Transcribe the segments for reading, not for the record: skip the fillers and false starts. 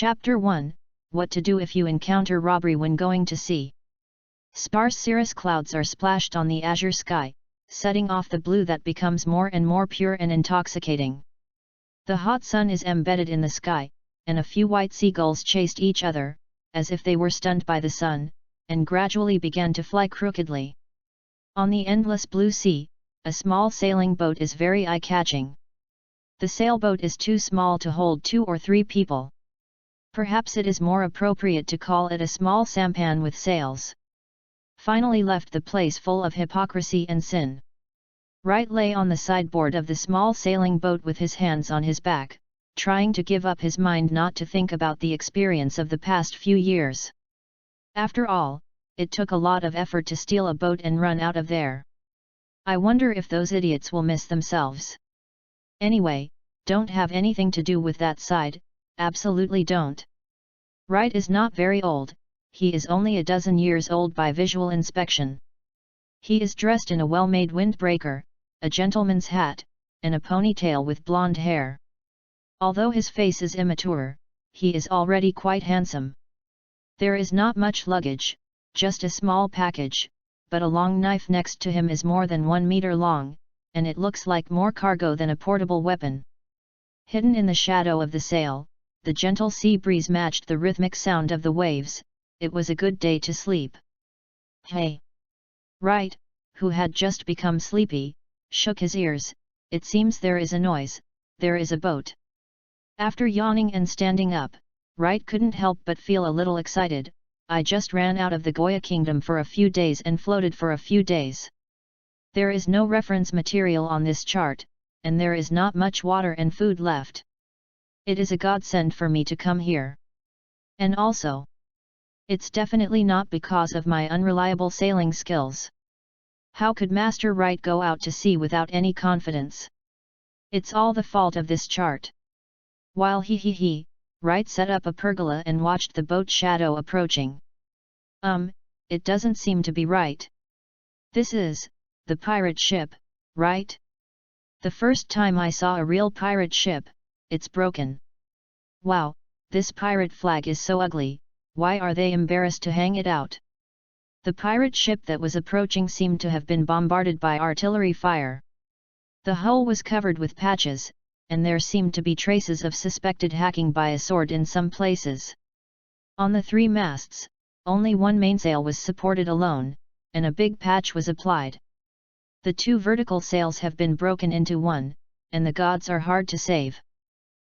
Chapter 1, What to do if you encounter robbery when going to sea. Sparse cirrus clouds are splashed on the azure sky, setting off the blue that becomes more and more pure and intoxicating. The hot sun is embedded in the sky, and a few white seagulls chased each other, as if they were stunned by the sun, and gradually began to fly crookedly. On the endless blue sea, a small sailing boat is very eye-catching. The sailboat is too small to hold 2 or 3 people. Perhaps it is more appropriate to call it a small sampan with sails. Finally left the place full of hypocrisy and sin. Wright lay on the sideboard of the small sailing boat with his hands on his back, trying to give up his mind not to think about the experience of the past few years. After all, it took a lot of effort to steal a boat and run out of there. I wonder if those idiots will miss themselves. Anyway, don't have anything to do with that side, absolutely don't. Wright is not very old, he is only a dozen years old by visual inspection. He is dressed in a well-made windbreaker, a gentleman's hat, and a ponytail with blonde hair. Although his face is immature, he is already quite handsome. There is not much luggage, just a small package, but a long knife next to him is more than 1 meter long, and it looks like more cargo than a portable weapon. Hidden in the shadow of the sail, the gentle sea breeze matched the rhythmic sound of the waves. It was a good day to sleep. Hey! Wright, who had just become sleepy, shook his ears. It seems there is a noise, there is a boat. After yawning and standing up, Wright couldn't help but feel a little excited. I just ran out of the Goya kingdom for a few days and floated for a few days. There is no reference material on this chart, and there is not much water and food left. It is a godsend for me to come here. And also, it's definitely not because of my unreliable sailing skills. How could Master Wright go out to sea without any confidence? It's all the fault of this chart. While Wright set up a pergola and watched the boat shadow approaching. It doesn't seem to be right. This is the pirate ship, right? The first time I saw a real pirate ship, it's broken. Wow, this pirate flag is so ugly, why are they embarrassed to hang it out? The pirate ship that was approaching seemed to have been bombarded by artillery fire. The hull was covered with patches, and there seemed to be traces of suspected hacking by a sword in some places. On the 3 masts, only one mainsail was supported alone, and a big patch was applied. The 2 vertical sails have been broken into one, and the gods are hard to save.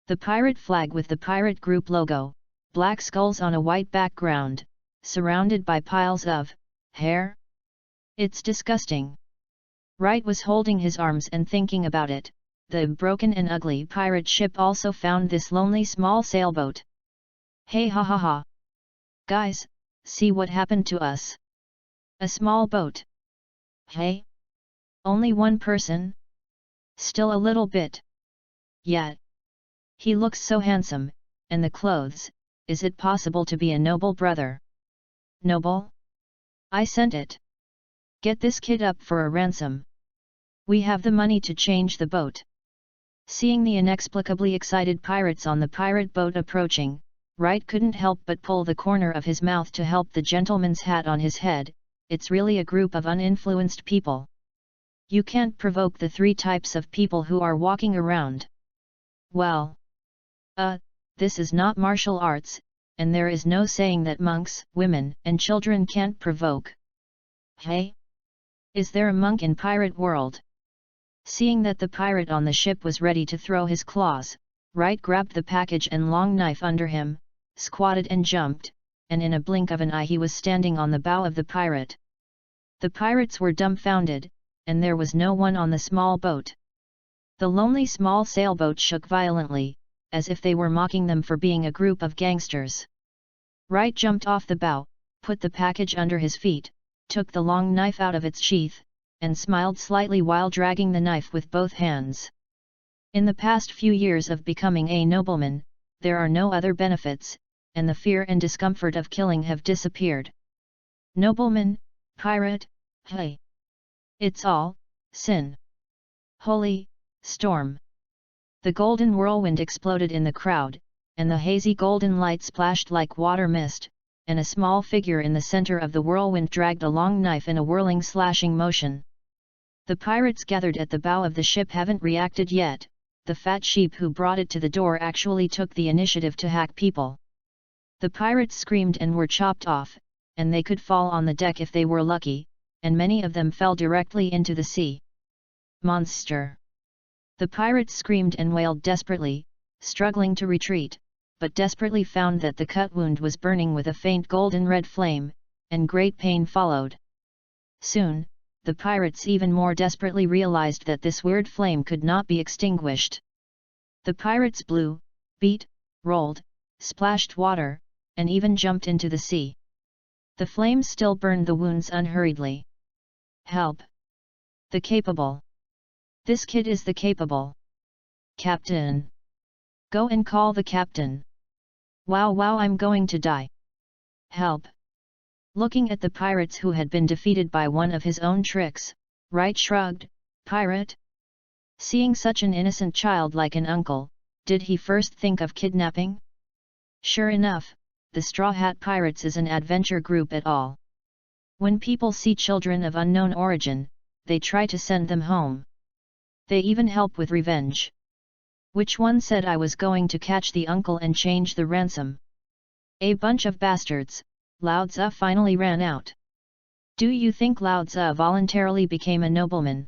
The pirate flag with the pirate group logo, black skulls on a white background, surrounded by piles of hair. It's disgusting. Wright was holding his arms and thinking about it. The broken and ugly pirate ship also found this lonely small sailboat. Hey ha ha ha! Guys, see what happened to us. A small boat. Hey? Only one person? Still a little bit. Yet. He looks so handsome, and the clothes, is it possible to be a noble brother? Noble? I sent it. Get this kid up for a ransom. We have the money to change the boat. Seeing the inexplicably excited pirates on the pirate boat approaching, Wright couldn't help but pull the corner of his mouth to help the gentleman's hat on his head. It's really a group of uninfluenced people. You can't provoke the 3 types of people who are walking around. Well. This is not martial arts, and there is no saying that monks, women, and children can't provoke. Hey? Is there a monk in pirate world? Seeing that the pirate on the ship was ready to throw his claws, Wright grabbed the package and long knife under him, squatted and jumped, and in a blink of an eye he was standing on the bow of the pirate. The pirates were dumbfounded, and there was no one on the small boat. The lonely small sailboat shook violently, as if they were mocking them for being a group of gangsters. Wright jumped off the bow, put the package under his feet, took the long knife out of its sheath, and smiled slightly while dragging the knife with both hands. In the past few years of becoming a nobleman, there are no other benefits, and the fear and discomfort of killing have disappeared. Nobleman, pirate, hey! It's all sin. Holy storm! The golden whirlwind exploded in the crowd, and the hazy golden light splashed like water mist, and a small figure in the center of the whirlwind dragged a long knife in a whirling slashing motion. The pirates gathered at the bow of the ship haven't reacted yet. The fat sheep who brought it to the door actually took the initiative to hack people. The pirates screamed and were chopped off, and they could fall on the deck if they were lucky, and many of them fell directly into the sea. Monster! The pirates screamed and wailed desperately, struggling to retreat, but desperately found that the cut wound was burning with a faint golden red flame, and great pain followed. Soon, the pirates even more desperately realized that this weird flame could not be extinguished. The pirates blew, beat, rolled, splashed water, and even jumped into the sea. The flames still burned the wounds unhurriedly. Help! The capable! This kid is the capable! Captain! Go and call the captain! Wow, I'm going to die! Help! Looking at the pirates who had been defeated by one of his own tricks, Wright shrugged. Pirate? Seeing such an innocent child like an uncle, did he first think of kidnapping? Sure enough, the Straw Hat Pirates is an adventure group at all. When people see children of unknown origin, they try to send them home. They even help with revenge. Which one said I was going to catch the uncle and change the ransom? A bunch of bastards. Lao Tzu finally ran out. Do you think Lao Tzu voluntarily became a nobleman?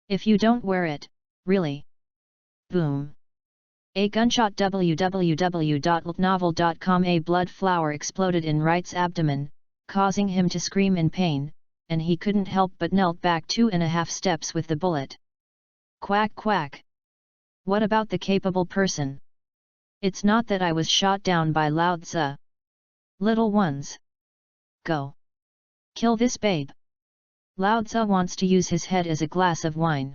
If you don't wear it, really? Boom! A gunshot. www.novel.com. A blood flower exploded in Wright's abdomen, causing him to scream in pain, and he couldn't help but knelt back 2.5 steps with the bullet. Quack quack! What about the capable person? It's not that I was shot down by Lao Tzu. Little ones! Go! Kill this babe! Lao Tzu wants to use his head as a glass of wine.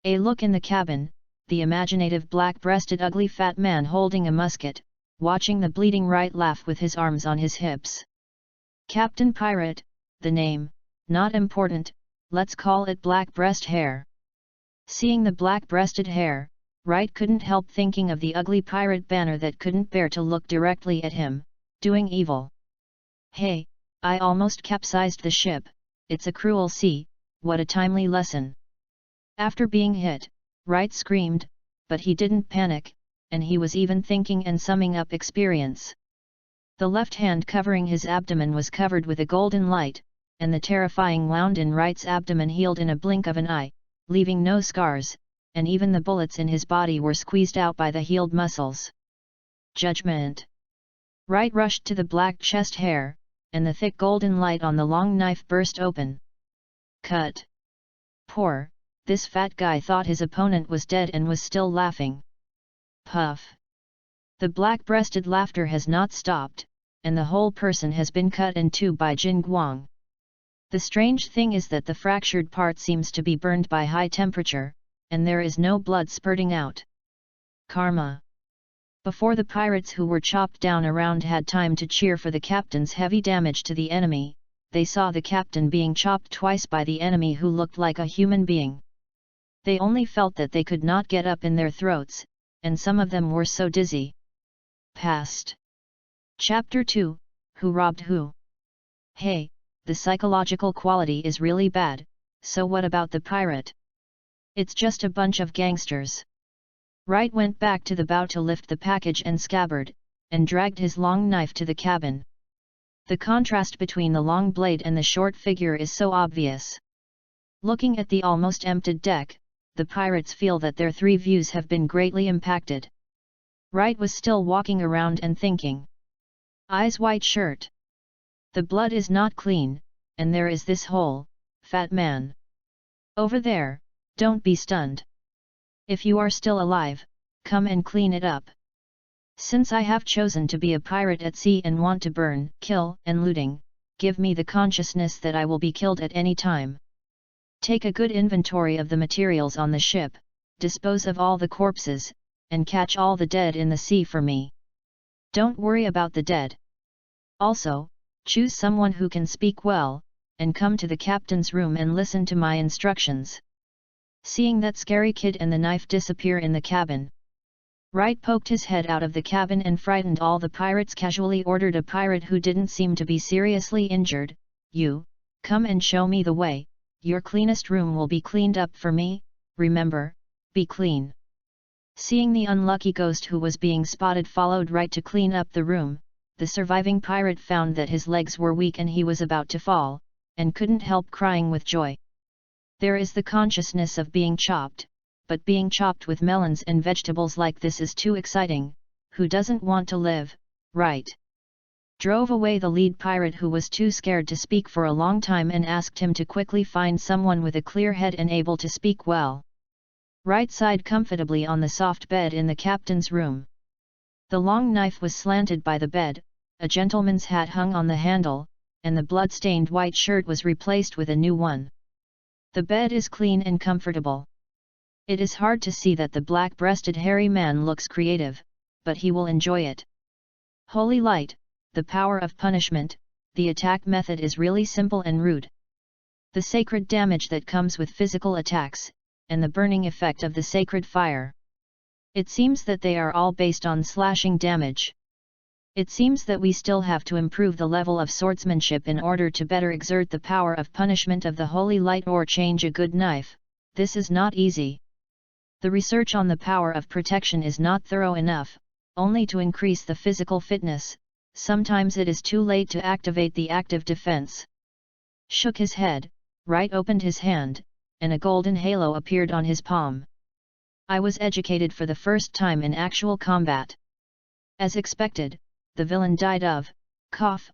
A look in the cabin, the imaginative black-breasted ugly fat man holding a musket, watching the bleeding Wright laugh with his arms on his hips. Captain Pirate, the name, not important, let's call it Black Breast Hair. Seeing the black-breasted hair, Wright couldn't help thinking of the ugly pirate banner that couldn't bear to look directly at him, doing evil. Hey, I almost capsized the ship, it's a cruel sea, what a timely lesson. After being hit, Wright screamed, but he didn't panic, and he was even thinking and summing up experience. The left hand covering his abdomen was covered with a golden light, and the terrifying wound in Wright's abdomen healed in a blink of an eye, leaving no scars, and even the bullets in his body were squeezed out by the healed muscles. Judgment! Wright rushed to the black chest hair, and the thick golden light on the long knife burst open. Cut! Poor, this fat guy thought his opponent was dead and was still laughing. Puff! The black-breasted laughter has not stopped, and the whole person has been cut in two by Jin Guang. The strange thing is that the fractured part seems to be burned by high temperature, and there is no blood spurting out. Karma! Before the pirates who were chopped down around had time to cheer for the captain's heavy damage to the enemy, they saw the captain being chopped twice by the enemy who looked like a human being. They only felt that they could not get up in their throats, and some of them were so dizzy. Past. Chapter 2, Who Robbed Who? Hey, the psychological quality is really bad, so what about the pirate? It's just a bunch of gangsters. Wright went back to the bow to lift the package and scabbard, and dragged his long knife to the cabin. The contrast between the long blade and the short figure is so obvious. Looking at the almost emptied deck, the pirates feel that their three views have been greatly impacted. Wright was still walking around and thinking. Eyes white shirt. The blood is not clean, and there is this hole, fat man. Over there, don't be stunned. If you are still alive, come and clean it up. Since I have chosen to be a pirate at sea and want to burn, kill, and looting, give me the consciousness that I will be killed at any time. Take a good inventory of the materials on the ship, dispose of all the corpses, and catch all the dead in the sea for me. Don't worry about the dead. Also, choose someone who can speak well, and come to the captain's room and listen to my instructions. Seeing that scary kid and the knife disappear in the cabin, Wright poked his head out of the cabin and frightened all the pirates, casually ordered a pirate who didn't seem to be seriously injured, "You, come and show me the way, your cleanest room will be cleaned up for me, remember, be clean." Seeing the unlucky ghost who was being spotted followed Wright to clean up the room, the surviving pirate found that his legs were weak and he was about to fall, and couldn't help crying with joy. There is the consciousness of being chopped, but being chopped with melons and vegetables like this is too exciting. Who doesn't want to live, right? Drove away the lead pirate, who was too scared to speak for a long time, and asked him to quickly find someone with a clear head and able to speak well. Wright sighed comfortably on the soft bed in the captain's room. The long knife was slanted by the bed, a gentleman's hat hung on the handle, and the blood-stained white shirt was replaced with a new one. The bed is clean and comfortable. It is hard to see that the black-breasted hairy man looks creative, but he will enjoy it. Holy Light, the power of punishment. The attack method is really simple and rude. The sacred damage that comes with physical attacks, and the burning effect of the sacred fire. It seems that they are all based on slashing damage. It seems that we still have to improve the level of swordsmanship in order to better exert the power of punishment of the Holy Light or change a good knife. This is not easy. The research on the power of protection is not thorough enough, only to increase the physical fitness. Sometimes it is too late to activate the active defense. Shook his head, Wright opened his hand, and a golden halo appeared on his palm. I was educated for the first time in actual combat. As expected, the villain died of cough.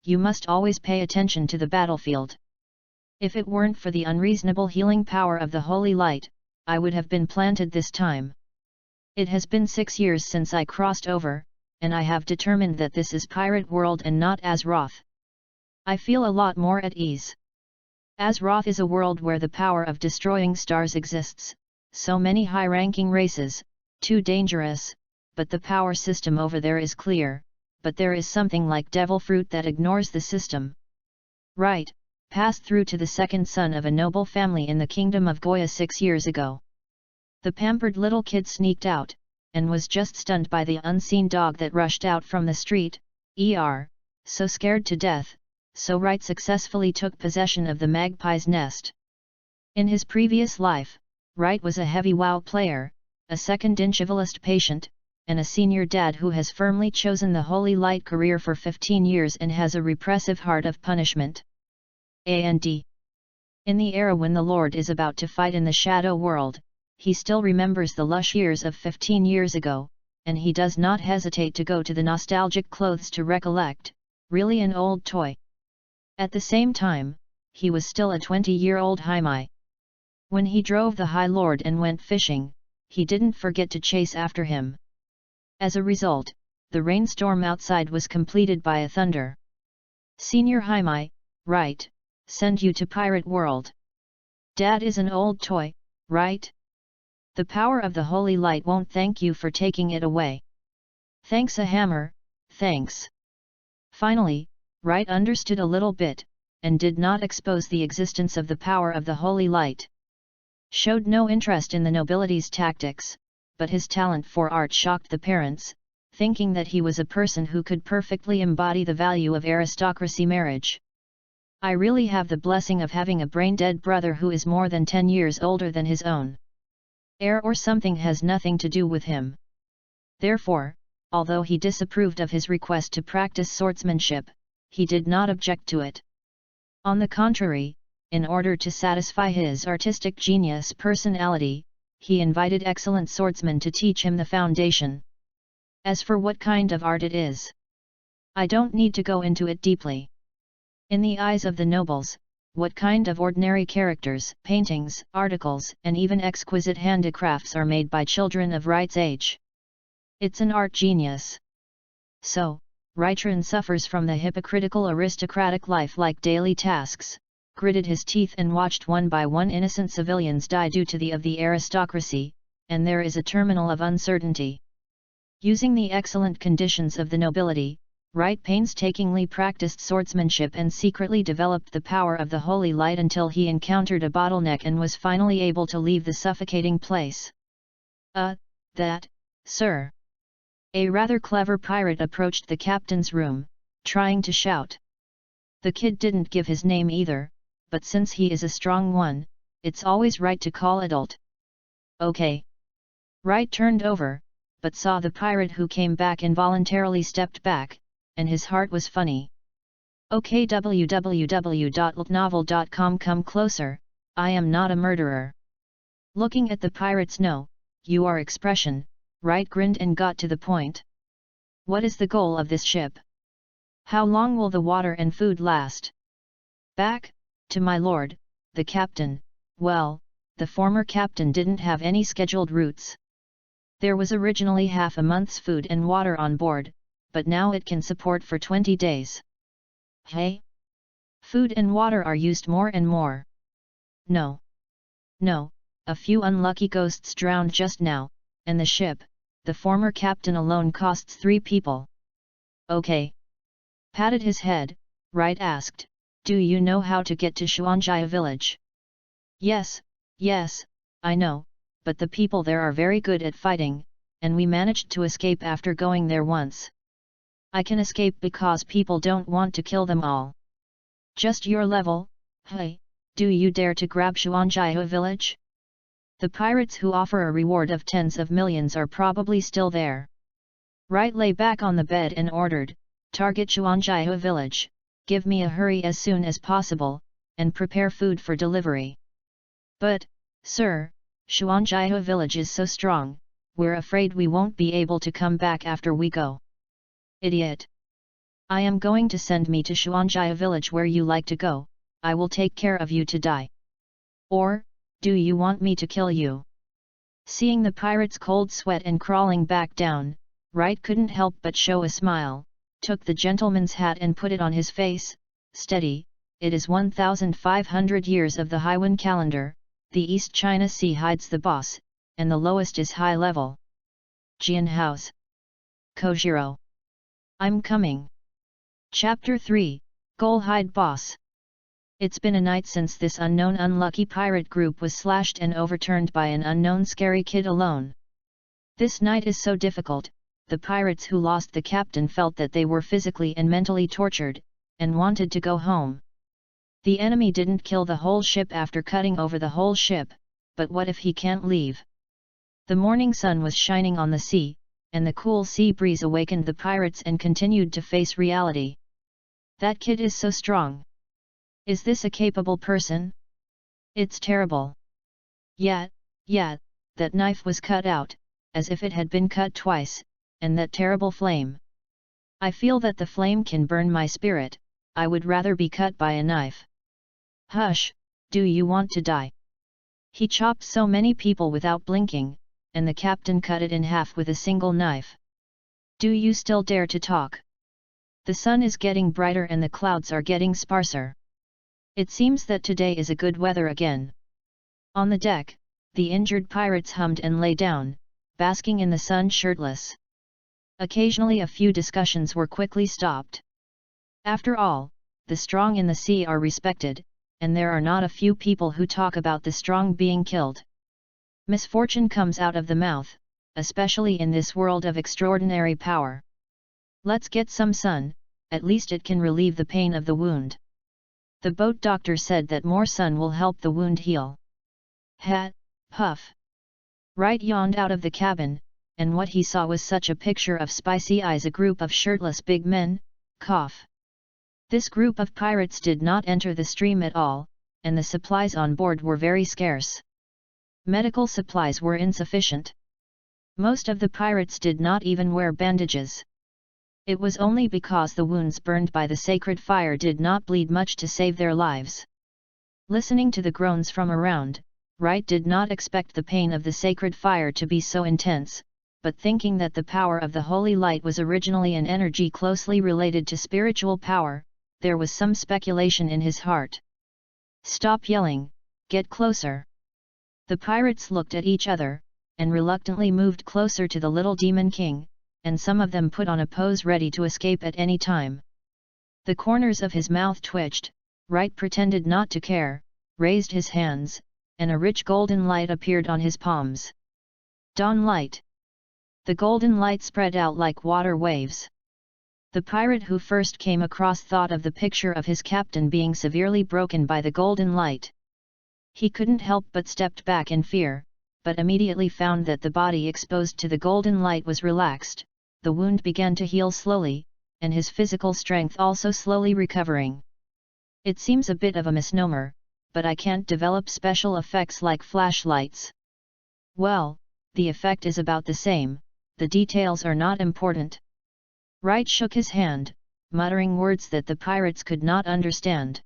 You must always pay attention to the battlefield. If it weren't for the unreasonable healing power of the Holy Light, I would have been planted this time. It has been 6 years since I crossed over, and I have determined that this is pirate world and not Azeroth. I feel a lot more at ease. Azeroth is a world where the power of destroying stars exists, so many high-ranking races, too dangerous, but the power system over there is clear, but there is something like devil fruit that ignores the system. Right, passed through to the second son of a noble family in the kingdom of Goya 6 years ago. The pampered little kid sneaked out, and was just stunned by the unseen dog that rushed out from the street, so scared to death, so Wright successfully took possession of the magpie's nest. In his previous life, Wright was a heavy WoW player, a second-in Chivalist patient, and a senior dad who has firmly chosen the Holy Light career for 15 years and has a repressive heart of punishment. And in the era when the Lord is about to fight in the Shadow World, he still remembers the lush years of 15 years ago, and he does not hesitate to go to the nostalgic clothes to recollect, really an old toy. At the same time, he was still a 20-year-old Jaime. When he drove the High Lord and went fishing, he didn't forget to chase after him. As a result, the rainstorm outside was completed by a thunder. Senior Jaime, right, send you to pirate world. Dad is an old toy, right? The power of the Holy Light won't thank you for taking it away. Thanks a hammer, thanks. Finally, Wright understood a little bit, and did not expose the existence of the power of the Holy Light. Showed no interest in the nobility's tactics, but his talent for art shocked the parents, thinking that he was a person who could perfectly embody the value of aristocracy marriage. I really have the blessing of having a brain-dead brother who is more than 10 years older than his own. Heir or something has nothing to do with him. Therefore, although he disapproved of his request to practice swordsmanship, he did not object to it. On the contrary, in order to satisfy his artistic genius personality, he invited excellent swordsmen to teach him the foundation. As for what kind of art it is, I don't need to go into it deeply. In the eyes of the nobles, what kind of ordinary characters, paintings, articles, and even exquisite handicrafts are made by children of Wright's age? It's an art genius. So, Wrightron suffers from the hypocritical aristocratic life like daily tasks, gritted his teeth and watched one by one innocent civilians die due to the aristocracy, and there is a terminal of uncertainty. Using the excellent conditions of the nobility, Wright painstakingly practiced swordsmanship and secretly developed the power of the Holy Light until he encountered a bottleneck and was finally able to leave the suffocating place. That sir." A rather clever pirate approached the captain's room, trying to shout. The kid didn't give his name either, but since he is a strong one, it's always right to call adult. "Okay." Wright turned over, but saw the pirate who came back involuntarily stepped back, and his heart was funny. "Okay, www.ltnovel.com, come closer, I am not a murderer." Looking at the pirate's "No, you are" expression, Wright grinned and got to the point. "What is the goal of this ship? How long will the water and food last?" "Back, to my lord, the captain." Well, the former captain didn't have any scheduled routes. There was originally half a month's food and water on board, but now it can support for 20 days. Hey? Food and water are used more and more. No. A few unlucky ghosts drowned just now, and the ship, the former captain alone, costs 3 people. Okay. Patted his head, Wright asked, "Do you know how to get to Xuanjia village?" Yes, I know, but the people there are very good at fighting, and we managed to escape after going there once." "I can escape because people don't want to kill them all." "Just your level, hey, do you dare to grab Xuanjia village?" "The pirates who offer a reward of tens of millions are probably still there." Wright lay back on the bed and ordered, "Target Xuanjia village, give me a hurry as soon as possible, and prepare food for delivery." "But, sir, Xuanjia village is so strong, we're afraid we won't be able to come back after we go." "Idiot! I am going to send me to Xuanjia village where you like to go, I will take care of you to die. Or, do you want me to kill you?" Seeing the pirate's cold sweat and crawling back down, Wright couldn't help but show a smile, took the gentleman's hat and put it on his face. "Steady, it is 1,500 years of the Haiwan calendar, the East China Sea hides the boss, and the lowest is high level. Jian House. Kojiro. I'm coming." Chapter 3, Goal Hide Boss. It's been a night since this unknown unlucky pirate group was slashed and overturned by an unknown scary kid alone. This night is so difficult, the pirates who lost the captain felt that they were physically and mentally tortured, and wanted to go home. The enemy didn't kill the whole ship after cutting over the whole ship, but what if he can't leave? The morning sun was shining on the sea, and the cool sea breeze awakened the pirates and continued to face reality. That kid is so strong. Is this a capable person? It's terrible. Yeah, that knife was cut out, as if it had been cut twice, and that terrible flame. I feel that the flame can burn my spirit, I would rather be cut by a knife. Hush, do you want to die? He chopped so many people without blinking, and the captain cut it in half with a single knife. Do you still dare to talk? The sun is getting brighter and the clouds are getting sparser. It seems that today is a good weather again. On the deck, the injured pirates hummed and lay down, basking in the sun shirtless. Occasionally a few discussions were quickly stopped. After all, the strong in the sea are respected, and there are not a few people who talk about the strong being killed. Misfortune comes out of the mouth, especially in this world of extraordinary power. Let's get some sun, at least it can relieve the pain of the wound. The boat doctor said that more sun will help the wound heal. Hat, puff. Wright yawned out of the cabin, and what he saw was such a picture of spicy eyes, a group of shirtless big men, cough. This group of pirates did not enter the stream at all, and the supplies on board were very scarce. Medical supplies were insufficient. Most of the pirates did not even wear bandages. It was only because the wounds burned by the sacred fire did not bleed much to save their lives. Listening to the groans from around, Wright did not expect the pain of the sacred fire to be so intense, but thinking that the power of the holy light was originally an energy closely related to spiritual power, there was some speculation in his heart. Stop yelling, get closer. The pirates looked at each other, and reluctantly moved closer to the little demon king, and some of them put on a pose ready to escape at any time. The corners of his mouth twitched, Wright pretended not to care, raised his hands, and a rich golden light appeared on his palms. Dawn light. The golden light spread out like water waves. The pirate who first came across thought of the picture of his captain being severely broken by the golden light. He couldn't help but stepped back in fear, but immediately found that the body exposed to the golden light was relaxed, the wound began to heal slowly, and his physical strength also slowly recovering. It seems a bit of a misnomer, but I can't develop special effects like flashlights. Well, the effect is about the same, the details are not important. Wright shook his hand, muttering words that the pirates could not understand.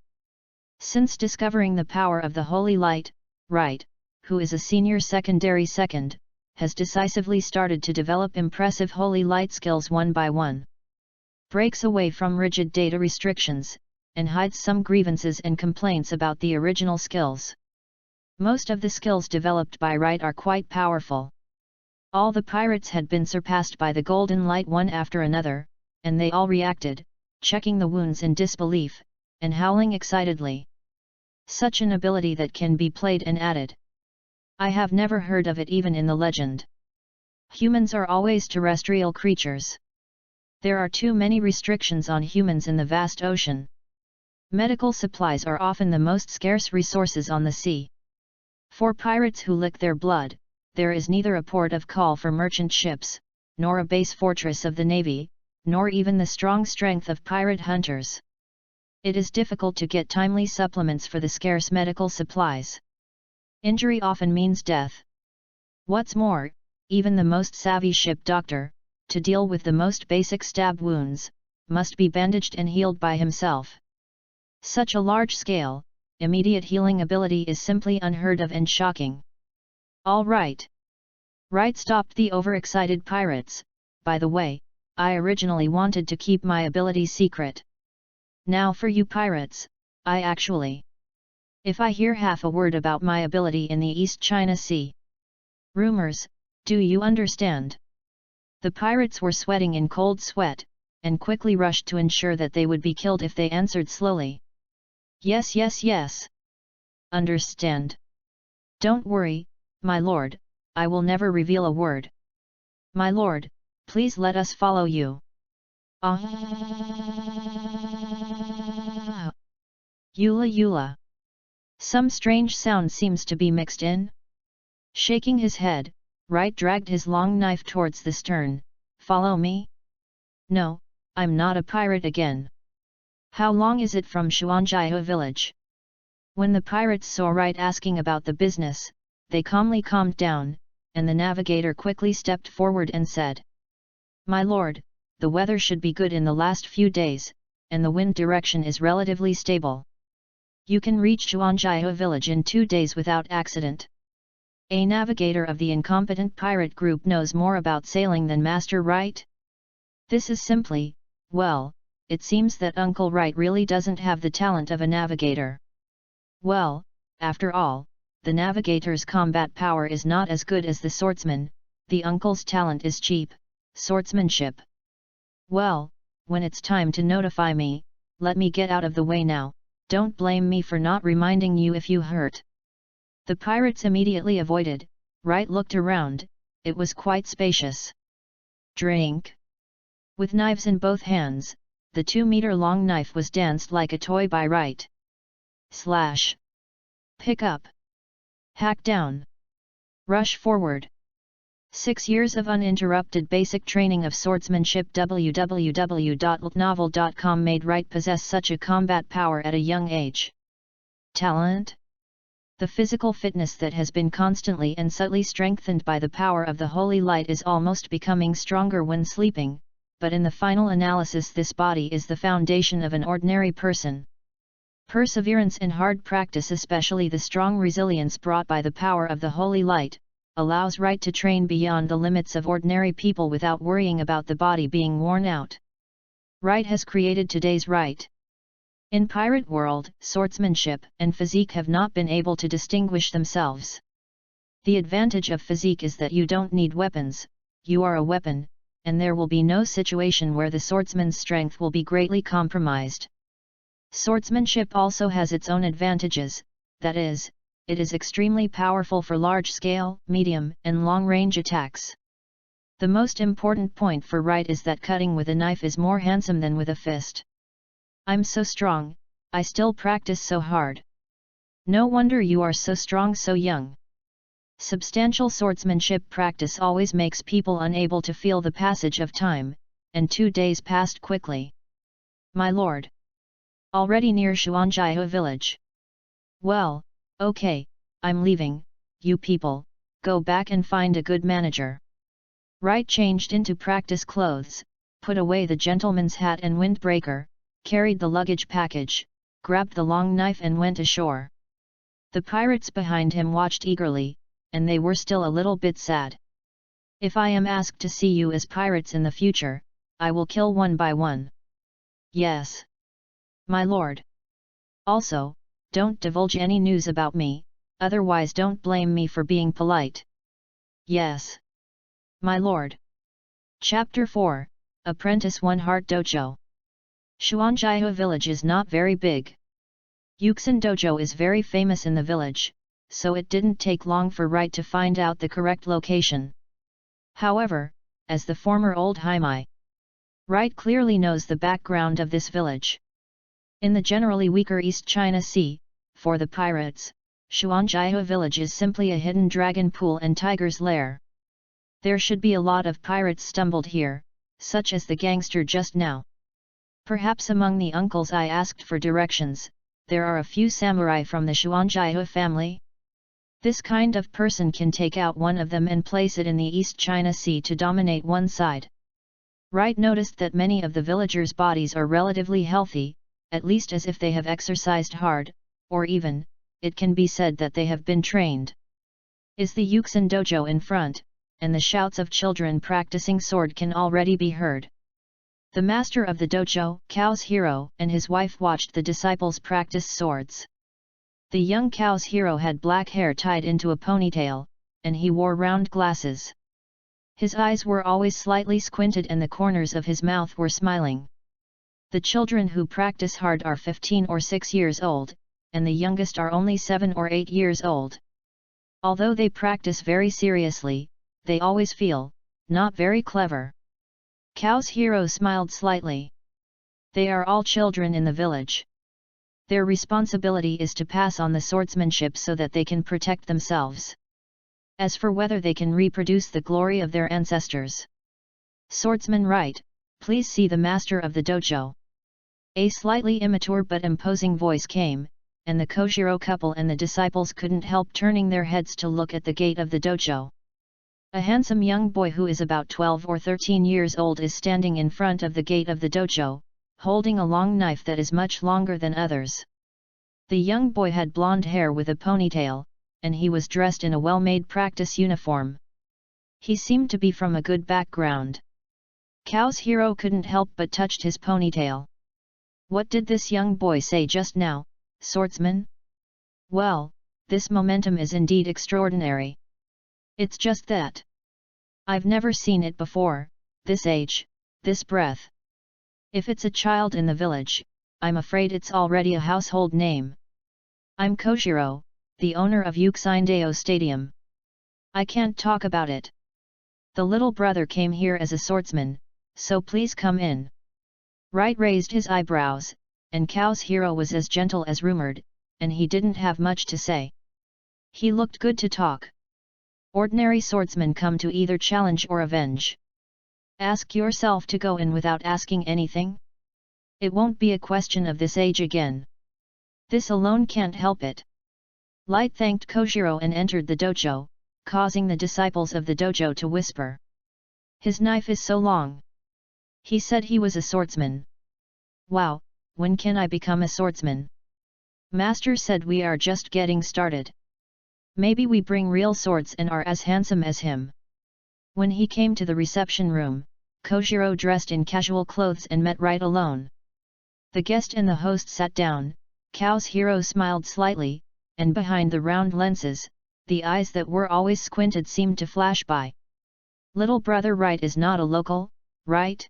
Since discovering the power of the Holy Light, Wright, who is a senior secondary second, has decisively started to develop impressive Holy Light skills one by one. Breaks away from rigid data restrictions, and hides some grievances and complaints about the original skills. Most of the skills developed by Wright are quite powerful. All the pirates had been surpassed by the golden light one after another, and they all reacted, checking the wounds in disbelief, and howling excitedly. Such an ability that can be played and added. I have never heard of it even in the legend. Humans are always terrestrial creatures. There are too many restrictions on humans in the vast ocean. Medical supplies are often the most scarce resources on the sea. For pirates who lick their blood, there is neither a port of call for merchant ships, nor a base fortress of the navy, nor even the strong strength of pirate hunters. It is difficult to get timely supplements for the scarce medical supplies. Injury often means death. What's more, even the most savvy ship doctor, to deal with the most basic stab wounds, must be bandaged and healed by himself. Such a large-scale, immediate healing ability is simply unheard of and shocking. All right. Wright stopped the overexcited pirates. By the way, I originally wanted to keep my ability secret. Now for you pirates, if I hear half a word about my ability in the East China Sea. Rumors, do you understand? The pirates were sweating in cold sweat, and quickly rushed to ensure that they would be killed if they answered slowly. Yes, yes, yes. Understand. Don't worry, my lord, I will never reveal a word. My lord, please let us follow you. Ah! Eula Eula. Some strange sound seems to be mixed in. Shaking his head, Wright dragged his long knife towards the stern. Follow me? No, I'm not a pirate again. How long is it from Xuanjiao village? When the pirates saw Wright asking about the business, they calmly calmed down, and the navigator quickly stepped forward and said, My lord, the weather should be good in the last few days, and the wind direction is relatively stable. You can reach Xuanjiao village in 2 days without accident. A navigator of the incompetent pirate group knows more about sailing than Master Wright? This is simply, well, it seems that Uncle Wright really doesn't have the talent of a navigator. Well, after all, the navigator's combat power is not as good as the swordsman, the uncle's talent is cheap, swordsmanship. Well, when it's time to notify me, let me get out of the way now, don't blame me for not reminding you if you hurt. The pirates immediately avoided. Wright looked around, it was quite spacious. Drink. With knives in both hands, the 2-meter-long knife was danced like a toy by Wright. Slash. Pick up. Hack down. Rush forward. 6 years of uninterrupted basic training of swordsmanship. www.novel.com made Wright possess such a combat power at a young age. Talent? The physical fitness that has been constantly and subtly strengthened by the power of the Holy Light is almost becoming stronger when sleeping, but in the final analysis this body is the foundation of an ordinary person. Perseverance and hard practice, especially the strong resilience brought by the power of the Holy Light, allows Wright to train beyond the limits of ordinary people without worrying about the body being worn out. Wright has created today's Wright. In pirate world, swordsmanship and physique have not been able to distinguish themselves. The advantage of physique is that you don't need weapons, you are a weapon, and there will be no situation where the swordsman's strength will be greatly compromised. Swordsmanship also has its own advantages, that is, it is extremely powerful for large-scale, medium, and long-range attacks. The most important point for Wright is that cutting with a knife is more handsome than with a fist. I'm so strong, I still practice so hard. No wonder you are so strong so young. Substantial swordsmanship practice always makes people unable to feel the passage of time, and 2 days passed quickly. My lord. Already near Xuanjihe village. Well, okay, I'm leaving, you people, go back and find a good manager. Wright changed into practice clothes, put away the gentleman's hat and windbreaker, carried the luggage package, grabbed the long knife and went ashore. The pirates behind him watched eagerly, and they were still a little bit sad. If I am asked to see you as pirates in the future, I will kill one by one. Yes. My lord. Also, don't divulge any news about me, otherwise don't blame me for being polite. Yes. My lord. Chapter 4, Apprentice One Heart Dojo. Xuanjihe village is not very big. Yuxin Dojo is very famous in the village, so it didn't take long for Wright to find out the correct location. However, as the former old Haimai, Wright clearly knows the background of this village. In the generally weaker East China Sea, for the pirates, Xuanjihe village is simply a hidden dragon pool and tiger's lair. There should be a lot of pirates stumbled here, such as the gangster just now. Perhaps among the uncles I asked for directions, there are a few samurai from the Xuanjihe family? This kind of person can take out one of them and place it in the East China Sea to dominate one side. Wright noticed that many of the villagers' bodies are relatively healthy, at least as if they have exercised hard, or even, it can be said that they have been trained. Is the Yuxin dojo in front, and the shouts of children practicing sword can already be heard. The master of the dojo, Cow's hero, and his wife watched the disciples practice swords. The young Cow's hero had black hair tied into a ponytail, and he wore round glasses. His eyes were always slightly squinted and the corners of his mouth were smiling. The children who practice hard are 15 or 6 years old, and the youngest are only 7 or 8 years old. Although they practice very seriously, they always feel not very clever. Cow's hero smiled slightly. They are all children in the village. Their responsibility is to pass on the swordsmanship so that they can protect themselves. As for whether they can reproduce the glory of their ancestors. Swordsman Wright, please see the master of the dojo. A slightly immature but imposing voice came, and the Koshiro couple and the disciples couldn't help turning their heads to look at the gate of the dojo. A handsome young boy who is about 12 or 13 years old is standing in front of the gate of the dojo, holding a long knife that is much longer than others. The young boy had blonde hair with a ponytail, and he was dressed in a well-made practice uniform. He seemed to be from a good background. Cow's hero couldn't help but touched his ponytail. What did this young boy say just now, swordsman? Well, this momentum is indeed extraordinary. It's just that I've never seen it before, this age, this breadth. If it's a child in the village, I'm afraid it's already a household name. I'm Koshiro, the owner of Yuxindeo Stadium. I can't talk about it. The little brother came here as a swordsman, so please come in. Wright raised his eyebrows, and Cow's hero was as gentle as rumored, and he didn't have much to say. He looked good to talk. Ordinary swordsmen come to either challenge or avenge. Ask yourself to go in without asking anything? It won't be a question of this age again. This alone can't help it. Light thanked Koshiro and entered the dojo, causing the disciples of the dojo to whisper. His knife is so long. He said he was a swordsman. Wow, when can I become a swordsman? Master said we are just getting started. Maybe we bring real swords and are as handsome as him. When he came to the reception room, Koshiro dressed in casual clothes and met Wright alone. The guest and the host sat down, Cow's hero smiled slightly, and behind the round lenses, the eyes that were always squinted seemed to flash by. Little brother Wright is not a local, right?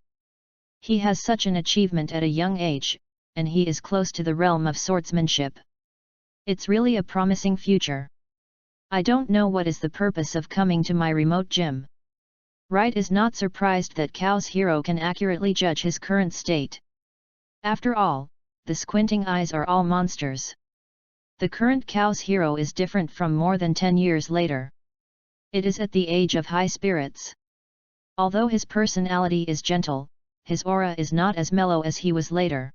He has such an achievement at a young age, and he is close to the realm of swordsmanship. It's really a promising future. I don't know what is the purpose of coming to my remote gym. Wright is not surprised that Cow's hero can accurately judge his current state. After all, the squinting eyes are all monsters. The current Cow's hero is different from more than 10 years later. It is at the age of high spirits. Although his personality is gentle, his aura is not as mellow as he was later.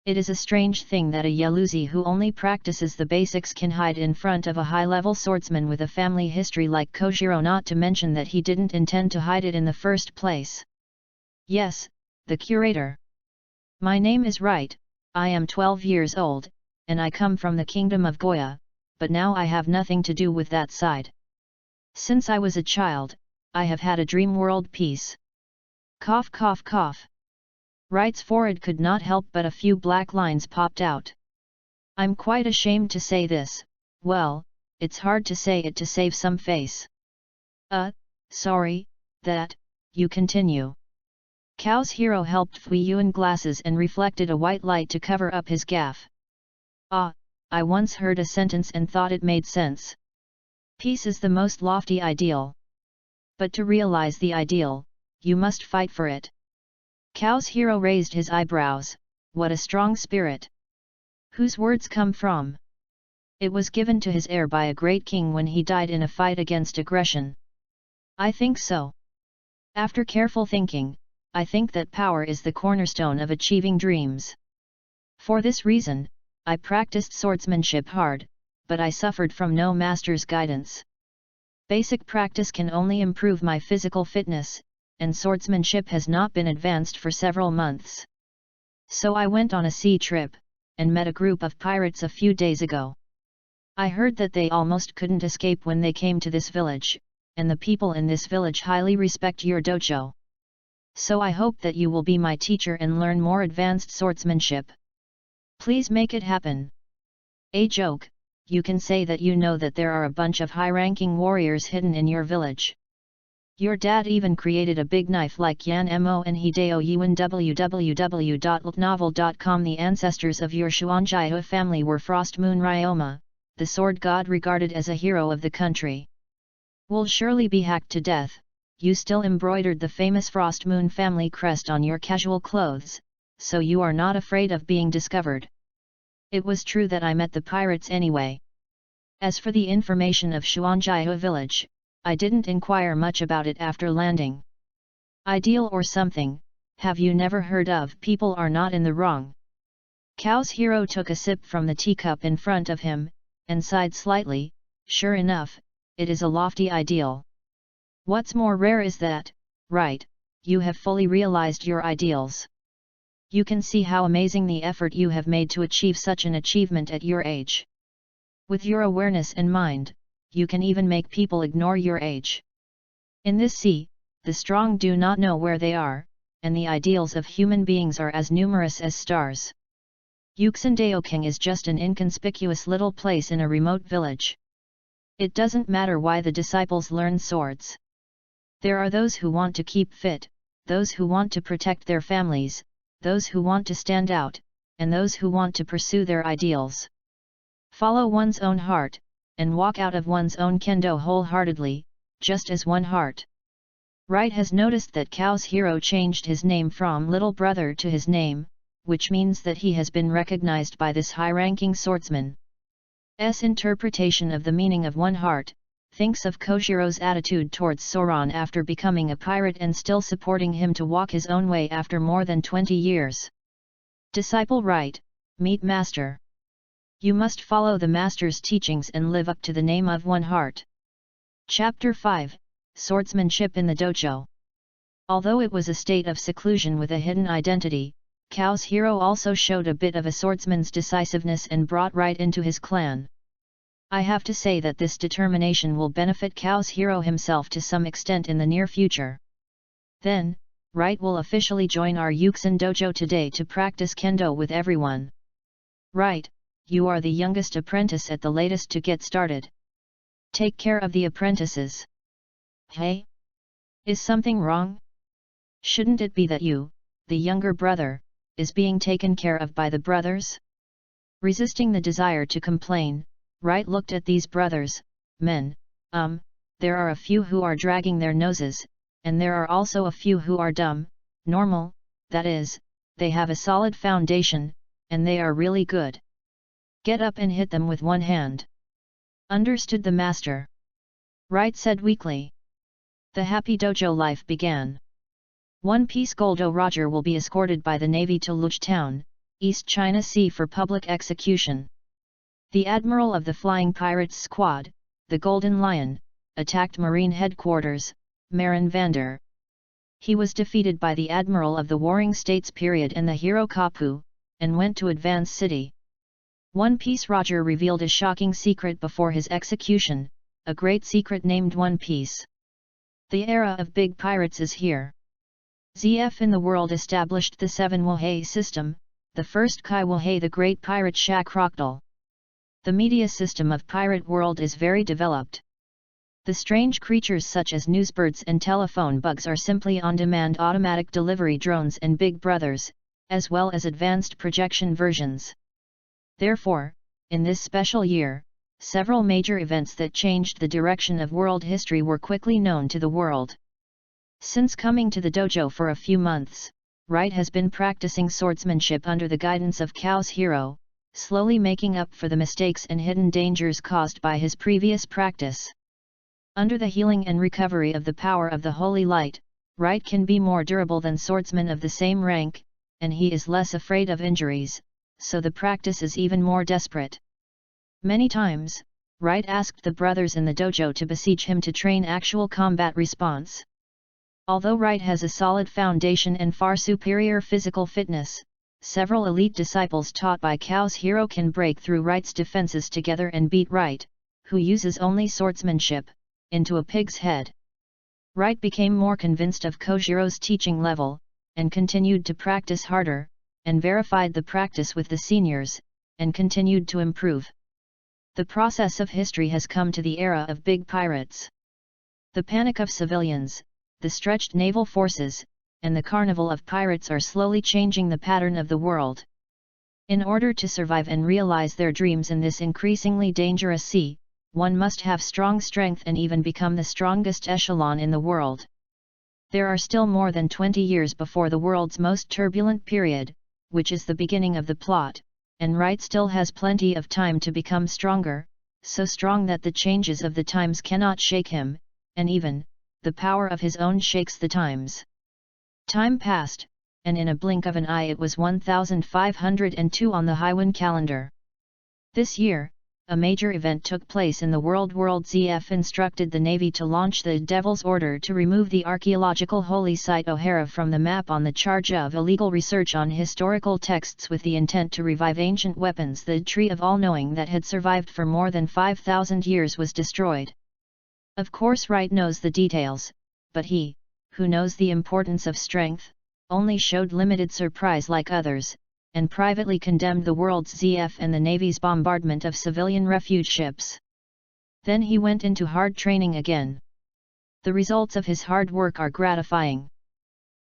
It is a strange thing that a Yaluzi who only practices the basics can hide in front of a high-level swordsman with a family history like Kojiro, not to mention that he didn't intend to hide it in the first place. Yes, the curator. My name is Wright, I am 12 years old, and I come from the kingdom of Goya, but now I have nothing to do with that side. Since I was a child, I have had a dream world peace. Cough cough cough. Wright's forehead could not help but a few black lines popped out. I'm quite ashamed to say this, well, it's hard to say it to save some face. Sorry, that, you continue. Cow's hero helped Fui Yuan glasses and reflected a white light to cover up his gaffe. I once heard a sentence and thought it made sense. Peace is the most lofty ideal. But to realize the ideal, you must fight for it. Cow's hero raised his eyebrows. What a strong spirit! Whose words come from? It was given to his heir by a great king when he died in a fight against aggression. I think so. After careful thinking, I think that power is the cornerstone of achieving dreams. For this reason, I practiced swordsmanship hard, but I suffered from no master's guidance. Basic practice can only improve my physical fitness, and swordsmanship has not been advanced for several months. So I went on a sea trip, and met a group of pirates a few days ago. I heard that they almost couldn't escape when they came to this village, and the people in this village highly respect your dojo. So I hope that you will be my teacher and learn more advanced swordsmanship. Please make it happen. A joke, you can say that you know that there are a bunch of high-ranking warriors hidden in your village. Your dad even created a big knife like Yan Mo and Hideo Yuan. www.ltnovel.com. The ancestors of your Xuanjiao family were Frost Moon Ryoma, the sword god regarded as a hero of the country. Will surely be hacked to death. You still embroidered the famous Frost Moon family crest on your casual clothes, so you are not afraid of being discovered. It was true that I met the pirates anyway. As for the information of Xuanjiao village, I didn't inquire much about it after landing. Ideal or something, have you never heard of people are not in the wrong? Cow's hero took a sip from the teacup in front of him, and sighed slightly. Sure enough, it is a lofty ideal. What's more rare is that, right, you have fully realized your ideals. You can see how amazing the effort you have made to achieve such an achievement at your age. With your awareness and mind, you can even make people ignore your age. In this sea, the strong do not know where they are, and the ideals of human beings are as numerous as stars. Yuxindaoking is just an inconspicuous little place in a remote village. It doesn't matter why the disciples learn swords. There are those who want to keep fit, those who want to protect their families, those who want to stand out, and those who want to pursue their ideals. Follow one's own heart, and walk out of one's own kendo wholeheartedly, just as one heart. Wright has noticed that Cow's hero changed his name from Little Brother to his name, which means that he has been recognized by this high-ranking swordsman's interpretation of the meaning of one heart, thinks of Kojiro's attitude towards Soran after becoming a pirate and still supporting him to walk his own way after more than 20 years. Disciple Wright, meet Master. You must follow the Master's teachings and live up to the name of one heart. Chapter 5, Swordsmanship in the Dojo. Although it was a state of seclusion with a hidden identity, Cow's hero also showed a bit of a swordsman's decisiveness and brought Wright into his clan. I have to say that this determination will benefit Cow's hero himself to some extent in the near future. Then, Wright will officially join our Yuxin dojo today to practice kendo with everyone. Wright, you are the youngest apprentice at the latest to get started. Take care of the apprentices. Hey? Is something wrong? Shouldn't it be that you, the younger brother, is being taken care of by the brothers? Resisting the desire to complain, Wright looked at these brothers, men. There are a few who are dragging their noses, and there are also a few who are dumb, normal, that is, they have a solid foundation, and they are really good. Get up and hit them with one hand. Understood the master. Right said weakly. The happy dojo life began. One Piece Goldo Roger will be escorted by the Navy to Luch Town, East China Sea for public execution. The admiral of the Flying Pirates Squad, the Golden Lion, attacked Marine Headquarters, Marin Vander. He was defeated by the admiral of the Warring States period and the hero Kapu, and went to Advance City. One Piece Roger revealed a shocking secret before his execution, a great secret named One Piece. The era of big pirates is here. ZF in the world established the 7 Wohei system, the first Kai Wohei the Great Pirate Shaq Rockdal. The media system of pirate world is very developed. The strange creatures such as newsbirds and telephone bugs are simply on-demand automatic delivery drones and big brothers, as well as advanced projection versions. Therefore, in this special year, several major events that changed the direction of world history were quickly known to the world. Since coming to the dojo for a few months, Wright has been practicing swordsmanship under the guidance of Chaos Hero, slowly making up for the mistakes and hidden dangers caused by his previous practice. Under the healing and recovery of the power of the Holy Light, Wright can be more durable than swordsmen of the same rank, and he is less afraid of injuries, so the practice is even more desperate. Many times, Wright asked the brothers in the dojo to beseech him to train actual combat response. Although Wright has a solid foundation and far superior physical fitness, several elite disciples taught by Chaos Hero can break through Wright's defenses together and beat Wright, who uses only swordsmanship, into a pig's head. Wright became more convinced of Kojiro's teaching level, and continued to practice harder, and verified the practice with the seniors, and continued to improve. The process of history has come to the era of big pirates. The panic of civilians, the stretched naval forces, and the carnival of pirates are slowly changing the pattern of the world. In order to survive and realize their dreams in this increasingly dangerous sea, one must have strong strength and even become the strongest echelon in the world. There are still more than 20 years before the world's most turbulent period, which is the beginning of the plot, and Wright still has plenty of time to become stronger, so strong that the changes of the times cannot shake him, and even, the power of his own shakes the times. Time passed, and in a blink of an eye it was 1502 on the Haiwan calendar. This year, a major event took place in the world. ZF instructed the Navy to launch the Devil's Order to remove the archaeological holy site O'Hara from the map on the charge of illegal research on historical texts with the intent to revive ancient weapons. The Tree of All-Knowing that had survived for more than 5,000 years was destroyed. Of course Wright knows the details, but he, who knows the importance of strength, only showed limited surprise like others, and privately condemned the world's ZF and the Navy's bombardment of civilian refuge ships. Then he went into hard training again. The results of his hard work are gratifying.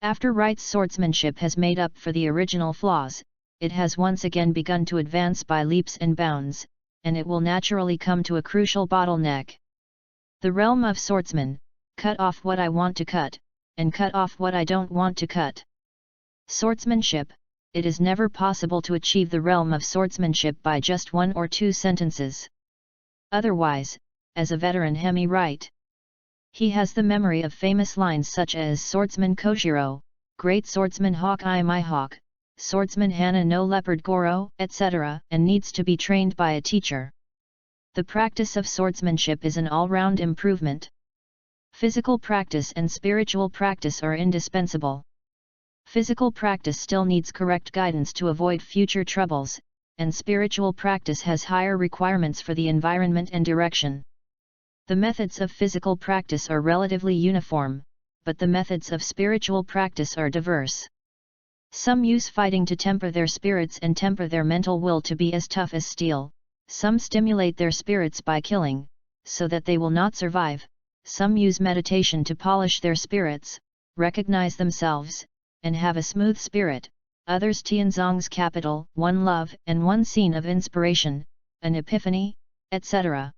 After Wright's swordsmanship has made up for the original flaws, it has once again begun to advance by leaps and bounds, and it will naturally come to a crucial bottleneck. The realm of swordsman, cut off what I want to cut, and cut off what I don't want to cut. Swordsmanship. It is never possible to achieve the realm of swordsmanship by just 1 or 2 sentences. Otherwise, as a veteran Hemi Wright, he has the memory of famous lines such as Swordsman Kojiro, Great Swordsman Hawkeye my hawk, Swordsman Hana no leopard Goro, etc., and needs to be trained by a teacher. The practice of swordsmanship is an all-round improvement. Physical practice and spiritual practice are indispensable. Physical practice still needs correct guidance to avoid future troubles, and spiritual practice has higher requirements for the environment and direction. The methods of physical practice are relatively uniform, but the methods of spiritual practice are diverse. Some use fighting to temper their spirits and temper their mental will to be as tough as steel, some stimulate their spirits by killing, so that they will not survive, some use meditation to polish their spirits, recognize themselves, and have a smooth spirit, others Tianzong's capital, one love and one scene of inspiration, an epiphany, etc.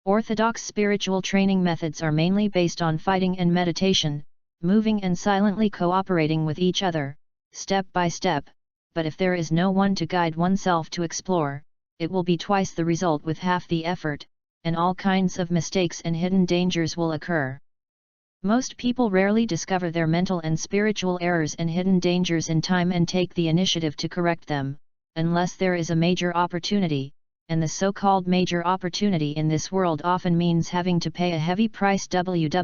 Orthodox spiritual training methods are mainly based on fighting and meditation, moving and silently cooperating with each other, step by step, but if there is no one to guide oneself to explore, it will be twice the result with half the effort, and all kinds of mistakes and hidden dangers will occur. Most people rarely discover their mental and spiritual errors and hidden dangers in time and take the initiative to correct them, unless there is a major opportunity, and the so-called major opportunity in this world often means having to pay a heavy price. www.novel.com.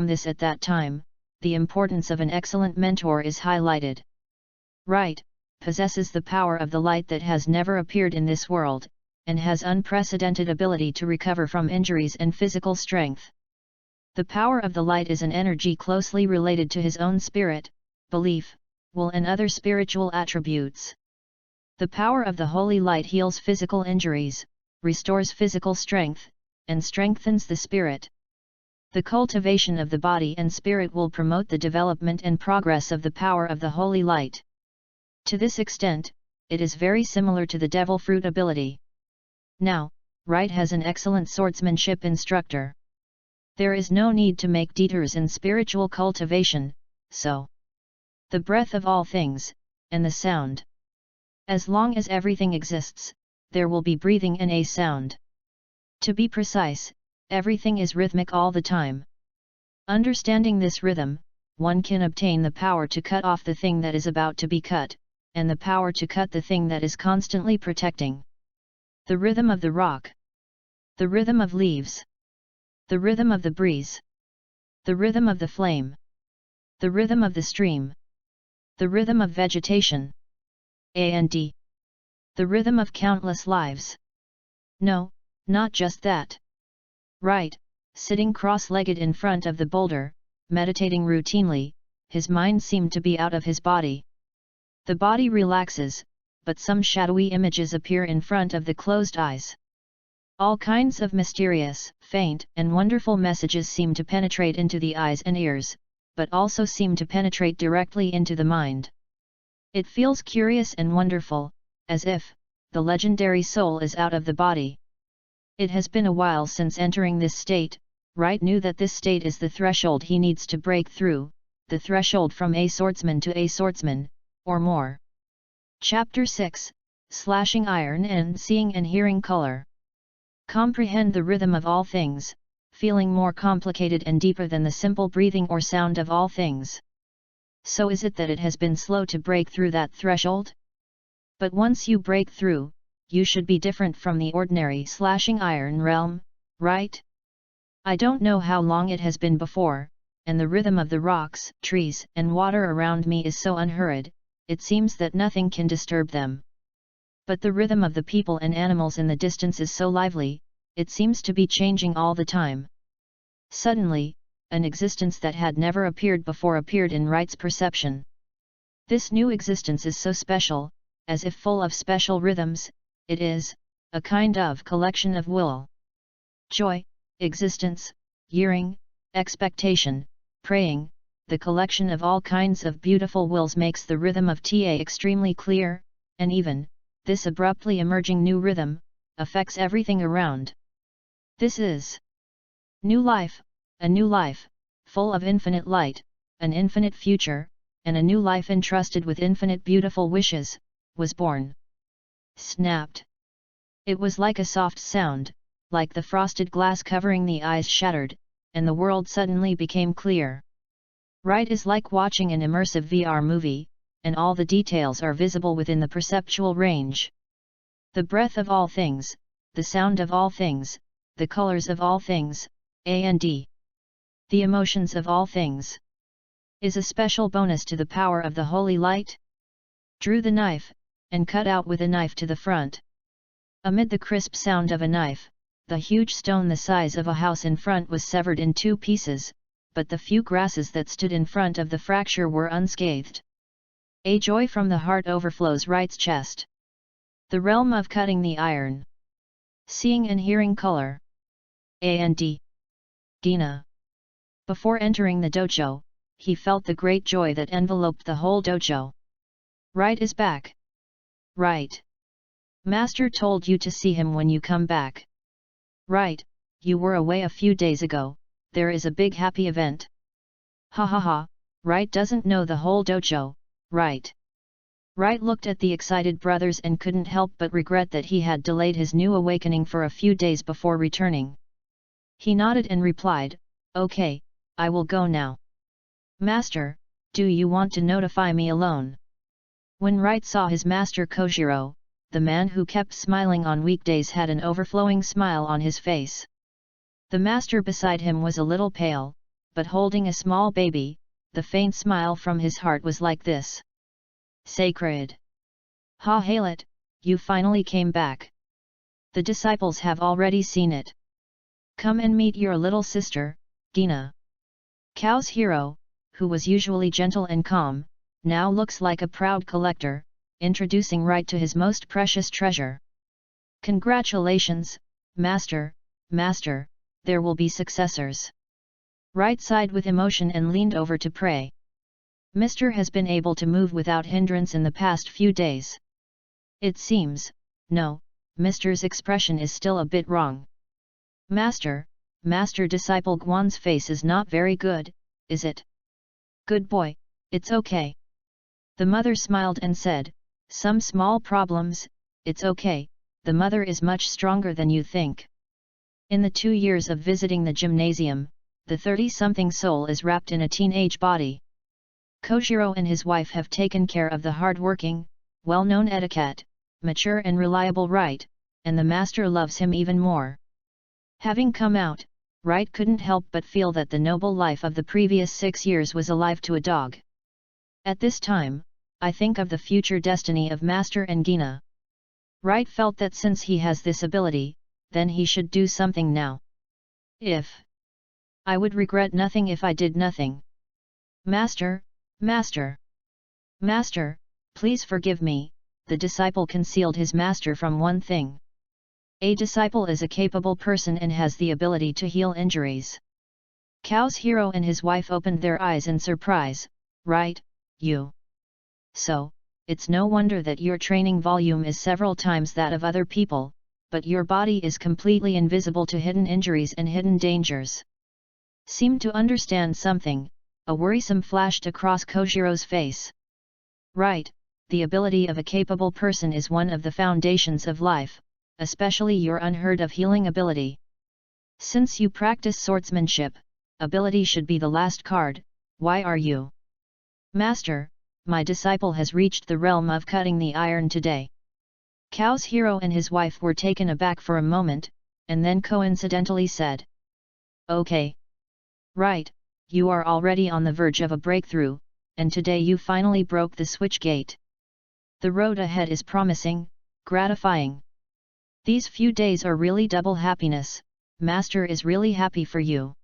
This at that time, the importance of an excellent mentor is highlighted. Wright possesses the power of the light that has never appeared in this world, and has unprecedented ability to recover from injuries and physical strength. The power of the light is an energy closely related to his own spirit, belief, will and other spiritual attributes. The power of the holy light heals physical injuries, restores physical strength, and strengthens the spirit. The cultivation of the body and spirit will promote the development and progress of the power of the holy light. To this extent, it is very similar to the devil fruit ability. Now, Wright has an excellent swordsmanship instructor. There is no need to make detours in spiritual cultivation, so the breath of all things, and the sound. As long as everything exists, there will be breathing and a sound. To be precise, everything is rhythmic all the time. Understanding this rhythm, one can obtain the power to cut off the thing that is about to be cut, and the power to cut the thing that is constantly protecting. The rhythm of the rock. The rhythm of leaves. The rhythm of the breeze. The rhythm of the flame. The rhythm of the stream. The rhythm of vegetation. And the rhythm of countless lives. No, not just that. Wright, sitting cross-legged in front of the boulder, meditating routinely, his mind seemed to be out of his body. The body relaxes, but some shadowy images appear in front of the closed eyes. All kinds of mysterious, faint, and wonderful messages seem to penetrate into the eyes and ears, but also seem to penetrate directly into the mind. It feels curious and wonderful, as if the legendary soul is out of the body. It has been a while since entering this state. Wright knew that this state is the threshold he needs to break through, the threshold from a swordsman to a swordsman, or more. Chapter 6, Slashing Iron and Seeing and Hearing Color. Comprehend the rhythm of all things, feeling more complicated and deeper than the simple breathing or sound of all things. So is it that it has been slow to break through that threshold? But once you break through, you should be different from the ordinary slashing iron realm, right? I don't know how long it has been before, and the rhythm of the rocks, trees, and water around me is so unhurried, it seems that nothing can disturb them. But the rhythm of the people and animals in the distance is so lively, it seems to be changing all the time. Suddenly, an existence that had never appeared before appeared in Wright's perception. This new existence is so special, as if full of special rhythms. It is a kind of collection of will, joy, existence, yearning, expectation, praying. The collection of all kinds of beautiful wills makes the rhythm of TA extremely clear, and even this abruptly emerging new rhythm affects everything around. This is new life, a new life, full of infinite light, an infinite future, and a new life entrusted with infinite beautiful wishes, was born. Snapped. It was like a soft sound, like the frosted glass covering the eyes shattered, and the world suddenly became clear. Wright is like watching an immersive VR movie, and all the details are visible within the perceptual range. The breath of all things, the sound of all things, the colors of all things, and the emotions of all things, is a special bonus to the power of the holy light. Drew the knife, and cut out with a knife to the front. Amid the crisp sound of a knife, the huge stone the size of a house in front was severed in 2 pieces, but the few grasses that stood in front of the fracture were unscathed. A joy from the heart overflows Wright's chest. The realm of cutting the iron. Seeing and hearing color. And Gina. Before entering the dojo, he felt the great joy that enveloped the whole dojo. Wright is back. Right. Master told you to see him when you come back. Right, you were away a few days ago. There is a big happy event. Ha ha ha, Right doesn't know the whole dojo, right? Right looked at the excited brothers and couldn't help but regret that he had delayed his new awakening for a few days before returning. He nodded and replied, "Okay, I will go now." "Master, do you want to notify me alone?" When Right saw his master Kojiro, the man who kept smiling on weekdays had an overflowing smile on his face. The master beside him was a little pale, but holding a small baby, the faint smile from his heart was like this. "Sacred! Ha Haylet, you finally came back. The disciples have already seen it. Come and meet your little sister, Gina." Kao's hero, who was usually gentle and calm, now looks like a proud collector, introducing Right to his most precious treasure. "Congratulations, Master, Master, there will be successors." Right sighed with emotion and leaned over to pray. Mr. has been able to move without hindrance in the past few days. It seems, no, Mr.'s expression is still a bit wrong. Master disciple Guan's face is not very good, is it? Good boy, it's okay." The mother smiled and said, "Some small problems, it's okay, the mother is much stronger than you think." In the 2 years of visiting the gymnasium, the 30-something soul is wrapped in a teenage body. Kojiro and his wife have taken care of the hard-working, well-known etiquette, mature and reliable Right, and the master loves him even more. Having come out, Right couldn't help but feel that the noble life of the previous 6 years was alive to a dog. At this time, I think of the future destiny of Master and Gina. Right felt that since he has this ability, then he should do something now. I would regret nothing if I did nothing. Master, please forgive me," the disciple concealed his master from one thing. A disciple is a capable person and has the ability to heal injuries. Kao's hero and his wife opened their eyes in surprise. "Right, you. So, it's no wonder that your training volume is several times that of other people, but your body is completely invisible to hidden injuries and hidden dangers." Seemed to understand something, a worrisome flashed across Kojiro's face. "Right, the ability of a capable person is one of the foundations of life, especially your unheard of healing ability. Since you practice swordsmanship, ability should be the last card. Why are you?" "Master, my disciple has reached the realm of cutting the iron today." Kao's hero and his wife were taken aback for a moment, and then coincidentally said, "Okay. Right, you are already on the verge of a breakthrough, and today you finally broke the switch gate. The road ahead is promising, gratifying. These few days are really double happiness. Master is really happy for you."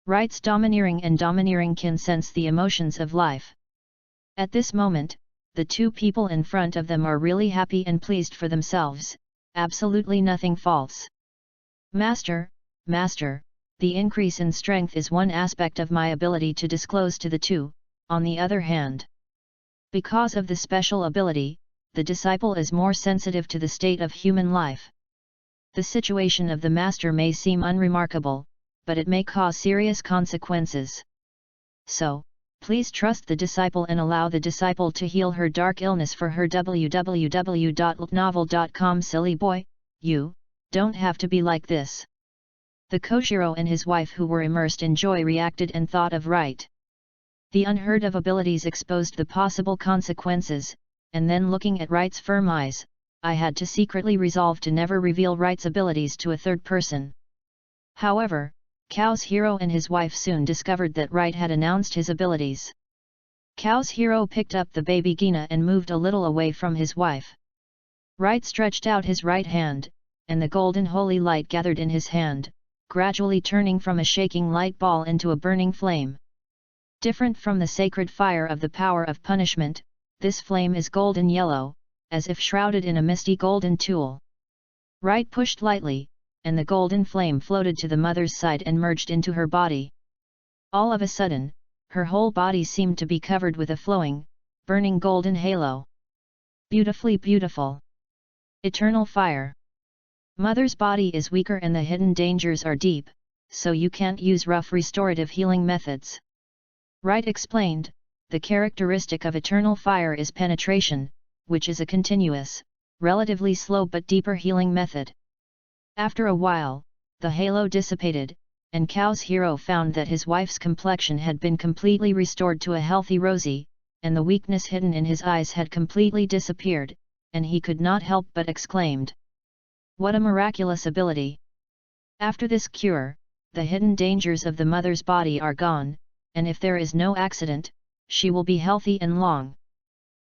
Right's domineering and domineering can sense the emotions of life. At this moment, the two people in front of them are really happy and pleased for themselves, absolutely nothing false. Master, the increase in strength is one aspect of my ability to disclose to the two, on the other hand. Because of the special ability, the disciple is more sensitive to the state of human life. The situation of the master may seem unremarkable, but it may cause serious consequences. So, please trust the disciple and allow the disciple to heal her dark illness for her. www.novel.com. Silly boy, you don't have to be like this. The Kojiro and his wife, who were immersed in joy, reacted and thought of Right. The unheard of abilities exposed the possible consequences, and then looking at Right's firm eyes, I had to secretly resolve to never reveal Right's abilities to a third person. However, Kao's hero and his wife soon discovered that Right had announced his abilities. Kao's hero picked up the baby Gina and moved a little away from his wife. Right stretched out his right hand, and the golden holy light gathered in his hand, gradually turning from a shaking light ball into a burning flame. Different from the sacred fire of the power of punishment, this flame is golden yellow, as if shrouded in a misty golden tulle. Right pushed lightly, and the golden flame floated to the mother's side and merged into her body. All of a sudden, her whole body seemed to be covered with a flowing, burning golden halo. Beautifully beautiful. Eternal fire. Mother's body is weaker and the hidden dangers are deep, so you can't use rough restorative healing methods. Wright explained, the characteristic of eternal fire is penetration, which is a continuous, relatively slow but deeper healing method. After a while, the halo dissipated, and Kao's hero found that his wife's complexion had been completely restored to a healthy rosy, and the weakness hidden in his eyes had completely disappeared, and he could not help but exclaimed, "What a miraculous ability! After this cure, the hidden dangers of the mother's body are gone, and if there is no accident, she will be healthy and long.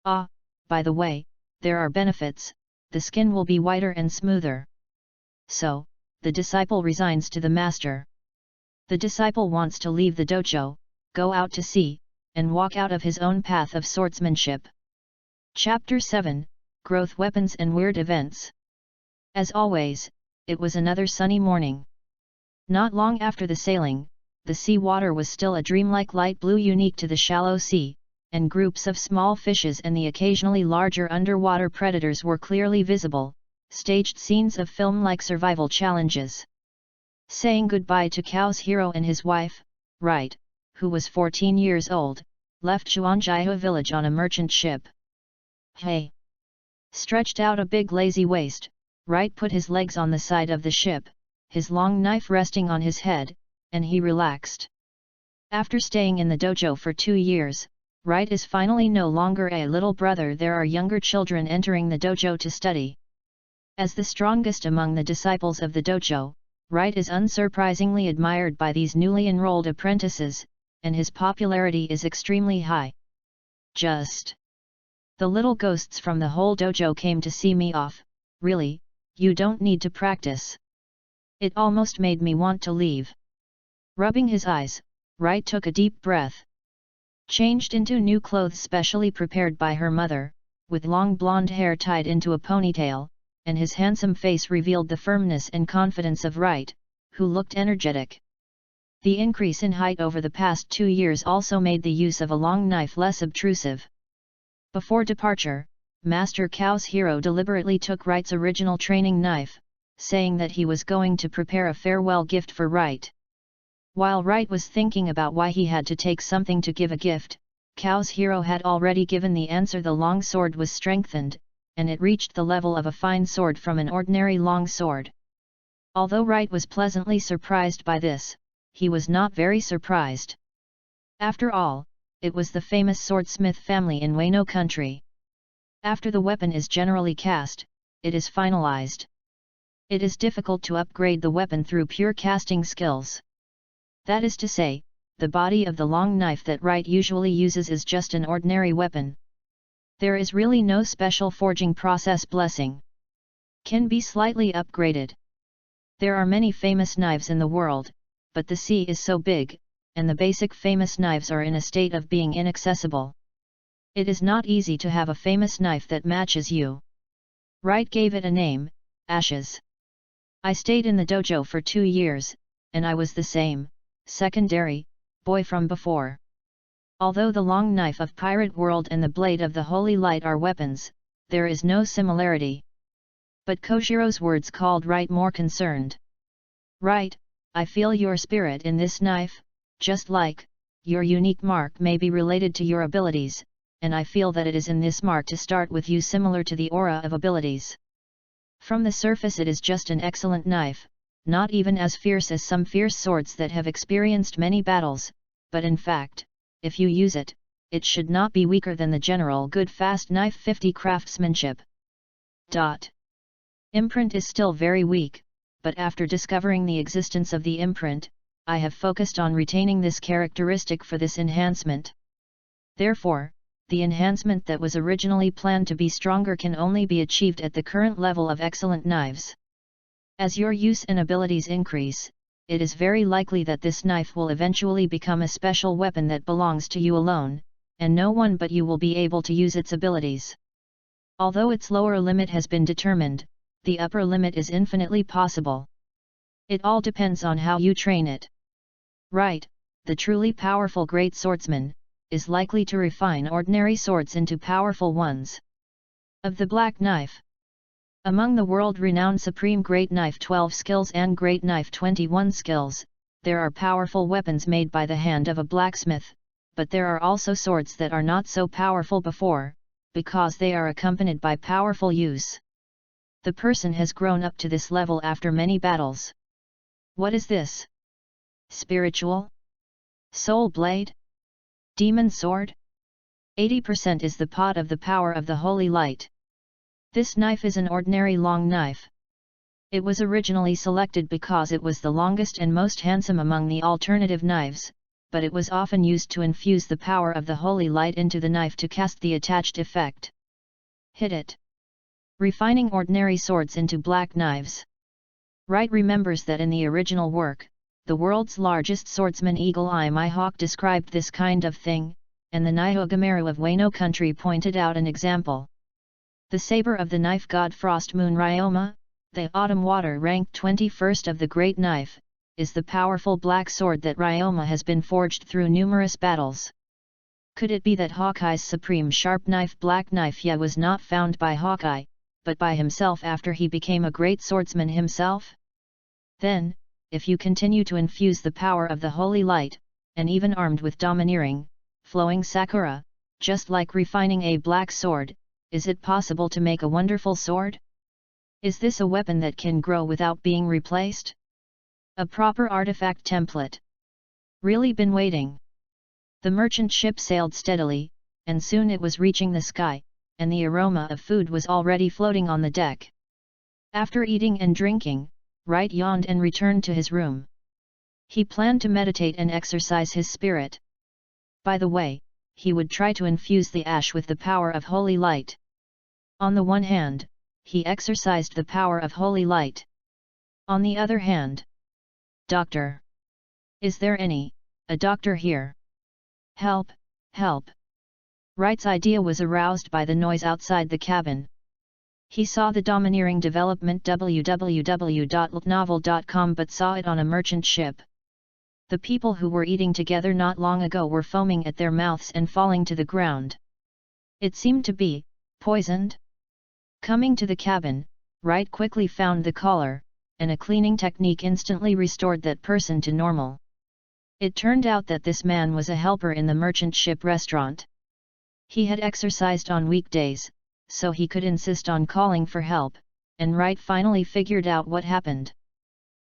Ah, by the way, there are benefits, the skin will be whiter and smoother." So, the disciple resigns to the master. The disciple wants to leave the dojo, go out to sea, and walk out of his own path of swordsmanship. Chapter 7, Growth Weapons and Weird Events. As always, it was another sunny morning. Not long after the sailing, the sea water was still a dreamlike light blue unique to the shallow sea, and groups of small fishes and the occasionally larger underwater predators were clearly visible, staged scenes of film-like survival challenges. Saying goodbye to Kao's hero and his wife, Wright, who was 14 years old, left Zhuangjiahua village on a merchant ship. Hey! Stretched out a big lazy waist, Wright put his legs on the side of the ship, his long knife resting on his head, and he relaxed. After staying in the dojo for 2 years, Wright is finally no longer a little brother. There are younger children entering the dojo to study. As the strongest among the disciples of the dojo, Wright is unsurprisingly admired by these newly enrolled apprentices, and his popularity is extremely high. Just. The little ghosts from the whole dojo came to see me off. Really, you don't need to practice. It almost made me want to leave. Rubbing his eyes, Wright took a deep breath. Changed into new clothes specially prepared by her mother, with long blonde hair tied into a ponytail, and his handsome face revealed the firmness and confidence of Wright, who looked energetic. The increase in height over the past 2 years also made the use of a long knife less obtrusive. Before departure, Master Kao's hero deliberately took Wright's original training knife, saying that he was going to prepare a farewell gift for Wright. While Wright was thinking about why he had to take something to give a gift, Kao's hero had already given the answer. The long sword was strengthened, and it reached the level of a fine sword from an ordinary long sword. Although Wright was pleasantly surprised by this, he was not very surprised. After all, it was the famous swordsmith family in Wano country. After the weapon is generally cast, it is finalized. It is difficult to upgrade the weapon through pure casting skills. That is to say, the body of the long knife that Wright usually uses is just an ordinary weapon. There is really no special forging process. Blessing can be slightly upgraded. There are many famous knives in the world, but the sea is so big, and the basic famous knives are in a state of being inaccessible. It is not easy to have a famous knife that matches you. Wright gave it a name, Ashes. I stayed in the dojo for 2 years, and I was the same, secondary, boy from before. Although the long knife of Pirate World and the blade of the Holy Light are weapons, there is no similarity. But Kojiro's words called Wright more concerned. Wright, I feel your spirit in this knife, just like, your unique mark may be related to your abilities, and I feel that it is in this mark to start with you, similar to the aura of abilities. From the surface it is just an excellent knife, not even as fierce as some fierce swords that have experienced many battles, but in fact, if you use it, it should not be weaker than the general good fast knife 50 craftsmanship. Imprint is still very weak, but after discovering the existence of the imprint, I have focused on retaining this characteristic for this enhancement. Therefore, the enhancement that was originally planned to be stronger can only be achieved at the current level of excellent knives. As your use and abilities increase, it is very likely that this knife will eventually become a special weapon that belongs to you alone, and no one but you will be able to use its abilities. Although its lower limit has been determined, the upper limit is infinitely possible. It all depends on how you train it. Wright, the truly powerful great swordsman, is likely to refine ordinary swords into powerful ones. Of the Black Knife. Among the world-renowned Supreme Great Knife 12 skills and Great Knife 21 skills, there are powerful weapons made by the hand of a blacksmith, but there are also swords that are not so powerful before, because they are accompanied by powerful use. The person has grown up to this level after many battles. What is this? Spiritual? Soul blade? Demon sword? 80% is the pot of the power of the Holy Light. This knife is an ordinary long knife. It was originally selected because it was the longest and most handsome among the alternative knives, but it was often used to infuse the power of the Holy Light into the knife to cast the attached effect. Hit it. Refining ordinary swords into black knives. Wright remembers that in the original work, the world's largest swordsman Eagle Eye Mihawk described this kind of thing, and the Nihogamaru of Wano country pointed out an example. The saber of the knife god Frost Moon Ryoma, the Autumn Water ranked 21st of the Great Knife, is the powerful black sword that Ryoma has been forged through numerous battles. Could it be that Hawkeye's supreme sharp knife Black Knife was not found by Hawkeye, but by himself after he became a great swordsman himself? Then, if you continue to infuse the power of the Holy Light, and even armed with domineering, flowing Sakura, just like refining a black sword, is it possible to make a wonderful sword? Is this a weapon that can grow without being replaced? A proper artifact template. Really been waiting. The merchant ship sailed steadily, and soon it was reaching the sky, and the aroma of food was already floating on the deck. After eating and drinking, Wright yawned and returned to his room. He planned to meditate and exercise his spirit. By the way, he would try to infuse the ash with the power of Holy Light. On the one hand, he exercised the power of Holy Light. On the other hand, Doctor! Is there a doctor here? Help, help! Wright's idea was aroused by the noise outside the cabin. He saw the domineering development www.novel.com but saw it on a merchant ship. The people who were eating together not long ago were foaming at their mouths and falling to the ground. It seemed to be poisoned. Coming to the cabin, Wright quickly found the collar, and a cleaning technique instantly restored that person to normal. It turned out that this man was a helper in the merchant ship restaurant. He had exercised on weekdays, so he could insist on calling for help, and Wright finally figured out what happened.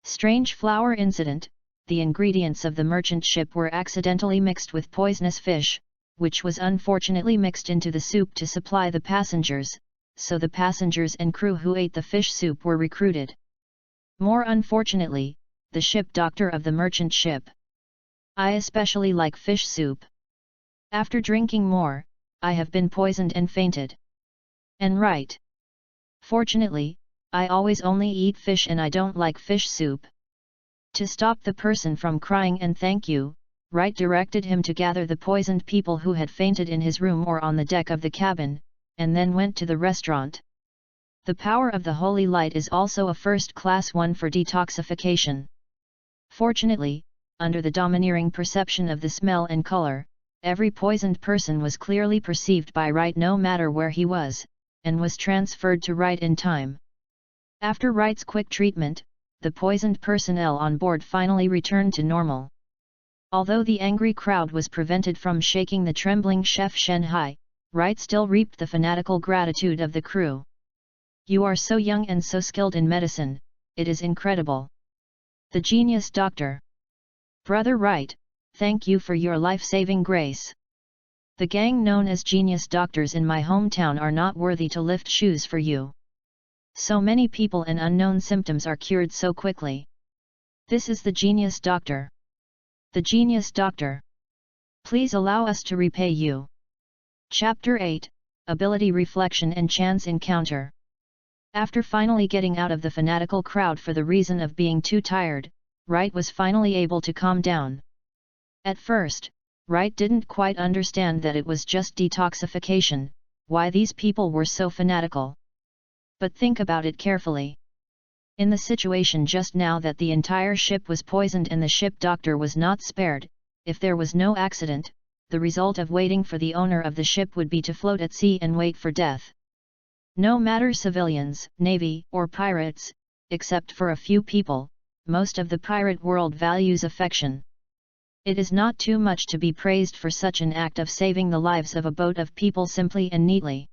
Strange flour incident: the ingredients of the merchant ship were accidentally mixed with poisonous fish, which was unfortunately mixed into the soup to supply the passengers, so the passengers and crew who ate the fish soup were recruited. More unfortunately, the ship doctor of the merchant ship. I especially like fish soup. After drinking more, I have been poisoned and fainted. And right. Fortunately, I always only eat fish and I don't like fish soup. To stop the person from crying and thank you, Wright directed him to gather the poisoned people who had fainted in his room or on the deck of the cabin, and then went to the restaurant. The power of the Holy Light is also a first-class one for detoxification. Fortunately, under the domineering perception of the smell and color, every poisoned person was clearly perceived by Wright no matter where he was, and was transferred to Wright in time. After Wright's quick treatment, the poisoned personnel on board finally returned to normal. Although the angry crowd was prevented from shaking the trembling chef Shenhai, Wright still reaped the fanatical gratitude of the crew. You are so young and so skilled in medicine, it is incredible. The genius doctor. Brother Wright, thank you for your life-saving grace. The gang known as genius doctors in my hometown are not worthy to lift shoes for you. So many people and unknown symptoms are cured so quickly. This is the genius doctor. The genius doctor. Please allow us to repay you. Chapter 8, Ability Reflection and Chance Encounter. After finally getting out of the fanatical crowd for the reason of being too tired, Wright was finally able to calm down. At first, Wright didn't quite understand that it was just detoxification, why these people were so fanatical. But think about it carefully. In the situation just now that the entire ship was poisoned and the ship doctor was not spared, if there was no accident, the result of waiting for the owner of the ship would be to float at sea and wait for death. No matter civilians, navy, or pirates, except for a few people, most of the pirate world values affection. It is not too much to be praised for such an act of saving the lives of a boat of people simply and neatly.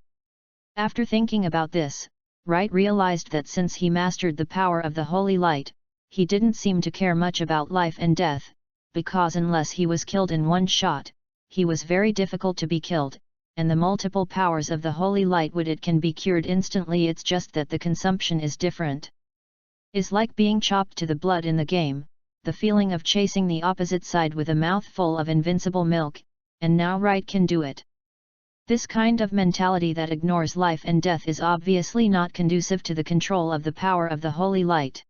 After thinking about this, Wright realized that since he mastered the power of the Holy Light, he didn't seem to care much about life and death, because unless he was killed in one shot, he was very difficult to be killed, and the multiple powers of the Holy Light can be cured instantly. It's just that the consumption is different. Is like being chopped to the blood in the game, the feeling of chasing the opposite side with a mouthful of invincible milk, and now Wright can do it. This kind of mentality that ignores life and death is obviously not conducive to the control of the power of the Holy Light.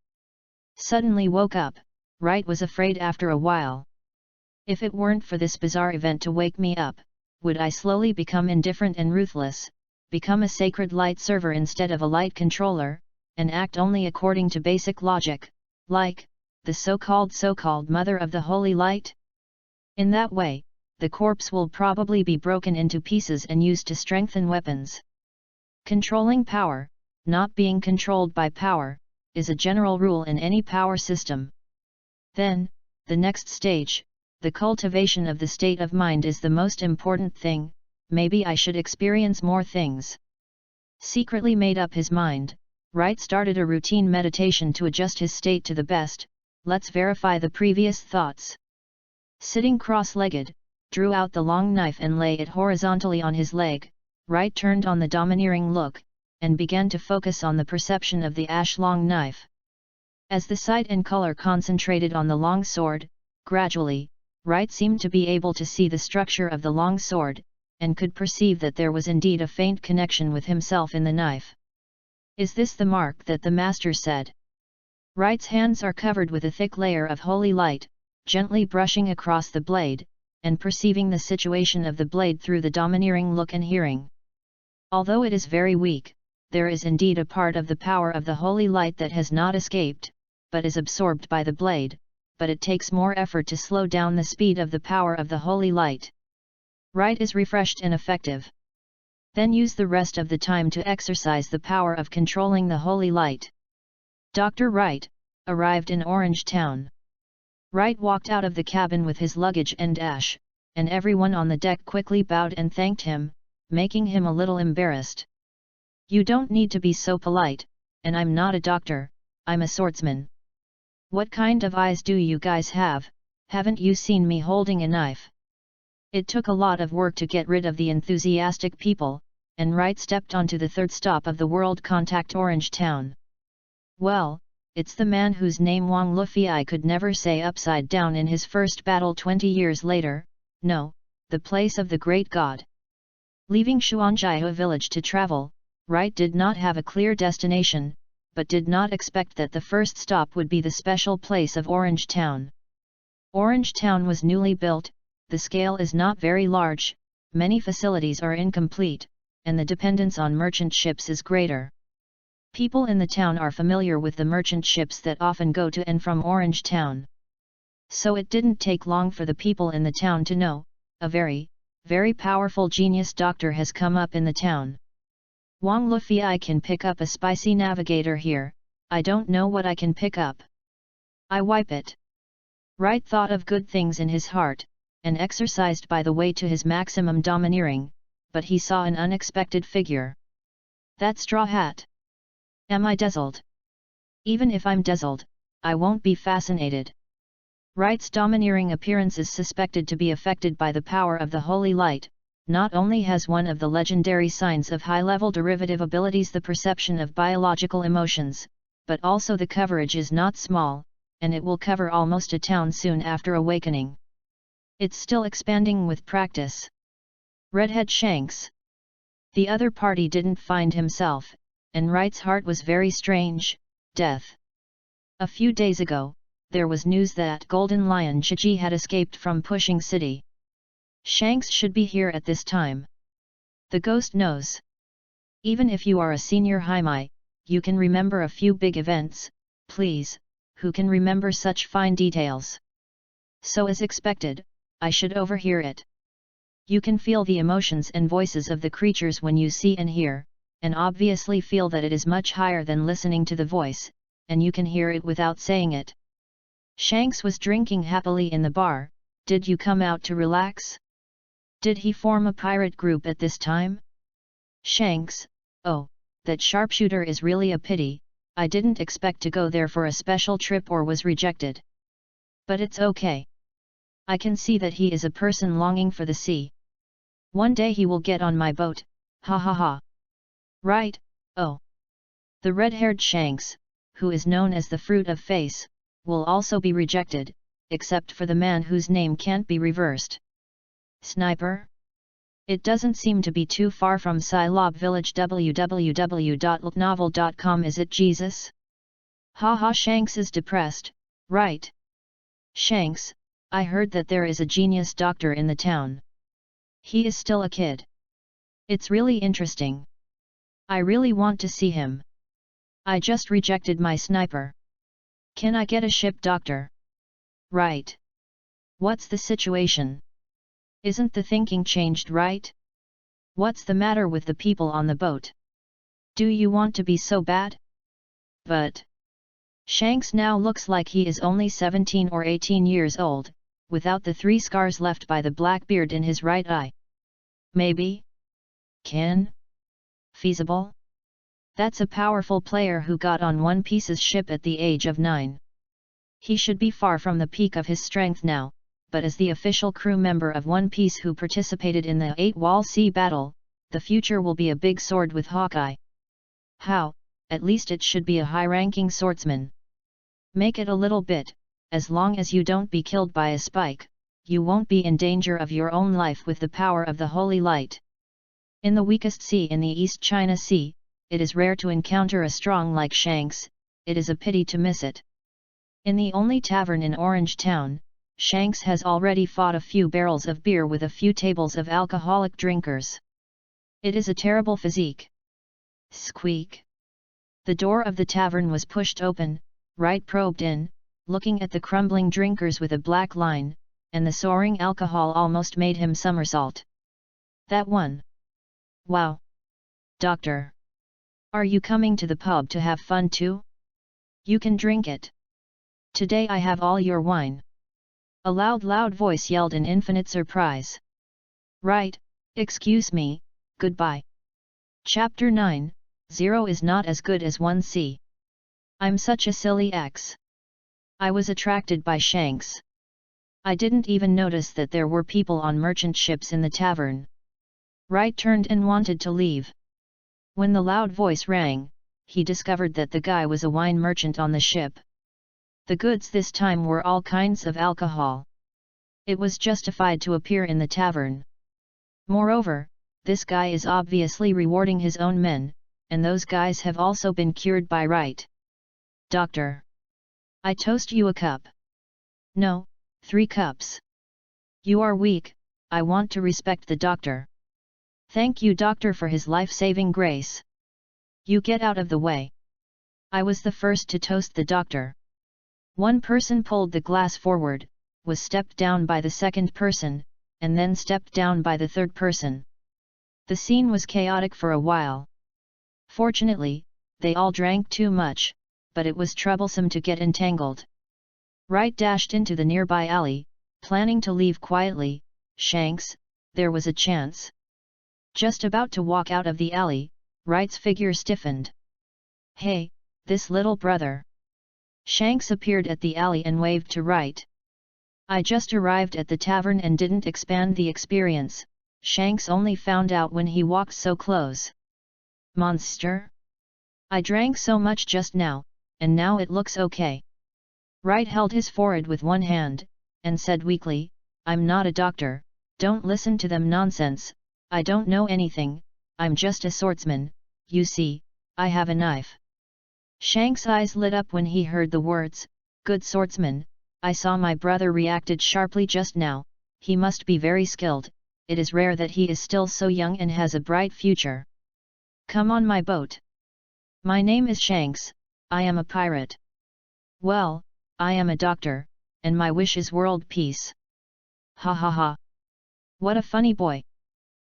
Suddenly woke up, Wright was afraid after a while. If it weren't for this bizarre event to wake me up, would I slowly become indifferent and ruthless, become a sacred light server instead of a light controller, and act only according to basic logic, like the so-called mother of the Holy Light? In that way, the corpse will probably be broken into pieces and used to strengthen weapons. Controlling power, not being controlled by power, is a general rule in any power system. Then, the next stage, the cultivation of the state of mind, is the most important thing. Maybe I should experience more things. Secretly made up his mind, Wright started a routine meditation to adjust his state to the best. Let's verify the previous thoughts. Sitting cross-legged, drew out the long knife and lay it horizontally on his leg. Wright turned on the domineering look, and began to focus on the perception of the ash-long knife. As the sight and color concentrated on the long sword, gradually, Wright seemed to be able to see the structure of the long sword, and could perceive that there was indeed a faint connection with himself in the knife. Is this the mark that the master said? Wright's hands are covered with a thick layer of holy light, gently brushing across the blade, and perceiving the situation of the blade through the domineering look and hearing. Although it is very weak, there is indeed a part of the power of the holy light that has not escaped, but is absorbed by the blade, but it takes more effort to slow down the speed of the power of the holy light. Wright is refreshed and effective. Then use the rest of the time to exercise the power of controlling the holy light. Dr. Wright arrived in Orange Town. Wright walked out of the cabin with his luggage and Ash, and everyone on the deck quickly bowed and thanked him, making him a little embarrassed. You don't need to be so polite, and I'm not a doctor, I'm a swordsman. What kind of eyes do you guys have? Haven't you seen me holding a knife? It took a lot of work to get rid of the enthusiastic people, and Wright stepped onto the third stop of the world contact Orange Town. Well, it's the man whose name Wang Lufei could never say upside down in his first battle 20 years later. No, the place of the great god. Leaving Xuanjiao village to travel, Wright did not have a clear destination, but did not expect that the first stop would be the special place of Orange Town. Orange Town was newly built, the scale is not very large, many facilities are incomplete, and the dependence on merchant ships is greater. People in the town are familiar with the merchant ships that often go to and from Orange Town. So it didn't take long for the people in the town to know, a very, very powerful genius doctor has come up in the town. Wang Lufei can pick up a spicy navigator here, I don't know what I can pick up. I wipe it. Wright thought of good things in his heart, and exercised by the way to his maximum domineering, but he saw an unexpected figure. That straw hat. Am I dazzled? Even if I'm dazzled, I won't be fascinated. Wright's domineering appearance is suspected to be affected by the power of the holy light. Not only has one of the legendary signs of high-level derivative abilities the perception of biological emotions, but also the coverage is not small, and it will cover almost a town soon after awakening. It's still expanding with practice. Redhead Shanks. The other party didn't find himself, and Wright's heart was very strange. Death. A few days ago, there was news that Golden Lion Chiji had escaped from Pushing City. Shanks should be here at this time. The ghost knows. Even if you are a senior Haimai, you can remember a few big events, please, who can remember such fine details? So as expected, I should overhear it. You can feel the emotions and voices of the creatures when you see and hear, and obviously feel that it is much higher than listening to the voice, and you can hear it without saying it. Shanks was drinking happily in the bar, Did you come out to relax? Did he form a pirate group at this time? Shanks, oh, that sharpshooter is really a pity, I didn't expect to go there for a special trip or was rejected. But it's okay. I can see that he is a person longing for the sea. One day he will get on my boat, ha ha ha. Right, oh. The red-haired Shanks, who is known as the Fruit of Face, will also be rejected, except for the man whose name can't be reversed. Sniper? It doesn't seem to be too far from Silob Village. www.novel.com. Is it Jesus? Haha, Shanks is depressed, right? Shanks, I heard that there is a genius doctor in the town. He is still a kid. It's really interesting. I really want to see him. I just rejected my sniper. Can I get a ship doctor? Right. What's the situation? Isn't the thinking changed, right? What's the matter with the people on the boat? Do you want to be so bad? But Shanks now looks like he is only 17 or 18 years old, without the 3 scars left by the black beard in his right eye. Maybe? Can? Feasible? That's a powerful player who got on One Piece's ship at the age of 9. He should be far from the peak of his strength now, but as the official crew member of One Piece who participated in the 8-Wall Sea battle, the future will be a big sword with Hawkeye. How? At least it should be a high-ranking swordsman. Make it a little bit, as long as you don't be killed by a spike, you won't be in danger of your own life with the power of the Holy Light. In the weakest sea in the East China Sea, it is rare to encounter a strong like Shanks, it is a pity to miss it. In the only tavern in Orange Town, Shanks has already fought a few barrels of beer with a few tables of alcoholic drinkers. It is a terrible physique. Squeak! The door of the tavern was pushed open, Wright probed in, looking at the crumbling drinkers with a black line, and the soaring alcohol almost made him somersault. That one. Wow! Doctor! Are you coming to the pub to have fun too? You can drink it. Today I have all your wine. A loud voice yelled in infinite surprise. Right, excuse me, goodbye. Chapter 9, 0 is not as good as 1C. I'm such a silly ex. I was attracted by Shanks. I didn't even notice that there were people on merchant ships in the tavern. Wright turned and wanted to leave. When the loud voice rang, he discovered that the guy was a wine merchant on the ship. The goods this time were all kinds of alcohol. It was justified to appear in the tavern. Moreover, this guy is obviously rewarding his own men, and those guys have also been cured by Wright. Doctor! I toast you a cup. No, 3 cups. You are weak, I want to respect the doctor. Thank you, doctor, for his life-saving grace. You get out of the way. I was the first to toast the doctor. One person pulled the glass forward, was stepped down by the second person, and then stepped down by the third person. The scene was chaotic for a while. Fortunately, they all drank too much, but it was troublesome to get entangled. Wright dashed into the nearby alley, planning to leave quietly. Shanks, there was a chance. Just about to walk out of the alley, Wright's figure stiffened. Hey, this little brother. Shanks appeared at the alley and waved to Wright. I just arrived at the tavern and didn't expand the experience, Shanks only found out when he walked so close. Monster? I drank so much just now, and now it looks okay. Wright held his forehead with one hand, and said weakly, I'm not a doctor, don't listen to them nonsense, I don't know anything, I'm just a swordsman, you see, I have a knife. Shanks' eyes lit up when he heard the words, good swordsman, I saw my brother reacted sharply just now, he must be very skilled, it is rare that he is still so young and has a bright future. Come on my boat. My name is Shanks, I am a pirate. Well, I am a doctor, and my wish is world peace. Ha ha ha. What a funny boy.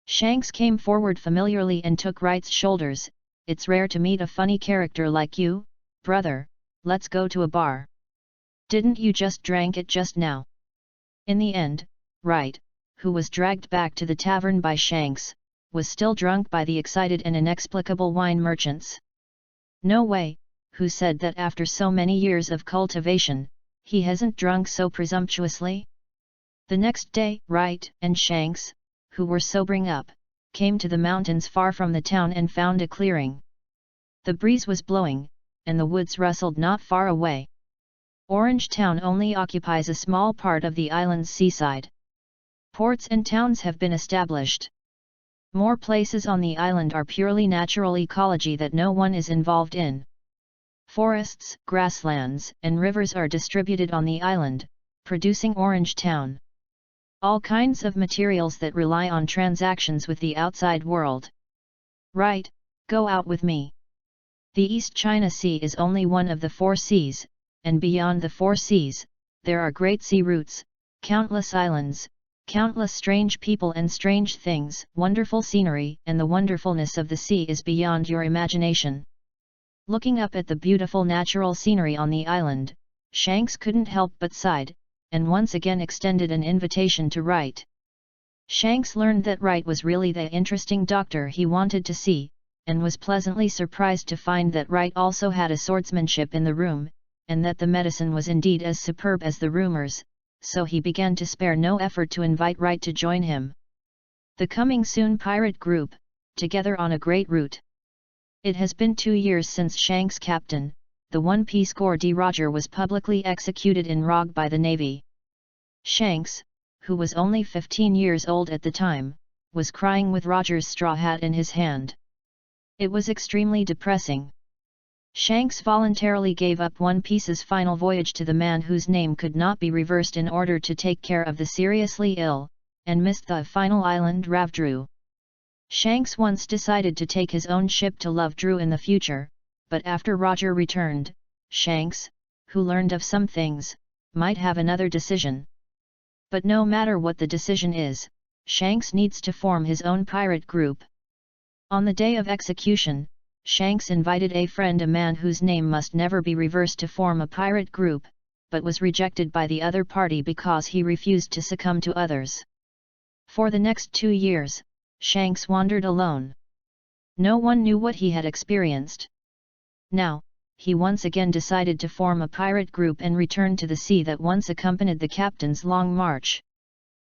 Shanks came forward familiarly and took Wright's shoulders. It's rare to meet a funny character like you, brother, let's go to a bar. Didn't you just drank it just now? In the end, Wright, who was dragged back to the tavern by Shanks, was still drunk by the excited and inexplicable wine merchants. "No way," who said that after so many years of cultivation, he hasn't drunk so presumptuously? The next day, Wright and Shanks, who were sobering up, came to the mountains far from the town and found a clearing. The breeze was blowing, and the woods rustled not far away. Orange Town only occupies a small part of the island's seaside. Ports and towns have been established. More places on the island are purely natural ecology that no one is involved in. Forests, grasslands, and rivers are distributed on the island, producing Orange Town. All kinds of materials that rely on transactions with the outside world. Right, go out with me. The East China Sea is only one of the 4 seas, and beyond the 4 seas, there are great sea routes, countless islands, countless strange people and strange things, wonderful scenery, and the wonderfulness of the sea is beyond your imagination. Looking up at the beautiful natural scenery on the island, Shanks couldn't help but sighed, and once again extended an invitation to Wright. Shanks learned that Wright was really the interesting doctor he wanted to see, and was pleasantly surprised to find that Wright also had a swordsmanship in the room, and that the medicine was indeed as superb as the rumors, so he began to spare no effort to invite Wright to join him. The coming soon pirate group, together on a great route. It has been 2 years since Shanks' captain, the One Piece Corps D. Roger, was publicly executed in Rog by the Navy. Shanks, who was only 15 years old at the time, was crying with Roger's straw hat in his hand. It was extremely depressing. Shanks voluntarily gave up One Piece's final voyage to the man whose name could not be reversed in order to take care of the seriously ill, and missed the final island Ravdru. Shanks once decided to take his own ship to Lovedrew in the future, but after Roger returned, Shanks, who learned of some things, might have another decision. But no matter what the decision is, Shanks needs to form his own pirate group. On the day of execution, Shanks invited a friend, a man whose name must never be reversed, to form a pirate group, but was rejected by the other party because he refused to succumb to others. For the next 2 years, Shanks wandered alone. No one knew what he had experienced. Now, he once again decided to form a pirate group and return to the sea that once accompanied the captain's long march.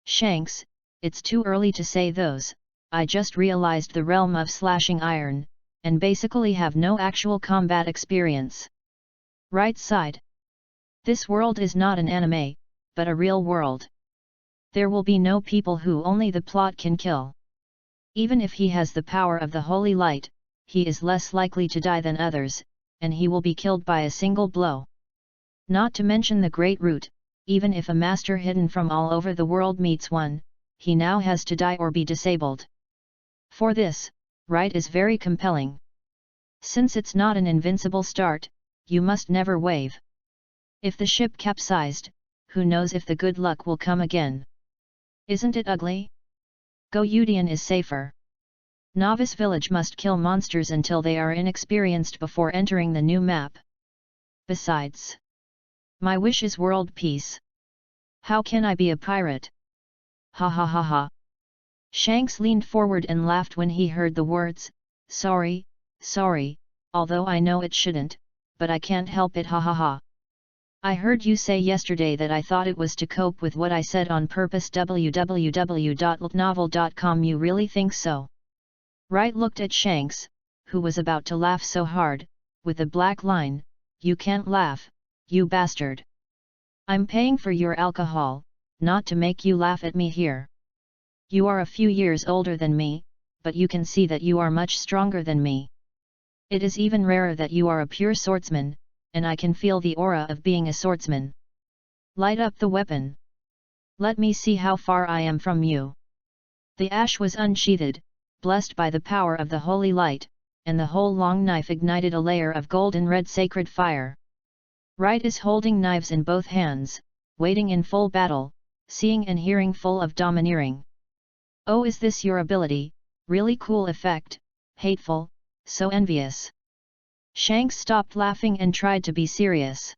"Shanks, it's too early to say those, I just realized the realm of slashing iron, and basically have no actual combat experience." Right side. "This world is not an anime, but a real world. There will be no people who only the plot can kill. Even if he has the power of the Holy Light, he is less likely to die than others, and he will be killed by a single blow. Not to mention the Great Root, even if a master hidden from all over the world meets one, he now has to die or be disabled. For this, Wright is very compelling. Since it's not an invincible start, you must never wave. If the ship capsized, who knows if the good luck will come again. Isn't it ugly? Go Udian is safer. Novice village must kill monsters until they are inexperienced before entering the new map. Besides, my wish is world peace. How can I be a pirate? Ha ha ha ha." Shanks leaned forward and laughed when he heard the words, sorry, although I know it shouldn't, but I can't help it, ha ha ha. I heard you say yesterday that I thought it was to cope with what I said on purpose. www.litnovel.com. You really think so? Wright looked at Shanks, who was about to laugh so hard, with a black line, "You can't laugh, you bastard. I'm paying for your alcohol, not to make you laugh at me here. You are a few years older than me, but you can see that you are much stronger than me. It is even rarer that you are a pure swordsman, and I can feel the aura of being a swordsman. Light up the weapon. Let me see how far I am from you." The ash was unsheathed, blessed by the power of the holy light, and the whole long knife ignited a layer of golden red sacred fire. Wright is holding knives in both hands, waiting in full battle, seeing and hearing, full of domineering. "Oh, is this your ability? Really cool effect, hateful, so envious." Shanks stopped laughing and tried to be serious.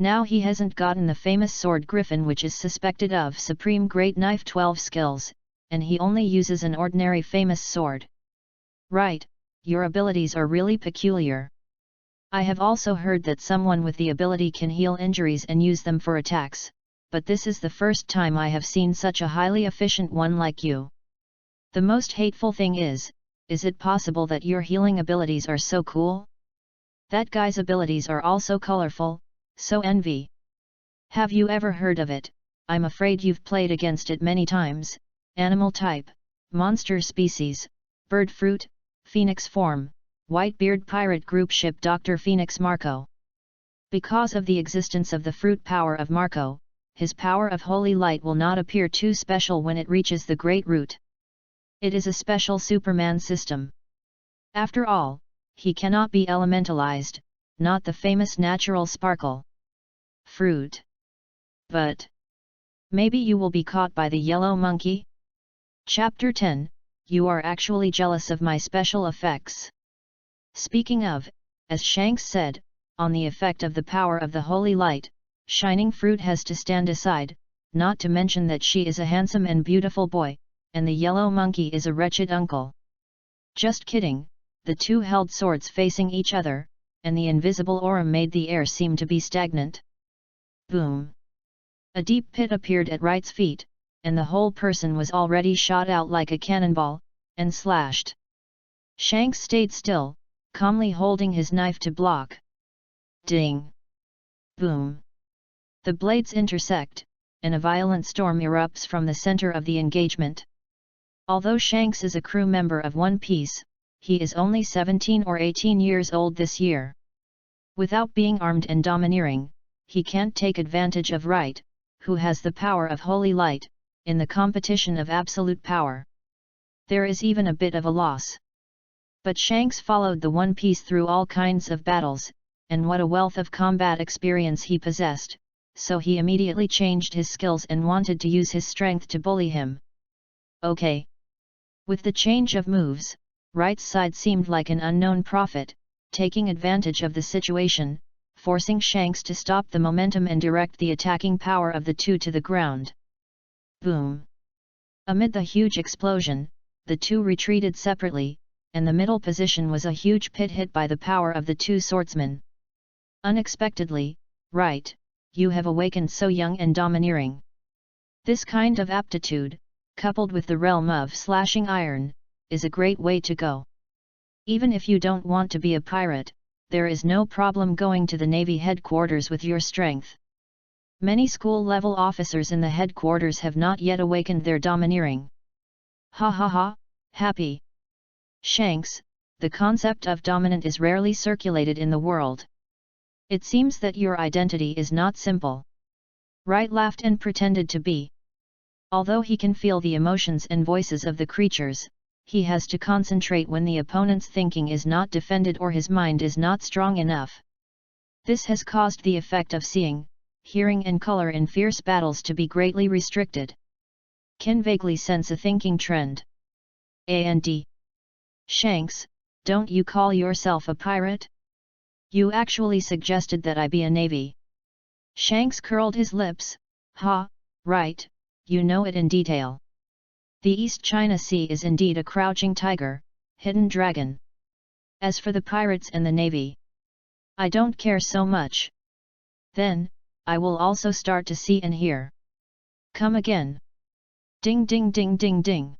Now he hasn't gotten the famous sword griffin, which is suspected of supreme great knife 12 skills, and he only uses an ordinary famous sword. Right, your abilities are really peculiar. I have also heard that someone with the ability can heal injuries and use them for attacks, but this is the first time I have seen such a highly efficient one like you. The most hateful thing is it possible that your healing abilities are so cool? That guy's abilities are also colorful, so envy. Have you ever heard of it? I'm afraid you've played against it many times. Animal type, monster species, bird fruit, phoenix form, Whitebeard pirate group ship Dr. Phoenix Marco. Because of the existence of the fruit power of Marco, his power of holy light will not appear too special when it reaches the Great Root. It is a special Superman system. After all, he cannot be elementalized, not the famous natural sparkle fruit. But maybe you will be caught by the yellow monkey? Chapter 10, You are actually jealous of my special effects. Speaking of, as Shanks said, on the effect of the power of the holy light, Shining Fruit has to stand aside, not to mention that she is a handsome and beautiful boy, and the yellow monkey is a wretched uncle. Just kidding, the two held swords facing each other, and the invisible aura made the air seem to be stagnant. Boom! A deep pit appeared at Wright's feet, and the whole person was already shot out like a cannonball, and slashed. Shanks stayed still, calmly holding his knife to block. Ding! Boom! The blades intersect, and a violent storm erupts from the center of the engagement. Although Shanks is a crew member of One Piece, he is only 17 or 18 years old this year. Without being armed and domineering, he can't take advantage of Wright, who has the power of holy light, in the competition of absolute power. There is even a bit of a loss. But Shanks followed the One Piece through all kinds of battles, and what a wealth of combat experience he possessed, so he immediately changed his skills and wanted to use his strength to bully him. Okay. With the change of moves, Wright's side seemed like an unknown prophet, taking advantage of the situation, forcing Shanks to stop the momentum and direct the attacking power of the two to the ground. Boom! Amid the huge explosion, the two retreated separately, and the middle position was a huge pit hit by the power of the two swordsmen. Unexpectedly, Wright, you have awakened so young and domineering. This kind of aptitude, coupled with the realm of slashing iron, is a great way to go. Even if you don't want to be a pirate, there is no problem going to the Navy headquarters with your strength. Many school-level officers in the headquarters have not yet awakened their domineering. Ha ha ha, happy. Shanks, the concept of dominant is rarely circulated in the world. It seems that your identity is not simple. Wright laughed and pretended to be. Although he can feel the emotions and voices of the creatures, he has to concentrate when the opponent's thinking is not defended or his mind is not strong enough. This has caused the effect of seeing, hearing and color in fierce battles to be greatly restricted. Can vaguely sense a thinking trend. And Shanks, don't you call yourself a pirate? You actually suggested that I be a navy. Shanks curled his lips. Ha, right, you know it in detail. The East China Sea is indeed a crouching tiger, hidden dragon. As for the pirates and the navy, I don't care so much. Then, I will also start to see and hear. Come again. Ding ding ding ding ding.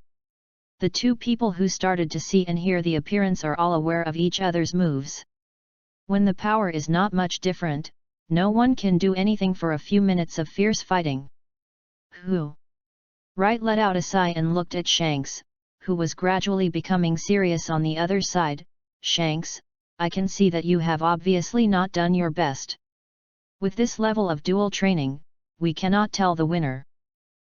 The two people who started to see and hear the appearance are all aware of each other's moves. When the power is not much different, no one can do anything for a few minutes of fierce fighting. Who? Wright let out a sigh and looked at Shanks, who was gradually becoming serious on the other side. Shanks, I can see that you have obviously not done your best. With this level of dual training, we cannot tell the winner.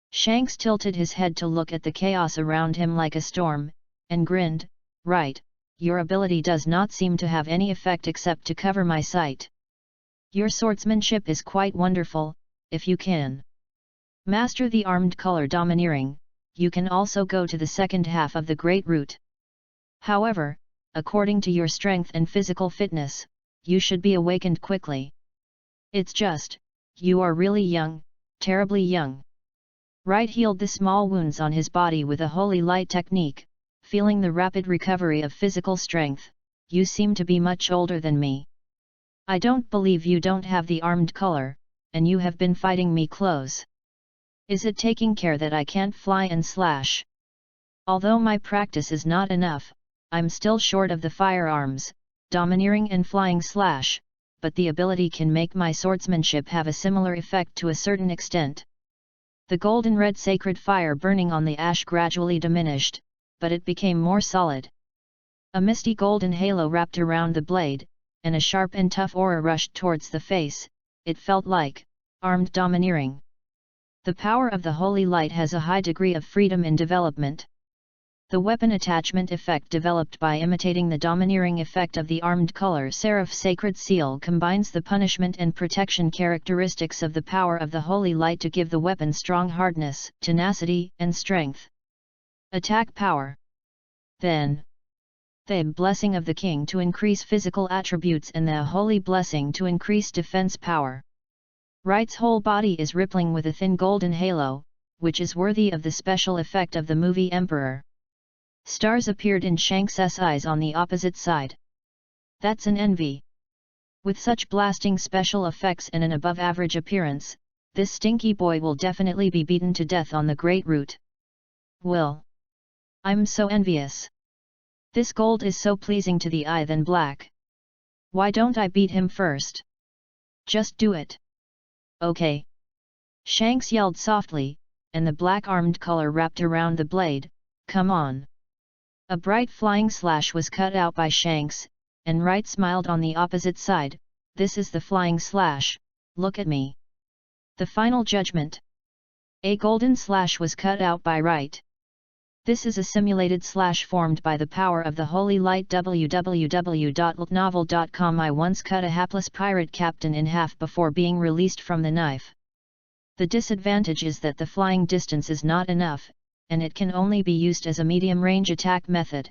Shanks tilted his head to look at the chaos around him like a storm, and grinned. Right, your ability does not seem to have any effect except to cover my sight. Your swordsmanship is quite wonderful, if you can master the armed color domineering, you can also go to the second half of the Great Root. However, according to your strength and physical fitness, you should be awakened quickly. It's just, you are really young, terribly young. Wright healed the small wounds on his body with a holy light technique, feeling the rapid recovery of physical strength. You seem to be much older than me. I don't believe you don't have the armed color, and you have been fighting me close. Is it taking care that I can't fly and slash? Although my practice is not enough, I'm still short of the firearms, domineering and flying slash, but the ability can make my swordsmanship have a similar effect to a certain extent. The golden red sacred fire burning on the ash gradually diminished, but it became more solid. A misty golden halo wrapped around the blade, and a sharp and tough aura rushed towards the face. It felt like armed domineering. The power of the holy light has a high degree of freedom in development. The weapon attachment effect developed by imitating the domineering effect of the armed color seraph sacred seal combines the punishment and protection characteristics of the power of the holy light to give the weapon strong hardness, tenacity, and strength. Attack power. Then, the blessing of the king to increase physical attributes and the holy blessing to increase defense power. Wright's whole body is rippling with a thin golden halo, which is worthy of the special effect of the movie Emperor. Stars appeared in Shanks' eyes on the opposite side. That's an envy. With such blasting special effects and an above-average appearance, this stinky boy will definitely be beaten to death on the Great Route. Will. I'm so envious. This gold is so pleasing to the eye than black. Why don't I beat him first? Just do it. Okay. Shanks yelled softly, and the black-armed color wrapped around the blade. Come on. A bright flying slash was cut out by Shanks, and Wright smiled on the opposite side. This is the flying slash, look at me. The final judgment. A golden slash was cut out by Wright. This is a simulated slash formed by the power of the holy light. www.novel.com. I once cut a hapless pirate captain in half before being released from the knife. The disadvantage is that the flying distance is not enough, and it can only be used as a medium-range attack method.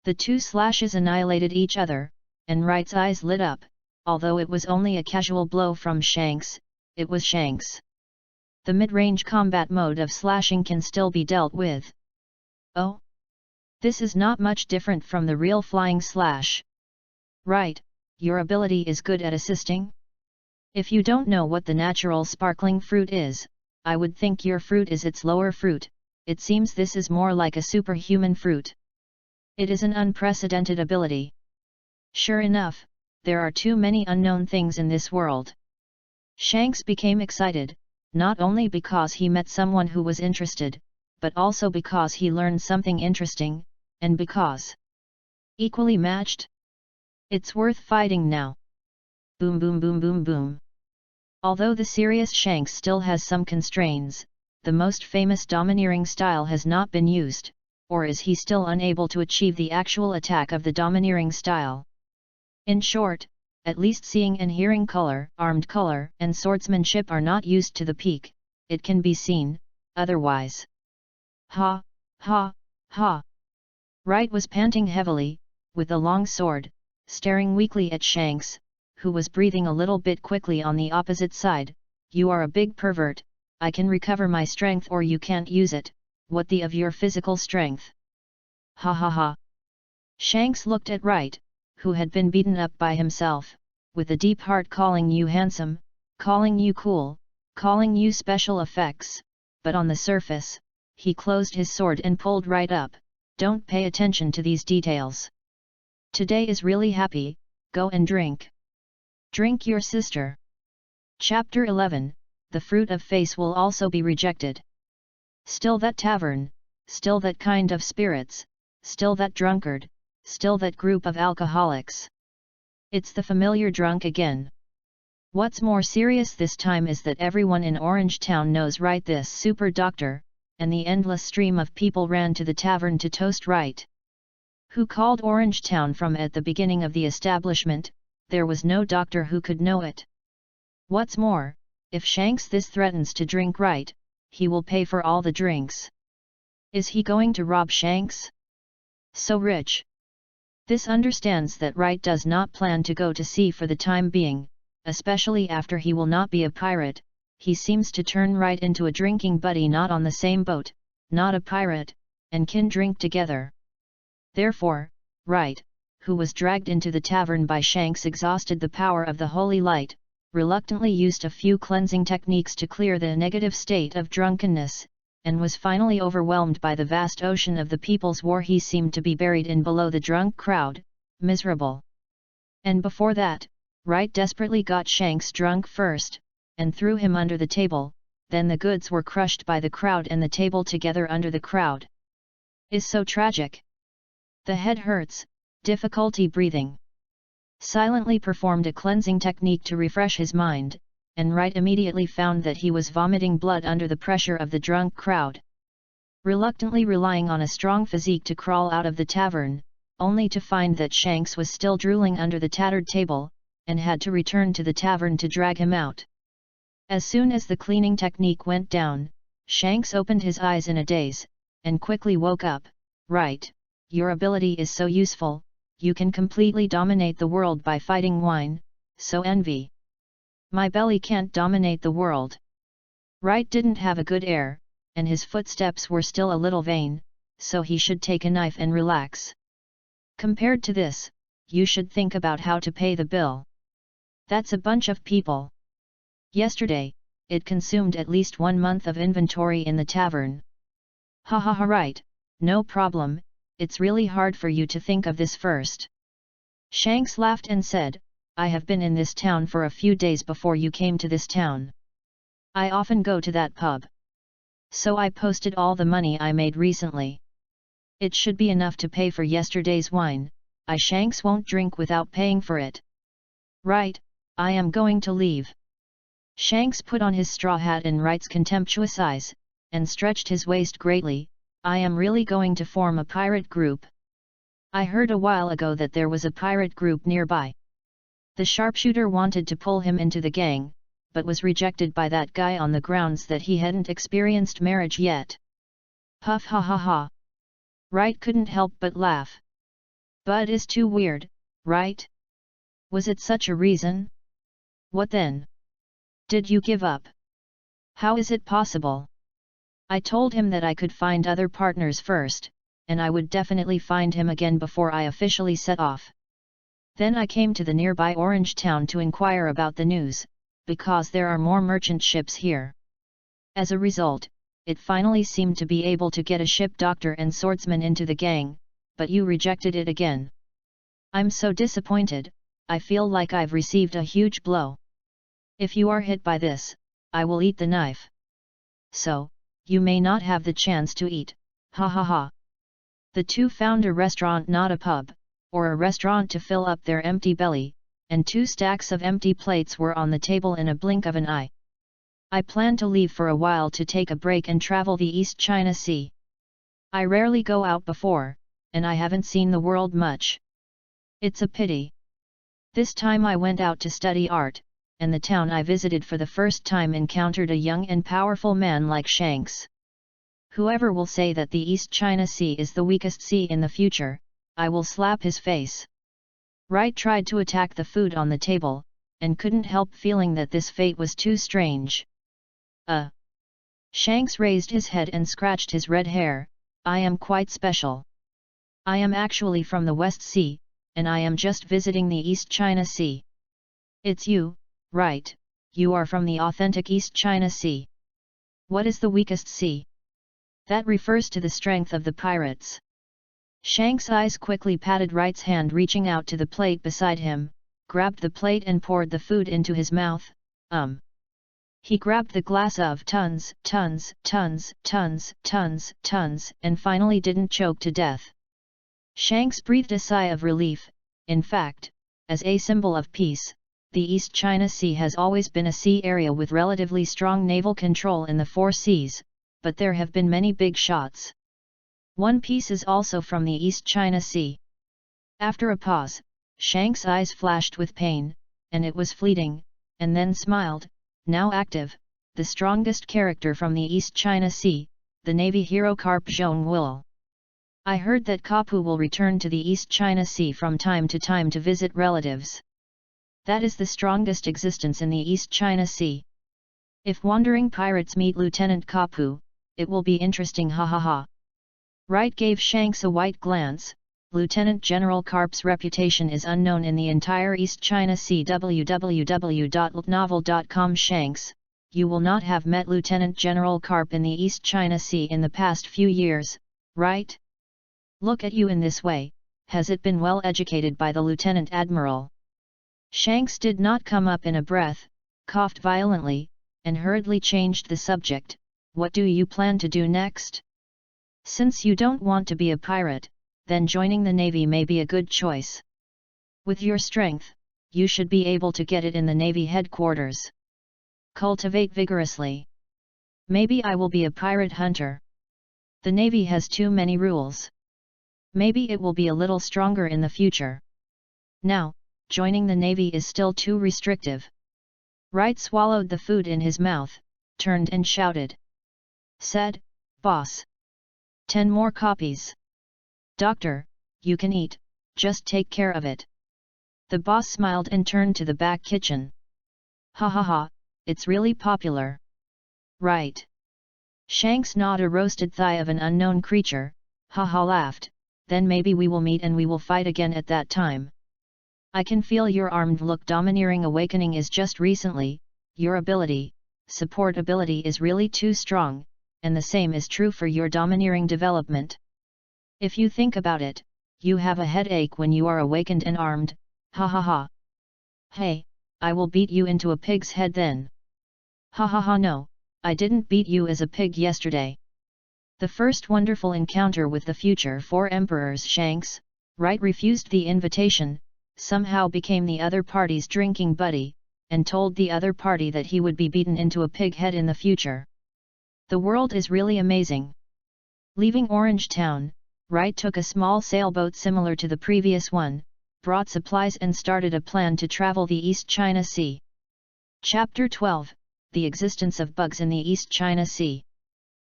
The two slashes annihilated each other, and Wright's eyes lit up. Although it was only a casual blow from Shanks, it was Shanks. The mid-range combat mode of slashing can still be dealt with. Oh? This is not much different from the real flying slash. Right, your ability is good at assisting? If you don't know what the natural sparkling fruit is, I would think your fruit is its lower fruit. It seems this is more like a superhuman fruit. It is an unprecedented ability. Sure enough, there are too many unknown things in this world. Shanks became excited, not only because he met someone who was interested, but also because he learned something interesting, and because equally matched. It's worth fighting now. Boom boom boom boom boom. Although the serious Shanks still has some constraints, the most famous domineering style has not been used, or is he still unable to achieve the actual attack of the domineering style? In short, at least seeing and hearing color, armed color, and swordsmanship are not used to the peak. It can be seen, otherwise. Ha, ha, ha. Wright was panting heavily, with a long sword, staring weakly at Shanks, who was breathing a little bit quickly on the opposite side. You are a big pervert. I can recover my strength or you can't use it. What the of your physical strength? Ha ha ha. Shanks looked at Wright, who had been beaten up by himself, with a deep heart, calling you handsome, calling you cool, calling you special effects, but on the surface, he closed his sword and pulled Wright up. Don't pay attention to these details. Today is really happy, go and drink. Drink your sister. Chapter 11. The fruit of face will also be rejected. Still that tavern, still that kind of spirits, still that drunkard, still that group of alcoholics. It's the familiar drunk again. What's more serious this time is that everyone in Orange Town knows Wright, this super doctor, and the endless stream of people ran to the tavern to toast Wright. Who called Orange Town from at the beginning of the establishment? There was no doctor who could know it. What's more, if Shanks this threatens to drink Wright, he will pay for all the drinks. Is he going to rob Shanks? So rich. This understands that Wright does not plan to go to sea for the time being, especially after he will not be a pirate, he seems to turn right into a drinking buddy not on the same boat, not a pirate, and can drink together. Therefore, Wright, who was dragged into the tavern by Shanks, exhausted the power of the Holy Light, reluctantly used a few cleansing techniques to clear the negative state of drunkenness, and was finally overwhelmed by the vast ocean of the People's War he seemed to be buried in below the drunk crowd, miserable. And before that, Wright desperately got Shanks drunk first, and threw him under the table, then the goods were crushed by the crowd and the table together under the crowd. Is so tragic. The head hurts, difficulty breathing. Silently performed a cleansing technique to refresh his mind, and Wright immediately found that he was vomiting blood under the pressure of the drunk crowd. Reluctantly relying on a strong physique to crawl out of the tavern, only to find that Shanks was still drooling under the tattered table, and had to return to the tavern to drag him out. As soon as the cleaning technique went down, Shanks opened his eyes in a daze, and quickly woke up. Right, your ability is so useful, you can completely dominate the world by fighting wine, so envy. My belly can't dominate the world. Wright didn't have a good air, and his footsteps were still a little vain, so he should take a knife and relax. Compared to this, you should think about how to pay the bill. That's a bunch of people. Yesterday, it consumed at least 1 month of inventory in the tavern. Ha ha ha, right, no problem, it's really hard for you to think of this first. Shanks laughed and said, I have been in this town for a few days before you came to this town. I often go to that pub. So I posted all the money I made recently. It should be enough to pay for yesterday's wine. Shanks won't drink without paying for it. Right, I am going to leave. Shanks put on his straw hat in Wright's contemptuous eyes, and stretched his waist greatly. I am really going to form a pirate group. I heard a while ago that there was a pirate group nearby. The sharpshooter wanted to pull him into the gang, but was rejected by that guy on the grounds that he hadn't experienced marriage yet. Puff ha ha ha. Wright couldn't help but laugh. Bud is too weird, right? Was it such a reason? What then? Did you give up? How is it possible? I told him that I could find other partners first, and I would definitely find him again before I officially set off. Then I came to the nearby Orange town to inquire about the news, because there are more merchant ships here. As a result, it finally seemed to be able to get a ship doctor and swordsman into the gang, but you rejected it again. I'm so disappointed, I feel like I've received a huge blow. If you are hit by this, I will eat the knife. So, you may not have the chance to eat, ha ha ha. The two found a restaurant, not a pub, or a restaurant to fill up their empty belly, and 2 stacks of empty plates were on the table in a blink of an eye. I plan to leave for a while to take a break and travel the East China Sea. I rarely go out before, and I haven't seen the world much. It's a pity. This time I went out to study art, and the town I visited for the first time encountered a young and powerful man like Shanks. Whoever will say that the East China Sea is the weakest sea in the future, I will slap his face. Wright tried to attack the food on the table, and couldn't help feeling that this fate was too strange. Shanks raised his head and scratched his red hair. I am quite special. I am actually from the West Sea, and I am just visiting the East China Sea. It's you, right, you are from the authentic East China Sea. What is the weakest sea? That refers to the strength of the pirates. Shanks' eyes quickly patted Wright's hand, reaching out to the plate beside him, grabbed the plate and poured the food into his mouth. He grabbed the glass of tons, and finally didn't choke to death. Shanks breathed a sigh of relief. In fact, as a symbol of peace, the East China Sea has always been a sea area with relatively strong naval control in the 4 seas, but there have been many big shots. One piece is also from the East China Sea. After a pause, Shanks' eyes flashed with pain, and it was fleeting, and then smiled. Now active, the strongest character from the East China Sea, the Navy hero Carp Zhong-Will. I heard that Kapu will return to the East China Sea from time to time to visit relatives. That is the strongest existence in the East China Sea. If wandering pirates meet Lieutenant Kapu, it will be interesting, ha ha ha. Wright gave Shanks a white glance. Lieutenant General Karp's reputation is unknown in the entire East China Sea. www.novel.com. Shanks, you will not have met Lieutenant General Karp in the East China Sea in the past few years, right? Look at you in this way, has it been well educated by the Lieutenant Admiral? Shanks did not come up in a breath, coughed violently, and hurriedly changed the subject. What do you plan to do next? Since you don't want to be a pirate, then joining the Navy may be a good choice. With your strength, you should be able to get it in the Navy headquarters. Cultivate vigorously. Maybe I will be a pirate hunter. The Navy has too many rules. Maybe it will be a little stronger in the future. Now, joining the Navy is still too restrictive. Wright swallowed the food in his mouth, turned and shouted. Said, Boss. 10 more copies. Doctor, you can eat, just take care of it. The boss smiled and turned to the back kitchen. Ha ha ha, it's really popular. Right. Shanks gnawed a roasted thigh of an unknown creature, ha ha laughed, then maybe we will meet and we will fight again at that time. I can feel your armed look. Domineering awakening is just recently, your ability, support ability is really too strong, and the same is true for your domineering development. If you think about it, you have a headache when you are awakened and armed, ha ha ha. Hey, I will beat you into a pig's head then. Ha ha ha. No, I didn't beat you as a pig yesterday. The first wonderful encounter with the future 4 emperors. Shanks, Wright refused the invitation, somehow became the other party's drinking buddy, and told the other party that he would be beaten into a pig head in the future. The world is really amazing. Leaving Orange Town, Wright took a small sailboat similar to the previous one, brought supplies and started a plan to travel the East China Sea. Chapter 12, The Existence of Bugs in the East China Sea.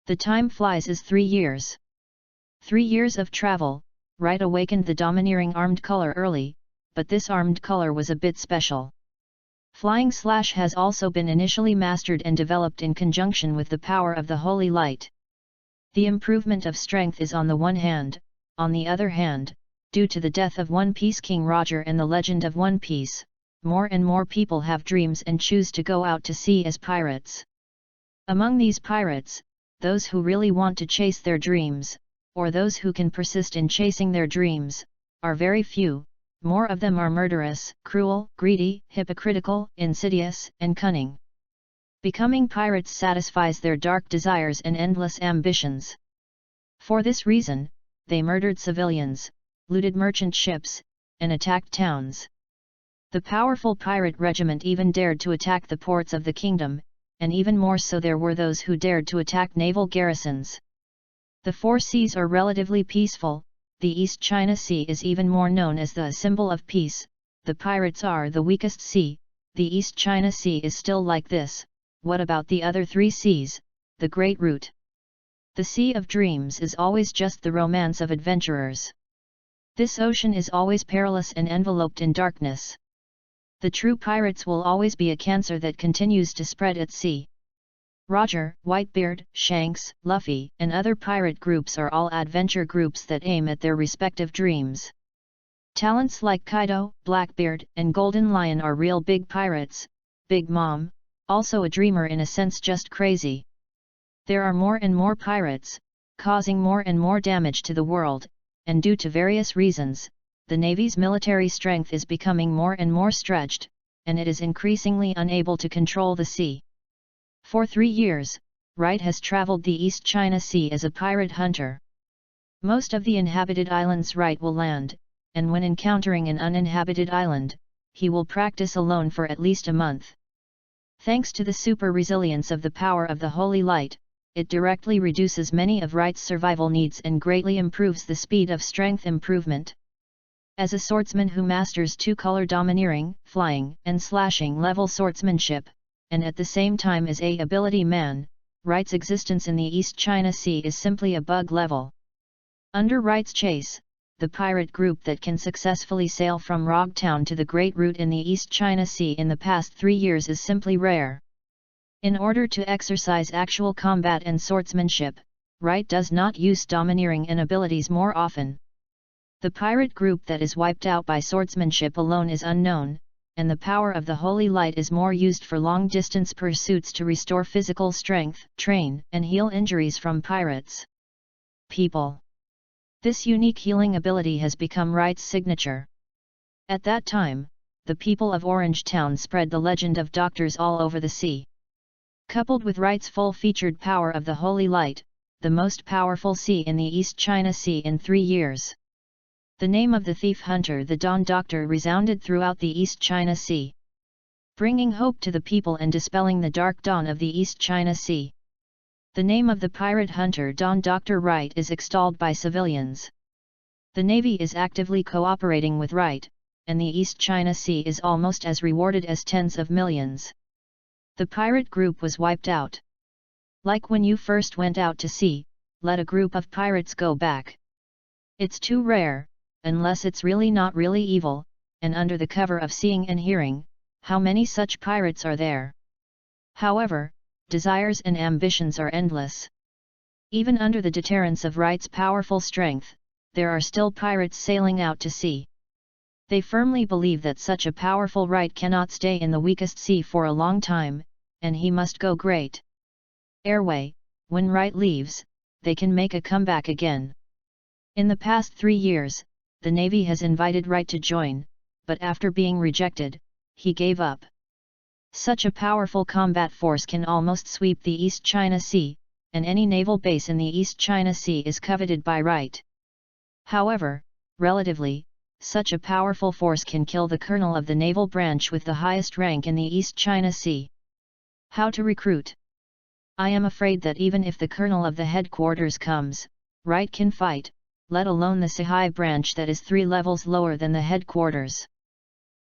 The time flies as 3 years. 3 years of travel. Wright awakened the domineering armed color early, but this armed color was a bit special. Flying Slash has also been initially mastered and developed in conjunction with the power of the Holy Light. The improvement of strength is on the one hand, on the other hand, due to the death of One Piece King Roger and the legend of One Piece, more and more people have dreams and choose to go out to sea as pirates. Among these pirates, those who really want to chase their dreams, or those who can persist in chasing their dreams, are very few. More of them are murderous, cruel, greedy, hypocritical, insidious, and cunning. Becoming pirates satisfies their dark desires and endless ambitions. For this reason, they murdered civilians, looted merchant ships, and attacked towns. The powerful pirate regiment even dared to attack the ports of the kingdom, and even more so there were those who dared to attack naval garrisons. The 4 seas are relatively peaceful. The East China Sea is even more known as the symbol of peace. The pirates are the weakest sea. The East China Sea is still like this. What about the other 3 seas, the Great Route? The Sea of Dreams is always just the romance of adventurers. This ocean is always perilous and enveloped in darkness. The true pirates will always be a cancer that continues to spread at sea. Roger, Whitebeard, Shanks, Luffy, and other pirate groups are all adventure groups that aim at their respective dreams. Talents like Kaido, Blackbeard, and Golden Lion are real big pirates. Big Mom, also a dreamer in a sense, just crazy. There are more and more pirates, causing more and more damage to the world, and due to various reasons, the Navy's military strength is becoming more and more stretched, and it is increasingly unable to control the sea. For 3 years, Wright has traveled the East China Sea as a pirate hunter. Most of the inhabited islands Wright will land, and when encountering an uninhabited island, he will practice alone for at least a month. Thanks to the super resilience of the power of the Holy Light, it directly reduces many of Wright's survival needs and greatly improves the speed of strength improvement. As a swordsman who masters 2-color domineering, flying, and slashing level swordsmanship, and at the same time is a ability man, Wright's existence in the East China Sea is simply a bug level. Under Wright's chase, the pirate group that can successfully sail from Rogue Town to the Great Route in the East China Sea in the past 3 years is simply rare. In order to exercise actual combat and swordsmanship, Wright does not use domineering and abilities more often. The pirate group that is wiped out by swordsmanship alone is unknown, and the power of the Holy Light is more used for long-distance pursuits to restore physical strength, train, and heal injuries from pirates. People. This unique healing ability has become Wright's signature. At that time, the people of Orange Town spread the legend of doctors all over the sea. Coupled with Wright's full-featured power of the Holy Light, the most powerful sea in the East China Sea in 3 years. The name of the thief hunter, the Dawn Doctor, resounded throughout the East China Sea, bringing hope to the people and dispelling the dark dawn of the East China Sea. The name of the pirate hunter Dawn Doctor Wright is extolled by civilians. The Navy is actively cooperating with Wright, and the East China Sea is almost as rewarded as tens of millions. The pirate group was wiped out. Like when you first went out to sea, let a group of pirates go back. It's too rare, unless it's really not really evil, and under the cover of seeing and hearing, how many such pirates are there? However, desires and ambitions are endless. Even under the deterrence of Wright's powerful strength, there are still pirates sailing out to sea. They firmly believe that such a powerful Wright cannot stay in the weakest sea for a long time, and he must go great airway. When Wright leaves, they can make a comeback again. In the past 3 years, the Navy has invited Wright to join, but after being rejected, he gave up. Such a powerful combat force can almost sweep the East China Sea, and any naval base in the East China Sea is coveted by Wright. However, relatively, such a powerful force can kill the colonel of the naval branch with the highest rank in the East China Sea. How to recruit? I am afraid that even if the colonel of the headquarters comes, Wright can fight, let alone the Sahai branch that is 3 levels lower than the headquarters.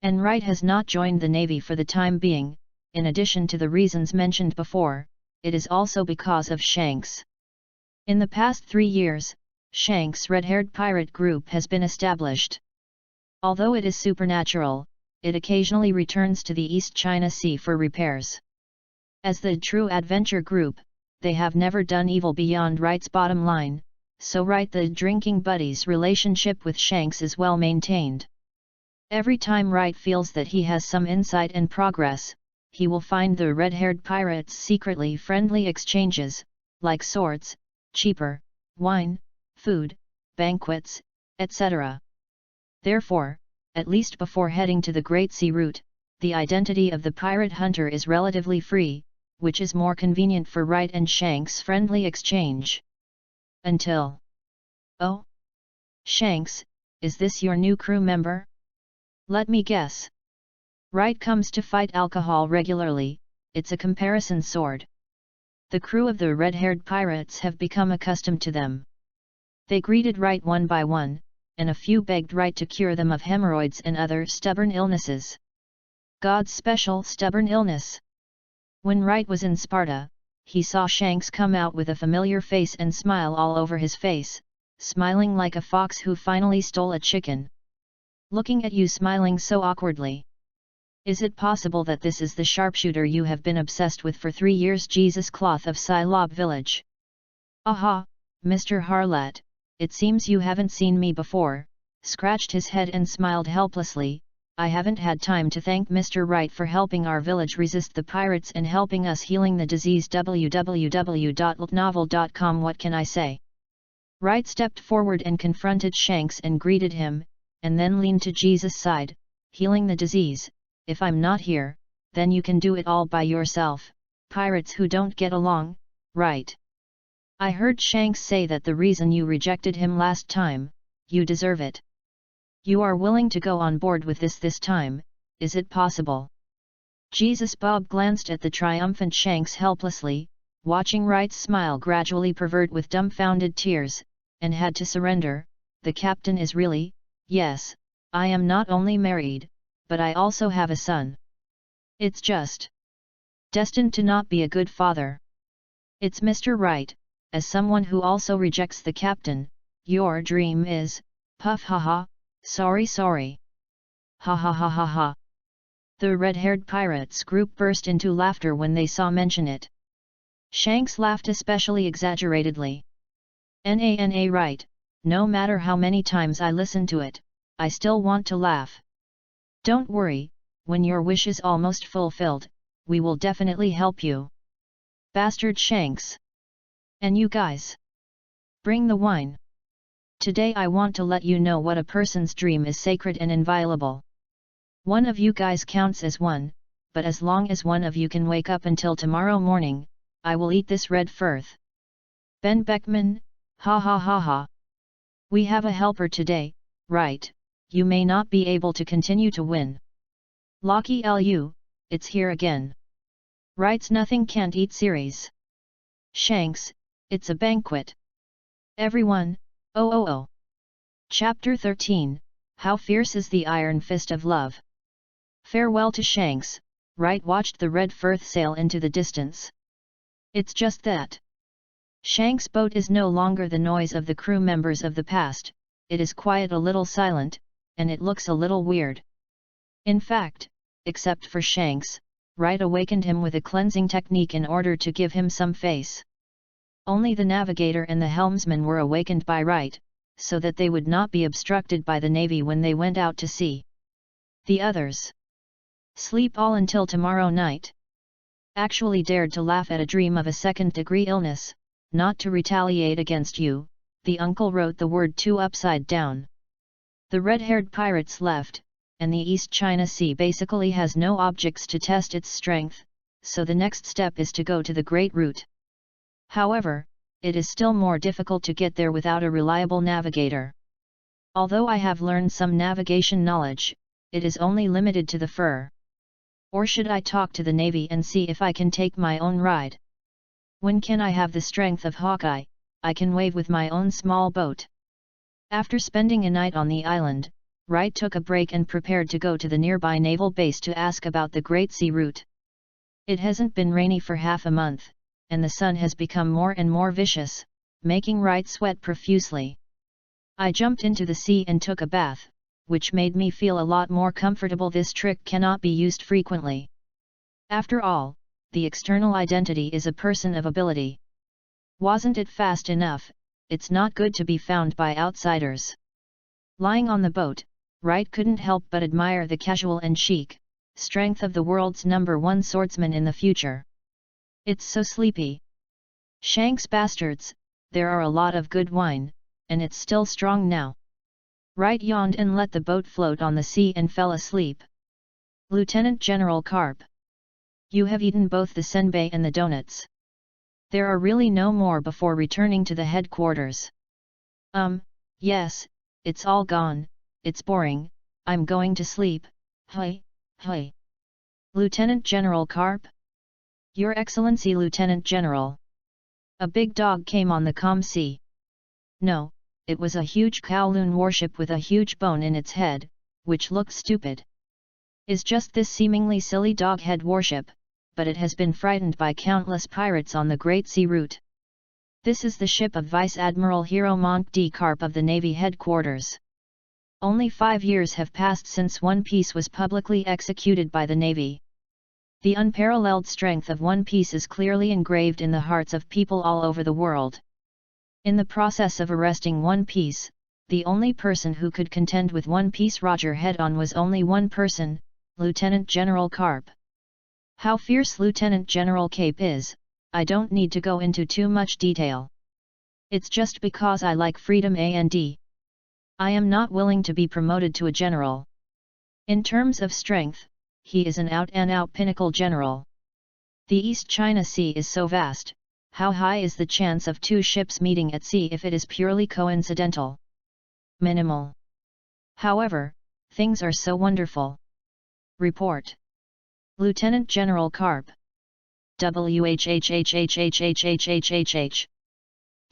And Wright has not joined the Navy for the time being. In addition to the reasons mentioned before, it is also because of Shanks. In the past 3 years, Shanks' red-haired pirate group has been established. Although it is supernatural, it occasionally returns to the East China Sea for repairs. As the true adventure group, they have never done evil beyond Wright's bottom line, so Wright the drinking buddy's relationship with Shanks is well maintained. Every time Wright feels that he has some insight and progress, he will find the red-haired pirates secretly friendly exchanges, like swords, cheaper, wine, food, banquets, etc. Therefore, at least before heading to the Great Sea Route, the identity of the pirate hunter is relatively free, which is more convenient for Wright and Shanks' friendly exchange. Until... Oh? Shanks, is this your new crew member? Let me guess. Wright comes to fight alcohol regularly, it's a comparison sword. The crew of the red-haired pirates have become accustomed to them. They greeted Wright one by one, and a few begged Wright to cure them of hemorrhoids and other stubborn illnesses. God's special stubborn illness. When Wright was in Sparta, he saw Shanks come out with a familiar face and smile all over his face, smiling like a fox who finally stole a chicken. Looking at you smiling so awkwardly. Is it possible that this is the sharpshooter you have been obsessed with for 3 years? Jesus Cloth of Silob Village. Aha, Mr. Harlett, it seems you haven't seen me before, scratched his head and smiled helplessly. I haven't had time to thank Mr. Wright for helping our village resist the pirates and helping us healing the disease. www.novel.com. What can I say? Wright stepped forward and confronted Shanks and greeted him, and then leaned to Jesus' side, healing the disease. If I'm not here, then you can do it all by yourself, pirates who don't get along, right? I heard Shanks say that the reason you rejected him last time, you deserve it. You are willing to go on board with this time, is it possible? Jesus Bob glanced at the triumphant Shanks helplessly, watching Wright's smile gradually pervert with dumbfounded tears, and had to surrender. The captain is really, yes, I am not only married, but I also have a son. It's just destined to not be a good father. It's Mr. Wright, as someone who also rejects the captain, your dream is, Puff ha ha, sorry sorry. Ha ha ha ha ha. The red-haired pirates group burst into laughter when they saw mention it. Shanks laughed especially exaggeratedly. Na right, no matter how many times I listen to it, I still want to laugh. Don't worry, when your wish is almost fulfilled, we will definitely help you. Bastard Shanks. And you guys? Bring the wine. Today I want to let you know what a person's dream is sacred and inviolable. One of you guys counts as one, but as long as one of you can wake up until tomorrow morning, I will eat this red Firth. Ben Beckman, ha ha ha ha. We have a helper today, right? You may not be able to continue to win. Locky Lu, it's here again. Writes Nothing Can't Eat series. Shanks, it's a banquet. Everyone, oh. Chapter 13, How Fierce is the Iron Fist of Love. Farewell to Shanks, Wright watched the red Firth sail into the distance. It's just that. Shanks' boat is no longer the noise of the crew members of the past, it is quiet, a little silent, and it looks a little weird. In fact, except for Shanks, Wright awakened him with a cleansing technique in order to give him some face. Only the navigator and the helmsman were awakened by Wright, so that they would not be obstructed by the navy when they went out to sea. The others sleep all until tomorrow night. Actually dared to laugh at a dream of a second-degree illness, not to retaliate against you, the uncle wrote the word 2 upside down. The red-haired pirates left, and the East China Sea basically has no objects to test its strength, so the next step is to go to the Great Route. However, it is still more difficult to get there without a reliable navigator. Although I have learned some navigation knowledge, it is only limited to the fur. Or should I talk to the Navy and see if I can take my own ride? When can I have the strength of Hawkeye? I can wave with my own small boat. After spending a night on the island, Wright took a break and prepared to go to the nearby naval base to ask about the Great Sea Route. It hasn't been rainy for half a month, and the sun has become more and more vicious, making Wright sweat profusely. I jumped into the sea and took a bath, which made me feel a lot more comfortable. This trick cannot be used frequently. After all, the external identity is a person of ability. Wasn't it fast enough? It's not good to be found by outsiders. Lying on the boat, Wright couldn't help but admire the casual and chic strength of the world's #1 swordsman in the future. It's so sleepy. Shanks bastards, there are a lot of good wine, and it's still strong now. Wright yawned and let the boat float on the sea and fell asleep. Lieutenant General Carp. You have eaten both the senbei and the donuts. There are really no more before returning to the headquarters. Yes, it's all gone, it's boring, I'm going to sleep, hi. Lieutenant General Carp? Your Excellency Lieutenant General. A big dog came on the calm sea. No, it was a huge Kowloon warship with a huge bone in its head, which looked stupid. Is just this seemingly silly dog-head warship, but it has been frightened by countless pirates on the Great Sea Route. This is the ship of Vice Admiral Hero Monk D. Carp of the Navy Headquarters. Only 5 years have passed since One Piece was publicly executed by the Navy. The unparalleled strength of One Piece is clearly engraved in the hearts of people all over the world. In the process of arresting One Piece, the only person who could contend with One Piece Roger head-on was only one person, Lieutenant General Carp. How fierce Lieutenant General Cape is, I don't need to go into too much detail. It's just because I like freedom and I am not willing to be promoted to a general. In terms of strength, he is an out-and-out pinnacle general. The East China Sea is so vast, how high is the chance of 2 ships meeting at sea if it is purely coincidental? Minimal. However, things are so wonderful. Report. Lieutenant General Carp. WHHHHHHHHHH.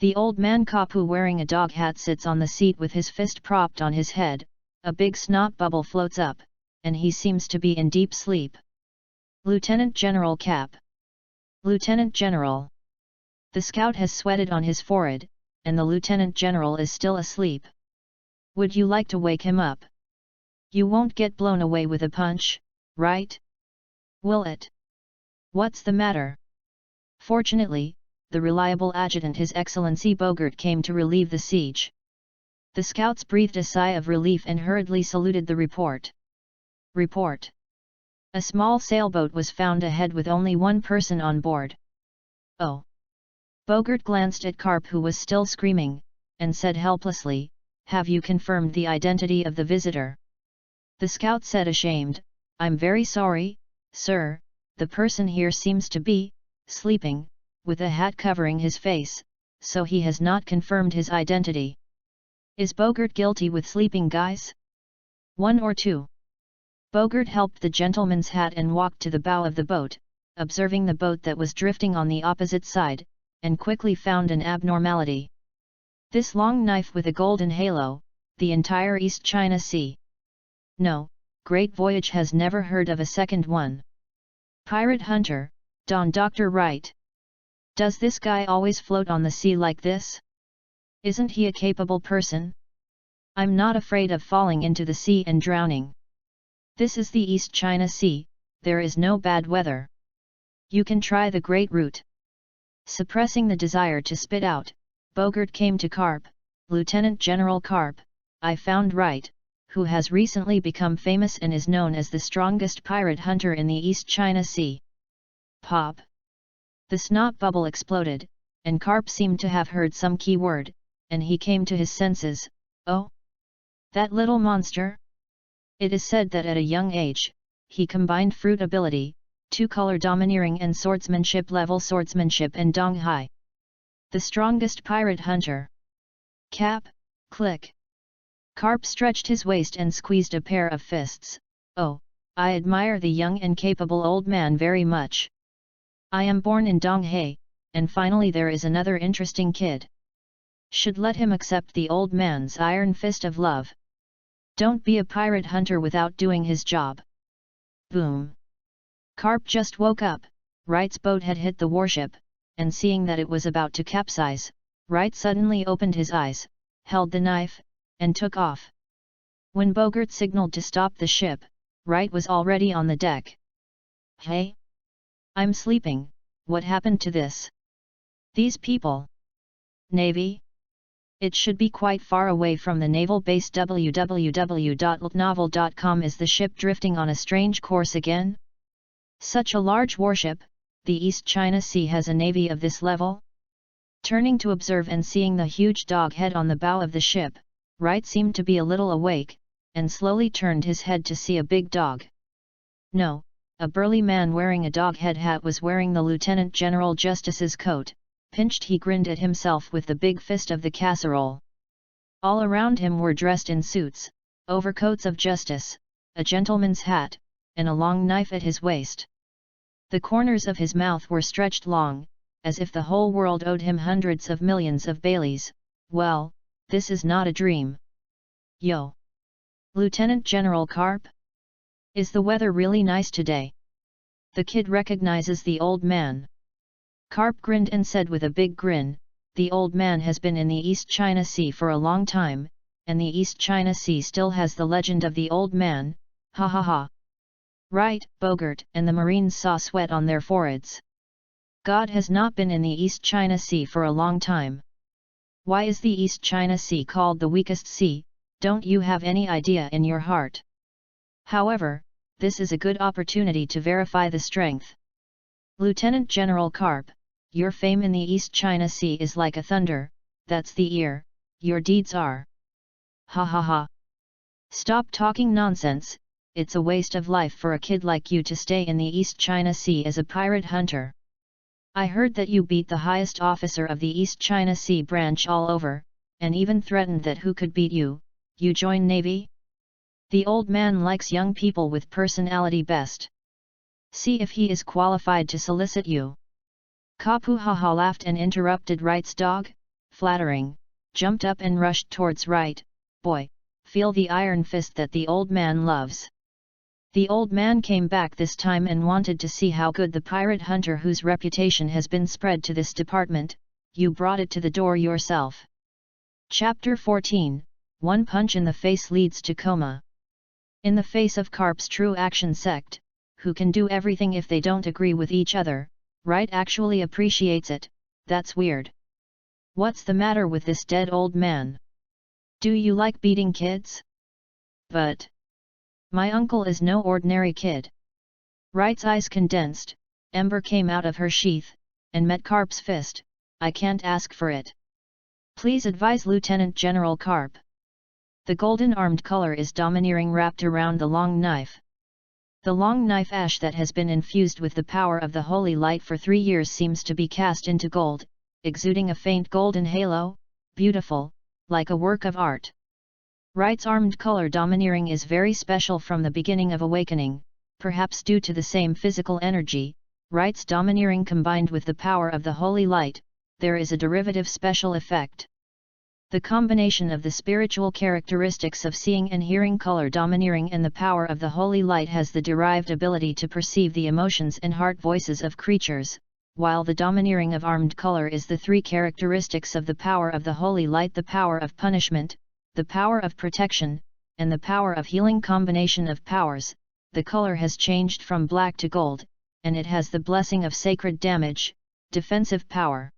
The old man Kapu wearing a dog hat sits on the seat with his fist propped on his head, a big snot bubble floats up, and he seems to be in deep sleep. Lieutenant General Cap. Lieutenant General. The scout has sweated on his forehead, and the Lieutenant General is still asleep. Would you like to wake him up? You won't get blown away with a punch, right? Will it? What's the matter? Fortunately, the reliable adjutant His Excellency Bogart came to relieve the siege. The scouts breathed a sigh of relief and hurriedly saluted the report. Report. A small sailboat was found ahead with only one person on board. Oh! Bogart glanced at Carp, who was still screaming, and said helplessly, "Have you confirmed the identity of the visitor?" The scout said ashamed, "I'm very sorry, sir, the person here seems to be sleeping, with a hat covering his face, so he has not confirmed his identity." Is Bogart guilty with sleeping guys? 1 or 2. Bogart helped the gentleman's hat and walked to the bow of the boat, observing the boat that was drifting on the opposite side, and quickly found an abnormality. This long knife with a golden halo, the entire East China Sea. No, Great Voyage has never heard of a second one. Pirate hunter, Don Dr. Wright. Does this guy always float on the sea like this? Isn't he a capable person? I'm not afraid of falling into the sea and drowning. This is the East China Sea, there is no bad weather. You can try the Great Route. Suppressing the desire to spit out, Bogart came to Carp, Lieutenant General Carp, I found Wright, who has recently become famous and is known as the strongest pirate hunter in the East China Sea. Pop! The snot bubble exploded, and Carp seemed to have heard some key word, and he came to his senses. Oh! That little monster? It is said that at a young age, he combined fruit ability, two-color domineering and swordsmanship level swordsmanship and Dong Hai. The strongest pirate hunter. Cap, click. Carp stretched his waist and squeezed a pair of fists. Oh, I admire the young and capable old man very much. I am born in Dong Hai, and finally there is another interesting kid. Should let him accept the old man's iron fist of love. Don't be a pirate hunter without doing his job. Boom. Carp just woke up, Wright's boat had hit the warship, and seeing that it was about to capsize, Wright suddenly opened his eyes, held the knife, and took off. When Bogart signaled to stop the ship, Wright was already on the deck. Hey? I'm sleeping, what happened to this? These people? Navy? It should be quite far away from the naval base. www.novel.com. Is the ship drifting on a strange course again? Such a large warship, the East China Sea has a navy of this level? Turning to observe and seeing the huge dog head on the bow of the ship, Wright seemed to be a little awake, and slowly turned his head to see a big dog. No, a burly man wearing a dog head hat was wearing the Lieutenant General Justice's coat. Pinched, he grinned at himself with the big fist of the casserole. All around him were dressed in suits, overcoats of justice, a gentleman's hat, and a long knife at his waist. The corners of his mouth were stretched long, as if the whole world owed him hundreds of millions of Baileys. Well, this is not a dream. Yo! Lieutenant General Carp? Is the weather really nice today? The kid recognizes the old man. Carp grinned and said with a big grin, the old man has been in the East China Sea for a long time, and the East China Sea still has the legend of the old man, ha ha ha. Right, Bogart and the Marines saw sweat on their foreheads. God has not been in the East China Sea for a long time. Why is the East China Sea called the weakest sea? Don't you have any idea in your heart? However, this is a good opportunity to verify the strength. Lieutenant General Carp, your fame in the East China Sea is like a thunder, that's the ear, your deeds are. Ha ha ha. Stop talking nonsense, it's a waste of life for a kid like you to stay in the East China Sea as a pirate hunter. I heard that you beat the highest officer of the East China Sea branch all over, and even threatened that who could beat you, you join Navy? The old man likes young people with personality best. See if he is qualified to solicit you. Kapuhaha laughed and interrupted Wright's dog, flattering, jumped up and rushed towards Wright. Boy, feel the iron fist that the old man loves. The old man came back this time and wanted to see how good the pirate hunter whose reputation has been spread to this department, you brought it to the door yourself. Chapter 14, one punch in the face leads to coma. In the face of Carp's true action sect, who can do everything if they don't agree with each other, Wright actually appreciates it. That's weird. What's the matter with this dead old man? Do you like beating kids? But my uncle is no ordinary kid. Wright's eyes condensed, ember came out of her sheath, and met Carp's fist. I can't ask for it. Please advise Lieutenant General Carp. The golden armed color is domineering wrapped around the long knife. The long knife ash that has been infused with the power of the holy light for 3 years seems to be cast into gold, exuding a faint golden halo, beautiful, like a work of art. Wright's armed color domineering is very special from the beginning of awakening, perhaps due to the same physical energy, Wright's domineering combined with the power of the holy light, there is a derivative special effect. The combination of the spiritual characteristics of seeing and hearing color domineering and the power of the holy light has the derived ability to perceive the emotions and heart voices of creatures, while the domineering of armed color is the 3 characteristics of the power of the holy light: the power of punishment, the power of protection, and the power of healing. Combination of powers, the color has changed from black to gold, and it has the blessing of sacred damage, defensive power,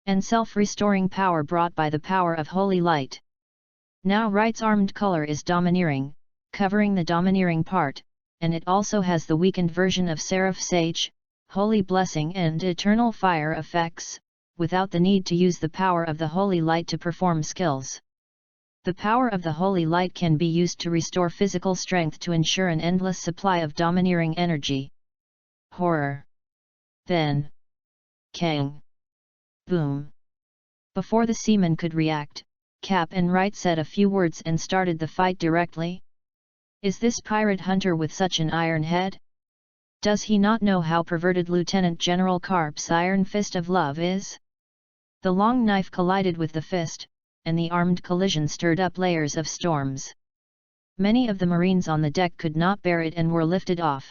and self-restoring power brought by the power of holy light. Now Wright's armed color is domineering, covering the domineering part, and it also has the weakened version of Seraph Sage, holy blessing and eternal fire effects, without the need to use the power of the holy light to perform skills. The power of the holy light can be used to restore physical strength to ensure an endless supply of domineering energy. Horror. Then. Kang. Boom. Before the seaman could react, Cap and Wright said a few words and started the fight directly. Is this pirate hunter with such an iron head? Does he not know how perverted Lieutenant General Carp's iron fist of love is? The long knife collided with the fist, and the armed collision stirred up layers of storms. Many of the Marines on the deck could not bear it and were lifted off.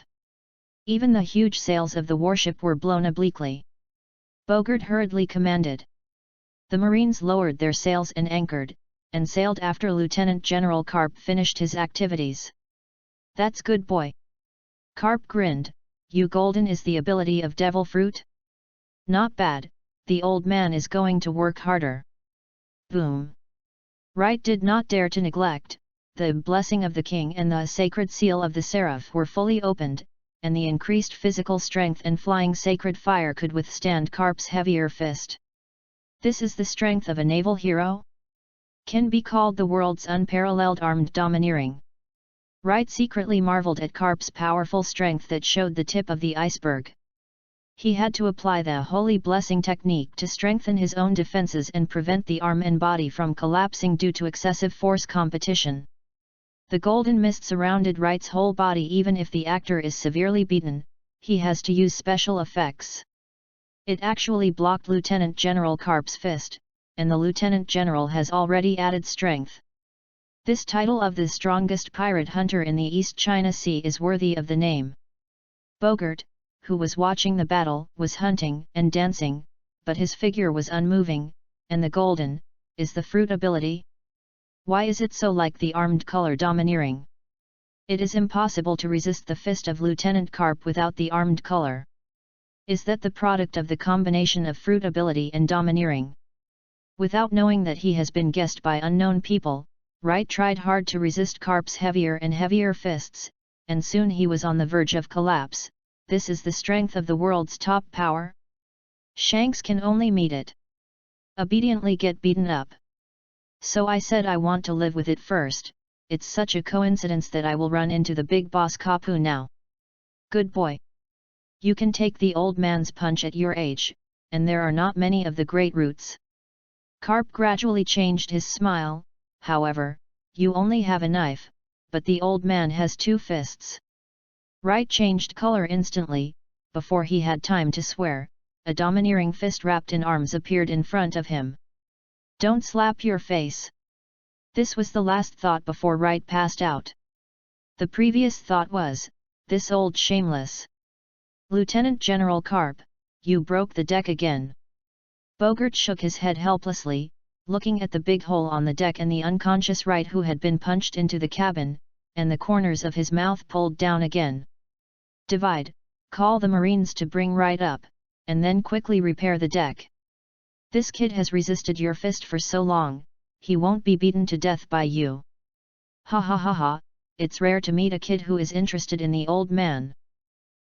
Even the huge sails of the warship were blown obliquely. Bogart hurriedly commanded. The Marines lowered their sails and anchored, and sailed after Lieutenant General Carp finished his activities. That's good, boy. Carp grinned. You golden is the ability of devil fruit? Not bad, the old man is going to work harder. Boom. Wright did not dare to neglect. The blessing of the king and the sacred seal of the seraph were fully opened, and the increased physical strength and flying sacred fire could withstand Carp's heavier fist. This is the strength of a naval hero? Can be called the world's unparalleled armed domineering. Wright secretly marveled at Carp's powerful strength that showed the tip of the iceberg. He had to apply the holy blessing technique to strengthen his own defenses and prevent the arm and body from collapsing due to excessive force competition. The golden mist surrounded Wright's whole body. Even if the actor is severely beaten, he has to use special effects. It actually blocked Lieutenant General Carp's fist, and the Lieutenant General has already added strength. This title of the strongest pirate hunter in the East China Sea is worthy of the name. Bogart, who was watching the battle, was hunting and dancing, but his figure was unmoving, and the golden, is the fruit ability. Why is it so like the armed color domineering? It is impossible to resist the fist of Lieutenant Carp without the armed color. Is that the product of the combination of fruit ability and domineering? Without knowing that he has been guessed by unknown people, Wright tried hard to resist Carp's heavier and heavier fists, and soon he was on the verge of collapse. This is the strength of the world's top power? Shanks can only meet it. Obediently get beaten up. So I said I want to live with it first. It's such a coincidence that I will run into the big boss Kapu now. Good boy. You can take the old man's punch at your age, and there are not many of the great roots. Carp gradually changed his smile. However, you only have a knife, but the old man has 2 fists. Wright changed color instantly. Before he had time to swear, a domineering fist wrapped in arms appeared in front of him. Don't slap your face. This was the last thought before Wright passed out. The previous thought was, this old shameless. Lieutenant General Carp, you broke the deck again. Bogart shook his head helplessly. looking at the big hole on the deck and the unconscious Wright who had been punched into the cabin, and the corners of his mouth pulled down again. Divide, call the Marines to bring Wright up, and then quickly repair the deck. This kid has resisted your fist for so long, he won't be beaten to death by you. Ha ha ha ha, it's rare to meet a kid who is interested in the old man.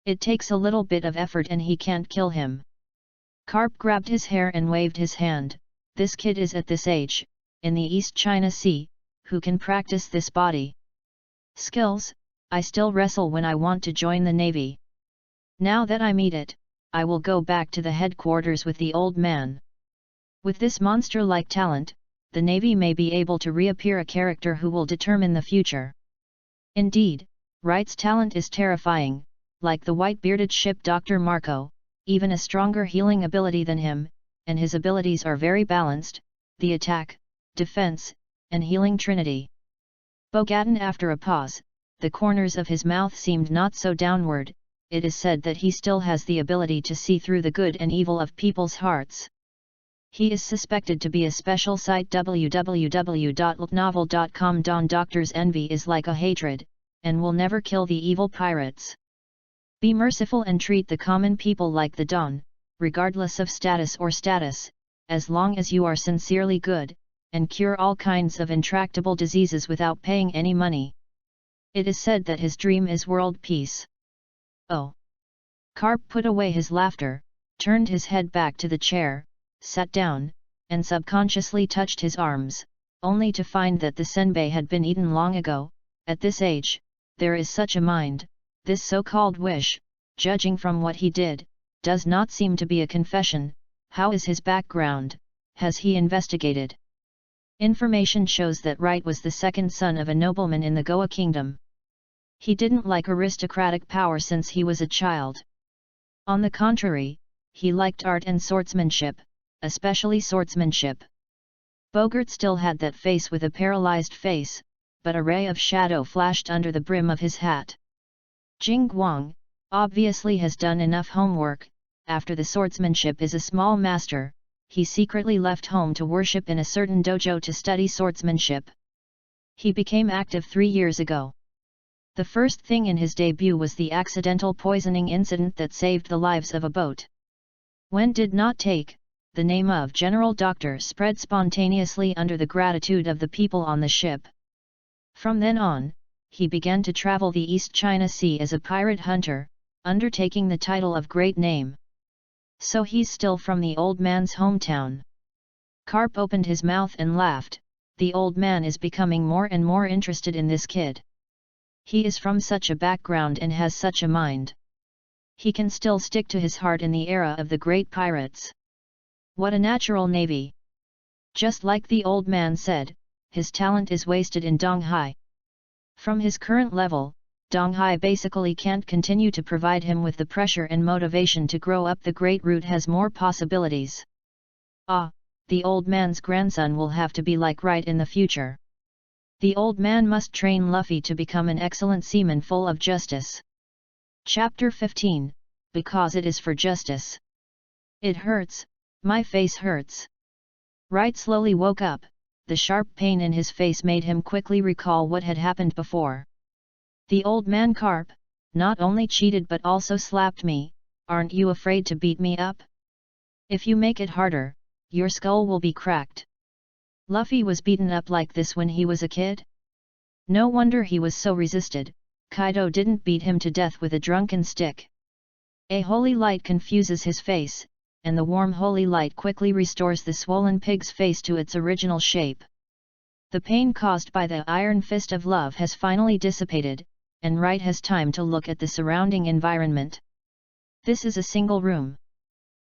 It takes a little bit of effort and he can't kill him. Carp grabbed his hair and waved his hand. This kid is at this age, in the East China Sea, who can practice this body skills. I still wrestle when I want to join the Navy. Now that I meet it, I will go back to the headquarters with the old man. With this monster-like talent, the Navy may be able to reappear a character who will determine the future. Indeed, Wright's talent is terrifying, like the white-bearded ship Dr. Marco, even a stronger healing ability than him, and his abilities are very balanced, the attack, defense, and healing trinity. Bogatin after a pause, the corners of his mouth seemed not so downward. It is said that he still has the ability to see through the good and evil of people's hearts. He is suspected to be a special site www.novel.com. Don Doctor's envy is like a hatred, and will never kill the evil pirates. Be merciful and treat the common people like the Don, regardless of status, as long as you are sincerely good, and cure all kinds of intractable diseases without paying any money. It is said that his dream is world peace. Oh! Carp put away his laughter, turned his head back to the chair, sat down, and subconsciously touched his arms, only to find that the senbei had been eaten long ago. At this age, there is such a mind. This so-called wish, judging from what he did, does not seem to be a confession. How is his background? Has he investigated? Information shows that Wright was the second son of a nobleman in the Goa kingdom. He didn't like aristocratic power since he was a child. On the contrary, he liked art and swordsmanship, especially swordsmanship. Bogart still had that face with a paralyzed face, but a ray of shadow flashed under the brim of his hat. Jing Guang, obviously has done enough homework. After the swordsmanship is a small master, he secretly left home to worship in a certain dojo to study swordsmanship. He became active 3 years ago. The first thing in his debut was the accidental poisoning incident that saved the lives of a boat. When did not take, the name of General Doctor spread spontaneously under the gratitude of the people on the ship. From then on, he began to travel the East China Sea as a pirate hunter, undertaking the title of Great Name. So he's still from the old man's hometown. Carp opened his mouth and laughed. The old man is becoming more and more interested in this kid. He is from such a background and has such a mind. He can still stick to his heart in the era of the great pirates. What a natural navy! Just like the old man said, his talent is wasted in Donghai. From his current level, Donghai basically can't continue to provide him with the pressure and motivation to grow up. The great route has more possibilities. Ah, the old man's grandson will have to be like Wright in the future. The old man must train Luffy to become an excellent seaman full of justice. Chapter 15, Because it is for justice. It hurts, my face hurts. Wright slowly woke up. The sharp pain in his face made him quickly recall what had happened before. The old man Carp, not only cheated but also slapped me. Aren't you afraid to beat me up? If you make it harder, your skull will be cracked. Luffy was beaten up like this when he was a kid? No wonder he was so resisted. Kaido didn't beat him to death with a drunken stick. A holy light confuses his face, and the warm holy light quickly restores the swollen pig's face to its original shape. The pain caused by the iron fist of love has finally dissipated, and Wright has time to look at the surrounding environment. This is a single room.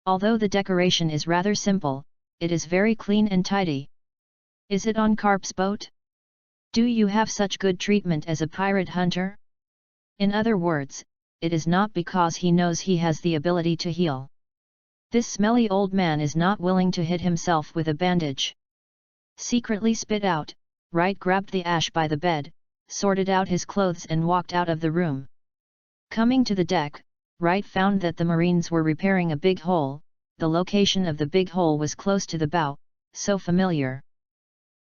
Although the decoration is rather simple, it is very clean and tidy. Is it on Carp's boat? Do you have such good treatment as a pirate hunter? In other words, it is not because he knows he has the ability to heal. This smelly old man is not willing to hit himself with a bandage. Secretly spit out, Wright grabbed the ash by the bed, sorted out his clothes and walked out of the room. Coming to the deck, Wright found that the Marines were repairing a big hole. The location of the big hole was close to the bow, so familiar.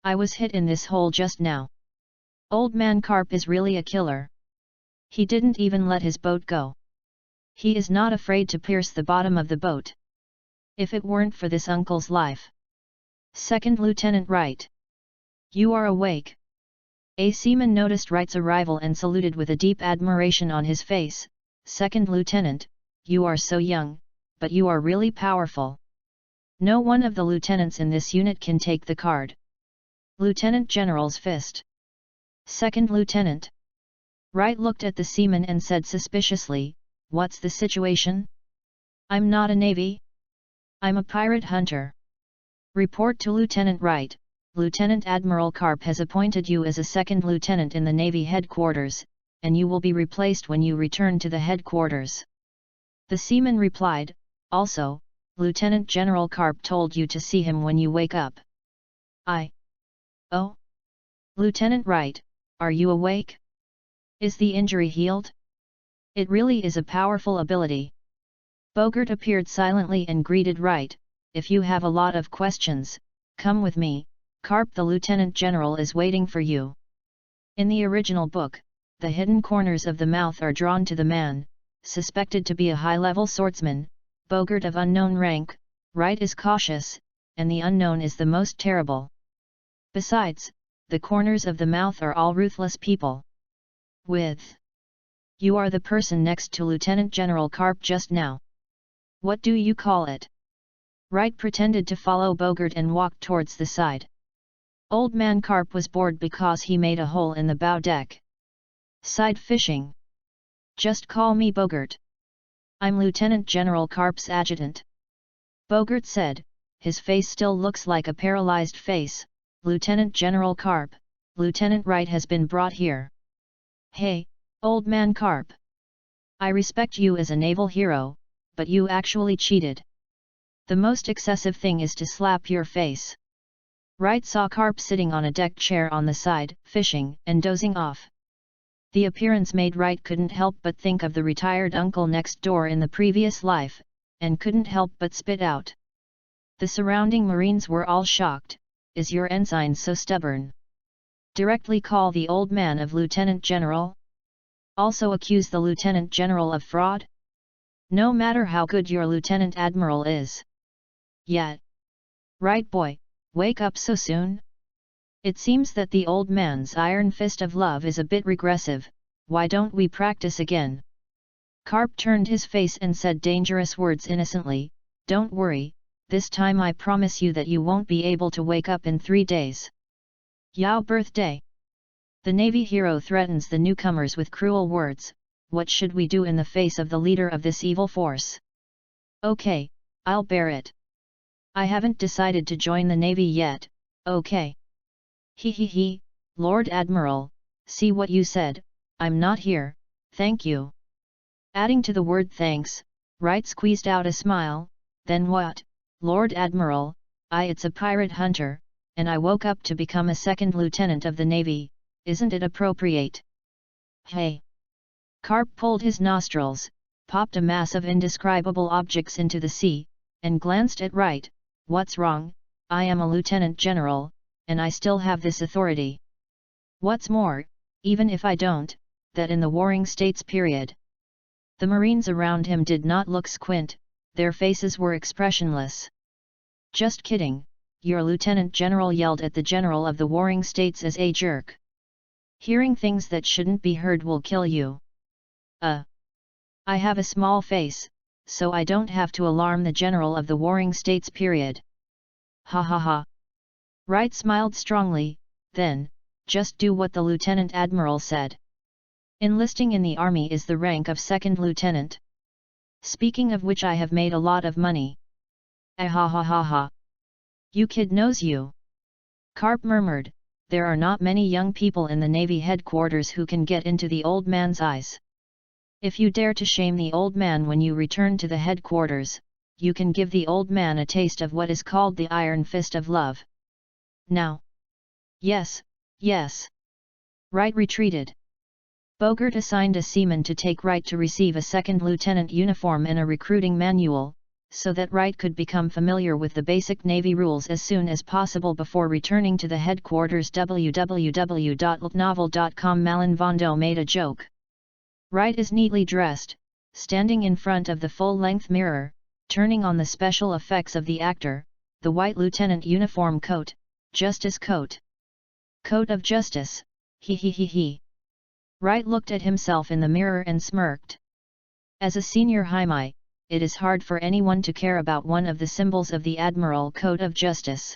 I was hit in this hole just now. Old man Carp is really a killer. He didn't even let his boat go. He is not afraid to pierce the bottom of the boat. If it weren't for this uncle's life. Second Lieutenant Wright. You are awake. A seaman noticed Wright's arrival and saluted with a deep admiration on his face. Second Lieutenant, you are so young, but you are really powerful. No one of the lieutenants in this unit can take the card. Lieutenant General's fist. Second Lieutenant. Wright looked at the seaman and said suspiciously, "What's the situation?" "I'm not a navy. I'm a pirate hunter." Report to Lieutenant Wright. Lieutenant Admiral Carp has appointed you as a second lieutenant in the Navy headquarters, and you will be replaced when you return to the headquarters. The seaman replied, "Also, Lieutenant General Carp told you to see him when you wake up." Oh? Lieutenant Wright, are you awake? Is the injury healed? It really is a powerful ability. Bogart appeared silently and greeted Wright, "If you have a lot of questions, come with me, Carp. The Lieutenant General is waiting for you." In the original book, the hidden corners of the mouth are drawn to the man, suspected to be a high-level swordsman, Bogart of unknown rank. Wright is cautious, and the unknown is the most terrible. Besides, the corners of the mouth are all ruthless people. You are the person next to Lieutenant General Carp just now. What do you call it? Wright pretended to follow Bogart and walked towards the side. Old man Carp was bored because he made a hole in the bow deck. Side fishing. Just call me Bogart. I'm Lieutenant General Carp's adjutant. Bogart said, his face still looks like a paralyzed face. Lieutenant General Carp, Lieutenant Wright has been brought here. Hey, old man Carp. I respect you as a naval hero, but you actually cheated. The most excessive thing is to slap your face. Wright saw Carp sitting on a deck chair on the side, fishing and dozing off. The appearance made Wright couldn't help but think of the retired uncle next door in the previous life, and couldn't help but spit out. The surrounding Marines were all shocked. Is your ensign so stubborn? Directly call the old man of Lieutenant General? Also accuse the Lieutenant General of fraud? No matter how good your Lieutenant Admiral is. Yet. Right boy, wake up so soon? It seems that the old man's iron fist of love is a bit regressive. Why don't we practice again? Carp turned his face and said dangerous words innocently, "Don't worry, this time I promise you that you won't be able to wake up in 3 days. Yao birthday." The Navy hero threatens the newcomers with cruel words. What should we do in the face of the leader of this evil force? Okay, I'll bear it. I haven't decided to join the Navy yet, okay. He, Lord Admiral, see what you said, I'm not here, thank you. Adding to the word thanks, Wright squeezed out a smile, then what, Lord Admiral, it's a pirate hunter, and I woke up to become a second lieutenant of the Navy, isn't it appropriate? Hey! Carp pulled his nostrils, popped a mass of indescribable objects into the sea, and glanced at Wright. What's wrong? I am a lieutenant general, and I still have this authority. What's more, even if I don't, that in the Warring States period. The Marines around him did not look squint, their faces were expressionless. Just kidding, your lieutenant general yelled at the general of the Warring States as a jerk. Hearing things that shouldn't be heard will kill you. I have a small face, so I don't have to alarm the general of the Warring States period. Ha ha ha. Wright smiled strongly, then, just do what the Lieutenant Admiral said. Enlisting in the army is the rank of second lieutenant. Speaking of which, I have made a lot of money. Ha ha ha ha. You kid knows you. Carp murmured, there are not many young people in the Navy headquarters who can get into the old man's eyes. If you dare to shame the old man when you return to the headquarters, you can give the old man a taste of what is called the iron fist of love. Now. Yes. Wright retreated. Bogart assigned a seaman to take Wright to receive a second lieutenant uniform and a recruiting manual. so that Wright could become familiar with the basic Navy rules as soon as possible before returning to the headquarters. www.novel.com Malin Vondo made a joke. Wright is neatly dressed, standing in front of the full-length mirror, turning on the special effects of the actor, the white lieutenant uniform coat, justice coat. Coat of justice, he he he he. Wright looked at himself in the mirror and smirked. As a senior Jaime, it is hard for anyone to care about one of the symbols of the Admiral Coat of Justice.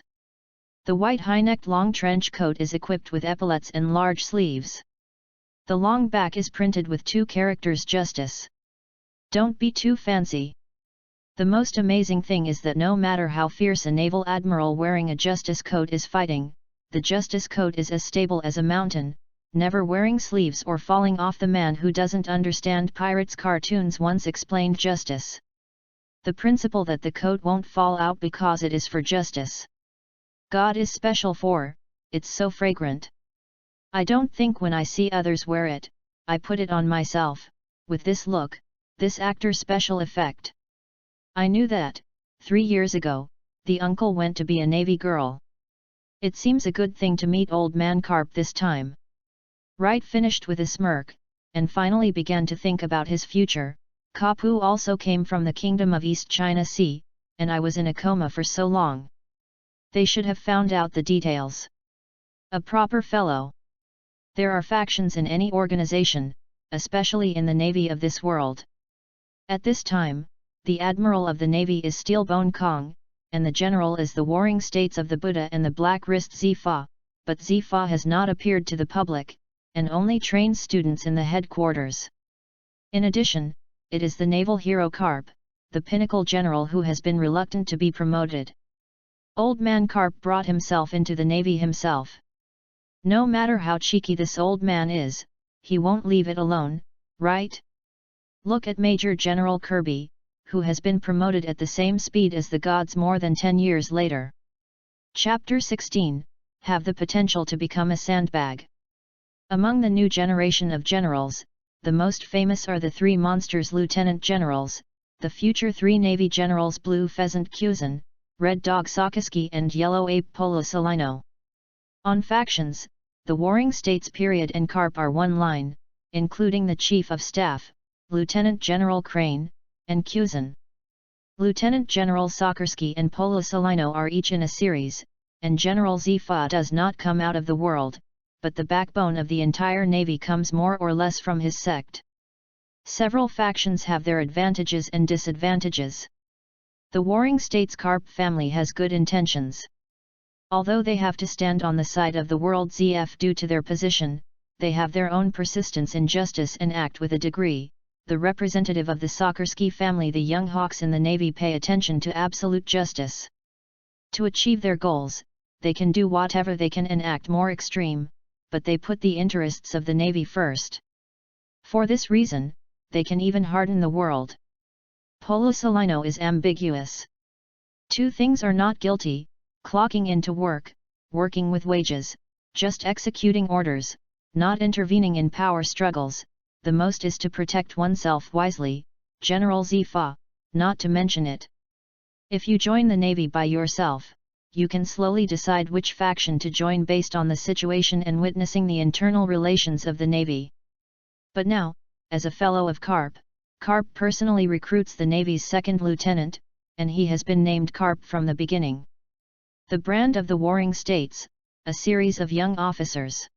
The white high-necked long trench coat is equipped with epaulets and large sleeves. The long back is printed with 2 characters Justice. Don't be too fancy. The most amazing thing is that no matter how fierce a naval admiral wearing a Justice coat is fighting, the Justice coat is as stable as a mountain, never wearing sleeves or falling off. The man who doesn't understand pirates cartoons once explained justice. The principle that the coat won't fall out because it is for justice. God is special for, it's so fragrant. I don't think when I see others wear it, I put it on myself, with this look, this actor special effect. I knew that, 3 years ago, the uncle went to be a Navy girl. It seems a good thing to meet old man Carp this time. Wright finished with a smirk, and finally began to think about his future. Kapu also came from the Kingdom of East China Sea, and I was in a coma for so long. They should have found out the details. A proper fellow. There are factions in any organization, especially in the Navy of this world. At this time, the Admiral of the Navy is Steelbone Kong, and the General is the Warring States of the Buddha and the Black Wrist Zifa, but Zifa has not appeared to the public, and only trains students in the headquarters. In addition, it is the naval hero Carp, the pinnacle general who has been reluctant to be promoted. Old man Carp brought himself into the Navy himself. No matter how cheeky this old man is, he won't leave it alone, right? Look at Major General Kirby, who has been promoted at the same speed as the gods more than 10 years later. Chapter 16, have the potential to become a sandbag. Among the new generation of generals, the most famous are the 3 monsters lieutenant generals, the future 3 Navy generals Blue Pheasant Cusin, Red Dog Sakaski and Yellow Ape Polo Salino. On factions, the Warring States period and Carp are one line, including the Chief of Staff, Lieutenant General Crane, and Cusin. Lieutenant General Sakarsky and Polo Salino are each in a series, and General Zifa does not come out of the world, but the backbone of the entire Navy comes more or less from his sect. Several factions have their advantages and disadvantages. The Warring States Carp family has good intentions. Although they have to stand on the side of the world ZF due to their position, they have their own persistence in justice and act with a degree. The representative of the Sakarsky family, the young hawks in the Navy, pay attention to absolute justice. To achieve their goals, they can do whatever they can and act more extreme, but they put the interests of the Navy first. For this reason, they can even harden the world. Polo Salino is ambiguous. 2 things are not guilty: clocking into work, working with wages, just executing orders, not intervening in power struggles. The most is to protect oneself wisely, General Zifa, not to mention it. If you join the Navy by yourself, you can slowly decide which faction to join based on the situation and witnessing the internal relations of the Navy. But now, as a fellow of Carp, Carp personally recruits the Navy's 2nd lieutenant, and he has been named Carp from the beginning. The brand of the Warring States, a series of young officers,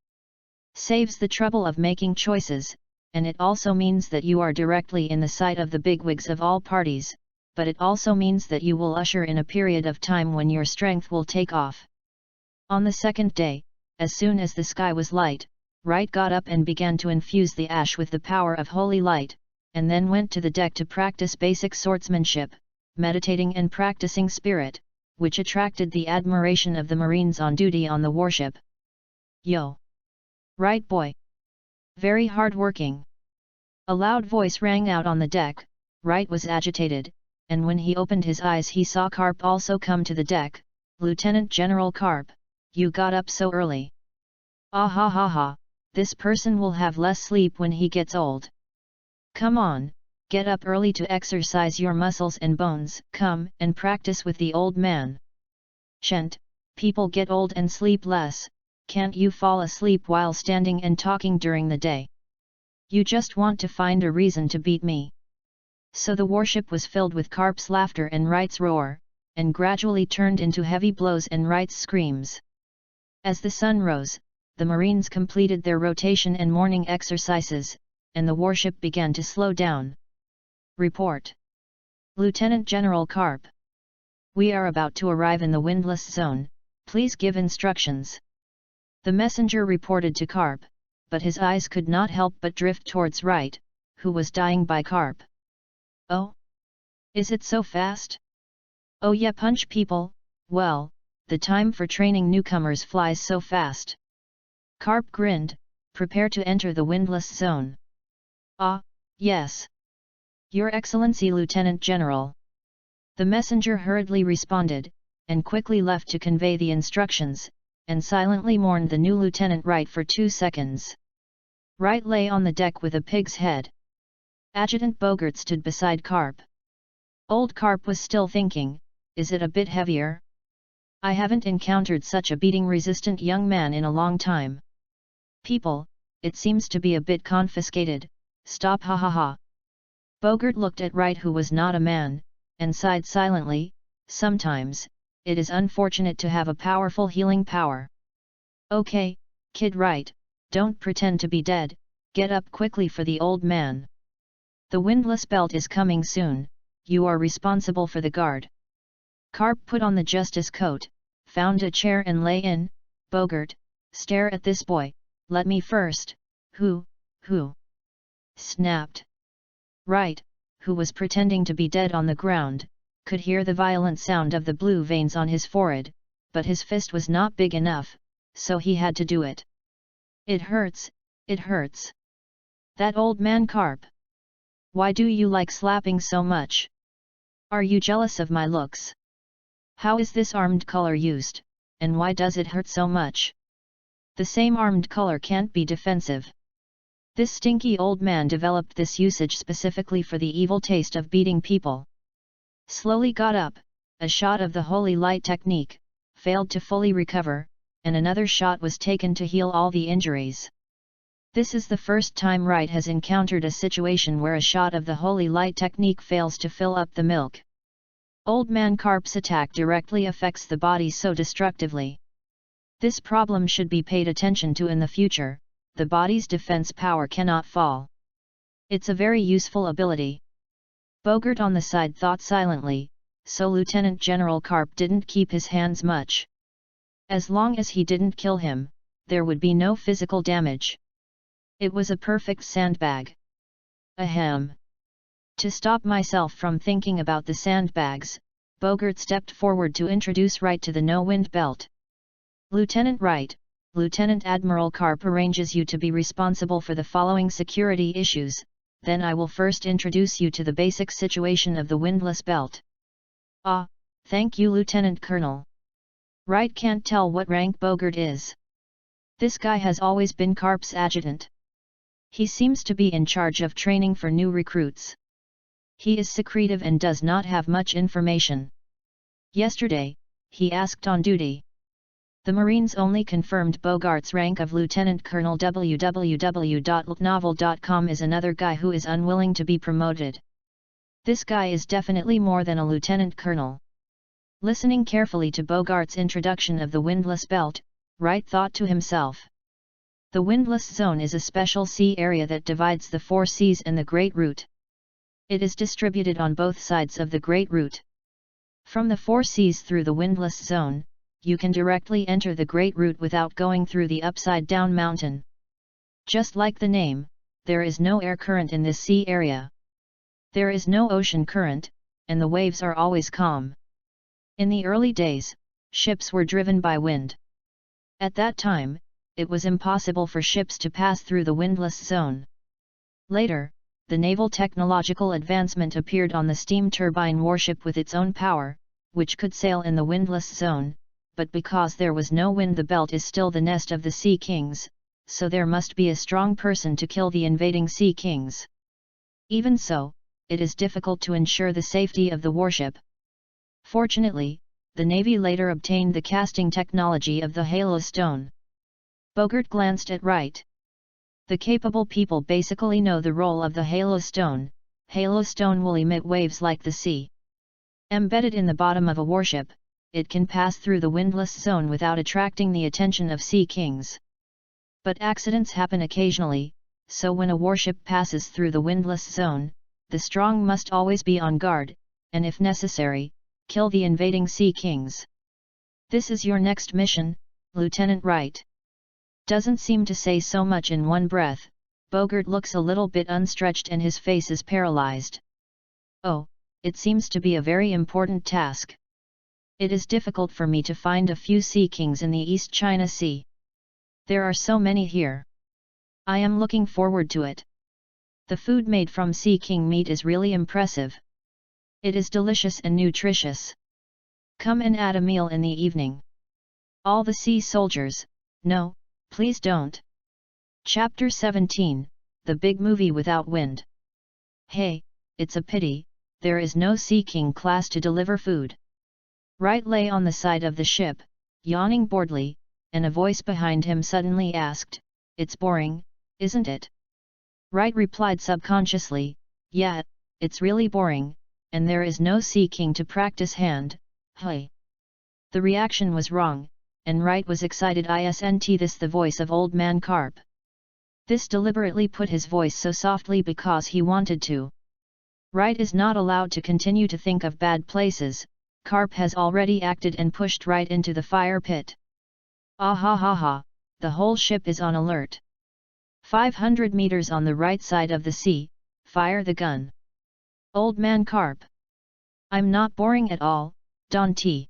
saves the trouble of making choices, and it also means that you are directly in the sight of the bigwigs of all parties, but it also means that you will usher in a period of time when your strength will take off. On the 2nd day, as soon as the sky was light, Wright got up and began to infuse the ash with the power of holy light, and then went to the deck to practice basic swordsmanship, meditating and practicing spirit, which attracted the admiration of the Marines on duty on the warship. Yo! Right boy! Very hard-working. A loud voice rang out on the deck. Wright was agitated, and when he opened his eyes he saw Carp also come to the deck. Lieutenant General Carp, you got up so early. Ah ha ha ha, this person will have less sleep when he gets old. Come on, Get up early to exercise your muscles and bones. Come and practice with the old man. Shan't, people get old and sleep less. Can't you fall asleep while standing and talking during the day? You just want to find a reason to beat me. So the warship was filled with Carp's laughter and Wright's roar, and gradually turned into heavy blows and Wright's screams. As the sun rose, the Marines completed their rotation and morning exercises, and the warship began to slow down. Report. Lieutenant General Carp. We are about to arrive in the windless zone, please give instructions. The messenger reported to Carp, but his eyes could not help but drift towards Wright, who was dying by Carp. Oh? Is it so fast? Oh yeah, punch people. Well, the time for training newcomers flies so fast. Carp grinned, prepare to enter the windless zone. Ah, yes. Your Excellency Lieutenant General. The messenger hurriedly responded, and quickly left to convey the instructions, and silently mourned the new Lieutenant Wright for 2 seconds. Wright lay on the deck with a pig's head. Adjutant Bogart stood beside Carp. Old Carp was still thinking, is it a bit heavier? I haven't encountered such a beating-resistant young man in a long time. People, it seems to be a bit confiscated, stop ha ha ha. Bogart looked at Wright, who was not a man, and sighed silently. Sometimes, it is unfortunate to have a powerful healing power. Okay, Kid Wright, don't pretend to be dead, get up quickly for the old man. The windlass belt is coming soon, you are responsible for the guard. Carp put on the justice coat, found a chair and lay in. Bogart, stare at this boy, let me first. Who? Snapped. Wright, who was pretending to be dead on the ground, could hear the violent sound of the blue veins on his forehead, but his fist was not big enough, so he had to do it. It hurts, it hurts. That old man Carp. Why do you like slapping so much? Are you jealous of my looks? How is this armed color used, and why does it hurt so much? The same armed color can't be defensive. This stinky old man developed this usage specifically for the evil taste of beating people. Slowly got up, a shot of the Holy Light technique, failed to fully recover, and another shot was taken to heal all the injuries. This is the first time Wright has encountered a situation where a shot of the Holy Light technique fails to fill up the milk. Old man Carp's attack directly affects the body so destructively. This problem should be paid attention to in the future. The body's defense power cannot fall. It's a very useful ability. Bogart on the side thought silently, so Lieutenant General Carp didn't keep his hands much. As long as he didn't kill him, there would be no physical damage. It was a perfect sandbag. Ahem. To stop myself from thinking about the sandbags, Bogart stepped forward to introduce Wright to the no-wind belt. Lieutenant Wright, Lieutenant Admiral Carp arranges you to be responsible for the following security issues, then I will first introduce you to the basic situation of the windlass belt. Ah, thank you Lieutenant Colonel. Wright can't tell what rank Bogart is. This guy has always been Carp's adjutant. He seems to be in charge of training for new recruits. He is secretive and does not have much information. Yesterday, he asked on duty. The Marines only confirmed Bogart's rank of Lieutenant Colonel. www.novel.com is another guy who is unwilling to be promoted. This guy is definitely more than a lieutenant colonel. Listening carefully to Bogart's introduction of the windlass belt, Wright thought to himself. The windlass zone is a special sea area that divides the 4 seas and the Great Route. It is distributed on both sides of the Great Route. From the 4 seas through the windlass zone, you can directly enter the Great Route without going through the upside-down mountain. Just like the name, there is no air current in this sea area. There is no ocean current, and the waves are always calm. In the early days, ships were driven by wind. At that time, it was impossible for ships to pass through the windlass zone. Later, the naval technological advancement appeared on the steam turbine warship with its own power, which could sail in the windlass zone, but because there was no wind, the belt is still the nest of the Sea Kings, so there must be a strong person to kill the invading Sea Kings. Even so, it is difficult to ensure the safety of the warship. Fortunately, the Navy later obtained the casting technology of the Halo Stone. Bogart glanced at Wright. The capable people basically know the role of the Halo Stone. Halo Stone will emit waves like the sea. Embedded in the bottom of a warship, it can pass through the windless zone without attracting the attention of sea kings. But accidents happen occasionally, so when a warship passes through the windless zone, the strong must always be on guard, and if necessary, kill the invading sea kings. This is your next mission, Lieutenant Wright. Doesn't seem to say so much in one breath. Bogart looks a little bit unstretched and his face is paralyzed. Oh, it seems to be a very important task. It is difficult for me to find a few sea kings in the East China Sea. There are so many here. I am looking forward to it. The food made from sea king meat is really impressive. It is delicious and nutritious. Come and add a meal in the evening. All the sea soldiers, no, please don't. Chapter 17, The Big Movie Without Wind. Hey, it's a pity, there is no Sea King class to deliver food. Wright lay on the side of the ship, yawning boredly, and a voice behind him suddenly asked, "It's boring, isn't it?" Wright replied subconsciously, "Yeah, it's really boring, and there is no Sea King to practice hand, hey." The reaction was wrong, and Wright was excited. Isn't this the voice of Old Man Carp? This deliberately put his voice so softly because he wanted to. Wright is not allowed to continue to think of bad places. Carp has already acted and pushed Wright into the fire pit. Ah ha ha ha, the whole ship is on alert. 500 meters on the right side of the sea, fire the gun. Old Man Carp. I'm not boring at all, Don T.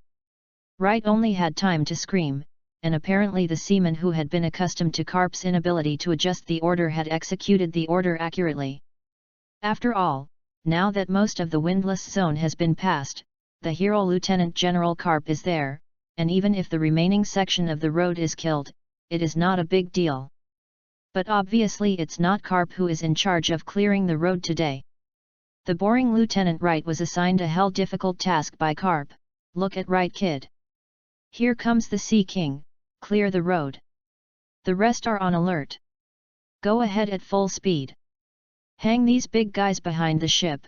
Wright only had time to scream, and apparently the seaman who had been accustomed to Carp's inability to adjust the order had executed the order accurately. After all, now that most of the windless zone has been passed, the hero Lieutenant General Carp is there, and even if the remaining section of the road is killed, it is not a big deal. But obviously it's not Carp who is in charge of clearing the road today. The boring Lieutenant Wright was assigned a hell difficult task by Carp. Look at Wright, kid. Here comes the Sea King, clear the road. The rest are on alert. Go ahead at full speed. Hang these big guys behind the ship.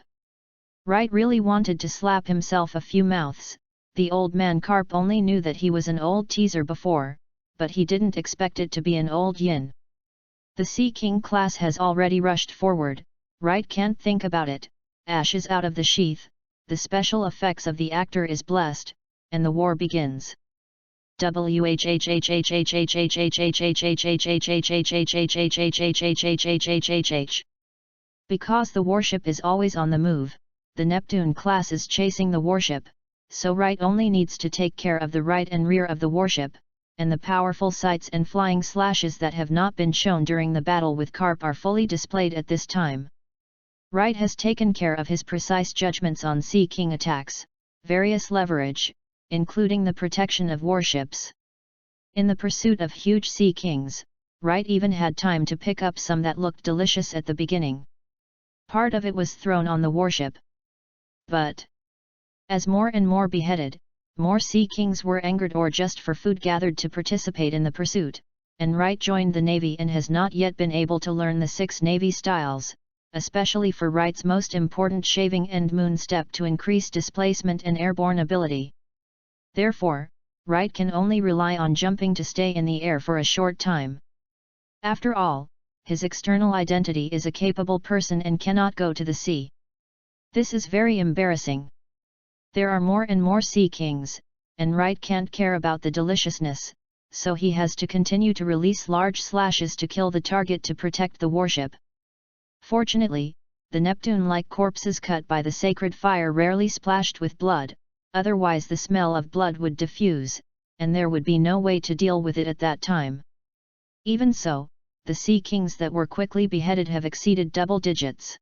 Wright really wanted to slap himself a few mouths. The Old Man Carp only knew that he was an old teaser before, but he didn't expect it to be an old yin. The Sea King class has already rushed forward. Wright can't think about it. Ash is out of the sheath, the special effects of the actor is blessed, and the war begins. Because the warship is always on the move, the Neptune class is chasing the warship, so Wright only needs to take care of the right and rear of the warship, and the powerful sights and flying slashes that have not been shown during the battle with Carp are fully displayed at this time. Wright has taken care of his precise judgments on Sea King attacks, various leverage, including the protection of warships. In the pursuit of huge Sea Kings, Wright even had time to pick up some that looked delicious at the beginning. Part of it was thrown on the warship. But as more and more beheaded, more Sea Kings were angered or just for food gathered to participate in the pursuit, and Wright joined the Navy and has not yet been able to learn the 6 Navy styles, especially for Wright's most important shaving end moon step to increase displacement and airborne ability. Therefore, Wright can only rely on jumping to stay in the air for a short time. After all, his external identity is a capable person and cannot go to the sea. This is very embarrassing. There are more and more Sea Kings, and Wright can't care about the deliciousness, so he has to continue to release large slashes to kill the target to protect the warship. Fortunately, the Neptune-like corpses cut by the sacred fire rarely splashed with blood, otherwise the smell of blood would diffuse, and there would be no way to deal with it at that time. Even so, the Sea Kings that were quickly beheaded have exceeded double digits.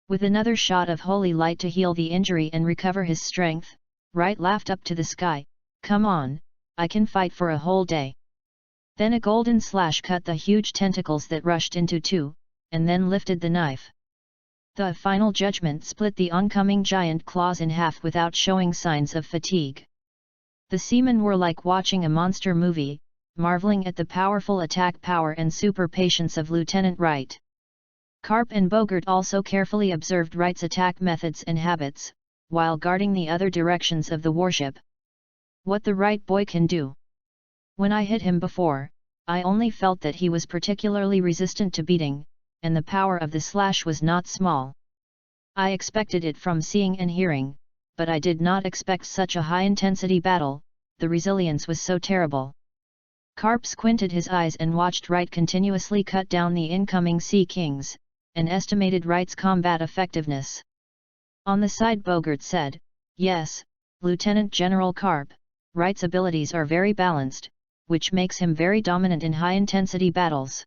With another shot of holy light to heal the injury and recover his strength, Wright laughed up to the sky, "Come on, I can fight for a whole day." Then a golden slash cut the huge tentacles that rushed into two, and then lifted the knife. The final judgment split the oncoming giant claws in half without showing signs of fatigue. The seamen were like watching a monster movie, marveling at the powerful attack power and super patience of Lieutenant Wright. Karp and Bogart also carefully observed Wright's attack methods and habits, while guarding the other directions of the warship. What the Wright boy can do. When I hit him before, I only felt that he was particularly resistant to beating, and the power of the slash was not small. I expected it from seeing and hearing, but I did not expect such a high-intensity battle, the resilience was so terrible. Karp squinted his eyes and watched Wright continuously cut down the incoming Sea Kings, and estimated Wright's combat effectiveness. On the side Bogart said, "Yes, Lieutenant General Karp, Wright's abilities are very balanced, which makes him very dominant in high-intensity battles.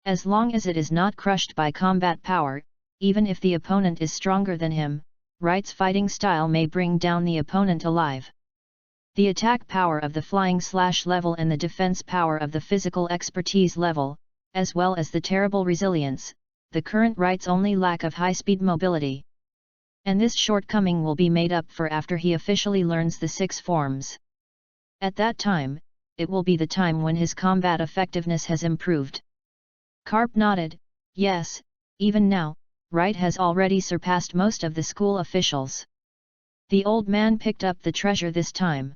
As long as it is not crushed by combat power, even if the opponent is stronger than him, Wright's fighting style may bring down the opponent alive. The attack power of the flying slash level and the defense power of the physical expertise level, as well as the terrible resilience, the current Wright's only lack of high-speed mobility. And this shortcoming will be made up for after he officially learns the 6 forms. At that time, it will be the time when his combat effectiveness has improved." Karp nodded, "Yes, even now, Wright has already surpassed most of the school officials." The old man picked up the treasure this time.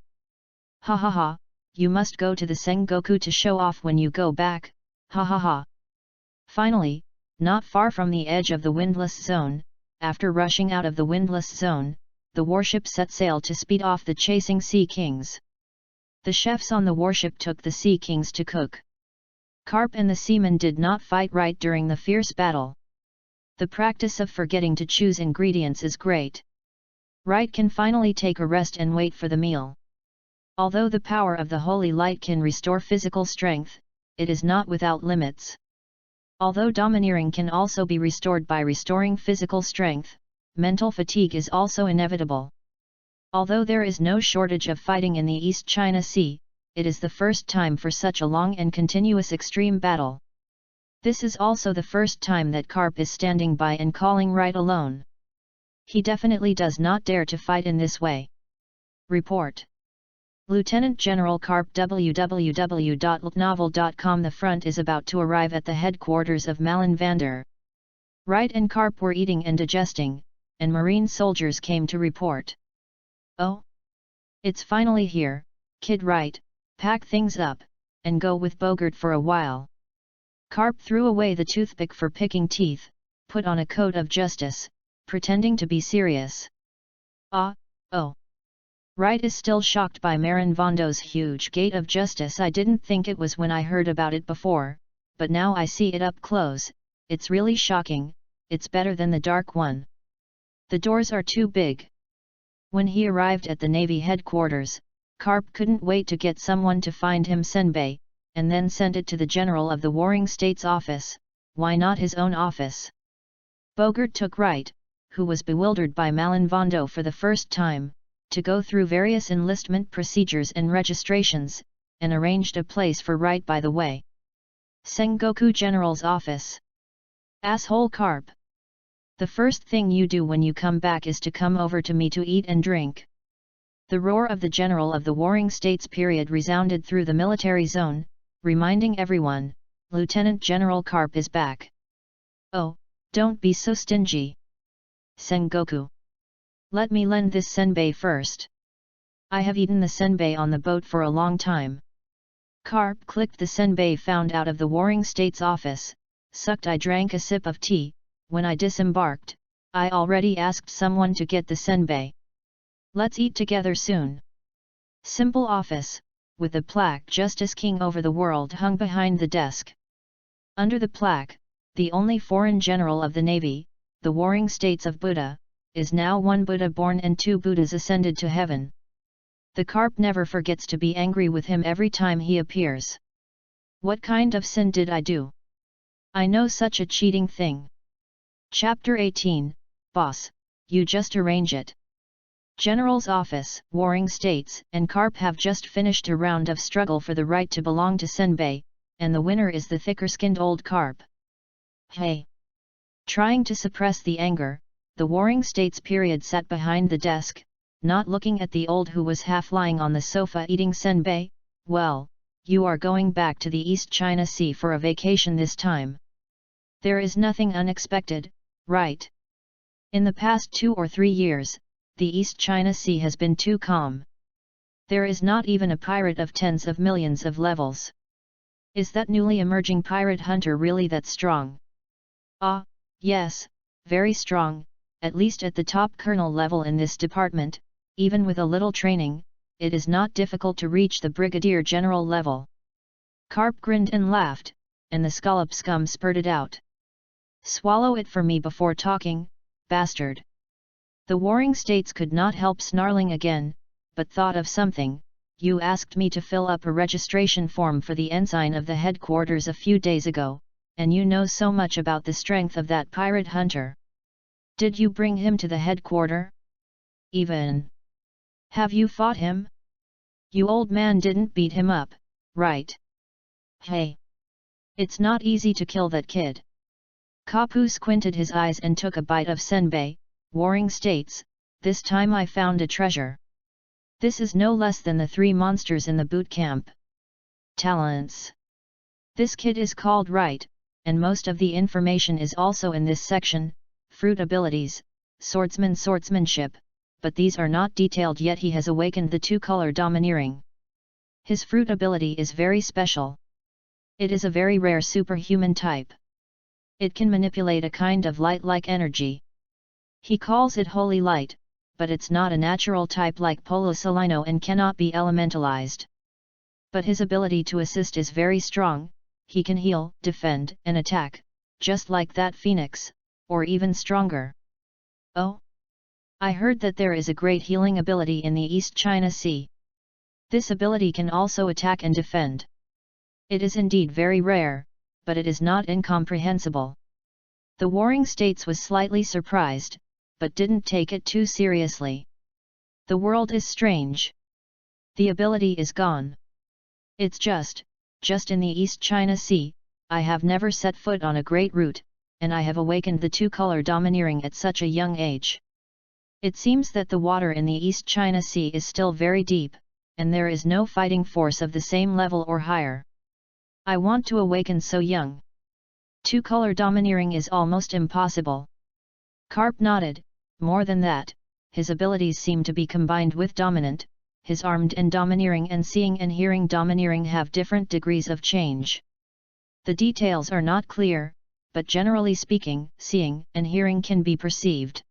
"Ha ha ha, you must go to the Sengoku to show off when you go back, ha ha ha." Finally, not far from the edge of the windless zone, after rushing out of the windless zone, the warship set sail to speed off the chasing Sea Kings. The chefs on the warship took the Sea Kings to cook. Karp and the seamen did not fight Wright during the fierce battle. The practice of forgetting to choose ingredients is great. Wright can finally take a rest and wait for the meal. Although the power of the Holy Light can restore physical strength, it is not without limits. Although domineering can also be restored by restoring physical strength, mental fatigue is also inevitable. Although there is no shortage of fighting in the East China Sea, it is the first time for such a long and continuous extreme battle. This is also the first time that Karp is standing by and calling Wright alone. He definitely does not dare to fight in this way. Report. Lieutenant General Karp www.ltnovel.com. The front is about to arrive at the headquarters of Malin Vander. Wright and Karp were eating and digesting, and Marine soldiers came to report. "Oh? It's finally here, Kid Wright, pack things up, and go with Bogart for a while." Karp threw away the toothpick for picking teeth, put on a coat of justice, pretending to be serious. "Oh. Wright is still shocked by Marin Vondo's huge gate of justice. "I didn't think it was when I heard about it before, but now I see it up close, it's really shocking, it's better than the dark one. The doors are too big." When he arrived at the Navy headquarters, Karp couldn't wait to get someone to find him senbei, and then send it to the General of the Warring States office, why not his own office? Bogart took Wright, who was bewildered by Malin Vondo for the first time, to go through various enlistment procedures and registrations, and arranged a place for Wright by the way. Sengoku General's office. "Asshole Karp. The first thing you do when you come back is to come over to me to eat and drink." The roar of the General of the Warring States period resounded through the military zone, reminding everyone, Lieutenant General Karp is back. "Oh, don't be so stingy. Sengoku. Let me lend this senbei first. I have eaten the senbei on the boat for a long time." Karp clicked the senbei found out of the Warring States office, sucked. "I drank a sip of tea, when I disembarked, I already asked someone to get the senbei. Let's eat together soon." Simple office, with the plaque Justice King over the world hung behind the desk. Under the plaque, the only foreign general of the Navy, the Warring States of Buddha, is now one Buddha born and 2 Buddhas ascended to heaven. The Karp never forgets to be angry with him every time he appears. "What kind of sin did I do? I know such a cheating thing." Chapter 18, Boss, you just arrange it. General's office, Warring States, and Karp have just finished a round of struggle for the right to belong to senbei, and the winner is the thicker-skinned old Karp. "Hey! Trying to suppress the anger, the Warring States period sat behind the desk, not looking at the old who was half lying on the sofa eating senbei. Well, you are going back to the East China Sea for a vacation this time. There is nothing unexpected, right? In the past 2 or 3 years, the East China Sea has been too calm. There is not even a pirate of tens of millions of levels. Is that newly emerging pirate hunter really that strong? Ah, yes, very strong, at least at the top colonel level in this department. Even with a little training, it is not difficult to reach the brigadier general level. Carp grinned and laughed, and the scallop scum spurted out. Swallow it for me before talking, bastard. The Warring States could not help snarling again, but thought of something. You asked me to fill up a registration form for the ensign of the headquarters a few days ago, and you know so much about the strength of that pirate hunter. Did you bring him to the headquarters? Even. Have you fought him? You old man didn't beat him up, right? Hey! It's not easy to kill that kid. Kapu squinted his eyes and took a bite of senbei. Warring States, this time I found a treasure. This is no less than the 3 monsters in the boot camp. Talents. This kid is called right, and most of the information is also in this section. Fruit abilities, swordsmanship, but these are not detailed yet. He has awakened the 2-color domineering. His fruit ability is very special. It is a very rare superhuman type. It can manipulate a kind of light-like energy. He calls it Holy Light, but it's not a natural type like Polosolino and cannot be elementalized. But his ability to assist is very strong. He can heal, defend, and attack, just like that Phoenix, or even stronger. Oh? I heard that there is a great healing ability in the East China Sea. This ability can also attack and defend. It is indeed very rare, but it is not incomprehensible. The Warring States was slightly surprised, but didn't take it too seriously. The world is strange. The ability is gone. It's just in the East China Sea. I have never set foot on a great route, and I have awakened the 2-color domineering at such a young age. It seems that the water in the East China Sea is still very deep, and there is no fighting force of the same level or higher. I want to awaken so young. 2-color domineering is almost impossible. Carp nodded. More than that, his abilities seem to be combined with dominant. His armed and domineering and seeing and hearing domineering have different degrees of change. The details are not clear, but generally speaking, seeing and hearing can be perceived.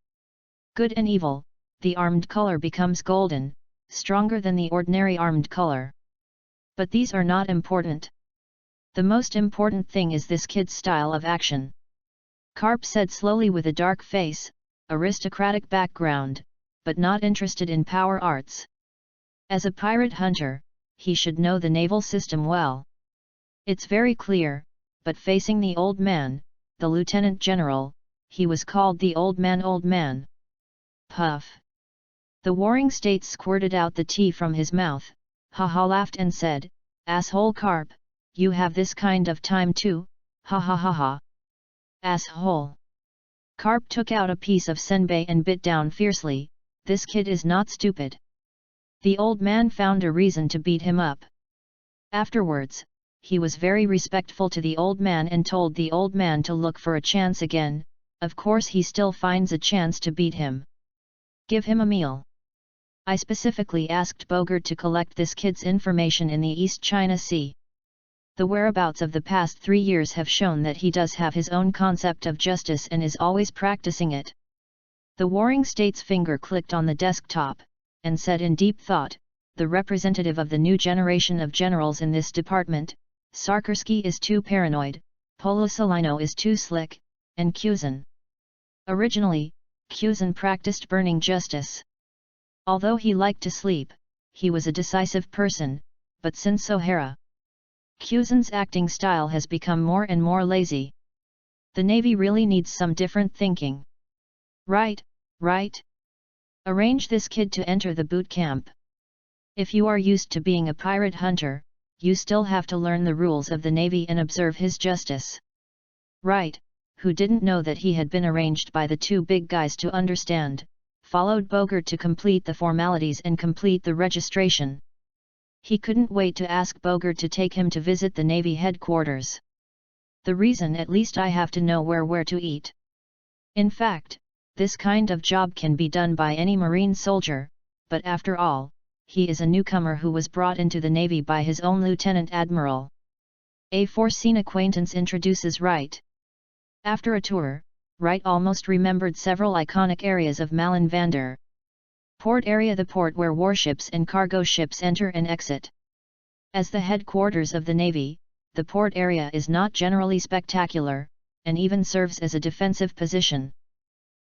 Good and evil, the armed color becomes golden, stronger than the ordinary armed color. But these are not important. The most important thing is this kid's style of action. Carp said slowly with a dark face, aristocratic background, but not interested in power arts. As a pirate hunter, he should know the naval system well. It's very clear, but facing the old man, the lieutenant general, he was called the old man. Puff. The Warring States squirted out the tea from his mouth, ha laughed and said, asshole Carp, you have this kind of time too, ha. Asshole. Carp took out a piece of senbei and bit down fiercely. This kid is not stupid. The old man found a reason to beat him up. Afterwards, he was very respectful to the old man and told the old man to look for a chance again. Of course he still finds a chance to beat him. Give him a meal. I specifically asked Bogart to collect this kid's information in the East China Sea. The whereabouts of the past 3 years have shown that he does have his own concept of justice and is always practicing it. The Warring States' finger clicked on the desktop, and said in deep thought, the representative of the new generation of generals in this department, Sarkersky is too paranoid, Polosolino is too slick, and Kuzin. Originally, Kuzin practiced burning justice. Although he liked to sleep, he was a decisive person, but since O'Hara, Kuzin's acting style has become more and more lazy. The Navy really needs some different thinking. Right. Arrange this kid to enter the boot camp. If you are used to being a pirate hunter, you still have to learn the rules of the Navy and observe his justice. Right, who didn't know that he had been arranged by the two big guys to understand, followed Bogart to complete the formalities and complete the registration. He couldn't wait to ask Bogart to take him to visit the Navy headquarters. The reason, at least I have to know where to eat. In fact, this kind of job can be done by any Marine soldier, but after all, he is a newcomer who was brought into the Navy by his own Lieutenant Admiral. A foreseen acquaintance introduces Wright. After a tour, Wright almost remembered several iconic areas of Malenvander. Port area, the port where warships and cargo ships enter and exit. As the headquarters of the Navy, the port area is not generally spectacular, and even serves as a defensive position.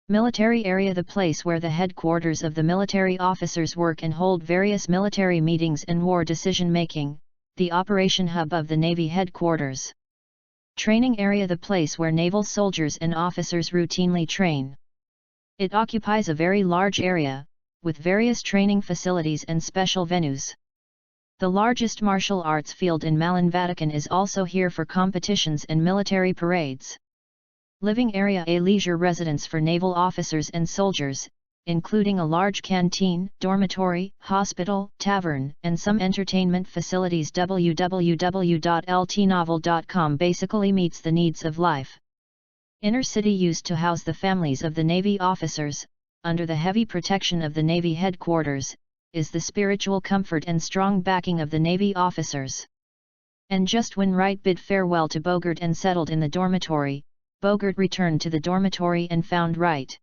Military area, the place where the headquarters of the military officers work and hold various military meetings and war decision-making, the operation hub of the Navy headquarters. Training area, the place where naval soldiers and officers routinely train. It occupies a very large area, with various training facilities and special venues. The largest martial arts field in Malenvatican is also here for competitions and military parades. Living area, a leisure residence for naval officers and soldiers, including a large canteen, dormitory, hospital, tavern, and some entertainment facilities. www.ltnovel.com basically meets the needs of life. Inner city, used to house the families of the Navy officers, under the heavy protection of the Navy headquarters, is the spiritual comfort and strong backing of the Navy officers. And just when Wright bid farewell to Bogart and settled in the dormitory, Bogart returned to the dormitory and found Wright.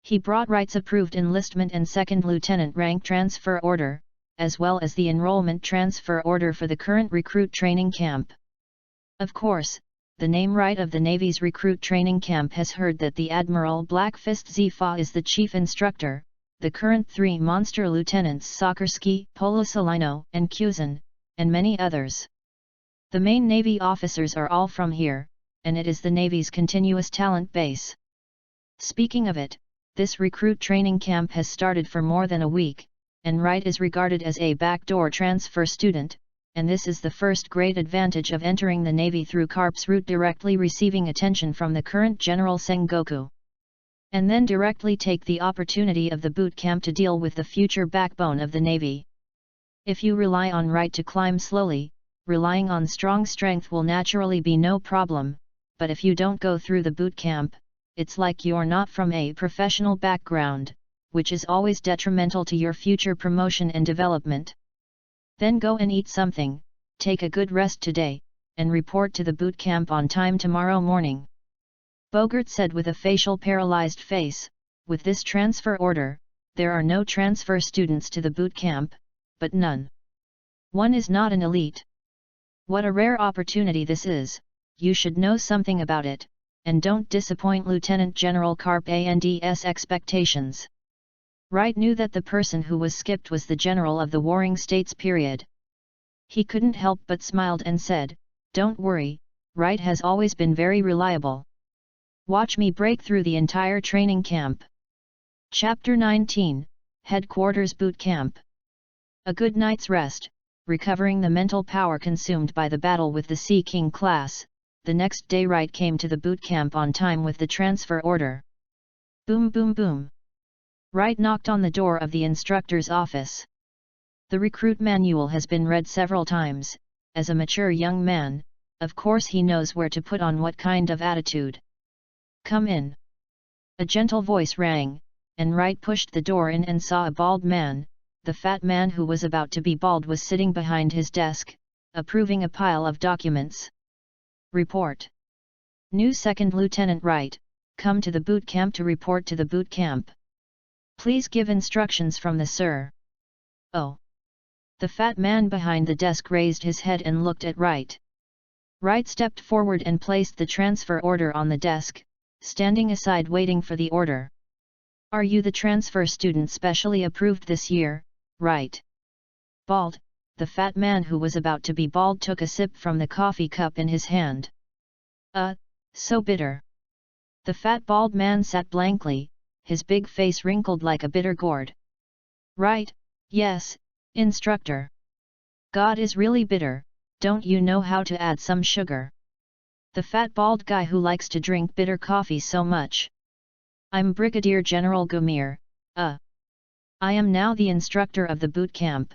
He brought Wright's approved enlistment and second lieutenant rank transfer order, as well as the enrollment transfer order for the current recruit training camp. Of course, the name Wright of the Navy's recruit training camp has heard that the Admiral Blackfist Zifa is the chief instructor, the current three monster lieutenants Sokorsky, Polosolino, and Kuzin, and many others. The main Navy officers are all from here, and it is the Navy's continuous talent base. Speaking of it, this recruit training camp has started for more than a week, and Wright is regarded as a backdoor transfer student, and this is the first great advantage of entering the Navy through CARP's route, directly receiving attention from the current General Sengoku. And then directly take the opportunity of the boot camp to deal with the future backbone of the Navy. If you rely on Wright to climb slowly, relying on strong strength will naturally be no problem, but if you don't go through the boot camp, it's like you're not from a professional background, which is always detrimental to your future promotion and development. Then go and eat something, take a good rest today, and report to the boot camp on time tomorrow morning. Bogart said with a facial paralyzed face. With this transfer order, there are no transfer students to the boot camp, but none. One is not an elite. What a rare opportunity this is, you should know something about it, and don't disappoint Lieutenant General Carp And's expectations. Wright knew that the person who was skipped was the general of the Warring States period. He couldn't help but smiled and said, "Don't worry, Wright has always been very reliable. Watch me break through the entire training camp." Chapter 19, Headquarters Boot Camp. A good night's rest, recovering the mental power consumed by the battle with the Sea King class, the next day Wright came to the boot camp on time with the transfer order. Boom boom boom. Wright knocked on the door of the instructor's office. The recruit manual has been read several times. As a mature young man, of course he knows where to put on what kind of attitude. "Come in." A gentle voice rang, and Wright pushed the door in and saw a bald man. The fat man who was about to be bald was sitting behind his desk, approving a pile of documents. "Report. New Second Lieutenant Wright, come to the boot camp to report to the boot camp. Please give instructions from the sir." "Oh." The fat man behind the desk raised his head and looked at Wright. Wright stepped forward and placed the transfer order on the desk, standing aside waiting for the order. "Are you the transfer student specially approved this year, Wright?" "Bald." The fat man who was about to be bald took a sip from the coffee cup in his hand. So bitter." The fat bald man sat blankly, his big face wrinkled like a bitter gourd. "Right, yes, instructor. God is really bitter, don't you know how to add some sugar?" The fat bald guy who likes to drink bitter coffee so much. I'm Brigadier General Gumir, I am now the instructor of the boot camp.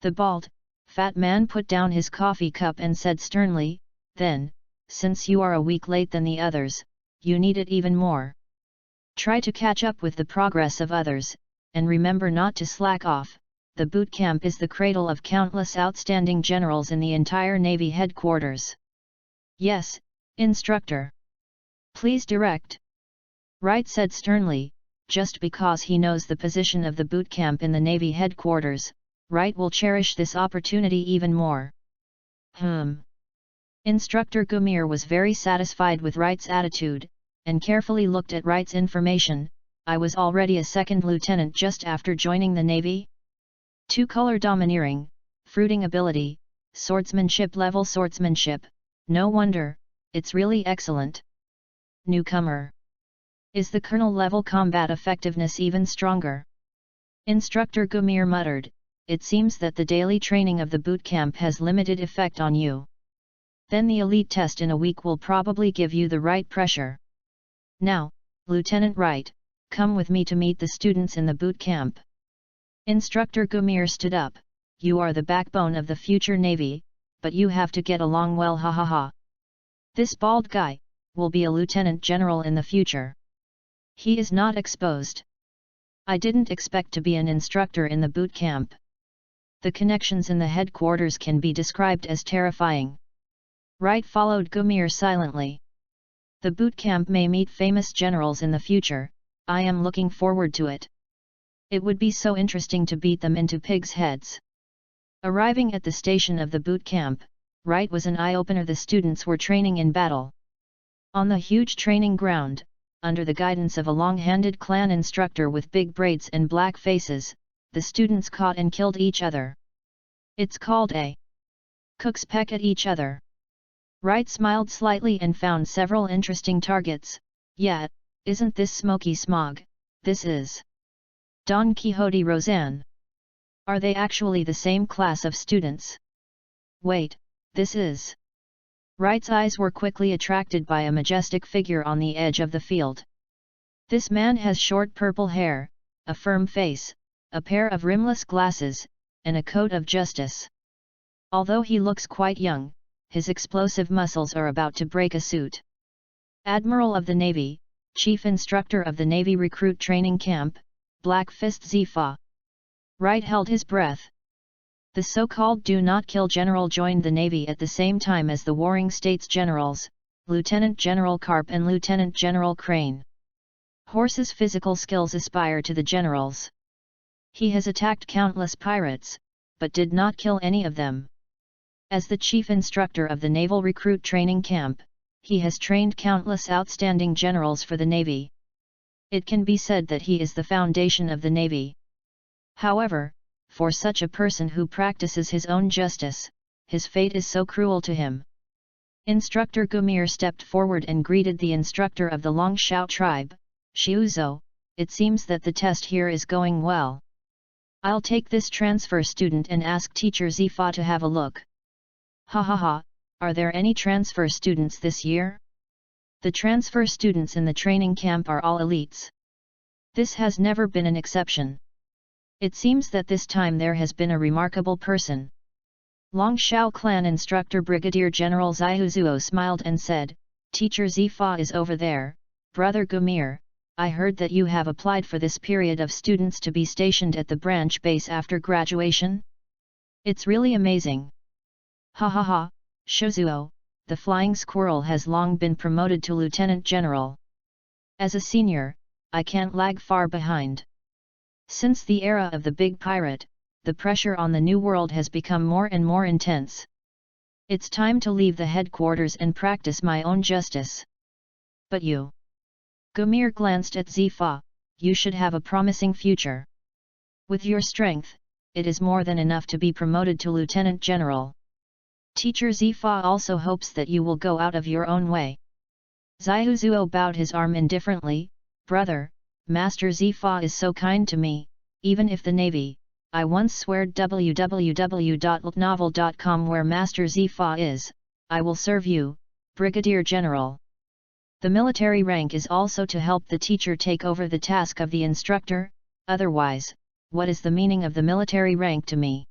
The bald, fat man put down his coffee cup and said sternly, then, since you are a week late than the others, you need it even more. Try to catch up with the progress of others, and remember not to slack off. The boot camp is the cradle of countless outstanding generals in the entire Navy headquarters. Yes, instructor. Please direct. Wright said sternly. Just because he knows the position of the boot camp in the Navy headquarters, Wright will cherish this opportunity even more. Instructor Gumir was very satisfied with Wright's attitude, and carefully looked at Wright's information. I was already a second lieutenant just after joining the Navy. 2-color domineering, fruiting ability, swordsmanship level swordsmanship, no wonder, it's really excellent. Newcomer. Is the colonel level combat effectiveness even stronger? Instructor Gumir muttered, it seems that the daily training of the boot camp has limited effect on you. Then the elite test in a week will probably give you the right pressure. Now, Lieutenant Wright, come with me to meet the students in the boot camp. Instructor Gumir stood up. You are the backbone of the future Navy, but you have to get along well, ha ha ha. This bald guy will be a lieutenant general in the future. He is not exposed. I didn't expect to be an instructor in the boot camp. The connections in the headquarters can be described as terrifying. Wright followed Gumir silently. The boot camp may meet famous generals in the future. I am looking forward to it. It would be so interesting to beat them into pigs' heads. Arriving at the station of the boot camp, Wright was an eye-opener. The students were training in battle. On the huge training ground, under the guidance of a long-handed clan instructor with big braids and black faces, the students caught and killed each other. It's called a cook's peck at each other. Wright smiled slightly and found several interesting targets. Yeah, isn't this Smoky Smog? This is Don Quixote Roseanne. Are they actually the same class of students? Wait, this is... Wright's eyes were quickly attracted by a majestic figure on the edge of the field. This man has short purple hair, a firm face, a pair of rimless glasses, and a coat of justice. Although he looks quite young, his explosive muscles are about to break a suit. Admiral of the Navy, Chief Instructor of the Navy Recruit Training Camp, Black Fist Zifa. Wright held his breath. The so-called Do Not Kill General joined the Navy at the same time as the Warring States Generals, Lieutenant General Carp and Lieutenant General Crane. Horse's physical skills aspire to the generals. He has attacked countless pirates, but did not kill any of them. As the chief instructor of the Naval Recruit Training Camp, he has trained countless outstanding generals for the Navy. It can be said that he is the foundation of the Navy. However, for such a person who practices his own justice, his fate is so cruel to him. Instructor Gumir stepped forward and greeted the instructor of the Longshao tribe, Xiuzhou. It seems that the test here is going well. I'll take this transfer student and ask teacher Zifa to have a look. Ha ha ha, are there any transfer students this year? The transfer students in the training camp are all elites. This has never been an exception. It seems that this time there has been a remarkable person. Longshao clan instructor Brigadier General Xiuzhou smiled and said, Teacher Zifa is over there. Brother Gumir, I heard that you have applied for this period of students to be stationed at the branch base after graduation? It's really amazing. Ha ha ha, Xiuzhou, the flying squirrel has long been promoted to lieutenant general. As a senior, I can't lag far behind. Since the era of the big pirate, the pressure on the new world has become more and more intense. It's time to leave the headquarters and practice my own justice. But you... Gumir glanced at Zifa, you should have a promising future. With your strength, it is more than enough to be promoted to lieutenant general. Teacher Zifa also hopes that you will go out of your own way. Xiuzhou bowed his arm indifferently, Brother, Master Zifa is so kind to me, even if the Navy, I once sweared www.novel.com where Master Zifa is, I will serve you, Brigadier General. The military rank is also to help the teacher take over the task of the instructor, otherwise, what is the meaning of the military rank to me?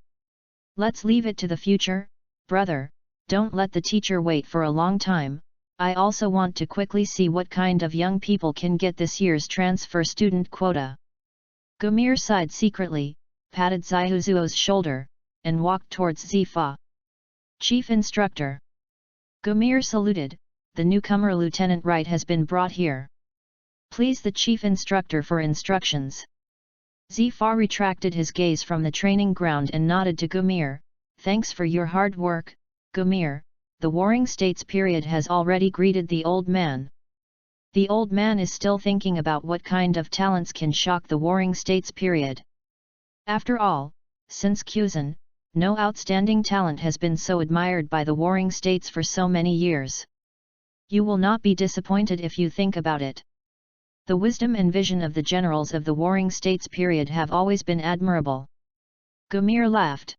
Let's leave it to the future, brother, don't let the teacher wait for a long time. I also want to quickly see what kind of young people can get this year's transfer student quota. Gumir sighed secretly, patted Xiaozuo's shoulder, and walked towards Zifa. Chief Instructor. Gumir saluted, the newcomer Lieutenant Wright has been brought here. Please the Chief Instructor for instructions. Zifa retracted his gaze from the training ground and nodded to Gumir, thanks for your hard work, Gumir. The Warring States period has already greeted the old man. The old man is still thinking about what kind of talents can shock the Warring States period. After all, since Kuzan, no outstanding talent has been so admired by the Warring States for so many years. You will not be disappointed if you think about it. The wisdom and vision of the generals of the Warring States period have always been admirable. Gumir laughed.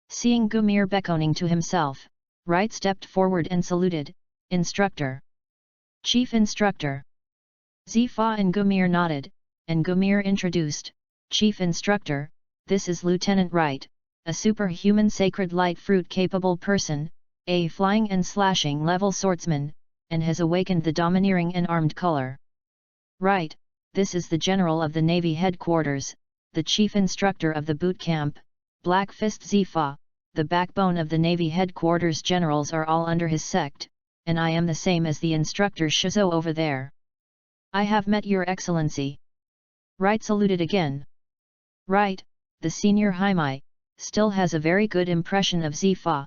Seeing Gumir beckoning to himself, Wright stepped forward and saluted, Instructor. Chief Instructor. Zifa and Gumir nodded, and Gumir introduced, Chief Instructor, this is Lieutenant Wright, a superhuman sacred light fruit capable person, a flying and slashing level swordsman, and has awakened the domineering and armed color. Wright, this is the General of the Navy Headquarters, the Chief Instructor of the boot camp, Black Fist Zifa. The backbone of the Navy Headquarters generals are all under his sect, and I am the same as the instructor Shizo over there. I have met your excellency. Wright saluted again. Wright, the senior Haimai, still has a very good impression of Zifa.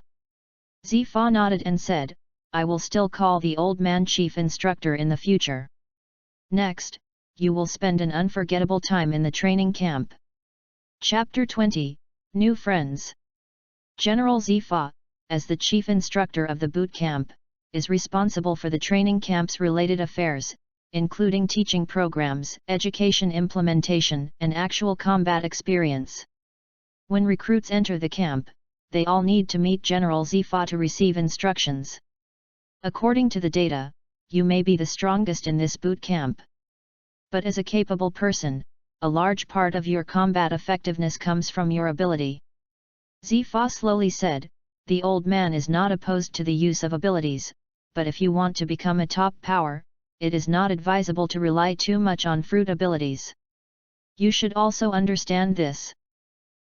Zifa nodded and said, I will still call the old man chief instructor in the future. Next, you will spend an unforgettable time in the training camp. Chapter 20, New Friends. General Zifa, as the chief instructor of the boot camp, is responsible for the training camp's related affairs, including teaching programs, education implementation, and actual combat experience. When recruits enter the camp, they all need to meet General Zifa to receive instructions. According to the data, you may be the strongest in this boot camp. But as a capable person, a large part of your combat effectiveness comes from your ability. Zifa slowly said, the old man is not opposed to the use of abilities, but if you want to become a top power, it is not advisable to rely too much on fruit abilities. You should also understand this.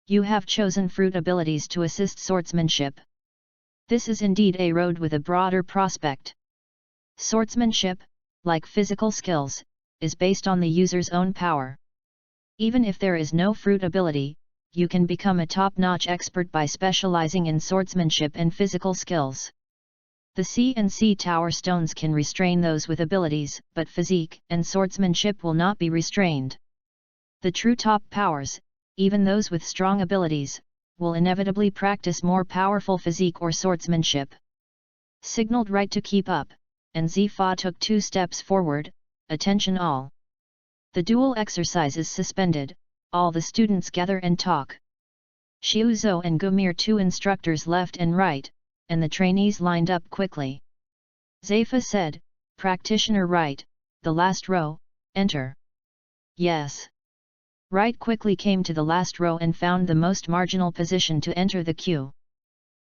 You have chosen fruit abilities to assist swordsmanship. This is indeed a road with a broader prospect. Swordsmanship, like physical skills, is based on the user's own power. Even if there is no fruit ability, you can become a top-notch expert by specializing in swordsmanship and physical skills. The C&C Tower Stones can restrain those with abilities, but physique and swordsmanship will not be restrained. The true top powers, even those with strong abilities, will inevitably practice more powerful physique or swordsmanship. Signaled Wright to keep up, and Zifa took 2 steps forward, attention all. The duel exercise is suspended. All the students gather and talk. Xiuzhou and Gumir, 2 instructors left and right, and the trainees lined up quickly. Zifa said, Practitioner Wright, the last row, enter. Yes. Wright quickly came to the last row and found the most marginal position to enter the queue.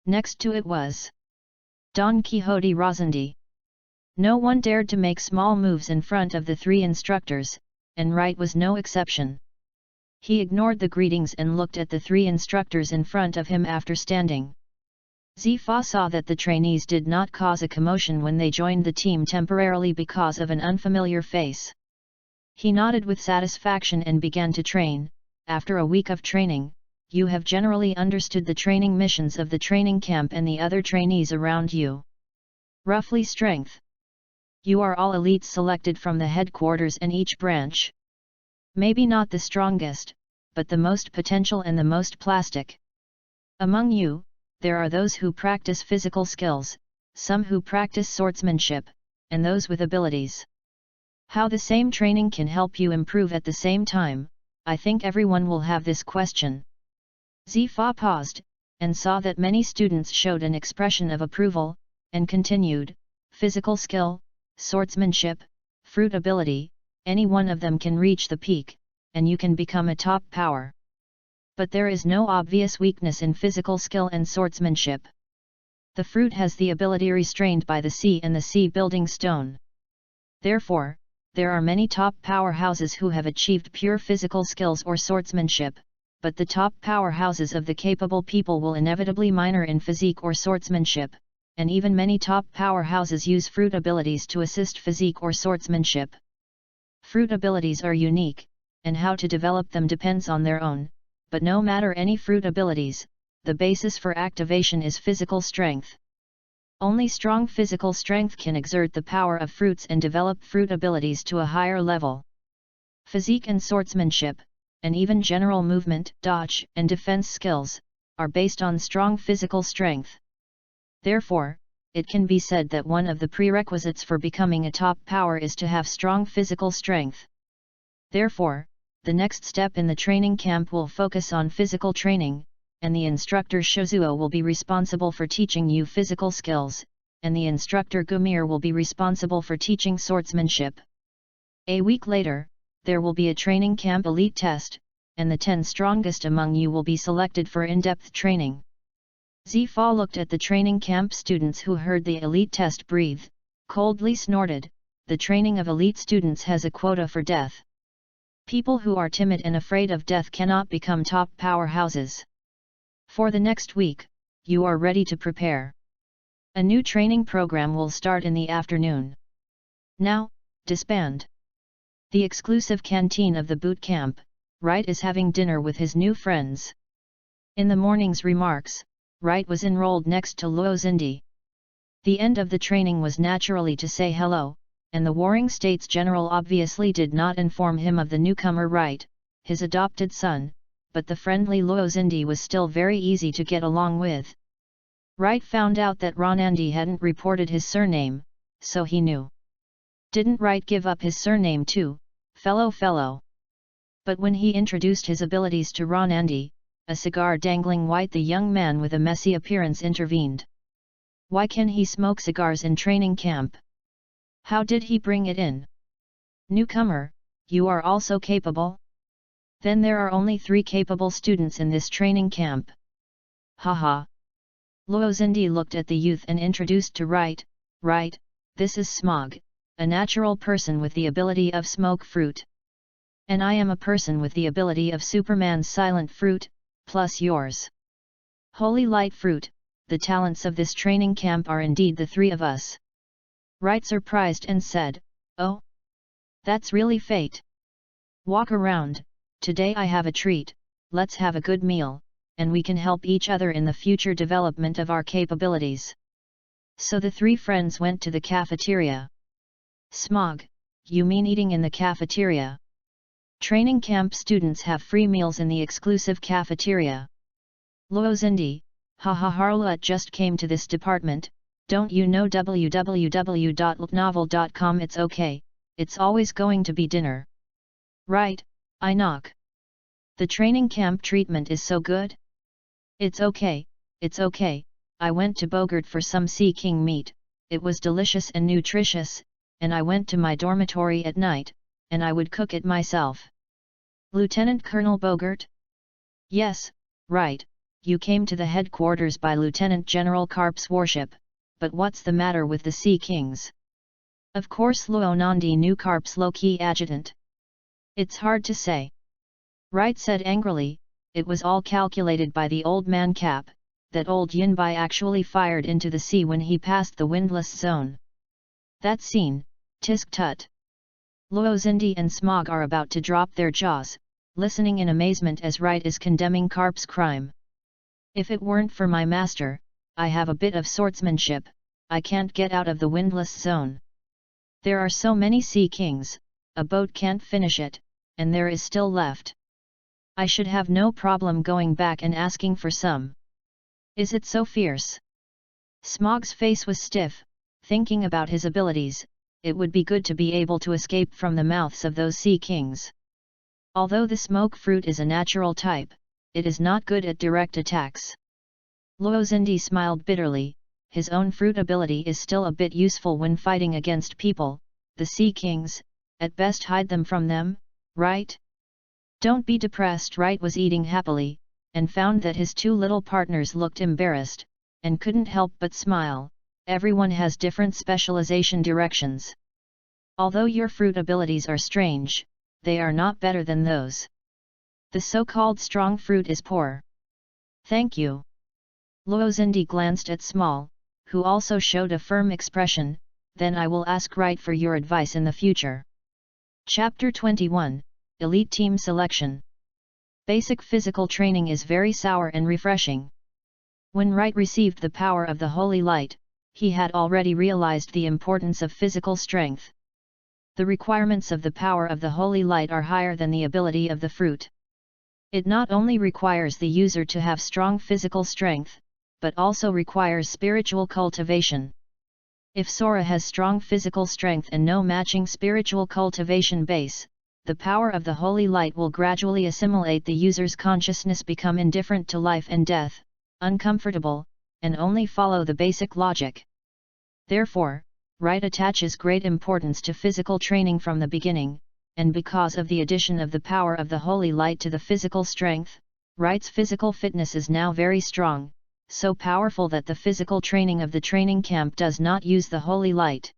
Next to it was Don Quixote Rosandi. No one dared to make small moves in front of the 3 instructors, and Wright was no exception. He ignored the greetings and looked at the 3 instructors in front of him after standing. Zifa saw that the trainees did not cause a commotion when they joined the team temporarily because of an unfamiliar face. He nodded with satisfaction and began to train. After a week of training, you have generally understood the training missions of the training camp and the other trainees around you. Roughly strength. You are all elites selected from the headquarters and each branch. Maybe not the strongest, but the most potential and the most plastic. Among you, there are those who practice physical skills, some who practice swordsmanship, and those with abilities. How the same training can help you improve at the same time, I think everyone will have this question. Zifa paused, and saw that many students showed an expression of approval, and continued, physical skill, swordsmanship, fruit ability, any one of them can reach the peak, and you can become a top power. But there is no obvious weakness in physical skill and swordsmanship. The fruit has the ability restrained by the sea and the sea building stone. Therefore, there are many top powerhouses who have achieved pure physical skills or swordsmanship, but the top powerhouses of the capable people will inevitably minor in physique or swordsmanship, and even many top powerhouses use fruit abilities to assist physique or swordsmanship. Fruit abilities are unique, and how to develop them depends on their own, but no matter any fruit abilities, the basis for activation is physical strength. Only strong physical strength can exert the power of fruits and develop fruit abilities to a higher level. Physique and swordsmanship, and even general movement, dodge, and defense skills, are based on strong physical strength. Therefore, it can be said that one of the prerequisites for becoming a top power is to have strong physical strength. Therefore, the next step in the training camp will focus on physical training, and the instructor Shizuo will be responsible for teaching you physical skills, and the instructor Gumir will be responsible for teaching swordsmanship. A week later, there will be a training camp elite test, and the 10 strongest among you will be selected for in-depth training. Zifa looked at the training camp students who heard the elite test, breathed, coldly snorted. The training of elite students has a quota for death. People who are timid and afraid of death cannot become top powerhouses. For the next week, you are ready to prepare. A new training program will start in the afternoon. Now, disband. The exclusive canteen of the boot camp, Wright is having dinner with his new friends. In the morning's remarks, Wright was enrolled next to Luo Xindi. The end of the training was naturally to say hello, and the Warring States General obviously did not inform him of the newcomer Wright, his adopted son, but the friendly Luo Xindi was still very easy to get along with. Wright found out that Ronandi hadn't reported his surname, so he knew. Didn't Wright give up his surname too, fellow? But when he introduced his abilities to Ronandi, a cigar dangling white, the young man with a messy appearance intervened. Why can he smoke cigars in training camp? How did he bring it in? Newcomer, you are also capable? Then there are only 3 capable students in this training camp. Haha. Luo Xindi looked at the youth and introduced to Wright, Wright, this is Smog, a natural person with the ability of smoke fruit. And I am a person with the ability of Superman's silent fruit, plus yours. Holy Light Fruit, the talents of this training camp are indeed the 3 of us. Wright surprised and said, oh? That's really fate. Walk around, today I have a treat, let's have a good meal, and we can help each other in the future development of our capabilities. So the 3 friends went to the cafeteria. Smog, you mean eating in the cafeteria? Training camp students have free meals in the exclusive cafeteria. Luo Xindi, haha, Harlotte just came to this department, don't you know www.novel.com? It's okay, it's always going to be dinner. Right, I knock. The training camp treatment is so good? It's okay, I went to Bogart for some sea king meat, it was delicious and nutritious, and I went to my dormitory at night, and I would cook it myself. Lieutenant Colonel Bogart? Yes, right, you came to the headquarters by Lieutenant General Karp's warship, but what's the matter with the Sea Kings? Of course Luo Nandi knew Karp's low-key adjutant. It's hard to say. Wright said angrily, it was all calculated by the old man Cap, that old Yinbai actually fired into the sea when he passed the windless zone. That scene, tisk tut. Luo Xindi and Smog are about to drop their jaws, listening in amazement as Wright is condemning Karp's crime. If it weren't for my master, I have a bit of swordsmanship, I can't get out of the windless zone. There are so many sea kings, a boat can't finish it, and there is still left. I should have no problem going back and asking for some. Is it so fierce? Smog's face was stiff, thinking about his abilities. It would be good to be able to escape from the mouths of those sea kings. Although the smoke fruit is a natural type, it is not good at direct attacks. Luo Xindi smiled bitterly, his own fruit ability is still a bit useful when fighting against people, the Sea Kings, at best hide them from them, right? Don't be depressed. Wright was eating happily, and found that his two little partners looked embarrassed, and couldn't help but smile. Everyone has different specialization directions. Although your fruit abilities are strange, they are not better than those. The so-called strong fruit is poor. Thank you. Luozindi glanced at Small, who also showed a firm expression. Then I will ask Wright for your advice in the future. Chapter 21, Elite Team Selection. Basic physical training is very sour and refreshing. When Wright received the power of the Holy Light, he had already realized the importance of physical strength. The requirements of the power of the Holy Light are higher than the ability of the fruit. It not only requires the user to have strong physical strength, but also requires spiritual cultivation. If Sora has strong physical strength and no matching spiritual cultivation base, the power of the Holy Light will gradually assimilate the user's consciousness, become indifferent to life and death, uncomfortable, and only follow the basic logic. Therefore, Wright attaches great importance to physical training from the beginning, and because of the addition of the power of the Holy Light to the physical strength, Wright's physical fitness is now very strong, so powerful that the physical training of the training camp does not use the Holy Light.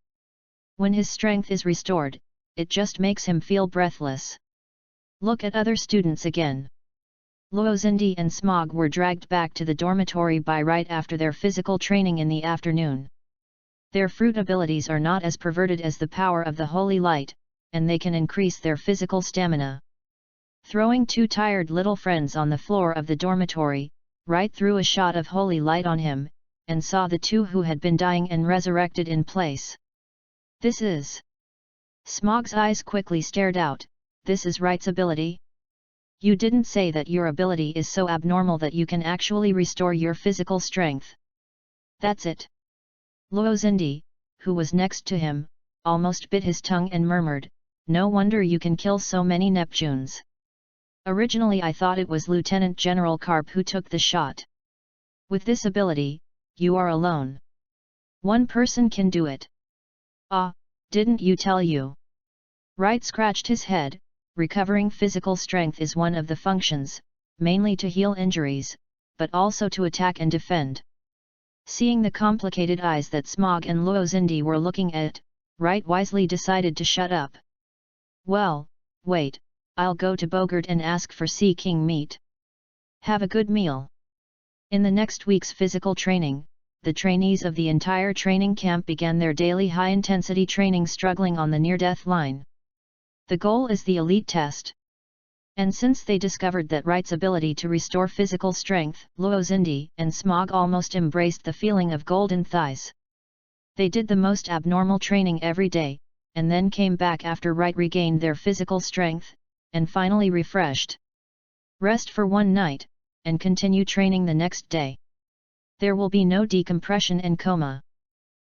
When his strength is restored, it just makes him feel breathless. Look at other students again. Luozindi and Smog were dragged back to the dormitory by Wright after their physical training in the afternoon. Their fruit abilities are not as perverted as the power of the Holy Light, and they can increase their physical stamina. Throwing two tired little friends on the floor of the dormitory, Wright threw a shot of Holy Light on him, and saw the two who had been dying and resurrected in place. This is... Smog's eyes quickly stared out. This is Wright's ability? You didn't say that your ability is so abnormal that you can actually restore your physical strength. That's it. Luozindi, who was next to him, almost bit his tongue and murmured, "No wonder you can kill so many Neptunes. Originally I thought it was Lieutenant General Karp who took the shot. With this ability, you are alone. One person can do it." "Ah, didn't you tell you?" Wright scratched his head. Recovering physical strength is one of the functions, mainly to heal injuries, but also to attack and defend. Seeing the complicated eyes that Smog and Luozindi were looking at, Wright wisely decided to shut up. "Well, wait, I'll go to Bogart and ask for Sea King meat. Have a good meal." In the next week's physical training, the trainees of the entire training camp began their daily high-intensity training, struggling on the near-death line. The goal is the elite test. And since they discovered that Wright's ability to restore physical strength, Luozindi and Smog almost embraced the feeling of golden thighs. They did the most abnormal training every day, and then came back after Wright regained their physical strength, and finally refreshed. Rest for one night, and continue training the next day. There will be no decompression and coma.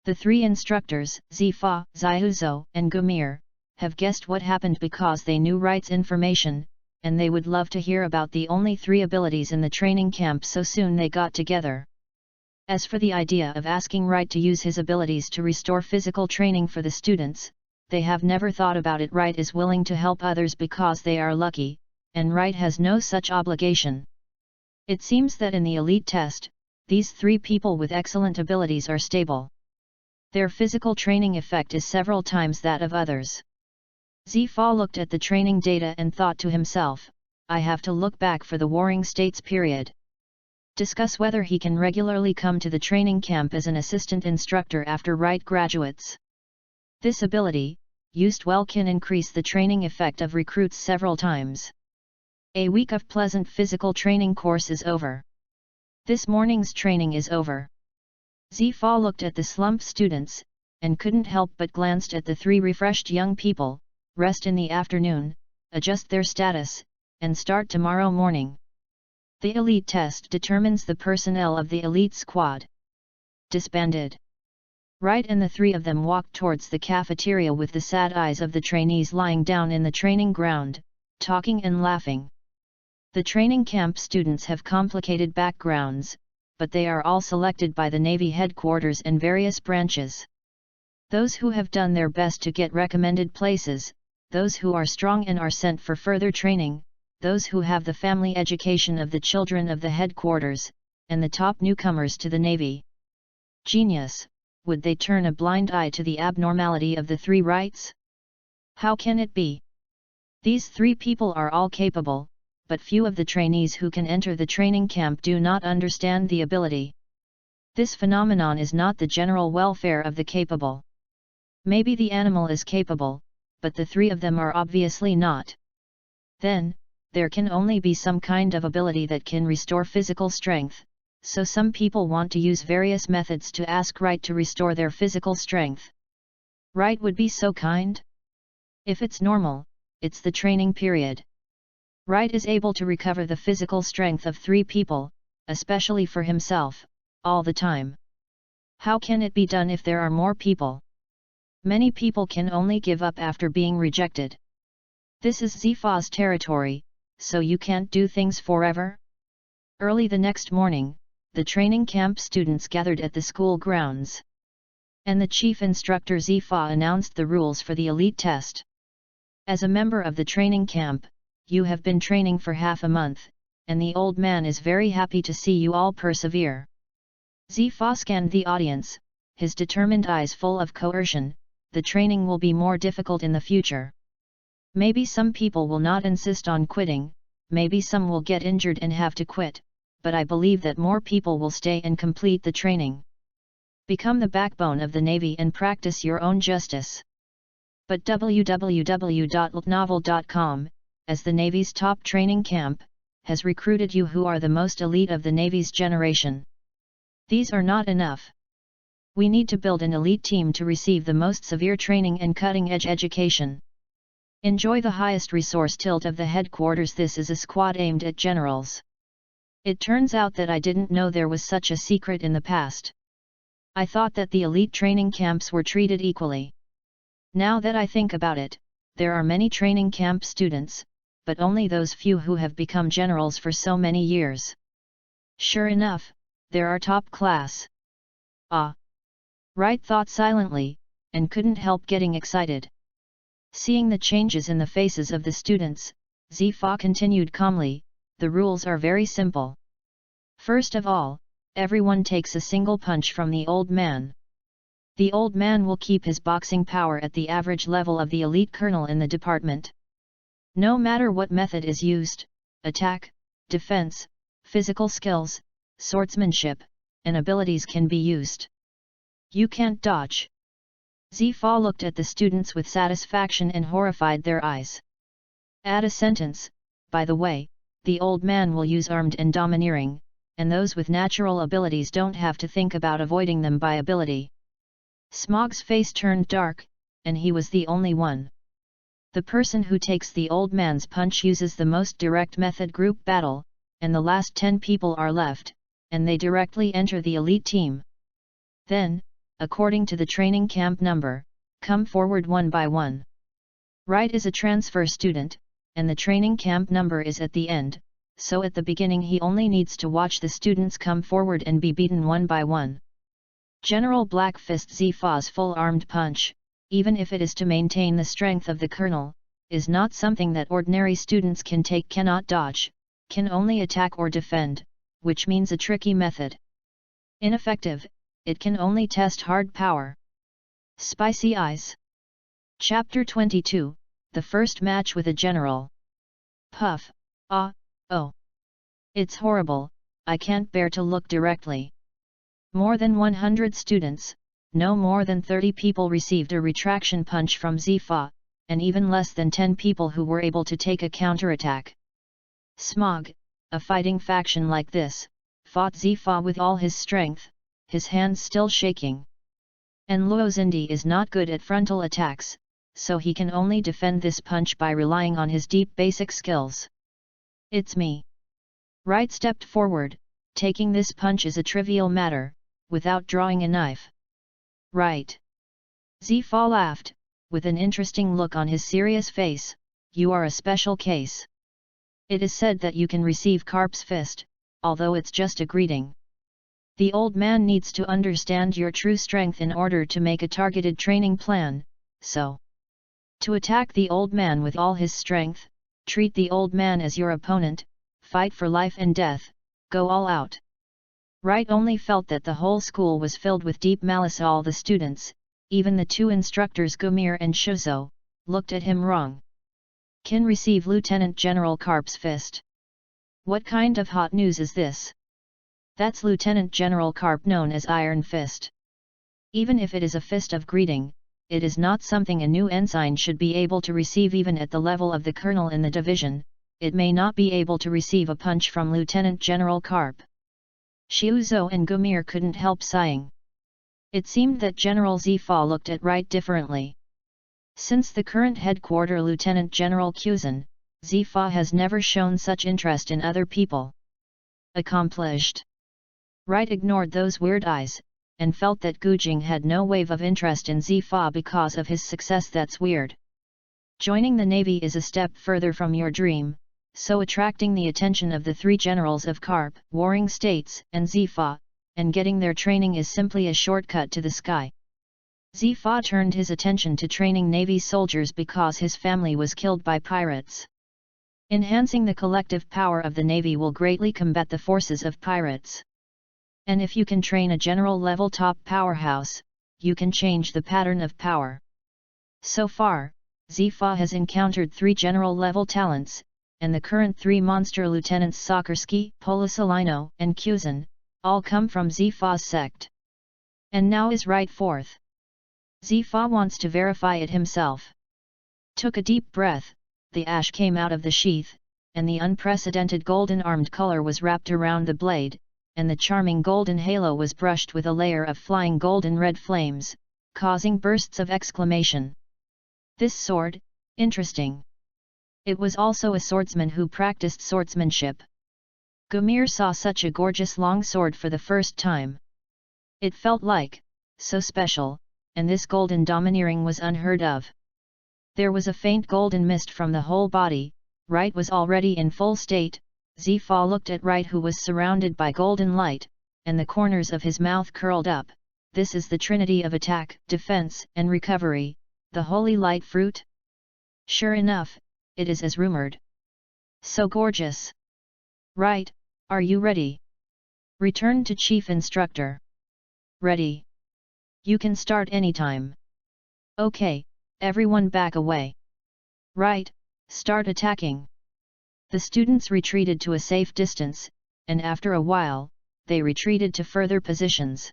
The three instructors, Zifa, Zyuzo, and Gumir, have guessed what happened because they knew Wright's information, and they would love to hear about the only three abilities in the training camp, so soon they got together. As for the idea of asking Wright to use his abilities to restore physical training for the students, they have never thought about it. Wright is willing to help others because they are lucky, and Wright has no such obligation. It seems that in the elite test, these three people with excellent abilities are stable. Their physical training effect is several times that of others. Zifa looked at the training data and thought to himself, "I have to look back for the Warring States period. Discuss whether he can regularly come to the training camp as an assistant instructor after Wright graduates. This ability, used well, can increase the training effect of recruits several times." A week of pleasant physical training course is over. This morning's training is over. Zifa looked at the slumped students, and couldn't help but glanced at the three refreshed young people. Rest in the afternoon, adjust their status, and start tomorrow morning. The elite test determines the personnel of the elite squad. Disbanded. Wright and the three of them walked towards the cafeteria with the sad eyes of the trainees lying down in the training ground, talking and laughing. The training camp students have complicated backgrounds, but they are all selected by the Navy headquarters and various branches. Those who have done their best to get recommended places, those who are strong and are sent for further training, those who have the family education of the children of the headquarters, and the top newcomers to the Navy. Genius, would they turn a blind eye to the abnormality of the three rights? How can it be? These three people are all capable, but few of the trainees who can enter the training camp do not understand the ability. This phenomenon is not the general welfare of the capable. Maybe the animal is capable, but the three of them are obviously not. Then, there can only be some kind of ability that can restore physical strength, so some people want to use various methods to ask Right to restore their physical strength. Right would be so kind? If it's normal, it's the training period. Right is able to recover the physical strength of three people, especially for himself, all the time. How can it be done if there are more people? Many people can only give up after being rejected. This is Zifa's territory, so you can't do things forever? Early the next morning, the training camp students gathered at the school grounds. And the chief instructor Zifa announced the rules for the elite test. As a member of the training camp, you have been training for half a month, and the old man is very happy to see you all persevere. Zifa scanned the audience, his determined eyes full of coercion. The training will be more difficult in the future. Maybe some people will not insist on quitting, maybe some will get injured and have to quit, but I believe that more people will stay and complete the training. Become the backbone of the Navy and practice your own justice. But www.novel.com, as the Navy's top training camp, has recruited you who are the most elite of the Navy's generation. These are not enough. We need to build an elite team to receive the most severe training and cutting-edge education. Enjoy the highest resource tilt of the headquarters. This is a squad aimed at generals. It turns out that I didn't know there was such a secret in the past. I thought that the elite training camps were treated equally. Now that I think about it, there are many training camp students, but only those few who have become generals for so many years. Sure enough, there are top class. Ah! Right thought silently, and couldn't help getting excited. Seeing the changes in the faces of the students, Zifa continued calmly, the rules are very simple. First of all, everyone takes a single punch from the old man. The old man will keep his boxing power at the average level of the elite colonel in the department. No matter what method is used, attack, defense, physical skills, swordsmanship, and abilities can be used. You can't dodge. Zifa looked at the students with satisfaction and horrified their eyes. Add a sentence, by the way, the old man will use armed and domineering, and those with natural abilities don't have to think about avoiding them by ability. Smog's face turned dark, and he was the only one. The person who takes the old man's punch uses the most direct method, group battle, and the last 10 people are left, and they directly enter the elite team. Then, according to the training camp number, come forward one by one. Right is a transfer student, and the training camp number is at the end, so at the beginning he only needs to watch the students come forward and be beaten one by one. General Black Fist Zifa's full-armed punch, even if it is to maintain the strength of the colonel, is not something that ordinary students can take, cannot dodge, can only attack or defend, which means a tricky method. Ineffective, it can only test hard power. Spicy Eyes. Chapter 22, The First Match with a General. Puff, ah, oh. It's horrible, I can't bear to look directly. More than 100 students, no more than 30 people received a retraction punch from Zifa, and even less than 10 people who were able to take a counterattack. Smog, a fighting faction like this, fought Zifa with all his strength, his hands still shaking. And Luozindi is not good at frontal attacks, so he can only defend this punch by relying on his deep basic skills. It's me. Right stepped forward, taking this punch is a trivial matter, without drawing a knife. Right. Zifa laughed, with an interesting look on his serious face, you are a special case. It is said that you can receive Carp's fist, although it's just a greeting. The old man needs to understand your true strength in order to make a targeted training plan, so to attack the old man with all his strength, treat the old man as your opponent, fight for life and death, go all out. Wright only felt that the whole school was filled with deep malice. All the students, even the two instructors Gumir and Shuzo, looked at him wrong. Can receive Lieutenant General Karp's fist. What kind of hot news is this? That's Lieutenant General Karp, known as Iron Fist. Even if it is a fist of greeting, it is not something a new ensign should be able to receive. Even at the level of the colonel in the division, it may not be able to receive a punch from Lieutenant General Karp. Shuzo and Gumir couldn't help sighing. It seemed that General Zifa looked at Wright differently. Since the current headquarter Lieutenant General Kuzan, Zifa has never shown such interest in other people. Accomplished. Wright ignored those weird eyes, and felt that Gujing had no wave of interest in Zifa because of his success. That's weird. Joining the Navy is a step further from your dream, so attracting the attention of the three generals of Karp, Warring States, and Zifa, and getting their training is simply a shortcut to the sky. Zifa turned his attention to training Navy soldiers because his family was killed by pirates. Enhancing the collective power of the Navy will greatly combat the forces of pirates. And if you can train a general-level top powerhouse, you can change the pattern of power. So far, Zifa has encountered 3 general-level talents, and the current 3 monster lieutenants Sakarsky, Polisalino, and Kuzan, all come from Zifa's sect. And now is Wright fourth. Zifa wants to verify it himself. Took a deep breath, the ash came out of the sheath, and the unprecedented golden armed color was wrapped around the blade, and the charming golden halo was brushed with a layer of flying golden red flames, causing bursts of exclamation. This sword, interesting. It was also a swordsman who practiced swordsmanship. Gumir saw such a gorgeous long sword for the first time. It felt like, so special, and this golden domineering was unheard of. There was a faint golden mist from the whole body. Wright was already in full state. Zifa looked at Wright, who was surrounded by golden light, and the corners of his mouth curled up. This is the trinity of attack, defense, and recovery, the Holy Light Fruit? Sure enough, it is as rumored. So gorgeous. Wright, are you ready? Returned to Chief Instructor. Ready. You can start anytime. Okay, everyone back away. Wright, start attacking. The students retreated to a safe distance, and after a while, they retreated to further positions.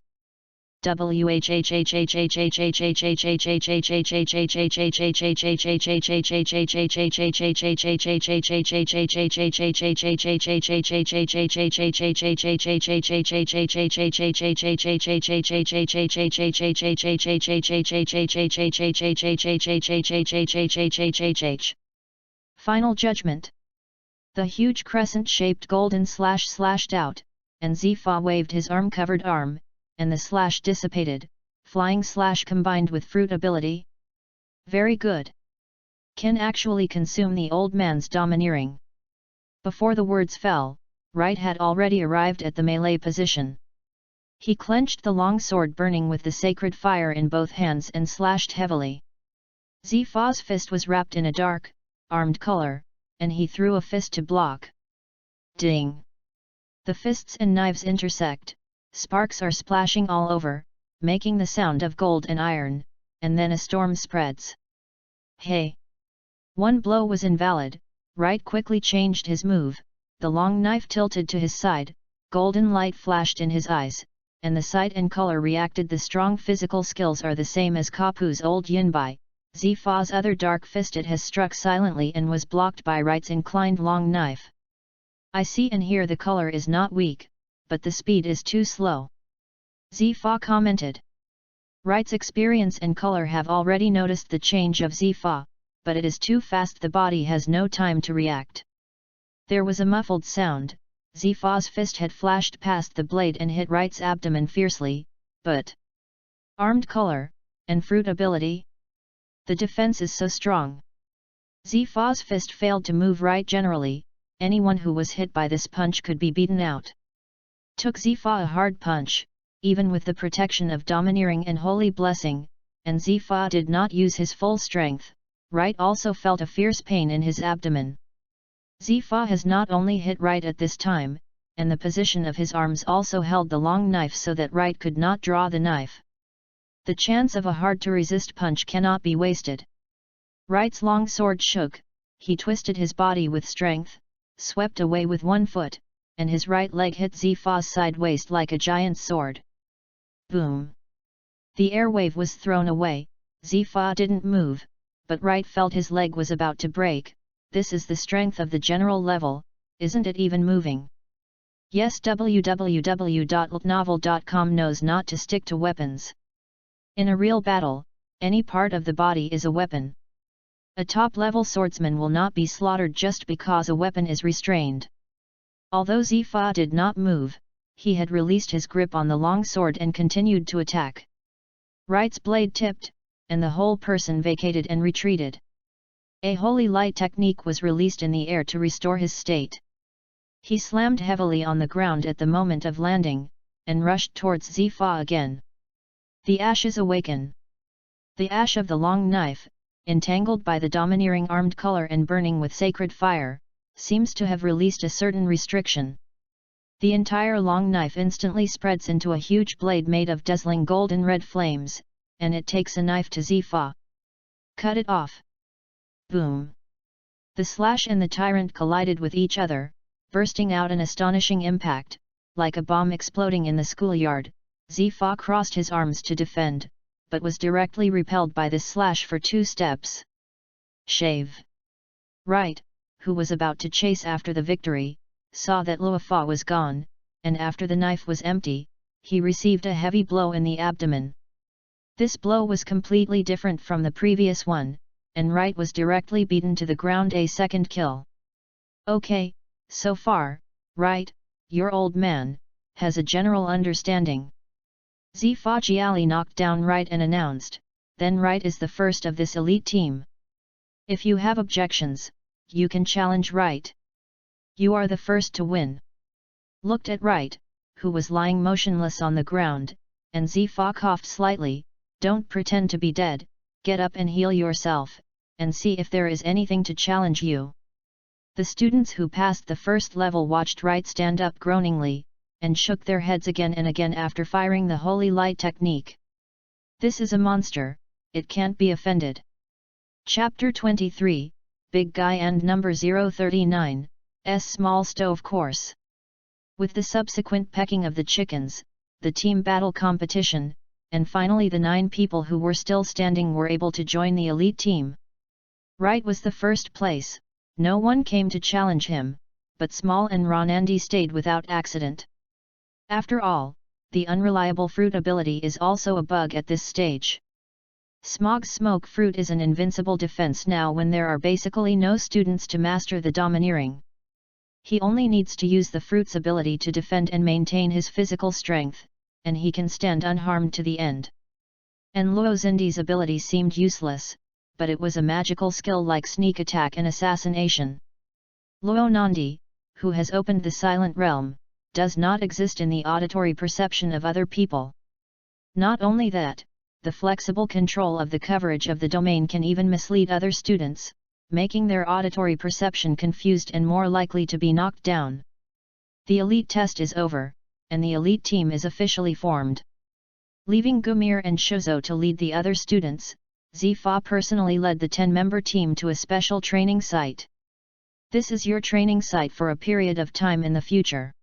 Final judgment. The huge crescent-shaped golden slash slashed out, and Zifa waved his arm-covered arm, and the slash dissipated. Flying slash combined with fruit ability. Very good. Can actually consume the old man's domineering. Before the words fell, Wright had already arrived at the melee position. He clenched the long sword burning with the sacred fire in both hands and slashed heavily. Zifa's fist was wrapped in a dark, armed color, and he threw a fist to block. Ding! The fists and knives intersect, sparks are splashing all over, making the sound of gold and iron, and then a storm spreads. Hey! One blow was invalid. Wright quickly changed his move, the long knife tilted to his side, golden light flashed in his eyes, and the sight and color reacted. The strong physical skills are the same as Kapu's old Yunbai. Zifa's other dark fist, it has struck silently and was blocked by Wright's inclined long knife. I see and hear the color is not weak, but the speed is too slow. Zifa commented. Wright's experience and color have already noticed the change of Zifa, but it is too fast, the body has no time to react. There was a muffled sound. Zifa's fist had flashed past the blade and hit Wright's abdomen fiercely, but armed color, and fruit ability? The defense is so strong. Zifa's fist failed to move Wright generally, anyone who was hit by this punch could be beaten out. took Zifa a hard punch, even with the protection of Domineering and Holy Blessing, and Zifa did not use his full strength. Right also felt a fierce pain in his abdomen. Zifa has not only hit Right at this time, and the position of his arms also held the long knife so that Right could not draw the knife. The chance of a hard-to-resist punch cannot be wasted. Right's long sword shook, he twisted his body with strength, swept away with one foot, and his right leg hit Zifa's sideways like a giant sword. Boom! The air wave was thrown away. Zifa didn't move, but Right felt his leg was about to break. This is the strength of the general level, isn't it even moving? Yes, www.novel.com knows not to stick to weapons. In a real battle, any part of the body is a weapon. A top-level swordsman will not be slaughtered just because a weapon is restrained. Although Zifa did not move, he had released his grip on the long sword and continued to attack. Right's blade tipped, and the whole person vacated and retreated. A holy light technique was released in the air to restore his state. He slammed heavily on the ground at the moment of landing, and rushed towards Zifa again. The ashes awaken. The ash of the long knife, entangled by the domineering armed color and burning with sacred fire, seems to have released a certain restriction. The entire long knife instantly spreads into a huge blade made of dazzling golden red flames, and it takes a knife to Zifa. Cut it off. Boom! The slash and the tyrant collided with each other, bursting out an astonishing impact, like a bomb exploding in the schoolyard. Zifa crossed his arms to defend, but was directly repelled by this slash for 2 steps. Shave! Right, who was about to chase after the victory, saw that Luofa was gone, and after the knife was empty, he received a heavy blow in the abdomen. This blow was completely different from the previous one, and Right was directly beaten to the ground. A second kill. Okay, so far, Right, your old man, has a general understanding. Zifa Jiali knocked down Right and announced, then Right is the first of this elite team. If you have objections, you can challenge Right. You are the first to win. Looked at Right, who was lying motionless on the ground, and Zifa coughed slightly. Don't pretend to be dead, get up and heal yourself, and see if there is anything to challenge you. The students who passed the first level watched Right stand up groaningly, and shook their heads again and again after firing the Holy Light technique. This is a monster, it can't be offended. Chapter 23, Big Guy and Number 039, Small Stove Course. With the subsequent pecking of the chickens, the team battle competition, and finally the 9 people who were still standing were able to join the elite team. Right was the first place, no one came to challenge him, but Small and Ronandy stayed without accident. After all, the unreliable fruit ability is also a bug at this stage. Smog's smoke fruit is an invincible defense now when there are basically no students to master the domineering. He only needs to use the fruit's ability to defend and maintain his physical strength, and he can stand unharmed to the end. And Luo Xindi's ability seemed useless, but it was a magical skill like sneak attack and assassination. Luo Nandi, who has opened the Silent Realm, does not exist in the auditory perception of other people. Not only that, the flexible control of the coverage of the domain can even mislead other students, making their auditory perception confused and more likely to be knocked down. The elite test is over, and the elite team is officially formed. Leaving Gumir and Shuzo to lead the other students, Zifa personally led the 10-member team to a special training site. This is your training site for a period of time in the future.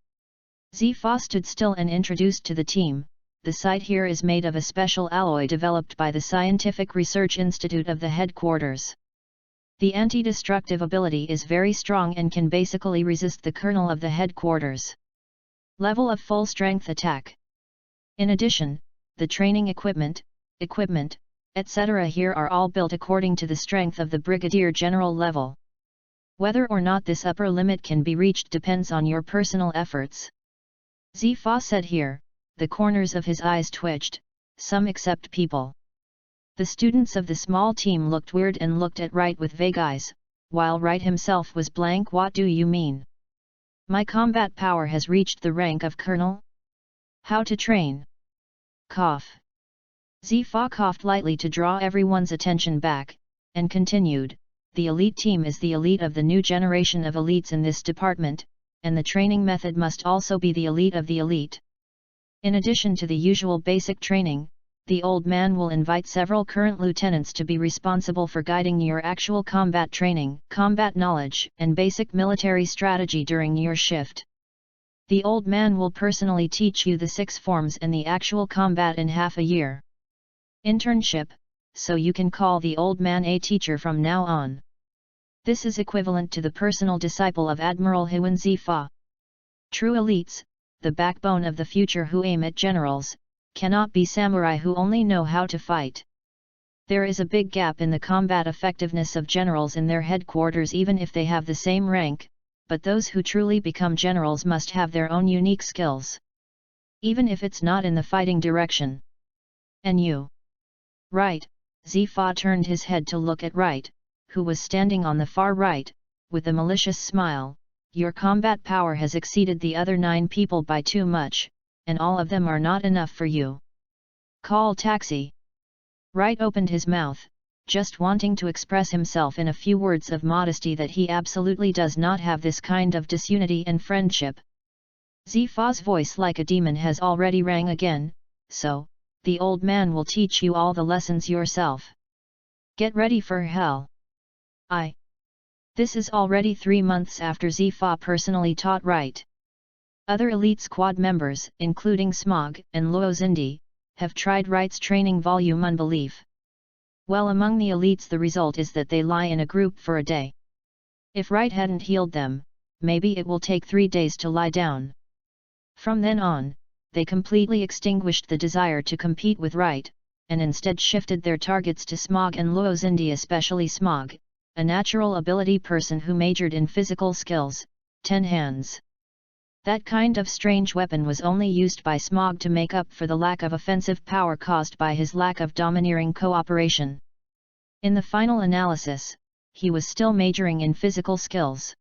Zifa stood still and introduced to the team. The site here is made of a special alloy developed by the Scientific Research Institute of the headquarters. The anti-destructive ability is very strong and can basically resist the kernel of the headquarters. Level of full strength attack. In addition, the training equipment, etc. here are all built according to the strength of the Brigadier General level. Whether or not this upper limit can be reached depends on your personal efforts. Zifa said here, the corners of his eyes twitched, some except people. The students of the small team looked weird and looked at Right with vague eyes, while Right himself was blank. What do you mean? My combat power has reached the rank of Colonel? How to train. Cough. Zifa coughed lightly to draw everyone's attention back, and continued, the elite team is the elite of the new generation of elites in this department, and the training method must also be the elite of the elite. In addition to the usual basic training, the old man will invite several current lieutenants to be responsible for guiding your actual combat training, combat knowledge, and basic military strategy during your shift. The old man will personally teach you the 6 forms and the actual combat in half a year. Internship, so you can call the old man a teacher from now on. This is equivalent to the personal disciple of Admiral Huan Zifa. True elites, the backbone of the future who aim at generals, cannot be samurai who only know how to fight. There is a big gap in the combat effectiveness of generals in their headquarters even if they have the same rank, but those who truly become generals must have their own unique skills. Even if it's not in the fighting direction. And you? Right, Zifa turned his head to look at Right, who was standing on the far right, with a malicious smile. Your combat power has exceeded the other 9 people by too much, and all of them are not enough for you. Call taxi. Right opened his mouth, just wanting to express himself in a few words of modesty that he absolutely does not have this kind of disunity and friendship. Zifa's voice like a demon has already rang again, so, the old man will teach you all the lessons yourself. Get ready for hell. This is already 3 months after Zifa personally taught Right. Other elite squad members, including Smog and Luo Zindi, have tried Right's training volume unbelief. Well, among the elites the result is that they lie in a group for a day. If Right hadn't healed them, maybe it will take 3 days to lie down. From then on, they completely extinguished the desire to compete with Right, and instead shifted their targets to Smog and Luo Zindi, especially Smog, a natural ability person who majored in physical skills, 10 hands. That kind of strange weapon was only used by Smog to make up for the lack of offensive power caused by his lack of domineering cooperation. In the final analysis, he was still majoring in physical skills.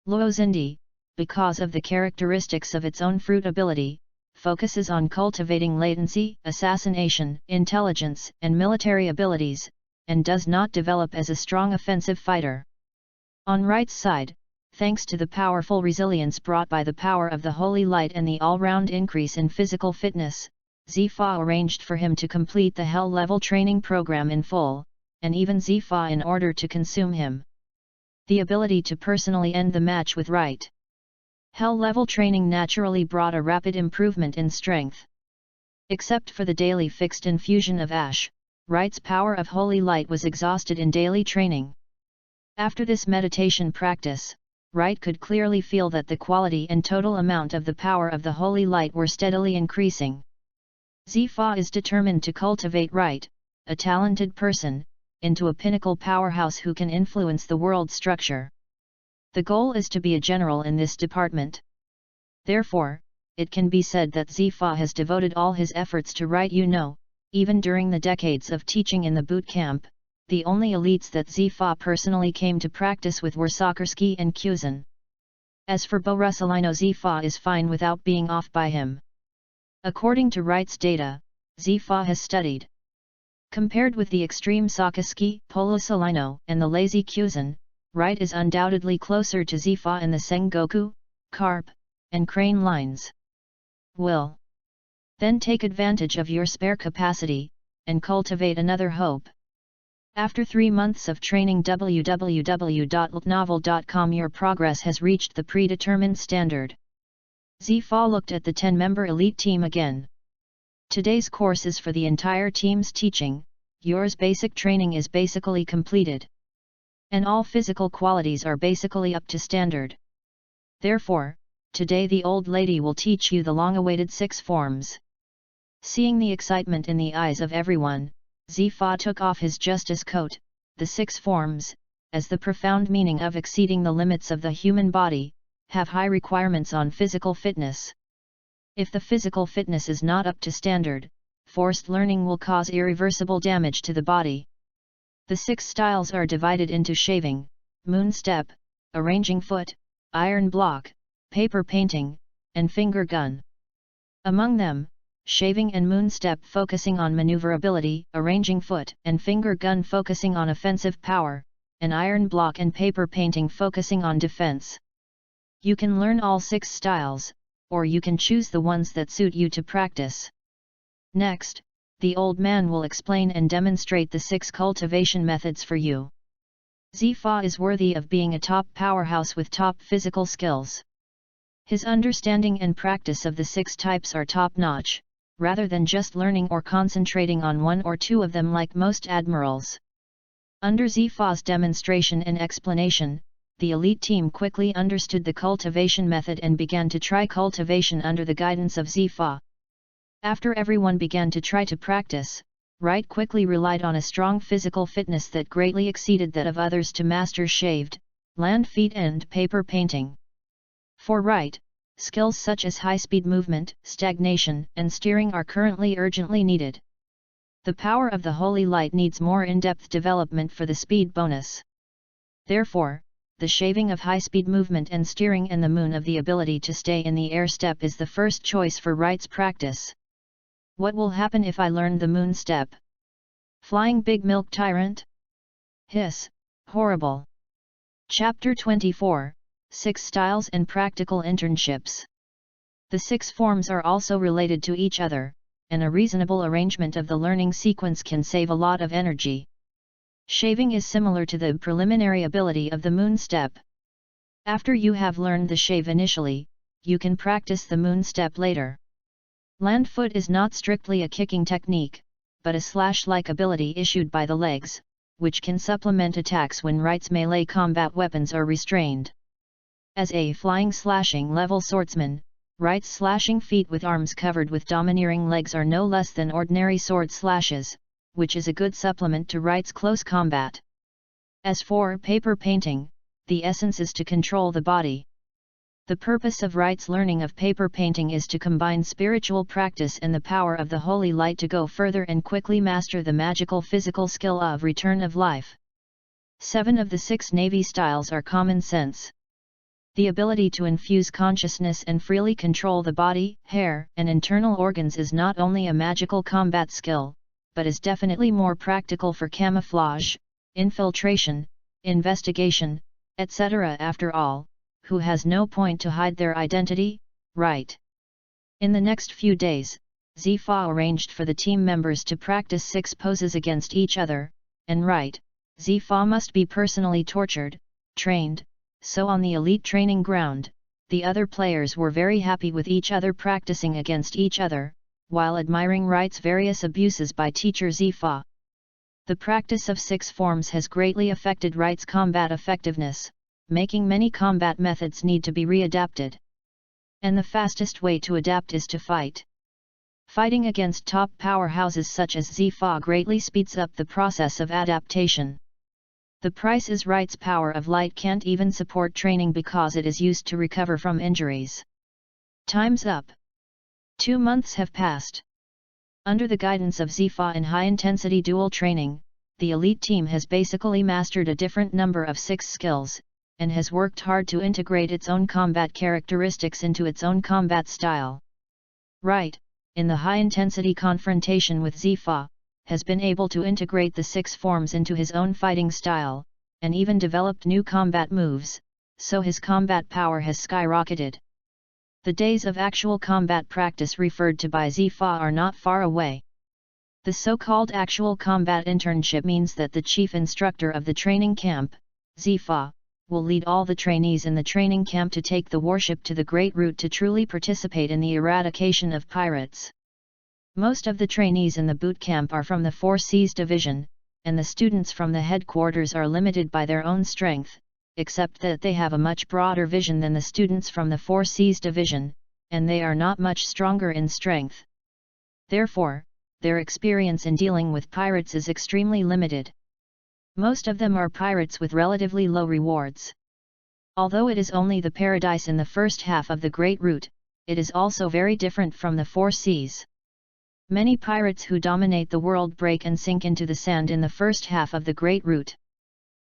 Luo Zindi, because of the characteristics of its own fruit ability, focuses on cultivating latency, assassination, intelligence, and military abilities, and does not develop as a strong offensive fighter. On Right's side, thanks to the powerful resilience brought by the power of the Holy Light and the all-round increase in physical fitness, Zifa arranged for him to complete the Hell-level training program in full, and even Zifa in order to consume him. The ability to personally end the match with Right. Hell-level training naturally brought a rapid improvement in strength. Except for the daily fixed infusion of ash, Right's power of Holy Light was exhausted in daily training. After this meditation practice, Right could clearly feel that the quality and total amount of the power of the Holy Light were steadily increasing. Zifa is determined to cultivate Right, a talented person, into a pinnacle powerhouse who can influence the world structure. The goal is to be a general in this department. Therefore, it can be said that Zifa has devoted all his efforts to Right. Even during the decades of teaching in the boot camp, the only elites that Zifa personally came to practice with were Soccerski and Kuzan. As for Borusalino, Zifa is fine without being off by him. According to Right's data, Zifa has studied. Compared with the extreme Soccerski, Polosalino, and the lazy Kuzan, Right is undoubtedly closer to Zifa in the Sengoku, Carp, and Crane lines. Will. Then take advantage of your spare capacity, and cultivate another hope. After 3 months of training www.novel.com, your progress has reached the predetermined standard. Zifa looked at the 10-member elite team again. Today's course is for the entire team's teaching, yours basic training is basically completed. And all physical qualities are basically up to standard. Therefore, today the old lady will teach you the long-awaited 6 forms. Seeing the excitement in the eyes of everyone, Zifa took off his justice coat. The 6 forms, as the profound meaning of exceeding the limits of the human body, have high requirements on physical fitness. If the physical fitness is not up to standard, forced learning will cause irreversible damage to the body. The 6 styles are divided into shaving, moon step, arranging foot, iron block, paper painting, and finger gun. Among them, shaving and moonstep focusing on maneuverability, arranging foot and finger gun focusing on offensive power, and iron block and paper painting focusing on defense. You can learn all 6 styles, or you can choose the ones that suit you to practice. Next, the old man will explain and demonstrate the 6 cultivation methods for you. Zifa is worthy of being a top powerhouse with top physical skills. His understanding and practice of the 6 types are top-notch, rather than just learning or concentrating on 1 or 2 of them like most admirals. Under Zifa's demonstration and explanation, the elite team quickly understood the cultivation method and began to try cultivation under the guidance of Zifa. After everyone began to try to practice, Wright quickly relied on a strong physical fitness that greatly exceeded that of others to master shaved, land feet and paper painting. For Wright, skills such as high-speed movement, stagnation, and steering are currently urgently needed. The power of the Holy Light needs more in-depth development for the speed bonus. Therefore, the shaving of high-speed movement and steering and the moon of the ability to stay in the air step is the first choice for Wright's practice. What will happen if I learn the moon step? Flying Big Milk Tyrant? Hiss, horrible. Chapter 24, 6 Styles and Practical Internships. The 6 forms are also related to each other, and a reasonable arrangement of the learning sequence can save a lot of energy. Shaving is similar to the preliminary ability of the moon step. After you have learned the shave initially, you can practice the moon step later. Land foot is not strictly a kicking technique, but a slash-like ability issued by the legs, which can supplement attacks when Wright's melee combat weapons are restrained. As a flying slashing level swordsman, Wright's slashing feet with arms covered with domineering legs are no less than ordinary sword slashes, which is a good supplement to Wright's close combat. As for paper painting, the essence is to control the body. The purpose of Wright's learning of paper painting is to combine spiritual practice and the power of the Holy Light to go further and quickly master the magical physical skill of Return of Life. 7 of the 6 Navy styles are common sense. The ability to infuse consciousness and freely control the body, hair, and internal organs is not only a magical combat skill, but is definitely more practical for camouflage, infiltration, investigation, etc. After all, who has no point to hide their identity? Right. In the next few days, Zifa arranged for the team members to practice 6 poses against each other, and Wright, Zifa must be personally tortured, trained, so on the elite training ground, the other players were very happy with each other practicing against each other, while admiring Wright's various abuses by teacher Zifa. The practice of 6 forms has greatly affected Wright's combat effectiveness, making many combat methods need to be readapted. And the fastest way to adapt is to fight. Fighting against top powerhouses such as Zifa greatly speeds up the process of adaptation. The price is Wright's power of light can't even support training because it is used to recover from injuries. Time's up. 2 months have passed. Under the guidance of Zifa in high-intensity dual training, the elite team has basically mastered a different number of 6 skills, and has worked hard to integrate its own combat characteristics into its own combat style. Wright, in the high-intensity confrontation with Zifa, has been able to integrate the 6 forms into his own fighting style, and even developed new combat moves, so his combat power has skyrocketed. The days of actual combat practice referred to by Zifa are not far away. The so-called actual combat internship means that the chief instructor of the training camp, Zifa, will lead all the trainees in the training camp to take the warship to the Great Route to truly participate in the eradication of pirates. Most of the trainees in the boot camp are from the 4 Seas Division, and the students from the headquarters are limited by their own strength, except that they have a much broader vision than the students from the 4 Seas Division, and they are not much stronger in strength. Therefore, their experience in dealing with pirates is extremely limited. Most of them are pirates with relatively low rewards. Although it is only the paradise in the first half of the Great Route, it is also very different from the 4 Seas. Many pirates who dominate the world break and sink into the sand in the first half of the Great Route.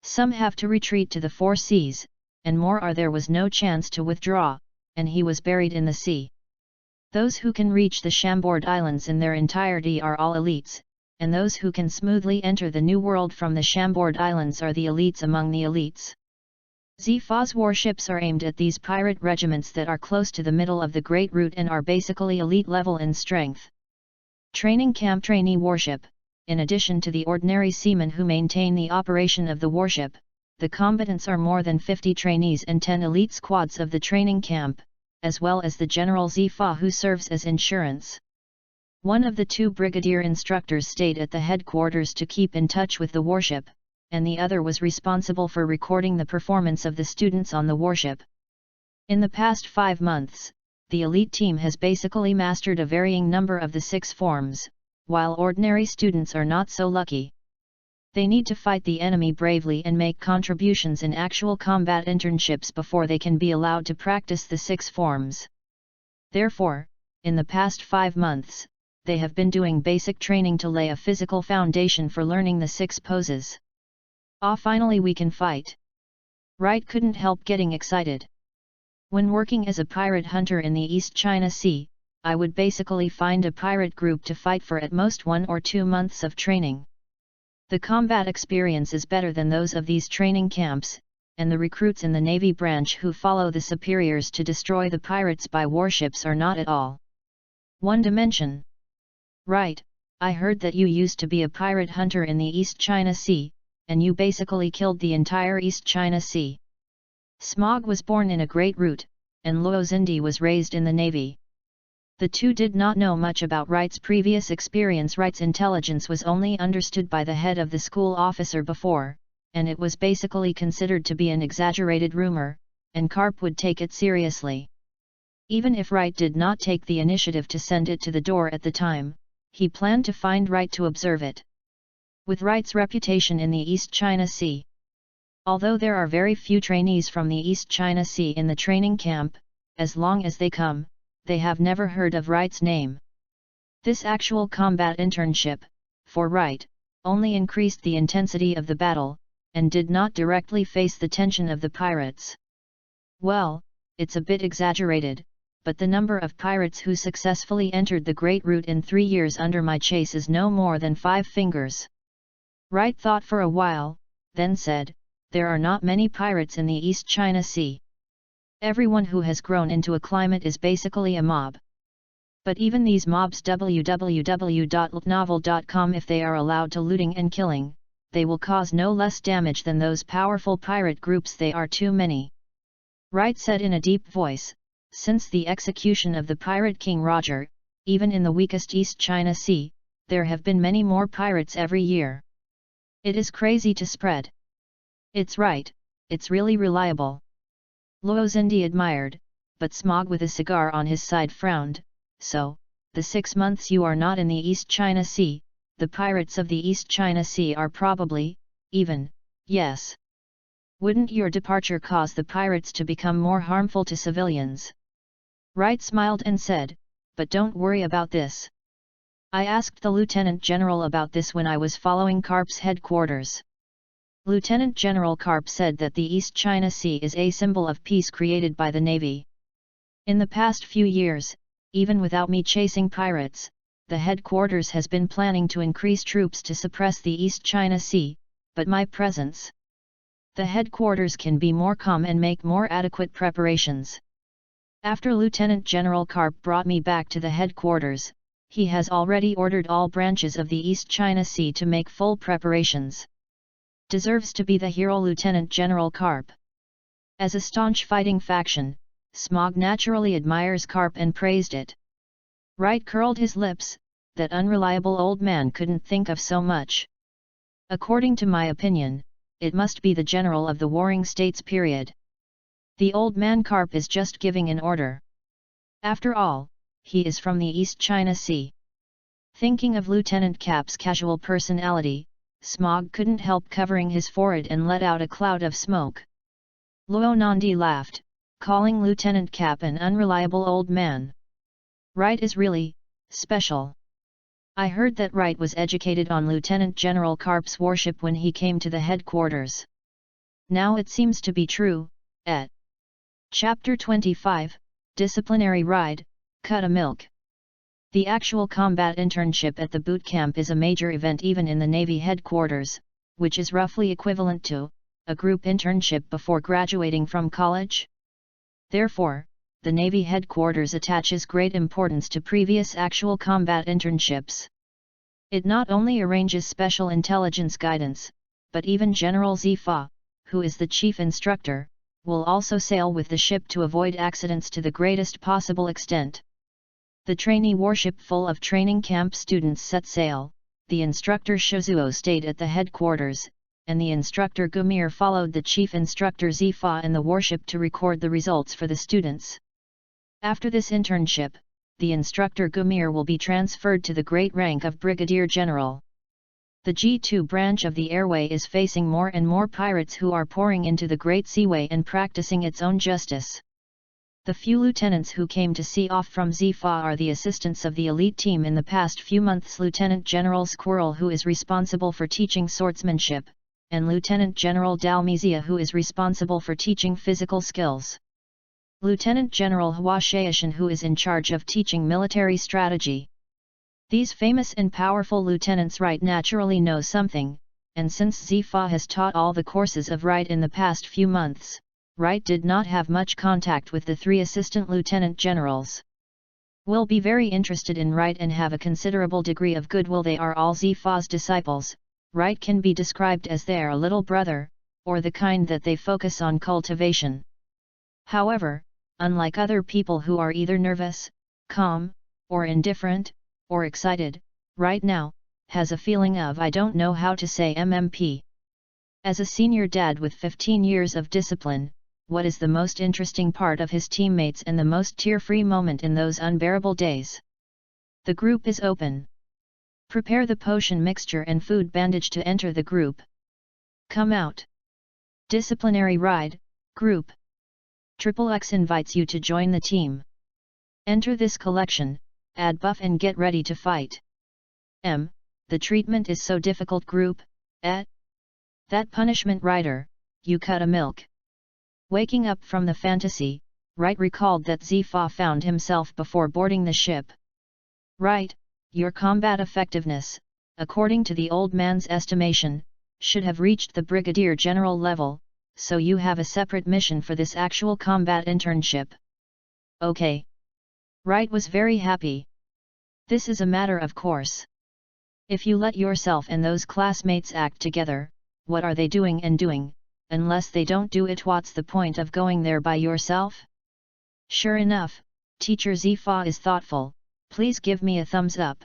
Some have to retreat to the 4 Seas, and more are there was no chance to withdraw, and he was buried in the sea. Those who can reach the Chambord Islands in their entirety are all elites, and those who can smoothly enter the New World from the Chambord Islands are the elites among the elites. Zifa's warships are aimed at these pirate regiments that are close to the middle of the Great Route and are basically elite level in strength. Training Camp Trainee Warship. In addition to the ordinary seamen who maintain the operation of the warship, the combatants are more than 50 trainees and 10 elite squads of the training camp, as well as the General Zifa who serves as insurance. One of the 2 brigadier instructors stayed at the headquarters to keep in touch with the warship, and the other was responsible for recording the performance of the students on the warship. In the past 5 months, the elite team has basically mastered a varying number of the 6 forms, while ordinary students are not so lucky. They need to fight the enemy bravely and make contributions in actual combat internships before they can be allowed to practice the 6 forms. Therefore, in the past 5 months, they have been doing basic training to lay a physical foundation for learning the 6 poses. Finally we can fight. Wright couldn't help getting excited. When working as a pirate hunter in the East China Sea, I would basically find a pirate group to fight for at most 1 or 2 months of training. The combat experience is better than those of these training camps, and the recruits in the Navy branch who follow the superiors to destroy the pirates by warships are not at all one-dimension. Right, I heard that you used to be a pirate hunter in the East China Sea, and you basically killed the entire East China Sea. Smog was born in a Great Route, and Luo Xindi was raised in the Navy. The two did not know much about Wright's previous experience. Wright's intelligence was only understood by the head of the school officer before, and it was basically considered to be an exaggerated rumor, and Karp would take it seriously. Even if Wright did not take the initiative to send it to the door at the time, he planned to find Wright to observe it. With Wright's reputation in the East China Sea, although there are very few trainees from the East China Sea in the training camp, as long as they come, they have never heard of Wright's name. This actual combat internship, for Wright, only increased the intensity of the battle, and did not directly face the tension of the pirates. Well, it's a bit exaggerated, but the number of pirates who successfully entered the Great Route in 3 years under my chase is no more than 5 fingers. Wright thought for a while, then said, "There are not many pirates in the East China Sea. Everyone who has grown into a climate is basically a mob. But even these mobs www.novel.com, if they are allowed to looting and killing, they will cause no less damage than those powerful pirate groups. They are too many." Wright said in a deep voice, "Since the execution of the pirate King Roger, even in the weakest East China Sea, there have been many more pirates every year. It is crazy to spread." "It's right, it's really reliable." Luo Xindi admired, but Smog with a cigar on his side frowned. "So, the 6 months you are not in the East China Sea, the pirates of the East China Sea are probably, even, yes. Wouldn't your departure cause the pirates to become more harmful to civilians?" Wright smiled and said, "But don't worry about this. I asked the Lieutenant General about this when I was following Karp's headquarters. Lieutenant General Karp said that the East China Sea is a symbol of peace created by the Navy. In the past few years, even without me chasing pirates, the headquarters has been planning to increase troops to suppress the East China Sea, but my presence. The headquarters can be more calm and make more adequate preparations. After Lieutenant General Karp brought me back to the headquarters, he has already ordered all branches of the East China Sea to make full preparations. Deserves to be the hero Lieutenant General Karp." As a staunch fighting faction, Smog naturally admires Karp and praised it. Wright curled his lips. That unreliable old man couldn't think of so much. "According to my opinion, it must be the general of the warring states period. The old man Karp is just giving an order. After all, he is from the East China Sea." Thinking of Lieutenant Cap's casual personality, Smog couldn't help covering his forehead and let out a cloud of smoke. Luo Nandi laughed, calling Lieutenant Cap an unreliable old man. "Wright is really special. I heard that Wright was educated on Lieutenant General Karp's warship when he came to the headquarters. Now it seems to be true." Chapter 25, Disciplinary Ride. Cut a milk. The actual combat internship at the boot camp is a major event even in the Navy headquarters, which is roughly equivalent to a group internship before graduating from college. Therefore, the Navy headquarters attaches great importance to previous actual combat internships. It not only arranges special intelligence guidance, but even General Zifa, who is the chief instructor, will also sail with the ship to avoid accidents to the greatest possible extent. The trainee warship full of training camp students set sail, the instructor Shizuo stayed at the headquarters, and the instructor Gumir followed the chief instructor Zifa in the warship to record the results for the students. After this internship, the instructor Gumir will be transferred to the great rank of Brigadier General. The G2 branch of the airway is facing more and more pirates who are pouring into the Great Seaway and practicing its own justice. The few lieutenants who came to see off from Zifa are the assistants of the elite team in the past few months: Lieutenant General Squirrel, who is responsible for teaching swordsmanship, and Lieutenant General Dalmizia, who is responsible for teaching physical skills. Lieutenant General Hwashaishan, who is in charge of teaching military strategy. These famous and powerful lieutenants right naturally know something, and since Zifa has taught all the courses of Right in the past few months, Right did not have much contact with the three assistant lieutenant generals. Will be very interested in Right and have a considerable degree of goodwill. They are all Zifa's disciples. Right can be described as their little brother, or the kind that they focus on cultivation. However, unlike other people who are either nervous, calm, or indifferent, or excited, Right now has a feeling of I don't know how to say MMP. As a senior dad with 15 years of discipline, what is the most interesting part of his teammates and the most tear-free moment in those unbearable days? The group is open. Prepare the potion mixture and food bandage to enter the group. Come out. Disciplinary ride, group. XXX invites you to join the team. Enter this collection, add buff and get ready to fight. The treatment is so difficult, group, That punishment, rider, you cut a milk. Waking up from the fantasy, Right recalled that Zifa found himself before boarding the ship. Right, your combat effectiveness, according to the old man's estimation, should have reached the brigadier general level, so you have a separate mission for this actual combat internship. Okay. Right was very happy. This is a matter of course. If you let yourself and those classmates act together, what are they doing and doing? Unless they don't do it, what's the point of going there by yourself? Sure enough, Teacher Zifa is thoughtful. Please give me a thumbs up.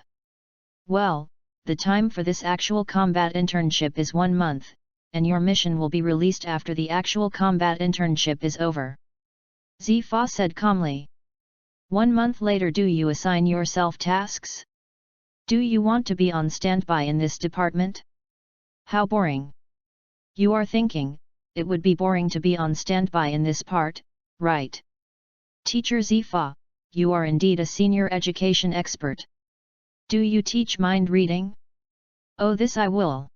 Well, the time for this actual combat internship is 1 month, and your mission will be released after the actual combat internship is over. Zifa said calmly. 1 month later, do you assign yourself tasks? Do you want to be on standby in this department? How boring. You are thinking, it would be boring to be on standby in this part, right? Teacher Zifa, you are indeed a senior education expert. Do you teach mind reading? Oh, this I will.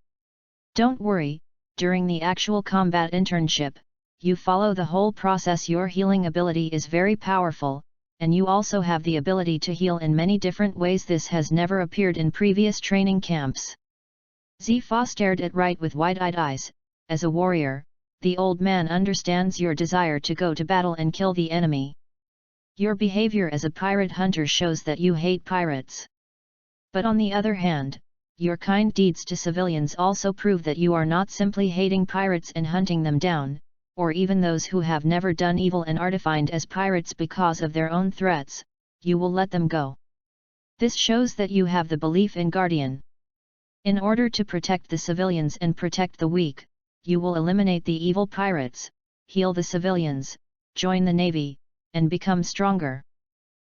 Don't worry, during the actual combat internship, you follow the whole process. Your healing ability is very powerful, and you also have the ability to heal in many different ways. This has never appeared in previous training camps. Zifa stared at Right with wide-eyed eyes. As a warrior, the old man understands your desire to go to battle and kill the enemy. Your behavior as a pirate hunter shows that you hate pirates. But on the other hand, your kind deeds to civilians also prove that you are not simply hating pirates and hunting them down, or even those who have never done evil and are defined as pirates because of their own threats. You will let them go. This shows that you have the belief in Guardian. In order to protect the civilians and protect the weak, you will eliminate the evil pirates, heal the civilians, join the navy, and become stronger.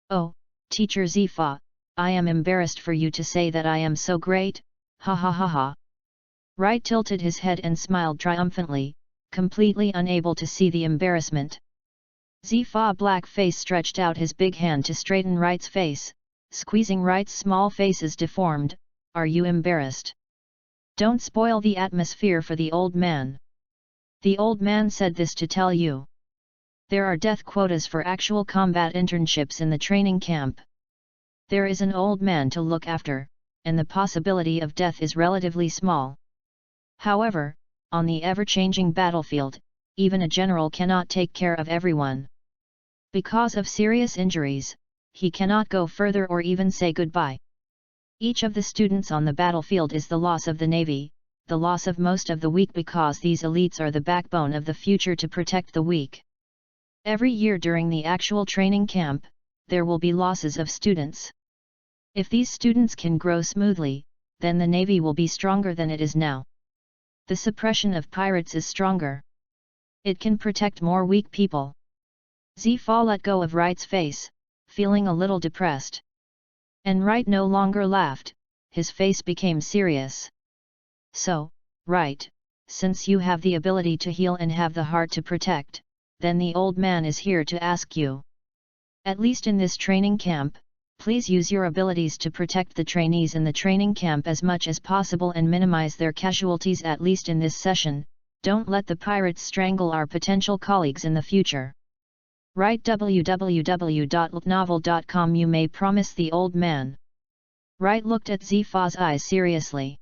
Oh, Teacher Zifa, I am embarrassed for you to say that I am so great, ha ha ha ha. Right tilted his head and smiled triumphantly, completely unable to see the embarrassment. Zifa black face stretched out his big hand to straighten Right's face, squeezing Right's small faces deformed. Are you embarrassed? Don't spoil the atmosphere for the old man. The old man said this to tell you. There are death quotas for actual combat internships in the training camp. There is an old man to look after, and the possibility of death is relatively small. However, on the ever-changing battlefield, even a general cannot take care of everyone. Because of serious injuries, he cannot go further or even say goodbye. Each of the students on the battlefield is the loss of the Navy, the loss of most of the weak, because these elites are the backbone of the future to protect the weak. Every year during the actual training camp, there will be losses of students. If these students can grow smoothly, then the Navy will be stronger than it is now. The suppression of pirates is stronger. It can protect more weak people. Zifa let go of Wright's face, feeling a little depressed. And Wright no longer laughed, his face became serious. So, Wright, since you have the ability to heal and have the heart to protect, then the old man is here to ask you. At least in this training camp, please use your abilities to protect the trainees in the training camp as much as possible and minimize their casualties, at least in this session. Don't let the pirates strangle our potential colleagues in the future. Write www.novel.com. You may promise the old man. Wright looked at Zifa's eyes seriously.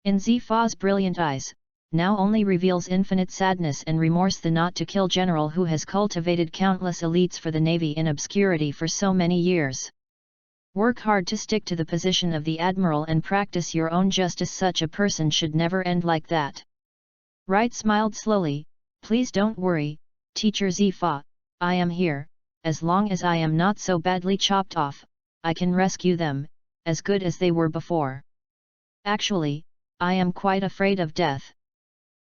In Zifa's brilliant eyes, now only reveals infinite sadness and remorse the not-to-kill general who has cultivated countless elites for the Navy in obscurity for so many years. Work hard to stick to the position of the admiral and practice your own justice. Such a person should never end like that. Wright smiled slowly. Please don't worry, Teacher Zifa, I am here. As long as I am not so badly chopped off, I can rescue them, as good as they were before. Actually, I am quite afraid of death.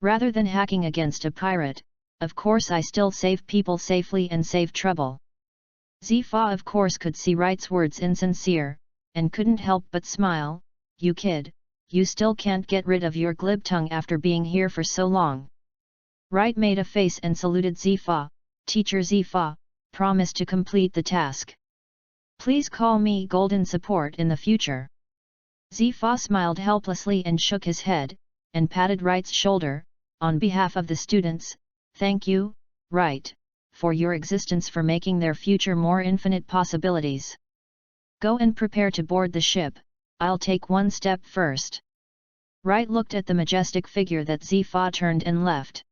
Rather than hacking against a pirate, of course I still save people safely and save trouble. Zifa of course could see Wright's words insincere, and couldn't help but smile. You kid, you still can't get rid of your glib tongue after being here for so long. Wright made a face and saluted Zifa. Teacher Zifa, promise to complete the task. Please call me Golden Support in the future. Zifa smiled helplessly and shook his head, and patted Wright's shoulder. On behalf of the students, thank you, Wright, for your existence, for making their future more infinite possibilities. Go and prepare to board the ship. I'll take one step first. Wright looked at the majestic figure that Zifa turned and left.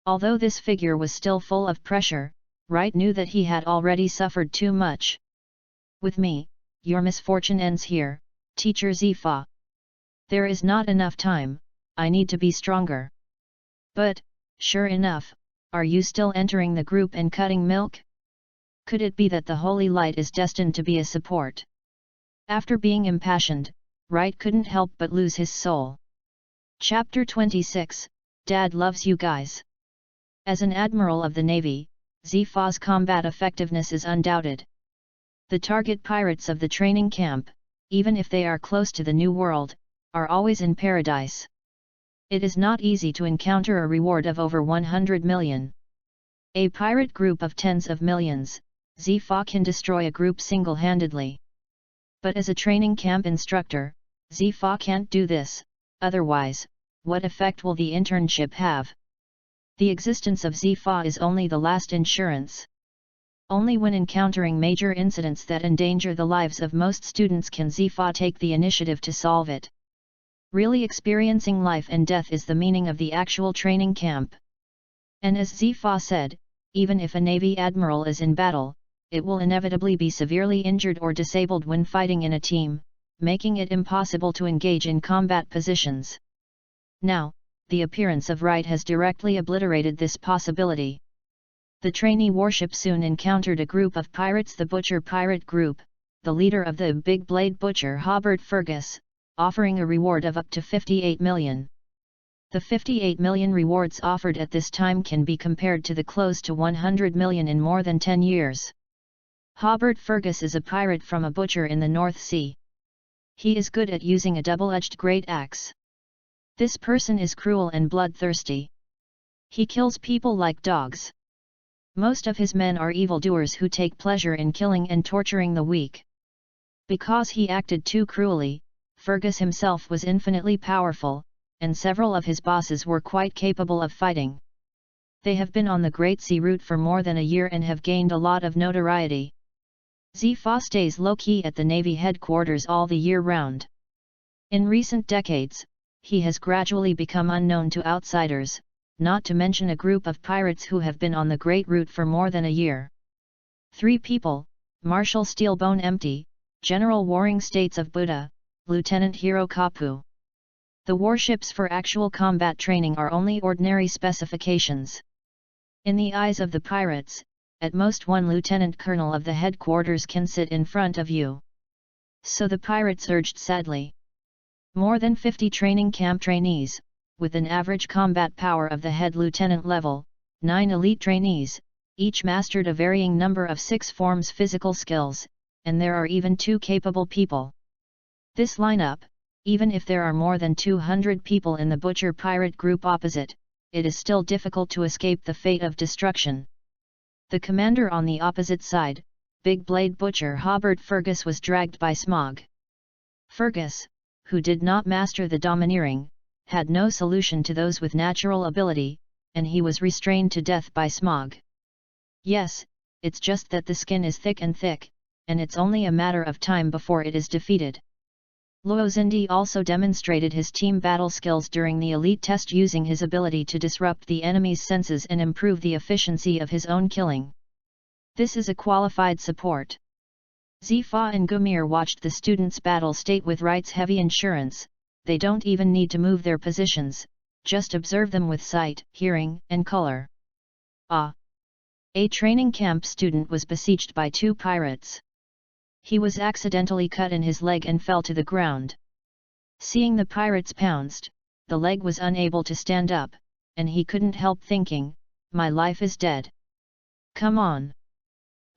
Although this figure was still full of pressure, Wright knew that he had already suffered too much. With me, your misfortune ends here, Teacher Zifa. There is not enough time, I need to be stronger. But, sure enough, are you still entering the group and cutting milk? Could it be that the Holy Light is destined to be a support? After being impassioned, Wright couldn't help but lose his soul. Chapter 26, Dad loves you guys. As an admiral of the Navy, Zifa's combat effectiveness is undoubted. The target pirates of the training camp, even if they are close to the New World, are always in paradise. It is not easy to encounter a reward of over 100 million. A pirate group of tens of millions, Zifa can destroy a group single-handedly. But as a training camp instructor, Zifa can't do this, otherwise, what effect will the internship have? The existence of Zifa is only the last insurance. Only when encountering major incidents that endanger the lives of most students can Zifa take the initiative to solve it. Really experiencing life and death is the meaning of the actual training camp. And as Zifa said, even if a Navy admiral is in battle, it will inevitably be severely injured or disabled when fighting in a team, making it impossible to engage in combat positions. Now, the appearance of Wright has directly obliterated this possibility. The trainee warship soon encountered a group of pirates, the Butcher Pirate Group, the leader of the Big Blade Butcher Hobart Fergus, offering a reward of up to 58 million. The 58 million rewards offered at this time can be compared to the close to 100 million in more than 10 years. Hobart Fergus is a pirate from a butcher in the North Sea. He is good at using a double-edged great axe. This person is cruel and bloodthirsty. He kills people like dogs. Most of his men are evildoers who take pleasure in killing and torturing the weak. Because he acted too cruelly, Fergus himself was infinitely powerful, and several of his bosses were quite capable of fighting. They have been on the Great Sea route for more than a year and have gained a lot of notoriety. Zifa stays low-key at the Navy headquarters all the year round. In recent decades, he has gradually become unknown to outsiders, not to mention a group of pirates who have been on the Great Route for more than a year. 3 people, Marshal Steelbone Empty, General Warring States of Buddha, Lieutenant Hiro Kapu. The warships for actual combat training are only ordinary specifications. In the eyes of the pirates, at most one lieutenant colonel of the headquarters can sit in front of you. So the pirates urged sadly. More than 50 training camp trainees, with an average combat power of the head lieutenant level, 9 elite trainees, each mastered a varying number of 6 forms physical skills, and there are even 2 capable people. This lineup, even if there are more than 200 people in the Butcher pirate group opposite, it is still difficult to escape the fate of destruction. The commander on the opposite side, Big Blade Butcher Hobart Fergus, was dragged by Smog. Fergus, who did not master the domineering, had no solution to those with natural ability, and he was restrained to death by Smog. Yes, it's just that the skin is thick, and it's only a matter of time before it is defeated. Luozindi also demonstrated his team battle skills during the elite test, using his ability to disrupt the enemy's senses and improve the efficiency of his own killing. This is a qualified support. Zifa and Gumir watched the students battle state with Wright's heavy insurance. They don't even need to move their positions, just observe them with sight, hearing, and color. A training camp student was besieged by 2 pirates. He was accidentally cut in his leg and fell to the ground. Seeing the pirates pounced, the leg was unable to stand up, and he couldn't help thinking, "My life is dead. Come on."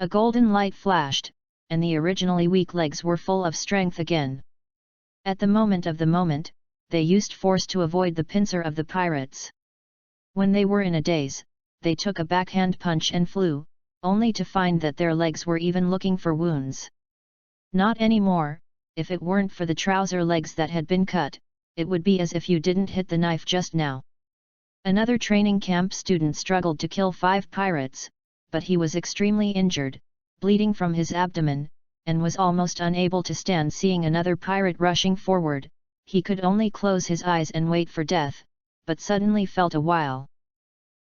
A golden light flashed, and the originally weak legs were full of strength again. At the moment, they used force to avoid the pincer of the pirates. When they were in a daze, they took a backhand punch and flew, only to find that their legs were even looking for wounds. Not anymore. If it weren't for the trouser legs that had been cut, it would be as if you didn't hit the knife just now. Another training camp student struggled to kill 5 pirates, but he was extremely injured, bleeding from his abdomen, and was almost unable to stand seeing another pirate rushing forward. He could only close his eyes and wait for death, but suddenly felt a while.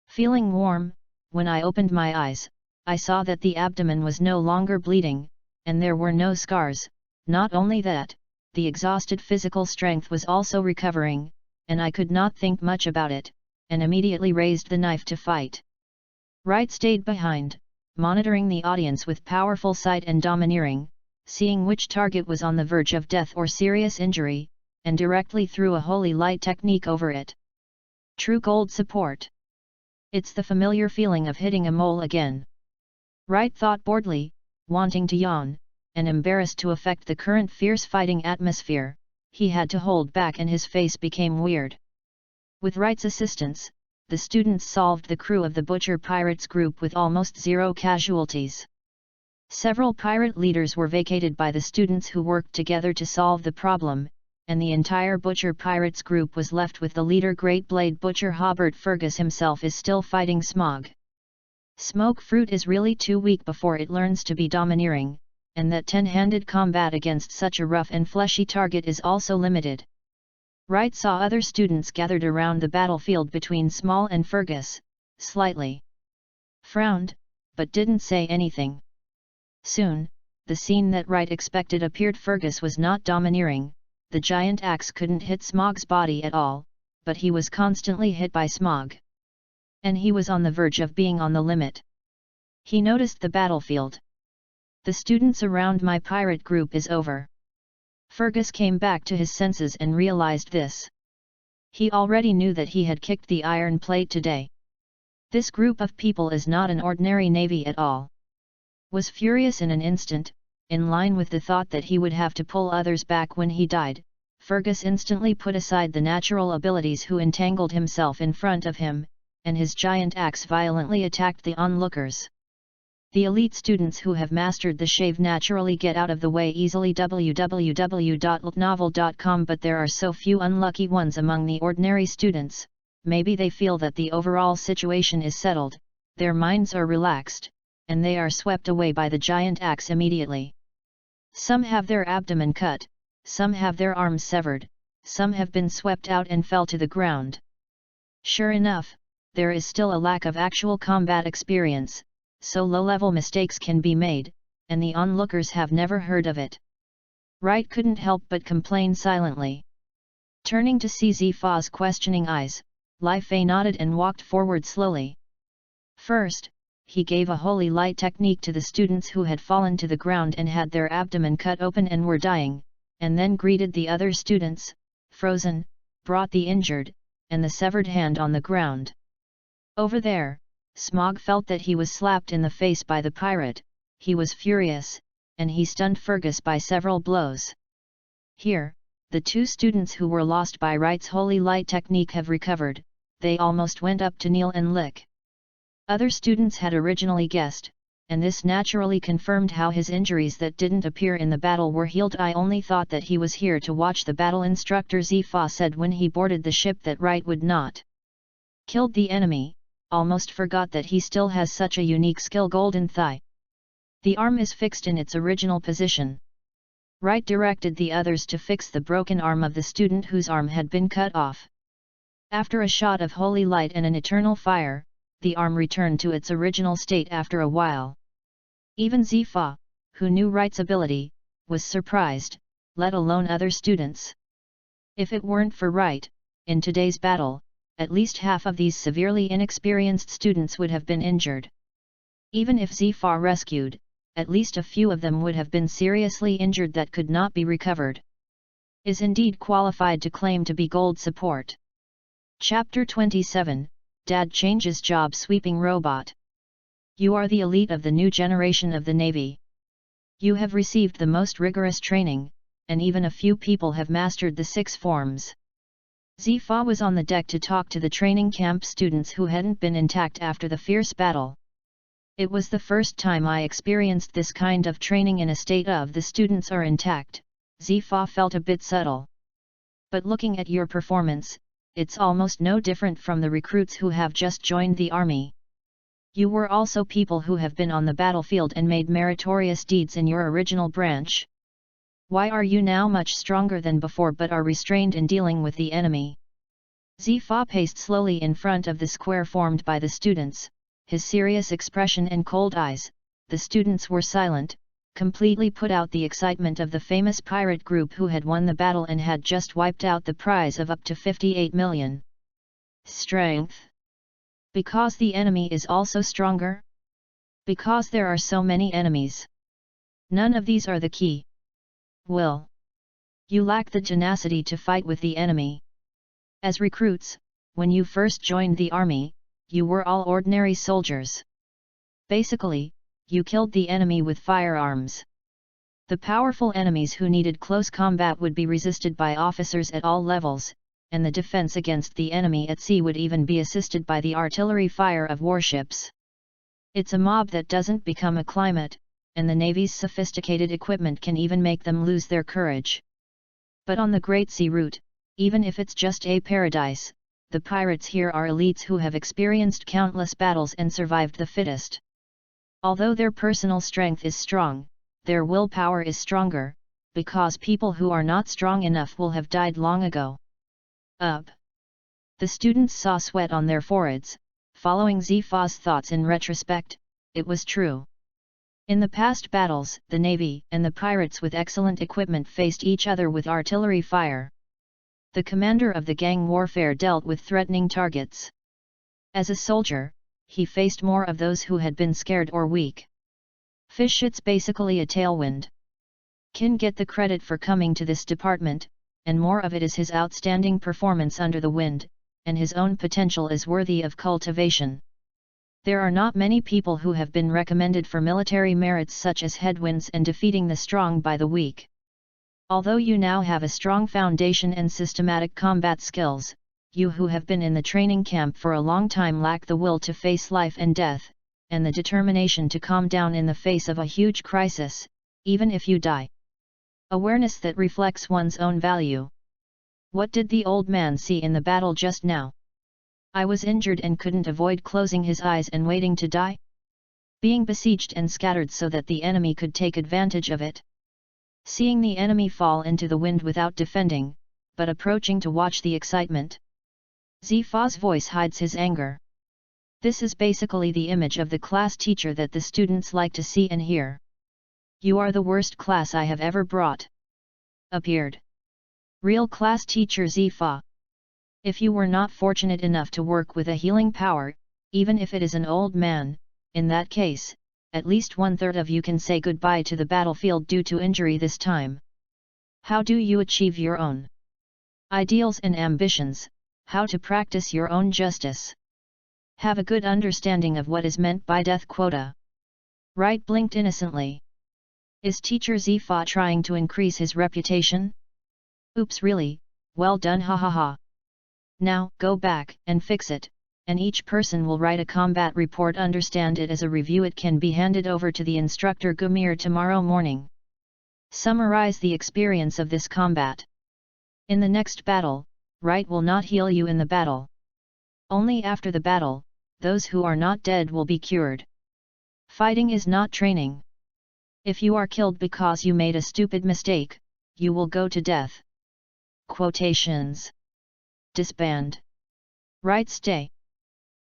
Feeling warm, when I opened my eyes, I saw that the abdomen was no longer bleeding, and there were no scars. Not only that, the exhausted physical strength was also recovering, and I could not think much about it, and immediately raised the knife to fight. Wright stayed behind, monitoring the audience with powerful sight and domineering, seeing which target was on the verge of death or serious injury, and directly threw a holy light technique over it. True gold support. It's the familiar feeling of hitting a mole again. Wright thought boredly, wanting to yawn, and embarrassed to affect the current fierce fighting atmosphere. He had to hold back and his face became weird. With Wright's assistance, the students solved the crew of the Butcher Pirates group with almost 0 casualties. Several pirate leaders were vacated by the students who worked together to solve the problem, and the entire Butcher Pirates group was left with the leader Great Blade Butcher Hobart Fergus himself is still fighting Smog. Smoke Fruit is really too weak before it learns to be domineering, and that 10-handed combat against such a rough and fleshy target is also limited. Wright saw other students gathered around the battlefield between Small and Fergus, slightly frowned, but didn't say anything. Soon, the scene that Wright expected appeared. Fergus was not domineering, the giant axe couldn't hit Smog's body at all, but he was constantly hit by Smog. And he was on the verge of being on the limit. He noticed the battlefield. The students around my pirate group is over. Fergus came back to his senses and realized this. He already knew that he had kicked the iron plate today. This group of people is not an ordinary navy at all. Was furious in an instant, in line with the thought that he would have to pull others back when he died. Fergus instantly put aside the natural abilities who entangled himself in front of him, and his giant axe violently attacked the onlookers. The elite students who have mastered the shave naturally get out of the way easily. www.novel.com But there are so few unlucky ones among the ordinary students, maybe they feel that the overall situation is settled, their minds are relaxed, and they are swept away by the giant axe immediately. Some have their abdomen cut, some have their arms severed, some have been swept out and fell to the ground. Sure enough, there is still a lack of actual combat experience, so low-level mistakes can be made, and the onlookers have never heard of it. Wright couldn't help but complain silently. Turning to see Zifa's questioning eyes, Li Fei nodded and walked forward slowly. First, he gave a holy light technique to the students who had fallen to the ground and had their abdomen cut open and were dying, and then greeted the other students, frozen, brought the injured, and the severed hand on the ground. Over there, Smog felt that he was slapped in the face by the pirate. He was furious, and he stunned Fergus by several blows. Here, the two students who were lost by Wright's holy light technique have recovered. They almost went up to kneel and lick. Other students had originally guessed, and this naturally confirmed how his injuries that didn't appear in the battle were healed. I only thought that he was here to watch the battle, instructor Zifa said when he boarded the ship that Wright would not killed the enemy, almost forgot that he still has such a unique skill. Golden Thigh. The arm is fixed in its original position. Wright directed the others to fix the broken arm of the student whose arm had been cut off. After a shot of holy light and an eternal fire, the arm returned to its original state after a while. Even Zifa, who knew Wright's ability, was surprised, let alone other students. If it weren't for Wright, in today's battle, at least half of these severely inexperienced students would have been injured. Even if Zifa rescued, at least a few of them would have been seriously injured that could not be recovered. Is indeed qualified to claim to be gold support. Chapter 27, Dad changes job. Sweeping robot. You are the elite of the new generation of the Navy. You have received the most rigorous training, and even a few people have mastered the 6 forms. Zifa was on the deck to talk to the training camp students who hadn't been intact after the fierce battle. It was the first time I experienced this kind of training in a state of the students are intact. Zifa felt a bit subtle. But looking at your performance, it's almost no different from the recruits who have just joined the army. You were also people who have been on the battlefield and made meritorious deeds in your original branch. Why are you now much stronger than before but are restrained in dealing with the enemy? Zifa paced slowly in front of the square formed by the students, his serious expression and cold eyes. The students were silent, completely put out the excitement of the famous pirate group who had won the battle and had just wiped out the prize of up to 58 million. Strength. Because the enemy is also stronger? Because there are so many enemies. None of these are the key. Will. You lack the tenacity to fight with the enemy. As recruits, when you first joined the army, you were all ordinary soldiers. Basically, you killed the enemy with firearms. The powerful enemies who needed close combat would be resisted by officers at all levels, and the defense against the enemy at sea would even be assisted by the artillery fire of warships. It's a mob that doesn't become a climate, and the Navy's sophisticated equipment can even make them lose their courage. But on the Great Sea route, even if it's just a paradise, the pirates here are elites who have experienced countless battles and survived the fittest. Although their personal strength is strong, their willpower is stronger, because people who are not strong enough will have died long ago. Up. The students saw sweat on their foreheads, following Zifa's thoughts in retrospect. It was true. In the past battles, the Navy and the pirates with excellent equipment faced each other with artillery fire. The commander of the gang warfare dealt with threatening targets. As a soldier, he faced more of those who had been scared or weak. Fish, it's basically a tailwind. Kin get the credit for coming to this department, and more of it is his outstanding performance under the wind, and his own potential is worthy of cultivation. There are not many people who have been recommended for military merits such as headwinds and defeating the strong by the weak. Although you now have a strong foundation and systematic combat skills, you who have been in the training camp for a long time lack the will to face life and death, and the determination to calm down in the face of a huge crisis, even if you die. Awareness that reflects one's own value. What did the old man see in the battle just now? I was injured and couldn't avoid closing his eyes and waiting to die? Being besieged and scattered so that the enemy could take advantage of it. Seeing the enemy fall into the wind without defending, but approaching to watch the excitement. Zifa's voice hides his anger. This is basically the image of the class teacher that the students like to see and hear. You are the worst class I have ever brought. Appeared. Real class teacher Zifa. If you were not fortunate enough to work with a healing power, even if it is an old man, in that case, at least 1/3 of you can say goodbye to the battlefield due to injury this time. How do you achieve your own ideals and ambitions? How to practice your own justice? Have a good understanding of what is meant by death quota. Wright blinked innocently. Is teacher Zifa trying to increase his reputation? Oops, really? Well done, ha ha ha. Now, go back and fix it, and each person will write a combat report. Understand it as a review. It can be handed over to the instructor Gumir tomorrow morning. Summarize the experience of this combat. In the next battle, Wright will not heal you in the battle. Only after the battle, those who are not dead will be cured. Fighting is not training. If you are killed because you made a stupid mistake, you will go to death. Quotations. Disband. Wright stay.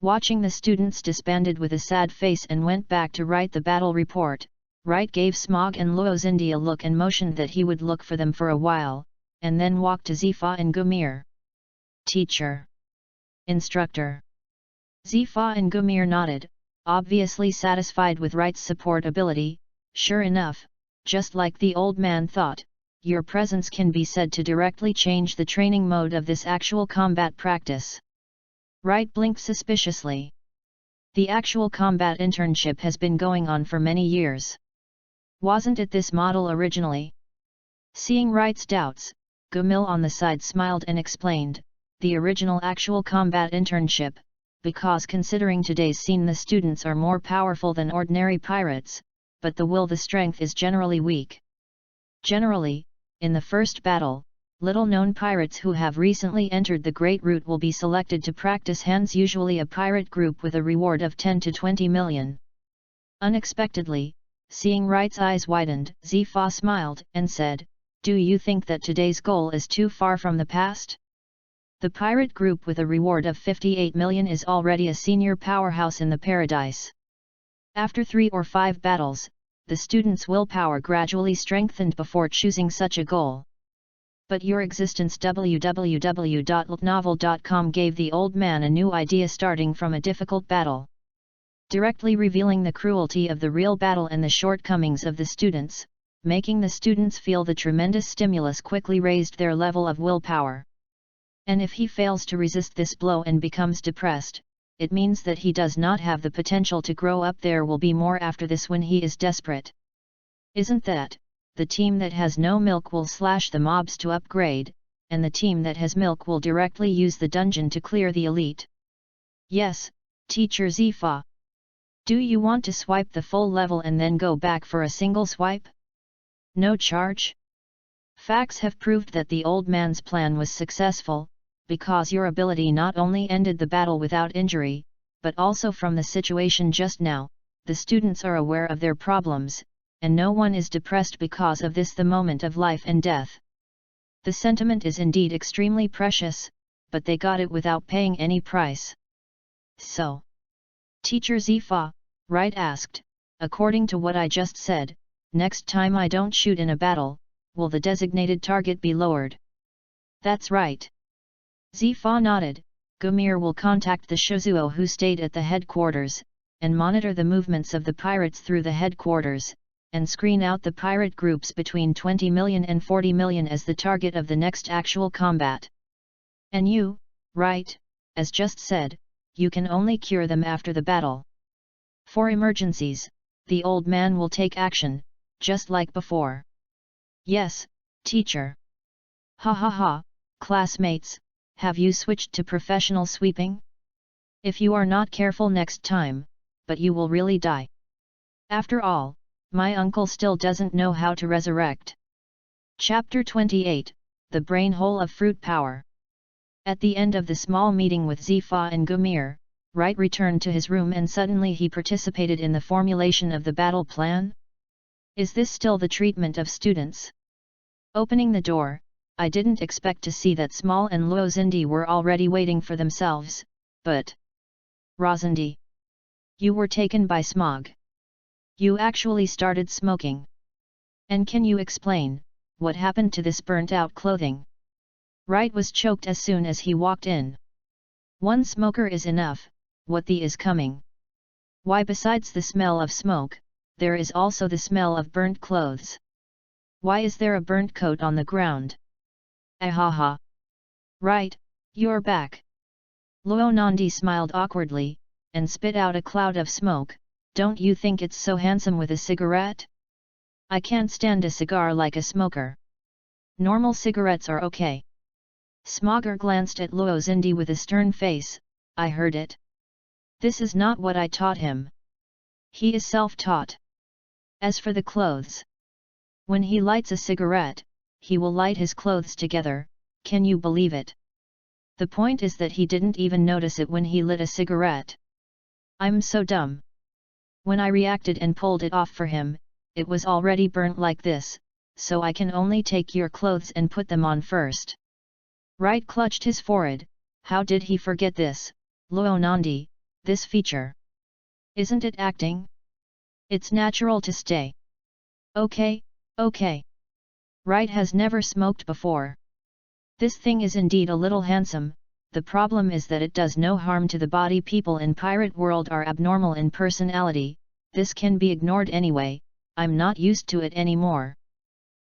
Watching the students disbanded with a sad face and went back to write the battle report, Wright gave Smog and Luozindy a look and motioned that he would look for them for a while, and then walked to Zifa and Gumir. Teacher. Instructor. Zifa and Gumir nodded, obviously satisfied with Wright's support ability. Sure enough, just like the old man thought, your presence can be said to directly change the training mode of this actual combat practice. Wright blinked suspiciously. The actual combat internship has been going on for many years. Wasn't it this model originally? Seeing Wright's doubts, Gumil on the side smiled and explained, the original actual combat internship, because considering today's scene the students are more powerful than ordinary pirates, but the strength is generally weak. Generally, in the first battle, little-known pirates who have recently entered the Great Route will be selected to practice hands, usually a pirate group with a reward of 10 to 20 million. Unexpectedly, seeing Wright's eyes widened, Zifa smiled and said, do you think that today's goal is too far from the past? The pirate group with a reward of 58 million is already a senior powerhouse in the paradise. After 3 or 5 battles, the students' willpower gradually strengthened before choosing such a goal. But your existence www.novel.com gave the old man a new idea, starting from a difficult battle. Directly revealing the cruelty of the real battle and the shortcomings of the students, making the students feel the tremendous stimulus quickly raised their level of willpower. And if he fails to resist this blow and becomes depressed, it means that he does not have the potential to grow up. There will be more after this when he is desperate. Isn't that? The team that has no milk will slash the mobs to upgrade, and the team that has milk will directly use the dungeon to clear the elite. Yes, teacher Zifa. Do you want to swipe the full level and then go back for a single swipe? No charge? Facts have proved that the old man's plan was successful, because your ability not only ended the battle without injury, but also from the situation just now, the students are aware of their problems, and no one is depressed because of this, the moment of life and death. The sentiment is indeed extremely precious, but they got it without paying any price. So, Teacher Zifa, Wright asked, according to what I just said, next time I don't shoot in a battle, will the designated target be lowered? That's right. Zifa nodded. Gumir will contact the Shizuo who stayed at the headquarters, and monitor the movements of the pirates through the headquarters, and screen out the pirate groups between 20 million and 40 million as the target of the next actual combat. And you, Wright, as just said, you can only cure them after the battle. For emergencies, the old man will take action, just like before. Yes, teacher. Ha ha ha, classmates, have you switched to professional sweeping? If you are not careful next time, but you will really die. After all, my uncle still doesn't know how to resurrect. Chapter 28, The Brain Hole of Fruit Power. At the end of the small meeting with Zifa and Gumir, Wright returned to his room and suddenly he participated in the formulation of the battle plan. Is this still the treatment of students? Opening the door, I didn't expect to see that Small and Luozindi were already waiting for themselves, but... Rosindi. You were taken by smog. You actually started smoking. And can you explain, what happened to this burnt-out clothing? Wright was choked as soon as he walked in. One smoker is enough, what the is coming? Why besides the smell of smoke, there is also the smell of burnt clothes. Why is there a burnt coat on the ground? Ahaha! Right, you're back. Luonandi smiled awkwardly, and spit out a cloud of smoke. Don't you think it's so handsome with a cigarette? I can't stand a cigar like a smoker. Normal cigarettes are okay. Smogger glanced at Luozindi with a stern face. I heard it. This is not what I taught him. He is self-taught. As for the clothes, when he lights a cigarette, he will light his clothes together, can you believe it? The point is that he didn't even notice it when he lit a cigarette. I'm so dumb. When I reacted and pulled it off for him, it was already burnt like this, so I can only take your clothes and put them on first. Wright clutched his forehead. How did he forget this, Luonandi, this feature? Isn't it acting? It's natural to stay. Okay, okay. Wright has never smoked before. This thing is indeed a little handsome, the problem is that it does no harm to the body. People in pirate world are abnormal in personality, this can be ignored anyway, I'm not used to it anymore.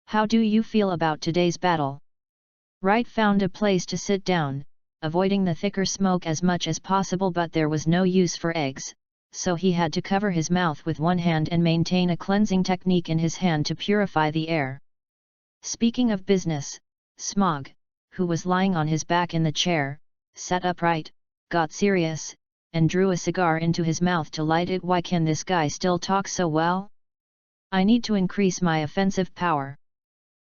How do you feel about today's battle? Wright found a place to sit down, avoiding the thicker smoke as much as possible, but there was no use for eggs, so he had to cover his mouth with one hand and maintain a cleansing technique in his hand to purify the air. Speaking of business, Smog, who was lying on his back in the chair, sat upright, got serious, and drew a cigar into his mouth to light it. Why can this guy still talk so well? I need to increase my offensive power.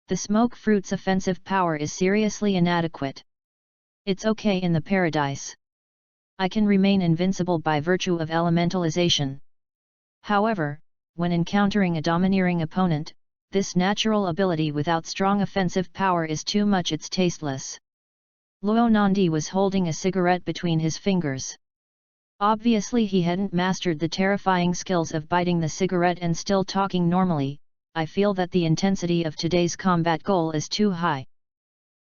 The smoke fruit's offensive power is seriously inadequate. It's okay in the paradise. I can remain invincible by virtue of elementalization. However, when encountering a domineering opponent, this natural ability without strong offensive power is too much, it's tasteless. Luonandi was holding a cigarette between his fingers. Obviously he hadn't mastered the terrifying skills of biting the cigarette and still talking normally. I feel that the intensity of today's combat goal is too high.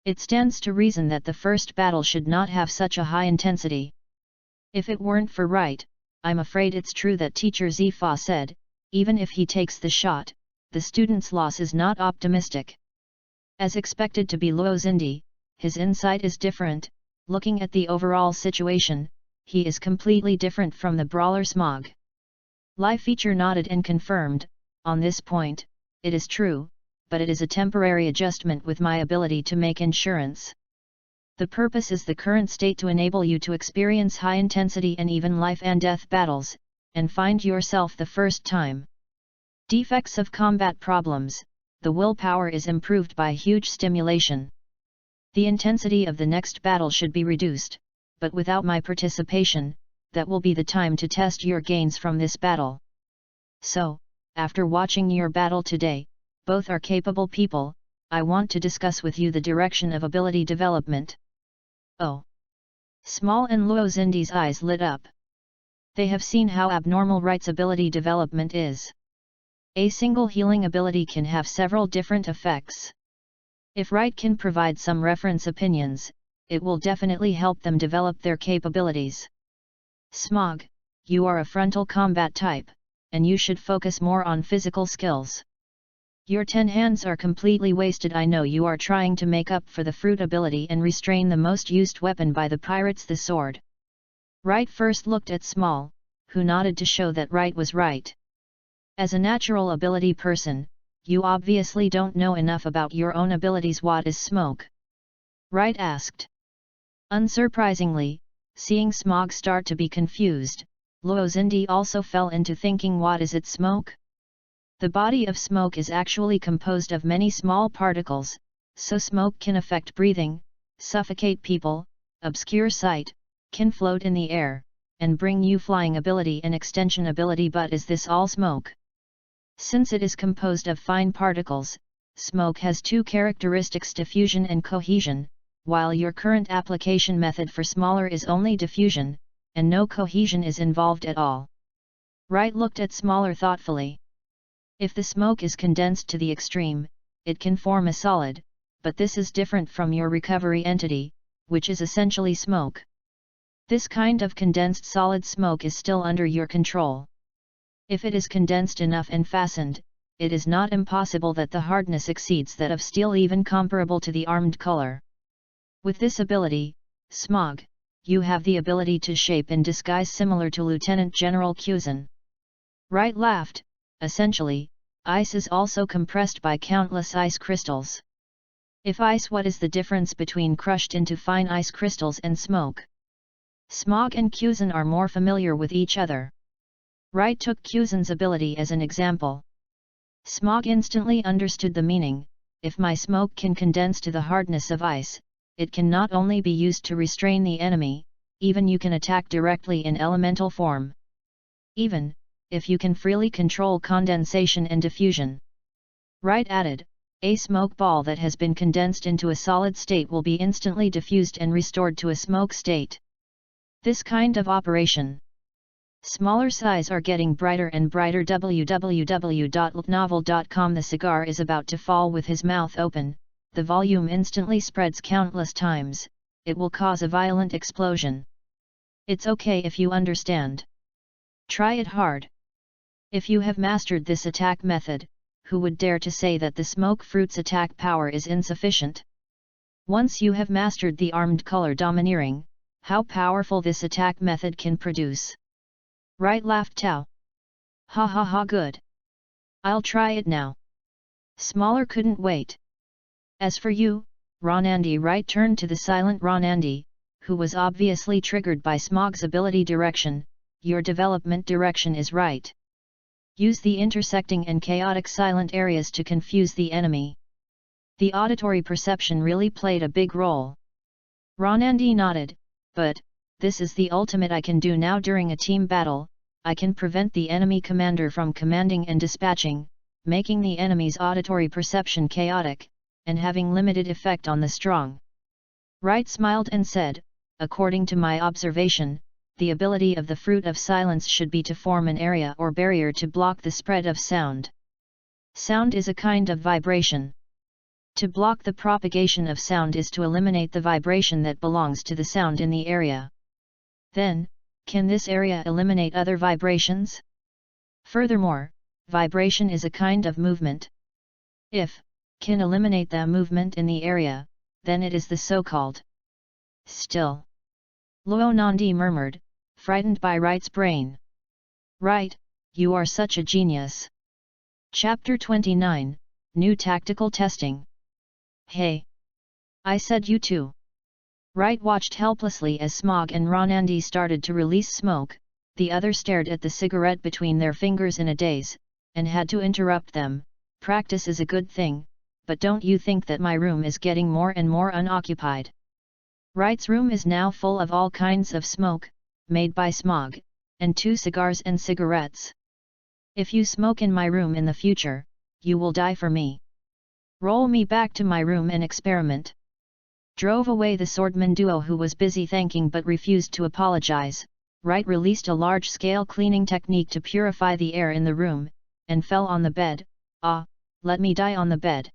It stands to reason that the first battle should not have such a high intensity. If it weren't for Wright, I'm afraid it's true that Teacher Zifa said, even if he takes the shot, the student's loss is not optimistic. As expected to be Luozindi, his insight is different. Looking at the overall situation, he is completely different from the brawler Smog. Live Feature nodded and confirmed, on this point, it is true, but it is a temporary adjustment with my ability to make insurance. The purpose is the current state to enable you to experience high intensity and even life and death battles, and find yourself the first time. Defects of combat problems, the willpower is improved by huge stimulation. The intensity of the next battle should be reduced, but without my participation, that will be the time to test your gains from this battle. So, after watching your battle today, both are capable people, I want to discuss with you the direction of ability development. Oh! Small and Luozindi's eyes lit up. They have seen how abnormal Wright's ability development is. A single healing ability can have several different effects. If Wright can provide some reference opinions, it will definitely help them develop their capabilities. Smog, you are a frontal combat type, and you should focus more on physical skills. Your 10 hands are completely wasted. I know you are trying to make up for the fruit ability and restrain the most used weapon by the pirates, the sword. Wright first looked at Small, who nodded to show that Wright was right. As a natural ability person, you obviously don't know enough about your own abilities. What is smoke? Wright asked. Unsurprisingly, seeing Smog start to be confused, Luozindi also fell into thinking, what is it, smoke? The body of smoke is actually composed of many small particles, so smoke can affect breathing, suffocate people, obscure sight, can float in the air, and bring you flying ability and extension ability. But is this all smoke? Since it is composed of fine particles, smoke has two characteristics: diffusion and cohesion, while your current application method for smaller is only diffusion, and no cohesion is involved at all. Wright looked at smaller thoughtfully. If the smoke is condensed to the extreme, it can form a solid, but this is different from your recovery entity, which is essentially smoke. This kind of condensed solid smoke is still under your control. If it is condensed enough and fastened, it is not impossible that the hardness exceeds that of steel, even comparable to the armed color. With this ability, Smog, you have the ability to shape and disguise similar to Lieutenant General Cusin. Wright laughed. Essentially, ice is also compressed by countless ice crystals. If ice, what is the difference between crushed into fine ice crystals and smoke? Smog and Cusin are more familiar with each other. Wright took Cusin's ability as an example. Smog instantly understood the meaning. If my smoke can condense to the hardness of ice, it can not only be used to restrain the enemy, even you can attack directly in elemental form. Even if you can freely control condensation and diffusion. Wright added, a smoke ball that has been condensed into a solid state will be instantly diffused and restored to a smoke state. This kind of operation. Smaller size are getting brighter and brighter. www.novel.com. The cigar is about to fall with his mouth open, the volume instantly spreads countless times, it will cause a violent explosion. It's okay if you understand. Try it hard. If you have mastered this attack method, who would dare to say that the smoke fruit's attack power is insufficient? Once you have mastered the armed color domineering, how powerful this attack method can produce. Wright laughed. Tao. Ha ha ha, good. I'll try it now. Smaller couldn't wait. As for you, Ronandy, Wright turned to the silent Ronandy, who was obviously triggered by Smog's ability direction. Your development direction is right. Use the intersecting and chaotic silent areas to confuse the enemy. The auditory perception really played a big role. Ronandy nodded, but this is the ultimate I can do now during a team battle. I can prevent the enemy commander from commanding and dispatching, making the enemy's auditory perception chaotic, and having limited effect on the strong. Wright smiled and said, according to my observation, the ability of the fruit of silence should be to form an area or barrier to block the spread of sound. Sound is a kind of vibration. To block the propagation of sound is to eliminate the vibration that belongs to the sound in the area. Then, can this area eliminate other vibrations? Furthermore, vibration is a kind of movement. If can eliminate the movement in the area, then it is the so-called still. Luonandi murmured, frightened by Wright's brain. Wright, you are such a genius. Chapter 29, New Tactical Testing. Hey! I said you too. Wright watched helplessly as Smog and Ronandy started to release smoke. The other stared at the cigarette between their fingers in a daze, and had to interrupt them. Practice is a good thing, but don't you think that my room is getting more and more unoccupied? Wright's room is now full of all kinds of smoke, made by Smog, and 2 cigars and cigarettes. If you smoke in my room in the future, you will die for me. Roll me back to my room and experiment. Drove away the swordman duo, who was busy thanking but refused to apologize. Wright released a large-scale cleaning technique to purify the air in the room, and fell on the bed. Ah, let me die on the bed.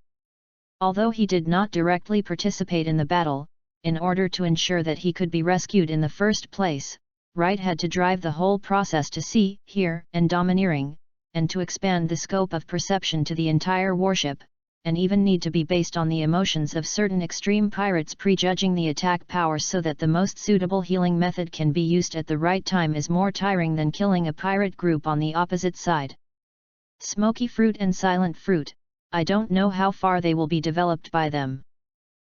Although he did not directly participate in the battle, in order to ensure that he could be rescued in the first place, Wright had to drive the whole process to see, hear, and domineering, and to expand the scope of perception to the entire warship, and even need to be based on the emotions of certain extreme pirates, prejudging the attack power so that the most suitable healing method can be used at the right time is more tiring than killing a pirate group on the opposite side. Smoky fruit and silent fruit, I don't know how far they will be developed by them.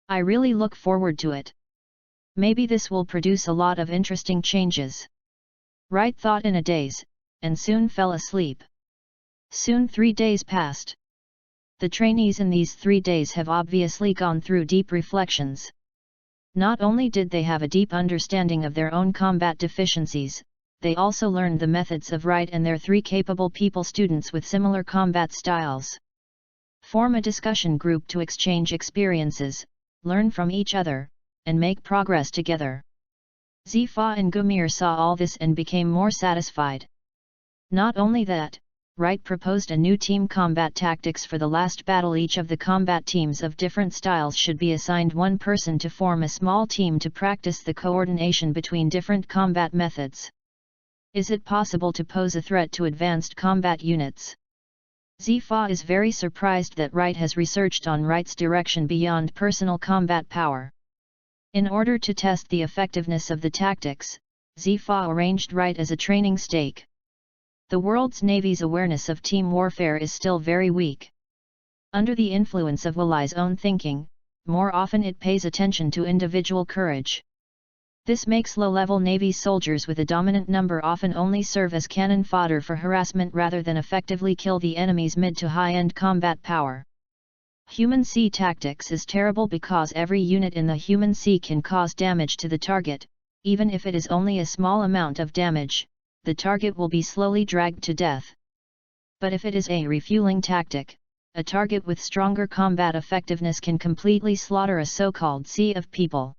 I really look forward to it. Maybe this will produce a lot of interesting changes. Wright thought in a daze, and soon fell asleep. Soon 3 days passed. The trainees in these 3 days have obviously gone through deep reflections. Not only did they have a deep understanding of their own combat deficiencies, they also learned the methods of Wright and their 3 capable people students with similar combat styles. Form a discussion group to exchange experiences, learn from each other, and make progress together. Zifa and Gumir saw all this and became more satisfied. Not only that, Wright proposed a new team combat tactics for the last battle. Each of the combat teams of different styles should be assigned one person to form a small team to practice the coordination between different combat methods. Is it possible to pose a threat to advanced combat units? Zifa is very surprised that Wright has researched on Wright's direction beyond personal combat power. In order to test the effectiveness of the tactics, Zifa arranged Wright as a training stake. The world's Navy's awareness of team warfare is still very weak. Under the influence of Walai's own thinking, more often it pays attention to individual courage. This makes low-level Navy soldiers with a dominant number often only serve as cannon fodder for harassment rather than effectively kill the enemy's mid to high-end combat power. Human sea tactics is terrible because every unit in the human sea can cause damage to the target. Even if it is only a small amount of damage, the target will be slowly dragged to death. But if it is a refueling tactic, a target with stronger combat effectiveness can completely slaughter a so-called sea of people.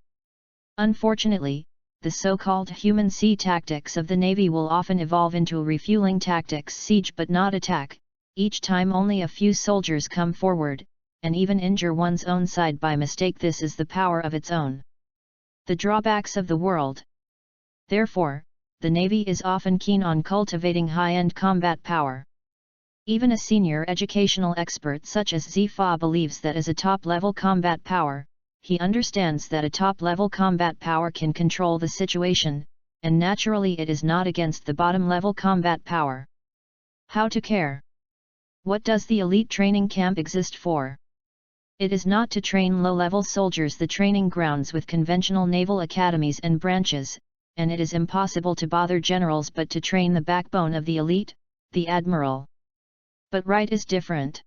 Unfortunately, the so-called human sea tactics of the Navy will often evolve into refueling tactics, siege but not attack. Each time only a few soldiers come forward, and even injure one's own side by mistake. This is the power of its own. The drawbacks of the world. Therefore, the Navy is often keen on cultivating high-end combat power. Even a senior educational expert such as Zifa believes that as a top-level combat power, he understands that a top-level combat power can control the situation, and naturally it is not against the bottom-level combat power. How to care? What does the elite training camp exist for? It is not to train low-level soldiers. The training grounds with conventional naval academies and branches, and it is impossible to bother generals but to train the backbone of the elite, the admiral. But Wright is different.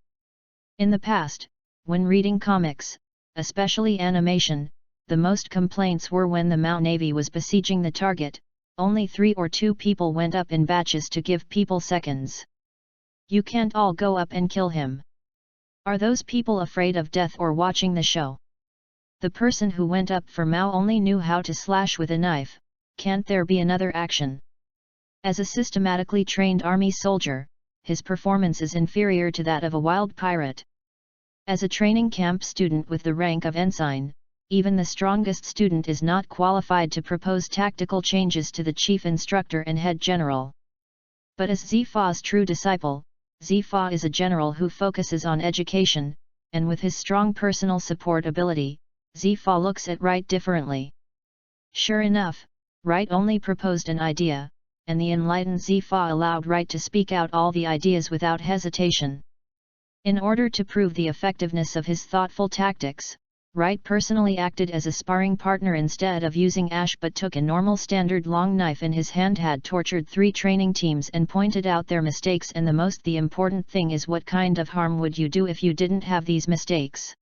In the past, when reading comics, especially animation, the most complaints were when the Mao Navy was besieging the target, only 3 or 2 people went up in batches to give people seconds. You can't all go up and kill him. Are those people afraid of death or watching the show? The person who went up for Mao only knew how to slash with a knife. Can't there be another action? As a systematically trained army soldier, his performance is inferior to that of a wild pirate. As a training camp student with the rank of ensign, even the strongest student is not qualified to propose tactical changes to the chief instructor and head general. But as Zifa's true disciple, Zifa is a general who focuses on education, and with his strong personal support ability, Zifa looks at Wright differently. Sure enough, Wright only proposed an idea, and the enlightened Zifa allowed Wright to speak out all the ideas without hesitation. In order to prove the effectiveness of his thoughtful tactics, Wright personally acted as a sparring partner instead of using ash but took a normal standard long knife in his hand, had tortured 3 training teams and pointed out their mistakes, and the important thing is what kind of harm would you do if you didn't have these mistakes.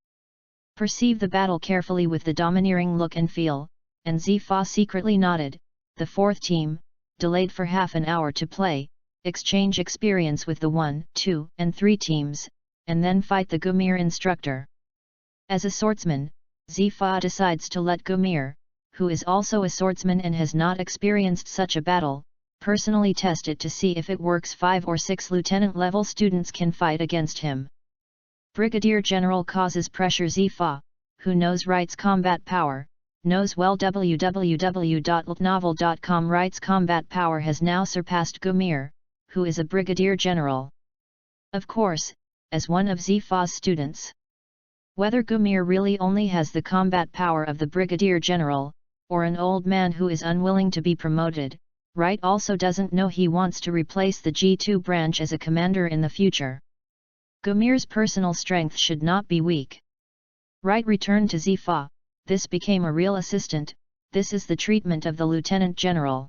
Perceive the battle carefully with the domineering look and feel, and Zifa secretly nodded. The 4th team, delayed for half an hour to play, exchange experience with the 1, 2, and 3 teams, and then fight the Gumir instructor. As a swordsman, Zifa decides to let Gumir, who is also a swordsman and has not experienced such a battle, personally test it to see if it works. 5 or 6 lieutenant-level students can fight against him. Brigadier General causes pressure. Zifa, who knows Wright's combat power, knows well www.novel.com. Wright's combat power has now surpassed Gumir, who is a brigadier general. Of course, as one of Zifa's students. Whether Gumir really only has the combat power of the brigadier general, or an old man who is unwilling to be promoted, Wright also doesn't know. He wants to replace the G2 branch as a commander in the future. Gumir's personal strength should not be weak. Wright returned to Zifa. This became a real assistant. This is the treatment of the lieutenant general.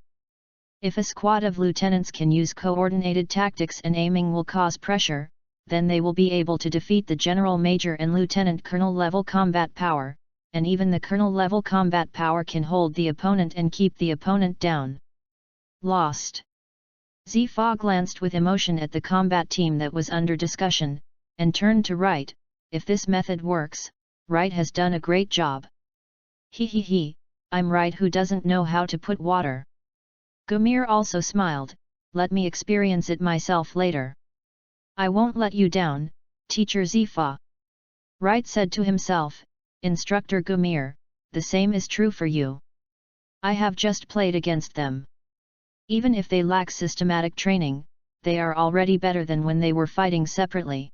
If a squad of lieutenants can use coordinated tactics and aiming will cause pressure, then they will be able to defeat the general major and lieutenant colonel level combat power, and even the kernel-level combat power can hold the opponent and keep the opponent down. Lost. Zifa glanced with emotion at the combat team that was under discussion, and turned to Wright. If this method works, Wright has done a great job. He, I'm Wright who doesn't know how to put water. Gumir also smiled, let me experience it myself later. I won't let you down, Teacher Zifa. Wright said to himself, Instructor Gumir, the same is true for you. I have just played against them. Even if they lack systematic training, they are already better than when they were fighting separately.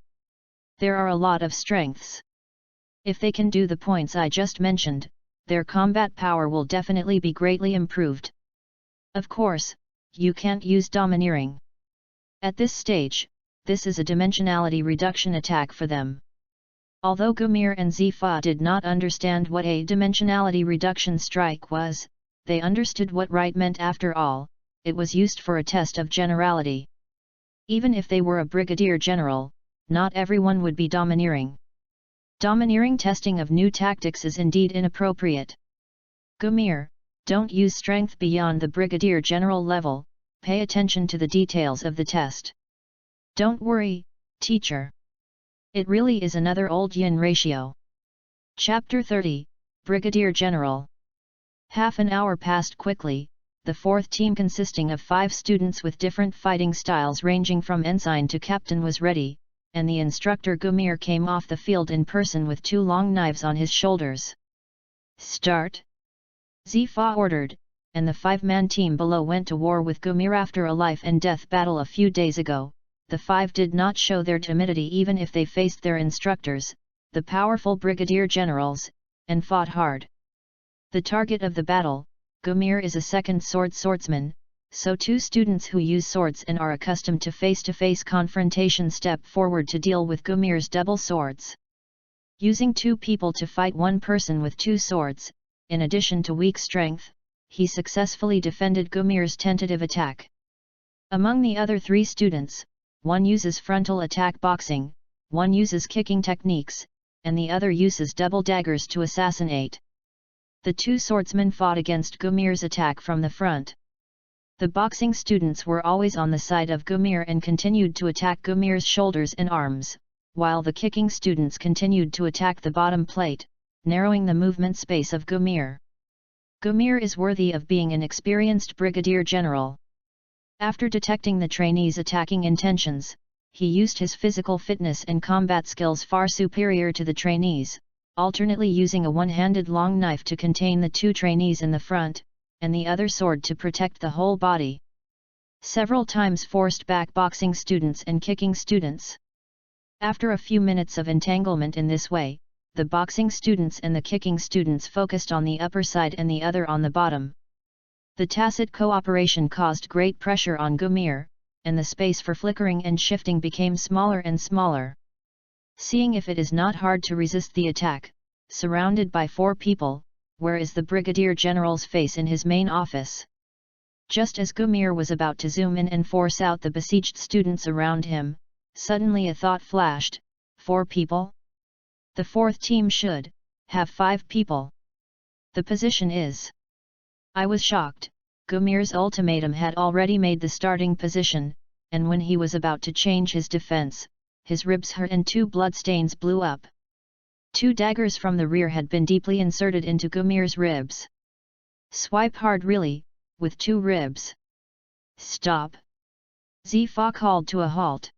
There are a lot of strengths. If they can do the points I just mentioned, their combat power will definitely be greatly improved. Of course, you can't use domineering. At this stage, this is a dimensionality reduction attack for them. Although Gumir and Zifa did not understand what a dimensionality reduction strike was, they understood what Wright meant after all. It was used for a test of generality. Even if they were a brigadier general, not everyone would be domineering. Domineering testing of new tactics is indeed inappropriate. Gumir, don't use strength beyond the brigadier general level, pay attention to the details of the test. Don't worry, teacher. It really is another old yin ratio. Chapter 30, Brigadier General. Half an hour passed quickly. The fourth team consisting of 5 students with different fighting styles ranging from ensign to captain was ready, and the instructor Gumir came off the field in person with 2 long knives on his shoulders. Start! Zifa ordered, and the 5-man team below went to war with Gumir after a life-and-death battle a few days ago. The 5 did not show their timidity even if they faced their instructors, the powerful brigadier generals, and fought hard. The target of the battle, Gumir is a second swordsman, so 2 students who use swords and are accustomed to face-to-face confrontation step forward to deal with Gumir's double swords. Using 2 people to fight 1 person with 2 swords, in addition to weak strength, he successfully defended Gumir's tentative attack. Among the other 3 students, one uses frontal attack boxing, one uses kicking techniques, and the other uses double daggers to assassinate. The 2 swordsmen fought against Gumir's attack from the front. The boxing students were always on the side of Gumir and continued to attack Gumir's shoulders and arms, while the kicking students continued to attack the bottom plate, narrowing the movement space of Gumir. Gumir is worthy of being an experienced brigadier general. After detecting the trainees' attacking intentions, he used his physical fitness and combat skills far superior to the trainees, alternately using a one-handed long knife to contain the 2 trainees in the front, and the other sword to protect the whole body. Several times forced back boxing students and kicking students. After a few minutes of entanglement in this way, the boxing students and the kicking students focused on the upper side and the other on the bottom. The tacit cooperation caused great pressure on Gumir, and the space for flickering and shifting became smaller and smaller. Seeing if it is not hard to resist the attack, surrounded by 4 people, where is the Brigadier General's face in his main office? Just as Gumir was about to zoom in and force out the besieged students around him, suddenly a thought flashed, 4 people? The 4th team should have 5 people. The position is... I was shocked. Gumir's ultimatum had already made the starting position, and when he was about to change his defense, his ribs hurt and 2 bloodstains blew up. 2 daggers from the rear had been deeply inserted into Gumir's ribs. Swipe hard really, with 2 ribs. Stop! Zifa called to a halt.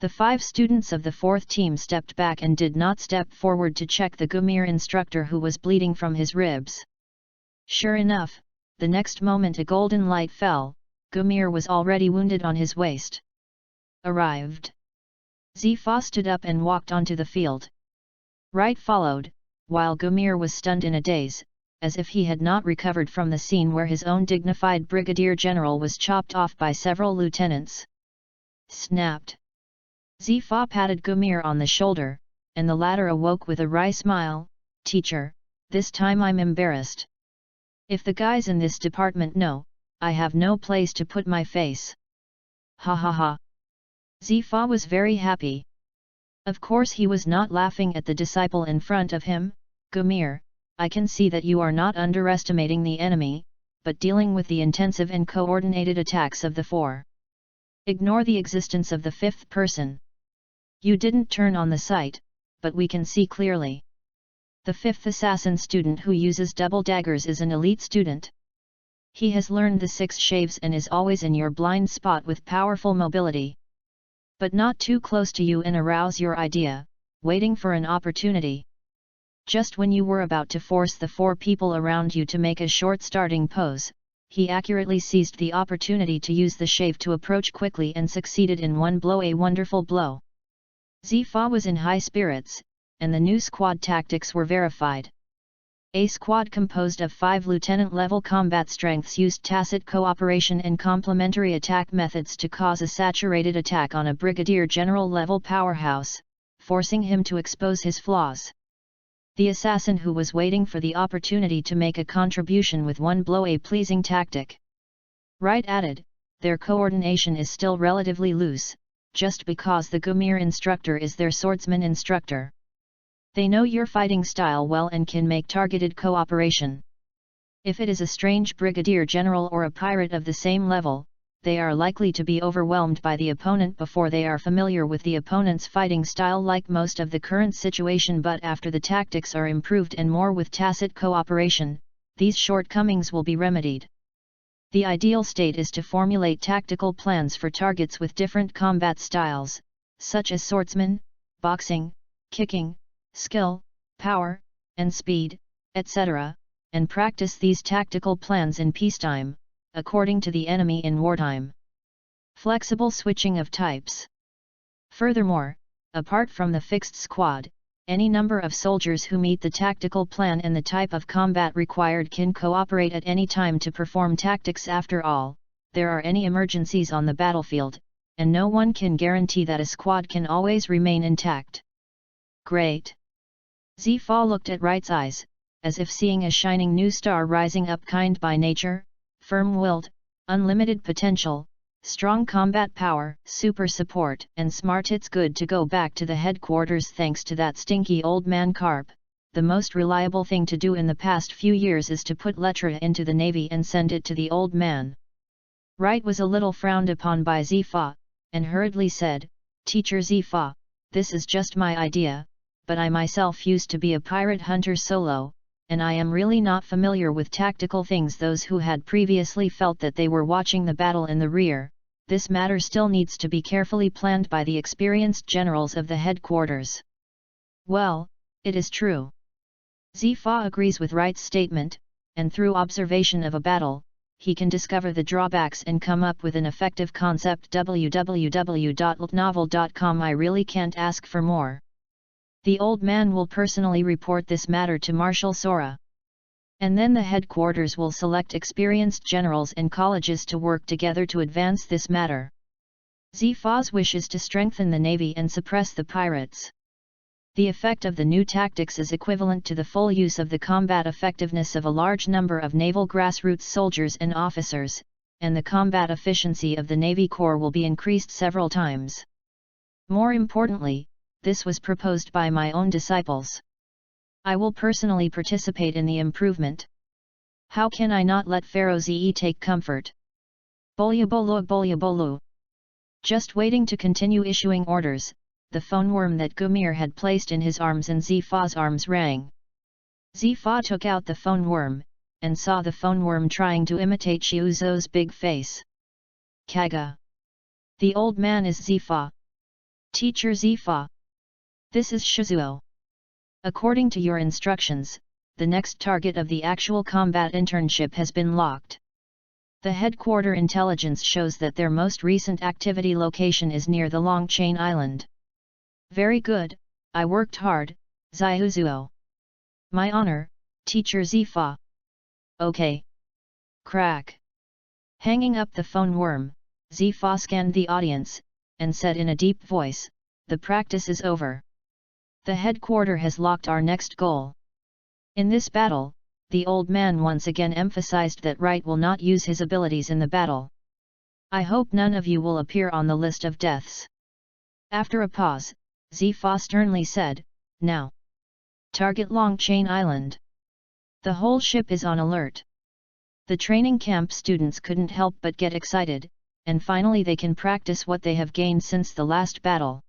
The 5 students of the 4th team stepped back and did not step forward to check the Gumir instructor who was bleeding from his ribs. Sure enough, the next moment a golden light fell. Gumir was already wounded on his waist. Arrived. Zifa stood up and walked onto the field. Wright followed, while Gumir was stunned in a daze, as if he had not recovered from the scene where his own dignified brigadier general was chopped off by several lieutenants. Snapped. Zifa patted Gumir on the shoulder, and the latter awoke with a wry smile. Teacher, this time I'm embarrassed. If the guys in this department know, I have no place to put my face. Ha ha ha. Zifa was very happy. Of course he was not laughing at the disciple in front of him. Gumir, I can see that you are not underestimating the enemy, but dealing with the intensive and coordinated attacks of the four. Ignore the existence of the fifth person. You didn't turn on the sight, but we can see clearly. The fifth assassin student who uses double daggers is an elite student. He has learned the 6 shaves and is always in your blind spot with powerful mobility. But not too close to you and arouse your idea, waiting for an opportunity. Just when you were about to force the 4 people around you to make a short starting pose, he accurately seized the opportunity to use the shave to approach quickly and succeeded in one blow, a wonderful blow. Zifa was in high spirits, and the new squad tactics were verified. A squad composed of 5 lieutenant-level combat strengths used tacit cooperation and complementary attack methods to cause a saturated attack on a brigadier general-level powerhouse, forcing him to expose his flaws. The assassin who was waiting for the opportunity to make a contribution with one blow, a pleasing tactic. Wright added, their coordination is still relatively loose, just because the Gumir instructor is their swordsman instructor. They know your fighting style well and can make targeted cooperation. If it is a strange brigadier general or a pirate of the same level, they are likely to be overwhelmed by the opponent before they are familiar with the opponent's fighting style, like most of the current situation, but after the tactics are improved and more with tacit cooperation, these shortcomings will be remedied. The ideal state is to formulate tactical plans for targets with different combat styles, such as swordsman, boxing, kicking, skill, power, and speed, etc., and practice these tactical plans in peacetime, according to the enemy in wartime. Flexible switching of types. Furthermore, apart from the fixed squad, any number of soldiers who meet the tactical plan and the type of combat required can cooperate at any time to perform tactics. After all, there are any emergencies on the battlefield, and no one can guarantee that a squad can always remain intact. Great! Zifa looked at Wright's eyes, as if seeing a shining new star rising up. Kind by nature, firm-willed, unlimited potential, strong combat power, super support, and smart. It's good to go back to the headquarters thanks to that stinky old man Carp. The most reliable thing to do in the past few years is to put Letra into the Navy and send it to the old man. Wright was a little frowned upon by Zifa, and hurriedly said, Teacher Zifa, this is just my idea, but I myself used to be a pirate hunter solo, and I am really not familiar with tactical things. Those who had previously felt that they were watching the battle in the rear, this matter still needs to be carefully planned by the experienced generals of the headquarters. Well, it is true. Zifa agrees with Wright's statement, and through observation of a battle, he can discover the drawbacks and come up with an effective concept. www.ltnovel.com. I really can't ask for more. The old man will personally report this matter to Marshal Sora. And then the headquarters will select experienced generals and colleges to work together to advance this matter. Zifa's wish is to strengthen the navy and suppress the pirates. The effect of the new tactics is equivalent to the full use of the combat effectiveness of a large number of naval grassroots soldiers and officers, and the combat efficiency of the Navy Corps will be increased several times. More importantly, this was proposed by my own disciples. I will personally participate in the improvement. How can I not let Pharaoh Ze take comfort? Bolya. Just waiting to continue issuing orders, the phone worm that Gumir had placed in his arms and Zifa's arms rang. Zifa took out the phone worm, and saw the phone worm trying to imitate Shiuzo's big face. Kaga. The old man is Zifa. Teacher Zifa. This is Shizuo. According to your instructions, the next target of the actual combat internship has been locked. The headquarter intelligence shows that their most recent activity location is near the Long Chain Island. Very good, I worked hard, Zaihuzuo. My honor, Teacher Zifa. Okay. Crack. Hanging up the phone worm, Zifa scanned the audience, and said in a deep voice, the practice is over. The headquarter has locked our next goal. In this battle, the old man once again emphasized that Wright will not use his abilities in the battle. I hope none of you will appear on the list of deaths. After a pause, Zifa sternly said, now. Target Long Chain Island. The whole ship is on alert. The training camp students couldn't help but get excited, and finally they can practice what they have gained since the last battle.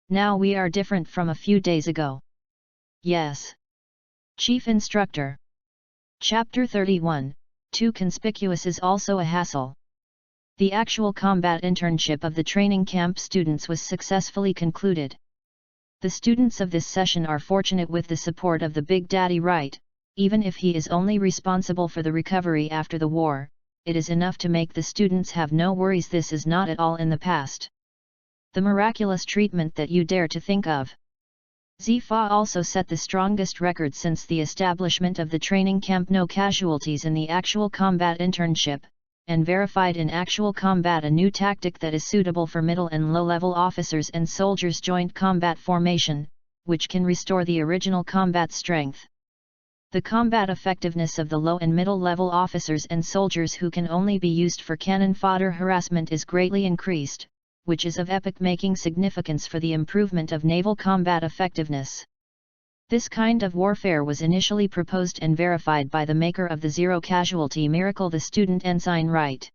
Now we are different from a few days ago. Yes. Chief Instructor. Chapter 31, Too conspicuous is also a hassle. The actual combat internship of the training camp students was successfully concluded. The students of this session are fortunate with the support of the Big Daddy Right. Even if he is only responsible for the recovery after the war, it is enough to make the students have no worries. This is not at all in the past. The miraculous treatment that you dare to think of. Zifa also set the strongest record since the establishment of the training camp. No casualties in the actual combat internship, and verified in actual combat a new tactic that is suitable for middle and low-level officers and soldiers. Joint combat formation, which can restore the original combat strength. The combat effectiveness of the low and middle-level officers and soldiers who can only be used for cannon fodder harassment is greatly increased, which is of epoch-making significance for the improvement of naval combat effectiveness. This kind of warfare was initially proposed and verified by the maker of the zero-casualty miracle, the student Ensign Wright.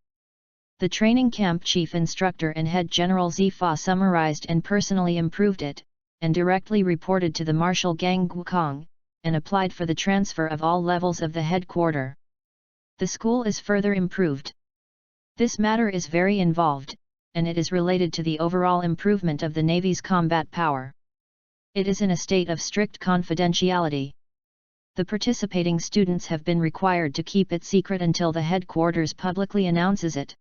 The training camp chief instructor and head General Zifa summarized and personally improved it, and directly reported to the Marshal Gang Gukong, and applied for the transfer of all levels of the headquarter. The school is further improved. This matter is very involved, and it is related to the overall improvement of the Navy's combat power. It is in a state of strict confidentiality. The participating students have been required to keep it secret until the headquarters publicly announces it.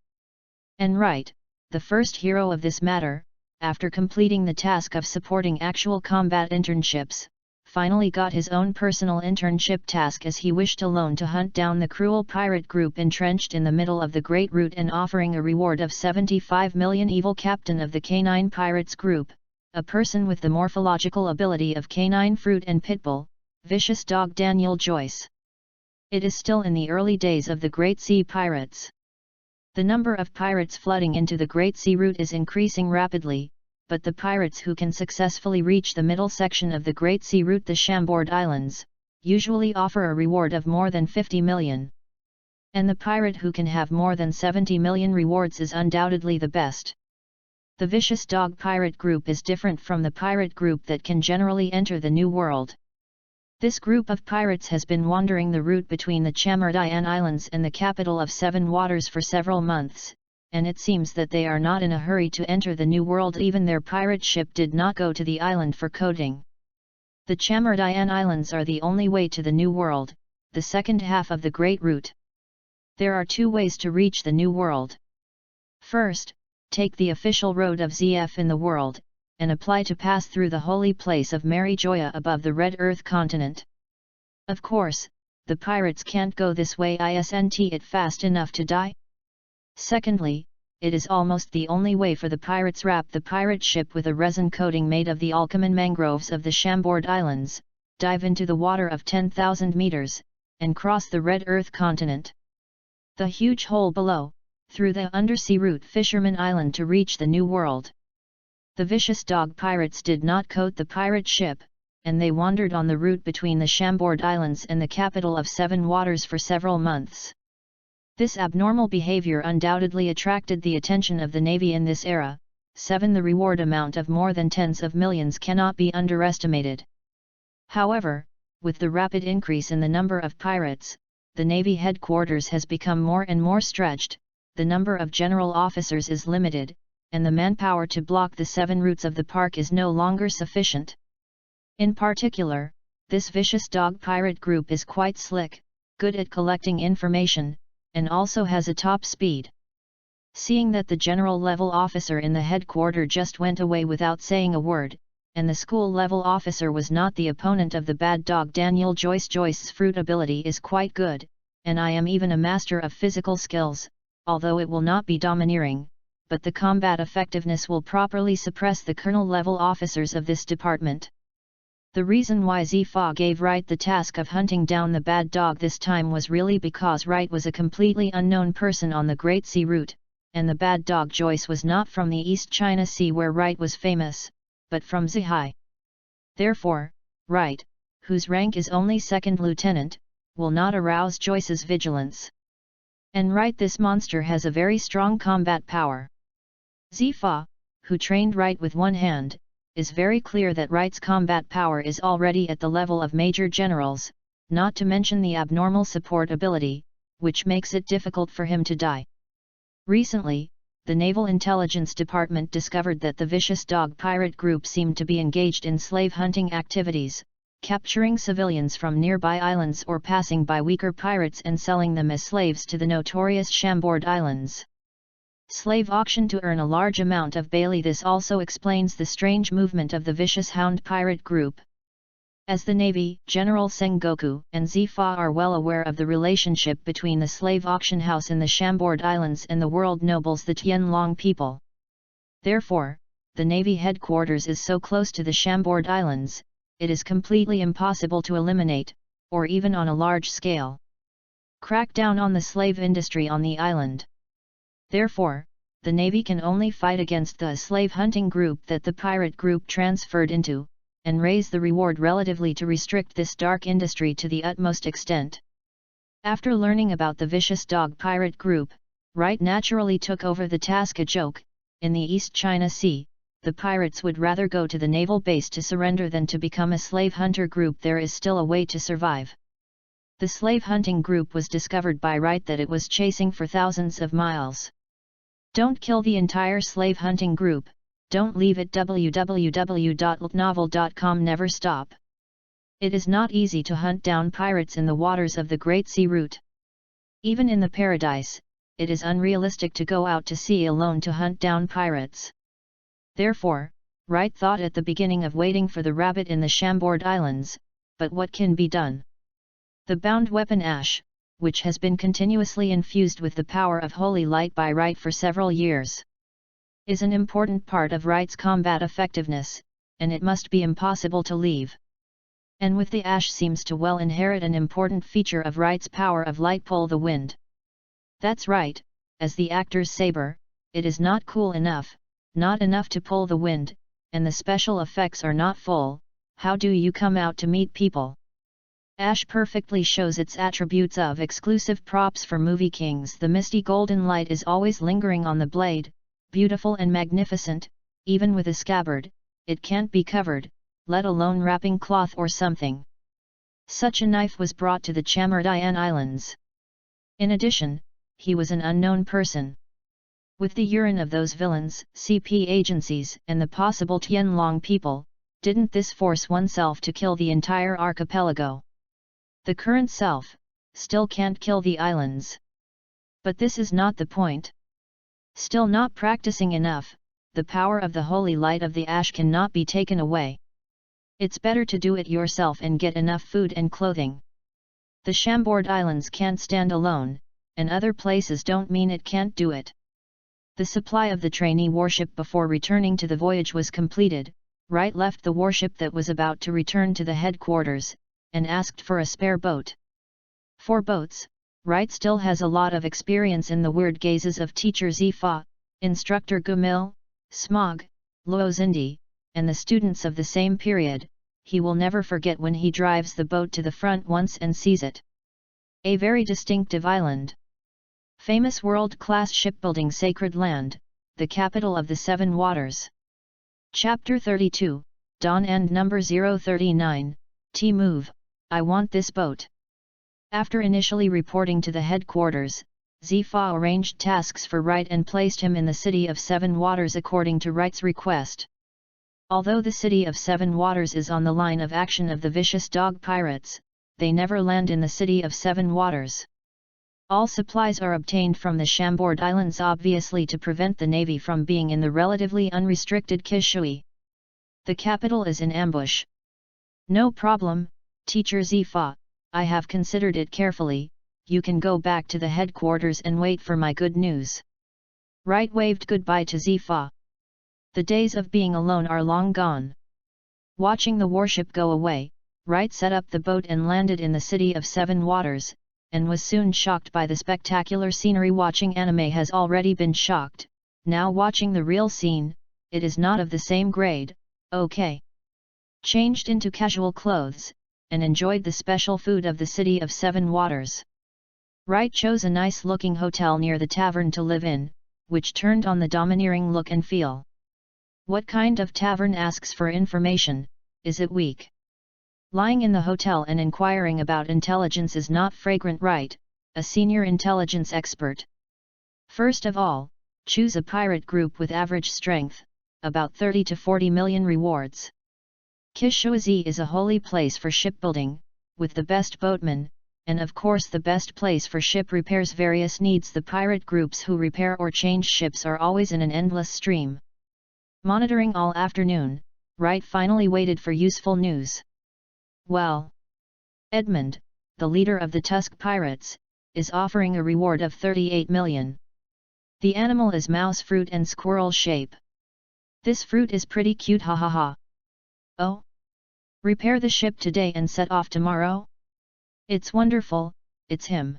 And Wright, the first hero of this matter, after completing the task of supporting actual combat internships, finally got his own personal internship task, as he wished alone to hunt down the cruel pirate group entrenched in the middle of the Great Route, and offering a reward of 75 million. Evil captain of the Canine Pirates group, a person with the morphological ability of canine fruit and pitbull, vicious dog Daniel Joyce. It is still in the early days of the Great Sea Pirates. The number of pirates flooding into the Great Sea Route is increasing rapidly, but the pirates who can successfully reach the middle section of the Great Sea Route, the Chambord Islands, usually offer a reward of more than 50 million. And the pirate who can have more than 70 million rewards is undoubtedly the best. The vicious dog pirate group is different from the pirate group that can generally enter the New World. This group of pirates has been wandering the route between the Chamardayan Islands and the capital of Seven Waters for several months, and it seems that they are not in a hurry to enter the New World. Even their pirate ship did not go to the island for coating. The Chamardayan Islands are the only way to the New World, the second half of the Great Route. There are two ways to reach the New World. First, take the official road of ZF in the world, and apply to pass through the holy place of Mary Joya above the Red Earth continent. Of course, the pirates can't go this way, isn't it fast enough to die? Secondly, it is almost the only way for the pirates wrap the pirate ship with a resin coating made of the Alcaman mangroves of the Chambord Islands, dive into the water of 10,000 meters, and cross the Red Earth continent. The huge hole below, through the undersea route Fisherman Island to reach the New World. The vicious dog pirates did not coat the pirate ship, and they wandered on the route between the Chambord Islands and the capital of Seven Waters for several months. This abnormal behavior undoubtedly attracted the attention of the Navy in this era. 7. The reward amount of more than tens of millions cannot be underestimated. However, with the rapid increase in the number of pirates, the Navy headquarters has become more and more stretched, the number of general officers is limited, and the manpower to block the 7 routes of the park is no longer sufficient. In particular, this vicious dog pirate group is quite slick, good at collecting information, and also has a top speed. Seeing that the general-level officer in the headquarter just went away without saying a word, and the school-level officer was not the opponent of the bad dog Daniel Joyce. Joyce's fruit ability is quite good, and I am even a master of physical skills, although it will not be domineering, but the combat effectiveness will properly suppress the colonel-level officers of this department. The reason why Zifa gave Wright the task of hunting down the bad dog this time was really because Wright was a completely unknown person on the Great Sea Route, and the bad dog Joyce was not from the East China Sea where Wright was famous, but from Zhai. Therefore, Wright, whose rank is only second lieutenant, will not arouse Joyce's vigilance. And right, this monster has a very strong combat power. Zifa, who trained Right with one hand, is very clear that Right's combat power is already at the level of major generals, not to mention the abnormal support ability, which makes it difficult for him to die. Recently, the Naval Intelligence Department discovered that the vicious dog pirate group seemed to be engaged in slave hunting activities, capturing civilians from nearby islands or passing by weaker pirates and selling them as slaves to the notorious Chambord Islands. Slave auction to earn a large amount of Bailey. This also explains the strange movement of the vicious hound pirate group. As the Navy, General Sengoku and Zifa are well aware of the relationship between the slave auction house in the Chambord Islands and the world nobles, the Tianlong people. Therefore, the Navy headquarters is so close to the Chambord Islands, it is completely impossible to eliminate, or even on a large scale, crack down on the slave industry on the island. Therefore, the Navy can only fight against the slave hunting group that the pirate group transferred into, and raise the reward relatively to restrict this dark industry to the utmost extent. After learning about the vicious dog pirate group, Wright naturally took over the task. A joke: in the East China Sea, the pirates would rather go to the naval base to surrender than to become a slave hunter group. There is still a way to survive. The slave hunting group was discovered by Wright that it was chasing for thousands of miles. Don't kill the entire slave hunting group, don't leave it. www.novel.com. Never stop. It is not easy to hunt down pirates in the waters of the Great Sea Route. Even in the Paradise, it is unrealistic to go out to sea alone to hunt down pirates. Therefore, Wright thought at the beginning of waiting for the rabbit in the Chambord Islands, but what can be done? The bound weapon ash, which has been continuously infused with the power of Holy Light by Wright for several years, is an important part of Wright's combat effectiveness, and it must be impossible to leave. And with the ash seems to well inherit an important feature of Wright's power of light: pull the wind. That's right, as the actor's saber, it is not cool enough, not enough to pull the wind, and the special effects are not full. How do you come out to meet people? Ash perfectly shows its attributes of exclusive props for movie kings. The misty golden light is always lingering on the blade, beautiful and magnificent. Even with a scabbard, it can't be covered, let alone wrapping cloth or something. Such a knife was brought to the Chamardayan Islands. In addition, he was an unknown person. With the urine of those villains, CP agencies, and the possible Tianlong people, didn't this force oneself to kill the entire archipelago? The current self still can't kill the islands. But this is not the point. Still not practicing enough, the power of the holy light of the ash cannot be taken away. It's better to do it yourself and get enough food and clothing. The Chambord Islands can't stand alone, and other places don't mean it can't do it. The supply of the trainee warship before returning to the voyage was completed. Wright left the warship that was about to return to the headquarters, and asked for a spare boat. 4 boats. Wright still has a lot of experience in the weird gazes of teacher Zifa, instructor Gumil, Smog, Luozindi, and the students of the same period. He will never forget when he drives the boat to the front once and sees it. A very distinctive island. Famous world-class shipbuilding, sacred land, the capital of the 7 waters. Chapter 32, Dawn and number 039, T-Move, I want this boat. After initially reporting to the headquarters, Zifa arranged tasks for Wright and placed him in the City of 7 Waters according to Wright's request. Although the City of 7 Waters is on the line of action of the vicious dog pirates, they never land in the City of 7 Waters. All supplies are obtained from the Chambord Islands, obviously to prevent the Navy from being in the relatively unrestricted Kishui. The capital is in ambush. No problem, teacher Zifa, I have considered it carefully. You can go back to the headquarters and wait for my good news. Wright waved goodbye to Zifa. The days of being alone are long gone. Watching the warship go away, Wright set up the boat and landed in the City of 7 Waters, and was soon shocked by the spectacular scenery. Watching anime has already been shocked, now watching the real scene, it is not of the same grade. Okay. Changed into casual clothes, and enjoyed the special food of the City of Seven Waters. Wright chose a nice-looking hotel near the tavern to live in, which turned on the domineering look and feel. What kind of tavern asks for information? Is it weak? Lying in the hotel and inquiring about intelligence is not fragrant. Wright, a senior intelligence expert. First of all, choose a pirate group with average strength, about 30 to 40 million rewards. Kishuazi is a holy place for shipbuilding, with the best boatmen, and of course the best place for ship repairs. Various needs. The pirate groups who repair or change ships are always in an endless stream. Monitoring all afternoon, Wright finally waited for useful news. Well, Edmund, the leader of the Tusk Pirates, is offering a reward of 38 million. The animal is mouse fruit and squirrel shape. This fruit is pretty cute, ha ha ha. Oh? Repair the ship today and set off tomorrow? It's wonderful, it's him.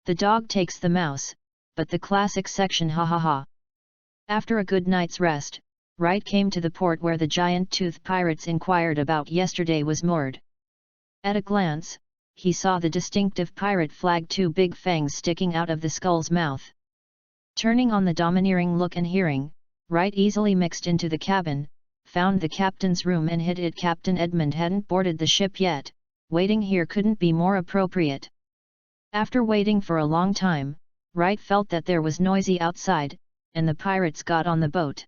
The dog takes the mouse, but the classic section, ha ha ha. After a good night's rest, Wright came to the port where the giant tooth pirates inquired about yesterday was moored. At a glance, he saw the distinctive pirate flag, 2 big fangs sticking out of the skull's mouth. Turning on the domineering look and hearing, Wright easily mixed into the cabin, found the captain's room and hid it. Captain Edmund hadn't boarded the ship yet, waiting here couldn't be more appropriate. After waiting for a long time, Wright felt that there was noisy outside, and the pirates got on the boat.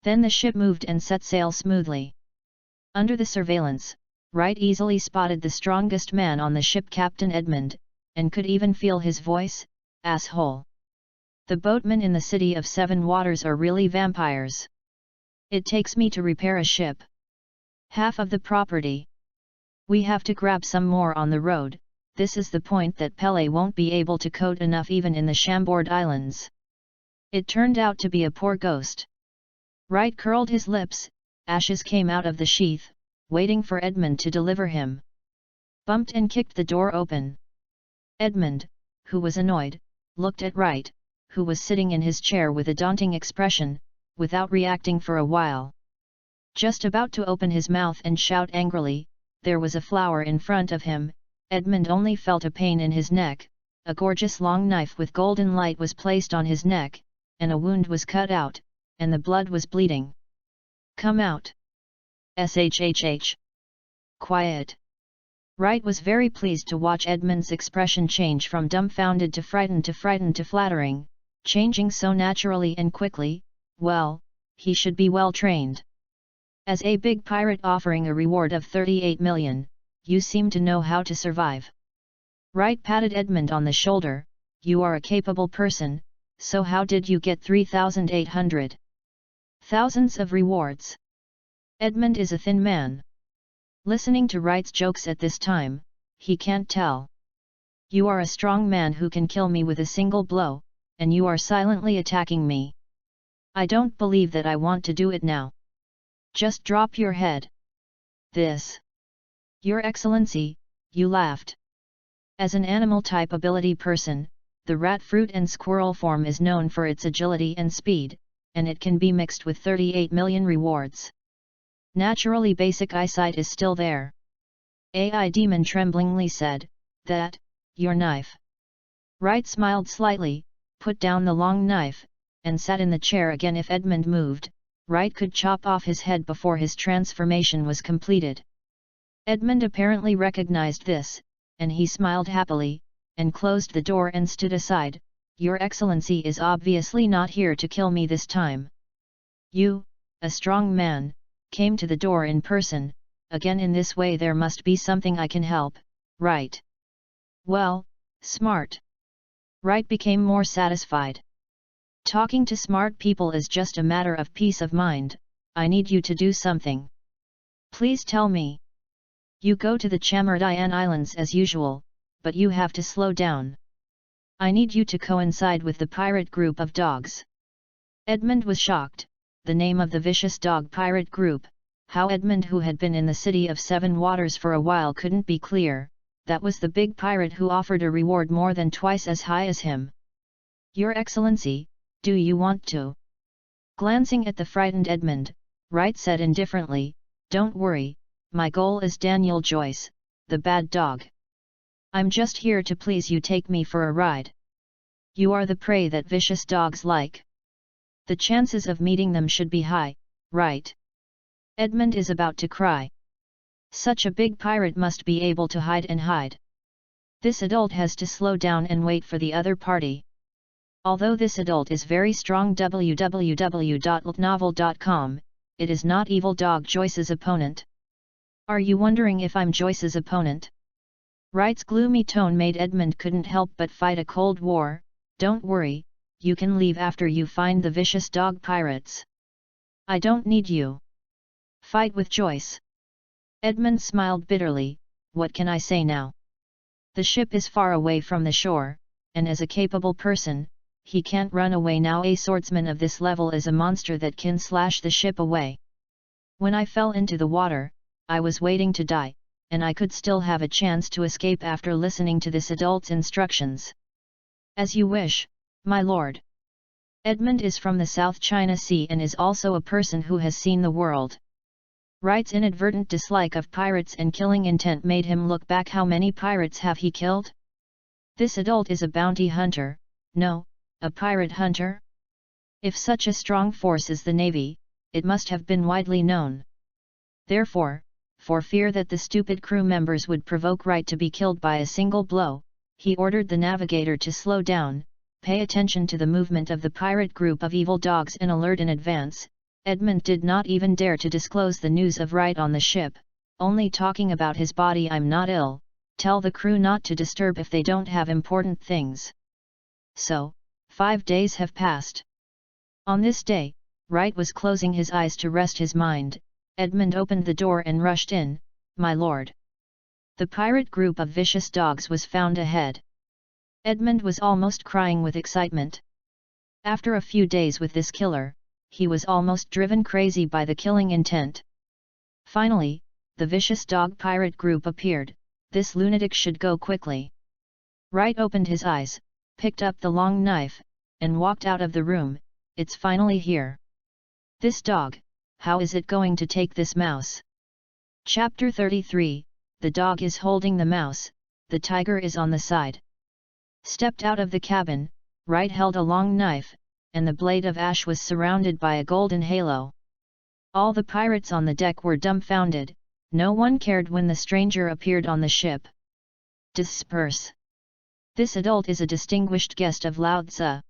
Then the ship moved and set sail smoothly. Under the surveillance, Wright easily spotted the strongest man on the ship, Captain Edmund, and could even feel his voice, "Asshole. The boatmen in the City of Seven Waters are really vampires. It takes me to repair a ship. Half of the property. We have to grab some more on the road." This is the point that Pele won't be able to code enough even in the Chambord Islands. It turned out to be a poor ghost. Wright curled his lips, ashes came out of the sheath, waiting for Edmund to deliver him. Bumped and kicked the door open. Edmund, who was annoyed, looked at Wright, who was sitting in his chair with a daunting expression, without reacting for a while. Just about to open his mouth and shout angrily, there was a flower in front of him. Edmund only felt a pain in his neck. A gorgeous long knife with golden light was placed on his neck, and a wound was cut out, and the blood was bleeding. "Come out. Shhh. Quiet." Wright was very pleased to watch Edmund's expression change from dumbfounded to frightened to flattering, changing so naturally and quickly. Well, he should be well trained. As a big pirate offering a reward of 38 million, you seem to know how to survive. Wright patted Edmund on the shoulder. "You are a capable person, so how did you get 3,800? Thousands of rewards." Edmund is a thin man. Listening to Wright's jokes at this time, he can't tell. "You are a strong man who can kill me with a single blow, and you are silently attacking me. I don't believe that I want to do it now. Just drop your head." "This. Your Excellency," you laughed. As an animal-type ability person, the rat fruit and squirrel form is known for its agility and speed, and it can be mixed with 38 million rewards. Naturally, basic eyesight is still there. AI Demon tremblingly said, "That, your knife." Wright smiled slightly, put down the long knife, and sat in the chair again. If Edmund moved, Wright could chop off his head before his transformation was completed. Edmund apparently recognized this, and he smiled happily, and closed the door and stood aside. "Your Excellency is obviously not here to kill me this time. You, a strong man, came to the door in person. Again, in this way there must be something I can help, right?" "Well, smart." Wright became more satisfied. "Talking to smart people is just a matter of peace of mind. I need you to do something. Please tell me. You go to the Chamardian Islands as usual, but you have to slow down. I need you to coincide with the pirate group of dogs." Edmund was shocked. The name of the vicious dog pirate group, how Edmund, who had been in the City of Seven Waters for a while, couldn't be clear. That was the big pirate who offered a reward more than twice as high as him. "Your Excellency, do you want to?" Glancing at the frightened Edmund, Wright said indifferently, "Don't worry, my goal is Daniel Joyce, the bad dog. I'm just here to please you, take me for a ride. You are the prey that vicious dogs like. The chances of meeting them should be high, right? Edmund is about to cry. Such a big pirate must be able to hide and hide. This adult has to slow down and wait for the other party. Although this adult is very strong, www.novel.com, it is not Evil Dog Joyce's opponent. Are you wondering if I'm Joyce's opponent? Wright's gloomy tone made Edmund couldn't help but fight a cold war. Don't worry, you can leave after you find the vicious dog pirates. I don't need you. Fight with Joyce. Edmund smiled bitterly. What can I say now? The ship is far away from the shore, and as a capable person, he can't run away now. A swordsman of this level is a monster that can slash the ship away. When I fell into the water, I was waiting to die, and I could still have a chance to escape after listening to this adult's instructions. As you wish, my lord. Edmund is from the South China Sea and is also a person who has seen the world. Wright's inadvertent dislike of pirates and killing intent made him look back. How many pirates have he killed? This adult is a bounty hunter, no, a pirate hunter? If such a strong force is the Navy, it must have been widely known. Therefore, for fear that the stupid crew members would provoke Wright to be killed by a single blow, he ordered the navigator to slow down, pay attention to the movement of the pirate group of evil dogs and alert in advance. Edmund did not even dare to disclose the news of Wright on the ship, only talking about his body. I'm not ill, tell the crew not to disturb if they don't have important things. So, 5 days have passed. On this day, Wright was closing his eyes to rest his mind. Edmund opened the door and rushed in. My lord. The pirate group of vicious dogs was found ahead. Edmund was almost crying with excitement. After a few days with this killer, he was almost driven crazy by the killing intent. Finally, the vicious dog pirate group appeared. This lunatic should go quickly. Wright opened his eyes, picked up the long knife, and walked out of the room. It's finally here. This dog, how is it going to take this mouse? Chapter 33, the dog is holding the mouse, the tiger is on the side. Stepped out of the cabin, Wright held a long knife, and the blade of ash was surrounded by a golden halo. All the pirates on the deck were dumbfounded. No one cared when the stranger appeared on the ship. Disperse. This adult is a distinguished guest of Lao Tzu.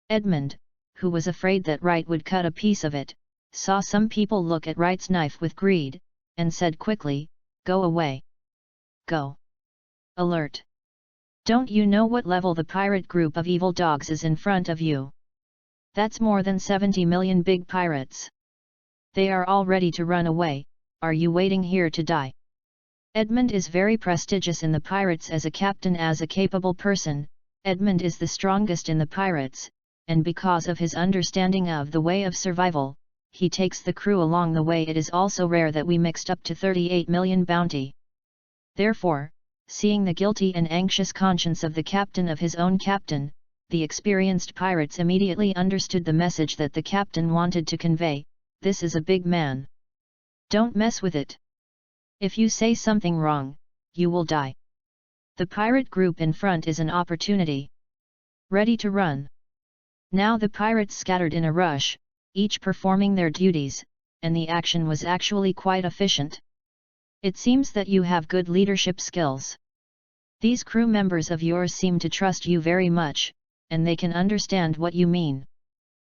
Edmund, who was afraid that Wright would cut a piece of it, saw some people look at Wright's knife with greed, and said quickly, "Go away. Go. Alert. Don't you know what level the pirate group of evil dogs is in front of you? That's more than 70 million big pirates. They are all ready to run away. Are you waiting here to die?" Edmund is very prestigious in the pirates as a captain. As a capable person, Edmund is the strongest in the pirates, and because of his understanding of the way of survival, he takes the crew along the way. It is also rare that we mixed up to 38 million bounty. Therefore, seeing the guilty and anxious conscience of the captain of his own captain, the experienced pirates immediately understood the message that the captain wanted to convey. This is a big man. Don't mess with it. If you say something wrong, you will die. The pirate group in front is an opportunity. Ready to run. Now the pirates scattered in a rush, each performing their duties, and the action was actually quite efficient. It seems that you have good leadership skills. These crew members of yours seem to trust you very much, and they can understand what you mean.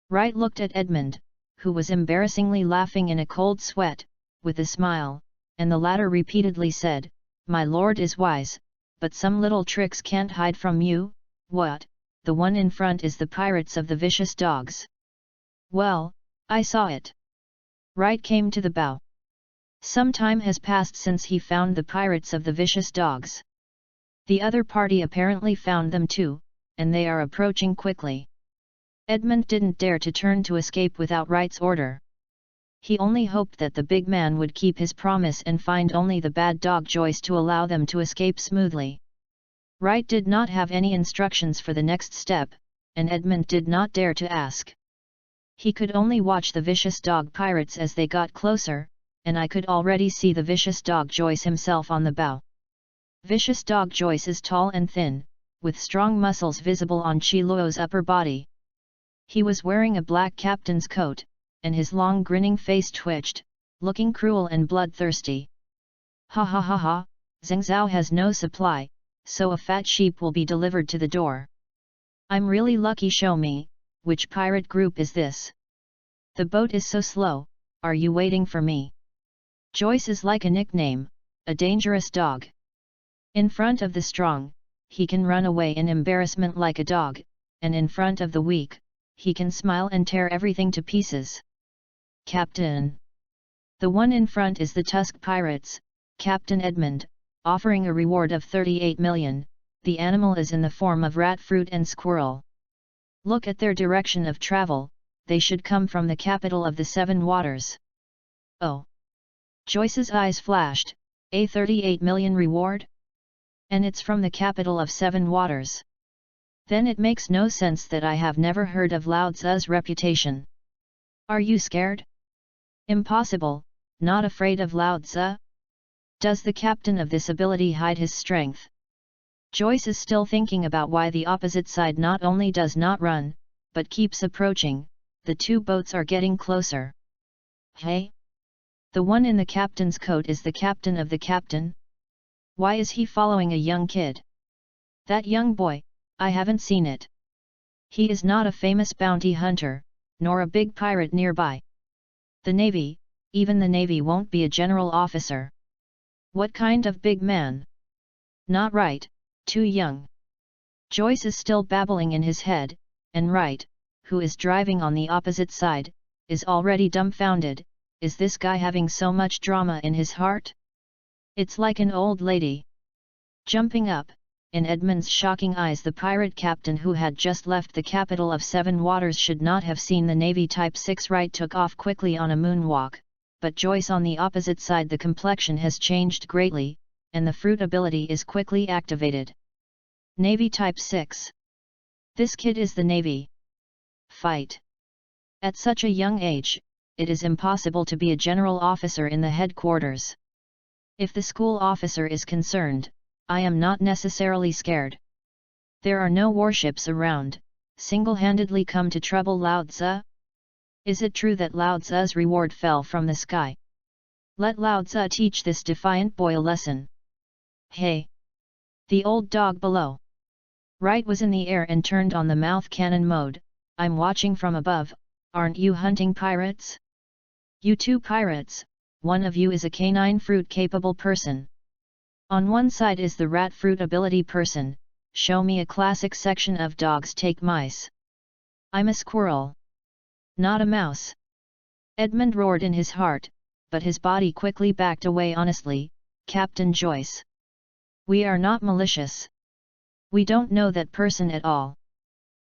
Wright looked at Edmund, who was embarrassingly laughing in a cold sweat, with a smile, and the latter repeatedly said, "My lord is wise, but some little tricks can't hide from you." What? The one in front is the pirates of the vicious dogs. Well, I saw it. Wright came to the bow. Some time has passed since he found the pirates of the vicious dogs. The other party apparently found them too, and they are approaching quickly. Edmund didn't dare to turn to escape without Wright's order. He only hoped that the big man would keep his promise and find only the bad dog Joyce to allow them to escape smoothly. Wright did not have any instructions for the next step, and Edmund did not dare to ask. He could only watch the vicious dog pirates as they got closer, and I could already see the vicious dog Joyce himself on the bow. Vicious dog Joyce is tall and thin, with strong muscles visible on Chi Luo's upper body. He was wearing a black captain's coat, and his long grinning face twitched, looking cruel and bloodthirsty. Ha ha ha ha, Zhengzhou has no supply, so a fat sheep will be delivered to the door. I'm really lucky. Show me, which pirate group is this? The boat is so slow, are you waiting for me? Joyce is like a nickname, a dangerous dog. In front of the strong, he can run away in embarrassment like a dog, and in front of the weak, he can smile and tear everything to pieces. Captain. The one in front is the Tusk Pirates, Captain Edmund, offering a reward of 38 million, the animal is in the form of rat, fruit and squirrel. Look at their direction of travel, they should come from the capital of the Seven Waters. Oh! Joyce's eyes flashed, a 38 million reward? And it's from the capital of Seven Waters. Then it makes no sense that I have never heard of Lao Tzu's reputation. Are you scared? Impossible, not afraid of Lao Tzu? Does the captain of this ability hide his strength? Joyce is still thinking about why the opposite side not only does not run, but keeps approaching. The two boats are getting closer. Hey? The one in the captain's coat is the captain of the captain? Why is he following a young kid? That young boy, I haven't seen it. He is not a famous bounty hunter, nor a big pirate nearby. The Navy, even the Navy won't be a general officer. What kind of big man? Not right, too young. Joyce is still babbling in his head, and Wright, who is driving on the opposite side, is already dumbfounded. Is this guy having so much drama in his heart? It's like an old lady. Jumping up, in Edmund's shocking eyes, the pirate captain who had just left the capital of Seven Waters should not have seen the Navy Type 6. Wright took off quickly on a moonwalk, but Joyce on the opposite side, the complexion has changed greatly, and the fruit ability is quickly activated. Navy Type 6. This kid is the Navy. Fight. At such a young age, it is impossible to be a general officer in the headquarters. If the school officer is concerned, I am not necessarily scared. There are no warships around, single-handedly come to trouble Lao Tzu? Is it true that Lao Tzu's reward fell from the sky? Let Lao Tzu teach this defiant boy a lesson. Hey! The old dog below. Wright was in the air and turned on the mouth cannon mode. I'm watching from above, aren't you hunting pirates? You two pirates, one of you is a canine fruit capable person. On one side is the rat fruit ability person. Show me a classic section of dogs take mice. I'm a squirrel. Not a mouse. Edmund roared in his heart, but his body quickly backed away. Honestly, Captain Joyce. We are not malicious. We don't know that person at all.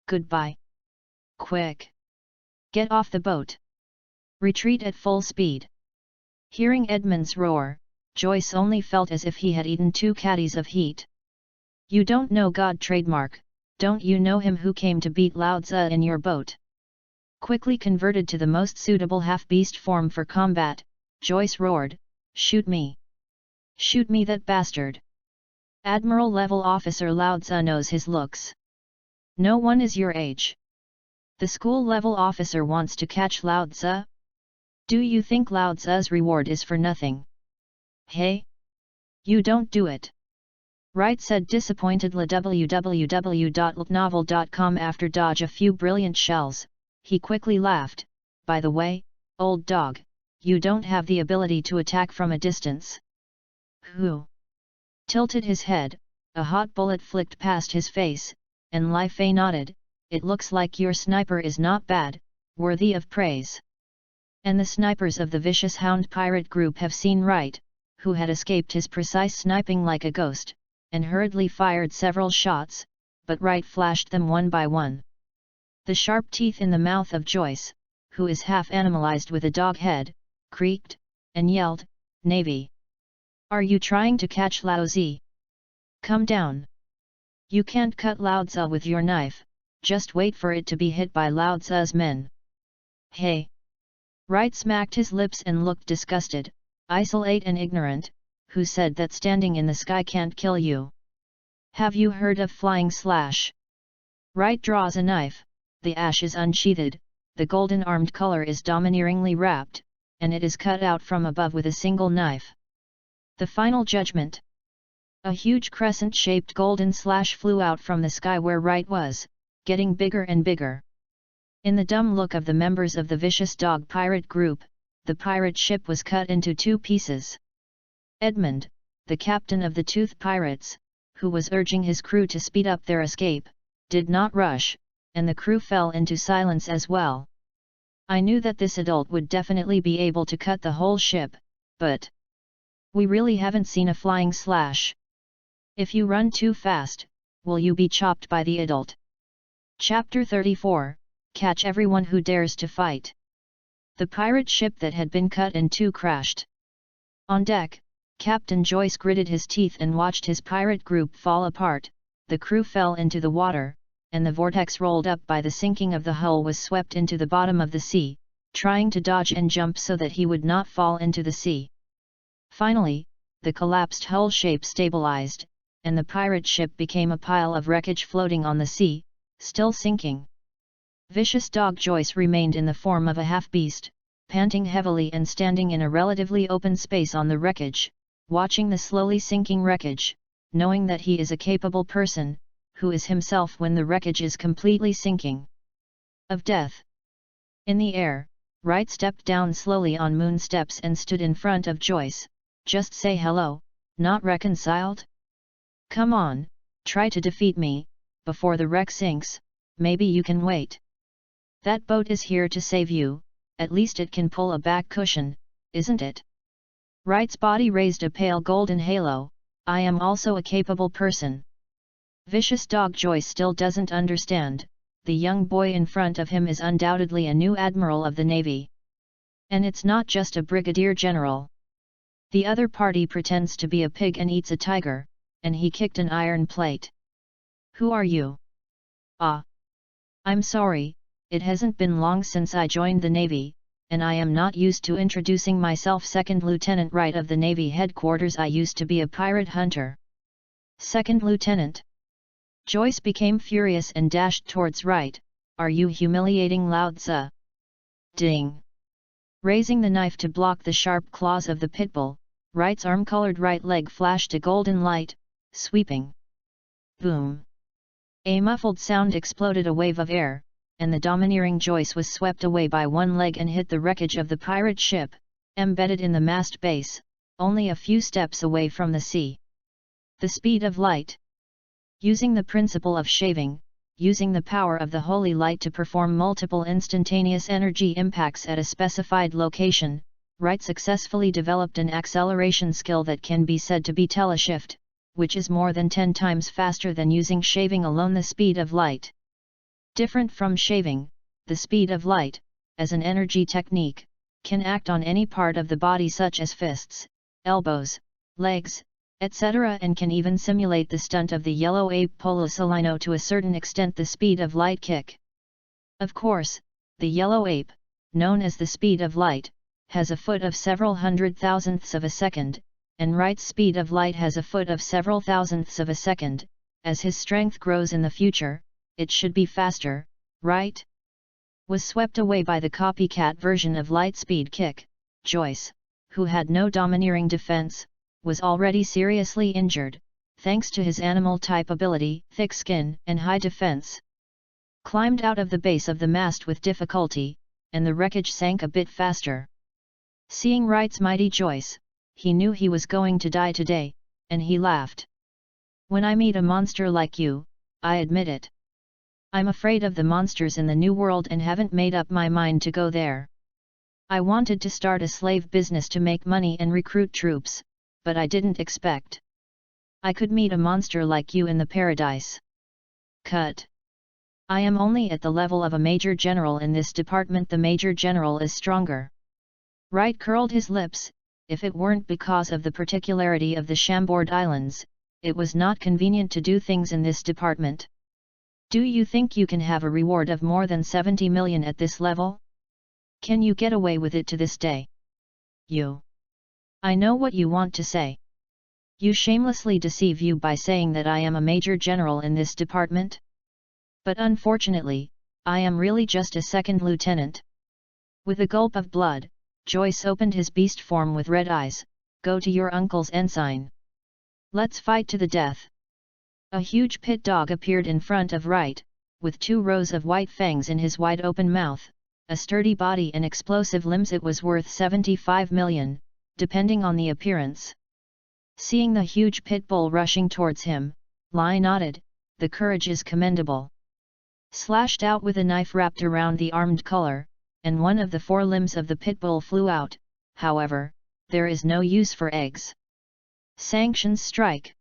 Goodbye. Quick. Get off the boat. Retreat at full speed. Hearing Edmund's roar, Joyce only felt as if he had eaten 2 caddies of heat. You don't know God trademark, don't you know him who came to beat Lao Tzu in your boat? Quickly converted to the most suitable half-beast form for combat, Joyce roared, shoot me! Shoot me, that bastard! Admiral-level officer Lao Tzu knows his looks. No one is your age. The school-level officer wants to catch Lao Tzu? Do you think Lao Tzu's reward is for nothing? Hey? You don't do it! Wright said disappointedly. www.novel.com. After dodge a few brilliant shells, he quickly laughed. By the way, old dog, you don't have the ability to attack from a distance. Who? Tilted his head, a hot bullet flicked past his face, and Li Fei nodded. It looks like your sniper is not bad, worthy of praise. And the snipers of the vicious hound pirate group have seen Wright, who had escaped his precise sniping like a ghost, and hurriedly fired several shots, but Wright flashed them one by one. The sharp teeth in the mouth of Joyce, who is half animalized with a dog head, creaked, and yelled, Navy! Are you trying to catch Lao Tzu? Come down! You can't cut Lao Tzu with your knife, just wait for it to be hit by Lao Tzu's men. Hey! Wright smacked his lips and looked disgusted. Isolate and ignorant, who said that standing in the sky can't kill you? Have you heard of flying slash? Wright draws a knife, the ash is unsheathed, the golden-armed color is domineeringly wrapped, and it is cut out from above with a single knife. The final judgment. A huge crescent-shaped golden slash flew out from the sky where Wright was, getting bigger and bigger. In the dumb look of the members of the Vicious Dog pirate group, the pirate ship was cut into 2 pieces. Edmund, the captain of the Tooth Pirates, who was urging his crew to speed up their escape, did not rush, and the crew fell into silence as well. I knew that this adult would definitely be able to cut the whole ship, but we really haven't seen a flying slash. If you run too fast, will you be chopped by the adult? Chapter 34, Catch everyone who dares to fight. The pirate ship that had been cut in 2 crashed. On deck, Captain Joyce gritted his teeth and watched his pirate group fall apart. The crew fell into the water, and the vortex rolled up by the sinking of the hull was swept into the bottom of the sea, trying to dodge and jump so that he would not fall into the sea. Finally, the collapsed hull shape stabilized, and the pirate ship became a pile of wreckage floating on the sea, still sinking. Vicious Dog Joyce remained in the form of a half-beast, panting heavily and standing in a relatively open space on the wreckage, watching the slowly sinking wreckage, knowing that he is a capable person, who is himself when the wreckage is completely sinking. Of death. In the air, Wright stepped down slowly on moon steps and stood in front of Joyce. Just say hello, not reconciled? Come on, try to defeat me, before the wreck sinks, maybe you can wait. That boat is here to save you, at least it can pull a back cushion, isn't it? Wright's body raised a pale golden halo. I am also a capable person. Vicious Dog Joyce still doesn't understand, the young boy in front of him is undoubtedly a new admiral of the Navy. And it's not just a brigadier general. The other party pretends to be a pig and eats a tiger, and he kicked an iron plate. Who are you? Ah. I'm sorry, it hasn't been long since I joined the Navy, and I am not used to introducing myself. Second Lieutenant Wright of the Navy headquarters. I used to be a pirate hunter. Second Lieutenant. Joyce became furious and dashed towards Wright. Are you humiliating Lao Tzu? Ding. Raising the knife to block the sharp claws of the pitbull, Wright's arm-colored right leg flashed a golden light, sweeping. Boom. A muffled sound exploded a wave of air, and the domineering Joyce was swept away by one leg and hit the wreckage of the pirate ship, embedded in the mast base, only a few steps away from the sea. The speed of light. Using the principle of shaving, using the power of the Holy Light to perform multiple instantaneous energy impacts at a specified location, Wright successfully developed an acceleration skill that can be said to be teleshift, which is more than 10 times faster than using shaving alone. The speed of light. Different from shaving, the speed of light, as an energy technique, can act on any part of the body such as fists, elbows, legs, etc., and can even simulate the stunt of the yellow ape Polosolino to a certain extent. The speed of light kick. Of course, the yellow ape, known as the speed of light, has a foot of several hundred thousandths of a second, and Wright's speed of light has a foot of several thousandths of a second. As his strength grows in the future, it should be faster, right? Was swept away by the copycat version of light speed kick. Joyce, who had no domineering defense, was already seriously injured, thanks to his animal-type ability, thick skin, and high defense. Climbed out of the base of the mast with difficulty, and the wreckage sank a bit faster. Seeing Wright's mighty Joyce, he knew he was going to die today, and he laughed. When I meet a monster like you, I admit it. I'm afraid of the monsters in the New World and haven't made up my mind to go there. I wanted to start a slave business to make money and recruit troops, but I didn't expect I could meet a monster like you in the paradise. Cut. I am only at the level of a major general in this department. The major general is stronger. Wright curled his lips. If it weren't because of the particularity of the Chambord Islands, it was not convenient to do things in this department. Do you think you can have a reward of more than 70 million at this level? Can you get away with it to this day? You. I know what you want to say. You shamelessly deceive you by saying that I am a major general in this department? But unfortunately, I am really just a second lieutenant. With a gulp of blood, Joyce opened his beast form with red eyes. Go to your uncle's ensign. Let's fight to the death. A huge pit dog appeared in front of Wright, with 2 rows of white fangs in his wide-open mouth, a sturdy body and explosive limbs. It was worth 75 million, depending on the appearance. Seeing the huge pit bull rushing towards him, Lai nodded, the courage is commendable. Slashed out with a knife wrapped around the armed collar, and one of the 4 limbs of the pit bull flew out. However, there is no use for eggs. Sanctions strike.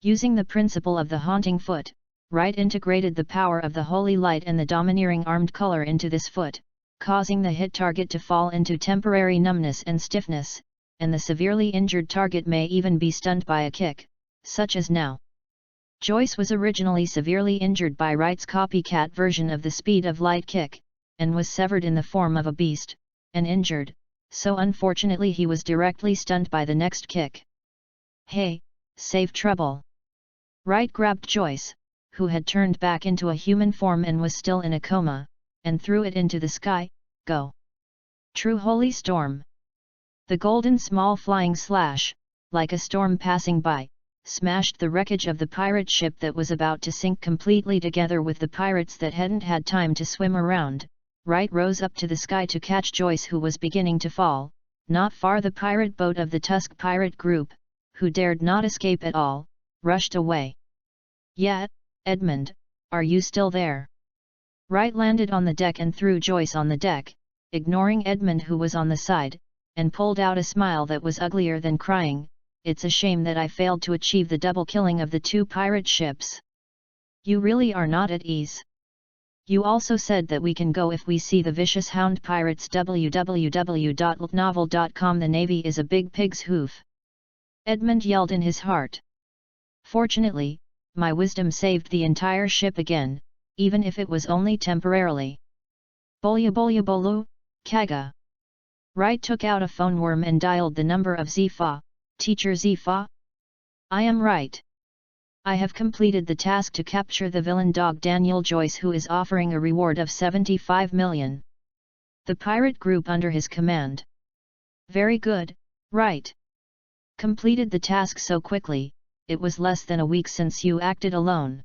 Using the principle of the haunting foot, Wright integrated the power of the Holy Light and the domineering armed color into this foot, causing the hit target to fall into temporary numbness and stiffness, and the severely injured target may even be stunned by a kick, such as now. Joyce was originally severely injured by Wright's copycat version of the speed of light kick, and was severed in the form of a beast, and injured, so unfortunately he was directly stunned by the next kick. Hey, save trouble! Wright grabbed Joyce, who had turned back into a human form and was still in a coma, and threw it into the sky. Go! True holy storm! The golden small flying slash, like a storm passing by, smashed the wreckage of the pirate ship that was about to sink completely together with the pirates that hadn't had time to swim around. Wright rose up to the sky to catch Joyce, who was beginning to fall. Not far the pirate boat of the Tusk pirate group, who dared not escape at all, rushed away. Yet, Edmund, are you still there? Wright landed on the deck and threw Joyce on the deck, ignoring Edmund who was on the side, and pulled out a smile that was uglier than crying. It's a shame that I failed to achieve the double killing of the 2 pirate ships. You really are not at ease. You also said that we can go if we see the vicious hound pirates. www.novel.com. The Navy is a big pig's hoof. Edmund yelled in his heart. Fortunately, my wisdom saved the entire ship again, even if it was only temporarily. Bolya bolya bolu, Kaga. Wright took out a phone worm and dialed the number of Zifa. Teacher Zifa? I am Wright. I have completed the task to capture the villain dog Daniel Joyce, who is offering a reward of 75 million. The pirate group under his command. Very good, Wright. Completed the task so quickly. It was less than a week since you acted alone.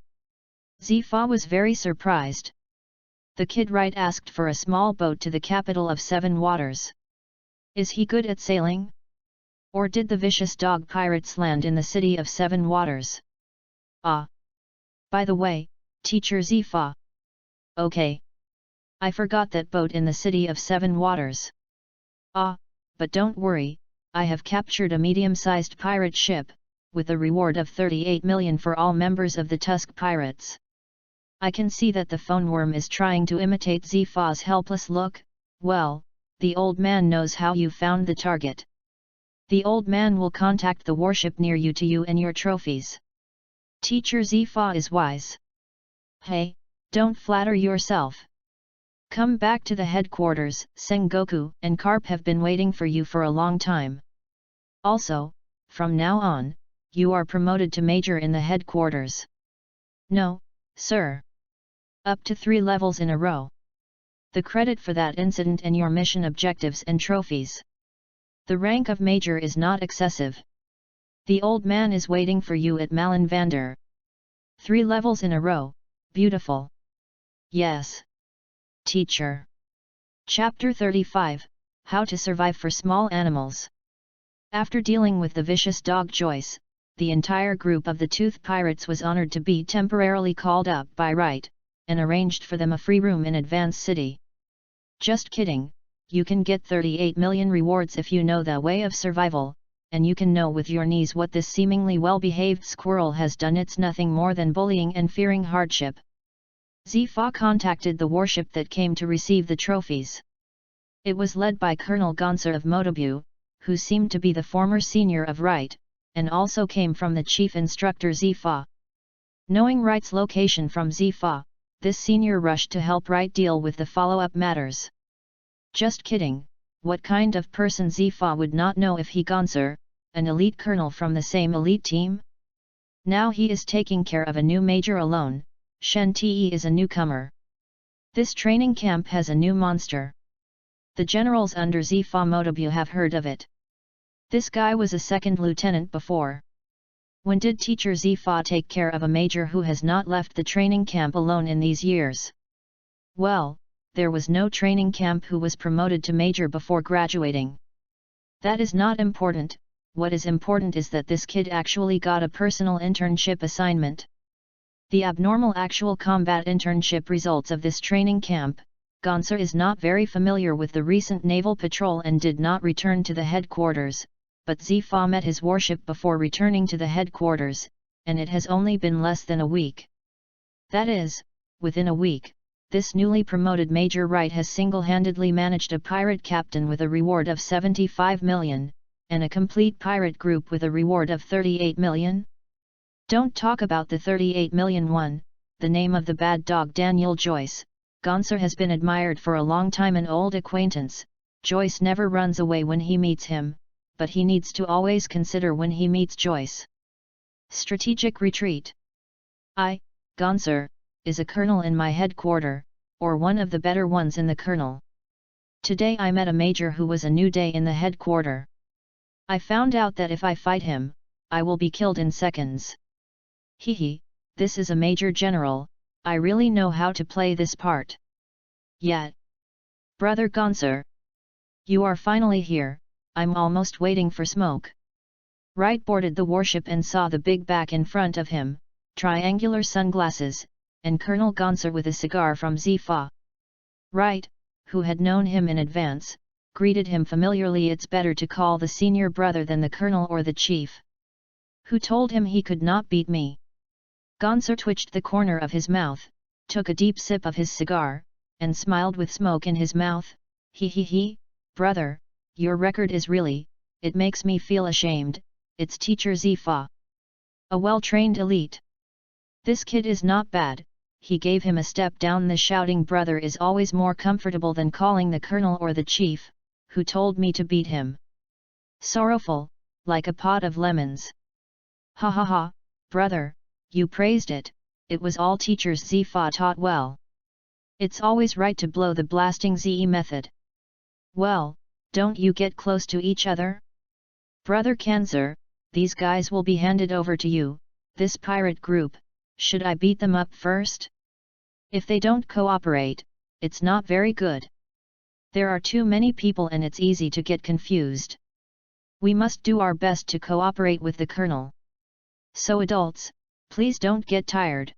Zifa was very surprised. The kid Wright asked for a small boat to the capital of 7 waters. Is he good at sailing? Or did the vicious dog pirates land in the city of 7 waters? Ah! By the way, Teacher Zifa. Okay. I forgot that boat in the city of 7 waters. Ah, but don't worry, I have captured a medium-sized pirate ship, with a reward of 38 million for all members of the Tusk pirates. I can see that the phone worm is trying to imitate Zifa's helpless look. Well, the old man knows how you found the target. The old man will contact the warship near you to you and your trophies. Teacher Zifa is wise. Hey, don't flatter yourself. Come back to the headquarters. Sengoku and Carp have been waiting for you for a long time. Also, from now on, you are promoted to major in the headquarters. No, sir. Up to 3 levels in a row. The credit for that incident and your mission objectives and trophies. The rank of major is not excessive. The old man is waiting for you at Malenvander. 3 levels in a row, beautiful. Yes. Teacher. Chapter 35, How to Survive for Small Animals. After dealing with the vicious dog Joyce, the entire group of the Tooth Pirates was honored to be temporarily called up by Wright, and arranged for them a free room in Advance City. Just kidding, you can get 38 million rewards if you know the way of survival, and you can know with your knees what this seemingly well-behaved squirrel has done. It's nothing more than bullying and fearing hardship. Zifa contacted the warship that came to receive the trophies. It was led by Colonel Gonsa of Motobu, who seemed to be the former senior of Wright, and also came from the chief instructor Zifa. Knowing Wright's location from Zifa, this senior rushed to help Wright deal with the follow-up matters. Just kidding, what kind of person Zifa would not know if he Gonsa, an elite colonel from the same elite team? Now he is taking care of a new major alone. Shen Te is a newcomer. This training camp has a new monster. The generals under Zifa Motobu have heard of it. This guy was a second lieutenant before. When did teacher Zifa take care of a major who has not left the training camp alone in these years? Well, there was no training camp who was promoted to major before graduating. That is not important. What is important is that this kid actually got a personal internship assignment. The abnormal actual combat internship results of this training camp. Gonser is not very familiar with the recent naval patrol and did not return to the headquarters, but Zifa met his warship before returning to the headquarters, and it has only been less than a week. That is, within a week, this newly promoted Major Wright has single-handedly managed a pirate captain with a reward of 75 million, and a complete pirate group with a reward of 38 million? Don't talk about the 38 million one, the name of the bad dog Daniel Joyce. Gonser has been admired for a long time, an old acquaintance. Joyce never runs away when he meets him, but he needs to always consider when he meets Joyce. Strategic retreat. Gonser, is a colonel in my headquarter, or one of the better ones in the colonel. Today I met a major who was a new day in the headquarter. I found out that if I fight him, I will be killed in seconds. Hehe, this is a major general, I really know how to play this part. Yet. Brother Gonser. You are finally here, I'm almost waiting for smoke. Wright boarded the warship and saw the big back in front of him, triangular sunglasses, and Colonel Gonser with a cigar from Zifa. Wright, who had known him in advance, greeted him familiarly. It's better to call the senior brother than the colonel or the chief. Who told him he could not beat me? Gonser twitched the corner of his mouth, took a deep sip of his cigar, and smiled with smoke in his mouth. He, brother, your record is really, it makes me feel ashamed. It's teacher Zifa. A well-trained elite. This kid is not bad. He gave him a step down. The shouting brother is always more comfortable than calling the colonel or the chief, who told me to beat him. Sorrowful, like a pot of lemons. Ha, brother, you praised it, it was all teachers Zifa taught well. It's always right to blow the blasting ZE method. Well, don't you get close to each other? Brother Kanzer, these guys will be handed over to you, this pirate group, should I beat them up first? If they don't cooperate, it's not very good. There are too many people and it's easy to get confused. We must do our best to cooperate with the colonel. So adults, please don't get tired.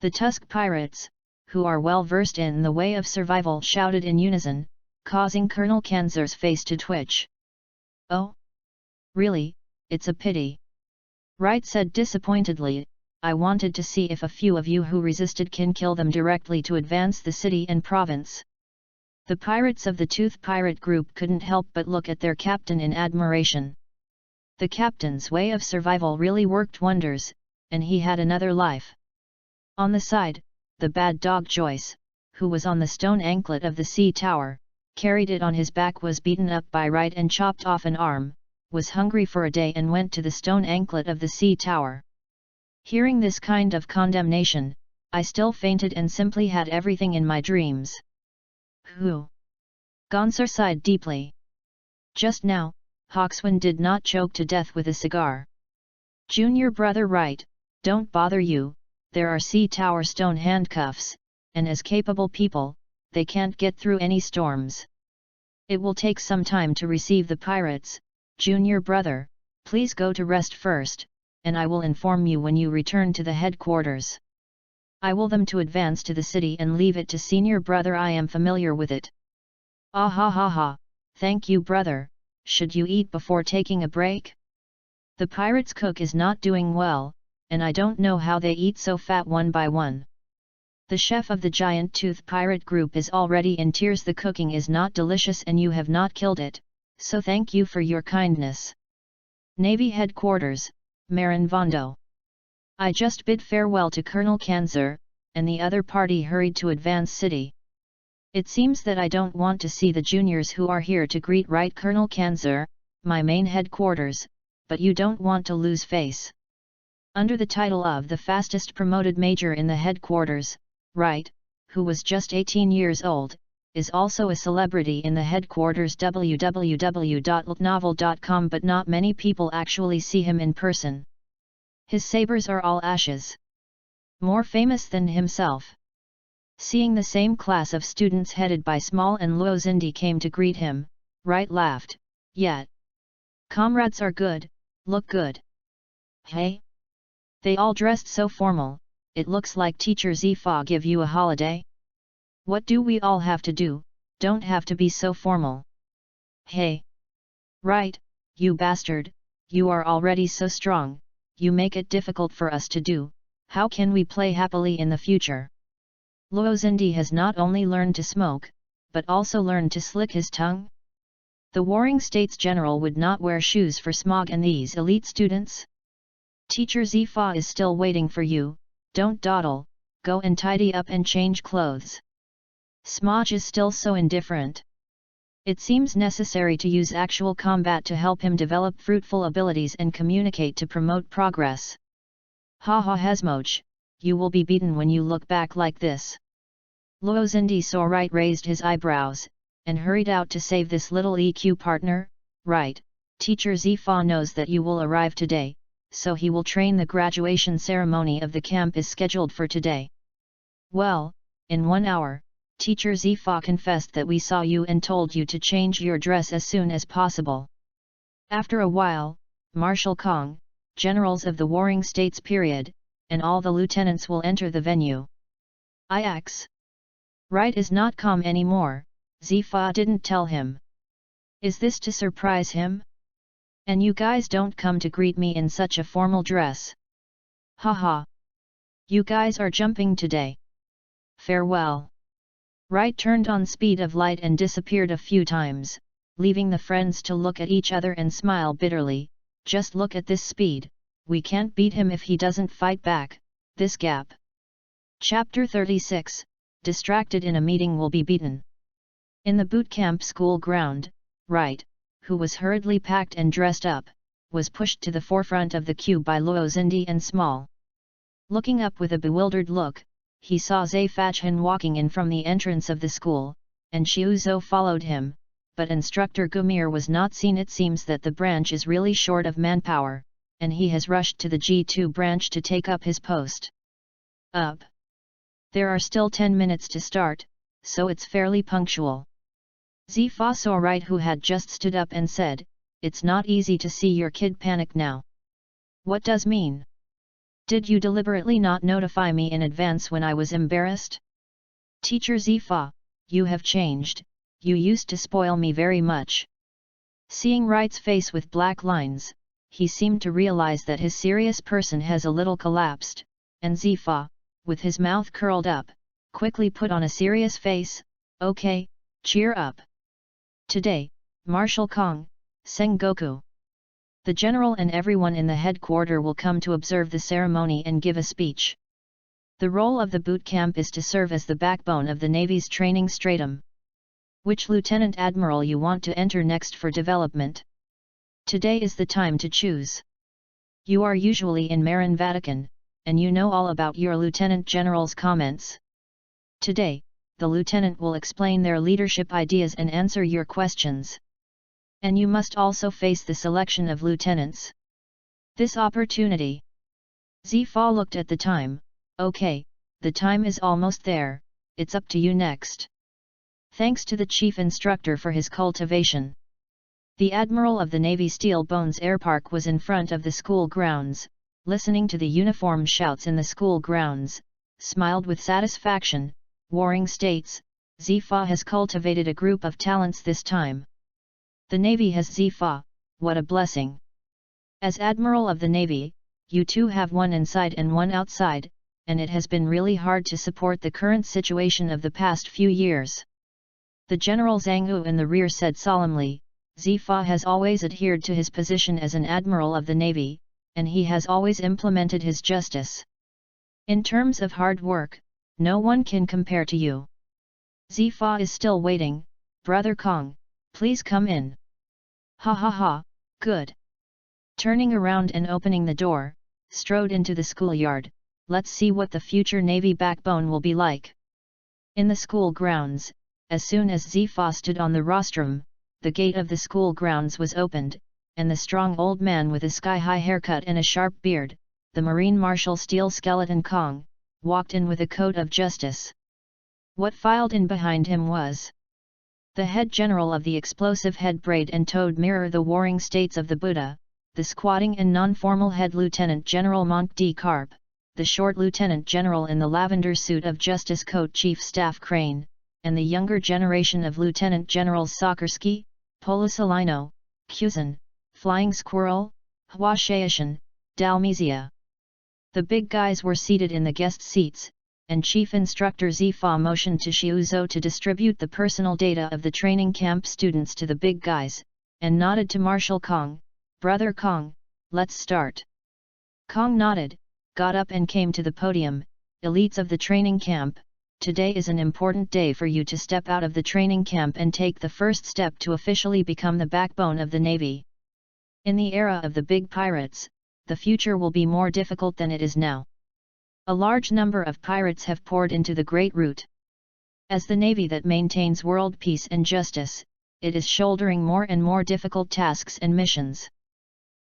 The Tusk pirates, who are well versed in the way of survival, shouted in unison, causing Colonel Kanzer's face to twitch. Oh? Really, it's a pity. Wright said disappointedly, I wanted to see if a few of you who resisted can kill them directly to advance the city and province. The pirates of the Tooth Pirate group couldn't help but look at their captain in admiration. The captain's way of survival really worked wonders, and he had another life. On the side, the bad dog Joyce, who was on the stone anklet of the sea tower, carried it on his back, was beaten up by Wright and chopped off an arm, was hungry for a day and went to the stone anklet of the sea tower. Hearing this kind of condemnation, I still fainted and simply had everything in my dreams. Who? Gonser sighed deeply. Just now, Hawkswind did not choke to death with a cigar. Junior brother Wright, don't bother you, there are sea tower stone handcuffs, and as capable people, they can't get through any storms. It will take some time to receive the pirates. Junior brother, please go to rest first, and I will inform you when you return to the headquarters. I will them to advance to the city and leave it to senior brother. I am familiar with it. Ah ha, thank you brother. Should you eat before taking a break? The pirate's cook is not doing well, and I don't know how they eat so fat one by one. The chef of the giant tooth pirate group is already in tears. The cooking is not delicious and you have not killed it, so thank you for your kindness. Navy Headquarters, Marin Vondo. I just bid farewell to Colonel Kanzer, and the other party hurried to Advance City. It seems that I don't want to see the juniors who are here to greet. Right, Colonel Kanzer, my main headquarters, but you don't want to lose face. Under the title of the fastest promoted major in the headquarters, Wright, who was just 18 years old, is also a celebrity in the headquarters www.lightnovel.com, but not many people actually see him in person. His sabers are all ashes. More famous than himself. Seeing the same class of students headed by Small and Luo Xindi came to greet him, Wright laughed. Yet. Comrades are good, look good. Hey? They all dressed so formal, it looks like Teacher Zifa give you a holiday? What do we all have to do, don't have to be so formal. Hey! Right, you bastard, you are already so strong, you make it difficult for us to do, how can we play happily in the future? Luo Xindi has not only learned to smoke, but also learned to slick his tongue? The Warring States General would not wear shoes for smog and these elite students? Teacher Zifa is still waiting for you, don't dawdle, go and tidy up and change clothes. Smog is still so indifferent. It seems necessary to use actual combat to help him develop fruitful abilities and communicate to promote progress. Ha ha Hasmoj, you will be beaten when you look back like this. Luo Xindi saw Wright raised his eyebrows, and hurried out to save this little EQ partner. Right, Teacher Zifa knows that you will arrive today, so he will train. The graduation ceremony of the camp is scheduled for today. Well, in 1 hour, Teacher Zifa confessed that we saw you and told you to change your dress as soon as possible. After a while, Marshal Kong, generals of the Warring States period, and all the lieutenants will enter the venue. Ix. Wright is not calm anymore, Zifa didn't tell him. Is this to surprise him? And you guys don't come to greet me in such a formal dress. Haha. You guys are jumping today. Farewell. Wright turned on speed of light and disappeared a few times, leaving the friends to look at each other and smile bitterly. Just look at this speed, we can't beat him if he doesn't fight back, this gap. Chapter 36, Distracted in a meeting will be beaten. In the boot camp school ground, Wright, who was hurriedly packed and dressed up, was pushed to the forefront of the queue by Luo Xindi and Small. Looking up with a bewildered look, he saw Zai Fachhan walking in from the entrance of the school, and Xiu Zhou followed him, but Instructor Gumir was not seen. It seems that the branch is really short of manpower, and he has rushed to the G2 branch to take up his post. Up. There are still 10 minutes to start, so it's fairly punctual. Zifa saw Wright, who had just stood up, and said, "It's not easy to see your kid panic now. What does mean? Did you deliberately not notify me in advance when I was embarrassed? Teacher Zifa, you have changed, you used to spoil me very much." Seeing Wright's face with black lines, he seemed to realize that his serious person has a little collapsed, and Zifa, with his mouth curled up, quickly put on a serious face. "Okay, cheer up. Today, Marshal Kong, Sengoku. The general and everyone in the headquarters will come to observe the ceremony and give a speech. The role of the boot camp is to serve as the backbone of the Navy's training stratum. Which Lieutenant Admiral you want to enter next for development? Today is the time to choose. You are usually in Marin Vatican, and you know all about your Lieutenant General's comments. Today, the Lieutenant will explain their leadership ideas and answer your questions. And you must also face the selection of lieutenants. This opportunity." Zifa looked at the time. "Okay, the time is almost there, it's up to you next." Thanks to the chief instructor for his cultivation. The Admiral of the Navy Steel Bones Airpark was in front of the school grounds, listening to the uniform shouts in the school grounds, smiled with satisfaction. Warring States, Zifa has cultivated a group of talents this time. The Navy has Zifa, what a blessing. As Admiral of the Navy, you two have one inside and one outside, and it has been really hard to support the current situation of the past few years. The General Zhang Yu in the rear said solemnly, "Zifa has always adhered to his position as an Admiral of the Navy, and he has always implemented his justice. In terms of hard work, no one can compare to you. Zifa is still waiting, Brother Kong, please come in." "Ha ha ha, good. Turning around and opening the door, strode into the schoolyard. Let's see what the future Navy backbone will be like. In the school grounds, as soon as Zifa stood on the rostrum, the gate of the school grounds was opened, and the strong old man with a sky-high haircut and a sharp beard, the Marine Marshal Steel Skeleton Kong, walked in with a coat of justice. What filed in behind him was the head general of the explosive head braid and toed mirror, the warring states of the Buddha, the squatting and non-formal head Lieutenant General Monk D. Karp, the short Lieutenant General in the lavender suit of Justice Coat Chief Staff Crane, and the younger generation of Lieutenant Generals Sockersky, Polisalino, Kuzan, Flying Squirrel, Huashaishan, Dalmezia. The big guys were seated in the guest seats, and Chief Instructor Zifa motioned to Shiuzo to distribute the personal data of the training camp students to the big guys, and nodded to Marshal Kong. Brother Kong, let's start. Kong nodded, got up and came to the podium. Elites of the training camp, today is an important day for you to step out of the training camp and take the first step to officially become the backbone of the Navy. In the era of the big pirates, the future will be more difficult than it is now. A large number of pirates have poured into the Great Route. As the Navy that maintains world peace and justice, it is shouldering more and more difficult tasks and missions.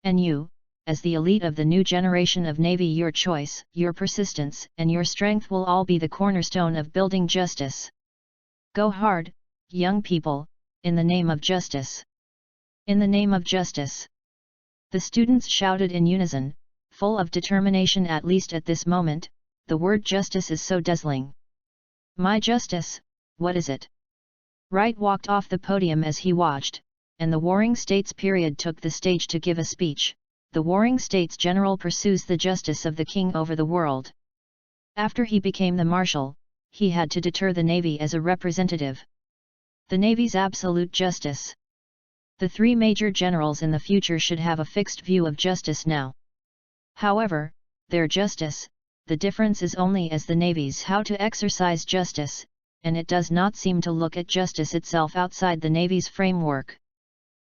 And you, as the elite of the new generation of Navy, your choice, your persistence, and your strength will all be the cornerstone of building justice. Go hard, young people, in the name of justice. In the name of justice. The students shouted in unison, full of determination. At least at this moment, the word justice is so dazzling. My justice, what is it? Wright walked off the podium as he watched, and the Warring States period took the stage to give a speech. The Warring States General pursues the justice of the king over the world. After he became the Marshal, he had to deter the Navy as a representative. The Navy's absolute justice. The three major generals in the future should have a fixed view of justice now. However, their justice, the difference is only as the Navy's how to exercise justice, and it does not seem to look at justice itself outside the Navy's framework.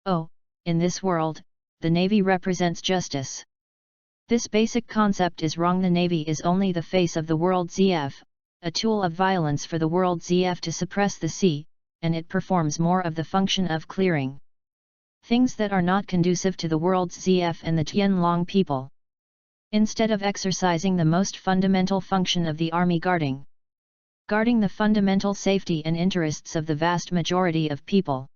Oh, in this world, the Navy represents justice. This basic concept is wrong. The Navy is only the face of the world ZF, a tool of violence for the world ZF to suppress the sea, and it performs more of the function of clearing things that are not conducive to the world's ZF and the Tianlong people, instead of exercising the most fundamental function of the army, guarding the fundamental safety and interests of the vast majority of people.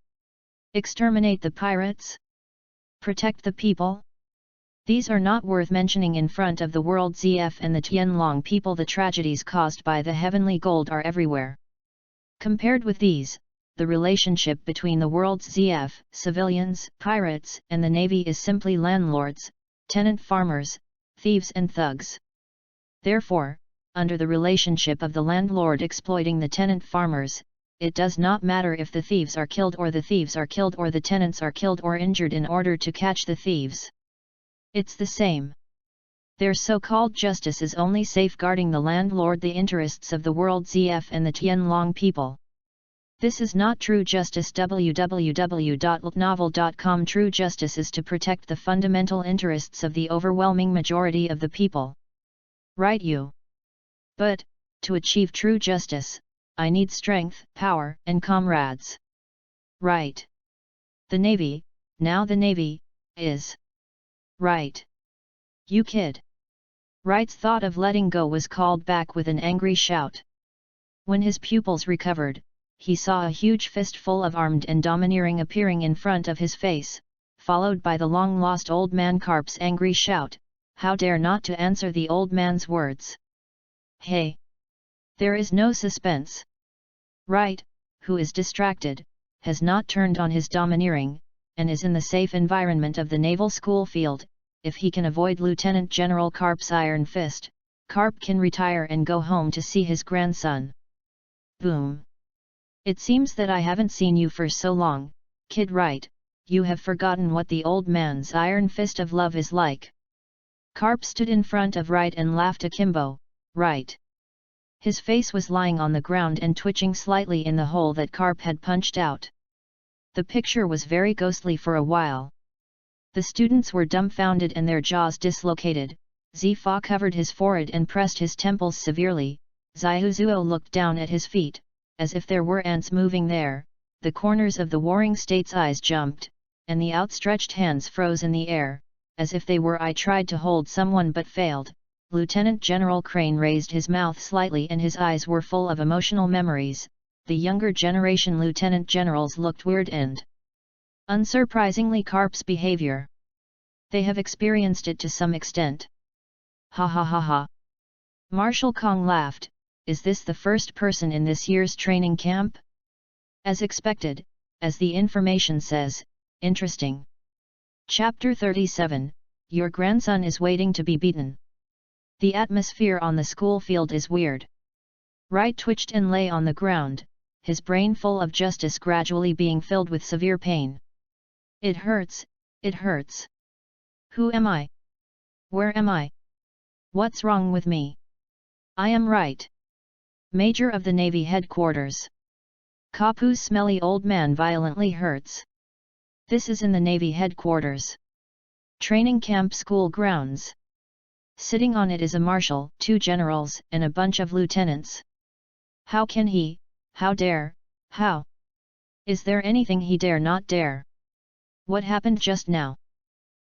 Exterminate the pirates? Protect the people? These are not worth mentioning in front of the world ZF and the Tianlong people. The tragedies caused by the heavenly gold are everywhere. Compared with these, the relationship between the world's ZF, civilians, pirates, and the Navy is simply landlords, tenant farmers, thieves and thugs. Therefore, under the relationship of the landlord exploiting the tenant farmers, it does not matter if the thieves are killed or the thieves are killed or the tenants are killed or injured in order to catch the thieves. It's the same. Their so-called justice is only safeguarding the landlord, the interests of the world ZF and the Tianlong people. This is not true justice. www.novel.com. True justice is to protect the fundamental interests of the overwhelming majority of the people. Right, you? But, to achieve true justice, I need strength, power, and comrades. Right. The Navy, now the Navy, is. Right. You kid. Wright's thought of letting go was called back with an angry shout. When his pupils recovered, he saw a huge fistful of armed and domineering appearing in front of his face, followed by the long-lost old man Karp's angry shout, "How dare not to answer the old man's words? Hey! There is no suspense." Wright, who is distracted, has not turned on his domineering, and is in the safe environment of the naval school field. If he can avoid Lieutenant General Karp's iron fist, Karp can retire and go home to see his grandson. Boom! It seems that I haven't seen you for so long, kid Wright. You have forgotten what the old man's iron fist of love is like. Karp stood in front of Wright and laughed akimbo. Wright. His face was lying on the ground and twitching slightly in the hole that Karp had punched out. The picture was very ghostly for a while. The students were dumbfounded and their jaws dislocated. Zifa covered his forehead and pressed his temples severely. Xiaozuo looked down at his feet, as if there were ants moving there. The corners of the Warring States' eyes jumped, and the outstretched hands froze in the air, as if they were. I tried to hold someone but failed. Lieutenant General Crane raised his mouth slightly and his eyes were full of emotional memories. The younger generation lieutenant generals looked weird and unsurprisingly Carp's behavior. They have experienced it to some extent. Ha ha ha ha. Marshal Kong laughed. Is this the first person in this year's training camp? As expected, as the information says. Interesting. Chapter 37, Your grandson is waiting to be beaten. The atmosphere on the school field is weird. Wright twitched and lay on the ground, his brain full of justice gradually being filled with severe pain. It hurts, it hurts. Who am I? Where am I? What's wrong with me? I am Wright, Major of the Navy Headquarters. Kapu's smelly old man violently hurts. This is in the Navy Headquarters. Training camp school grounds. Sitting on it is a marshal, 2 generals, and a bunch of lieutenants. How can he, how dare, how? Is there anything he dare not dare? What happened just now?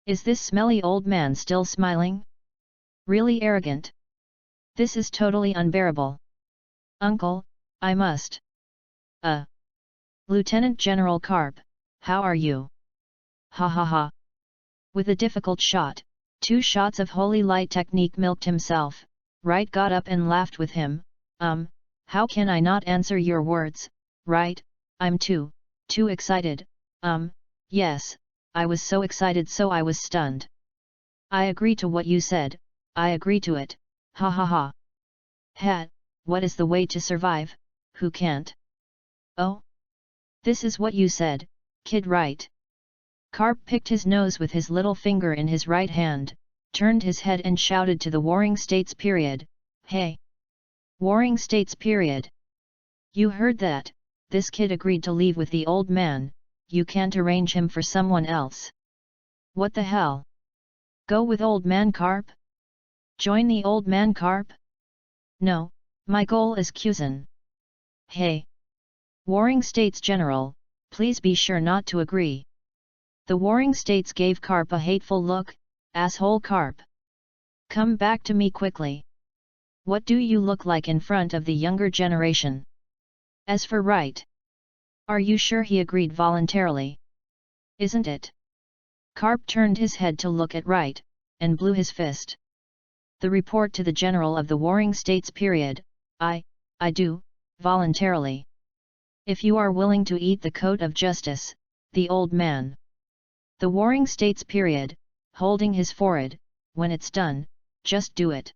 Is this smelly old man still smiling? Really arrogant? This is totally unbearable. Uncle, I must. Lieutenant General Carp, how are you? Ha ha ha. With a difficult shot, 2 shots of Holy Light technique milked himself. Wright got up and laughed with him. How can I not answer your words, Wright? I'm too excited. Yes, I was so excited so I was stunned. I agree to what you said, I agree to it, ha ha ha. Hat, what is the way to survive, who can't? Oh? This is what you said, kid Wright. Carp picked his nose with his little finger in his right hand, turned his head and shouted to the Warring States period, Hey! Warring States period! You heard that, this kid agreed to leave with the old man, you can't arrange him for someone else. What the hell? Go with old man Carp? Join the old man Carp? No, my goal is Kyuzan. Hey! Warring States General, please be sure not to agree. The Warring States gave Carp a hateful look. Asshole Carp! Come back to me quickly. What do you look like in front of the younger generation? As for Wright, are you sure he agreed voluntarily? Isn't it? Carp turned his head to look at Wright, and blew his fist. The report to the General of the Warring States period, I do, voluntarily. If you are willing to eat the coat of justice, the old man. The Warring States period, holding his forehead, when it's done, just do it.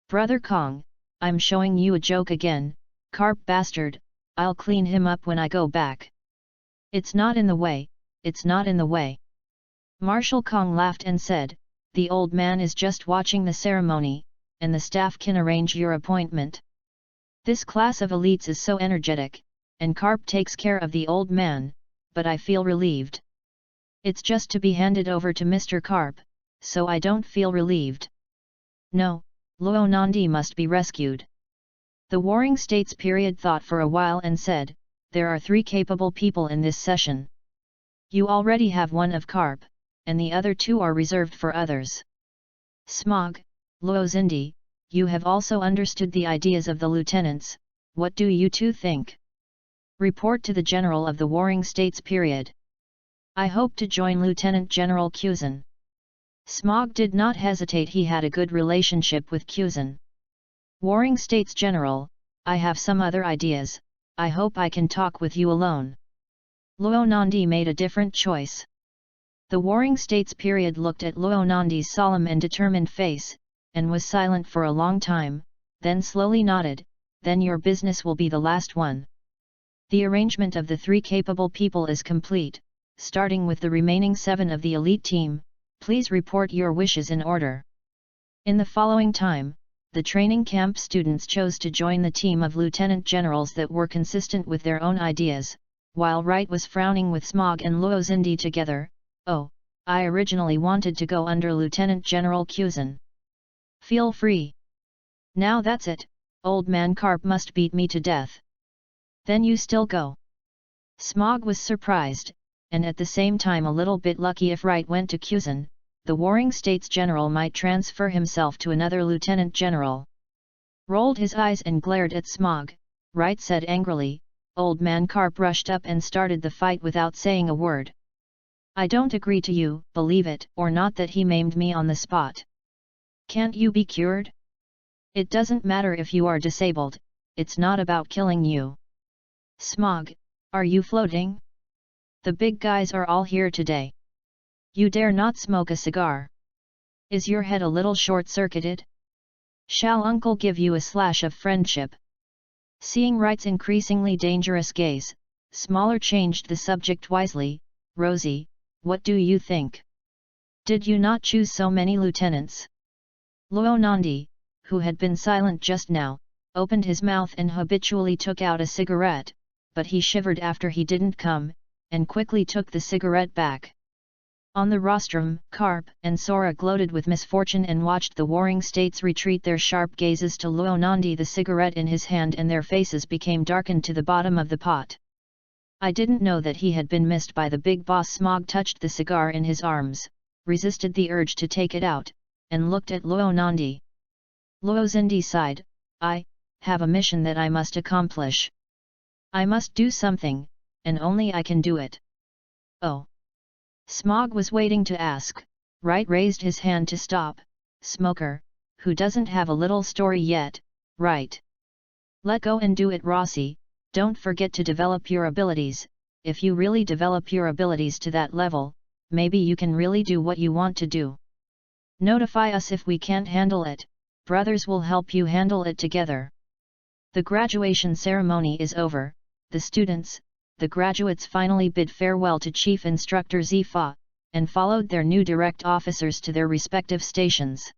Brother Kong, I'm showing you a joke again, Carp bastard, I'll clean him up when I go back. It's not in the way, it's not in the way. Marshal Kong laughed and said, the old man is just watching the ceremony, and the staff can arrange your appointment. This class of elites is so energetic, and Carp takes care of the old man, but I feel relieved. It's just to be handed over to Mr. Carp, so I don't feel relieved. No, Luo Nandi must be rescued. The Warring States period thought for a while and said, there are 3 capable people in this session. You already have one of Carp, and the other 2 are reserved for others. Smog, Luo Zindi, you have also understood the ideas of the lieutenants, what do you 2 think? Report to the General of the Warring States period. I hope to join Lieutenant General Kyuzan. Smog did not hesitate, he had a good relationship with Kyuzan. Warring States General, I have some other ideas, I hope I can talk with you alone. Luo Nandi made a different choice. The Warring States period looked at Luo Nandi's solemn and determined face, and was silent for a long time, then slowly nodded, then your business will be the last one. The arrangement of the 3 capable people is complete. Starting with the remaining 7 of the elite team, please report your wishes in order. In the following time, the training camp students chose to join the team of lieutenant generals that were consistent with their own ideas, while Wright was frowning with Smog and Luo Zindi together. Oh, I originally wanted to go under Lieutenant General Kuzan. Feel free. Now that's it, old man Carp must beat me to death. Then you still go. Smog was surprised, and at the same time a little bit lucky. If Wright went to Kuzan, the Warring States General might transfer himself to another Lieutenant General. Rolled his eyes and glared at Smog. Wright said angrily. Old man Carp rushed up and started the fight without saying a word. I don't agree to you, believe it or not, that he maimed me on the spot. Can't you be cured? It doesn't matter if you are disabled, it's not about killing you. Smog, are you floating? The big guys are all here today. You dare not smoke a cigar. Is your head a little short-circuited? Shall Uncle give you a slash of friendship? Seeing Wright's increasingly dangerous gaze, Smaller changed the subject wisely. Rosie, what do you think? Did you not choose so many lieutenants? Luonandi, who had been silent just now, opened his mouth and habitually took out a cigarette, but he shivered after he didn't come, and quickly took the cigarette back. On the rostrum, Carp and Sora gloated with misfortune and watched the warring states retreat their sharp gazes to Luonandi, the cigarette in his hand, and their faces became darkened to the bottom of the pot. I didn't know that he had been missed by the big boss. Smog touched the cigar in his arms, resisted the urge to take it out, and looked at Luonandi. Luozindi sighed. I have a mission that I must accomplish. I must do something, and only I can do it. Oh. Smog was waiting to ask. Wright raised his hand to stop. Smoker, who doesn't have a little story yet, right? Let go and do it, Rossi. Don't forget to develop your abilities. If you really develop your abilities to that level, maybe you can really do what you want to do. Notify us if we can't handle it. Brothers will help you handle it together. The graduation ceremony is over. The students, the graduates, finally bid farewell to Chief Instructor Zifa, and followed their new direct officers to their respective stations.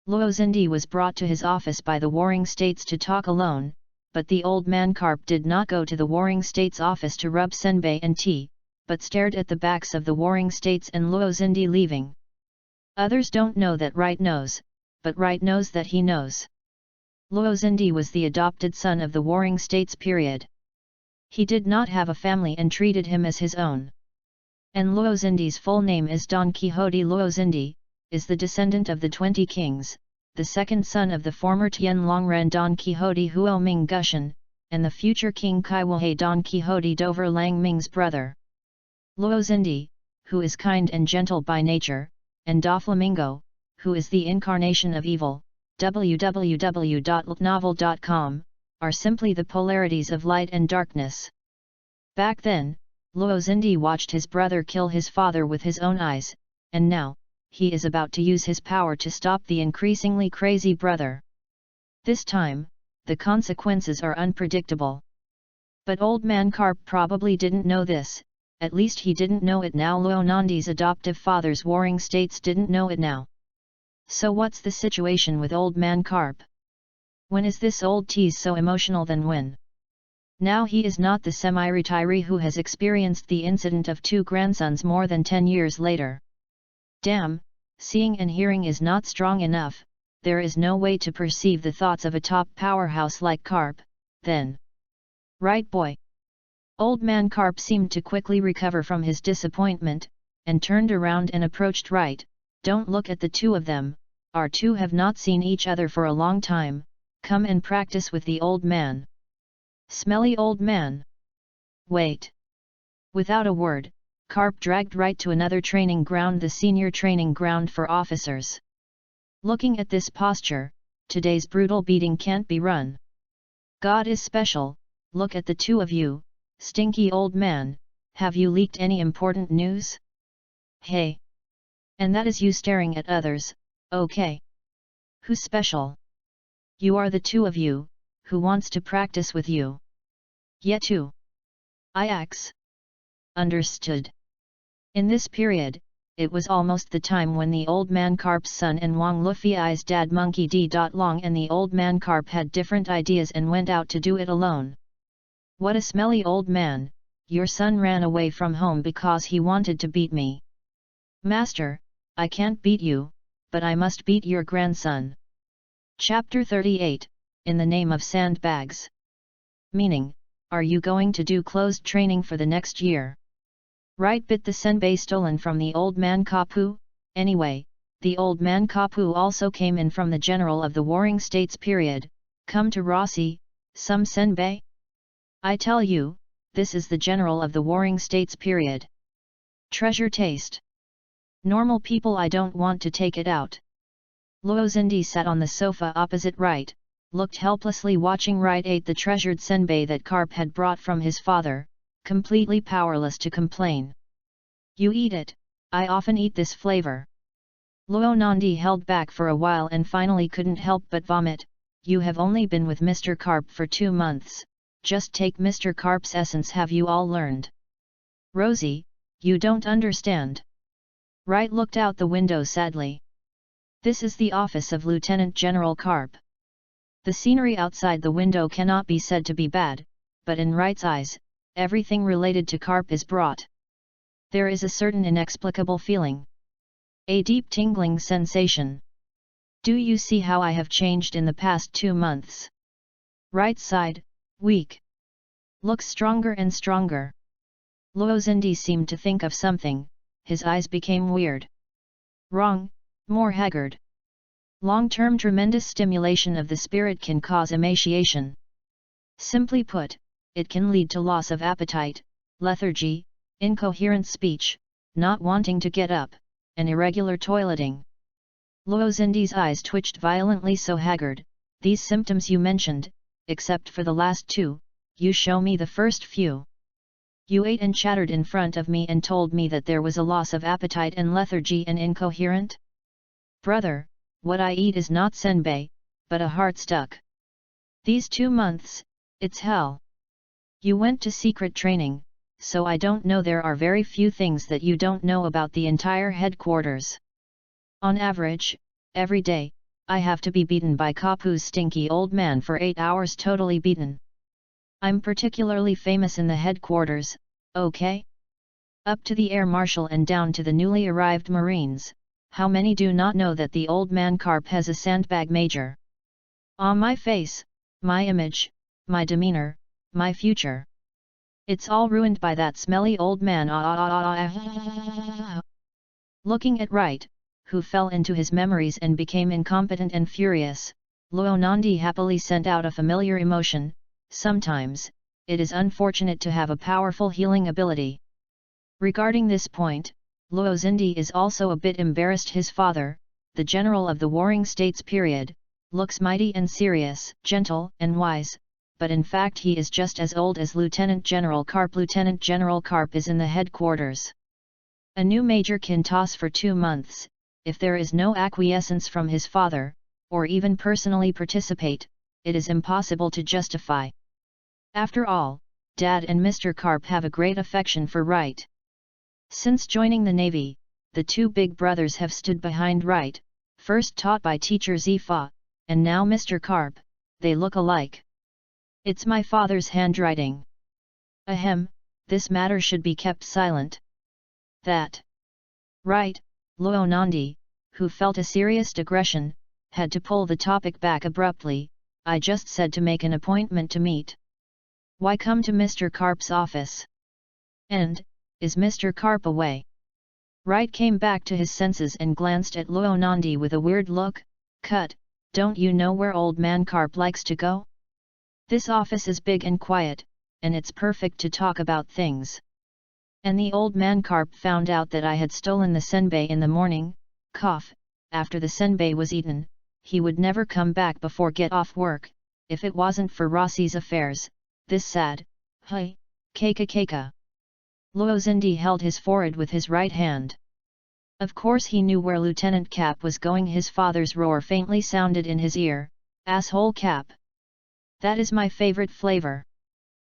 Luozindi was brought to his office by the Warring States to talk alone, but the old man Carp did not go to the Warring States office to rub senbei and tea, but stared at the backs of the Warring States and Luozindi leaving. Others don't know that Wright knows, but Wright knows that he knows. Luozindi was the adopted son of the Warring States. He did not have a family and treated him as his own. And Luozindi's full name is Don Quixote. Luozindi is the descendant of the 20 kings, the second son of the former Tianlongren Don Quixote Huo Ming Gushan, and the future King Kaiwahe Don Quixote Dover Lang Ming's brother. Luozindi, who is kind and gentle by nature, and Doflamingo, who is the incarnation of evil, www.novel.com, are simply the polarities of light and darkness. Back then, Luozindi watched his brother kill his father with his own eyes, and now, he is about to use his power to stop the increasingly crazy brother. This time, the consequences are unpredictable. But old man Carp probably didn't know this, at least he didn't know it now. Luonandi's adoptive father's Warring States didn't know it now. So what's the situation with old man Carp? When is this old tease so emotional? Then when? Now he is not the semi-retiree who has experienced the incident of 2 grandsons more than 10 years later. Damn, seeing and hearing is not strong enough, there is no way to perceive the thoughts of a top powerhouse like Carp, then. Right, boy? Old man Carp seemed to quickly recover from his disappointment, and turned around and approached Wright. Don't look at the two of them, our two have not seen each other for a long time. Come and practice with the old man. Smelly old man. Wait. Without a word, Carp dragged Wright to another training ground, the senior training ground for officers. Looking at this posture, today's brutal beating can't be run. God is special. Look at the two of you, stinky old man, have you leaked any important news? Hey. And that is you staring at others, okay. Who's special? You are the two of you, who wants to practice with you? Yetu. Ix. Understood. In this period, it was almost the time when the old man Carp's son and Wang Luffei's dad Monkey D. Long and the old man Carp had different ideas and went out to do it alone. What a smelly old man, your son ran away from home because he wanted to beat me. Master, I can't beat you, but I must beat your grandson. Chapter 38, In the Name of Sandbags. Meaning, are you going to do closed training for the next year? Right, bit the senbei stolen from the old man Kapu. Anyway, the old man Kapu also came in from the general of the Warring States period. Come to Rossi, some senbei? I tell you, this is the general of the Warring States period. Treasure taste. Normal people, I don't want to take it out. Luozindi sat on the sofa opposite Right, looked helplessly watching Right ate the treasured senbei that Carp had brought from his father, completely powerless to complain. You eat it, I often eat this flavor. Luonandi held back for a while and finally couldn't help but vomit. You have only been with Mr. Carp for 2 months, just take Mr. Carp's essence, have you all learned? Rosie, you don't understand. Right looked out the window sadly. This is the office of Lieutenant General Carp. The scenery outside the window cannot be said to be bad, but in Right's eyes, everything related to Carp is brought. There is a certain inexplicable feeling. A deep tingling sensation. Do you see how I have changed in the past 2 months? Right side, weak. Looks stronger and stronger. Luozindi seemed to think of something, his eyes became weird. Wrong, more haggard. Long-term tremendous stimulation of the spirit can cause emaciation. Simply put, it can lead to loss of appetite, lethargy, incoherent speech, not wanting to get up, and irregular toileting. Luozindi's eyes twitched violently. So haggard, these symptoms you mentioned, except for the last 2, you show me the first few. You ate and chattered in front of me and told me that there was a loss of appetite and lethargy and incoherent? Brother, what I eat is not senbei, but a heart stuck. These 2 months, it's hell. You went to secret training, so I don't know. There are very few things that you don't know about the entire headquarters. On average, every day, I have to be beaten by Kapu's stinky old man for 8 hours, totally beaten. I'm particularly famous in the headquarters, okay? Up to the air marshal and down to the newly arrived marines, how many do not know that the old man Carp has a sandbag major? On my face, my image, my demeanor, my future. It's all ruined by that smelly old man. Looking at Right, who fell into his memories and became incompetent and furious, Luonandi happily sent out a familiar emotion. Sometimes, it is unfortunate to have a powerful healing ability. Regarding this point, Luozindi is also a bit embarrassed. His father, the general of the Warring States period, looks mighty and serious, gentle and wise, but in fact he is just as old as Lieutenant General Carp. Lieutenant General Carp is in the headquarters. A new major can toss for 2 months, if there is no acquiescence from his father, or even personally participate, it is impossible to justify. After all, Dad and Mr. Carp have a great affection for Right. Since joining the Navy, the 2 big brothers have stood behind Right, first taught by teacher Zifa, and now Mr. Carp. They look alike. It's my father's handwriting. Ahem, this matter should be kept silent. That. Right, Luonandi, who felt a serious digression, had to pull the topic back abruptly. I just said to make an appointment to meet. Why come to Mr. Carp's office? And, is Mr. Carp away? Right came back to his senses and glanced at Luonandi with a weird look. Cut, don't you know where old man Carp likes to go? This office is big and quiet, and it's perfect to talk about things. And the old man Carp found out that I had stolen the senbei in the morning, cough, after the senbei was eaten, he would never come back before get off work, if it wasn't for Rossi's affairs. This sad, hi, keka. Luozindi held his forehead with his right hand. Of course he knew where Lieutenant Cap was going. His father's roar faintly sounded in his ear, asshole Cap. That is my favorite flavor.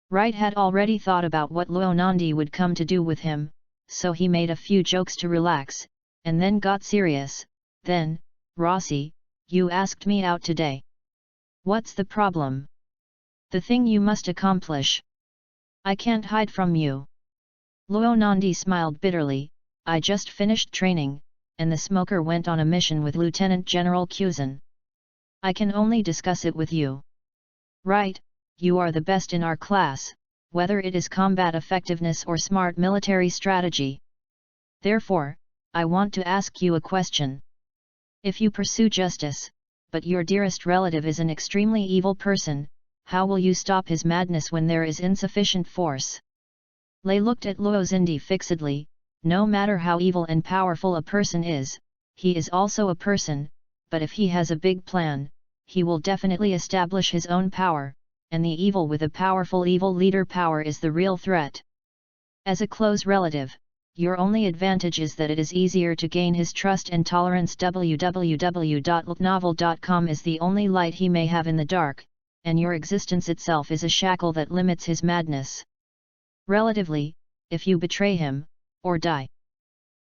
Right had already thought about what Luonandi would come to do with him, so he made a few jokes to relax, and then got serious. Then, Rossi, you asked me out today. What's the problem? The thing you must accomplish. I can't hide from you. Luonandi smiled bitterly. I just finished training, and the smoker went on a mission with Lieutenant General Kuzan. I can only discuss it with you. Right, you are the best in our class, whether it is combat effectiveness or smart military strategy. Therefore, I want to ask you a question. If you pursue justice, but your dearest relative is an extremely evil person, how will you stop his madness when there is insufficient force? Lei looked at Luo Xindi fixedly. No matter how evil and powerful a person is, he is also a person, but if he has a big plan, he will definitely establish his own power, and the evil with a powerful evil leader power is the real threat. As a close relative, your only advantage is that it is easier to gain his trust and tolerance. www.looknovel.com is the only light he may have in the dark, and your existence itself is a shackle that limits his madness. Relatively, if you betray him, or die.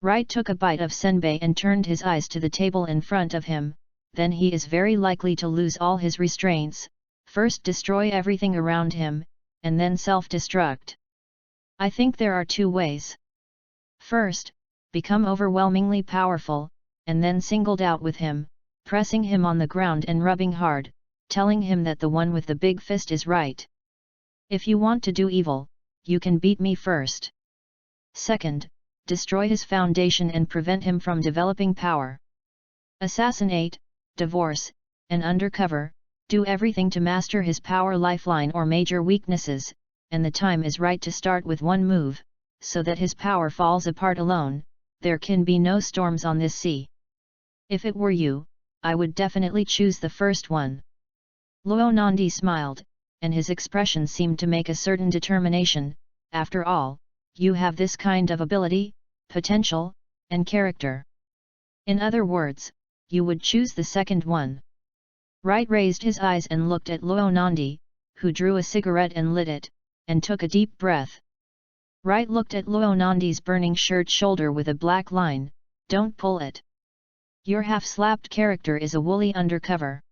Wright took a bite of senbei and turned his eyes to the table in front of him, then he is very likely to lose all his restraints, first destroy everything around him, and then self-destruct. I think there are two ways. First, become overwhelmingly powerful, and then singled out with him, pressing him on the ground and rubbing hard, telling him that the one with the big fist is right. If you want to do evil, you can beat me first. Second, destroy his foundation and prevent him from developing power. Assassinate, divorce, and undercover, do everything to master his power lifeline or major weaknesses, and the time is right to start with one move, so that his power falls apart alone. There can be no storms on this sea. If it were you, I would definitely choose the first one. Luo Nandi smiled, and his expression seemed to make a certain determination. After all, you have this kind of ability, potential, and character. In other words, you would choose the second one. Wright raised his eyes and looked at Luo Nandi, who drew a cigarette and lit it, and took a deep breath. Wright looked at Luo Nandi's burning shirt shoulder with a black line. Don't pull it. Your half-slapped character is a woolly undercover.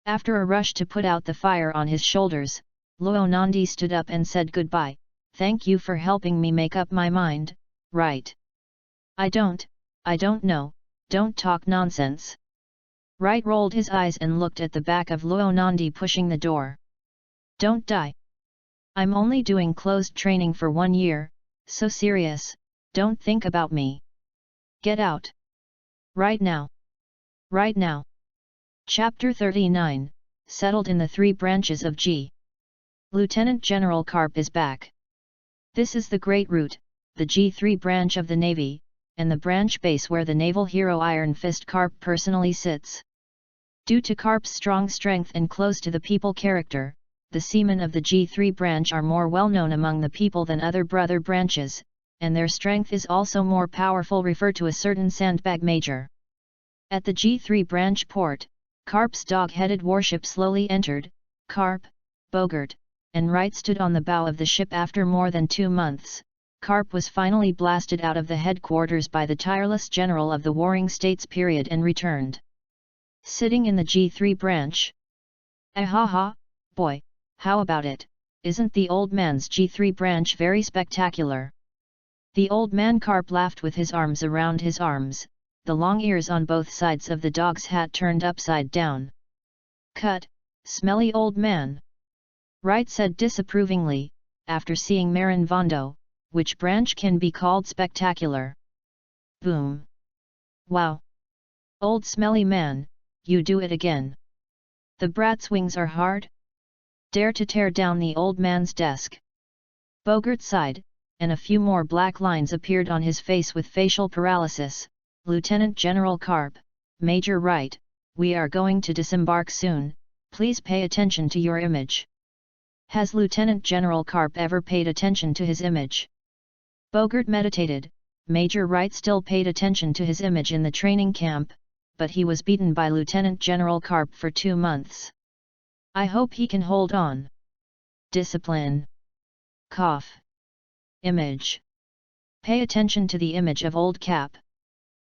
After a rush to put out the fire on his shoulders, Luo Nandi stood up and said goodbye. Thank you for helping me make up my mind, Wright. I don't know, don't talk nonsense. Wright rolled his eyes and looked at the back of Luo Nandi pushing the door. Don't die. I'm only doing closed training for 1 year, so serious, don't think about me. Get out. Right now. Right now. Chapter 39, Settled in the Three Branches of G. Lieutenant General Karp is back. This is the Great Route, the G3 branch of the Navy, and the branch base where the naval hero Iron Fist Karp personally sits. Due to Karp's strong strength and close to the people character, the seamen of the G3 branch are more well known among the people than other brother branches, and their strength is also more powerful. Refer to a certain sandbag major. At the G3 branch port, Karp's dog-headed warship slowly entered. Karp, Bogart, and Wright stood on the bow of the ship. After more than 2 months, Karp was finally blasted out of the headquarters by the tireless general of the Warring States period and returned. Sitting in the G3 branch. Ahaha, boy, how about it, isn't the old man's G3 branch very spectacular? The old man Karp laughed with his arms around his arms, the long ears on both sides of the dog's hat turned upside down. Cut, smelly old man. Wright said disapprovingly, after seeing Marin Vondo, which branch can be called spectacular? Boom. Wow. Old smelly man, you do it again. The brat's wings are hard? Dare to tear down the old man's desk. Bogart sighed, and a few more black lines appeared on his face with facial paralysis. Lieutenant General Karp, Major Wright, we are going to disembark soon, please pay attention to your image. Has Lieutenant General Karp ever paid attention to his image? Bogart meditated. Major Wright still paid attention to his image in the training camp, but he was beaten by Lieutenant General Karp for 2 months. I hope he can hold on. Discipline. Cough. Image. Pay attention to the image of old Cap.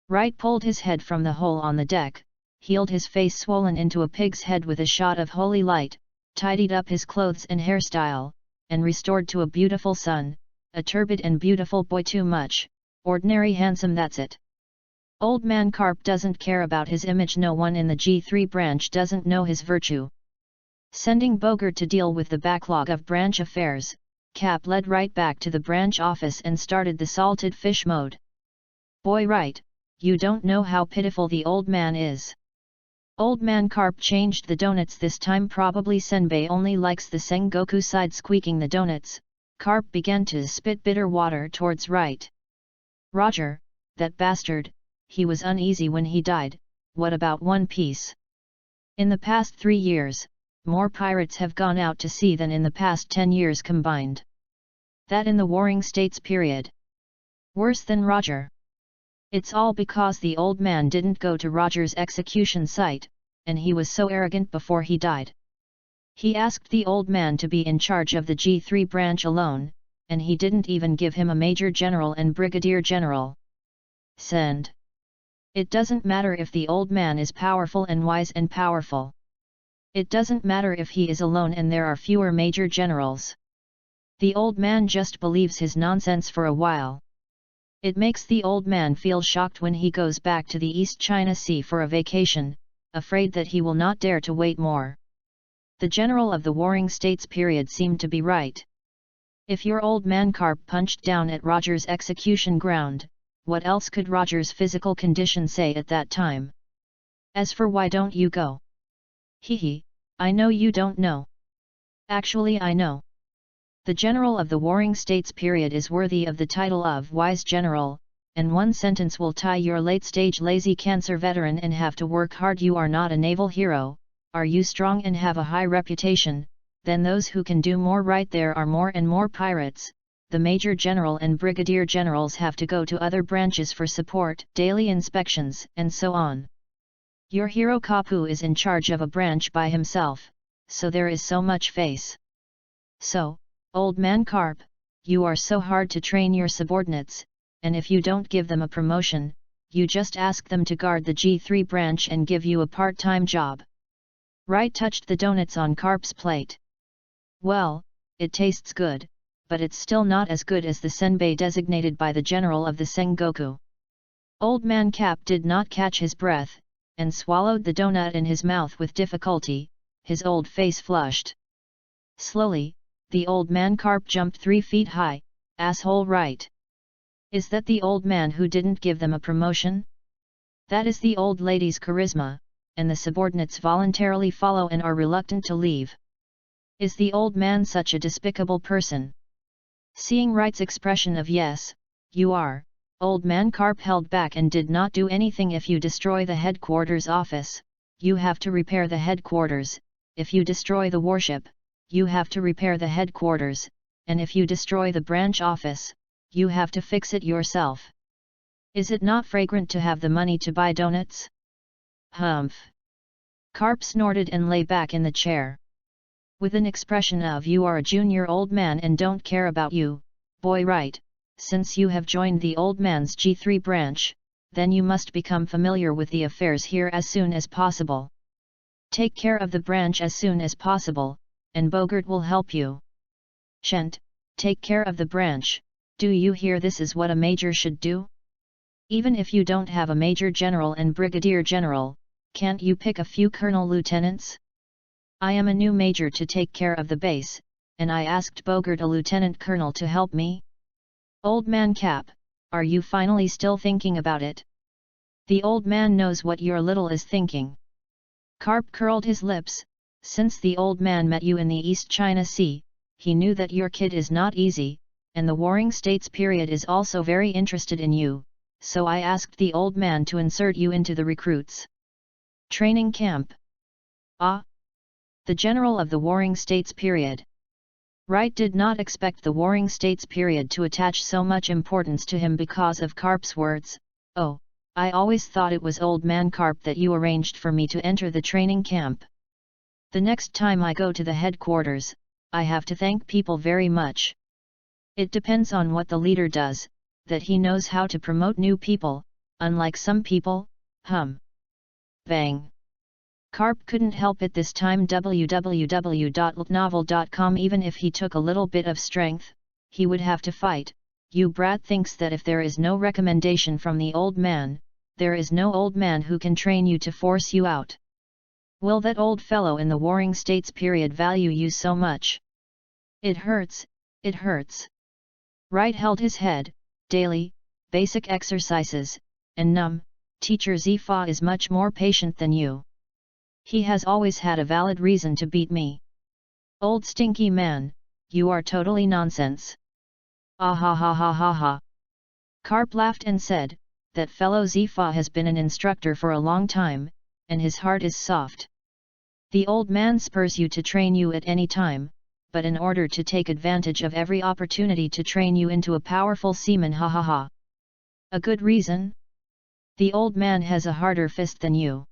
Wright pulled his head from the hole on the deck, healed his face swollen into a pig's head with a shot of holy light, tidied up his clothes and hairstyle, and restored to a beautiful son, a turbid and beautiful boy. Too much, Ordinary handsome, that's it. Old man Carp doesn't care about his image, no one in the G3 branch doesn't know his virtue. Sending Bogart to deal with the backlog of branch affairs, Cap led Wright back to the branch office and started the salted fish mode. Boy Wright, you don't know how pitiful the old man is. Old man Carp changed the donuts this time, probably Senbei only likes the Sengoku side. Squeaking the donuts, Carp began to spit bitter water towards Wright. Roger, that bastard, he was uneasy when he died. What about One Piece? In the past 3 years, more pirates have gone out to sea than in the past 10 years combined. That in the Warring States period. Worse than Roger. It's all because the old man didn't go to Roger's execution site, and he was so arrogant before he died. He asked the old man to be in charge of the G3 branch alone, and he didn't even give him a major general and brigadier general. Send. It doesn't matter if the old man is powerful and wise and powerful. It doesn't matter if he is alone and there are fewer major generals. The old man just believes his nonsense for a while. It makes the old man feel shocked when he goes back to the East China Sea for a vacation, afraid that he will not dare to wait more. The general of the Warring States period seemed to be right. If your old man Carp punched down at Roger's execution ground, what else could Roger's physical condition say at that time? As for why don't you go? Hehe, I know you don't know. Actually I know. The general of the Warring States period is worthy of the title of wise general, and one sentence will tie your late-stage lazy cancer veteran and have to work hard. You are not a naval hero. Are you strong and have a high reputation? Then those who can do more. Right, there are more and more pirates. The major general and brigadier generals have to go to other branches for support, daily inspections, and so on. Your hero Kapu is in charge of a branch by himself, so there is so much face. So, old man Carp, you are so hard to train your subordinates, and if you don't give them a promotion, you just ask them to guard the G3 branch and give you a part-time job. Wright touched the donuts on Carp's plate. Well, it tastes good, but it's still not as good as the senbei designated by the general of the Sengoku. Old man Cap did not catch his breath, and swallowed the donut in his mouth with difficulty. His old face flushed. Slowly, the old man Carp jumped 3 feet high. Asshole Wright. Is that the old man who didn't give them a promotion? That is the old lady's charisma, and the subordinates voluntarily follow and are reluctant to leave. Is the old man such a despicable person? Seeing Wright's expression of yes, you are, old man Carp held back and did not do anything. If you destroy the headquarters office, you have to repair the headquarters. If you destroy the warship, you have to repair the headquarters, and if you destroy the branch office, you have to fix it yourself. Is it not fragrant to have the money to buy donuts? Humph. Carp snorted and lay back in the chair. With an expression of you are a junior old man and don't care about you, boy Wright, since you have joined the old man's G3 branch, then you must become familiar with the affairs here as soon as possible. Take care of the branch as soon as possible, and Bogart will help you. Shent, take care of the branch. Do you hear? This is what a major should do? Even if you don't have a major general and brigadier general, can't you pick a few colonel lieutenants? I am a new major to take care of the base, and I asked Bogart a lieutenant colonel to help me. Old man Cap, are you finally still thinking about it? The old man knows what your little is thinking. Carp curled his lips. Since the old man met you in the East China Sea, he knew that your kid is not easy, and the Warring States period is also very interested in you, so I asked the old man to insert you into the recruits training camp. Ah! The general of the Warring States period. Wright did not expect the Warring States period to attach so much importance to him because of Carp's words. Oh, I always thought it was old man Carp that you arranged for me to enter the training camp. The next time I go to the headquarters, I have to thank people very much. It depends on what the leader does, that he knows how to promote new people, unlike some people. Bang. Carp couldn't help it this time. www.novel.com. Even if he took a little bit of strength, he would have to fight, you brat thinks that if there is no recommendation from the old man, there is no old man who can train you to force you out. Will that old fellow in the Warring States period value you so much? It hurts, it hurts. Wright held his head. Daily, basic exercises, and teacher Zifa is much more patient than you. He has always had a valid reason to beat me. Old stinky man, you are totally nonsense. Ah ha ha ha ha ha. Karp laughed and said, that fellow Zifa has been an instructor for a long time, and his heart is soft. The old man spurs you to train you at any time, but in order to take advantage of every opportunity to train you into a powerful seaman, ha ha ha. A good reason? The old man has a harder fist than you.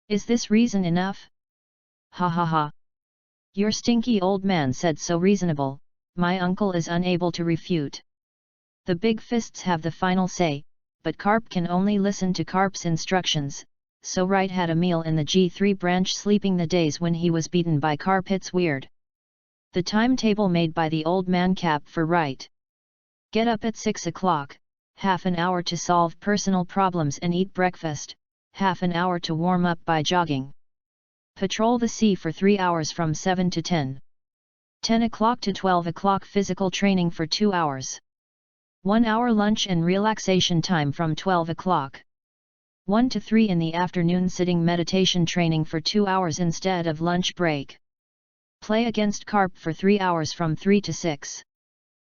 Is this reason enough? Ha ha ha. Your stinky old man said so reasonable, my uncle is unable to refute. The big fists have the final say, but Karp can only listen to Karp's instructions, so Wright had a meal in the G3 branch, sleeping the days when he was beaten by Karp. It's weird. The timetable made by the old man Cap for Wright. Get up at 6 o'clock, half an hour to solve personal problems and eat breakfast, half an hour to warm up by jogging. Patrol the sea for 3 hours from 7 to 10. 10 o'clock to 12 o'clock physical training for 2 hours. 1 hour lunch and relaxation time from 12 o'clock. 1 to 3 in the afternoon sitting meditation training for 2 hours instead of lunch break. Play against Karp for 3 hours from 3 to 6.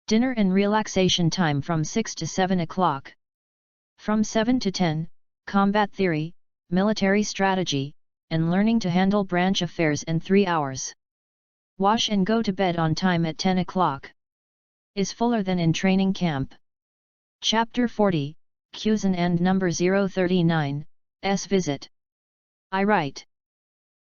Dinner and relaxation time from 6 to 7 o'clock. From 7 to 10, combat theory, military strategy, and learning to handle branch affairs and 3 hours. Wash and go to bed on time at 10 o'clock. Is fuller than in training camp. Chapter 40, Cusin and number 039, S visit. I write.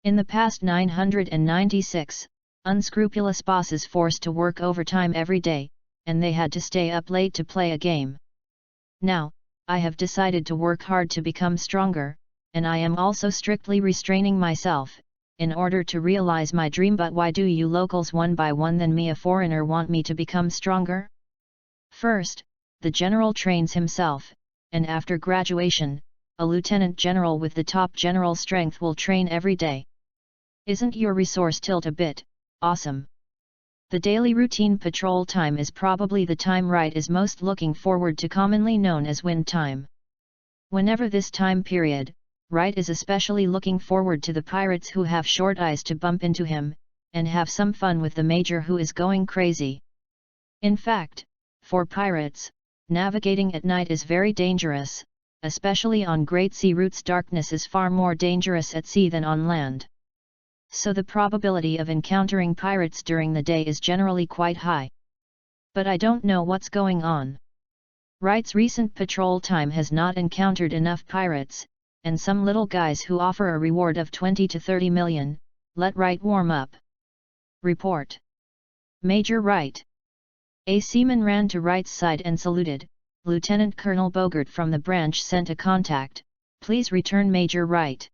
In the past 996, unscrupulous bosses forced to work overtime every day, and they had to stay up late to play a game. Now, I have decided to work hard to become stronger, and I am also strictly restraining myself, in order to realize my dream. But why do you locals one by one than me a foreigner want me to become stronger? First, the general trains himself, and after graduation, a lieutenant general with the top general strength will train every day. Isn't your resource tilt a bit awesome? The daily routine patrol time is probably the time Wright is most looking forward to, commonly known as wind time. Whenever this time period, Wright is especially looking forward to the pirates who have short eyes to bump into him, and have some fun with the major who is going crazy. In fact, for pirates, navigating at night is very dangerous, especially on great sea routes. Darkness is far more dangerous at sea than on land. So the probability of encountering pirates during the day is generally quite high. But I don't know what's going on. Wright's recent patrol time has not encountered enough pirates, and some little guys who offer a reward of 20 to 30 million, let Wright warm up. Report. Major Wright. A seaman ran to Wright's side and saluted. Lieutenant Colonel Bogart from the branch sent a contact. Please return Major Wright.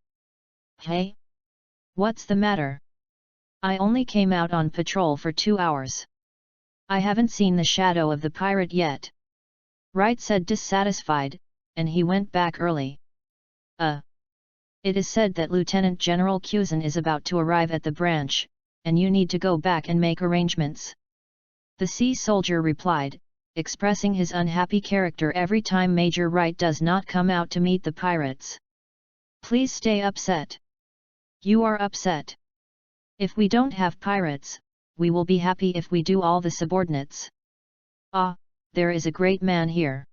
Hey? What's the matter? I only came out on patrol for 2 hours. I haven't seen the shadow of the pirate yet. Wright said, dissatisfied, and he went back early. It is said that Lieutenant General Cusin is about to arrive at the branch, and you need to go back and make arrangements. The sea soldier replied, expressing his unhappy character every time Major Wright does not come out to meet the pirates. Please stay upset. You are upset. If we don't have pirates, we will be happy if we do all the subordinates. Ah, there is a great man here.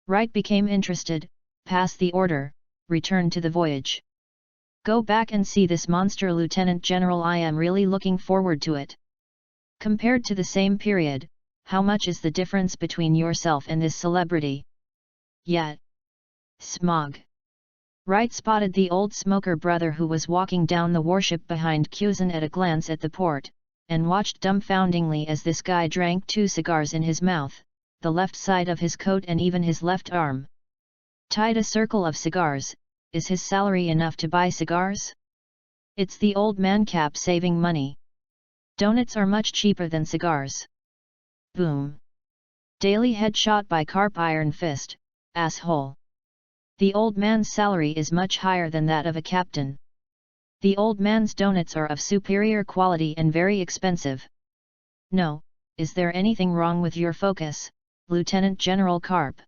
Wright became interested. Pass the order, return to the voyage. Go back and see this monster, Lieutenant General. I am really looking forward to it. Compared to the same period, how much is the difference between yourself and this celebrity? Yet. Smog. Wright spotted the old smoker brother who was walking down the warship behind Cusin at a glance at the port, and watched dumbfoundingly as this guy drank 2 cigars in his mouth, the left side of his coat and even his left arm. Tied a circle of cigars. Is his salary enough to buy cigars? It's the old man Cap saving money. Donuts are much cheaper than cigars. Boom. Daily headshot by Carp Iron Fist, asshole. The old man's salary is much higher than that of a captain. The old man's donuts are of superior quality and very expensive. No, is there anything wrong with your focus, Lieutenant General Carp?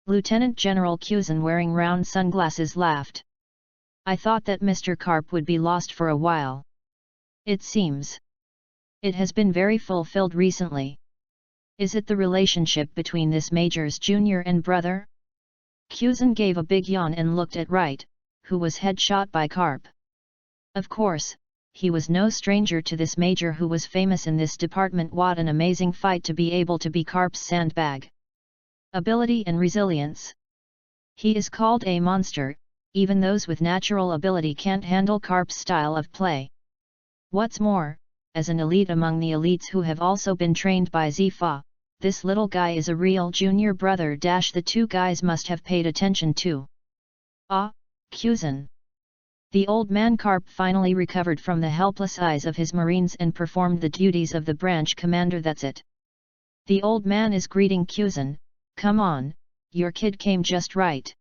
Lieutenant General Cusin wearing round sunglasses laughed. I thought that Mr. Carp would be lost for a while. It seems. It has been very fulfilled recently. Is it the relationship between this Major's junior and brother? Cusin gave a big yawn and looked at Wright, who was headshot by Carp. Of course, he was no stranger to this Major who was famous in this department. What an amazing fight to be able to be Carp's sandbag. Ability and resilience. He is called a monster, even those with natural ability can't handle Carp's style of play. What's more, as an elite among the elites who have also been trained by Zifa, this little guy is a real junior brother. The two guys must have paid attention to. Ah, Cusin. The old man Carp finally recovered from the helpless eyes of his marines and performed the duties of the branch commander. That's it. The old man is greeting Cusin. Come on, your kid came just right.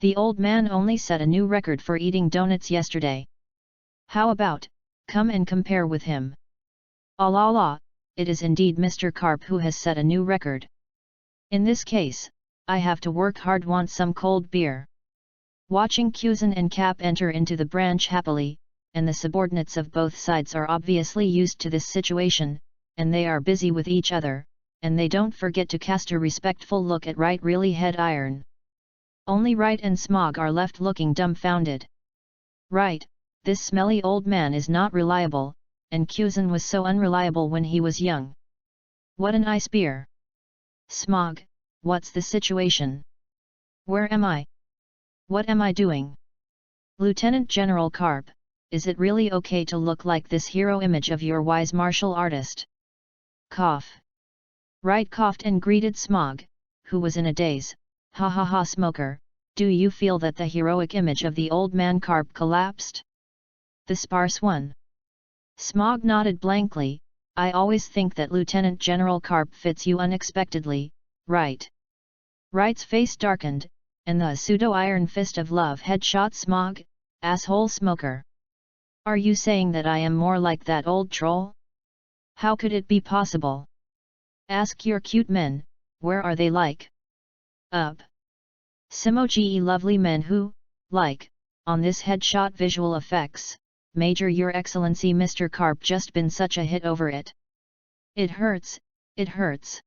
The old man only set a new record for eating donuts yesterday. How about, come and compare with him? Ah la la, it is indeed Mr. Carp who has set a new record. In this case, I have to work hard. Want some cold beer? Watching Cusin and Cap enter into the branch happily, and the subordinates of both sides are obviously used to this situation, and they are busy with each other, and they don't forget to cast a respectful look at Wright. Really head iron. Only Wright and Smog are left looking dumbfounded. Right, this smelly old man is not reliable, and Cusin was so unreliable when he was young. What an ice beer! Smog, what's the situation? Where am I? What am I doing? Lieutenant General Carp, is it really okay to look like this hero image of your wise martial artist? Cough. Wright coughed and greeted Smog, who was in a daze. Ha ha ha, Smoker, do you feel that the heroic image of the old man Carp collapsed? The sparse one. Smog nodded blankly. I always think that Lieutenant General Carp fits you unexpectedly, right? Wright's face darkened, and the pseudo-iron fist of love headshot Smog. Asshole Smoker. Are you saying that I am more like that old troll? How could it be possible? Ask your cute men, where are they like? Up. Simoji lovely men who, like, on this headshot visual effects, Major Your Excellency Mr. Carp just been such a hit over it. It hurts, it hurts.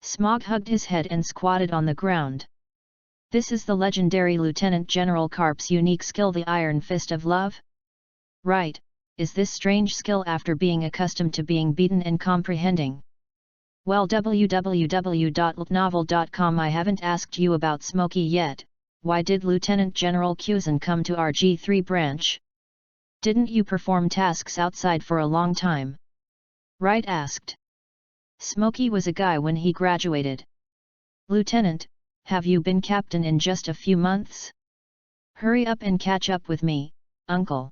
Smog hugged his head and squatted on the ground. This is the legendary Lieutenant General Carp's unique skill, the Iron Fist of Love? Right, is this strange skill after being accustomed to being beaten and comprehending? Well, www.novel.com. I haven't asked you about Smokey yet. Why did Lieutenant General Cusin come to our G3 branch? Didn't you perform tasks outside for a long time? Wright asked. Smokey was a guy when he graduated. Lieutenant, have you been captain in just a few months? Hurry up and catch up with me, uncle.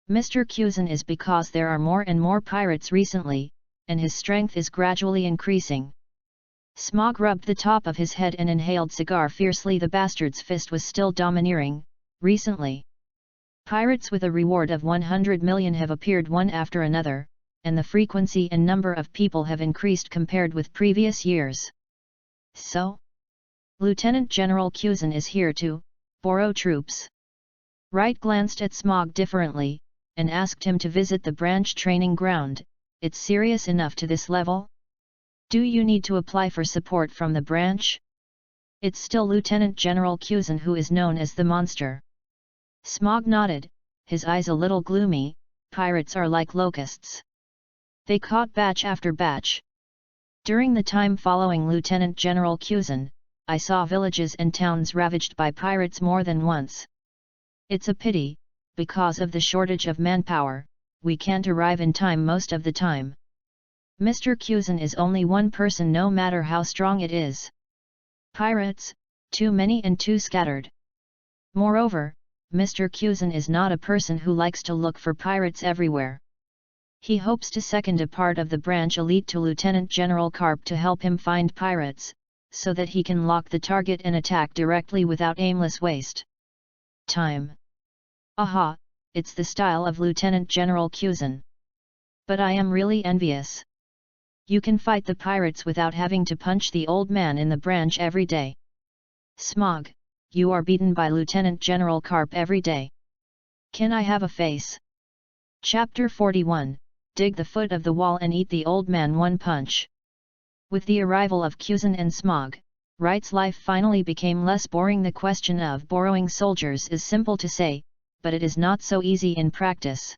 Mr. Cusin is because there are more and more pirates recently, and his strength is gradually increasing. Smog rubbed the top of his head and inhaled cigar fiercely. The bastard's fist was still domineering, recently. Pirates with a reward of 100 million have appeared one after another, and the frequency and number of people have increased compared with previous years. So? Lieutenant General Cusin is here to borrow troops. Wright glanced at Smog differently, and asked him to visit the branch training ground. It's serious enough to this level? Do you need to apply for support from the branch? It's still Lieutenant General Cusin who is known as the monster. Smog nodded, his eyes a little gloomy. Pirates are like locusts. They caught batch after batch. During the time following Lieutenant General Cusin, I saw villages and towns ravaged by pirates more than once. It's a pity, because of the shortage of manpower, we can't arrive in time most of the time. Mr. Cusin is only one person no matter how strong it is. Pirates, too many and too scattered. Moreover, Mr. Cusin is not a person who likes to look for pirates everywhere. He hopes to second a part of the branch elite to Lieutenant General Carp to help him find pirates, so that he can lock the target and attack directly without aimless waste time. Aha, it's the style of Lieutenant General Cusin. But I am really envious. You can fight the pirates without having to punch the old man in the branch every day. Smog, you are beaten by Lieutenant General Carp every day. Can I have a face? Chapter 41, Dig the foot of the wall and eat the old man one punch. With the arrival of Cusin and Smog, Wright's life finally became less boring. The question of borrowing soldiers is simple to say, but it is not so easy in practice.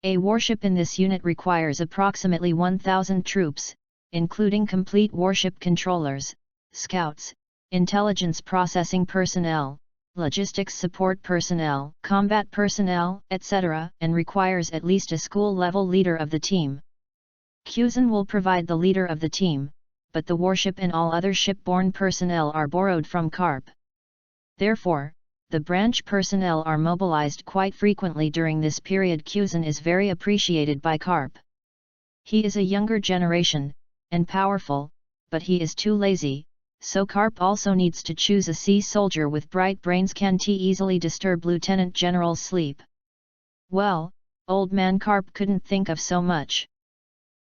A warship in this unit requires approximately 1,000 troops, including complete warship controllers, scouts, intelligence processing personnel, logistics support personnel, combat personnel, etc., and requires at least a school-level leader of the team. Cusin will provide the leader of the team, but the warship and all other shipborne personnel are borrowed from Carp. Therefore, the branch personnel are mobilized quite frequently during this period. Cusin is very appreciated by Carp. He is a younger generation, and powerful, but he is too lazy, so Carp also needs to choose a sea soldier with bright brains. Can he easily disturb Lieutenant General's sleep? Well, old man Carp couldn't think of so much.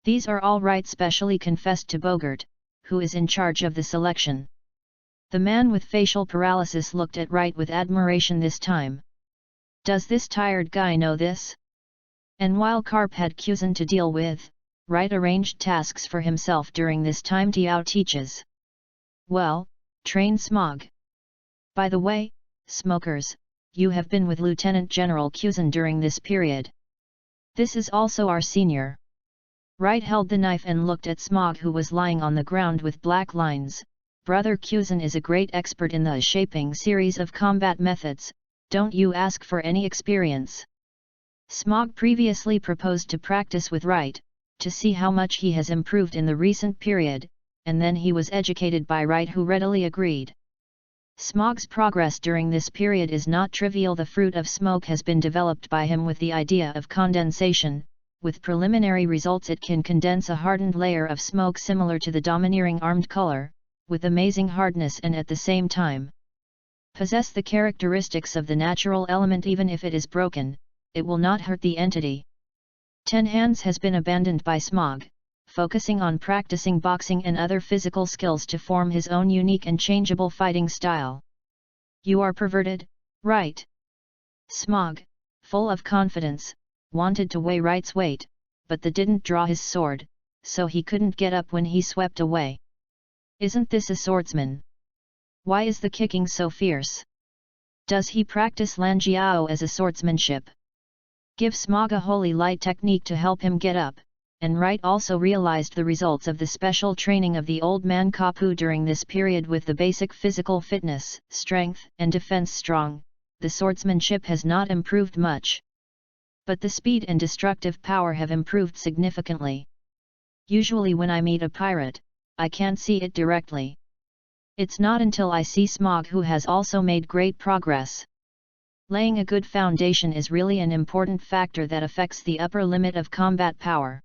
These are all right, specially confessed to Bogart, who is in charge of the selection. The man with facial paralysis looked at Wright with admiration this time. Does this tired guy know this? And while Carp had Cusin to deal with, Wright arranged tasks for himself during this time. Tiao teaches. Well, train Smog. By the way, smokers, you have been with Lieutenant General Cusin during this period. This is also our senior. Wright held the knife and looked at Smog, who was lying on the ground with black lines. Brother Cusin is a great expert in the shaping series of combat methods, don't you ask for any experience. Smog previously proposed to practice with Wright, to see how much he has improved in the recent period, and then he was educated by Wright, who readily agreed. Smog's progress during this period is not trivial. The fruit of smoke has been developed by him with the idea of condensation. With preliminary results, it can condense a hardened layer of smoke similar to the domineering armed color, with amazing hardness, and at the same time possess the characteristics of the natural element. Even if it is broken, it will not hurt the entity. 10 Hands has been abandoned by Smog, focusing on practicing boxing and other physical skills to form his own unique and changeable fighting style. You are perverted, right? Smog, full of confidence, wanted to weigh Wright's weight, but the didn't draw his sword, so he couldn't get up when he swept away. Isn't this a swordsman? Why is the kicking so fierce? Does he practice Lanjiao as a swordsmanship? Give Smog a holy light technique to help him get up, and Wright also realized the results of the special training of the old man Kapu during this period. With the basic physical fitness, strength, and defense strong, the swordsmanship has not improved much. But the speed and destructive power have improved significantly. Usually when I meet a pirate, I can't see it directly. It's not until I see Smog, who has also made great progress. Laying a good foundation is really an important factor that affects the upper limit of combat power.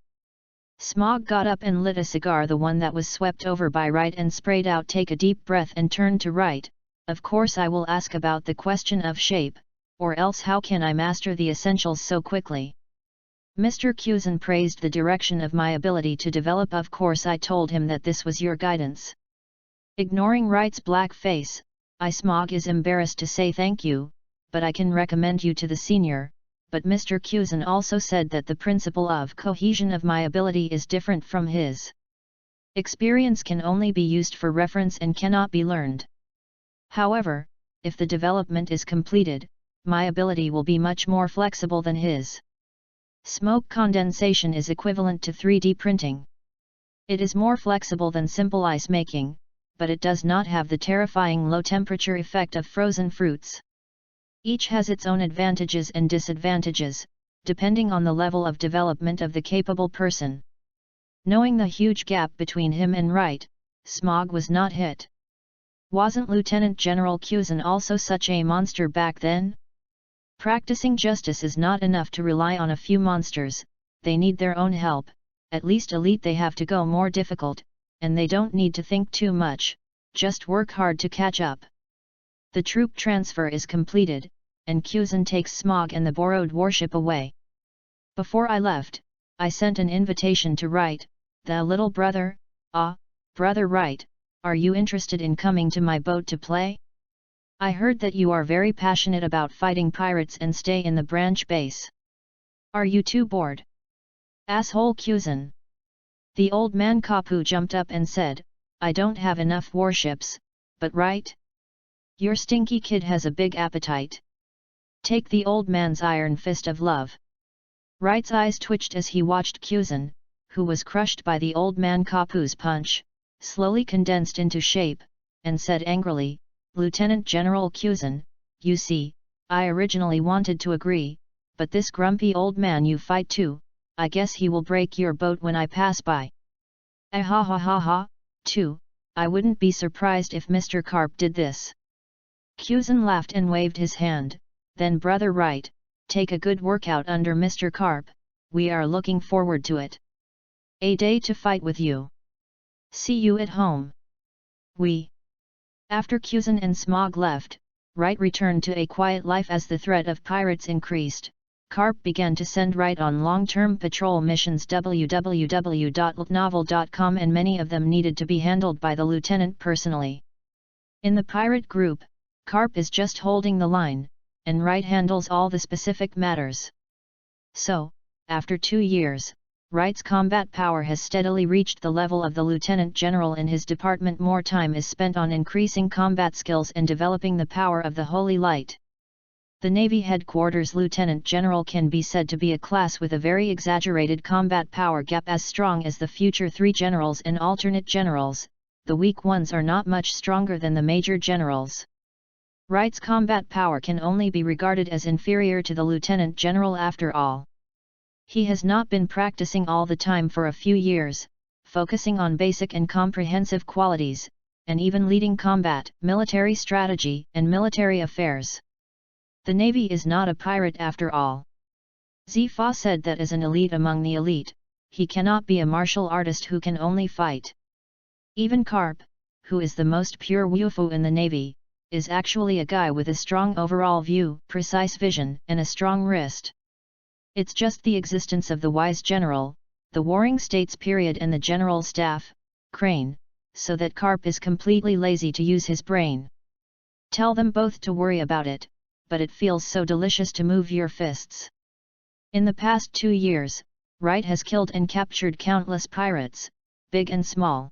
Smog got up and lit a cigar, the one that was swept over by Wright, and sprayed out. Take a deep breath and turned to Wright. Of course I will ask about the question of shape, or else how can I master the essentials so quickly? Mr. Cusin praised the direction of my ability to develop. Of course I told him that this was your guidance. Ignoring Wright's black face, Smog is embarrassed to say thank you, but I can recommend you to the senior. But Mr. Cusin also said that the principle of cohesion of my ability is different from his. Experience can only be used for reference and cannot be learned. However, if the development is completed, my ability will be much more flexible than his. Smoke condensation is equivalent to 3D printing. It is more flexible than simple ice making, but it does not have the terrifying low temperature effect of frozen fruits. Each has its own advantages and disadvantages, depending on the level of development of the capable person. Knowing the huge gap between him and Wright, Smog was not hit. Wasn't Lieutenant General Cusin also such a monster back then? Practicing justice is not enough to rely on a few monsters, they need their own help, at least elite they have to go more difficult, and they don't need to think too much, just work hard to catch up. The troop transfer is completed, and Cusin takes Smog and the borrowed warship away. Before I left, I sent an invitation to Wright, the little brother. Brother Wright, are you interested in coming to my boat to play? I heard that you are very passionate about fighting pirates and stay in the branch base. Are you too bored? Asshole Cusin. The old man Kapu jumped up and said, I don't have enough warships, but Wright? Your stinky kid has a big appetite. Take the old man's iron fist of love. Wright's eyes twitched as he watched Cusin, who was crushed by the old man Kapu's punch, slowly condensed into shape, and said angrily, Lieutenant General Cusin, you see, I originally wanted to agree, but this grumpy old man you fight too, I guess he will break your boat when I pass by. Too, I wouldn't be surprised if Mr. Carp did this. Cusin laughed and waved his hand, then Brother Wright, take a good workout under Mr. Carp, we are looking forward to it. A day to fight with you. See you at home. After Cusin and Smog left, Wright returned to a quiet life as the threat of pirates increased. Carp began to send Wright on long-term patrol missions www.novel.com, and many of them needed to be handled by the lieutenant personally. In the pirate group, Carp is just holding the line, and Wright handles all the specific matters. So, after 2 years, Wright's combat power has steadily reached the level of the Lieutenant General in his department. More time is spent on increasing combat skills and developing the power of the Holy Light. The Navy Headquarters Lieutenant General can be said to be a class with a very exaggerated combat power gap as strong as the future 3 generals and alternate generals. The weak ones are not much stronger than the major generals. Wright's combat power can only be regarded as inferior to the Lieutenant General after all. He has not been practicing all the time for a few years, focusing on basic and comprehensive qualities, and even leading combat, military strategy, and military affairs. The Navy is not a pirate after all. Zifa said that as an elite among the elite, he cannot be a martial artist who can only fight. Even Carp, who is the most pure Wufu in the Navy, is actually a guy with a strong overall view, precise vision, and a strong wrist. It's just the existence of the wise general, the warring states period, and the general staff, Crane, so that Carp is completely lazy to use his brain. Tell them both to worry about it, but it feels so delicious to move your fists. In the past 2 years, Wright has killed and captured countless pirates, big and small.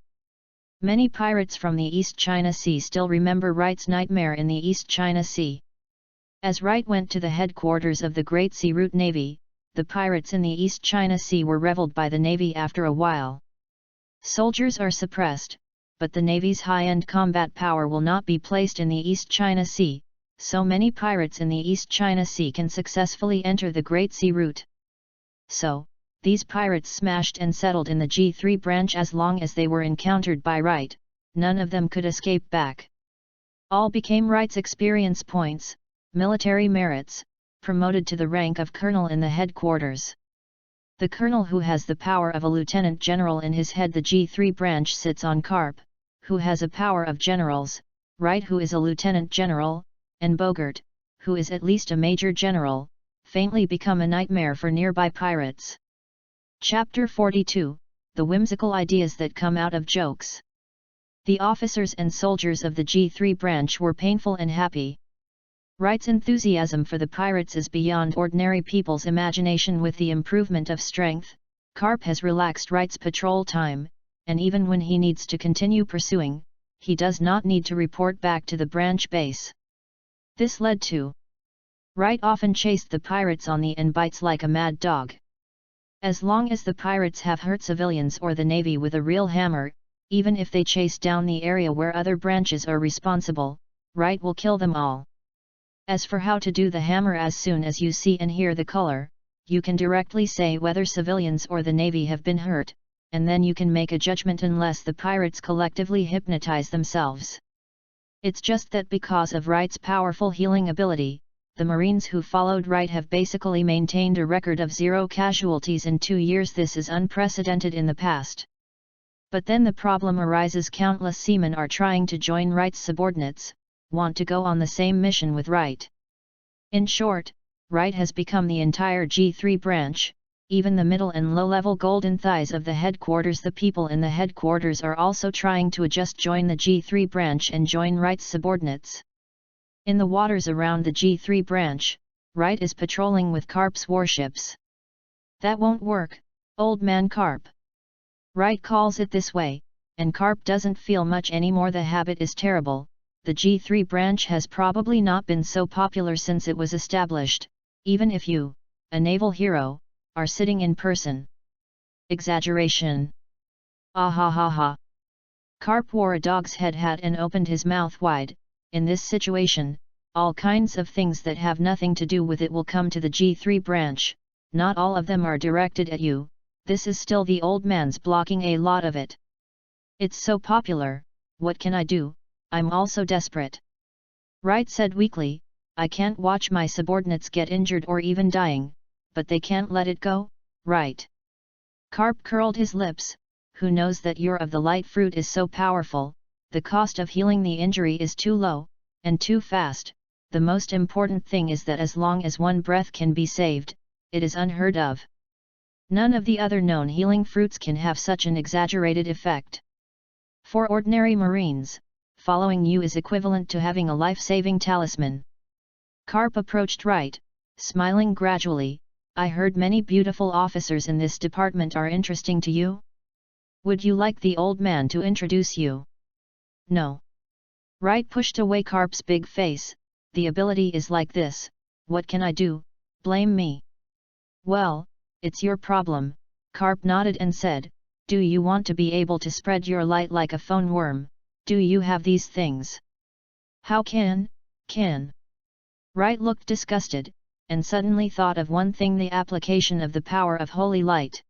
Many pirates from the East China Sea still remember Wright's nightmare in the East China Sea. As Wright went to the headquarters of the Great Sea Route Navy, the pirates in the East China Sea were reveled by the Navy after a while. Soldiers are suppressed, but the Navy's high-end combat power will not be placed in the East China Sea, so many pirates in the East China Sea can successfully enter the Great Sea Route. So, these pirates smashed and settled in the G3 branch. As long as they were encountered by Wright, none of them could escape back. All became Wright's experience points, military merits, promoted to the rank of colonel in the headquarters. The colonel who has the power of a lieutenant general in his head. The G3 branch sits on Carp, who has a power of generals, Wright who is a lieutenant general, and Bogart, who is at least a major general, faintly become a nightmare for nearby pirates. Chapter 42, The Whimsical Ideas That Come Out of Jokes. The officers and soldiers of the G3 branch were painful and happy. Wright's enthusiasm for the pirates is beyond ordinary people's imagination. With the improvement of strength, Carp has relaxed Wright's patrol time, and even when he needs to continue pursuing, he does not need to report back to the branch base. This led to Wright often chased the pirates on the end bites like a mad dog. As long as the pirates have hurt civilians or the Navy with a real hammer, even if they chase down the area where other branches are responsible, Wright will kill them all. As for how to do the hammer, as soon as you see and hear the color, you can directly say whether civilians or the Navy have been hurt, and then you can make a judgment unless the pirates collectively hypnotize themselves. It's just that because of Wright's powerful healing ability, the Marines who followed Wright have basically maintained a record of 0 casualties in 2 years. This is unprecedented in the past. But then the problem arises: countless seamen are trying to join Wright's subordinates, want to go on the same mission with Wright. In short, Wright has become the entire G3 branch, even the middle and low-level golden thighs of the headquarters. The people in the headquarters are also trying to join the G3 branch and join Wright's subordinates. In the waters around the G3 branch, Wright is patrolling with Carp's warships. That won't work, old man Carp. Wright calls it this way, and Carp doesn't feel much anymore. The habit is terrible. The G3 branch has probably not been so popular since it was established, even if you, a naval hero, are sitting in person. Exaggeration. Ah ha ha ha. Carp wore a dog's head hat and opened his mouth wide. In this situation, all kinds of things that have nothing to do with it will come to the G3 branch. Not all of them are directed at you. This is still the old man's blocking a lot of it. It's so popular, what can I do? I'm also desperate. Wright said weakly, I can't watch my subordinates get injured or even dying, but they can't let it go, right? Carp curled his lips. Who knows that your of the light fruit is so powerful, the cost of healing the injury is too low, and too fast. The most important thing is that as long as one breath can be saved, it is unheard of. None of the other known healing fruits can have such an exaggerated effect. For ordinary Marines, following you is equivalent to having a life-saving talisman. Carp approached Wright, smiling gradually. I heard many beautiful officers in this department are interesting to you? Would you like the old man to introduce you? No. Wright pushed away Carp's big face. The ability is like this. What can I do? Blame me. Well, it's your problem. Carp nodded and said, do you want to be able to spread your light like a phone worm? Do you have these things? How can? Wright looked disgusted, and suddenly thought of one thing: the application of the power of Holy Light.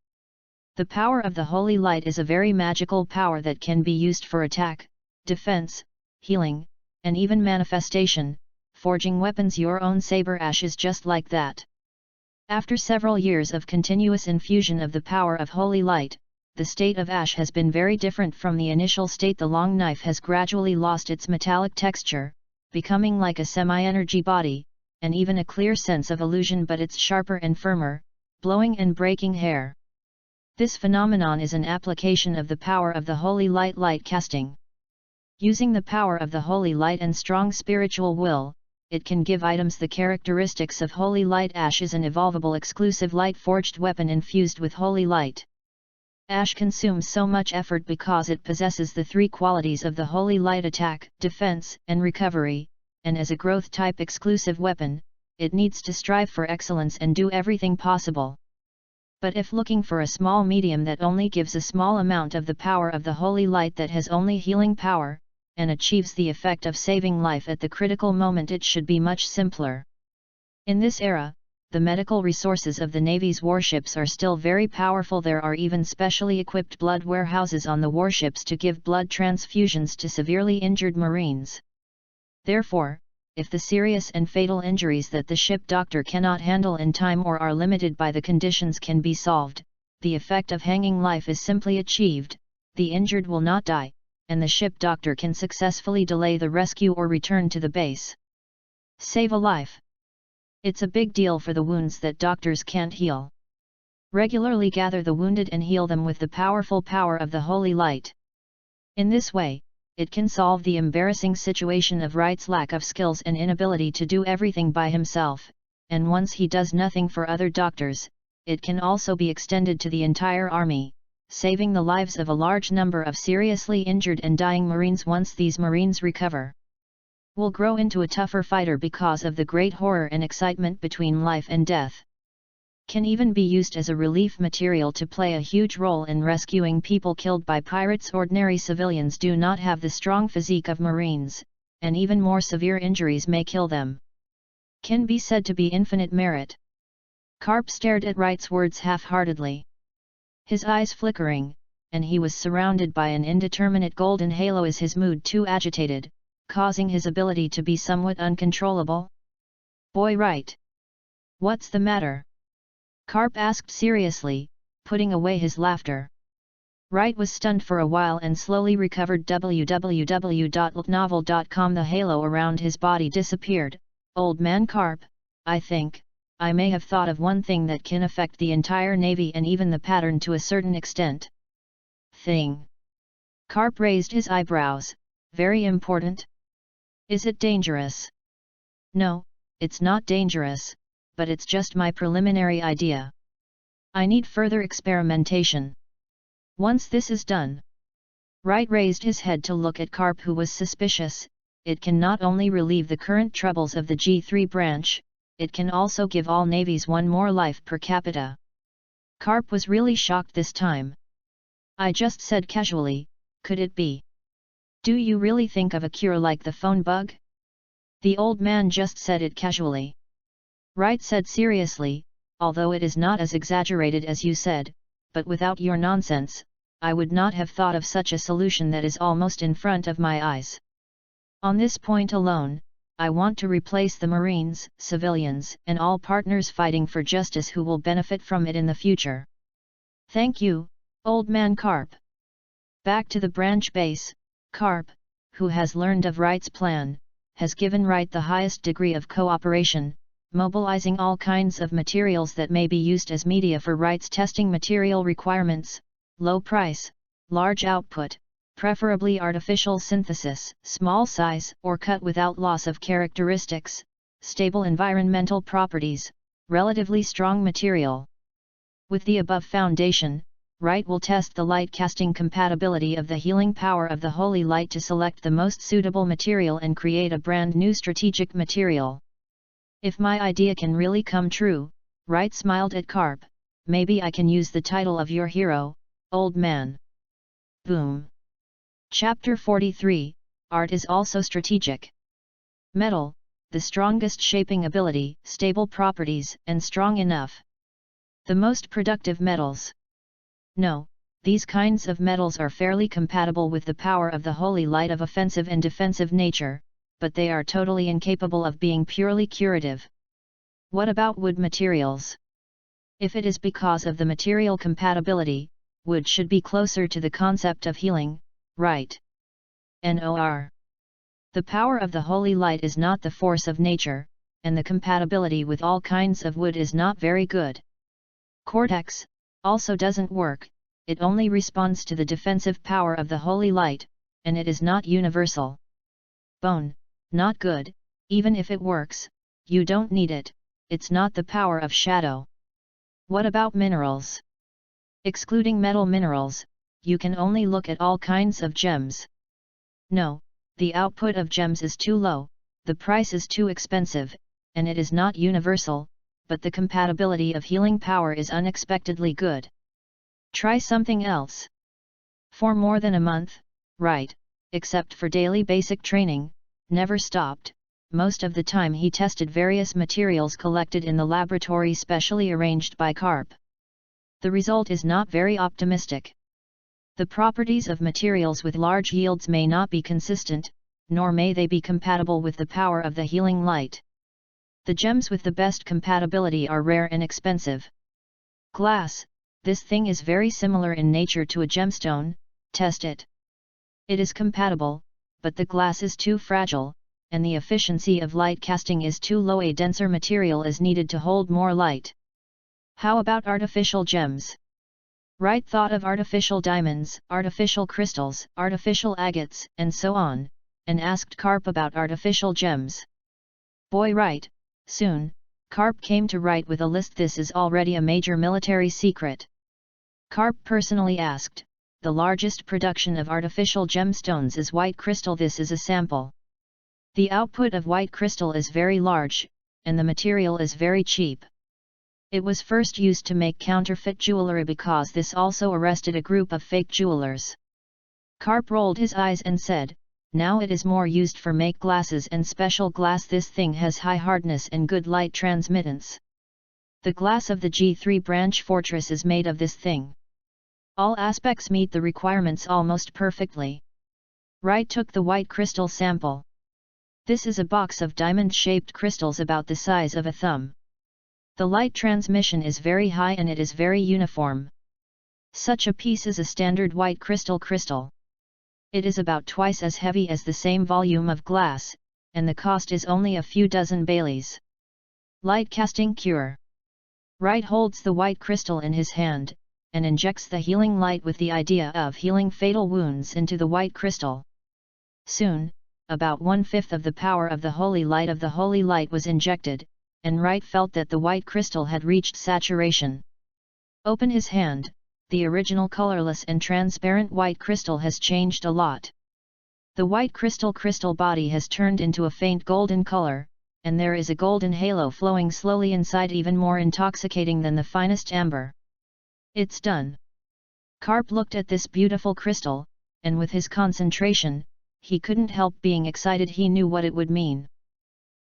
The power of the Holy Light is a very magical power that can be used for attack, defense, healing, and even manifestation. Forging weapons. Your own saber ash is just like that. After several years of continuous infusion of the power of Holy Light, the state of ash has been very different from the initial state. The long knife has gradually lost its metallic texture, becoming like a semi-energy body, and even a clear sense of illusion, but it's sharper and firmer, blowing and breaking hair. This phenomenon is an application of the power of the Holy Light casting. Using the power of the Holy Light and strong spiritual will, it can give items the characteristics of Holy Light. Ash is an evolvable exclusive light-forged weapon infused with Holy Light. Ash consumes so much effort because it possesses the 3 qualities of the Holy Light: attack, defense, and recovery, and as a growth-type exclusive weapon, it needs to strive for excellence and do everything possible. But if looking for a small medium that only gives a small amount of the power of the Holy Light, that has only healing power, and achieves the effect of saving life at the critical moment, it should be much simpler. In this era, the medical resources of the Navy's warships are still very powerful. There are even specially equipped blood warehouses on the warships to give blood transfusions to severely injured Marines. Therefore, if the serious and fatal injuries that the ship doctor cannot handle in time or are limited by the conditions can be solved, the effect of hanging life is simply achieved. The injured will not die, and the ship doctor can successfully delay the rescue or return to the base. Save a life. It's a big deal for the wounds that doctors can't heal. Regularly gather the wounded and heal them with the powerful power of the Holy Light. In this way, it can solve the embarrassing situation of Wright's lack of skills and inability to do everything by himself, and once he does nothing for other doctors, it can also be extended to the entire army, saving the lives of a large number of seriously injured and dying Marines. Once these Marines recover, will grow into a tougher fighter because of the great horror and excitement between life and death. Can even be used as a relief material to play a huge role in rescuing people killed by pirates. Ordinary civilians do not have the strong physique of Marines, and even more severe injuries may kill them. Can be said to be infinite merit. Carp stared at Wright's words half-heartedly, his eyes flickering, and he was surrounded by an indeterminate golden halo. Is his mood too agitated? causing his ability to be somewhat uncontrollable. Boy, right. What's the matter? Carp asked seriously, putting away his laughter. Wright was stunned for a while and slowly recovered. www.novel.com. The halo around his body disappeared. Old man Carp, I think, I may have thought of one thing that can affect the entire Navy and even the pattern to a certain extent. Thing? Carp raised his eyebrows. Very important? Is it dangerous? No, it's not dangerous, but it's just my preliminary idea. I need further experimentation. Once this is done. Wright raised his head to look at Carp, who was suspicious. It can not only relieve the current troubles of the G3 branch, it can also give all navies one more life per capita. Carp was really shocked this time. I just said casually, could it be? Do you really think of a cure like the phone bug? The old man just said it casually. Wright said seriously, although it is not as exaggerated as you said, but without your nonsense, I would not have thought of such a solution that is almost in front of my eyes. On this point alone, I want to replace the Marines, civilians, and all partners fighting for justice who will benefit from it in the future. Thank you, old man Carp. Back to the branch base, Carp, who has learned of Wright's plan, has given Wright the highest degree of cooperation, mobilizing all kinds of materials that may be used as media for Wright's testing material requirements: low price, large output, preferably artificial synthesis, small size or cut without loss of characteristics, stable environmental properties, relatively strong material. With the above foundation, Wright will test the light casting compatibility of the healing power of the Holy Light to select the most suitable material and create a brand new strategic material. If my idea can really come true, Wright smiled at Carp, maybe I can use the title of your hero, old man. Boom. Chapter 43, Art is also strategic. Metal, the strongest shaping ability, stable properties, and strong enough. The most productive metals. No, these kinds of metals are fairly compatible with the power of the Holy Light of offensive and defensive nature, but they are totally incapable of being purely curative. What about wood materials? If it is because of the material compatibility, wood should be closer to the concept of healing, right? Nor. The power of the Holy Light is not the force of nature, and the compatibility with all kinds of wood is not very good. Cortex also doesn't work, it only responds to the defensive power of the Holy Light, and it is not universal. Bone, not good, even if it works, you don't need it, it's not the power of shadow. What about minerals? Excluding metal minerals, you can only look at all kinds of gems. No, the output of gems is too low, the price is too expensive, and it is not universal, but the compatibility of healing power is unexpectedly good. Try something else. For more than a month, Wright, except for daily basic training, never stopped. Most of the time he tested various materials collected in the laboratory specially arranged by Carp. The result is not very optimistic. The properties of materials with large yields may not be consistent, nor may they be compatible with the power of the healing light. The gems with the best compatibility are rare and expensive. Glass, this thing is very similar in nature to a gemstone, test it. It is compatible, but the glass is too fragile, and the efficiency of light casting is too low. A denser material is needed to hold more light. How about artificial gems? Wright thought of artificial diamonds, artificial crystals, artificial agates, and so on, and asked Carp about artificial gems. Boy, Wright, soon, Carp came to Wright with a list. This is already a major military secret. Carp personally asked, the largest production of artificial gemstones is white crystal. This is a sample. The output of white crystal is very large, and the material is very cheap. It was first used to make counterfeit jewelry because this also arrested a group of fake jewelers. Carp rolled his eyes and said, now it is more used for make glasses and special glass. This thing has high hardness and good light transmittance. The glass of the G3 branch fortress is made of this thing. All aspects meet the requirements almost perfectly. Wright took the white crystal sample. This is a box of diamond-shaped crystals about the size of a thumb. The light transmission is very high and it is very uniform. Such a piece is a standard white crystal. It is about twice as heavy as the same volume of glass, and the cost is only a few dozen Baileys. Light casting cure. Wright holds the white crystal in his hand, and injects the healing light with the idea of healing fatal wounds into the white crystal. Soon, about 1/5 of the power of the Holy Light was injected, and Wright felt that the white crystal had reached saturation. Open his hand, the original colorless and transparent white crystal has changed a lot. The white crystal body has turned into a faint golden color, and there is a golden halo flowing slowly inside, even more intoxicating than the finest amber. It's done. Carp looked at this beautiful crystal, and with his concentration, he couldn't help being excited. He knew what it would mean.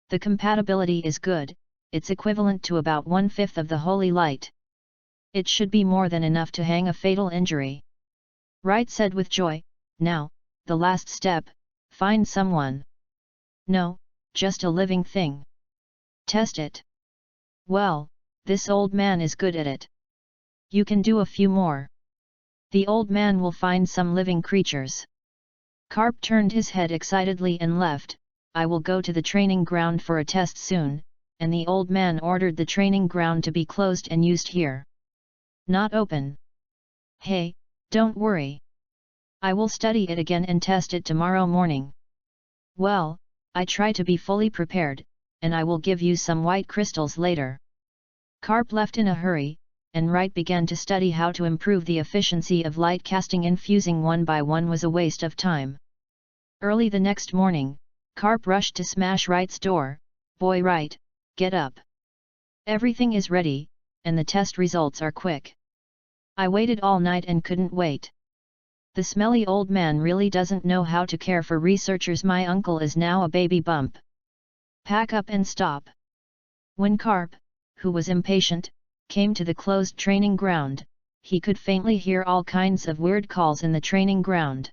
The compatibility is good, it's equivalent to about 1/5 of the Holy Light. It should be more than enough to hang a fatal injury. Wright said with joy, now, the last step, find someone. No, just a living thing. Test it. Well, this old man is good at it. You can do a few more. The old man will find some living creatures. Carp turned his head excitedly and left. I will go to the training ground for a test soon, and the old man ordered the training ground to be closed and used here. Not open. Hey, don't worry. I will study it again and test it tomorrow morning. Well, I try to be fully prepared, and I will give you some white crystals later. Carp left in a hurry, and Wright began to study how to improve the efficiency of light casting. Infusing one by one was a waste of time. Early the next morning, Carp rushed to smash Wright's door. Boy Wright, get up. Everything is ready, and the test results are quick. I waited all night and couldn't wait. The smelly old man really doesn't know how to care for researchers. My uncle is now a baby bump. Pack up and stop. When Carp, who was impatient, came to the closed training ground, he could faintly hear all kinds of weird calls in the training ground.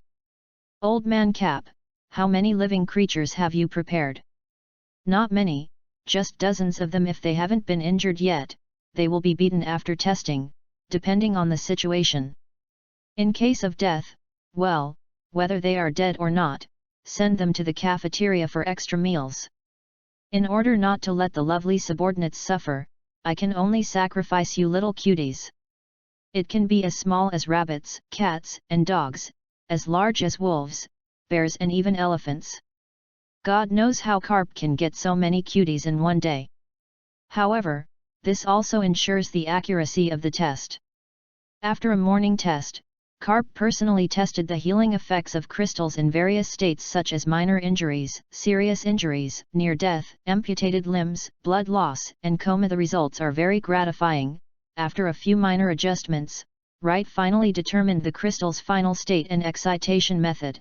Old man Cap, how many living creatures have you prepared? Not many, just dozens of them. If they haven't been injured yet, they will be beaten after testing, depending on the situation. In case of death, well, whether they are dead or not, send them to the cafeteria for extra meals. In order not to let the lovely subordinates suffer, I can only sacrifice you little cuties. It can be as small as rabbits, cats, and dogs, as large as wolves, bears and even elephants. God knows how Carp can get so many cuties in one day. However, this also ensures the accuracy of the test. After a morning test, Carp personally tested the healing effects of crystals in various states such as minor injuries, serious injuries, near death, amputated limbs, blood loss, and coma. The results are very gratifying. After a few minor adjustments, Wright finally determined the crystal's final state and excitation method.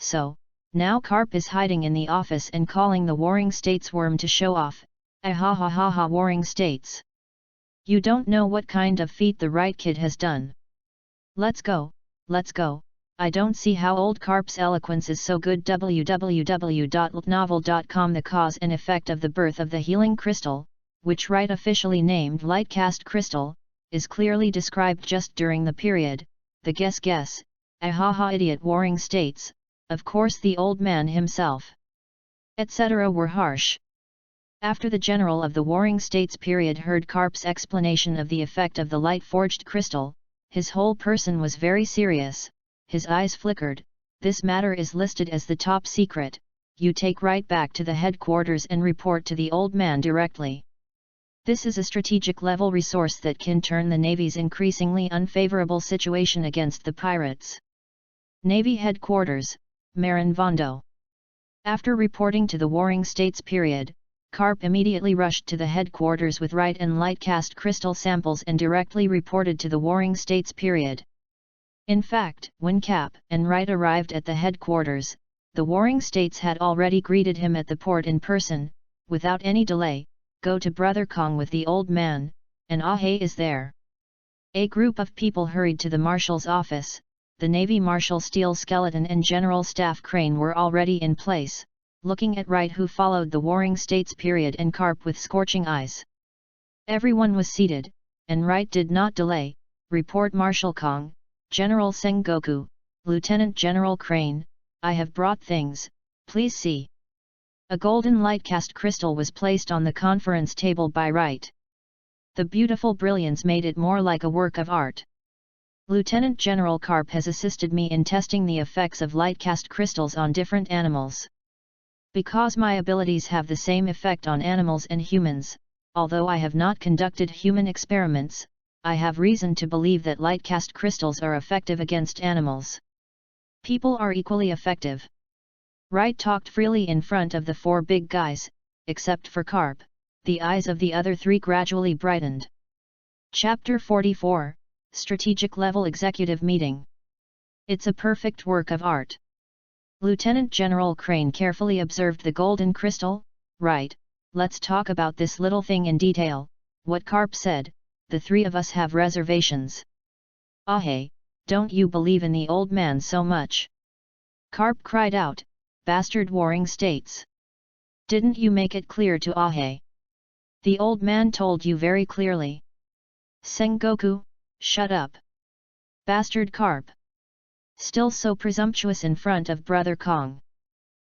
So, now Carp is hiding in the office and calling the Warring States worm to show off. Ha, Warring States. You don't know what kind of feat the Wright kid has done. Let's go, I don't see how old Carp's eloquence is so good. www.novel.com. The cause and effect of the birth of the healing crystal, which Wright officially named Lightcast Crystal, is clearly described just during the period, the guess, idiot Warring States, of course the old man himself, etc. were harsh. After the general of the Warring States period heard Carp's explanation of the effect of the light-forged crystal, his whole person was very serious, his eyes flickered. This matter is listed as the top secret, you take Wright back to the headquarters and report to the old man directly. This is a strategic level resource that can turn the Navy's increasingly unfavorable situation against the pirates. Navy Headquarters, Marin Vondo. After reporting to the Warring States period, Carp immediately rushed to the headquarters with Wright and light-cast crystal samples and directly reported to the Warring States period. In fact, when Cap and Wright arrived at the headquarters, the Warring States had already greeted him at the port in person. Without any delay, go to Brother Kong with the old man, and Ahe is there. A group of people hurried to the marshal's office. The Navy Marshal Steel Skeleton and General Staff Crane were already in place, looking at Wright, who followed the Warring States period and Karp with scorching eyes. Everyone was seated, and Wright did not delay. Report Marshal Kong, General Sengoku, Lieutenant General Crane, I have brought things, please see. A golden light-cast crystal was placed on the conference table by Wright. The beautiful brilliance made it more like a work of art. Lieutenant General Karp has assisted me in testing the effects of light-cast crystals on different animals. Because my abilities have the same effect on animals and humans, although I have not conducted human experiments, I have reason to believe that light-cast crystals are effective against animals. People are equally effective. Wright talked freely in front of the four big guys, except for Karp. The eyes of the other three gradually brightened. Chapter 44, Strategic Level Executive Meeting. It's a perfect work of art. Lieutenant General Crane carefully observed the golden crystal. Right, let's talk about this little thing in detail. What Karp said, the three of us have reservations. Hey, don't you believe in the old man so much? Karp cried out, bastard Warring States. Didn't you make it clear to Ahe? The old man told you very clearly. Sengoku, shut up. Bastard Karp. Still so presumptuous in front of brother Kong.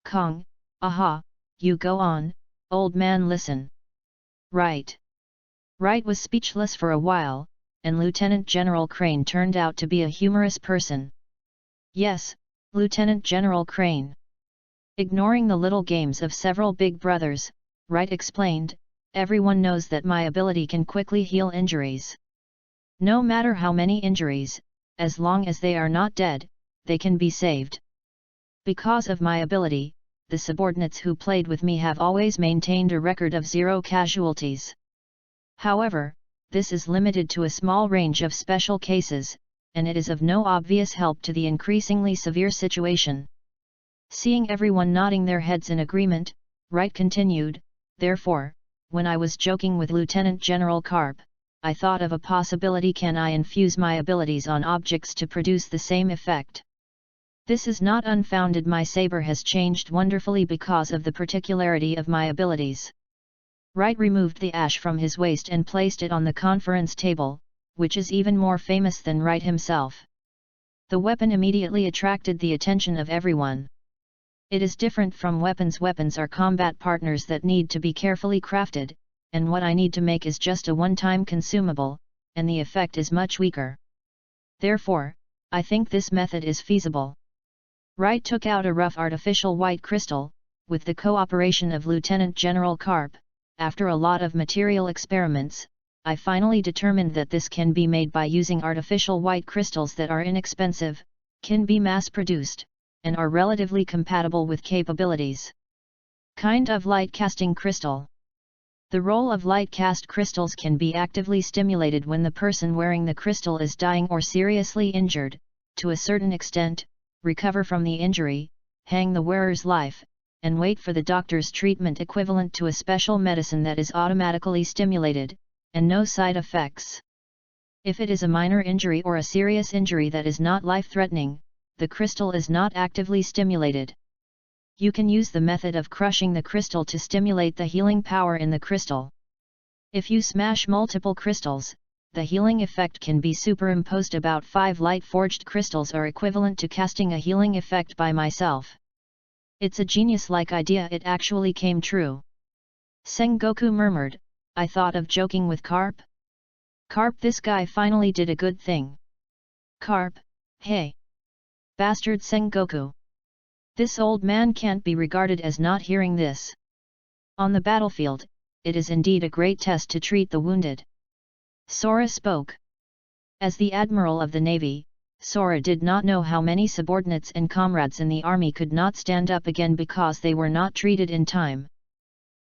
Kong, aha, you go on, old man, listen. Right. Wright was speechless for a while, and Lieutenant General Crane turned out to be a humorous person. Yes, Lieutenant General Crane. Ignoring the little games of several big brothers, Wright explained, everyone knows that my ability can quickly heal injuries. No matter how many injuries, as long as they are not dead, they can be saved. Because of my ability, the subordinates who played with me have always maintained a record of 0 casualties. However, this is limited to a small range of special cases, and it is of no obvious help to the increasingly severe situation. Seeing everyone nodding their heads in agreement, Wright continued, therefore, when I was joking with Lieutenant General Karp, I thought of a possibility: can I infuse my abilities on objects to produce the same effect? This is not unfounded. My saber has changed wonderfully because of the particularity of my abilities. Wright removed the ash from his waist and placed it on the conference table, which is even more famous than Wright himself. The weapon immediately attracted the attention of everyone. It is different from weapons. Weapons are combat partners that need to be carefully crafted, and what I need to make is just a one-time consumable, and the effect is much weaker. Therefore, I think this method is feasible. Wright took out a rough artificial white crystal. With the cooperation of Lieutenant General Karp, after a lot of material experiments, I finally determined that this can be made by using artificial white crystals that are inexpensive, can be mass-produced, and are relatively compatible with capabilities. Kind of light casting crystal. The role of light cast crystals can be actively stimulated when the person wearing the crystal is dying or seriously injured, to a certain extent, recover from the injury, hang the wearer's life, and wait for the doctor's treatment equivalent to a special medicine that is automatically stimulated, and no side effects. If it is a minor injury or a serious injury that is not life-threatening, the crystal is not actively stimulated. You can use the method of crushing the crystal to stimulate the healing power in the crystal. If you smash multiple crystals, the healing effect can be superimposed. About 5 light-forged crystals are equivalent to casting a healing effect by myself. It's a genius-like idea. It actually came true. Sengoku murmured, I thought of joking with Karp. Karp, this guy finally did a good thing. Karp, hey! Bastard Sengoku! This old man can't be regarded as not hearing this. On the battlefield, it is indeed a great test to treat the wounded. Sora spoke. As the Admiral of the Navy, Sora did not know how many subordinates and comrades in the army could not stand up again because they were not treated in time.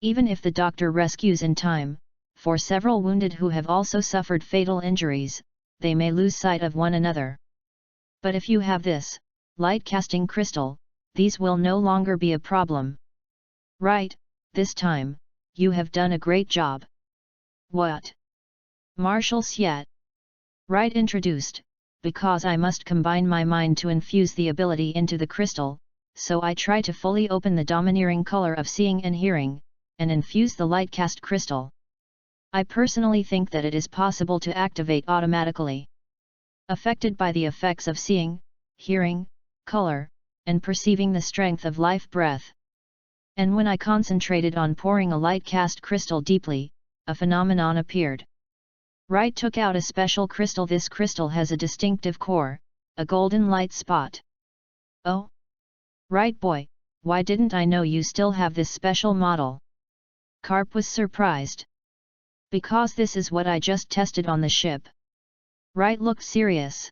Even if the doctor rescues in time, for several wounded who have also suffered fatal injuries, they may lose sight of one another. But if you have this light casting crystal, these will no longer be a problem. Right, this time, you have done a great job. What? Marshal Xiat. Wright introduced, because I must combine my mind to infuse the ability into the crystal, so I try to fully open the domineering color of seeing and hearing, and infuse the lightcast crystal. I personally think that it is possible to activate automatically. Affected by the effects of seeing, hearing, color, and perceiving the strength of life breath. And when I concentrated on pouring a lightcast crystal deeply, a phenomenon appeared. Wright took out a special crystal. This crystal has a distinctive core, a golden light spot. Oh? Wright boy, why didn't I know you still have this special model? Carp was surprised. Because this is what I just tested on the ship. Wright looked serious.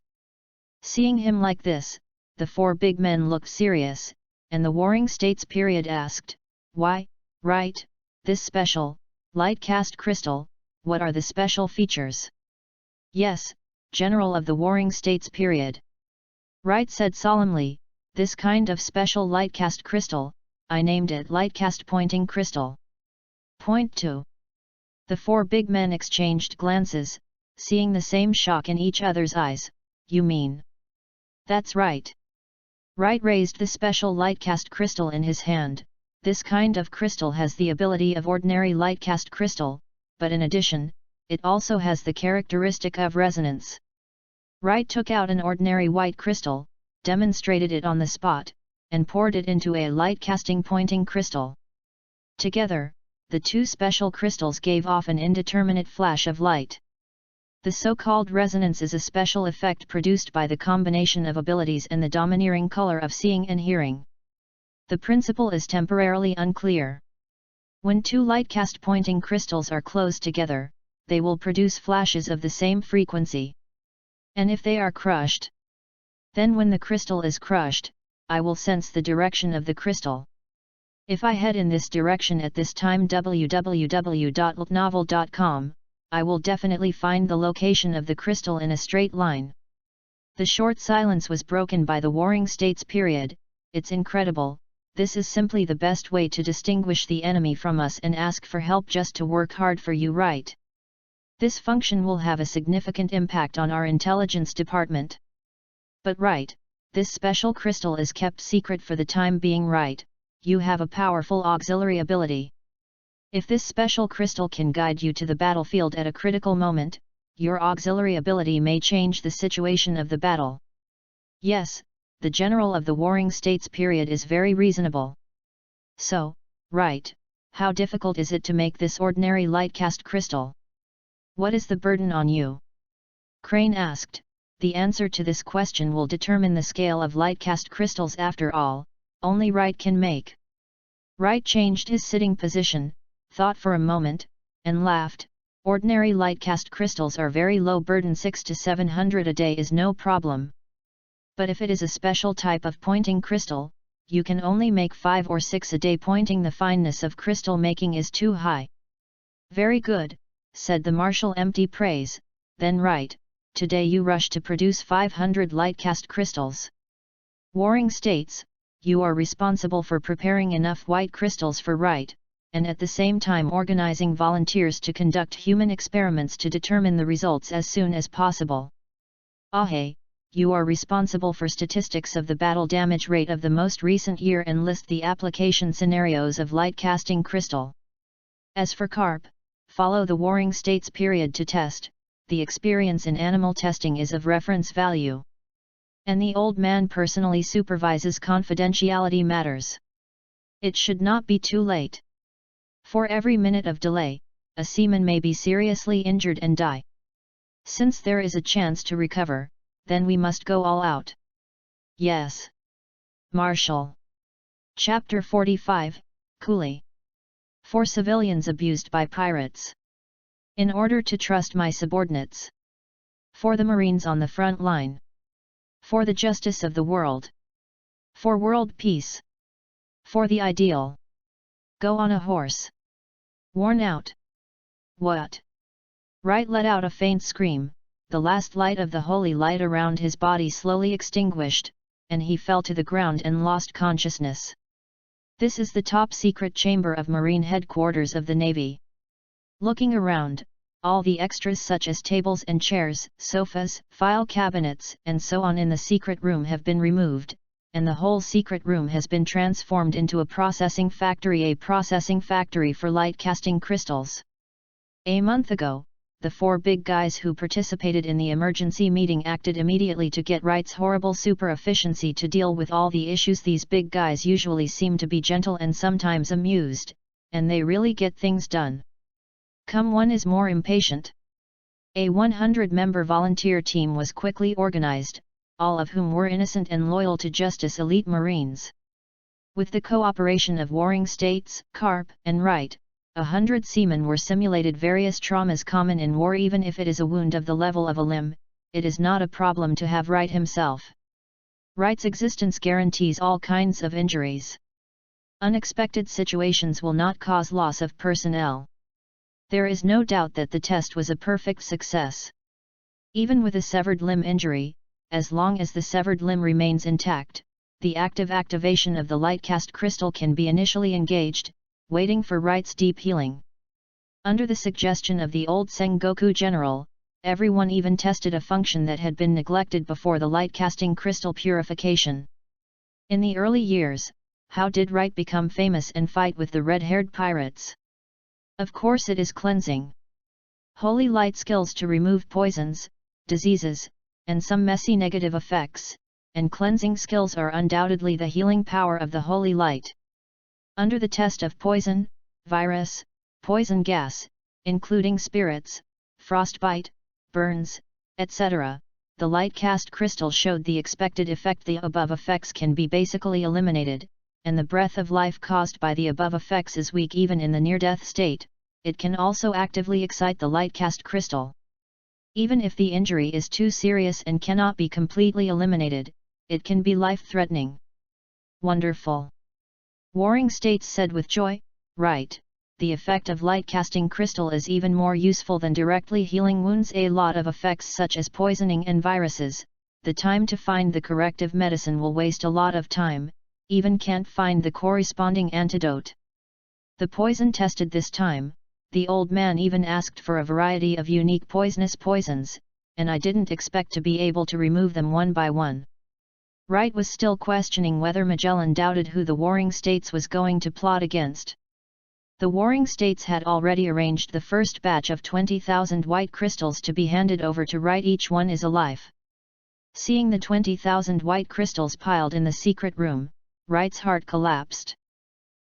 Seeing him like this, the four big men looked serious, and the Warring States period asked, "Why, Wright, this special, light-cast crystal, what are the special features?" "Yes, General of the Warring States period." Wright said solemnly, "This kind of special light-cast crystal, I named it light-cast pointing crystal." Point 2. The four big men exchanged glances, seeing the same shock in each other's eyes. "You mean?" "That's right." Wright raised the special lightcast crystal in his hand. This kind of crystal has the ability of ordinary lightcast crystal, but in addition, it also has the characteristic of resonance. Wright took out an ordinary white crystal, demonstrated it on the spot, and poured it into a light-casting pointing crystal. Together, the two special crystals gave off an indeterminate flash of light. The so-called resonance is a special effect produced by the combination of abilities and the domineering color of seeing and hearing. The principle is temporarily unclear. When two lightcast pointing crystals are close together, they will produce flashes of the same frequency. And if they are crushed, then when the crystal is crushed, I will sense the direction of the crystal. If I head in this direction at this time www.novel.com, I will definitely find the location of the crystal in a straight line. The short silence was broken by the Warring States period. "It's incredible, this is simply the best way to distinguish the enemy from us and ask for help, just to work hard for you, right? This function will have a significant impact on our intelligence department." "But right, this special crystal is kept secret for the time being, right? You have a powerful auxiliary ability. If this special crystal can guide you to the battlefield at a critical moment, your auxiliary ability may change the situation of the battle." Yes, the General of the Warring States period is very reasonable. "So, right, how difficult is it to make this ordinary lightcast crystal? What is the burden on you?" Crane asked. "The answer to this question will determine the scale of lightcast crystals. After all, only Wright can make." Wright changed his sitting position, thought for a moment, and laughed. "Ordinary lightcast crystals are very low burden, 600 to 700 a day is no problem. But if it is a special type of pointing crystal, you can only make 5 or 6 a day. Pointing, the fineness of crystal making is too high." "Very good," said the Marshal, empty praise. "Then Wright, today you rush to produce 500 lightcast crystals. Warring States, you are responsible for preparing enough white crystals for Wright, and at the same time organizing volunteers to conduct human experiments to determine the results as soon as possible. Ahe, you are responsible for statistics of the battle damage rate of the most recent year and list the application scenarios of light-casting crystal. As for Carp, follow the Warring States period to test. The experience in animal testing is of reference value. And the old man personally supervises confidentiality matters. It should not be too late. For every minute of delay, a seaman may be seriously injured and die. Since there is a chance to recover, then we must go all out." "Yes, Marshal." Chapter 45, Coolie. For civilians abused by pirates. In order to trust my subordinates. For the Marines on the front line. For the justice of the world. For world peace. For the ideal. Go on a horse. Worn out. What? Wright let out a faint scream. The last light of the holy light around his body slowly extinguished, and he fell to the ground and lost consciousness. This is the top-secret chamber of Marine Headquarters of the Navy. Looking around, all the extras such as tables and chairs, sofas, file cabinets, and so on in the secret room have been removed, and the whole secret room has been transformed into a processing factory for light casting crystals. A month ago, the 4 big guys who participated in the emergency meeting acted immediately to get Wright's horrible super efficiency to deal with all the issues. These big guys usually seem to be gentle and sometimes amused, and they really get things done. One is more impatient. A 100-member volunteer team was quickly organized, all of whom were innocent and loyal to justice elite Marines. With the cooperation of warring states, Carp, and Wright, 100 seamen were simulated various traumas common in war. Even if it is a wound of the level of a limb, it is not a problem to have Wright himself. Wright's existence guarantees all kinds of injuries. Unexpected situations will not cause loss of personnel. There is no doubt that the test was a perfect success. Even with a severed limb injury, as long as the severed limb remains intact, the active activation of the lightcast crystal can be initially engaged, waiting for Wright's deep healing. Under the suggestion of the old Sengoku general, everyone even tested a function that had been neglected before the light-casting crystal purification. In the early years, how did Wright become famous and fight with the red-haired pirates? Of course it is cleansing. Holy light skills to remove poisons, diseases, and some messy negative effects, and cleansing skills are undoubtedly the healing power of the holy light. Under the test of poison, virus, poison gas, including spirits, frostbite, burns, etc., the light-cast crystal showed the expected effect. The above effects can be basically eliminated, and the breath of life caused by the above effects is weak even in the near-death state. It can also actively excite the light-cast crystal. Even if the injury is too serious and cannot be completely eliminated, it can be life-threatening. Wonderful! Warring States said with joy. Right, the effect of light-casting crystal is even more useful than directly healing wounds. A lot of effects such as poisoning and viruses, the time to find the corrective medicine will waste a lot of time, even can't find the corresponding antidote. The poison tested this time, the old man even asked for a variety of unique poisonous poisons, and I didn't expect to be able to remove them one by one. Wright was still questioning whether Magellan doubted who the Warring States was going to plot against. The Warring States had already arranged the first batch of 20,000 white crystals to be handed over to Wright. Each one is a life. Seeing the 20,000 white crystals piled in the secret room, Wright's heart collapsed.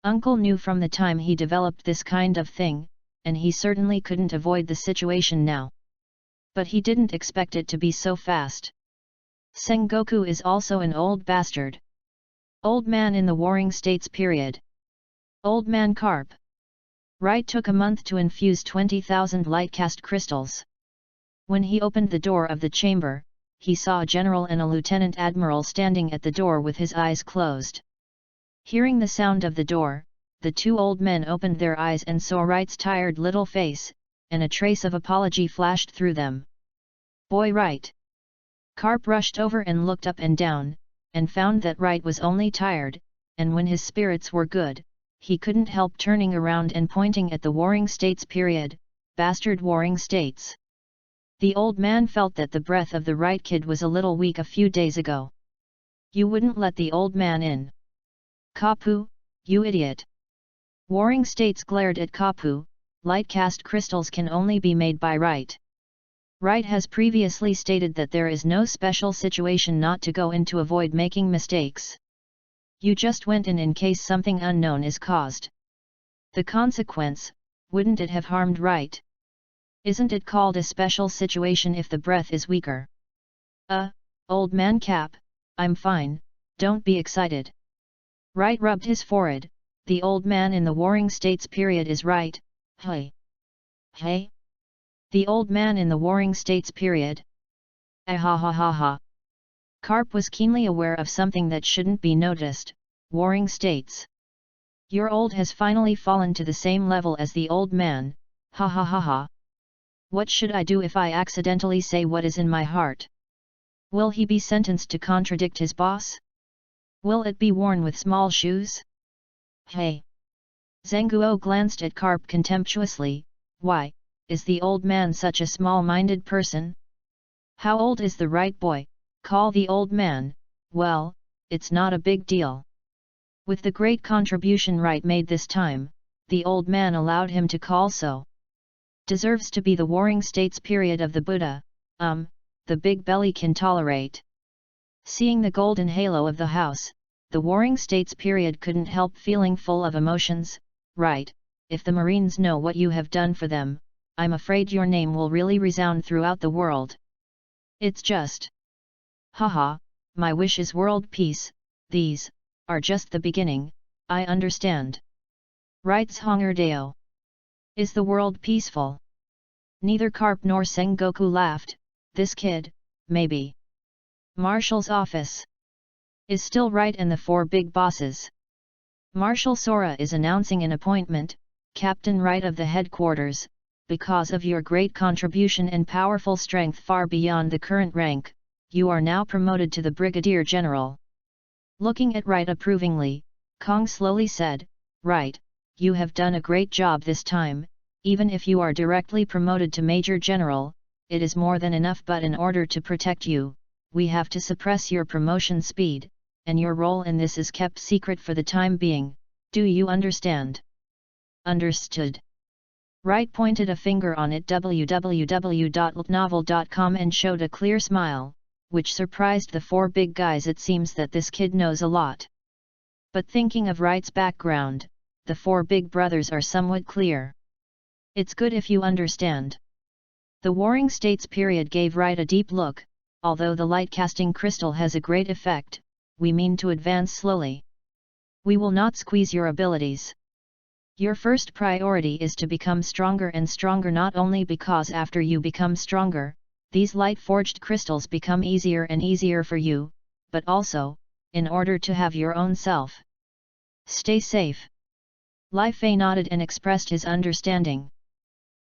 Uncle knew from the time he developed this kind of thing, and he certainly couldn't avoid the situation now. But he didn't expect it to be so fast. Sengoku is also an old bastard. Old man in the Warring States period. Old man Carp. Wright took a month to infuse 20,000 lightcast crystals. When he opened the door of the chamber, he saw a general and a lieutenant admiral standing at the door with his eyes closed. Hearing the sound of the door, the 2 old men opened their eyes and saw Wright's tired little face, and a trace of apology flashed through them. Boy Wright! Carp rushed over and looked up and down, and found that Wright was only tired, and when his spirits were good, he couldn't help turning around and pointing at the Warring States period. Bastard Warring States! The old man felt that the breath of the Wright kid was a little weak a few days ago. You wouldn't let the old man in. Kapu, you idiot! Warring States glared at Kapu. Lightcast crystals can only be made by Wright. Wright has previously stated that there is no special situation not to go in to avoid making mistakes. You just went in case something unknown is caused. The consequence, wouldn't it have harmed Wright? Isn't it called a special situation if the breath is weaker? Old man Cap, I'm fine, don't be excited. Wright rubbed his forehead. The old man in the Warring States period is right. Hey! Hey! The old man in the Warring States period? Ah ha ha ha ha! Carp was keenly aware of something that shouldn't be noticed. Warring States. Your old has finally fallen to the same level as the old man. Ha ha ha ha! What should I do if I accidentally say what is in my heart? Will he be sentenced to contradict his boss? Will it be worn with small shoes? Hey! Zenguo glanced at Carp contemptuously. Why, is the old man such a small-minded person? How old is the right boy? Call the old man. Well, it's not a big deal. With the great contribution Wright made this time, the old man allowed him to call so. Deserves to be the Warring States period of the Buddha, the big belly can tolerate. Seeing the golden halo of the house, the Warring States period couldn't help feeling full of emotions. Right, if the Marines know what you have done for them, I'm afraid your name will really resound throughout the world. It's just... Haha, my wish is world peace. These are just the beginning, I understand. Writes Hongerdeo. Is the world peaceful? Neither Karp nor Sengoku laughed. This kid, maybe. Marshal's office is still right, and the four big bosses. Marshal Sora is announcing an appointment, Captain Wright of the headquarters. Because of your great contribution and powerful strength far beyond the current rank, you are now promoted to the Brigadier General. Looking at Wright approvingly, Kong slowly said, Wright, you have done a great job this time. Even if you are directly promoted to Major General, it is more than enough, but in order to protect you, we have to suppress your promotion speed, and your role in this is kept secret for the time being. Do you understand? Understood. Wright pointed a finger on it www.novel.com and showed a clear smile, which surprised the four big guys. It seems that this kid knows a lot. But thinking of Wright's background, the four big brothers are somewhat clear. It's good if you understand. The Warring States period gave Wright a deep look. Although the light casting crystal has a great effect, we mean to advance slowly. We will not squeeze your abilities. Your first priority is to become stronger and stronger, not only because after you become stronger, these light-forged crystals become easier and easier for you, but also, in order to have your own self. Stay safe. Li Fei nodded and expressed his understanding.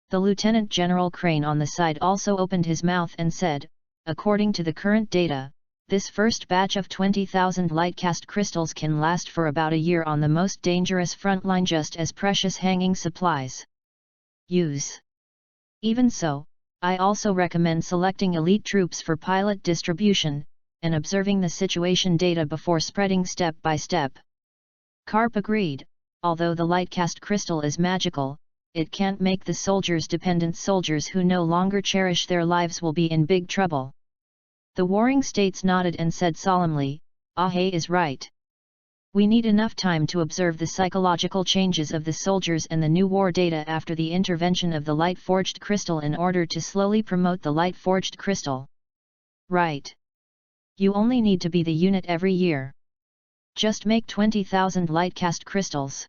The Lieutenant General Crane on the side also opened his mouth and said, according to the current data, this first batch of 20,000 light-cast crystals can last for about a year on the most dangerous frontline, just as precious hanging supplies. Use. Even so, I also recommend selecting elite troops for pilot distribution, and observing the situation data before spreading step by step. Karp agreed, although the light-cast crystal is magical, it can't make the soldiers dependent. Soldiers who no longer cherish their lives will be in big trouble. The Warring States nodded and said solemnly, Ahe is right. We need enough time to observe the psychological changes of the soldiers and the new war data after the intervention of the light-forged crystal in order to slowly promote the light-forged crystal. Right. You only need to be the unit every year. Just make 20,000 light-cast crystals.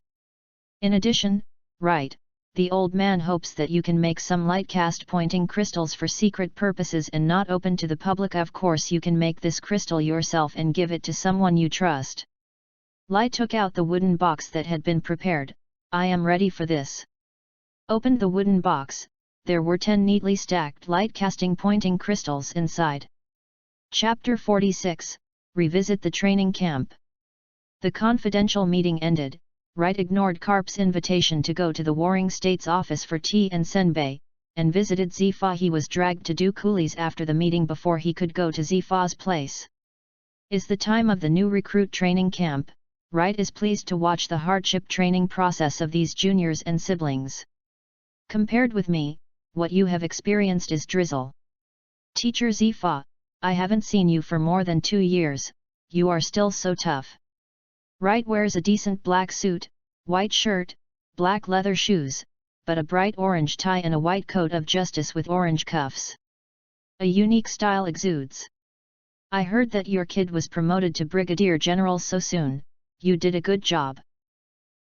In addition, right, the old man hopes that you can make some light-cast pointing crystals for secret purposes and not open to the public. Of course you can make this crystal yourself and give it to someone you trust. Lai took out the wooden box that had been prepared. I am ready for this. Opened the wooden box, there were 10 neatly stacked light-casting pointing crystals inside. Chapter 46, Revisit the Training Camp. The confidential meeting ended. Wright ignored Karp's invitation to go to the Warring States office for tea and senbei, and visited Zifa. He was dragged to do coolies after the meeting before he could go to Zifa's place. Is the time of the new recruit training camp. Wright is pleased to watch the hardship training process of these juniors and siblings. Compared with me, what you have experienced is drizzle. Teacher Zifa, I haven't seen you for more than 2 years, you are still so tough. Wright wears a decent black suit, white shirt, black leather shoes, but a bright orange tie and a white coat of justice with orange cuffs. A unique style exudes. I heard that your kid was promoted to Brigadier General so soon. You did a good job.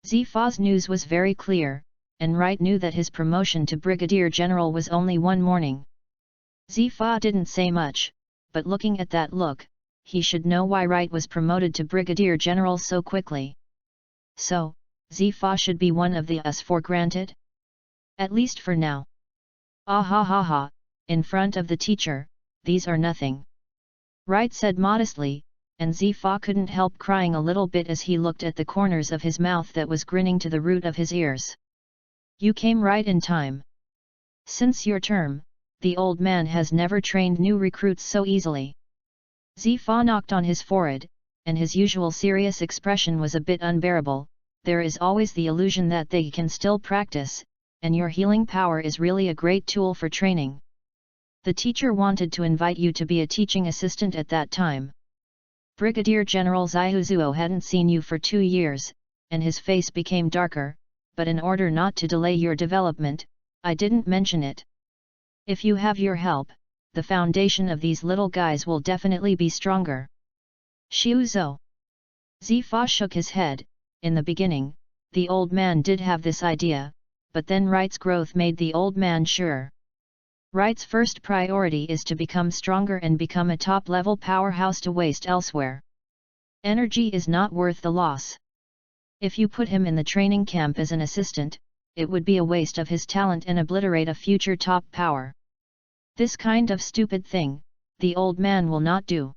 Zifa's news was very clear, and Wright knew that his promotion to Brigadier General was only one morning. Zifa didn't say much, but looking at that look, he should know why Wright was promoted to Brigadier General so quickly. So, Zifa should be one of the us for granted? At least for now. Ah ha ha ha, in front of the teacher, these are nothing. Wright said modestly, and Zifa couldn't help crying a little bit as he looked at the corners of his mouth that was grinning to the root of his ears. You came right in time. Since your term, the old man has never trained new recruits so easily. Zifa knocked on his forehead, and his usual serious expression was a bit unbearable. There is always the illusion that they can still practice, and your healing power is really a great tool for training. The teacher wanted to invite you to be a teaching assistant at that time. Brigadier General Zaihuzuo hadn't seen you for 2 years, and his face became darker, but in order not to delay your development, I didn't mention it. If you have your help, the foundation of these little guys will definitely be stronger. Xiuzhou. Zifa shook his head. In the beginning, the old man did have this idea, but then Right's growth made the old man sure. Right's first priority is to become stronger and become a top-level powerhouse to waste elsewhere. Energy is not worth the loss. If you put him in the training camp as an assistant, it would be a waste of his talent and obliterate a future top power. This kind of stupid thing, the old man will not do.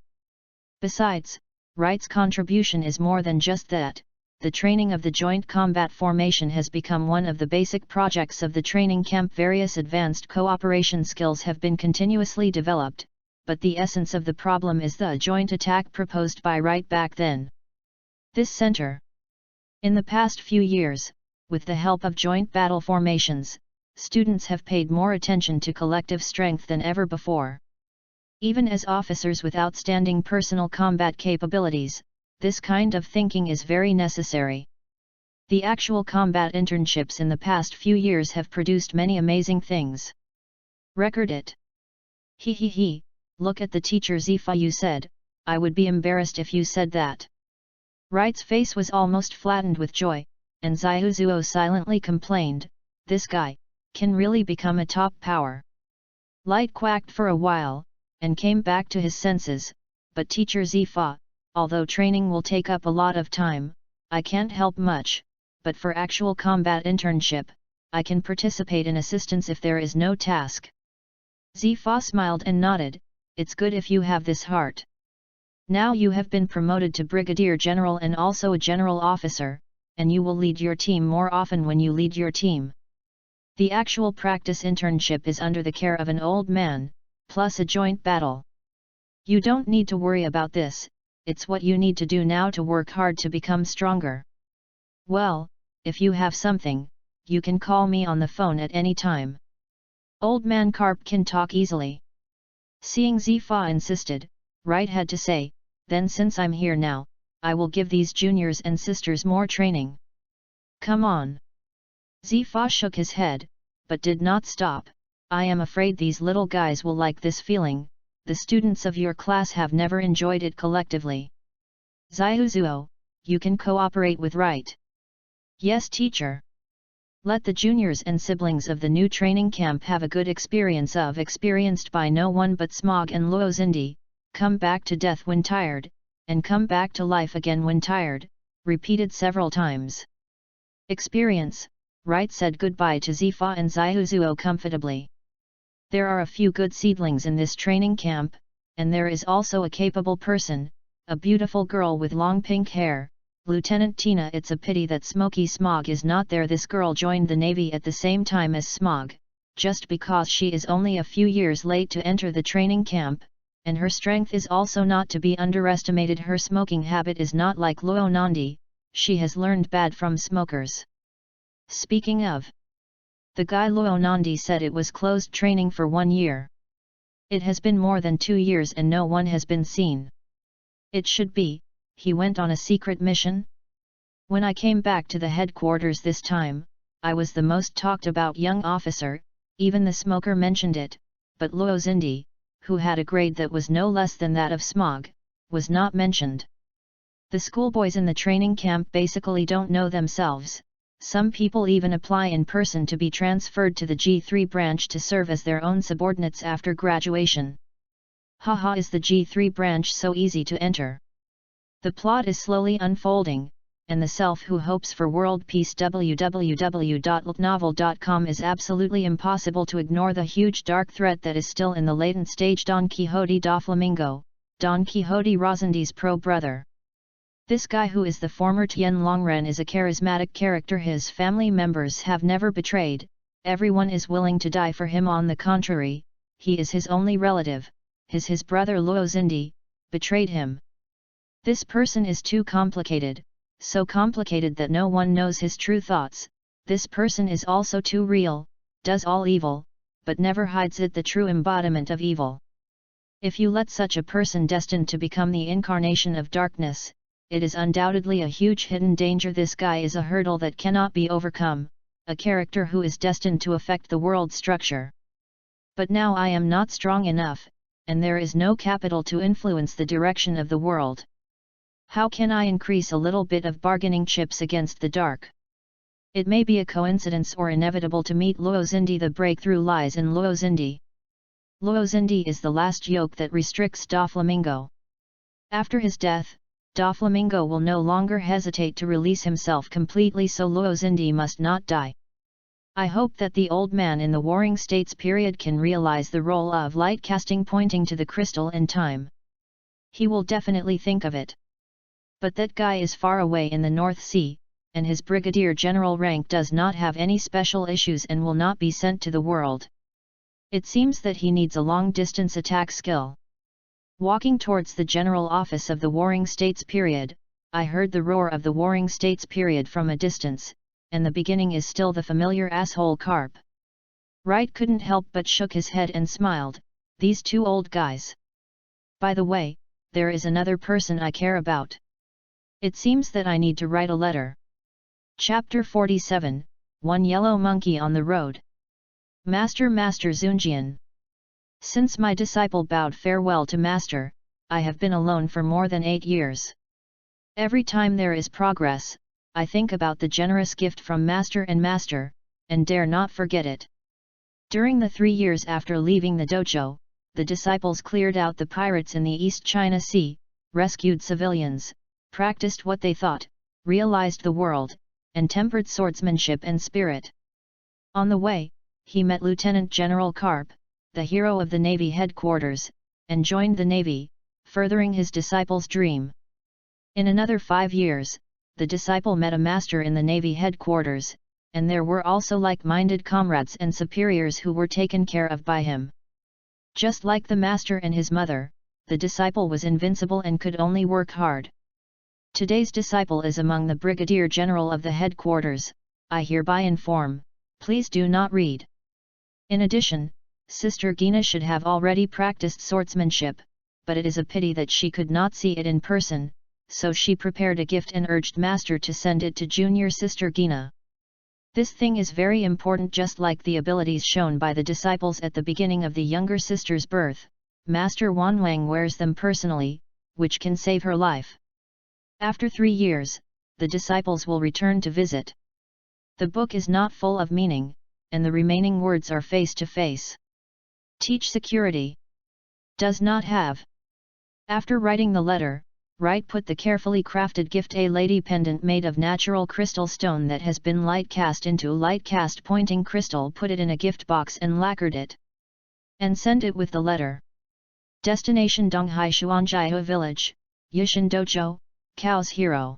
Besides, Right's contribution is more than just that. The training of the joint combat formation has become one of the basic projects of the training camp. Various advanced cooperation skills have been continuously developed, but the essence of the problem is the joint attack proposed by Right back then. This center. In the past few years, with the help of joint battle formations, students have paid more attention to collective strength than ever before. Even as officers with outstanding personal combat capabilities, this kind of thinking is very necessary. The actual combat internships in the past few years have produced many amazing things. Record it. He, look at the teacher Zifa, you said. I would be embarrassed if you said that. Right's face was almost flattened with joy, and Zaihuzuo silently complained, this guy can really become a top power. Light quacked for a while, and came back to his senses, but teacher Zifa, although training will take up a lot of time, I can't help much, but for actual combat internship, I can participate in assistance if there is no task. Zifa smiled and nodded, it's good if you have this heart. Now you have been promoted to Brigadier General and also a General Officer, and you will lead your team more often when you lead your team. The actual practice internship is under the care of an old man, plus a joint battle. You don't need to worry about this. It's what you need to do now to work hard to become stronger. Well, if you have something, you can call me on the phone at any time. Old man Carp can talk easily. Seeing Zifa insisted, Right had to say, then since I'm here now, I will give these juniors and sisters more training. Come on. Zifa shook his head, but did not stop. I am afraid these little guys will like this feeling. The students of your class have never enjoyed it collectively. Zaihuzuo, you can cooperate with Right. Yes, teacher. Let the juniors and siblings of the new training camp have a good experience experienced by no one but Smog and Luo Xindi, come back to death when tired, and come back to life again when tired, repeated several times. Experience, Right said goodbye to Zifa and Zaihuzuo comfortably. There are a few good seedlings in this training camp, and there is also a capable person, a beautiful girl with long pink hair, Lieutenant Tina. It's a pity that Smoky Smog is not there. This girl joined the Navy at the same time as Smog, just because she is only a few years late to enter the training camp, and her strength is also not to be underestimated. Her smoking habit is not like Luo Nandi, she has learned bad from smokers. Speaking of, the guy Luo Nandi said it was closed training for 1 year. It has been more than 2 years and no one has been seen. It should be, he went on a secret mission? When I came back to the headquarters this time, I was the most talked about young officer, even the smoker mentioned it, but Luo Xindi, who had a grade that was no less than that of Smog, was not mentioned. The schoolboys in the training camp basically don't know themselves. Some people even apply in person to be transferred to the G3 branch to serve as their own subordinates after graduation. Haha, is the G3 branch so easy to enter? The plot is slowly unfolding, and the self who hopes for world peace. www.ltnovel.com is absolutely impossible to ignore the huge dark threat that is still in the latent stage. Don Quixote da Flamingo, Don Quixote Rosandi's pro-brother. This guy, who is the former Tian Longren, is a charismatic character his family members have never betrayed. Everyone is willing to die for him. On the contrary, he is his only relative. His brother Luo Xindi betrayed him. This person is too complicated, so complicated that no one knows his true thoughts. This person is also too real, does all evil, but never hides it, the true embodiment of evil. If you let such a person destined to become the incarnation of darkness, it is undoubtedly a huge hidden danger. This guy is a hurdle that cannot be overcome, a character who is destined to affect the world structure. But now I am not strong enough, and there is no capital to influence the direction of the world. How can I increase a little bit of bargaining chips against the dark? It may be a coincidence or inevitable to meet Luozindi. The breakthrough lies in Luozindi. Luozindi is the last yoke that restricts Doflamingo. After his death, Doflamingo will no longer hesitate to release himself completely, so Luozindi must not die. I hope that the old man in the Warring States period can realize the role of light casting pointing to the crystal in time. He will definitely think of it. But that guy is far away in the North Sea, and his brigadier general rank does not have any special issues and will not be sent to the world. It seems that he needs a long-distance attack skill. Walking towards the general office of the Warring States period, I heard the roar of the Warring States period from a distance, and the beginning is still the familiar asshole carp. Wright couldn't help but shook his head and smiled. These two old guys. By the way, there is another person I care about. It seems that I need to write a letter. Chapter 47, One Yellow Monkey on the Road. Master Zunjian. Since my disciple bowed farewell to Master, I have been alone for more than 8 years. Every time there is progress, I think about the generous gift from Master, and dare not forget it. During the 3 years after leaving the dojo, the disciples cleared out the pirates in the East China Sea, rescued civilians, practiced what they thought, realized the world, and tempered swordsmanship and spirit. On the way, he met Lieutenant General Karp, the hero of the Navy headquarters, and joined the Navy, furthering his disciple's dream. In another 5 years, the disciple met a master in the Navy headquarters, and there were also like-minded comrades and superiors who were taken care of by him. Just like the master and his mother, the disciple was invincible and could only work hard. Today's disciple is among the Brigadier General of the headquarters. I hereby inform, please do not read. In addition, Sister Gina should have already practiced swordsmanship, but it is a pity that she could not see it in person, so she prepared a gift and urged Master to send it to junior Sister Gina. This thing is very important, just like the abilities shown by the disciples at the beginning of the younger sister's birth. Master Wanwang wears them personally, which can save her life. After 3 years, the disciples will return to visit. The book is not full of meaning, and the remaining words are face-to-face. Teach security. Does not have. After writing the letter, Wright put the carefully crafted gift, a lady pendant made of natural crystal stone that has been light cast into light cast pointing crystal, put it in a gift box and lacquered it. And sent it with the letter. Destination Donghai Xuanjiao Village, Yishin Dojo, Cao's hero.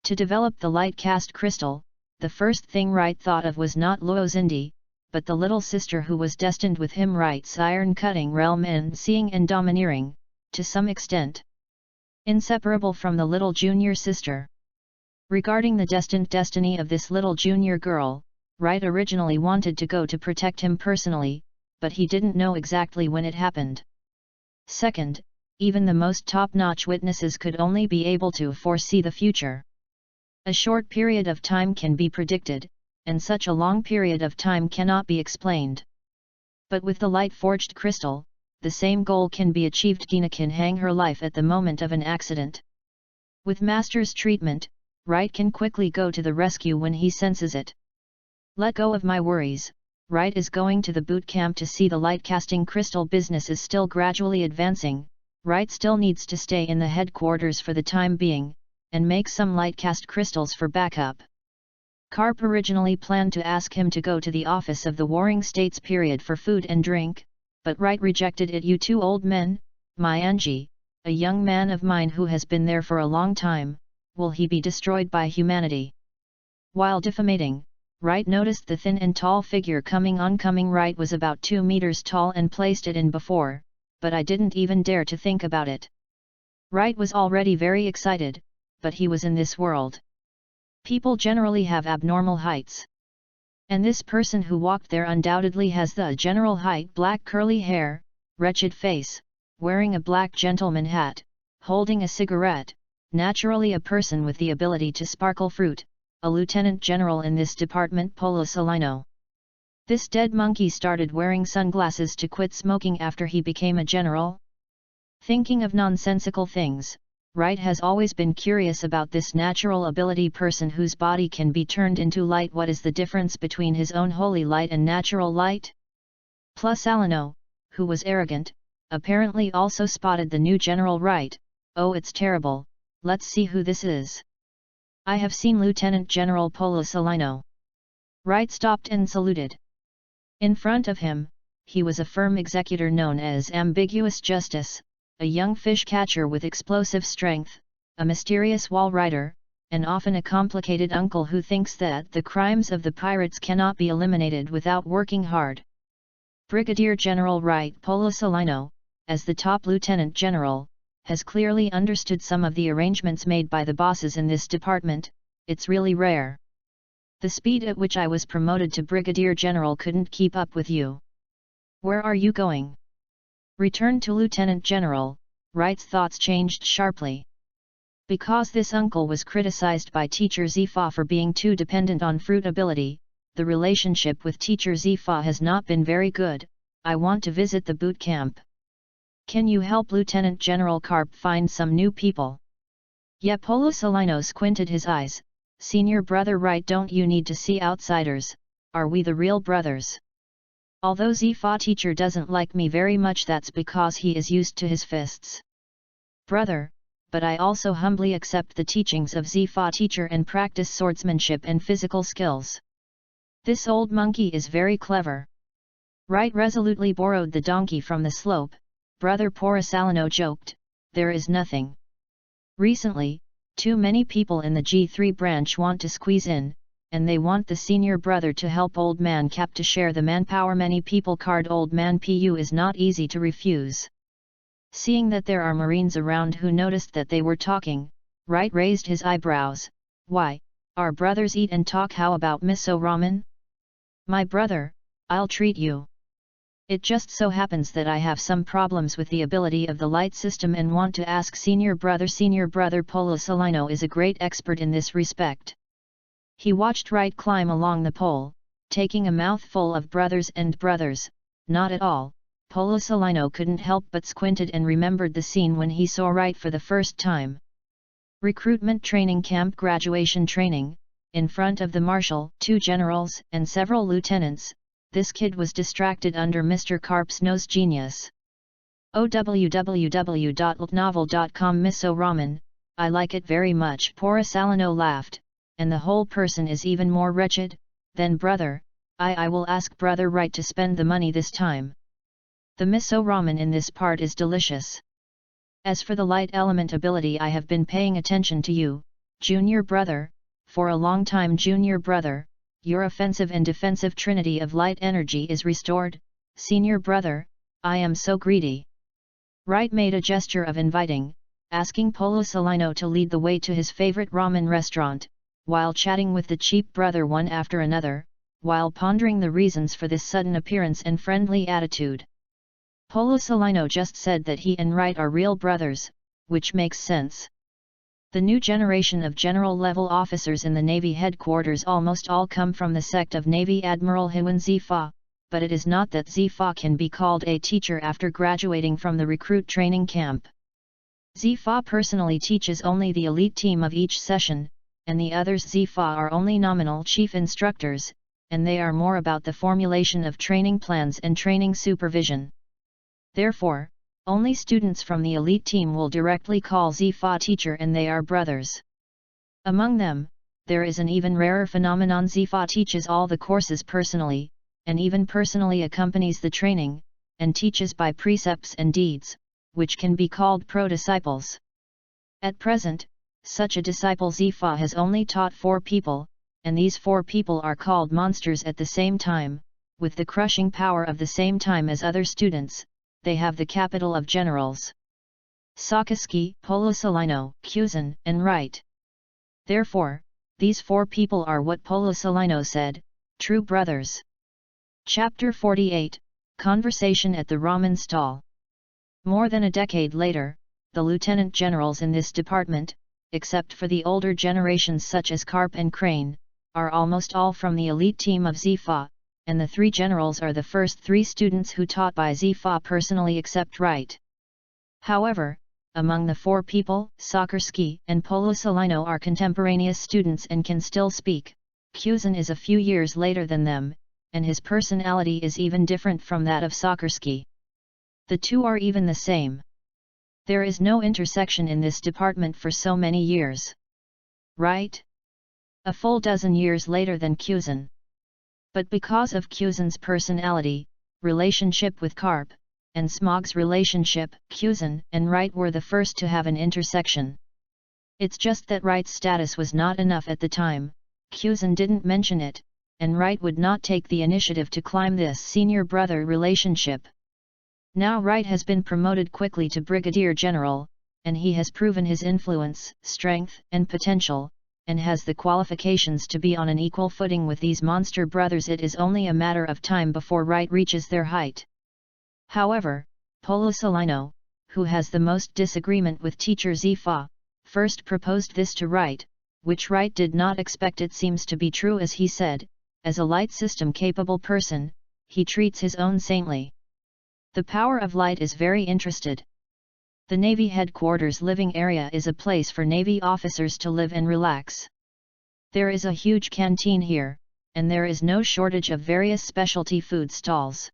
To develop the light cast crystal, the first thing Wright thought of was not Luozindi, but the little sister who was destined with him. Wright's iron-cutting realm and seeing and domineering, to some extent. Inseparable from the little junior sister. Regarding the destined destiny of this little junior girl, Wright originally wanted to go to protect him personally, but he didn't know exactly when it happened. Second, even the most top-notch witnesses could only be able to foresee the future. A short period of time can be predicted, and such a long period of time cannot be explained. But with the light-forged crystal, the same goal can be achieved. Gina can hang her life at the moment of an accident. With Master's treatment, Wright can quickly go to the rescue when he senses it. Let go of my worries. Wright is going to the boot camp to see the light-casting crystal. Business is still gradually advancing. Wright still needs to stay in the headquarters for the time being, and make some light-cast crystals for backup. Karp originally planned to ask him to go to the office of the Warring States period for food and drink, but Wright rejected it. You two old men, my Angie, a young man of mine who has been there for a long time, will he be destroyed by humanity? While defamating, Wright noticed the thin and tall figure coming on. Wright was about 2 meters tall and placed it in before, but I didn't even dare to think about it. Wright was already very excited, but he was in this world. People generally have abnormal heights. And this person who walked there undoubtedly has the general height, black curly hair, wretched face, wearing a black gentleman hat, holding a cigarette, naturally a person with the ability to sparkle fruit, a lieutenant general in this department, Polo Salino. This dead monkey started wearing sunglasses to quit smoking after he became a general? Thinking of nonsensical things, Wright has always been curious about this natural ability person whose body can be turned into light. What is the difference between his own holy light and natural light? Plus Salino, who was arrogant, apparently also spotted the new General Wright. Oh, it's terrible, let's see who this is. I have seen Lieutenant General Polo Salino. Wright stopped and saluted. In front of him, he was a firm executor known as Ambiguous Justice, a young fish catcher with explosive strength, a mysterious wall rider, and often a complicated uncle who thinks that the crimes of the pirates cannot be eliminated without working hard. Brigadier General Wright Polo Salino, as the top lieutenant general, has clearly understood some of the arrangements made by the bosses in this department. It's really rare. The speed at which I was promoted to Brigadier General couldn't keep up with you. Where are you going? Returned to Lieutenant General, Wright's thoughts changed sharply. Because this uncle was criticized by Teacher Zifa for being too dependent on fruit ability, the relationship with Teacher Zifa has not been very good. I want to visit the boot camp. Can you help Lieutenant General Carp find some new people? Yeah, Polo Salino squinted his eyes. Senior brother Wright, don't you need to see outsiders? Are we the real brothers? Although Zifa teacher doesn't like me very much, that's because he is used to his fists. Brother, but I also humbly accept the teachings of Zifa teacher and practice swordsmanship and physical skills. This old monkey is very clever. Wright resolutely borrowed the donkey from the slope. Brother Porosalino joked, there is nothing. Recently, too many people in the G3 branch want to squeeze in, and they want the senior brother to help Old Man Cap to share the manpower. Many people card Old Man Pu is not easy to refuse. Seeing that there are Marines around who noticed that they were talking, Wright raised his eyebrows. Why, our brothers eat and talk. How about miso ramen? My brother, I'll treat you. It just so happens that I have some problems with the ability of the light system and want to ask senior brother. Senior brother Polo Salino is a great expert in this respect. He watched Wright climb along the pole, taking a mouthful of brothers and brothers. Not at all. Polo Salino couldn't help but squinted and remembered the scene when he saw Wright for the first time. Recruitment training camp, graduation training, in front of the marshal, 2 generals and several lieutenants. This kid was distracted under Mr. Carp's nose. Genius. www.altnovel.com. Miso ramen, I like it very much. Porosalino laughed. And the whole person is even more wretched. Then brother, I will ask brother Wright to spend the money this time. The miso ramen in this part is delicious. As for the light element ability, I have been paying attention to you, junior brother, for a long time. Junior brother, your offensive and defensive trinity of light energy is restored. Senior brother, I am so greedy. Wright made a gesture of inviting, asking Polo Salino to lead the way to his favorite ramen restaurant, while chatting with the cheap brother one after another, while pondering the reasons for this sudden appearance and friendly attitude. Polo Salino just said that he and Wright are real brothers, which makes sense. The new generation of general-level officers in the Navy headquarters almost all come from the sect of Navy Admiral Huan Zifa, but it is not that Zifa can be called a teacher after graduating from the recruit training camp. Zifa personally teaches only the elite team of each session, and the others Zifa are only nominal chief instructors, and they are more about the formulation of training plans and training supervision. Therefore, only students from the elite team will directly call Zifa teacher, and they are brothers. Among them, there is an even rarer phenomenon. Zifa teaches all the courses personally, and even personally accompanies the training, and teaches by precepts and deeds, which can be called pro-disciples. At present, such a disciple Zifa has only taught 4 people, and these 4 people are called monsters at the same time, with the crushing power of the same time as other students. They have the capital of generals. Sakaski, Polosalino, Kuzan, and Wright. Therefore, these four people are what Polosalino said, true brothers. Chapter 48, Conversation at the Ramen Stall. More than a decade later, the lieutenant generals in this department, except for the older generations such as Karp and Crane, are almost all from the elite team of Zifa, and the three generals are the first three students who taught by Zifa personally except Wright. However, among the four people, Sakarski and Polosalino are contemporaneous students and can still speak. Kuzan is a few years later than them, and his personality is even different from that of Sakarski. The two are even the same. There is no intersection in this department for so many years. Right? A full dozen years later than Kuzan. But because of Kuzan's personality, relationship with Karp, and Smog's relationship, Kuzan and Wright were the first to have an intersection. It's just that Wright's status was not enough at the time, Kuzan didn't mention it, and Wright would not take the initiative to climb this senior brother relationship. Now Wright has been promoted quickly to Brigadier General, and he has proven his influence, strength, and potential, and has the qualifications to be on an equal footing with these monster brothers. It is only a matter of time before Wright reaches their height. However, Polosalino, who has the most disagreement with teacher Zifa, first proposed this to Wright, which Wright did not expect. It seems to be true as he said, as a light system capable person, he treats his own saintly. The power of light is very interested. The Navy headquarters living area is a place for Navy officers to live and relax. There is a huge canteen here, and there is no shortage of various specialty food stalls.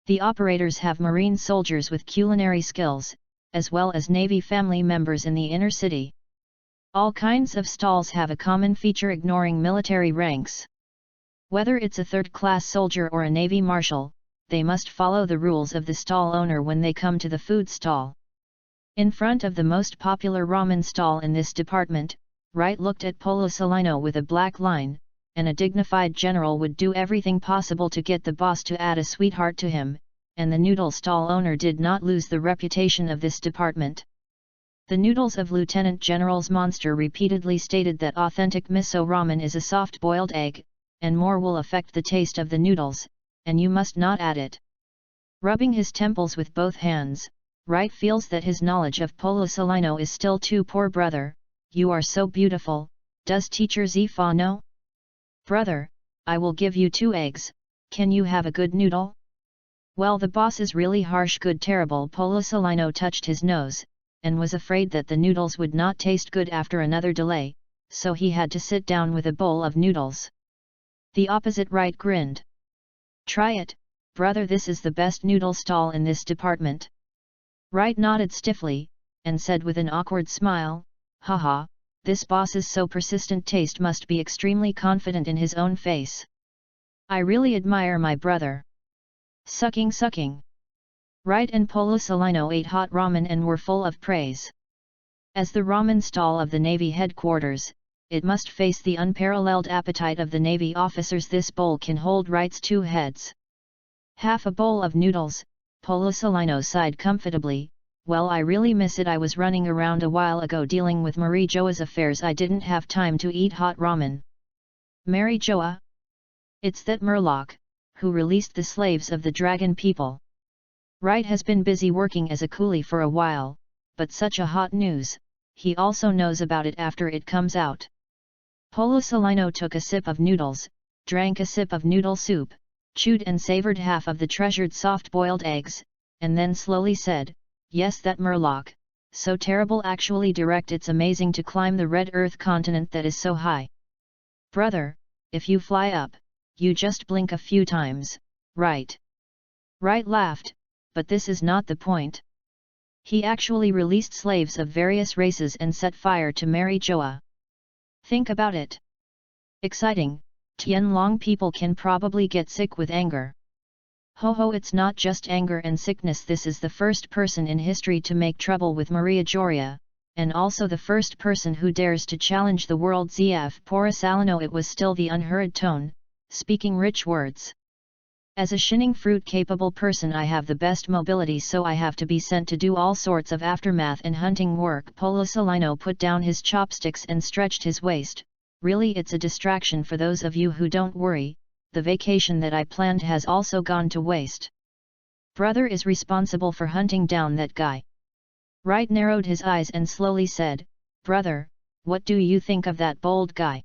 The operators have Marine soldiers with culinary skills, as well as Navy family members in the inner city. All kinds of stalls have a common feature ignoring military ranks. Whether it's a third-class soldier or a Navy marshal, they must follow the rules of the stall owner when they come to the food stall. In front of the most popular ramen stall in this department, Wright looked at Polosalino with a black line, and a dignified general would do everything possible to get the boss to add a sweetheart to him, and the noodle stall owner did not lose the reputation of this department. The noodles of Lieutenant General's monster repeatedly stated that authentic miso ramen is a soft-boiled egg, and more will affect the taste of the noodles, and you must not add it. Rubbing his temples with both hands, Wright feels that his knowledge of Polosalino is still too poor. Brother, you are so beautiful, does teacher Zifa know? Brother, I will give you 2 eggs, can you have a good noodle? Well, the boss is really harsh. Good terrible. Polosalino touched his nose, and was afraid that the noodles would not taste good after another delay, so he had to sit down with a bowl of noodles. The opposite Wright grinned. Try it, brother, this is the best noodle stall in this department. Wright nodded stiffly, and said with an awkward smile, haha, this boss's so persistent taste must be extremely confident in his own face. I really admire my brother. Sucking. Wright and Polosalino ate hot ramen and were full of praise. As the ramen stall of the Navy headquarters, it must face the unparalleled appetite of the Navy officers. This bowl can hold Wright's 2 heads. Half a bowl of noodles, Polosalino sighed comfortably. Well, I really miss it. I was running around a while ago dealing with Mary Joa's affairs. I didn't have time to eat hot ramen. Mary Joa? It's that Murloc, who released the slaves of the dragon people. Wright has been busy working as a coolie for a while, but such a hot news, he also knows about it after it comes out. Polosalino took a sip of noodles, drank a sip of noodle soup, chewed and savored half of the treasured soft-boiled eggs, and then slowly said, yes, that Murloc, so terrible, actually direct. It's amazing to climb the red earth continent that is so high. Brother, if you fly up, you just blink a few times, right? Wright laughed, but this is not the point. He actually released slaves of various races and set fire to Mary Joa. Think about it. Exciting. Tianlong people can probably get sick with anger. Ho, it's not just anger and sickness. This is the first person in history to make trouble with Maria Joria, and also the first person who dares to challenge the world. ZF Polosalino. It was still the unhurried tone, speaking rich words. As a shining fruit-capable person I have the best mobility, so I have to be sent to do all sorts of aftermath and hunting work." Polisolino put down his chopsticks and stretched his waist. "Really, it's a distraction for those of you who don't worry. The vacation that I planned has also gone to waste. Brother is responsible for hunting down that guy." Wright narrowed his eyes and slowly said, "Brother, what do you think of that bold guy?"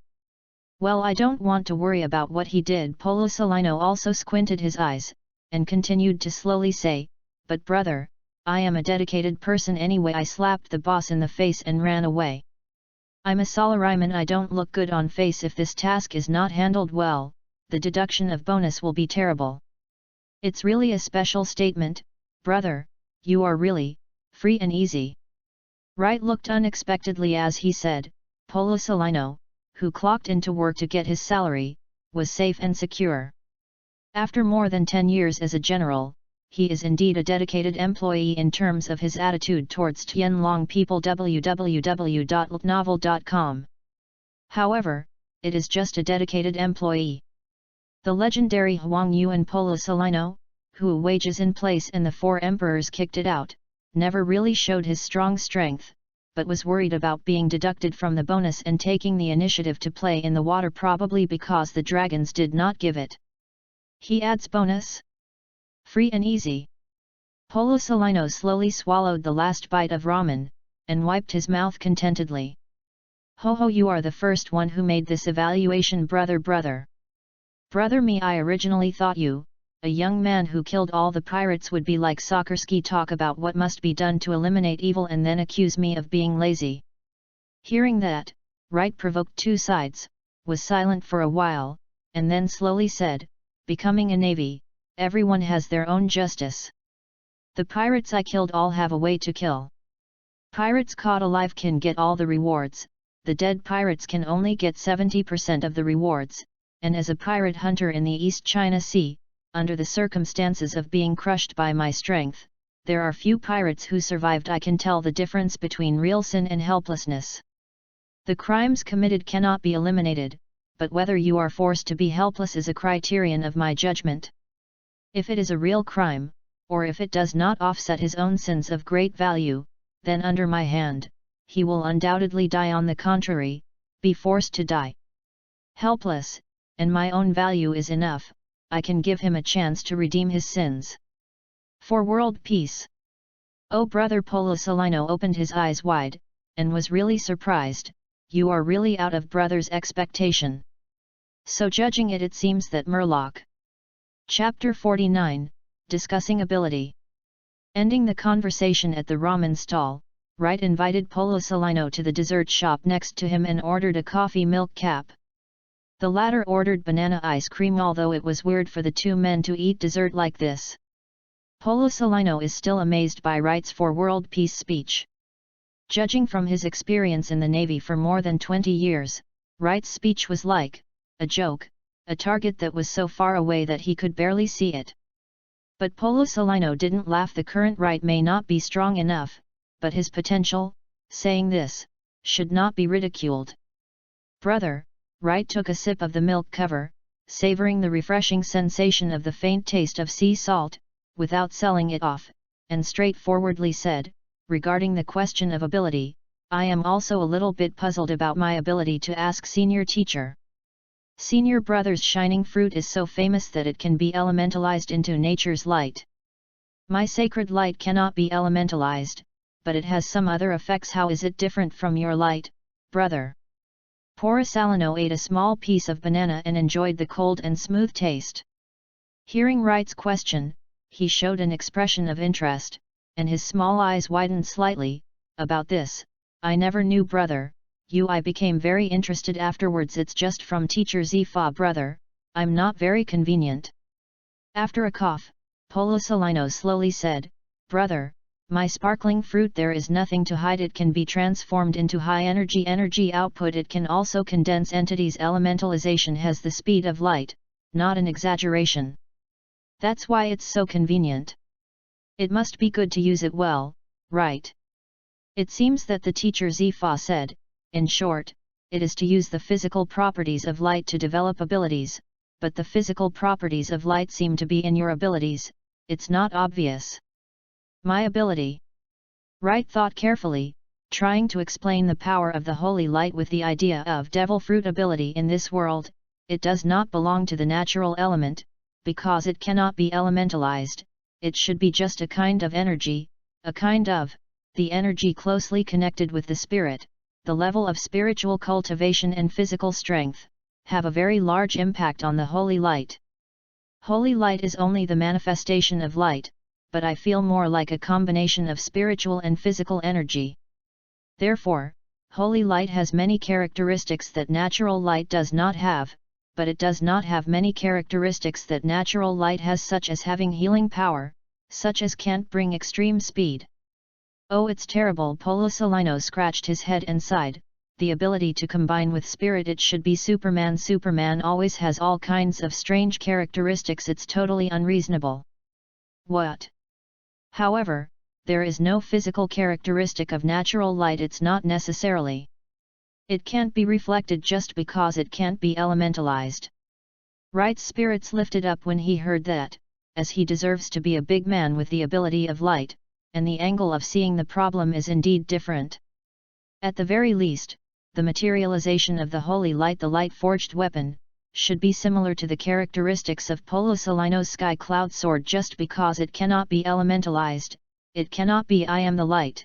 "Well, I don't want to worry about what he did." Polisolino also squinted his eyes, and continued to slowly say, "But brother, I am a dedicated person anyway. I slapped the boss in the face and ran away. I'm a salaryman. I don't look good on face. If this task is not handled well, the deduction of bonus will be terrible. It's really a special statement, brother, you are really free and easy." Wright looked unexpectedly as he said, Polisolino, who clocked into work to get his salary, was safe and secure. After more than 10 years as a general, he is indeed a dedicated employee in terms of his attitude towards Tianlong people. www.novel.com. However, it is just a dedicated employee. The legendary Huang Yuan Polisolino, who wages in place and the 4 emperors kicked it out, never really showed his strong strength, but was worried about being deducted from the bonus and taking the initiative to play in the water, probably because the dragons did not give it. He adds bonus? Free and easy. Polisolino slowly swallowed the last bite of ramen, and wiped his mouth contentedly. "Ho, you are the first one who made this evaluation, brother. Brother me, I originally thought you, a young man who killed all the pirates, would be like Sokorsky, talk about what must be done to eliminate evil and then accuse me of being lazy." Hearing that, Wright, provoked 2 sides, was silent for a while, and then slowly said, "Becoming a navy, everyone has their own justice. The pirates I killed all have a way to kill. Pirates caught alive can get all the rewards, the dead pirates can only get 70% of the rewards, and as a pirate hunter in the East China Sea, under the circumstances of being crushed by my strength, there are few pirates who survived. I can tell the difference between real sin and helplessness. The crimes committed cannot be eliminated, but whether you are forced to be helpless is a criterion of my judgment. If it is a real crime, or if it does not offset his own sins of great value, then under my hand, he will undoubtedly die. On the contrary, be forced to die helpless, and my own value is enough, I can give him a chance to redeem his sins. For world peace." "Oh brother," Polisolino opened his eyes wide, and was really surprised, "you are really out of brother's expectation. So judging it, it seems that Murloc." Chapter 49, Discussing Ability. Ending the conversation at the ramen stall, Wright invited Polisolino to the dessert shop next to him and ordered a coffee milk cap. The latter ordered banana ice cream, although it was weird for the 2 men to eat dessert like this. Polisolino is still amazed by Wright's for world peace speech. Judging from his experience in the Navy for more than 20 years, Wright's speech was like a joke, a target that was so far away that he could barely see it. But Polisolino didn't laugh. The current Wright may not be strong enough, but his potential, saying this, should not be ridiculed. "Brother," Wright took a sip of the milk cover, savoring the refreshing sensation of the faint taste of sea salt, without selling it off, and straightforwardly said, "Regarding the question of ability, I am also a little bit puzzled about my ability to ask senior teacher. Senior brother's shining fruit is so famous that it can be elementalized into nature's light. My sacred light cannot be elementalized, but it has some other effects. How is it different from your light, brother?" Polisolino ate a small piece of banana and enjoyed the cold and smooth taste. Hearing Wright's question, he showed an expression of interest, and his small eyes widened slightly. "About this, I never knew, brother. I became very interested afterwards. It's just from teacher Zifa, brother, I'm not very convenient." After a cough, Polisolino slowly said, "Brother, my sparkling fruit, there is nothing to hide. It can be transformed into high energy output. It can also condense entities. Elementalization has the speed of light, not an exaggeration. That's why it's so convenient. It must be good to use it well, right?" It seems that the teacher Zifa said, in short, it is to use the physical properties of light to develop abilities, but the physical properties of light seem to be in your abilities, it's not obvious. My ability? Wright thought carefully, trying to explain the power of the holy light with the idea of devil fruit ability in this world. It does not belong to the natural element, because it cannot be elementalized, it should be just a kind of energy, the energy closely connected with the spirit, the level of spiritual cultivation and physical strength, have a very large impact on the holy light. Holy light is only the manifestation of light, but I feel more like a combination of spiritual and physical energy. Therefore, holy light has many characteristics that natural light does not have, but it does not have many characteristics that natural light has, such as having healing power, such as can't bring extreme speed. Oh, it's terrible. Polosolino scratched his head and sighed, the ability to combine with spirit, it should be Superman. Superman always has all kinds of strange characteristics, it's totally unreasonable. What? However, there is no physical characteristic of natural light, it's not necessarily. It can't be reflected just because it can't be elementalized. Wright's spirits lifted up when he heard that, as he deserves to be a big man with the ability of light, and the angle of seeing the problem is indeed different. At the very least, the materialization of the holy light, the light-forged weapon, should be similar to the characteristics of Polosolino's sky cloud sword. Just because it cannot be elementalized, it cannot be I am the light.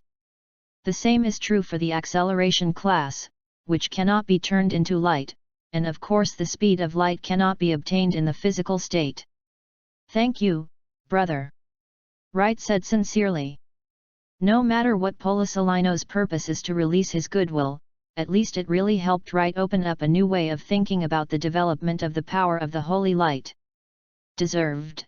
The same is true for the acceleration class, which cannot be turned into light, and of course the speed of light cannot be obtained in the physical state. Thank you, brother. Wright said sincerely. No matter what Polosolino's purpose is to release his goodwill, at least it really helped Wright open up a new way of thinking about the development of the power of the holy light. Deserved.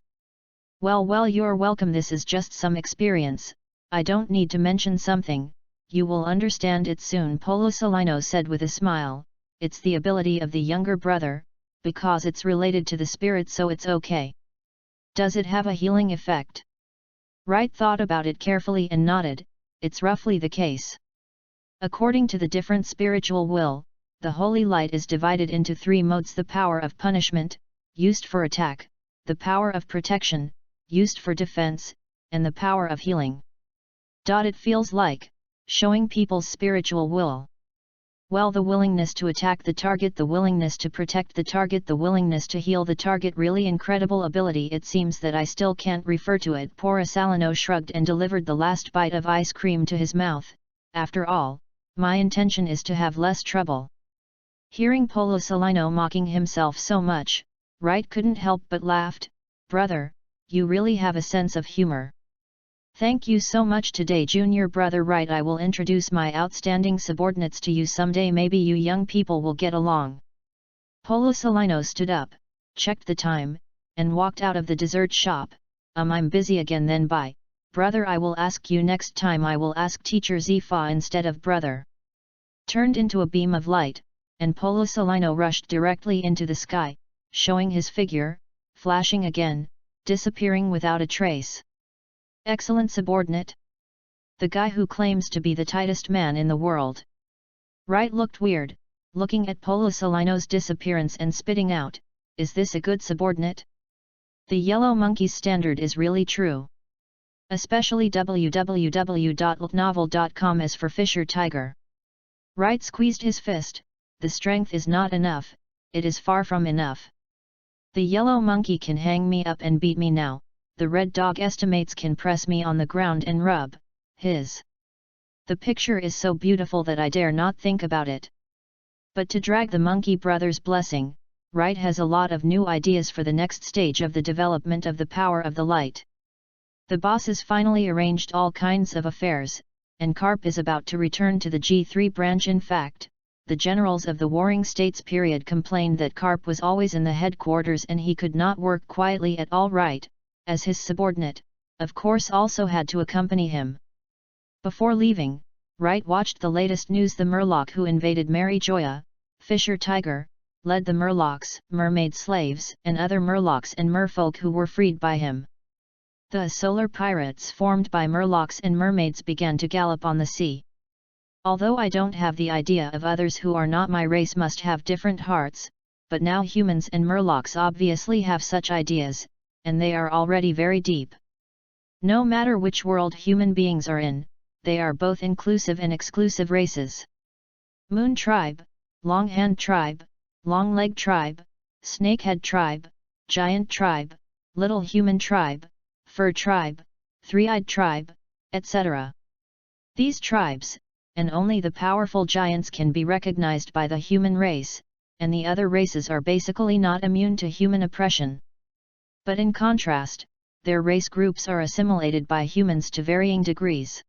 Well, you're welcome. This is just some experience, I don't need to mention something, you will understand it soon. Polosolino said with a smile, it's the ability of the younger brother, because it's related to the spirit, so it's okay. Does it have a healing effect? Wright thought about it carefully and nodded, it's roughly the case. According to the different spiritual will, the holy light is divided into three modes: the power of punishment, used for attack, the power of protection, used for defense, and the power of healing. It feels like, showing people's spiritual will. Well, the willingness to attack the target, the willingness to protect the target, the willingness to heal the target, really incredible ability. It seems that I still can't refer to it. Polosolino shrugged and delivered the last bite of ice cream to his mouth. After all, my intention is to have less trouble. Hearing Polosolino mocking himself so much, Wright couldn't help but laughed. Brother, you really have a sense of humor. Thank you so much today, junior brother Wright. I will introduce my outstanding subordinates to you someday. Maybe you young people will get along. Polosolino stood up, checked the time, and walked out of the dessert shop. I'm busy again then, bye. Brother, I will ask you next time. I will ask teacher Zifa instead of brother. Turned into a beam of light, and Polosolino rushed directly into the sky, showing his figure, flashing again, disappearing without a trace. Excellent subordinate. The guy who claims to be the tightest man in the world. Wright looked weird, looking at Polosolino's disappearance and spitting out, is this a good subordinate? The yellow monkey's standard is really true. Especially www.ltnovel.com as for Fisher Tiger. Wright squeezed his fist, the strength is not enough, it is far from enough. The yellow monkey can hang me up and beat me now, the red dog estimates can press me on the ground and rub his. The picture is so beautiful that I dare not think about it. But to drag the monkey brother's blessing, Wright has a lot of new ideas for the next stage of the development of the power of the light. The bosses finally arranged all kinds of affairs, and Karp is about to return to the G3 branch. In fact, the generals of the Warring States period complained that Karp was always in the headquarters and he could not work quietly at all. Wright, as his subordinate, of course also had to accompany him. Before leaving, Wright watched the latest news. The Murloc who invaded Mary Joya, Fisher Tiger, led the Murlocs, mermaid slaves, and other Murlocs and merfolk who were freed by him. The solar pirates formed by Murlocs and mermaids began to gallop on the sea. Although I don't have the idea of others who are not my race must have different hearts, but now humans and murlocs obviously have such ideas, and they are already very deep. No matter which world human beings are in, they are both inclusive and exclusive races. Moon Tribe, Long Hand Tribe, Long Leg Tribe, Snakehead Tribe, Giant Tribe, Little Human Tribe, Fur Tribe, Three-Eyed Tribe, etc. These tribes, and only the powerful giants, can be recognized by the human race, and the other races are basically not immune to human oppression. But in contrast, their race groups are assimilated by humans to varying degrees.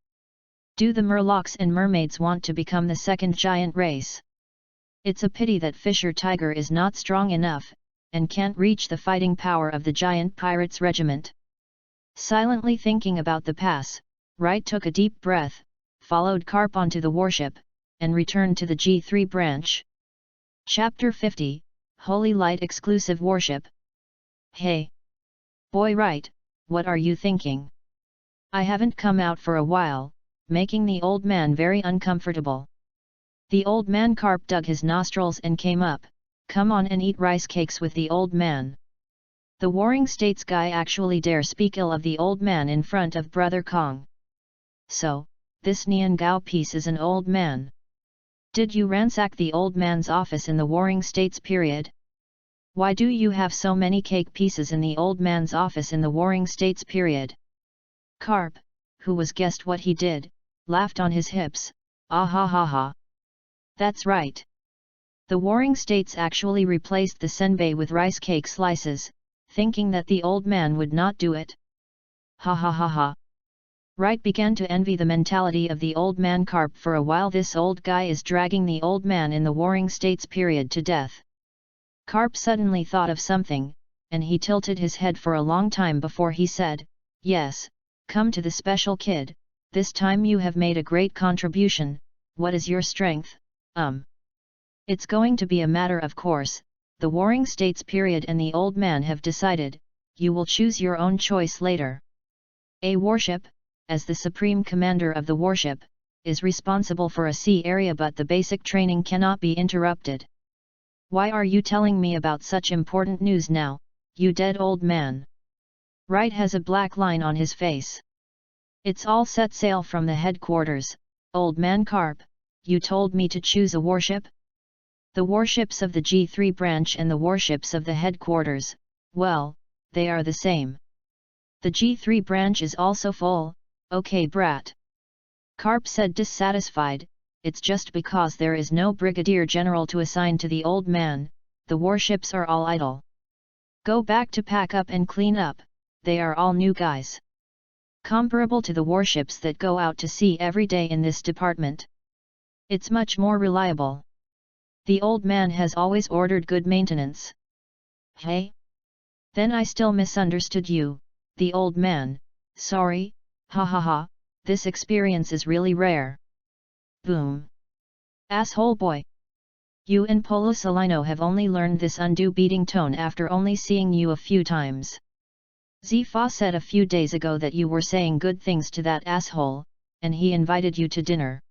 Do the Murlocs and Mermaids want to become the second giant race? It's a pity that Fisher Tiger is not strong enough, and can't reach the fighting power of the giant pirates regiment. Silently thinking about the pass, Wright took a deep breath, followed Carp onto the warship, and returned to the G3 branch. Chapter 50, Holy Light Exclusive Warship. Hey! Boy Wright, what are you thinking? I haven't come out for a while, making the old man very uncomfortable. The old man Carp dug his nostrils and came up. Come on and eat rice cakes with the old man. The Warring States guy actually dare speak ill of the old man in front of Brother Kong. So, this Nian Gao piece is an old man. Did you ransack the old man's office in the Warring States period? Why do you have so many cake pieces in the old man's office in the Warring States period? Carp, who was guessed what he did, laughed on his hips. Ah ha ha ha. That's right. The Warring States actually replaced the senbei with rice cake slices, thinking that the old man would not do it. Ha ha ha ha. Wright began to envy the mentality of the old man Carp. For a while this old guy is dragging the old man in the Warring States period to death. Carp suddenly thought of something, and he tilted his head for a long time before he said, "Yes, come to the special kid, this time you have made a great contribution. What is your strength? It's going to be a matter of course, the Warring States period and the old man have decided, you will choose your own choice later. A warship, as the supreme commander of the warship, is responsible for a sea area, but the basic training cannot be interrupted. Why are you telling me about such important news now, you dead old man?" Wright has a black line on his face. "It's all set sail from the headquarters, old man Carp. You told me to choose a warship? The warships of the G3 branch and the warships of the headquarters, well, they are the same. The G3 branch is also full, okay brat." Carp said dissatisfied, "It's just because there is no brigadier general to assign to the old man, the warships are all idle. Go back to pack up and clean up, they are all new guys. Comparable to the warships that go out to sea every day in this department. It's much more reliable. The old man has always ordered good maintenance." "Hey? Then I still misunderstood you, the old man, sorry, ha ha ha, this experience is really rare." Boom. "Asshole boy! You and Polo Salino have only learned this undue beating tone after only seeing you a few times. Zifa said a few days ago that you were saying good things to that asshole, and he invited you to dinner."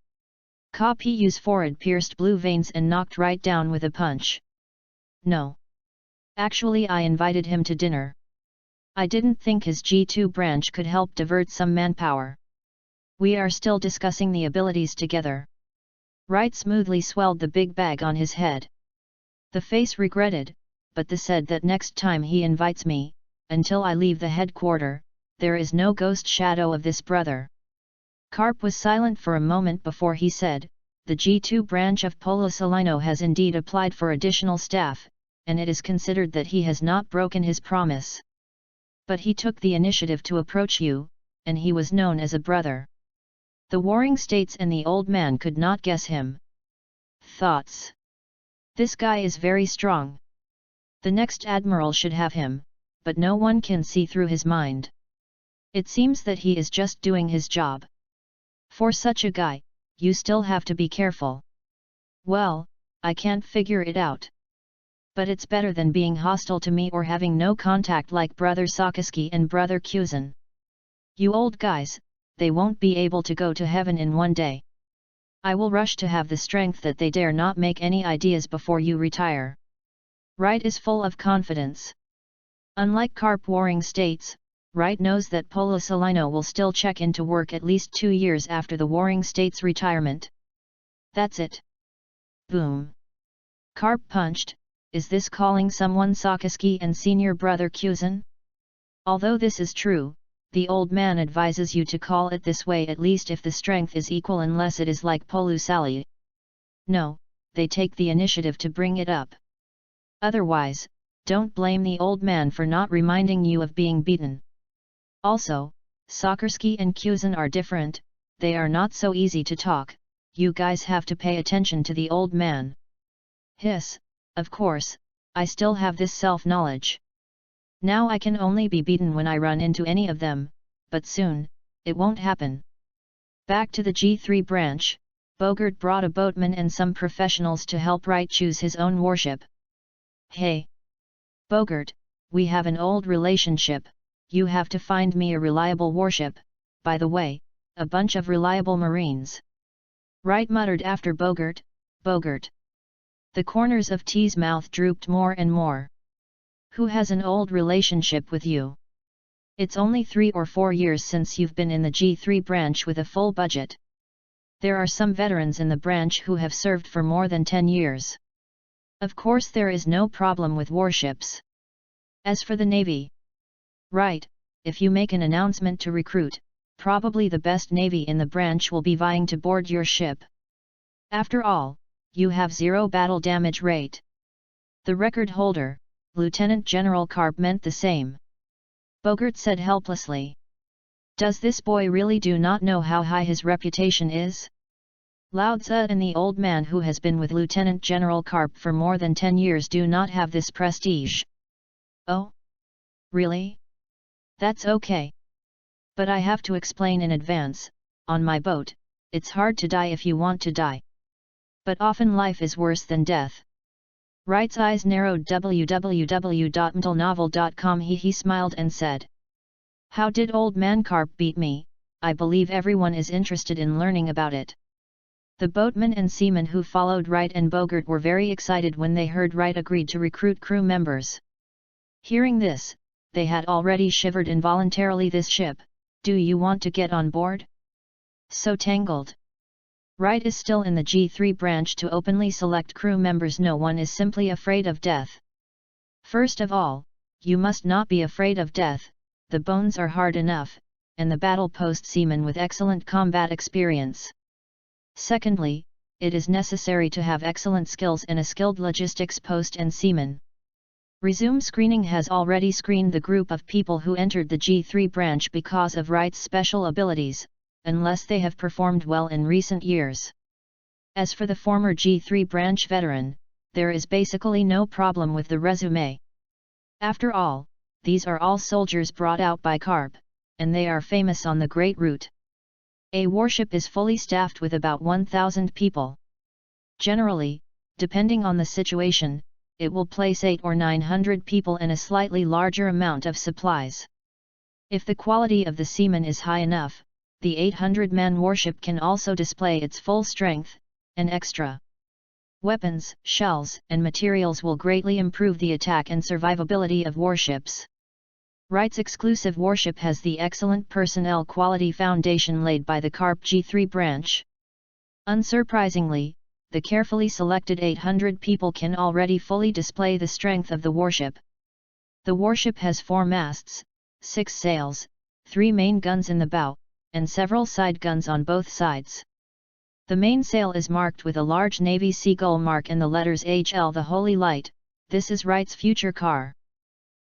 Ka Pu's forehead pierced blue veins and knocked right down with a punch. "No. Actually I invited him to dinner. I didn't think his G2 branch could help divert some manpower. We are still discussing the abilities together." Wright smoothly swelled the big bag on his head. The face regretted, but the said that next time he invites me, until I leave the headquarter, there is no ghost shadow of this brother. Carp was silent for a moment before he said, "The G2 branch of Polo Salino has indeed applied for additional staff, and it is considered that he has not broken his promise. But he took the initiative to approach you, and he was known as a brother. The Warring States and the old man could not guess him. Thoughts? This guy is very strong. The next admiral should have him, but no one can see through his mind. It seems that he is just doing his job. For such a guy, you still have to be careful. Well, I can't figure it out. But it's better than being hostile to me or having no contact like Brother Sakaski and Brother Kuzan. You old guys, they won't be able to go to heaven in one day. I will rush to have the strength that they dare not make any ideas before you retire." Wright is full of confidence. Unlike Carp Warring States, Wright knows that Polosalino will still check into work at least 2 years after the Warring States' retirement. That's it. Boom. Carp punched. Is this calling someone Sakaski and senior brother Kuzan? Although this is true, the old man advises you to call it this way at least if the strength is equal, unless it is like Polusali. No, they take the initiative to bring it up. Otherwise, don't blame the old man for not reminding you of being beaten. Also, Sakarski and Kuzan are different, they are not so easy to talk, you guys have to pay attention to the old man. Hiss, of course, I still have this self-knowledge. Now I can only be beaten when I run into any of them, but soon, it won't happen. Back to the G3 branch, Bogart brought a boatman and some professionals to help Wright choose his own warship. Hey! Bogart, we have an old relationship, you have to find me a reliable warship, by the way, a bunch of reliable marines. Wright muttered after Bogart, Bogart. The corners of T's mouth drooped more and more. Who has an old relationship with you? It's only 3 or 4 years since you've been in the G3 branch with a full budget. There are some veterans in the branch who have served for more than 10 years. Of course there is no problem with warships. As for the Navy, right, if you make an announcement to recruit, probably the best Navy in the branch will be vying to board your ship. After all, you have 0 battle damage rate. The record holder, Lieutenant General Carp, meant the same. Bogart said helplessly. Does this boy really do not know how high his reputation is? Lao Tzu and the old man who has been with Lieutenant General Carp for more than 10 years do not have this prestige. Oh? Really? That's okay. But I have to explain in advance, on my boat, it's hard to die if you want to die. But often life is worse than death. Wright's eyes narrowed. www.mtlnovel.com. He smiled and said. How did old man Carp beat me? I believe everyone is interested in learning about it. The boatmen and seamen who followed Wright and Bogart were very excited when they heard Wright agreed to recruit crew members. Hearing this, they had already shivered involuntarily. This ship, do you want to get on board? So tangled. Wright is still in the G3 branch to openly select crew members. No one is simply afraid of death. First of all, you must not be afraid of death, the bones are hard enough, and the battle post seamen with excellent combat experience. Secondly, it is necessary to have excellent skills and a skilled logistics post and seaman. Resume Screening has already screened the group of people who entered the G3 branch because of Wright's special abilities, unless they have performed well in recent years. As for the former G3 branch veteran, there is basically no problem with the resume. After all, these are all soldiers brought out by Carp, and they are famous on the Great Route. A warship is fully staffed with about 1,000 people. Generally, depending on the situation, it will place 800 or 900 people and a slightly larger amount of supplies. If the quality of the seaman is high enough, the 800-man warship can also display its full strength, and extra weapons, shells, and materials will greatly improve the attack and survivability of warships. Wright's exclusive warship has the excellent personnel quality foundation laid by the Carp G3 branch. Unsurprisingly, the carefully selected 800 people can already fully display the strength of the warship. The warship has 4 masts, 6 sails, 3 main guns in the bow, and several side guns on both sides. The main sail is marked with a large Navy seagull mark and the letters HL, the Holy Light. This is Wright's future car.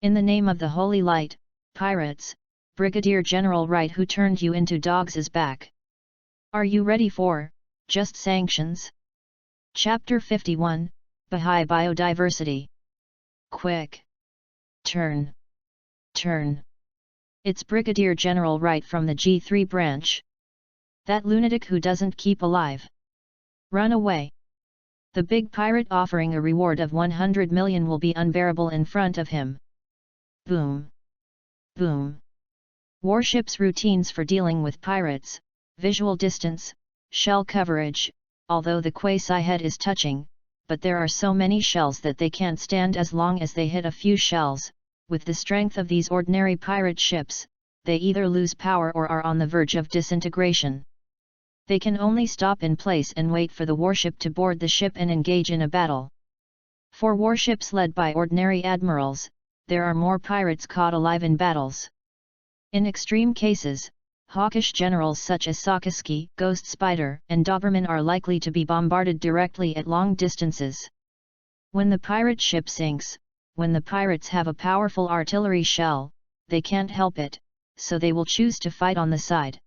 In the name of the Holy Light, pirates, Brigadier General Wright, who turned you into dogs, is back. Are you ready for just sanctions? Chapter 51, Baha'i Biodiversity. Quick! Turn! Turn! It's Brigadier General Wright from the G3 branch. That lunatic who doesn't keep alive. Run away! The big pirate offering a reward of 100 million will be unbearable in front of him. Boom! Boom! Warships routines for dealing with pirates, visual distance, shell coverage. Although the quasi-head is touching, but there are so many shells that they can't stand as long as they hit a few shells. With the strength of these ordinary pirate ships, they either lose power or are on the verge of disintegration. They can only stop in place and wait for the warship to board the ship and engage in a battle. For warships led by ordinary admirals, there are more pirates caught alive in battles. In extreme cases, hawkish generals such as Sakaski, Ghost Spider, and Doberman are likely to be bombarded directly at long distances. When the pirate ship sinks, when the pirates have a powerful artillery shell, they can't help it, so they will choose to fight on the side.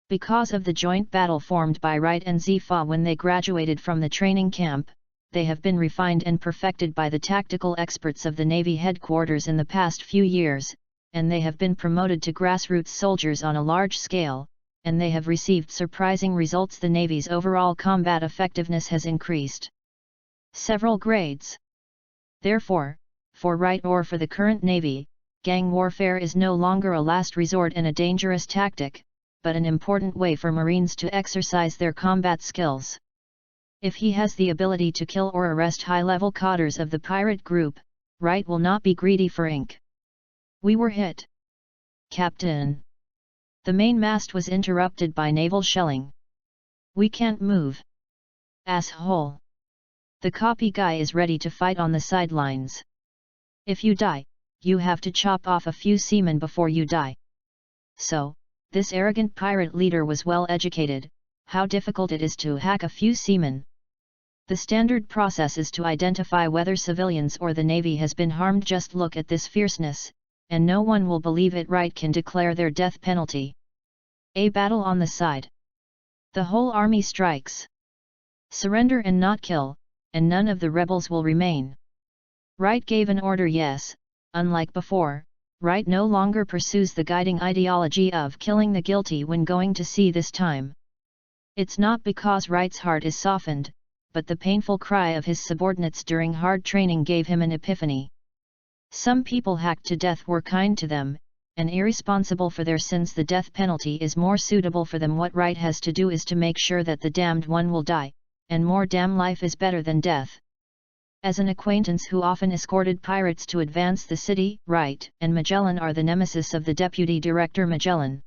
Because of the joint battle formed by Wright and Zifa when they graduated from the training camp, they have been refined and perfected by the tactical experts of the Navy headquarters in the past few years, and they have been promoted to grassroots soldiers on a large scale, and they have received surprising results. The Navy's overall combat effectiveness has increased several grades. Therefore, for Wright or for the current Navy, gang warfare is no longer a last resort and a dangerous tactic, but an important way for Marines to exercise their combat skills. If he has the ability to kill or arrest high-level codders of the pirate group, Wright will not be greedy for ink. We were hit. Captain. The main mast was interrupted by naval shelling. We can't move. Asshole. The copy guy is ready to fight on the sidelines. If you die, you have to chop off a few seamen before you die. So, this arrogant pirate leader was well educated. How difficult it is to hack a few seamen. The standard process is to identify whether civilians or the Navy has been harmed. Just look at this fierceness, and no one will believe it. Wright can declare their death penalty. A battle on the side. The whole army strikes. Surrender and not kill, and none of the rebels will remain. Wright gave an order. Yes, unlike before, Wright no longer pursues the guiding ideology of killing the guilty when going to sea this time. It's not because Wright's heart is softened, but the painful cry of his subordinates during hard training gave him an epiphany. Some people hacked to death were kind to them, and irresponsible for their sins. The death penalty is more suitable for them. What Wright has to do is to make sure that the damned one will die, and more damn life is better than death. As an acquaintance who often escorted pirates to advance the city, Wright and Magellan are the nemesis of the deputy director Magellan.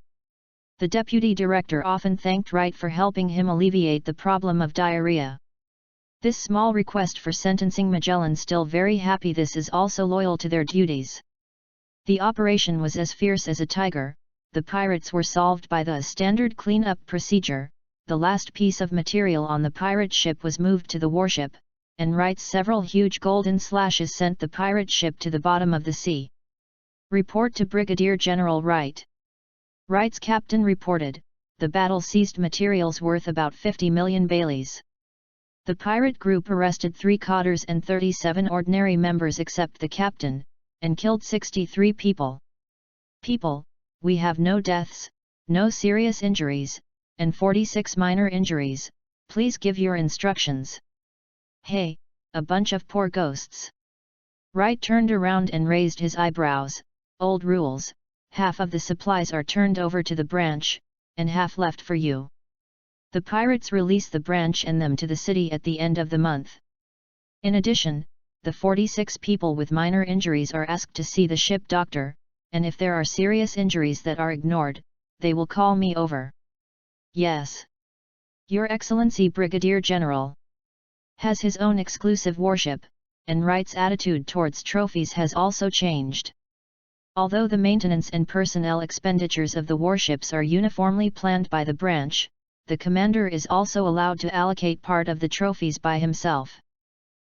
The deputy director often thanked Wright for helping him alleviate the problem of diarrhea. This small request for sentencing Magellan still very happy. This is also loyal to their duties. The operation was as fierce as a tiger. The pirates were solved by the standard clean-up procedure. The last piece of material on the pirate ship was moved to the warship, and Wright's several huge golden slashes sent the pirate ship to the bottom of the sea. Report to Brigadier General Wright. Wright's captain reported, the battle seized materials worth about 50 million Baileys. The pirate group arrested 3 codders and 37 ordinary members except the captain, and killed 63 people. People, we have no deaths, no serious injuries, and 46 minor injuries. Please give your instructions. Hey, a bunch of poor ghosts. Wright turned around and raised his eyebrows. Old rules, half of the supplies are turned over to the branch, and half left for you. The pirates release the branch and them to the city at the end of the month. In addition, the 46 people with minor injuries are asked to see the ship doctor, and if there are serious injuries that are ignored, they will call me over. Yes. Your Excellency Brigadier General has his own exclusive warship, and Wright's attitude towards trophies has also changed. Although the maintenance and personnel expenditures of the warships are uniformly planned by the branch, the commander is also allowed to allocate part of the trophies by himself.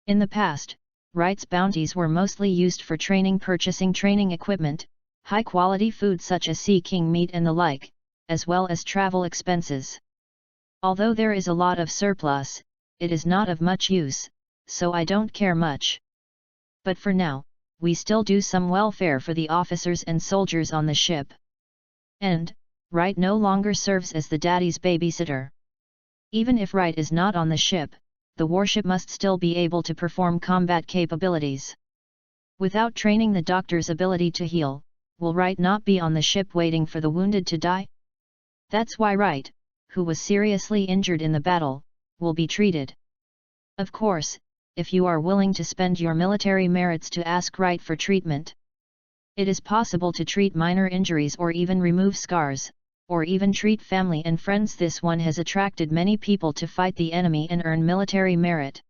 In the past, Wright's bounties were mostly used for training, purchasing training equipment, high-quality food such as sea king meat and the like, as well as travel expenses. Although there is a lot of surplus, it is not of much use, so I don't care much. But for now, we still do some welfare for the officers and soldiers on the ship. And, Wright no longer serves as the daddy's babysitter. Even if Wright is not on the ship, the warship must still be able to perform combat capabilities. Without training the doctor's ability to heal, will Wright not be on the ship waiting for the wounded to die? That's why Wright, who was seriously injured in the battle, will be treated. Of course, if you are willing to spend your military merits to ask right for treatment. It is possible to treat minor injuries or even remove scars, or even treat family and friends. This one has attracted many people to fight the enemy and earn military merit.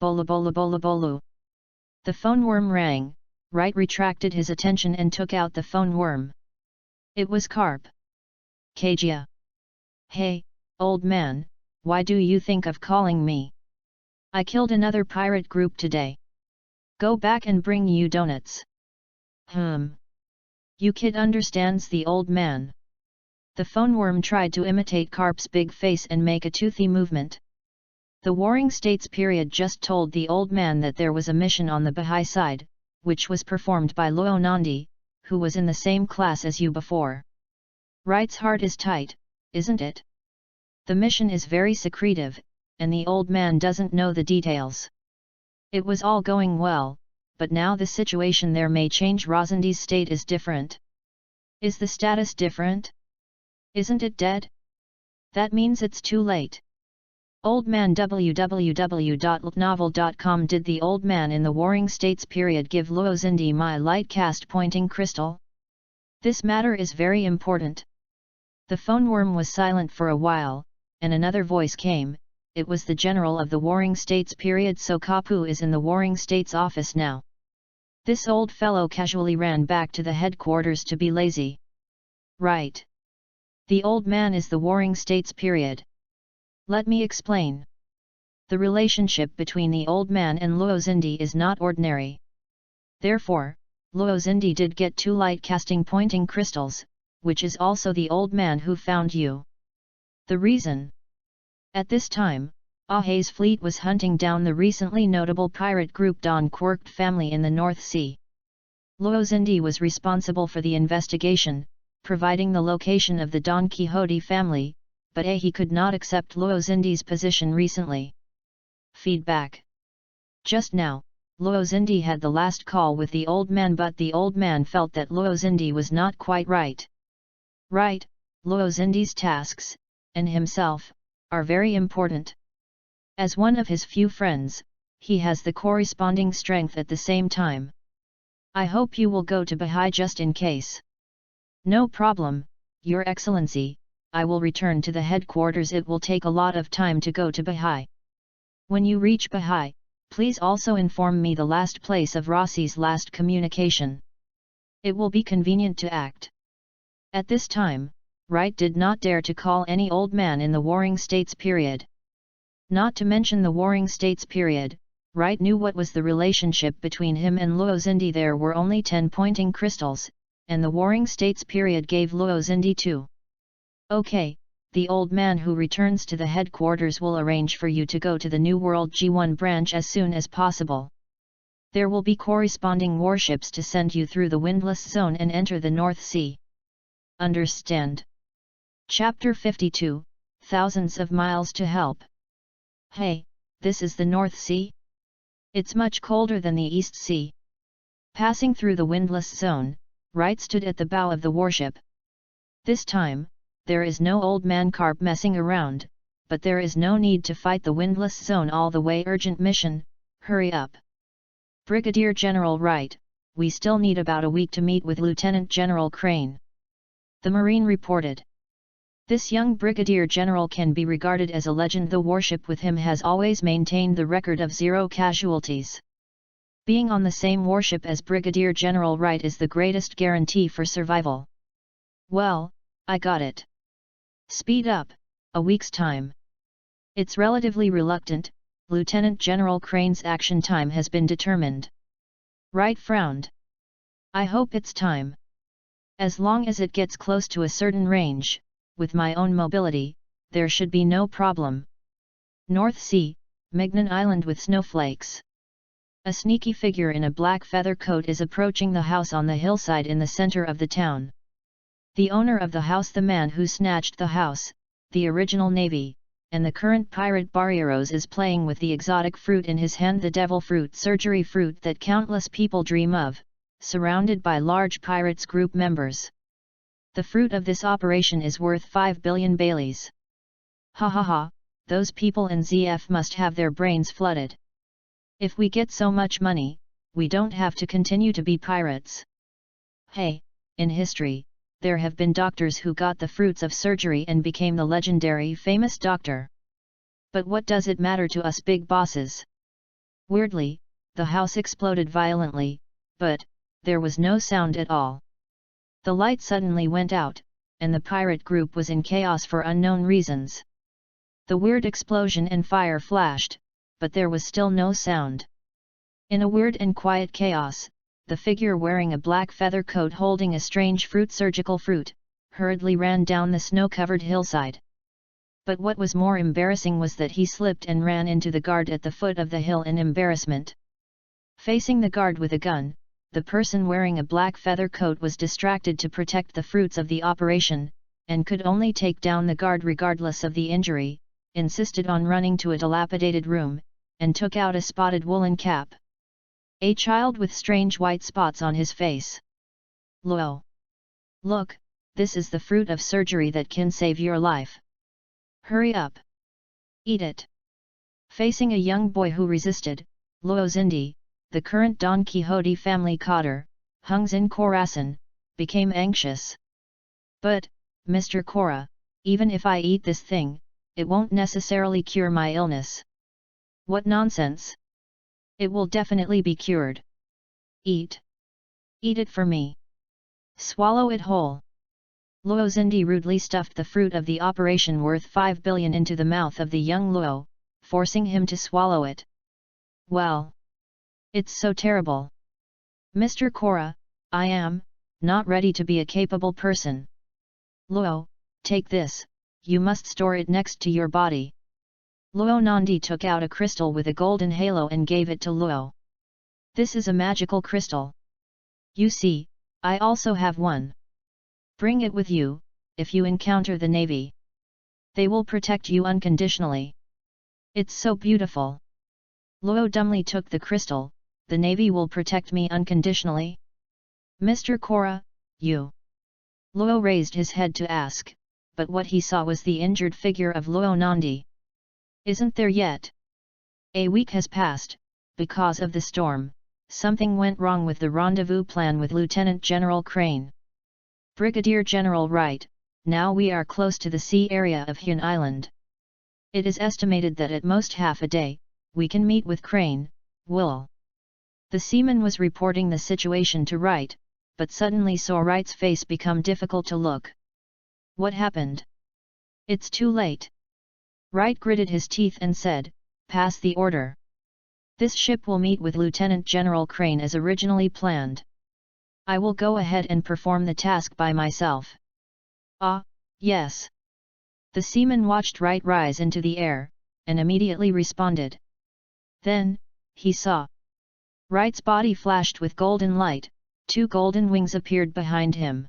Bola bola bola bolu. The phone worm rang. Wright retracted his attention and took out the phone worm. It was Carp. Kajia. Hey, old man, why do you think of calling me? I killed another pirate group today. Go back and bring you donuts. You kid understands the old man. The phone worm tried to imitate Carp's big face and make a toothy movement. The Warring States period just told the old man that there was a mission on the Baha'i side, which was performed by Luo Nandi, who was in the same class as you before. Wright's heart is tight, isn't it? The mission is very secretive, and the old man doesn't know the details. It was all going well, but now the situation there may change. Rosandi's state is different. Is the status different? Isn't it dead? That means it's too late. Old Man. www.novel.com. Did the old man in the Warring States period give Luo Zindi my light cast pointing crystal? This matter is very important. The phone worm was silent for a while, and another voice came. It was the general of the Warring States period. So Kapu is in the Warring States office now. This old fellow casually ran back to the headquarters to be lazy. Right. The old man is the Warring States period. Let me explain. The relationship between the old man and Luo Zindi is not ordinary. Therefore, Luo Zindi did get 2 light casting pointing crystals, which is also the old man who found you. The reason? At this time, Ahai's fleet was hunting down the recently notable pirate group Don Quirked family in the North Sea. Luo Zindi was responsible for the investigation, providing the location of the Don Quixote family, but he could not accept Luo Zindi's position recently. Feedback. Just now, Luo Zindi had the last call with the old man, but the old man felt that Luo Zindi was not quite right. Right, Luo Zindi's tasks, and himself, are very important. As one of his few friends, he has the corresponding strength at the same time. I hope you will go to Baha'i just in case. No problem, Your Excellency. I will return to the headquarters. It will take a lot of time to go to Baha'i. When you reach Baha'i, please also inform me the last place of Rossi's last communication. It will be convenient to act. At this time, Wright did not dare to call any old man in the Warring States period. Not to mention the Warring States period, Wright knew what was the relationship between him and Luo Zindi. There were only 10 pointing crystals, and the Warring States period gave Luo Zindi 2. Okay, the old man who returns to the headquarters will arrange for you to go to the New World G1 branch as soon as possible. There will be corresponding warships to send you through the windless zone and enter the North Sea. Understand? Chapter 52, Thousands of Miles to Help. Hey, this is the North Sea? It's much colder than the East Sea. Passing through the windless zone, Wright stood at the bow of the warship. This time, there is no old man Carp messing around, but there is no need to fight the windless zone all the way. Urgent mission, hurry up. Brigadier General Wright, we still need about a week to meet with Lieutenant General Crane. The Marine reported. This young Brigadier General can be regarded as a legend. The warship with him has always maintained the record of 0 casualties. Being on the same warship as Brigadier General Wright is the greatest guarantee for survival. Well, I got it. Speed up, a week's time. It's relatively reluctant. Lieutenant General Crane's action time has been determined. Wright frowned. I hope it's time. As long as it gets close to a certain range, with my own mobility, there should be no problem. North Sea, Mignon Island with snowflakes. A sneaky figure in a black feather coat is approaching the house on the hillside in the center of the town. The owner of the house, the man who snatched the house, the original navy, and the current pirate Barrieros, is playing with the exotic fruit in his hand, the devil fruit, surgery fruit that countless people dream of, surrounded by large pirates group members. The fruit of this operation is worth 5 billion Baileys. Ha ha ha, those people in ZF must have their brains flooded. If we get so much money, we don't have to continue to be pirates. Hey, in history, there have been doctors who got the fruits of surgery and became the legendary famous doctor. But what does it matter to us big bosses? Weirdly, the house exploded violently, but there was no sound at all. The light suddenly went out, and the pirate group was in chaos for unknown reasons. The weird explosion and fire flashed, but there was still no sound. In a weird and quiet chaos, the figure wearing a black feather coat holding a strange surgical fruit, hurriedly ran down the snow-covered hillside. But what was more embarrassing was that he slipped and ran into the guard at the foot of the hill in embarrassment. Facing the guard with a gun, the person wearing a black feather coat was distracted to protect the fruits of the operation, and could only take down the guard regardless of the injury, insisted on running to a dilapidated room, and took out a spotted woolen cap. A child with strange white spots on his face. Luo. Look, this is the fruit of surgery that can save your life. Hurry up. Eat it. Facing a young boy who resisted, Luo Zindi, the current Don Quixote family cotter, Hungzin Corazon, became anxious. But, Mr. Cora, even if I eat this thing, it won't necessarily cure my illness. What nonsense! It will definitely be cured. Eat. Eat it for me. Swallow it whole. Luo Zindi rudely stuffed the fruit of the operation worth 5 billion into the mouth of the young Luo, forcing him to swallow it. Well. It's so terrible. Mr. Cora, I am not ready to be a capable person. Luo, take this, you must store it next to your body. Luo Nandi took out a crystal with a golden halo and gave it to Luo. This is a magical crystal. You see, I also have one. Bring it with you, if you encounter the Navy. They will protect you unconditionally. It's so beautiful. Luo dumbly took the crystal. The Navy will protect me unconditionally? Mr. Cora, you. Luo raised his head to ask, but what he saw was the injured figure of Luo Nandi. Isn't there yet? A week has passed. Because of the storm, something went wrong with the rendezvous plan with Lieutenant General Crane. Brigadier General Wright, now we are close to the sea area of Hyun Island. It is estimated that at most half a day, we can meet with Crane, Will. The seaman was reporting the situation to Wright, but suddenly saw Wright's face become difficult to look. What happened? It's too late. Wright gritted his teeth and said, pass the order. This ship will meet with Lieutenant General Crane as originally planned. I will go ahead and perform the task by myself. Ah, yes. The seaman watched Wright rise into the air, and immediately responded. Then, he saw. Wright's body flashed with golden light, 2 golden wings appeared behind him.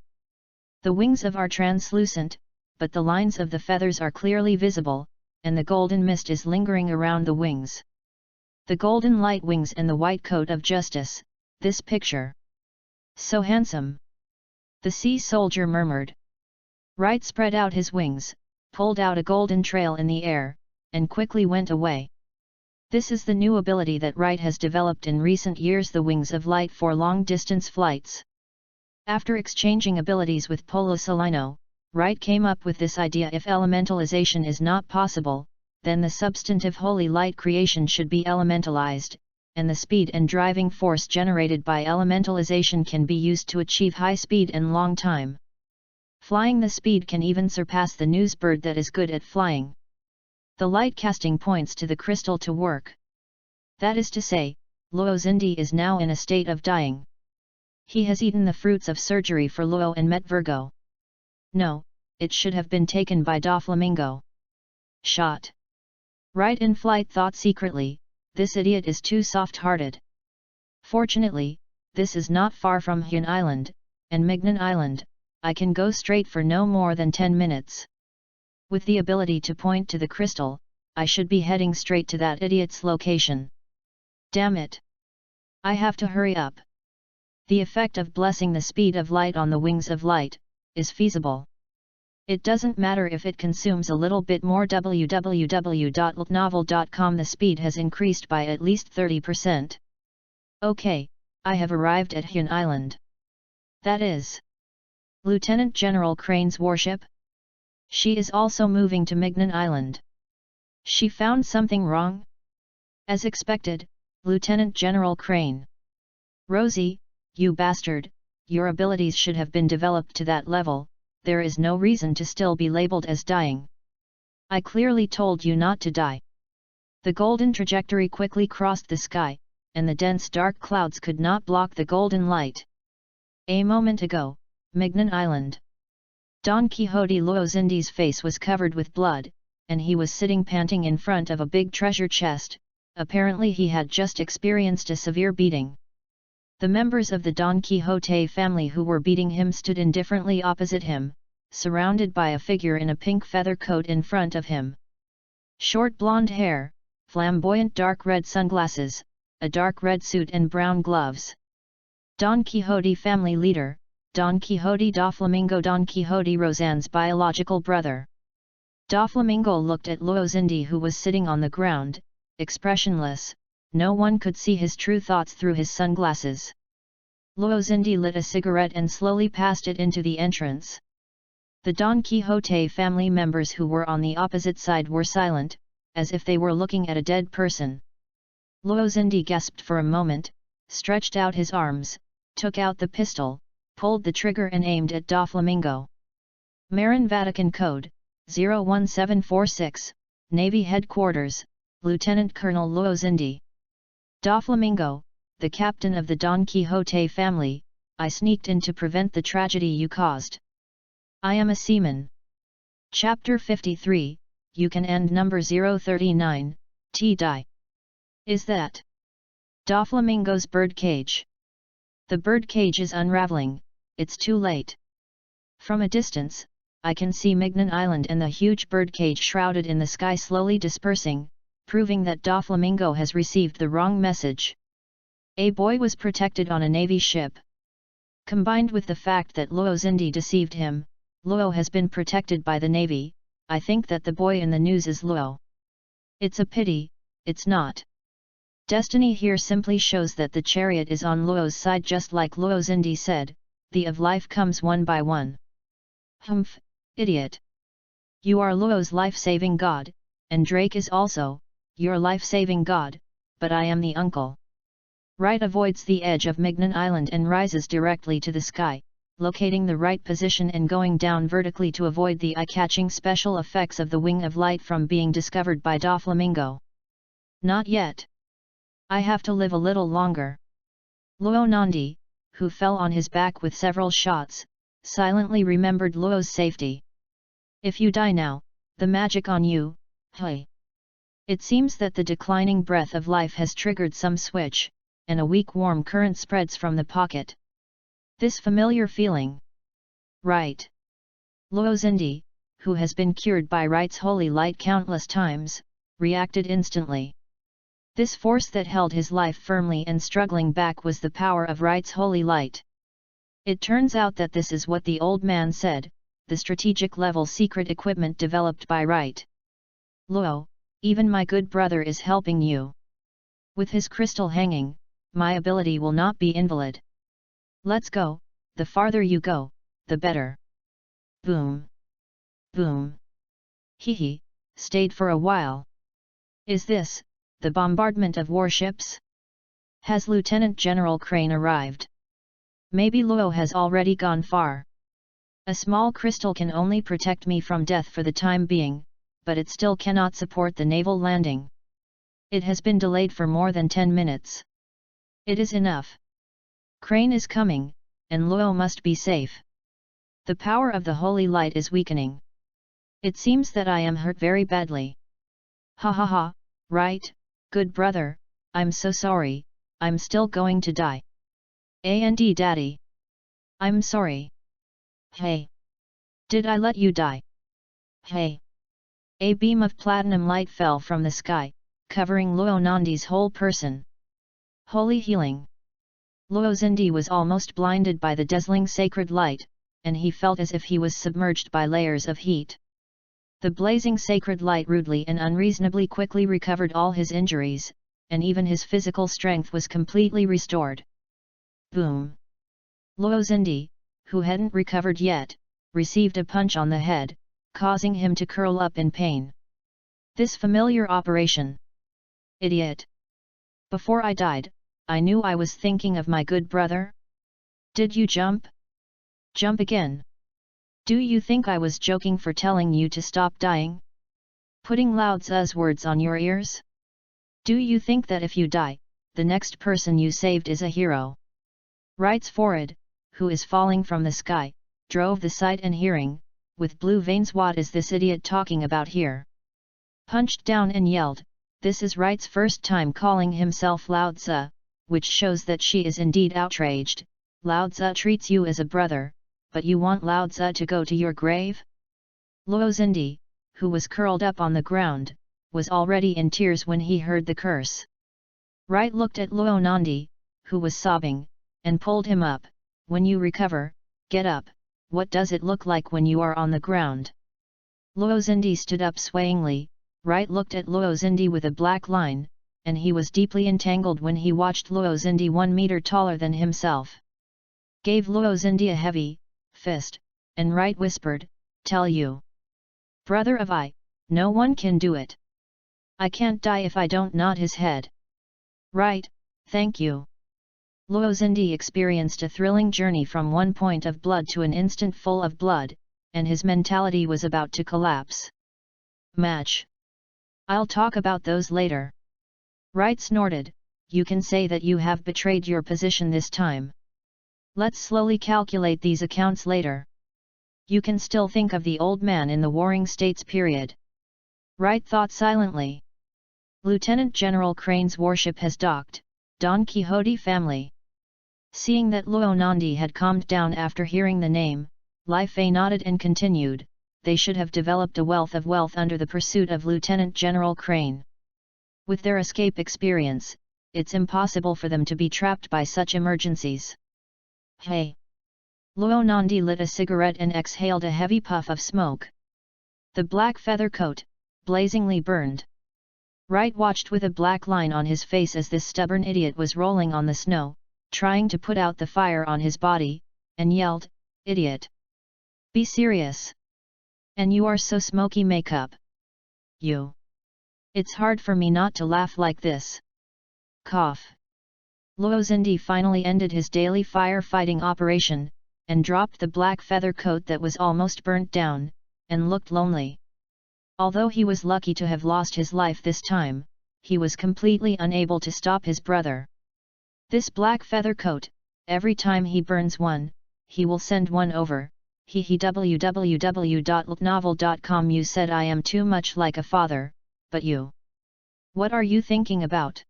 The wings are translucent, but the lines of the feathers are clearly visible, and the golden mist is lingering around the wings. The golden light wings and the white coat of justice, this picture. So handsome. The sea soldier murmured. Wright spread out his wings, pulled out a golden trail in the air, and quickly went away. This is the new ability that Wright has developed in recent years, the wings of light for long-distance flights. After exchanging abilities with Polo Salino, Wright came up with this idea: if elementalization is not possible, then the substantive holy light creation should be elementalized, and the speed and driving force generated by elementalization can be used to achieve high speed and long time. Flying the speed can even surpass the newsbird that is good at flying. The light casting points to the crystal to work. That is to say, Luo Zindi is now in a state of dying. He has eaten the fruits of surgery for Luo and met Virgo. No, it should have been taken by Doflamingo. Shot. Wright in flight thought secretly, this idiot is too soft-hearted. Fortunately, this is not far from Hyun Island, and Mignon Island. I can go straight for no more than 10 minutes. With the ability to point to the crystal, I should be heading straight to that idiot's location. Damn it! I have to hurry up. The effect of blessing the speed of light on the wings of light is feasible. It doesn't matter if it consumes a little bit more. www.ltnovel.com. The speed has increased by at least 30%. Okay, I have arrived at Hyun Island. That is Lieutenant General Crane's warship? She is also moving to Mignon Island. She found something wrong? As expected, Lieutenant General Crane. Rosie, you bastard, your abilities should have been developed to that level. There is no reason to still be labeled as dying. I clearly told you not to die. The golden trajectory quickly crossed the sky, and the dense dark clouds could not block the golden light. A moment ago, Mignon Island. Don Quixote Luozindi's face was covered with blood, and he was sitting panting in front of a big treasure chest. Apparently he had just experienced a severe beating. The members of the Don Quixote family who were beating him stood indifferently opposite him, surrounded by a figure in a pink feather coat in front of him. Short blonde hair, flamboyant dark red sunglasses, a dark red suit and brown gloves. Don Quixote family leader, Don Quixote Doflamingo. Don Quixote Rosanne's biological brother. Doflamingo looked at Luozindi, who was sitting on the ground, expressionless. No one could see his true thoughts through his sunglasses. Luozindi lit a cigarette and slowly passed it into the entrance. The Don Quixote family members who were on the opposite side were silent, as if they were looking at a dead person. Luozindi gasped for a moment, stretched out his arms, took out the pistol, pulled the trigger and aimed at Doflamingo. Marin Vatican Code, 01746, Navy Headquarters, Lieutenant Colonel Luozindi. Doflamingo, the captain of the Don Quixote family, I sneaked in to prevent the tragedy you caused. I am a seaman. Chapter 53, you can end number 039, T-Die. Is that Doflamingo's bird cage? The bird cage is unraveling, it's too late. From a distance, I can see Mignon Island and the huge bird cage shrouded in the sky slowly dispersing, proving that Doflamingo has received the wrong message. A boy was protected on a Navy ship. Combined with the fact that Luozindi deceived him, Luo has been protected by the Navy. I think that the boy in the news is Luo. It's a pity, it's not. Destiny here simply shows that the chariot is on Luo's side, just like Luozindi said, the of life comes one by one. Humph, idiot. You are Luo's life-saving god, and Drake is also your life-saving god, but I am the uncle. Right avoids the edge of Mignon Island and rises directly to the sky, locating the right position and going down vertically to avoid the eye-catching special effects of the wing of light from being discovered by Doflamingo. Not yet. I have to live a little longer. Luo Nandi, who fell on his back with several shots, silently remembered Luo's safety. If you die now, the magic on you, hey. It seems that the declining breath of life has triggered some switch, and a weak warm current spreads from the pocket. This familiar feeling. Right. Luozindi, who has been cured by Right's holy light countless times, reacted instantly. This force that held his life firmly and struggling back was the power of Right's holy light. It turns out that this is what the old man said, the strategic level secret equipment developed by Right. Luo, even my good brother is helping you. With his crystal hanging, my ability will not be invalid. Let's go, the farther you go, the better. Boom. Boom. Hee, stayed for a while. Is this the bombardment of warships? Has Lieutenant General Crane arrived? Maybe Luo has already gone far. A small crystal can only protect me from death for the time being, but it still cannot support the naval landing. It has been delayed for more than 10 minutes. It is enough. Crane is coming, and Luo must be safe. The power of the holy light is weakening. It seems that I am hurt very badly. Ha ha ha, right, good brother, I'm so sorry, I'm still going to die. And daddy. I'm sorry. Hey. Did I let you die? Hey. A beam of platinum light fell from the sky, covering Luo Nandi's whole person. Holy healing. Luozindi was almost blinded by the dazzling sacred light, and he felt as if he was submerged by layers of heat. The blazing sacred light rudely and unreasonably quickly recovered all his injuries, and even his physical strength was completely restored. Boom! Luo Xindi, who hadn't recovered yet, received a punch on the head, causing him to curl up in pain. This familiar operation. Idiot! Before I died, I knew I was thinking of my good brother. Did you jump? Jump again! Do you think I was joking for telling you to stop dying? Putting Lao Tzu's words on your ears? Do you think that if you die, the next person you saved is a hero? Right's forehead, who is falling from the sky, drove the sight and hearing, with blue veins. What is this idiot talking about here? Punched down and yelled, this is Right's first time calling himself Lao Tzu, which shows that she is indeed outraged. Lao Tzu treats you as a brother, but you want Lao Tzu to go to your grave? Luo Xindi, who was curled up on the ground, was already in tears when he heard the curse. Right looked at Luo Nandi, who was sobbing, and pulled him up. When you recover, get up. What does it look like when you are on the ground? Luo Xindi stood up swayingly. Right looked at Luo Xindi with a black line, and he was deeply entangled when he watched Luo Xindi 1 meter taller than himself. Gave Luo Xindi a heavy fist, and Right whispered, tell you, brother of I, no one can do it. I can't die if I don't nod his head. Right, thank you. Luo Xindi experienced a thrilling journey from one point of blood to an instant full of blood, and his mentality was about to collapse. Match. I'll talk about those later. Right snorted, you can say that you have betrayed your position this time. Let's slowly calculate these accounts later. You can still think of the old man in the Warring States period. Right thought silently. Lieutenant General Crane's warship has docked. Don Quixote family. Seeing that Luo Nandi had calmed down after hearing the name, Li Fei nodded and continued, they should have developed a wealth of wealth under the pursuit of Lieutenant General Crane. With their escape experience, it's impossible for them to be trapped by such emergencies. Hey! Luo Nandi lit a cigarette and exhaled a heavy puff of smoke. The black feather coat, blazingly burned. Right watched with a black line on his face as this stubborn idiot was rolling on the snow, trying to put out the fire on his body, and yelled, idiot! Be serious! And you are so smoky makeup. You! It's hard for me not to laugh like this. Cough. Luo Xindi finally ended his daily firefighting operation, and dropped the black feather coat that was almost burnt down, and looked lonely. Although he was lucky to have lost his life this time, he was completely unable to stop his brother. This black feather coat, every time he burns one, he will send one over. www.ltnovel.com. You said I am too much like a father, but you. What are you thinking about?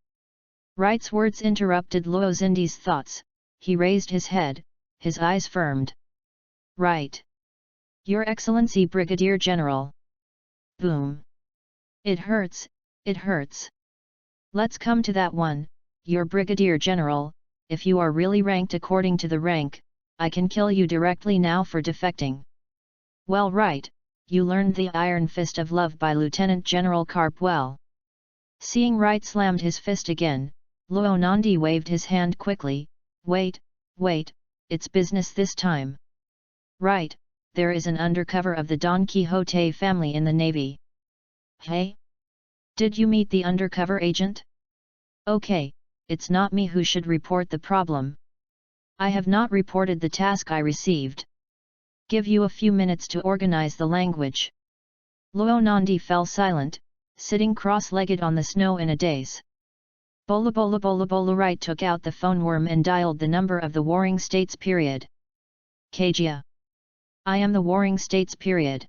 Right's words interrupted Luo Xindi's thoughts. He raised his head, his eyes firmed. Right. Your Excellency Brigadier General. Boom. It hurts, it hurts. Let's come to that one, your Brigadier General. If you are really ranked according to the rank, I can kill you directly now for defecting. Well, right, you learned the Iron Fist of Love by Lieutenant General Carpwell. Seeing Right slammed his fist again, Luo Nandi waved his hand quickly. Wait, it's business this time. Right, there is an undercover of the Don Quixote family in the Navy. Hey? Did you meet the undercover agent? Okay, it's not me who should report the problem. I have not reported the task I received. Give you a few minutes to organize the language. Luo Nandi fell silent, sitting cross-legged on the snow in a daze. Bola bola bola bola. Right took out the phone worm and dialed the number of the Warring States period. Kajia. I am the Warring States period.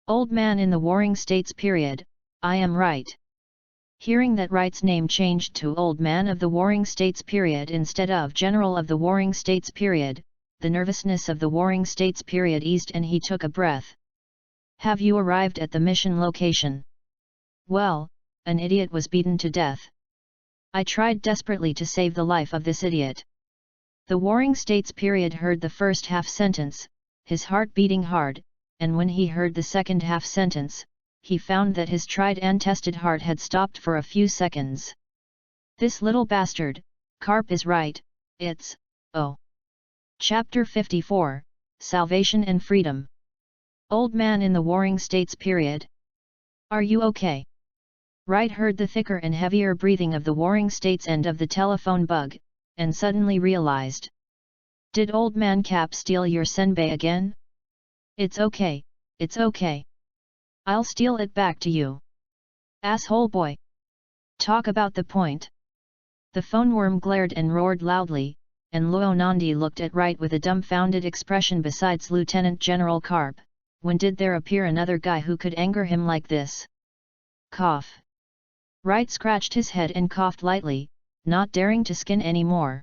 Old man in the Warring States period, I am Right. Hearing that Right's name changed to Old Man of the Warring States period instead of General of the Warring States period, the nervousness of the Warring States period eased and he took a breath. Have you arrived at the mission location? Well, an idiot was beaten to death. I tried desperately to save the life of this idiot. The Warring States period heard the first half sentence, his heart beating hard, and when he heard the second half sentence, he found that his tried and tested heart had stopped for a few seconds. This little bastard, Carp is right, it's, oh. Chapter 54, Salvation and Freedom. Old man in the Warring States period. Are you okay? Wright heard the thicker and heavier breathing of the Warring States end of the telephone bug, and suddenly realized. Did old man Cap steal your senbei again? It's okay, it's okay. I'll steal it back to you. Asshole boy. Talk about the point. The phone worm glared and roared loudly, and Luo Nandi looked at Wright with a dumbfounded expression. Besides Lieutenant General Carp, when did there appear another guy who could anger him like this? Cough. Wright scratched his head and coughed lightly, not daring to skin any more.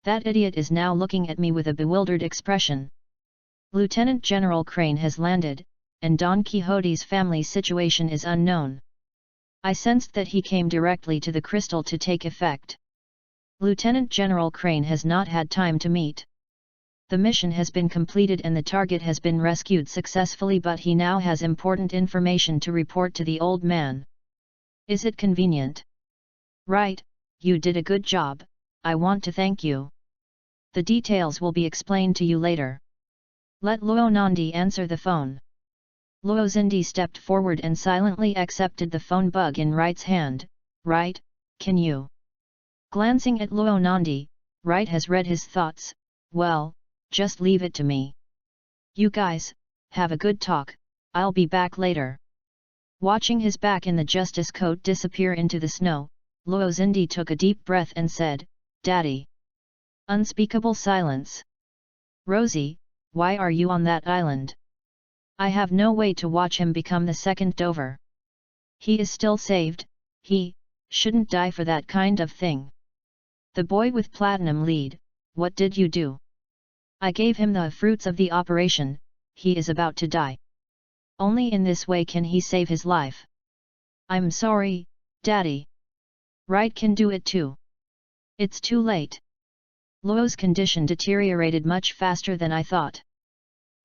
That idiot is now looking at me with a bewildered expression. Lieutenant General Crane has landed, and Don Quixote's family situation is unknown. I sensed that he came directly to the crystal to take effect. Lieutenant General Crane has not had time to meet. The mission has been completed and the target has been rescued successfully, but he now has important information to report to the old man. Is it convenient? Right, you did a good job, I want to thank you. The details will be explained to you later. Let Luo Nandi answer the phone. Luo Zindi stepped forward and silently accepted the phone bug in Wright's hand. Wright, can you? Glancing at Luo Nandi, Wright has read his thoughts. Well, just leave it to me. You guys, have a good talk, I'll be back later. Watching his back in the justice coat disappear into the snow, Luo Zindi took a deep breath and said, Daddy. Unspeakable silence. Rosie, why are you on that island? I have no way to watch him become the second Dover. He is still saved, he shouldn't die for that kind of thing. The boy with platinum lead, what did you do? I gave him the fruits of the operation, he is about to die. Only in this way can he save his life. I'm sorry, Daddy. Wright can do it too. It's too late. Luo's condition deteriorated much faster than I thought.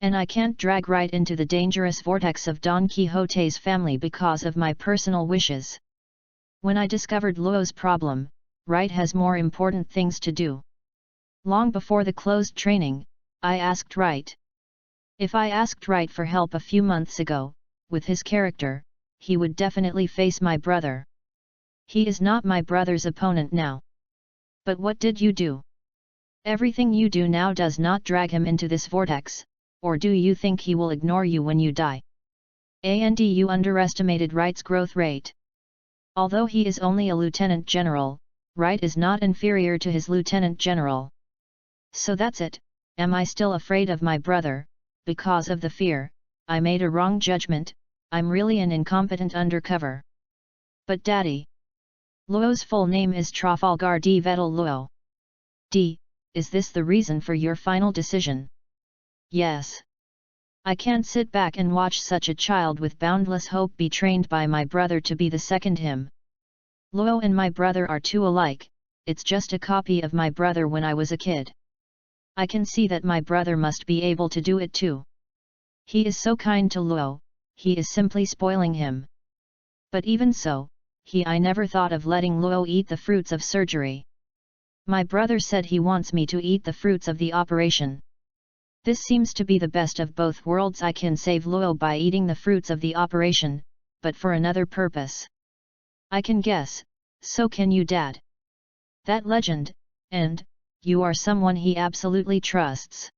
And I can't drag Wright into the dangerous vortex of Don Quixote's family because of my personal wishes. When I discovered Luo's problem, Wright has more important things to do. Long before the closed training, I asked Wright. If I asked Wright for help a few months ago, with his character, he would definitely face my brother. He is not my brother's opponent now. But what did you do? Everything you do now does not drag him into this vortex. Or do you think he will ignore you when you die? And you underestimated Wright's growth rate. Although he is only a lieutenant general, Wright is not inferior to his lieutenant general. So that's it, am I still afraid of my brother? Because of the fear, I made a wrong judgment, I'm really an incompetent undercover. But Daddy. Luo's full name is Trafalgar D. Vettel Luo. D. Is this the reason for your final decision? Yes. I can't sit back and watch such a child with boundless hope be trained by my brother to be the second him. Luo and my brother are too alike, it's just a copy of my brother when I was a kid. I can see that my brother must be able to do it too. He is so kind to Luo, he is simply spoiling him. But even so, I never thought of letting Luo eat the fruits of surgery. My brother said he wants me to eat the fruits of the operation. This seems to be the best of both worlds. I can save Luo by eating the fruits of the operation, but for another purpose. I can guess, so can you, Dad. That legend, and, you are someone he absolutely trusts.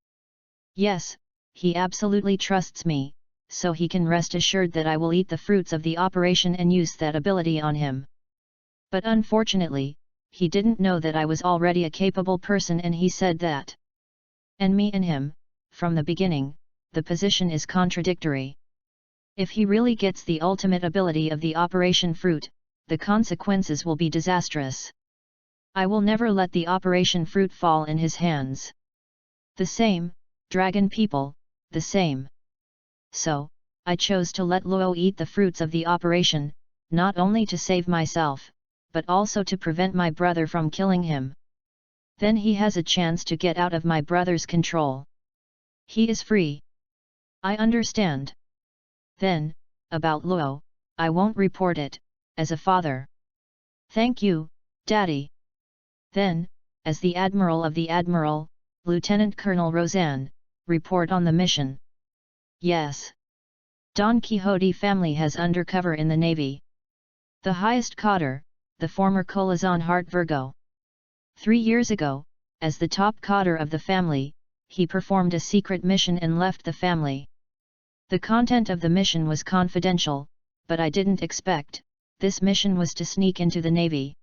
Yes, he absolutely trusts me, so he can rest assured that I will eat the fruits of the operation and use that ability on him. But unfortunately, he didn't know that I was already a capable person, and he said that. And me and him, from the beginning, the position is contradictory. If he really gets the ultimate ability of the operation fruit, the consequences will be disastrous. I will never let the operation fruit fall in his hands. The same, dragon people, the same. So, I chose to let Luo eat the fruits of the operation, not only to save myself, but also to prevent my brother from killing him. Then he has a chance to get out of my brother's control. He is free. I understand. Then, about Luo, I won't report it, as a father. Thank you, Daddy. Then, as the Admiral of the Admiral, Lieutenant Colonel Roseanne, report on the mission. Yes. Don Quixote family has undercover in the Navy. The highest cadre, the former Corazon Heart Virgo. 3 years ago, as the top cadre of the family, he performed a secret mission and left the family. The content of the mission was confidential, but I didn't expect this mission was to sneak into the Navy.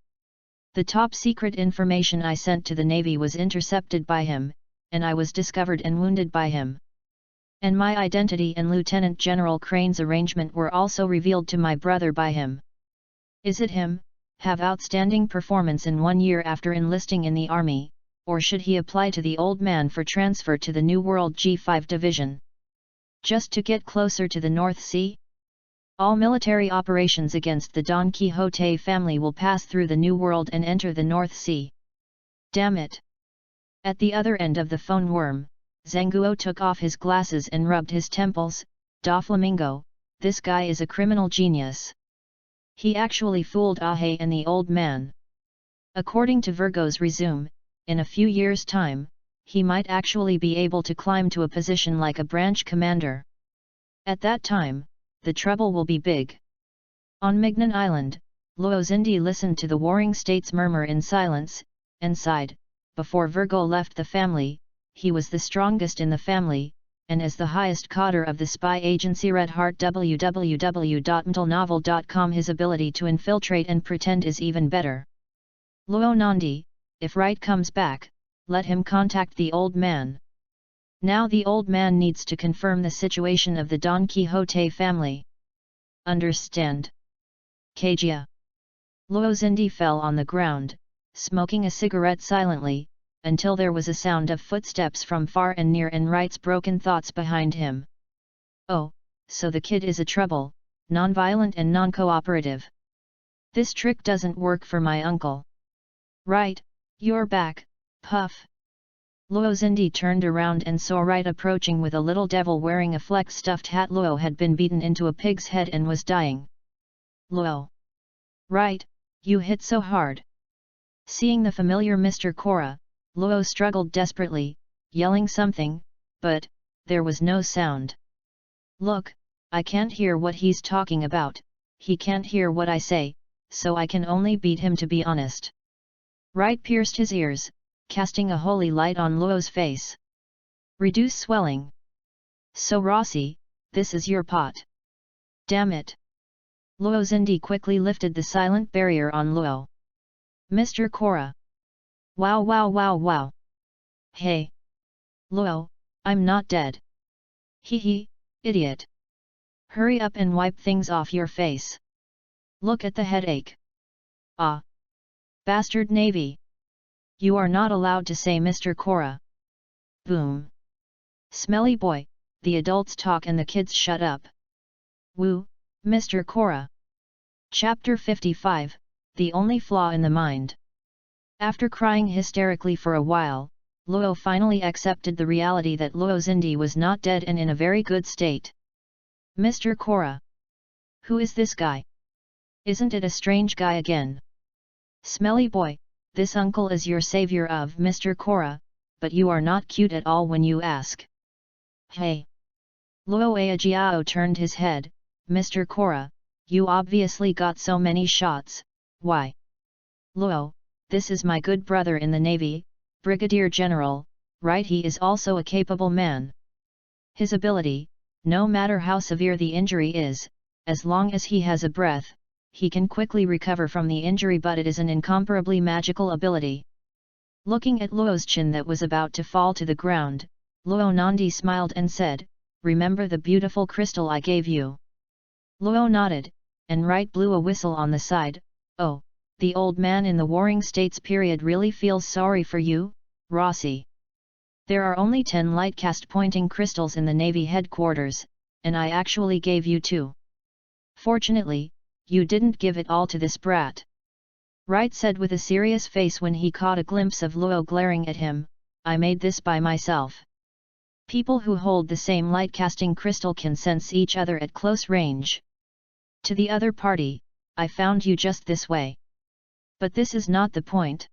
The top secret information I sent to the Navy was intercepted by him, and I was discovered and wounded by him. And my identity and Lieutenant General Crane's arrangement were also revealed to my brother by him. Is it him, have outstanding performance in 1 year after enlisting in the army, or should he apply to the old man for transfer to the New World G5 division? Just to get closer to the North Sea? All military operations against the Don Quixote family will pass through the New World and enter the North Sea. Damn it! At the other end of the phone worm, Zanguo took off his glasses and rubbed his temples. Doflamingo, this guy is a criminal genius. He actually fooled Ahe and the old man. According to Virgo's resume, in a few years' time, he might actually be able to climb to a position like a branch commander. At that time, the trouble will be big. On Mignon Island, Luo Xindi listened to the warring states murmur in silence, and sighed. Before Virgo left the family, he was the strongest in the family, and as the highest cadre of the spy agency Red Heart www.mtlnovel.com his ability to infiltrate and pretend is even better. Luo Nandi, if Wright comes back, let him contact the old man. Now the old man needs to confirm the situation of the Don Quixote family. Understand? Kajia. Luo Xindi fell on the ground, smoking a cigarette silently, until there was a sound of footsteps from far and near and Wright's broken thoughts behind him. Oh, so the kid is a trouble, non-violent and non-cooperative. This trick doesn't work for my uncle. Wright, you're back, puff. Luo Xindi turned around and saw Wright approaching with a little devil wearing a flecked stuffed hat. Luo had been beaten into a pig's head and was dying. Luo. Wright, you hit so hard. Seeing the familiar Mr. Cora, Luo struggled desperately, yelling something, but there was no sound. Look, I can't hear what he's talking about, he can't hear what I say, so I can only beat him to be honest. Wright pierced his ears, casting a holy light on Luo's face. Reduce swelling. So Rossi, this is your pot. Damn it. Luo Xindi quickly lifted the silent barrier on Luo. Mr. Cora. Wow wow wow wow. Hey. Luo, I'm not dead. Hee hee, idiot. Hurry up and wipe things off your face. Look at the headache. Ah. Bastard Navy. You are not allowed to say Mr. Cora. Boom. Smelly boy, the adults talk and the kids shut up. Woo, Mr. Cora. Chapter 55, The Only Flaw in the Mind. After crying hysterically for a while, Luo finally accepted the reality that Luo Xindi was not dead and in a very good state. Mr. Cora. Who is this guy? Isn't it a strange guy again? Smelly boy, this uncle is your savior of Mr. Cora, but you are not cute at all when you ask. Hey. Luo Ajiao turned his head. Mr. Cora, you obviously got so many shots, why? Luo, this is my good brother in the Navy, Brigadier General, right? He is also a capable man. His ability, no matter how severe the injury is, as long as he has a breath, he can quickly recover from the injury, but it is an incomparably magical ability. Looking at Luo's chin that was about to fall to the ground, Luo Nandi smiled and said, remember the beautiful crystal I gave you? Luo nodded, and Wright blew a whistle on the side. Oh, the old man in the Warring States period really feels sorry for you, Rossi. There are only 10 light-cast pointing crystals in the Navy headquarters, and I actually gave you 2. Fortunately, you didn't give it all to this brat. Wright said with a serious face when he caught a glimpse of Luo glaring at him, I made this by myself. People who hold the same light-casting crystal can sense each other at close range. To the other party, I found you just this way. But this is not the point.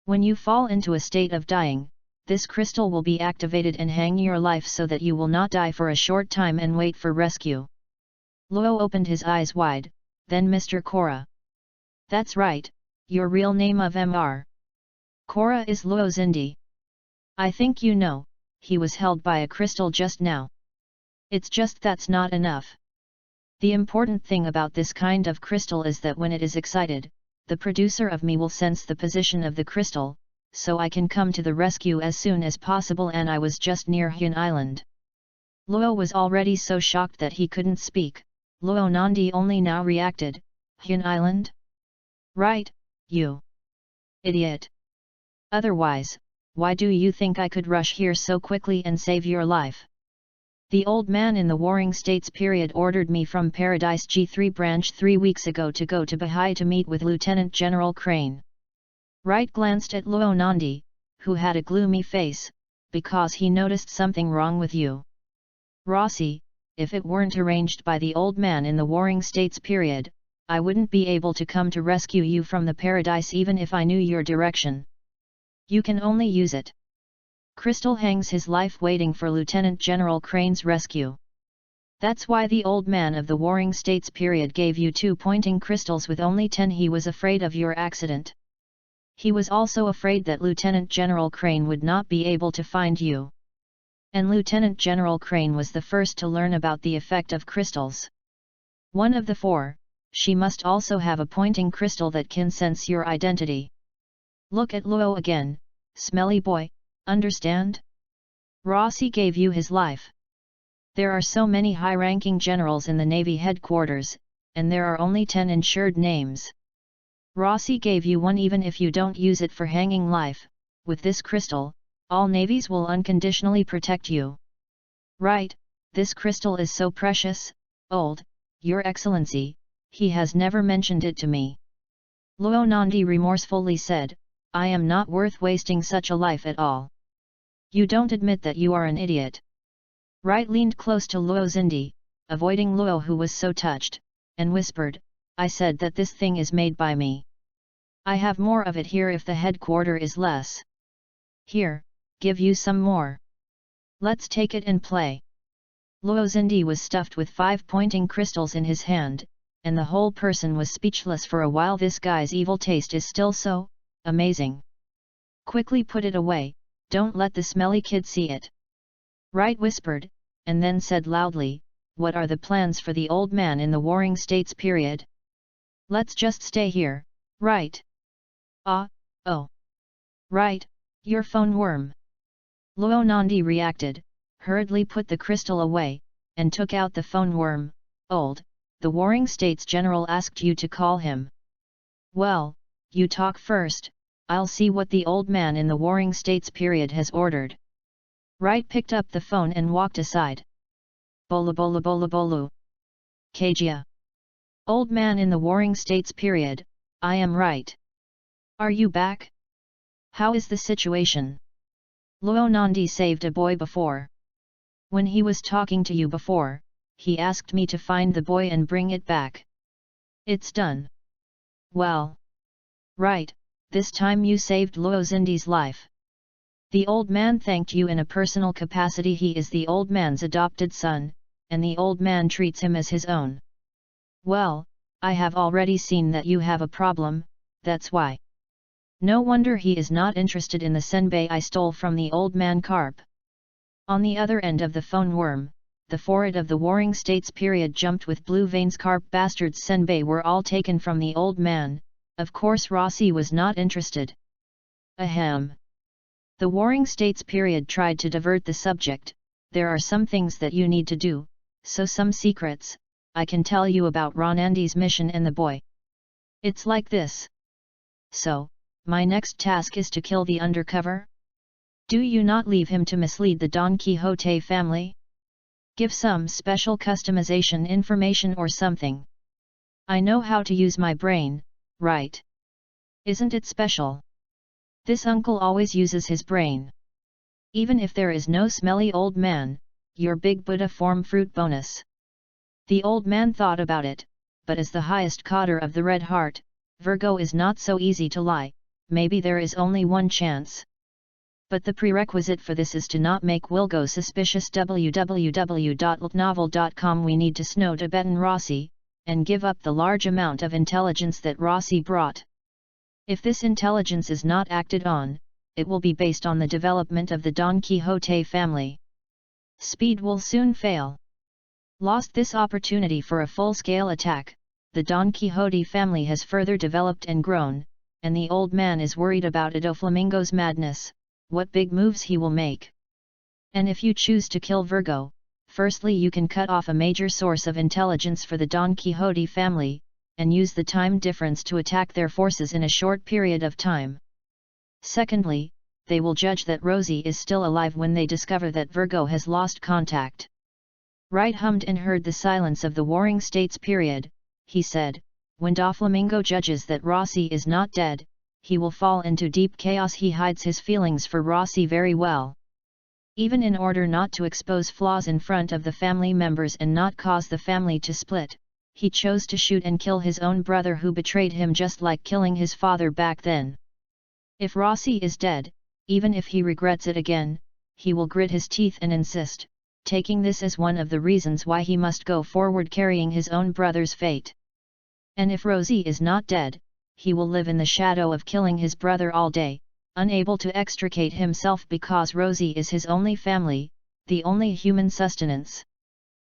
When you fall into a state of dying, this crystal will be activated and hang your life so that you will not die for a short time and wait for rescue. Luo opened his eyes wide, then Mr. Cora. That's right, your real name of Mr. Cora is Luo Zindi. I think you know, he was held by a crystal just now. It's just that's not enough. The important thing about this kind of crystal is that when it is excited, the producer of me will sense the position of the crystal, so I can come to the rescue as soon as possible, and I was just near Hyun Island. Luo was already so shocked that he couldn't speak. Luo Nandi only now reacted, Hyun Island? Right, you idiot. Otherwise, why do you think I could rush here so quickly and save your life? The old man in the Warring States period ordered me from Paradise G3 branch 3 weeks ago to go to Bahai to meet with Lieutenant General Crane. Wright glanced at Luo Nandi, who had a gloomy face, because he noticed something wrong with you. Rossi, if it weren't arranged by the old man in the Warring States period, I wouldn't be able to come to rescue you from the Paradise even if I knew your direction. You can only use it. Crystal hangs his life waiting for Lieutenant General Crane's rescue. That's why the old man of the Warring States period gave you 2 pointing crystals with only 10. He was afraid of your accident. He was also afraid that Lieutenant General Crane would not be able to find you. And Lieutenant General Crane was the first to learn about the effect of crystals. One of the 4, she must also have a pointing crystal that can sense your identity. Look at Luo again, smelly boy. Understand? Rossi gave you his life. There are so many high-ranking generals in the Navy headquarters, and there are only 10 insured names. Rossi gave you one even if you don't use it for hanging life. With this crystal, all navies will unconditionally protect you. Right, this crystal is so precious, old, Your Excellency, he has never mentioned it to me. Luo Nandi remorsefully said, I am not worth wasting such a life at all. You don't admit that you are an idiot. Wright leaned close to Luo Zindi, avoiding Luo who was so touched, and whispered, I said that this thing is made by me. I have more of it here if the headquarter is less. Here, give you some more. Let's take it and play. Luo Zindi was stuffed with 5 pointing crystals in his hand, and the whole person was speechless for a while. This guy's evil taste is still so amazing. Quickly put it away, don't let the smelly kid see it. Wright whispered, and then said loudly, what are the plans for the old man in the Warring States period? Let's just stay here, right? Oh. Right, your phone worm. Luo Nandi reacted, hurriedly put the crystal away, and took out the phone worm. Old, the Warring States general asked you to call him. Well, you talk first, I'll see what the old man in the Warring States period has ordered. Wright picked up the phone and walked aside. Bola bola bola bolu. Kajia. Old man in the Warring States period, I am Wright. Are you back? How is the situation? Luo Nandi saved a boy before. When he was talking to you before, he asked me to find the boy and bring it back. It's done. Well. Right, this time you saved Luo Zindi's life. The old man thanked you in a personal capacity. He is the old man's adopted son, and the old man treats him as his own. Well, I have already seen that you have a problem, that's why. No wonder he is not interested in the senbei I stole from the old man carp. On the other end of the phone worm, the forehead of the Warring States period jumped with blue veins. Carp bastards senbei were all taken from the old man. Of course Rossi was not interested. Ahem. The Warring States period tried to divert the subject. There are some things that you need to do, so some secrets, I can tell you about Ronandi's mission and the boy. It's like this. So, my next task is to kill the undercover? Do you not leave him to mislead the Don Quixote family? Give some special customization information or something. I know how to use my brain, right? Isn't it special? This uncle always uses his brain. Even if there is no smelly old man, your big Buddha form fruit bonus. The old man thought about it, but as the highest coder of the red heart, Virgo is not so easy to lie, maybe there is only one chance. But the prerequisite for this is to not make Wilgo suspicious. www.ltnovel.com. We need to snow Tibetan Rossi, and give up the large amount of intelligence that Rossi brought. If this intelligence is not acted on, it will be based on the development of the Don Quixote family. Speed will soon fail. Lost this opportunity for a full-scale attack, the Don Quixote family has further developed and grown, and the old man is worried about Doflamingo's madness, what big moves he will make. And if you choose to kill Virgo, firstly you can cut off a major source of intelligence for the Don Quixote family, and use the time difference to attack their forces in a short period of time. Secondly, they will judge that Rosie is still alive when they discover that Virgo has lost contact. Wright hummed and heard the silence of the Warring States period. He said, when Doflamingo judges that Rossi is not dead, he will fall into deep chaos. He hides his feelings for Rossi very well. Even in order not to expose flaws in front of the family members and not cause the family to split, he chose to shoot and kill his own brother who betrayed him, just like killing his father back then. If Rossi is dead, even if he regrets it again, he will grit his teeth and insist, taking this as one of the reasons why he must go forward carrying his own brother's fate. And if Rosie is not dead, he will live in the shadow of killing his brother all day, unable to extricate himself because Rosie is his only family, the only human sustenance.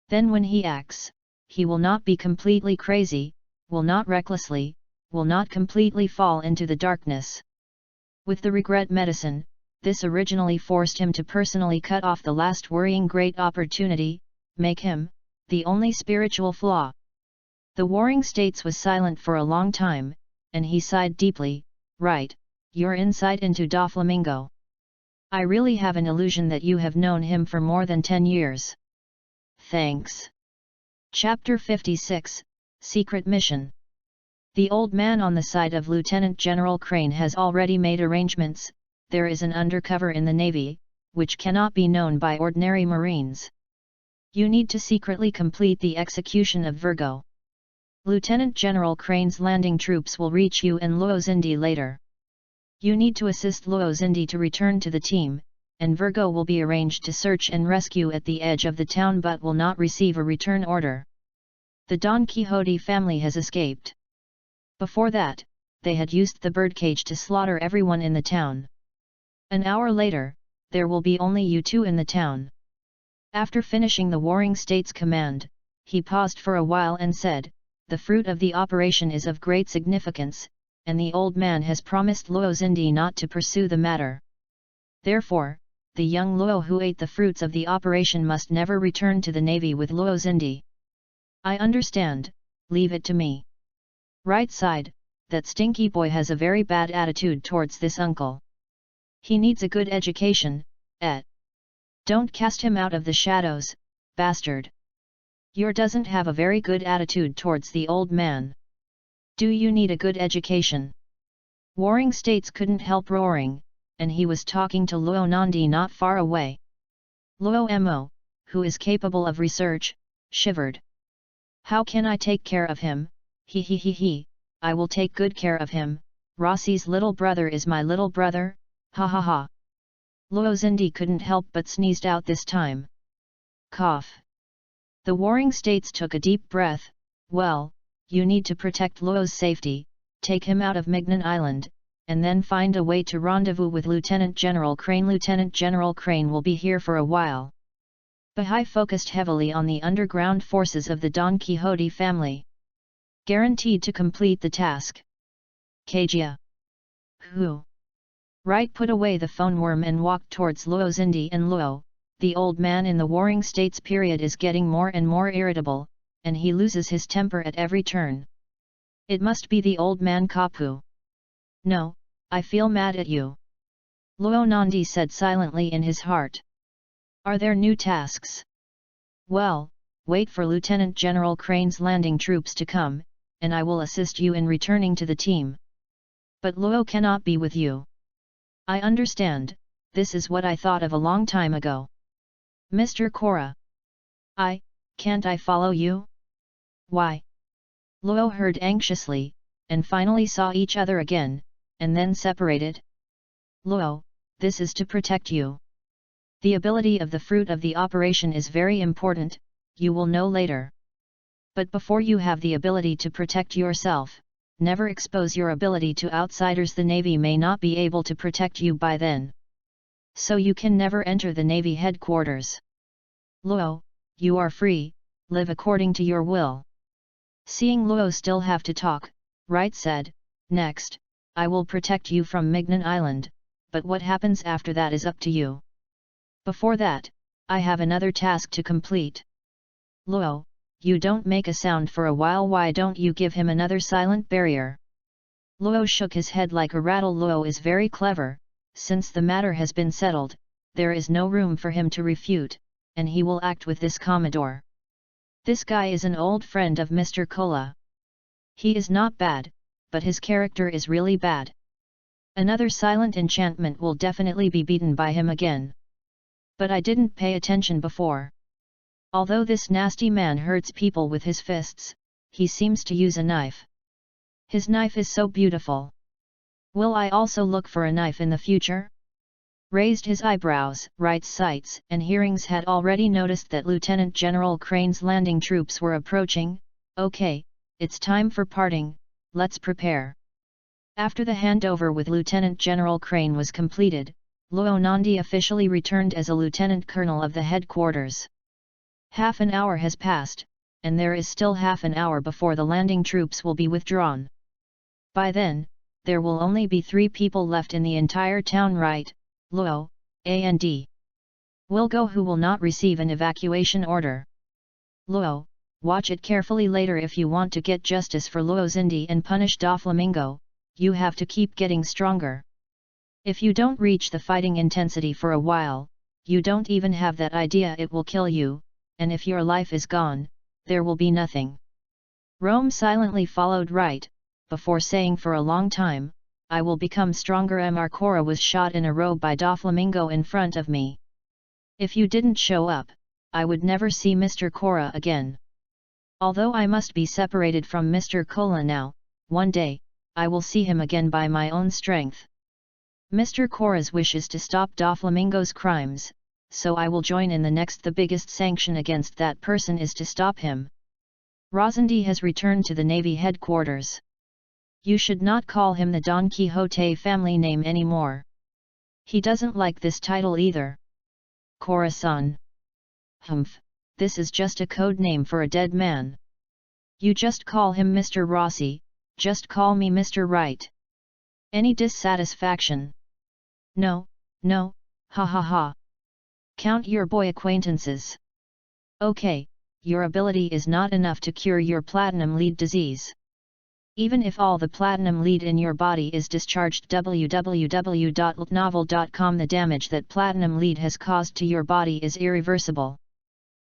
Then when he acts, he will not be completely crazy, will not recklessly, will not completely fall into the darkness. With the regret medicine, this originally forced him to personally cut off the last worrying great opportunity, make him the only spiritual flaw. The Warring States was silent for a long time, and he sighed deeply. Right, your insight into Doflamingo. I really have an illusion that you have known him for more than 10 years. Thanks. Chapter 56, Secret Mission. The old man on the side of Lieutenant General Crane has already made arrangements. There is an undercover in the Navy, which cannot be known by ordinary Marines. You need to secretly complete the execution of Virgo. Lieutenant General Crane's landing troops will reach you and Luozindi later. You need to assist Luozindi to return to the team, and Virgo will be arranged to search and rescue at the edge of the town but will not receive a return order. The Don Quixote family has escaped. Before that, they had used the birdcage to slaughter everyone in the town. An hour later, there will be only you two in the town. After finishing the Warring States command, he paused for a while and said, the fruit of the operation is of great significance, and the old man has promised Luozindi not to pursue the matter. Therefore, the young Luo who ate the fruits of the operation must never return to the Navy with Luozindi. I understand, leave it to me. Right side, that stinky boy has a very bad attitude towards this uncle. He needs a good education, Don't cast him out of the shadows, bastard. Your doesn't have a very good attitude towards the old man. Do you need a good education? Warring States couldn't help roaring, and he was talking to Luo Nandi not far away. Luo Mo, who is capable of research, shivered. How can I take care of him? He, I will take good care of him. Rossi's little brother is my little brother, ha ha ha. Luozindi couldn't help but sneezed out this time. Cough. The Warring States took a deep breath. Well, you need to protect Luo's safety, take him out of Mignon Island, and then find a way to rendezvous with Lieutenant General Crane. Lieutenant General Crane will be here for a while. Bahai focused heavily on the underground forces of the Don Quixote family. Guaranteed to complete the task. Kajia. Who? Wright put away the phone worm and walked towards Luozindi and Luo. The old man in the Warring States period is getting more and more irritable, and he loses his temper at every turn. It must be the old man Kapu. No, I feel mad at you. Luo Nandi said silently in his heart. Are there new tasks? Well, wait for Lieutenant General Crane's landing troops to come, and I will assist you in returning to the team. But Luo cannot be with you. I understand, this is what I thought of a long time ago. Mr. Korra. Can't I follow you? Why? Luo heard anxiously, and finally saw each other again, and then separated. Luo, this is to protect you. The ability of the fruit of the operation is very important, you will know later. But before you have the ability to protect yourself, never expose your ability to outsiders. The Navy may not be able to protect you by then. So you can never enter the Navy headquarters. Luo, you are free, live according to your will. Seeing Luo still have to talk, Right said, next, I will protect you from Mignon Island, but what happens after that is up to you. Before that, I have another task to complete. Luo, you don't make a sound for a while. Why don't you give him another silent barrier? Luo shook his head like a rattle. Luo is very clever, since the matter has been settled, there is no room for him to refute, and he will act with this Commodore. This guy is an old friend of Mr. Kola. He is not bad, but his character is really bad. Another silent enchantment will definitely be beaten by him again. But I didn't pay attention before. Although this nasty man hurts people with his fists, he seems to use a knife. His knife is so beautiful. Will I also look for a knife in the future? Raised his eyebrows. Wright's sights and hearings had already noticed that Lieutenant General Crane's landing troops were approaching. Okay, it's time for parting, let's prepare. After the handover with Lieutenant General Crane was completed, Luo Nandi officially returned as a lieutenant colonel of the headquarters. Half an hour has passed, and there is still half an hour before the landing troops will be withdrawn. By then, there will only be 3 people left in the entire town. Right, Luo, and will go who will not receive an evacuation order. Luo, watch it carefully later. If you want to get justice for Luo Xindi and punish Doflamingo, you have to keep getting stronger. If you don't reach the fighting intensity for a while, you don't even have that idea it will kill you, and if your life is gone, there will be nothing. Rome silently followed Right, before saying for a long time, I will become stronger. Mr. Korra was shot in a row by Doflamingo in front of me. If you didn't show up, I would never see Mr. Korra again. Although I must be separated from Mr. Kola now, one day, I will see him again by my own strength. Mr. Korra's wish is to stop Doflamingo's crimes, so I will join in the next. The biggest sanction against that person is to stop him. Rosandi has returned to the Navy headquarters. You should not call him the Don Quixote family name anymore. He doesn't like this title either. Korra-san. Humph, this is just a code name for a dead man. You just call him Mr. Rossi, just call me Mr. Right. Any dissatisfaction? No, ha ha ha. Count your boy acquaintances. Okay, your ability is not enough to cure your platinum lead disease. Even if all the platinum lead in your body is discharged. www.novel.com. The damage that platinum lead has caused to your body is irreversible.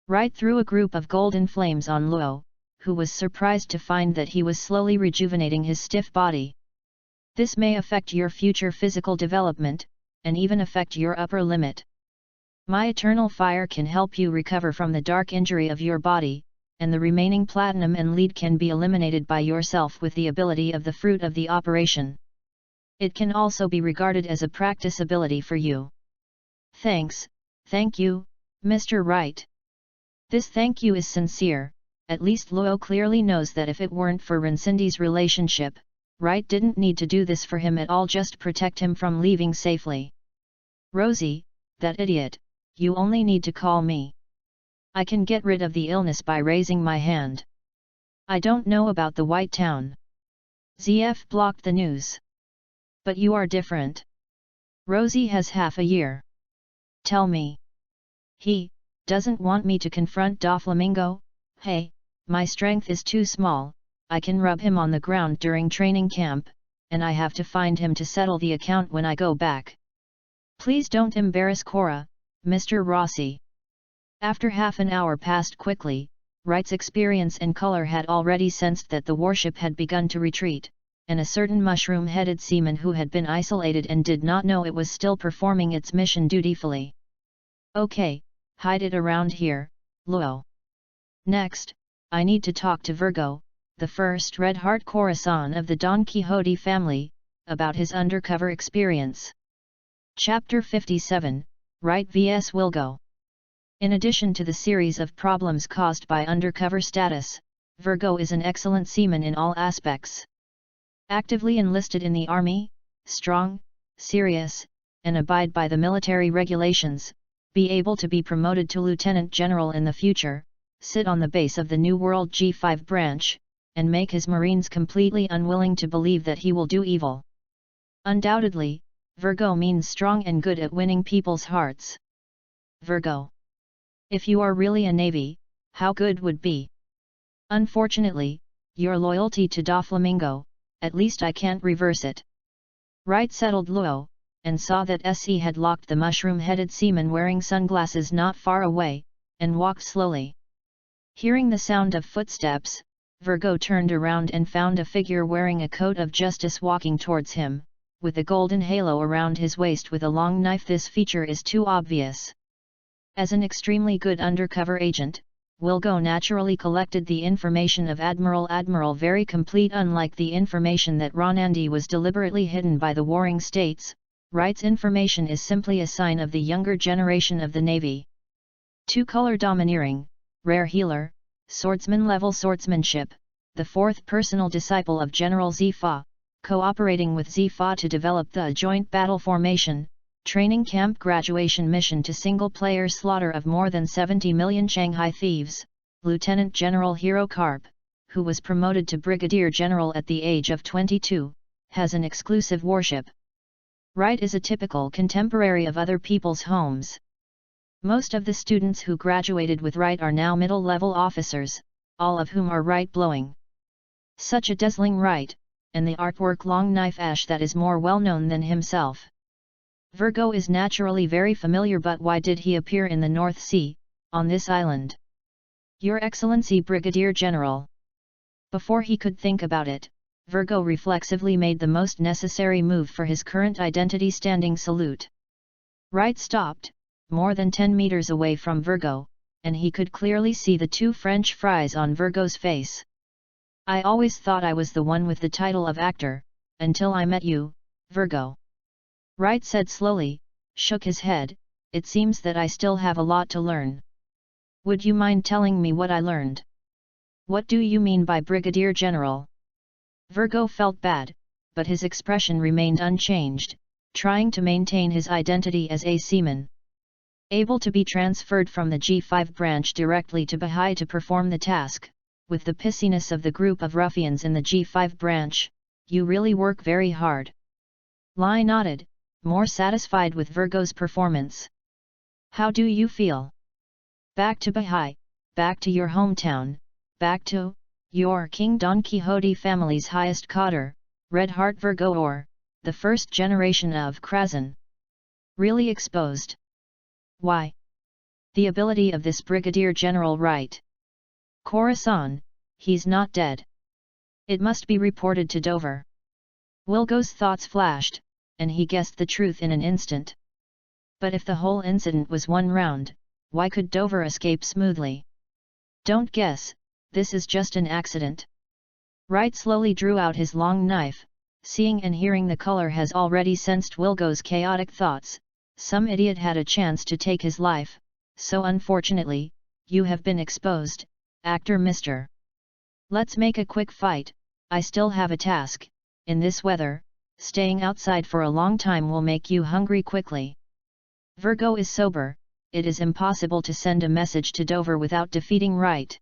Right threw a group of golden flames on Luo, who was surprised to find that he was slowly rejuvenating his stiff body. This may affect your future physical development, and even affect your upper limit. My eternal fire can help you recover from the dark injury of your body, and the remaining platinum and lead can be eliminated by yourself with the ability of the fruit of the operation. It can also be regarded as a practice ability for you. Thank you, Mr. Right. This thank you is sincere. At least Luo clearly knows that if it weren't for Rincindi's relationship, Right didn't need to do this for him at all, just protect him from leaving safely. Rosie, that idiot, you only need to call me. I can get rid of the illness by raising my hand. I don't know about the White Town. ZF blocked the news. But you are different. Rosie has half a year. Tell me. He doesn't want me to confront Doflamingo? Hey, my strength is too small, I can rub him on the ground during training camp, and I have to find him to settle the account when I go back. Please don't embarrass Korra, Mr. Rossi. After half an hour passed quickly, Right's experience and color had already sensed that the warship had begun to retreat, and a certain mushroom-headed seaman who had been isolated and did not know it was still performing its mission dutifully. Okay, hide it around here, Luo. Next, I need to talk to Virgo, the first Red Heart Corazon of the Don Quixote family, about his undercover experience. Chapter 57, Wright vs Wilgo. In addition to the series of problems caused by undercover status, Virgo is an excellent seaman in all aspects. Actively enlisted in the army, strong, serious, and abide by the military regulations, be able to be promoted to lieutenant general in the future, sit on the base of the New World G5 branch, and make his Marines completely unwilling to believe that he will do evil. Undoubtedly, Virgo means strong and good at winning people's hearts. Virgo. If you are really a navy, how good would be? Unfortunately, your loyalty to Doflamingo, at least I can't reverse it. Wright settled Luo, and saw that SE had locked the mushroom-headed seaman wearing sunglasses not far away, and walked slowly. Hearing the sound of footsteps, Virgo turned around and found a figure wearing a coat of justice walking towards him, with a golden halo around his waist with a long knife. This feature is too obvious. As an extremely good undercover agent, Wilgo naturally collected the information of Admiral very complete. Unlike the information that Ronandi was deliberately hidden by the warring states, Wright's information is simply a sign of the younger generation of the Navy. Two-color domineering, rare healer, swordsman-level swordsmanship, the fourth personal disciple of General Zifa, cooperating with Zifa to develop the joint battle formation, training camp graduation mission to single-player slaughter of more than 70 million Shanghai thieves, Lieutenant General Hiro Karp, who was promoted to Brigadier General at the age of 22, has an exclusive warship. Wright is a typical contemporary of other people's homes. Most of the students who graduated with Wright are now middle-level officers, all of whom are Wright-blowing. Such a dazzling Wright, and the artwork long knife ash that is more well-known than himself. Virgo is naturally very familiar, but why did he appear in the North Sea, on this island? Your Excellency Brigadier General. Before he could think about it, Virgo reflexively made the most necessary move for his current identity, standing salute. Wright stopped, more than 10 meters away from Virgo, and he could clearly see the two French fries on Virgo's face. I always thought I was the one with the title of actor, until I met you, Virgo. Wright said slowly, shook his head, it seems that I still have a lot to learn. Would you mind telling me what I learned? What do you mean by Brigadier General? Virgo felt bad, but his expression remained unchanged, trying to maintain his identity as a seaman. Able to be transferred from the G5 branch directly to Bahai to perform the task, with the pissiness of the group of ruffians in the G5 branch, you really work very hard. Lai nodded, more satisfied with Virgo's performance. How do you feel? Back to Bahai, back to your hometown, back to your King Don Quixote family's highest cadre, Red Heart Virgo, or the first generation of Krasin. Really exposed. Why? The ability of this Brigadier General Wright. Corazon, he's not dead. It must be reported to Dover. Wilgo's thoughts flashed, and he guessed the truth in an instant. But if the whole incident was one round, why could Dover escape smoothly? Don't guess, this is just an accident. Wright slowly drew out his long knife, seeing and hearing the color has already sensed Wilgo's chaotic thoughts. Some idiot had a chance to take his life, so unfortunately, you have been exposed, actor Mr. Let's make a quick fight, I still have a task. In this weather, staying outside for a long time will make you hungry quickly. Virgo is sober, it is impossible to send a message to Dover without defeating Wright.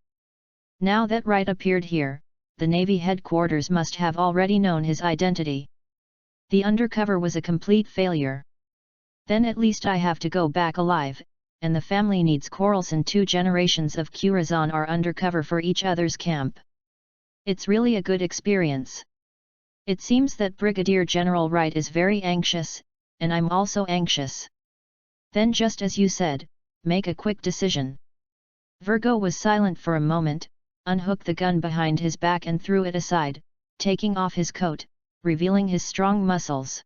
Now that Wright appeared here, the Navy headquarters must have already known his identity. The undercover was a complete failure. Then at least I have to go back alive, and the family needs Coralson. 2 generations of Curazon are undercover for each other's camp. It's really a good experience. It seems that Brigadier General Wright is very anxious, and I'm also anxious. Then just as you said, make a quick decision. Virgo was silent for a moment, unhooked the gun behind his back and threw it aside, taking off his coat, revealing his strong muscles.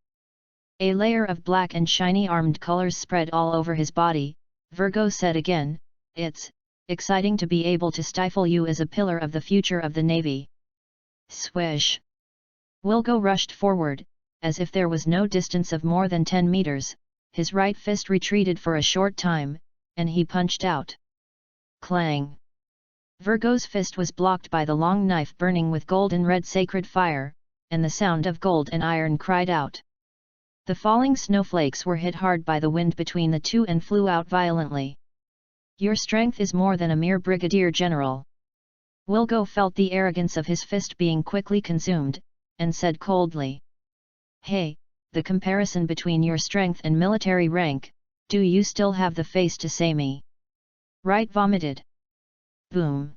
A layer of black and shiny armed colors spread all over his body. Virgo said again, "It's exciting to be able to stifle you as a pillar of the future of the Navy." Swish! Wilgo rushed forward, as if there was no distance of more than 10 meters, his right fist retreated for a short time, and he punched out. Clang! Virgo's fist was blocked by the long knife burning with golden red sacred fire, and the sound of gold and iron cried out. The falling snowflakes were hit hard by the wind between the two and flew out violently. "Your strength is more than a mere brigadier general." Wilgo felt the arrogance of his fist being quickly consumed, and said coldly, "Hey, the comparison between your strength and military rank, do you still have the face to say me?" Right vomited. Boom!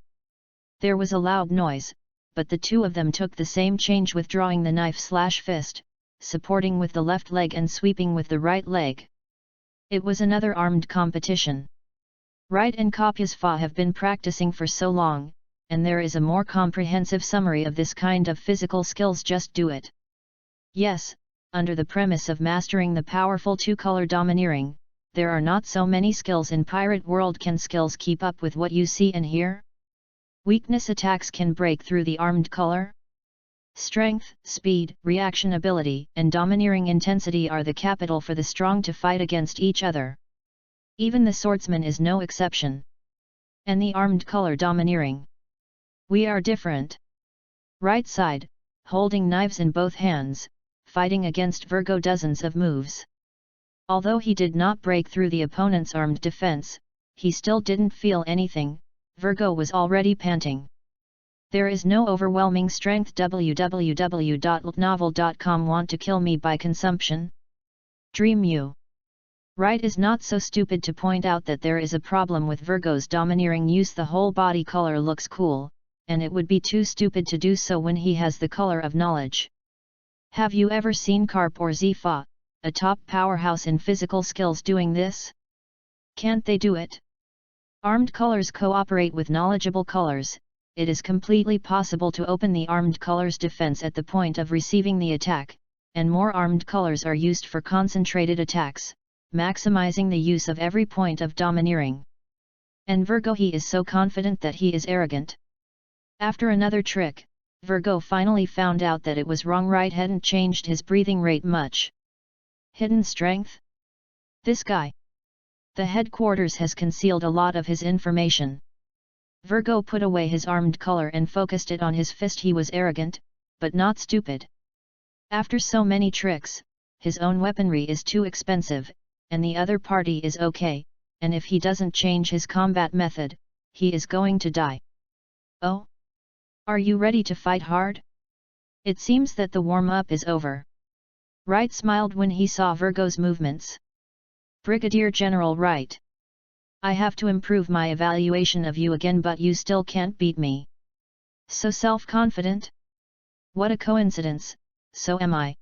There was a loud noise, but the two of them took the same change, withdrawing the knife/fist, supporting with the left leg and sweeping with the right leg. It was another armed competition. Wright and Kopyasfa have been practicing for so long, and there is a more comprehensive summary of this kind of physical skills. Just do it. Yes, under the premise of mastering the powerful two-color domineering, there are not so many skills in Pirate World. Can skills keep up with what you see and hear? Weakness attacks can break through the armed color? Strength, speed, reaction ability, and domineering intensity are the capital for the strong to fight against each other. Even the swordsman is no exception. And the armed color domineering. We are different. Right side, holding knives in both hands, fighting against Virgo dozens of moves. Although he did not break through the opponent's armed defense, he still didn't feel anything. Virgo was already panting. There is no overwhelming strength. www.novel.com Want to kill me by consumption? Dream you. Wright is not so stupid to point out that there is a problem with Virgo's domineering use. The whole body color looks cool, and it would be too stupid to do so when he has the color of knowledge. Have you ever seen Karp or Zifa, a top powerhouse in physical skills, doing this? Can't they do it? Armed colors cooperate with knowledgeable colors. It is completely possible to open the armed color's defense at the point of receiving the attack, and more armed colors are used for concentrated attacks, maximizing the use of every point of domineering. And Virgo, he is so confident that he is arrogant. After another trick, Virgo finally found out that it was wrong. Wright hadn't changed his breathing rate much. Hidden strength? This guy. The headquarters has concealed a lot of his information. Virgo put away his armed color and focused it on his fist. He was arrogant, but not stupid. After so many tricks, his own weaponry is too expensive, and the other party is okay, and if he doesn't change his combat method, he is going to die. Oh? Are you ready to fight hard? It seems that the warm-up is over. Wright smiled when he saw Virgo's movements. Brigadier General Wright. I have to improve my evaluation of you again, but you still can't beat me. So self-confident? What a coincidence, so am I.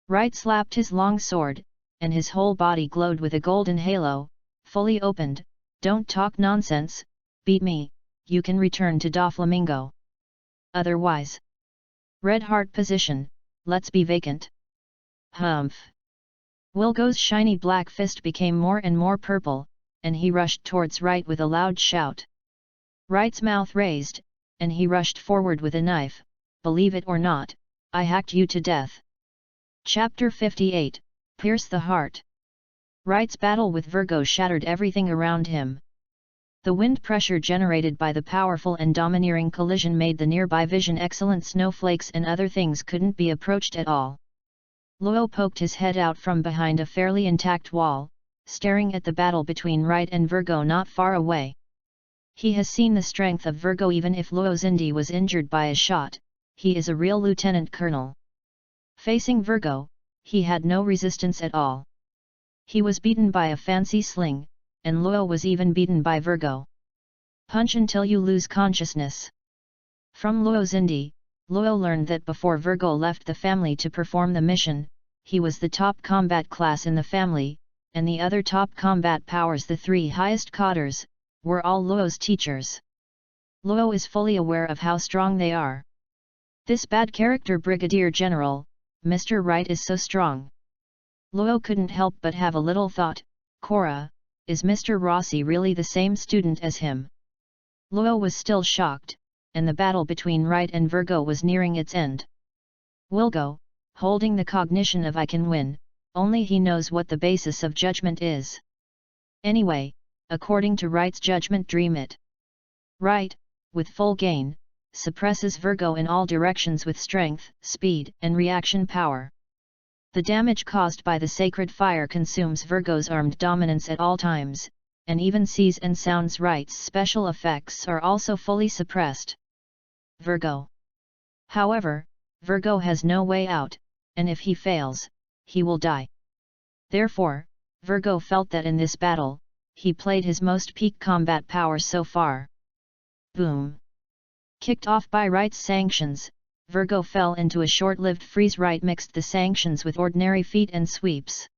Wright slapped his long sword, and his whole body glowed with a golden halo, fully opened. Don't talk nonsense, beat me, you can return to Doflamingo. Otherwise. Red heart position, let's be vacant. Humph. Wilgo's shiny black fist became more and more purple, and he rushed towards Wright with a loud shout. Wright's mouth raised, and he rushed forward with a knife. Believe it or not, I hacked you to death. Chapter 58, Pierce the Heart. Wright's battle with Virgo shattered everything around him. The wind pressure generated by the powerful and domineering collision made the nearby vision excellent. Snowflakes and other things couldn't be approached at all. Luo poked his head out from behind a fairly intact wall, staring at the battle between Wright and Virgo not far away. He has seen the strength of Virgo. Even if Luo Zindi was injured by a shot, he is a real lieutenant colonel. Facing Virgo, he had no resistance at all. He was beaten by a fancy sling, and Luo was even beaten by Virgo. Punch until you lose consciousness. From Luo Zindi, Luo learned that before Virgo left the family to perform the mission, he was the top combat class in the family, and the other top combat powers, the three highest cadres, were all Luo's teachers. Luo is fully aware of how strong they are. This bad character Brigadier General, Mr. Wright is so strong. Luo couldn't help but have a little thought, Cora, is Mr. Rossi really the same student as him? Luo was still shocked, and the battle between Wright and Virgo was nearing its end. Wilgo, holding the cognition of I can win, only he knows what the basis of judgment is. Anyway, according to Wright's judgment, dream it. Wright, with full gain, suppresses Virgo in all directions with strength, speed, and reaction power. The damage caused by the sacred fire consumes Virgo's armed dominance at all times, and even sees and sounds. Wright's special effects are also fully suppressed. Virgo. However, Virgo has no way out, and if he fails, he will die. Therefore, Virgo felt that in this battle, he played his most peak combat power so far. Boom! Kicked off by Wright's sanctions, Virgo fell into a short-lived freeze. Wright mixed the sanctions with ordinary feet and sweeps.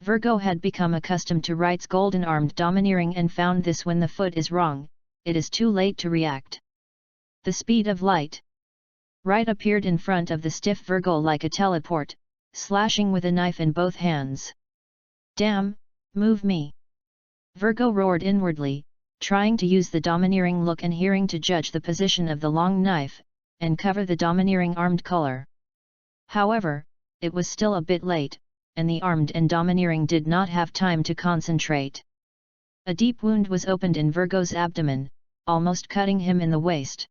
Virgo had become accustomed to Wright's golden-armed domineering and found this when the foot is wrong, it is too late to react. The speed of light. Wright appeared in front of the stiff Virgo like a teleport, slashing with a knife in both hands. Damn, move me! Virgo roared inwardly, trying to use the domineering look and hearing to judge the position of the long knife, and cover the domineering armed color. However, it was still a bit late, and the armed and domineering did not have time to concentrate. A deep wound was opened in Virgo's abdomen, almost cutting him in the waist.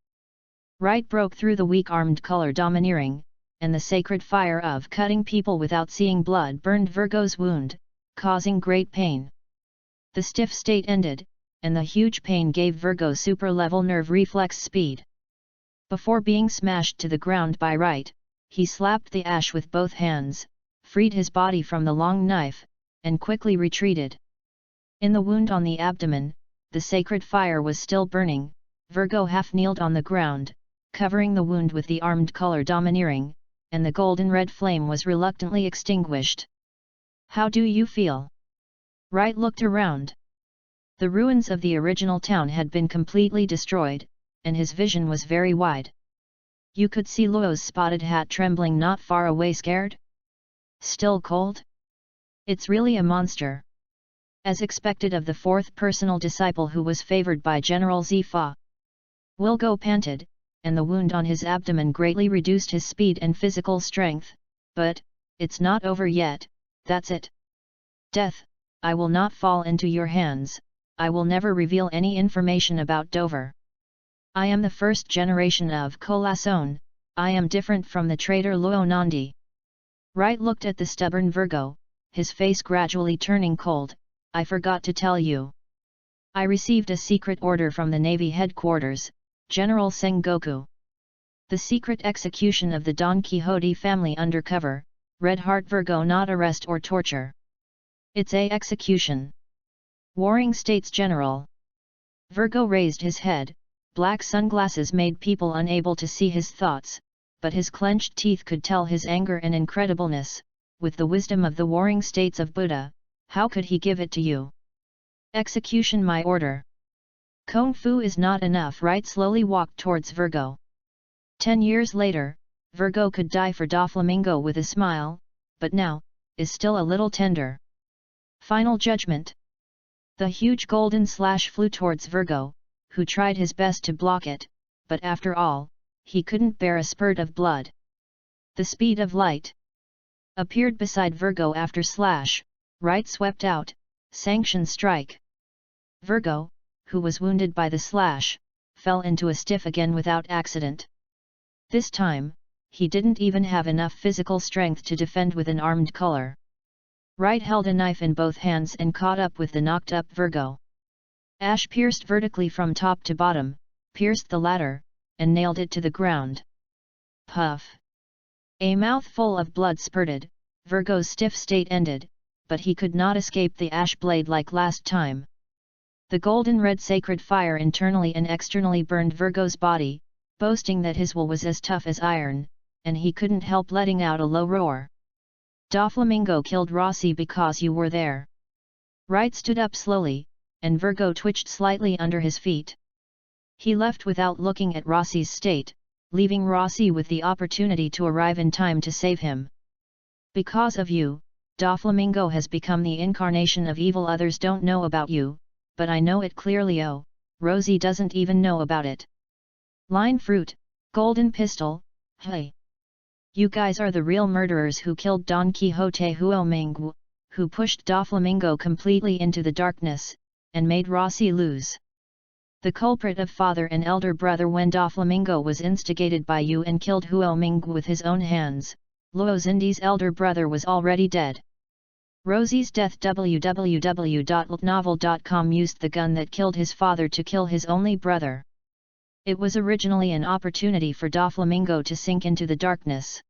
Wright broke through the weak armed color domineering, and the sacred fire of cutting people without seeing blood burned Virgo's wound, causing great pain. The stiff state ended, and the huge pain gave Virgo super-level nerve reflex speed. Before being smashed to the ground by Wright, he slapped the ash with both hands, freed his body from the long knife, and quickly retreated. In the wound on the abdomen, the sacred fire was still burning. Virgo half-kneeled on the ground, covering the wound with the armed color domineering, and the golden-red flame was reluctantly extinguished. How do you feel? Wright looked around. The ruins of the original town had been completely destroyed, and his vision was very wide. You could see Luo's spotted hat trembling not far away. Scared? Still cold? It's really a monster. As expected of the fourth personal disciple who was favored by General Zifa. Wilgo panted, and the wound on his abdomen greatly reduced his speed and physical strength, but, it's not over yet, that's it. Death, I will not fall into your hands, I will never reveal any information about Dover. I am the first generation of Colasone, I am different from the traitor Luo Nandi. Wright looked at the stubborn Virgo, his face gradually turning cold. I forgot to tell you. I received a secret order from the Navy headquarters, General Sengoku. The secret execution of the Don Quixote family undercover, Red Heart Virgo, not arrest or torture. It's a execution. Warring States General. Virgo raised his head, black sunglasses made people unable to see his thoughts, but his clenched teeth could tell his anger and incredibleness. With the wisdom of the Warring States of Buddha, how could he give it to you? Execution my order. Kung Fu is not enough. Wright slowly walked towards Virgo. 10 years later, Virgo could die for Doflamingo with a smile, but now, is still a little tender. Final judgment. The huge golden slash flew towards Virgo, who tried his best to block it, but after all, he couldn't bear a spurt of blood. The speed of light appeared beside Virgo after slash. Wright swept out, sanction strike. Virgo, who was wounded by the slash, fell into a stiff again without accident. This time, he didn't even have enough physical strength to defend with an armed color. Wright held a knife in both hands and caught up with the knocked-up Virgo. Ash pierced vertically from top to bottom, pierced the latter, and nailed it to the ground. Puff! A mouthful of blood spurted, Virgo's stiff state ended, but he could not escape the ash blade like last time. The golden-red sacred fire internally and externally burned Virgo's body, boasting that his will was as tough as iron, and he couldn't help letting out a low roar. Doflamingo killed Rossi because you were there. Wright stood up slowly, and Virgo twitched slightly under his feet. He left without looking at Rossi's state, leaving Rossi with the opportunity to arrive in time to save him. Because of you, Doflamingo has become the incarnation of evil. Others don't know about you, but I know it clearly. Oh, Rosie doesn't even know about it. Line fruit, golden pistol, hey! You guys are the real murderers who killed Don Quixote Huomengu, who pushed Doflamingo completely into the darkness, and made Rossi lose. The culprit of father and elder brother when Doflamingo was instigated by you and killed Huomengu with his own hands. Luozindi's elder brother was already dead. Rosie's death. www.novel.com used the gun that killed his father to kill his only brother. It was originally an opportunity for Doflamingo to sink into the darkness.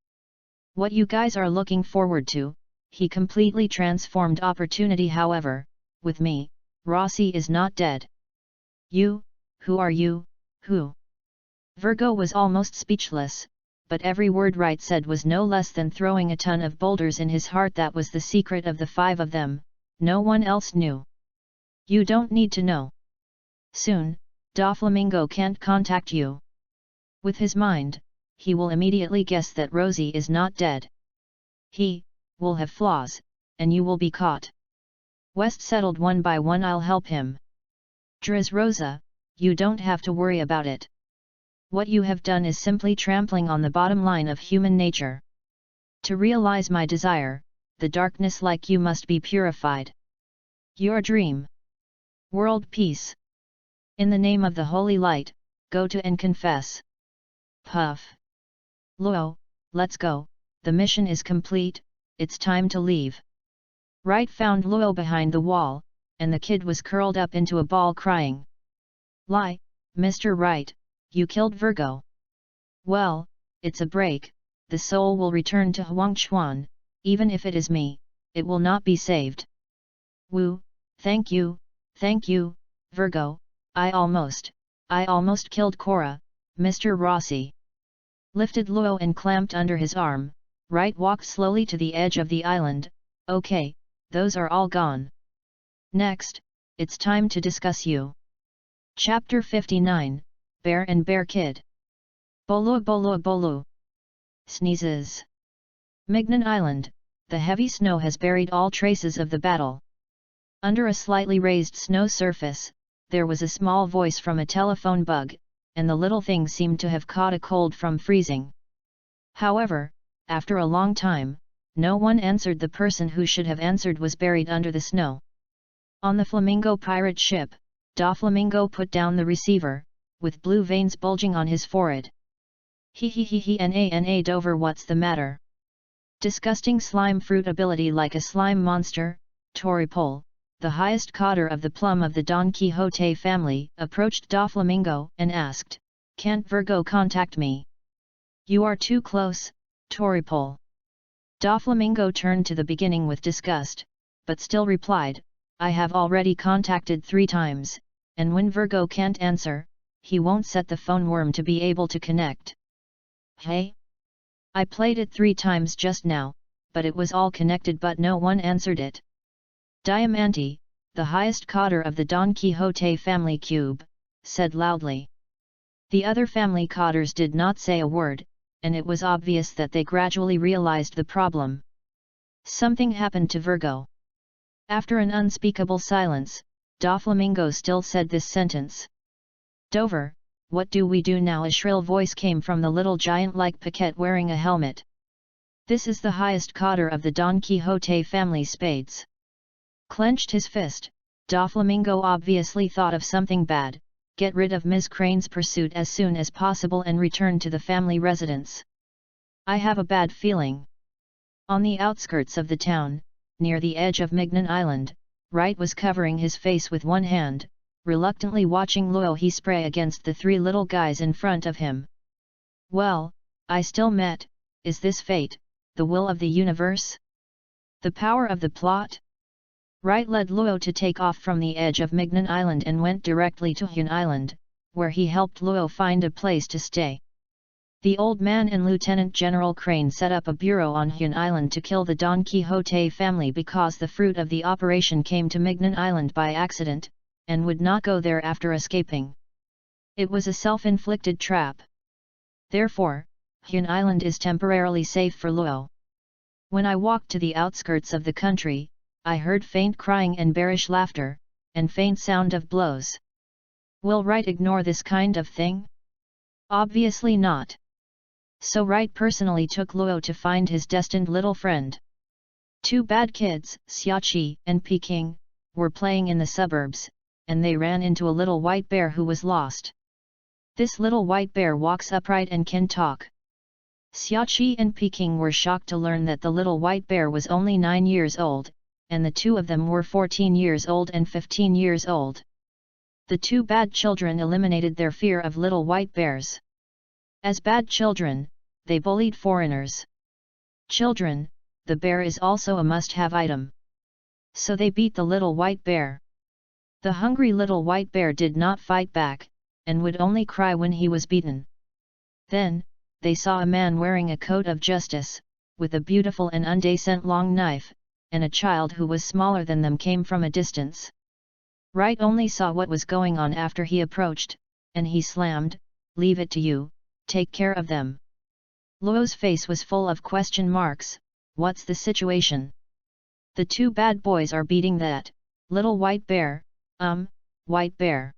What you guys are looking forward to, he completely transformed opportunity. However, with me, Rossi is not dead. You, who are you, who? Virgo was almost speechless, but every word Wright said was no less than throwing a ton of boulders in his heart. That was the secret of the five of them, no one else knew. You don't need to know. Soon, Doflamingo can't contact you. With his mind, he will immediately guess that Rosie is not dead. He will have flaws, and you will be caught. West settled one by one. I'll help him. Dries Rosa, you don't have to worry about it. What you have done is simply trampling on the bottom line of human nature. To realize my desire, the darkness like you must be purified. Your dream. World peace. In the name of the Holy Light, go to and confess. Puff. Luo, let's go, the mission is complete, it's time to leave. Wright found Luo behind the wall, and the kid was curled up into a ball crying. Lie, Mr. Wright, you killed Virgo. Well, it's a break, the soul will return to Huangchuan, even if it is me, it will not be saved. Woo, thank you, Virgo, I almost killed Cora, Mr. Rossi. Lifted Luo and clamped under his arm, Wright walked slowly to the edge of the island. Okay, those are all gone. Next, it's time to discuss you. Chapter 59, Bear and Bear Kid. Bolu bolu bolu. Sneezes. Mignon Island, the heavy snow has buried all traces of the battle. Under a slightly raised snow surface, there was a small voice from a telephone bug, and the little thing seemed to have caught a cold from freezing. However, after a long time, no one answered. The person who should have answered was buried under the snow. On the Flamingo pirate ship, Doflamingo put down the receiver, with blue veins bulging on his forehead. Na Dover, what's the matter? Disgusting slime fruit ability like a slime monster. Toripole, the highest cotter of the plum of the Don Quixote family, approached Doflamingo and asked, "Can't Virgo contact me?" "You are too close, Toripole." Doflamingo turned to the beginning with disgust, but still replied, "I have already contacted 3 times, and when Virgo can't answer, he won't set the phone worm to be able to connect." "Hey? I played it 3 times just now, but it was all connected but no one answered it." Diamante, the highest cotter of the Don Quixote family cube, said loudly. The other family cotters did not say a word, and it was obvious that they gradually realized the problem. Something happened to Virgo. After an unspeakable silence, Doflamingo still said this sentence. "Dover, what do we do now?" A shrill voice came from the little giant-like Paquette wearing a helmet. This is the highest cotter of the Don Quixote family. Spades clenched his fist. Doflamingo obviously thought of something bad. Get rid of Ms. Crane's pursuit as soon as possible and return to the family residence. I have a bad feeling. On the outskirts of the town, near the edge of Mignon Island, Wright was covering his face with one hand, reluctantly watching Luo he spray against the 3 little guys in front of him. Well, I still met, is this fate, the will of the universe? The power of the plot? Wright led Luo to take off from the edge of Mignon Island and went directly to Hyun Island, where he helped Luo find a place to stay. The old man and Lieutenant General Crane set up a bureau on Hyun Island to kill the Don Quixote family because the fruit of the operation came to Mignon Island by accident, and would not go there after escaping. It was a self-inflicted trap. Therefore, Hyun Island is temporarily safe for Luo. When I walked to the outskirts of the country, I heard faint crying and bearish laughter, and faint sound of blows. Will Wright ignore this kind of thing? Obviously not. So Wright personally took Luo to find his destined little friend. Two bad kids, Xiaoqi and Peking, were playing in the suburbs, and they ran into a little white bear who was lost. This little white bear walks upright and can talk. Xiaoqi and Peking were shocked to learn that the little white bear was only 9 years old, and the two of them were 14 years old and 15 years old. The two bad children eliminated their fear of little white bears. As bad children, they bullied foreigners. Children, the bear is also a must-have item. So they beat the little white bear. The hungry little white bear did not fight back, and would only cry when he was beaten. Then, they saw a man wearing a coat of justice, with a beautiful and undecent long knife, and a child who was smaller than them came from a distance. Wright only saw what was going on after he approached, and he slammed, "Leave it to you, take care of them." Luo's face was full of question marks. What's the situation? The two bad boys are beating that little white bear, white bear.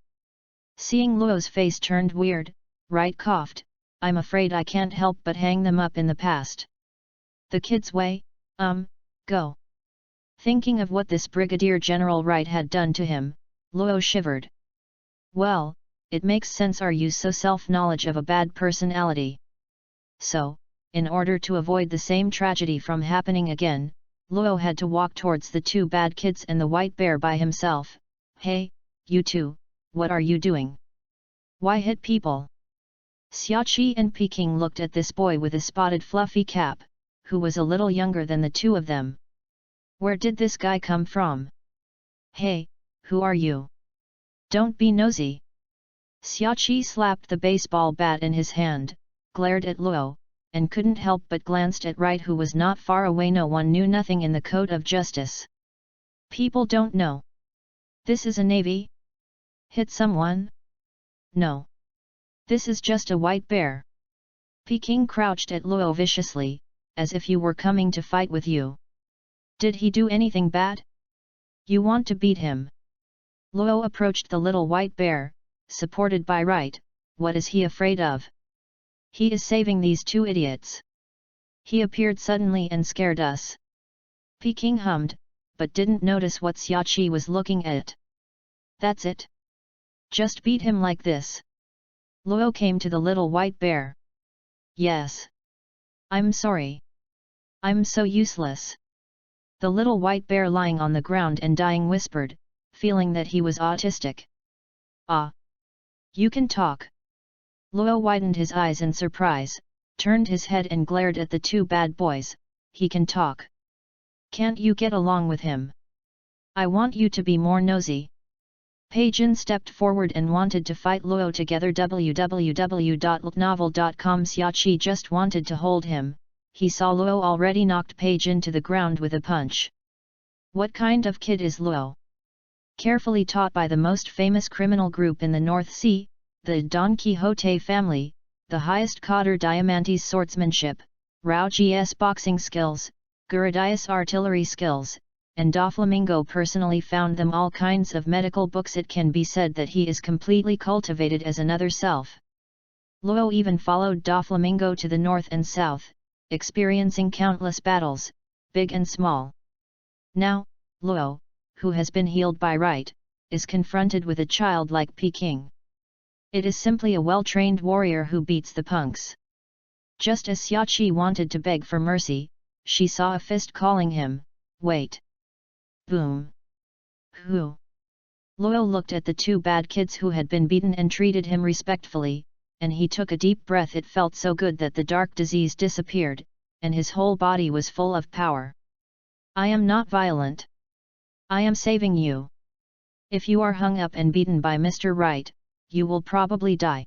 Seeing Luo's face turned weird, Wright coughed, "I'm afraid I can't help but hang them up in the past." The kid's way, go. Thinking of what this Brigadier General Wright had done to him, Luo shivered. Well, it makes sense. Are you so self-knowledge of a bad personality? So, in order to avoid the same tragedy from happening again, Luo had to walk towards the two bad kids and the white bear by himself. "Hey, you two, what are you doing? Why hit people?" Xiaoqi and Peking looked at this boy with a spotted fluffy cap, who was a little younger than the two of them. Where did this guy come from? Hey, who are you? Don't be nosy. Xiaoqi slapped the baseball bat in his hand, glared at Luo, and couldn't help but glanced at Wright, who was not far away. No one knew nothing in the code of justice. People don't know. This is a navy? Hit someone? No. This is just a white bear. Peking crouched at Luo viciously, as if you were coming to fight with you. Did he do anything bad? You want to beat him? Luo approached the little white bear, supported by Wright. What is he afraid of? He is saving these two idiots. He appeared suddenly and scared us. Peking hummed, but didn't notice what Xiaoqi was looking at. That's it. Just beat him like this. Luo came to the little white bear. Yes. I'm sorry. I'm so useless. The little white bear lying on the ground and dying whispered, feeling that he was autistic. Ah. You can talk. Luo widened his eyes in surprise, turned his head and glared at the two bad boys. He can talk. Can't you get along with him? I want you to be more nosy. Pei-jin stepped forward and wanted to fight Luo together. www.novel.com. Xiaoqi just wanted to hold him. He saw Luo already knocked Pei-jin to the ground with a punch. What kind of kid is Luo? Carefully taught by the most famous criminal group in the North Sea, the Don Quixote family, the highest Cotter Diamantes swordsmanship, Rao G's boxing skills, Guradias artillery skills, and Doflamingo personally found them all kinds of medical books. It can be said that he is completely cultivated as another self. Luo even followed Doflamingo to the north and south, experiencing countless battles, big and small. Now, Luo, who has been healed by Wright, is confronted with a child like Peking. It is simply a well-trained warrior who beats the punks. Just as Xiaoqi wanted to beg for mercy, she saw a fist calling him, "Wait!" Boom! Who? Luo looked at the two bad kids who had been beaten and treated him respectfully, and he took a deep breath. It felt so good that the dark disease disappeared, and his whole body was full of power. I am not violent. I am saving you. If you are hung up and beaten by Mr. Wright, you will probably die.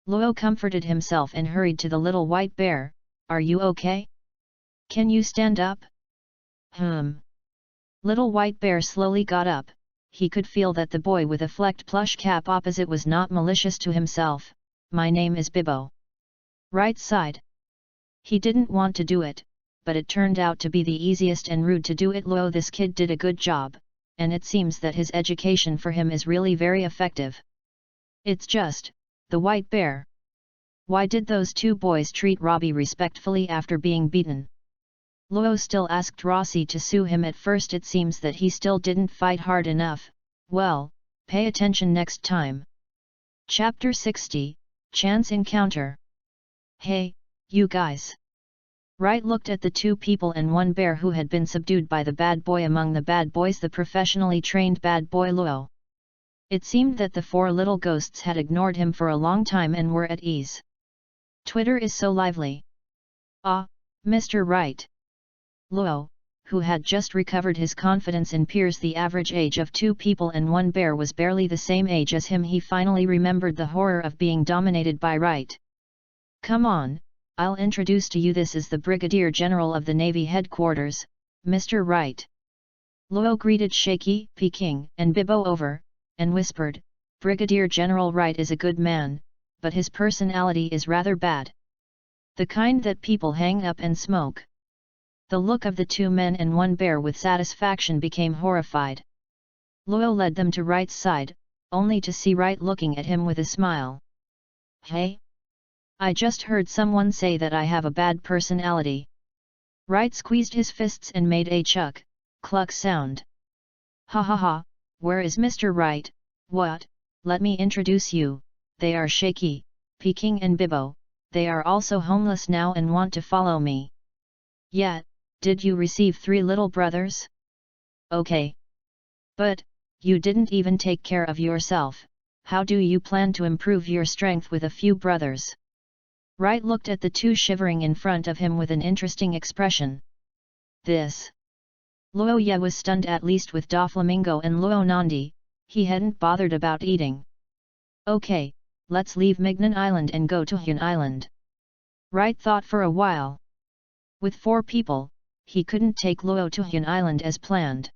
Luo comforted himself and hurried to the little white bear. Are you okay? Can you stand up? Little white bear slowly got up. He could feel that the boy with a flecked plush cap opposite was not malicious to himself. My name is Bibbo. Right side. He didn't want to do it, but it turned out to be the easiest and rude to do it. Lo, this kid did a good job, and it seems that his education for him is really very effective. It's just, the white bear. Why did those two boys treat Robbie respectfully after being beaten? Luo still asked Rossi to sue him. At first it seems that he still didn't fight hard enough. Well, pay attention next time. Chapter 60, Chance Encounter. Hey, you guys. Wright looked at the two people and one bear who had been subdued by the bad boy. Among the bad boys, the professionally trained bad boy Luo. It seemed that the four little ghosts had ignored him for a long time and were at ease. Twitter is so lively. Ah, Mr. Wright. Luo, who had just recovered his confidence in peers, the average age of two people and one bear was barely the same age as him. He finally remembered the horror of being dominated by Wright. Come on, I'll introduce to you. This is the Brigadier General of the Navy Headquarters, Mr. Wright. Luo greeted Shaky, Peking, and Bibbo over, and whispered, Brigadier General Wright is a good man, but his personality is rather bad. The kind that people hang up and smoke. The look of the two men and one bear with satisfaction became horrified. Luo led them to Wright's side, only to see Wright looking at him with a smile. Hey? I just heard someone say that I have a bad personality. Wright squeezed his fists and made a cluck sound. Ha ha ha, where is Mr. Wright? What? Let me introduce you, they are Shaky, Peking and Bibbo. They are also homeless now and want to follow me. Yeah, did you receive 3 little brothers? Okay. But, you didn't even take care of yourself. How do you plan to improve your strength with a few brothers? Wright looked at the two shivering in front of him with an interesting expression. This. Luo Ye was stunned, at least with Doflamingo and Luo Nandi. He hadn't bothered about eating. Okay, let's leave Mignon Island and go to Hyun Island. Wright thought for a while. With 4 people, he couldn't take Luo to Hyun Island as planned.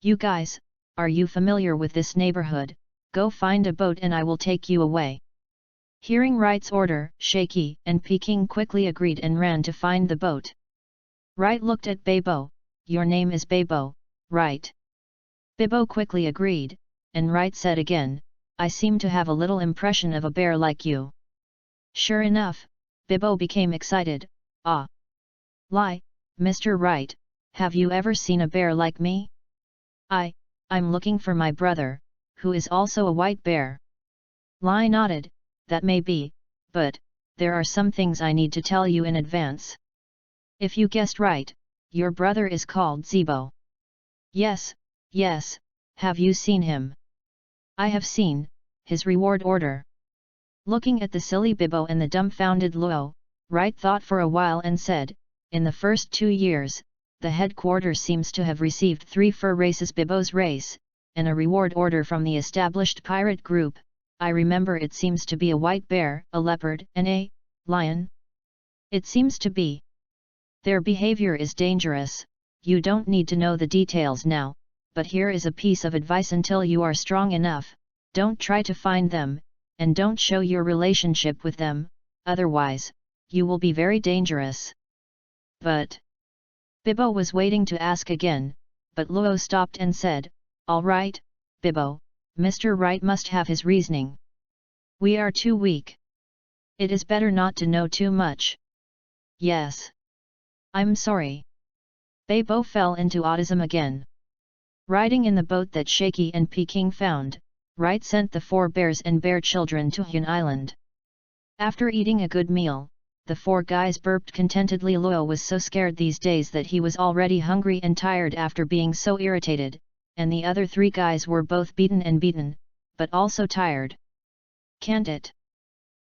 You guys, are you familiar with this neighborhood? Go find a boat and I will take you away. Hearing Wright's order, Shaky and Peking quickly agreed and ran to find the boat. Wright looked at Bebo. Your name is Bebo, right? Bebo quickly agreed, and Wright said again, I seem to have a little impression of a bear like you. Sure enough, Bebo became excited. Ah! Lie, Mr. Wright, have you ever seen a bear like me? I'm looking for my brother, who is also a white bear. Lie nodded, that may be, but, there are some things I need to tell you in advance. If you guessed right, your brother is called Zibo. Yes, have you seen him? I have seen, his reward order. Looking at the silly Bibbo and the dumbfounded Luo, Wright thought for a while and said, in the first 2 years, the headquarters seems to have received 3 fur races, Bibbo's race, and a reward order from the established pirate group. I remember it seems to be a white bear, a leopard, and a lion. It seems to be. Their behavior is dangerous. You don't need to know the details now, but here is a piece of advice: until you are strong enough, don't try to find them, and don't show your relationship with them, otherwise, you will be very dangerous. But Bibbo was waiting to ask again, but Luo stopped and said, all right, Bibbo, Mr. Wright must have his reasoning. We are too weak. It is better not to know too much. Yes. I'm sorry. Bebo fell into autism again. Riding in the boat that Shaky and Peking found, Wright sent the 4 bears and bear children to Hyun Island. After eating a good meal, the 4 guys burped contentedly. Luo was so scared these days that he was already hungry and tired after being so irritated, and the other 3 guys were both beaten, but also tired. Can't it?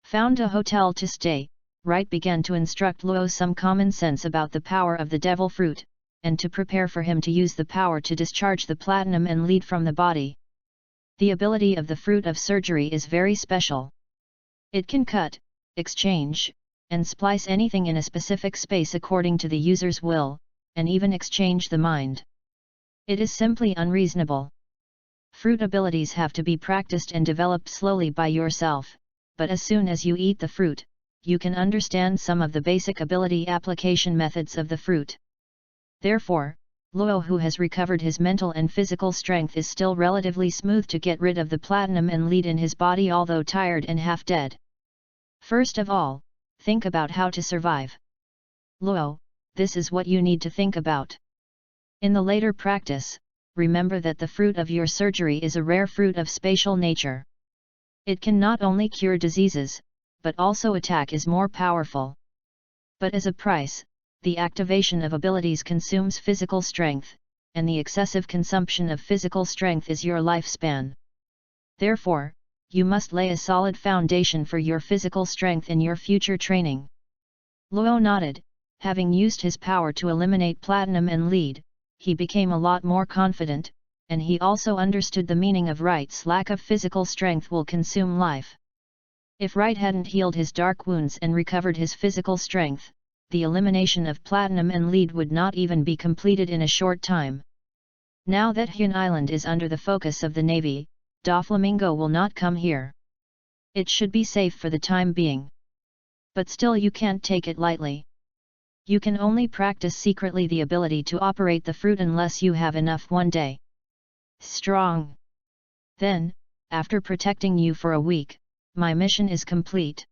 Found a hotel to stay, Wright began to instruct Luo some common sense about the power of the devil fruit, and to prepare for him to use the power to discharge the platinum and lead from the body. The ability of the fruit of surgery is very special. It can cut, exchange, and splice anything in a specific space according to the user's will, and even exchange the mind. It is simply unreasonable. Fruit abilities have to be practiced and developed slowly by yourself, but as soon as you eat the fruit, you can understand some of the basic ability application methods of the fruit. Therefore, Luo, who has recovered his mental and physical strength, is still relatively smooth to get rid of the platinum and lead in his body, although tired and half dead. First of all, think about how to survive. Luo, this is what you need to think about. In the later practice, remember that the fruit of your surgery is a rare fruit of spatial nature. It can not only cure diseases, but also attack is more powerful. But as a price, the activation of abilities consumes physical strength, and the excessive consumption of physical strength is your lifespan. Therefore, you must lay a solid foundation for your physical strength in your future training. Luo nodded. Having used his power to eliminate platinum and lead, he became a lot more confident, and he also understood the meaning of Right's lack of physical strength will consume life. If Right hadn't healed his dark wounds and recovered his physical strength, the elimination of platinum and lead would not even be completed in a short time. Now that Hyun Island is under the focus of the Navy, Doflamingo will not come here. It should be safe for the time being. But still, you can't take it lightly. You can only practice secretly the ability to operate the fruit unless you have enough one day. Strong. Then, after protecting you for a week, my mission is complete.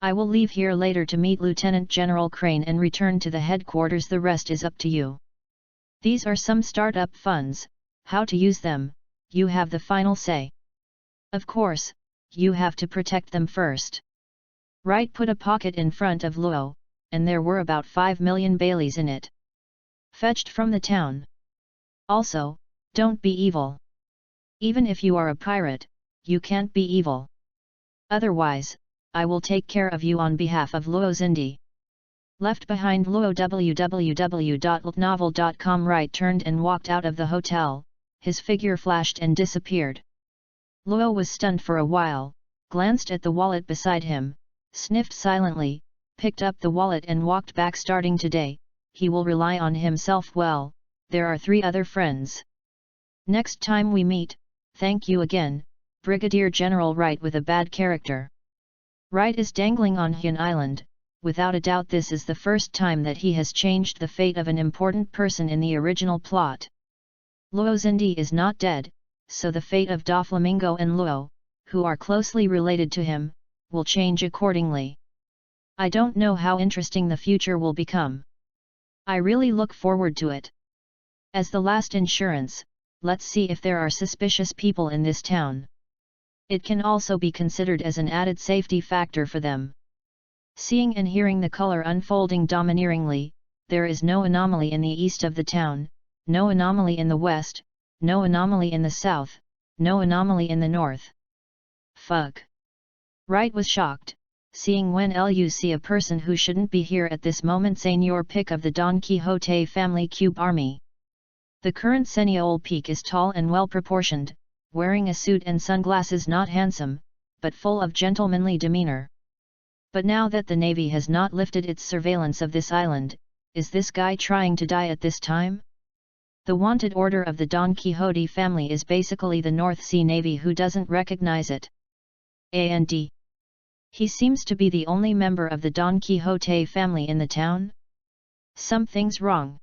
I will leave here later to meet Lieutenant General Crane and return to the headquarters. The rest is up to you. These are some startup funds, how to use them, you have the final say. Of course, you have to protect them first. Wright put a pocket in front of Luo, and there were about 5 million Baileys in it. Fetched from the town. Also, don't be evil. Even if you are a pirate, you can't be evil. Otherwise, I will take care of you on behalf of Luo Zindi. Left behind Luo www.ltnovel.com. Wright turned and walked out of the hotel, his figure flashed and disappeared. Luo was stunned for a while, glanced at the wallet beside him, sniffed silently, picked up the wallet and walked back. Starting today, he will rely on himself well. There are 3 other friends. Next time we meet, thank you again, Brigadier General Wright. With a bad character. Wright is dangling on Hyun Island. Without a doubt this is the first time that he has changed the fate of an important person in the original plot. Luo Zindi is not dead, so the fate of Doflamingo and Luo, who are closely related to him, will change accordingly. I don't know how interesting the future will become. I really look forward to it. As the last insurance, let's see if there are suspicious people in this town. It can also be considered as an added safety factor for them. Seeing and hearing the color unfolding domineeringly, there is no anomaly in the east of the town, no anomaly in the west, no anomaly in the south, no anomaly in the north. Fuck. Wright was shocked, seeing when you see a person who shouldn't be here at this moment. Senior pick of the Don Quixote family cube army. The current Senior Peak is tall and well proportioned, wearing a suit and sunglasses, not handsome, but full of gentlemanly demeanor. But now that the Navy has not lifted its surveillance of this island, is this guy trying to die at this time? The wanted order of the Don Quixote family is basically the North Sea Navy, who doesn't recognize it. And he seems to be the only member of the Don Quixote family in the town? Something's wrong.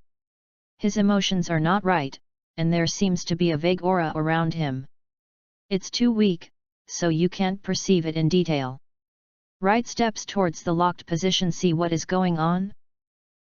His emotions are not right, and there seems to be a vague aura around him. It's too weak, so you can't perceive it in detail. Wright steps towards the locked position. See what is going on?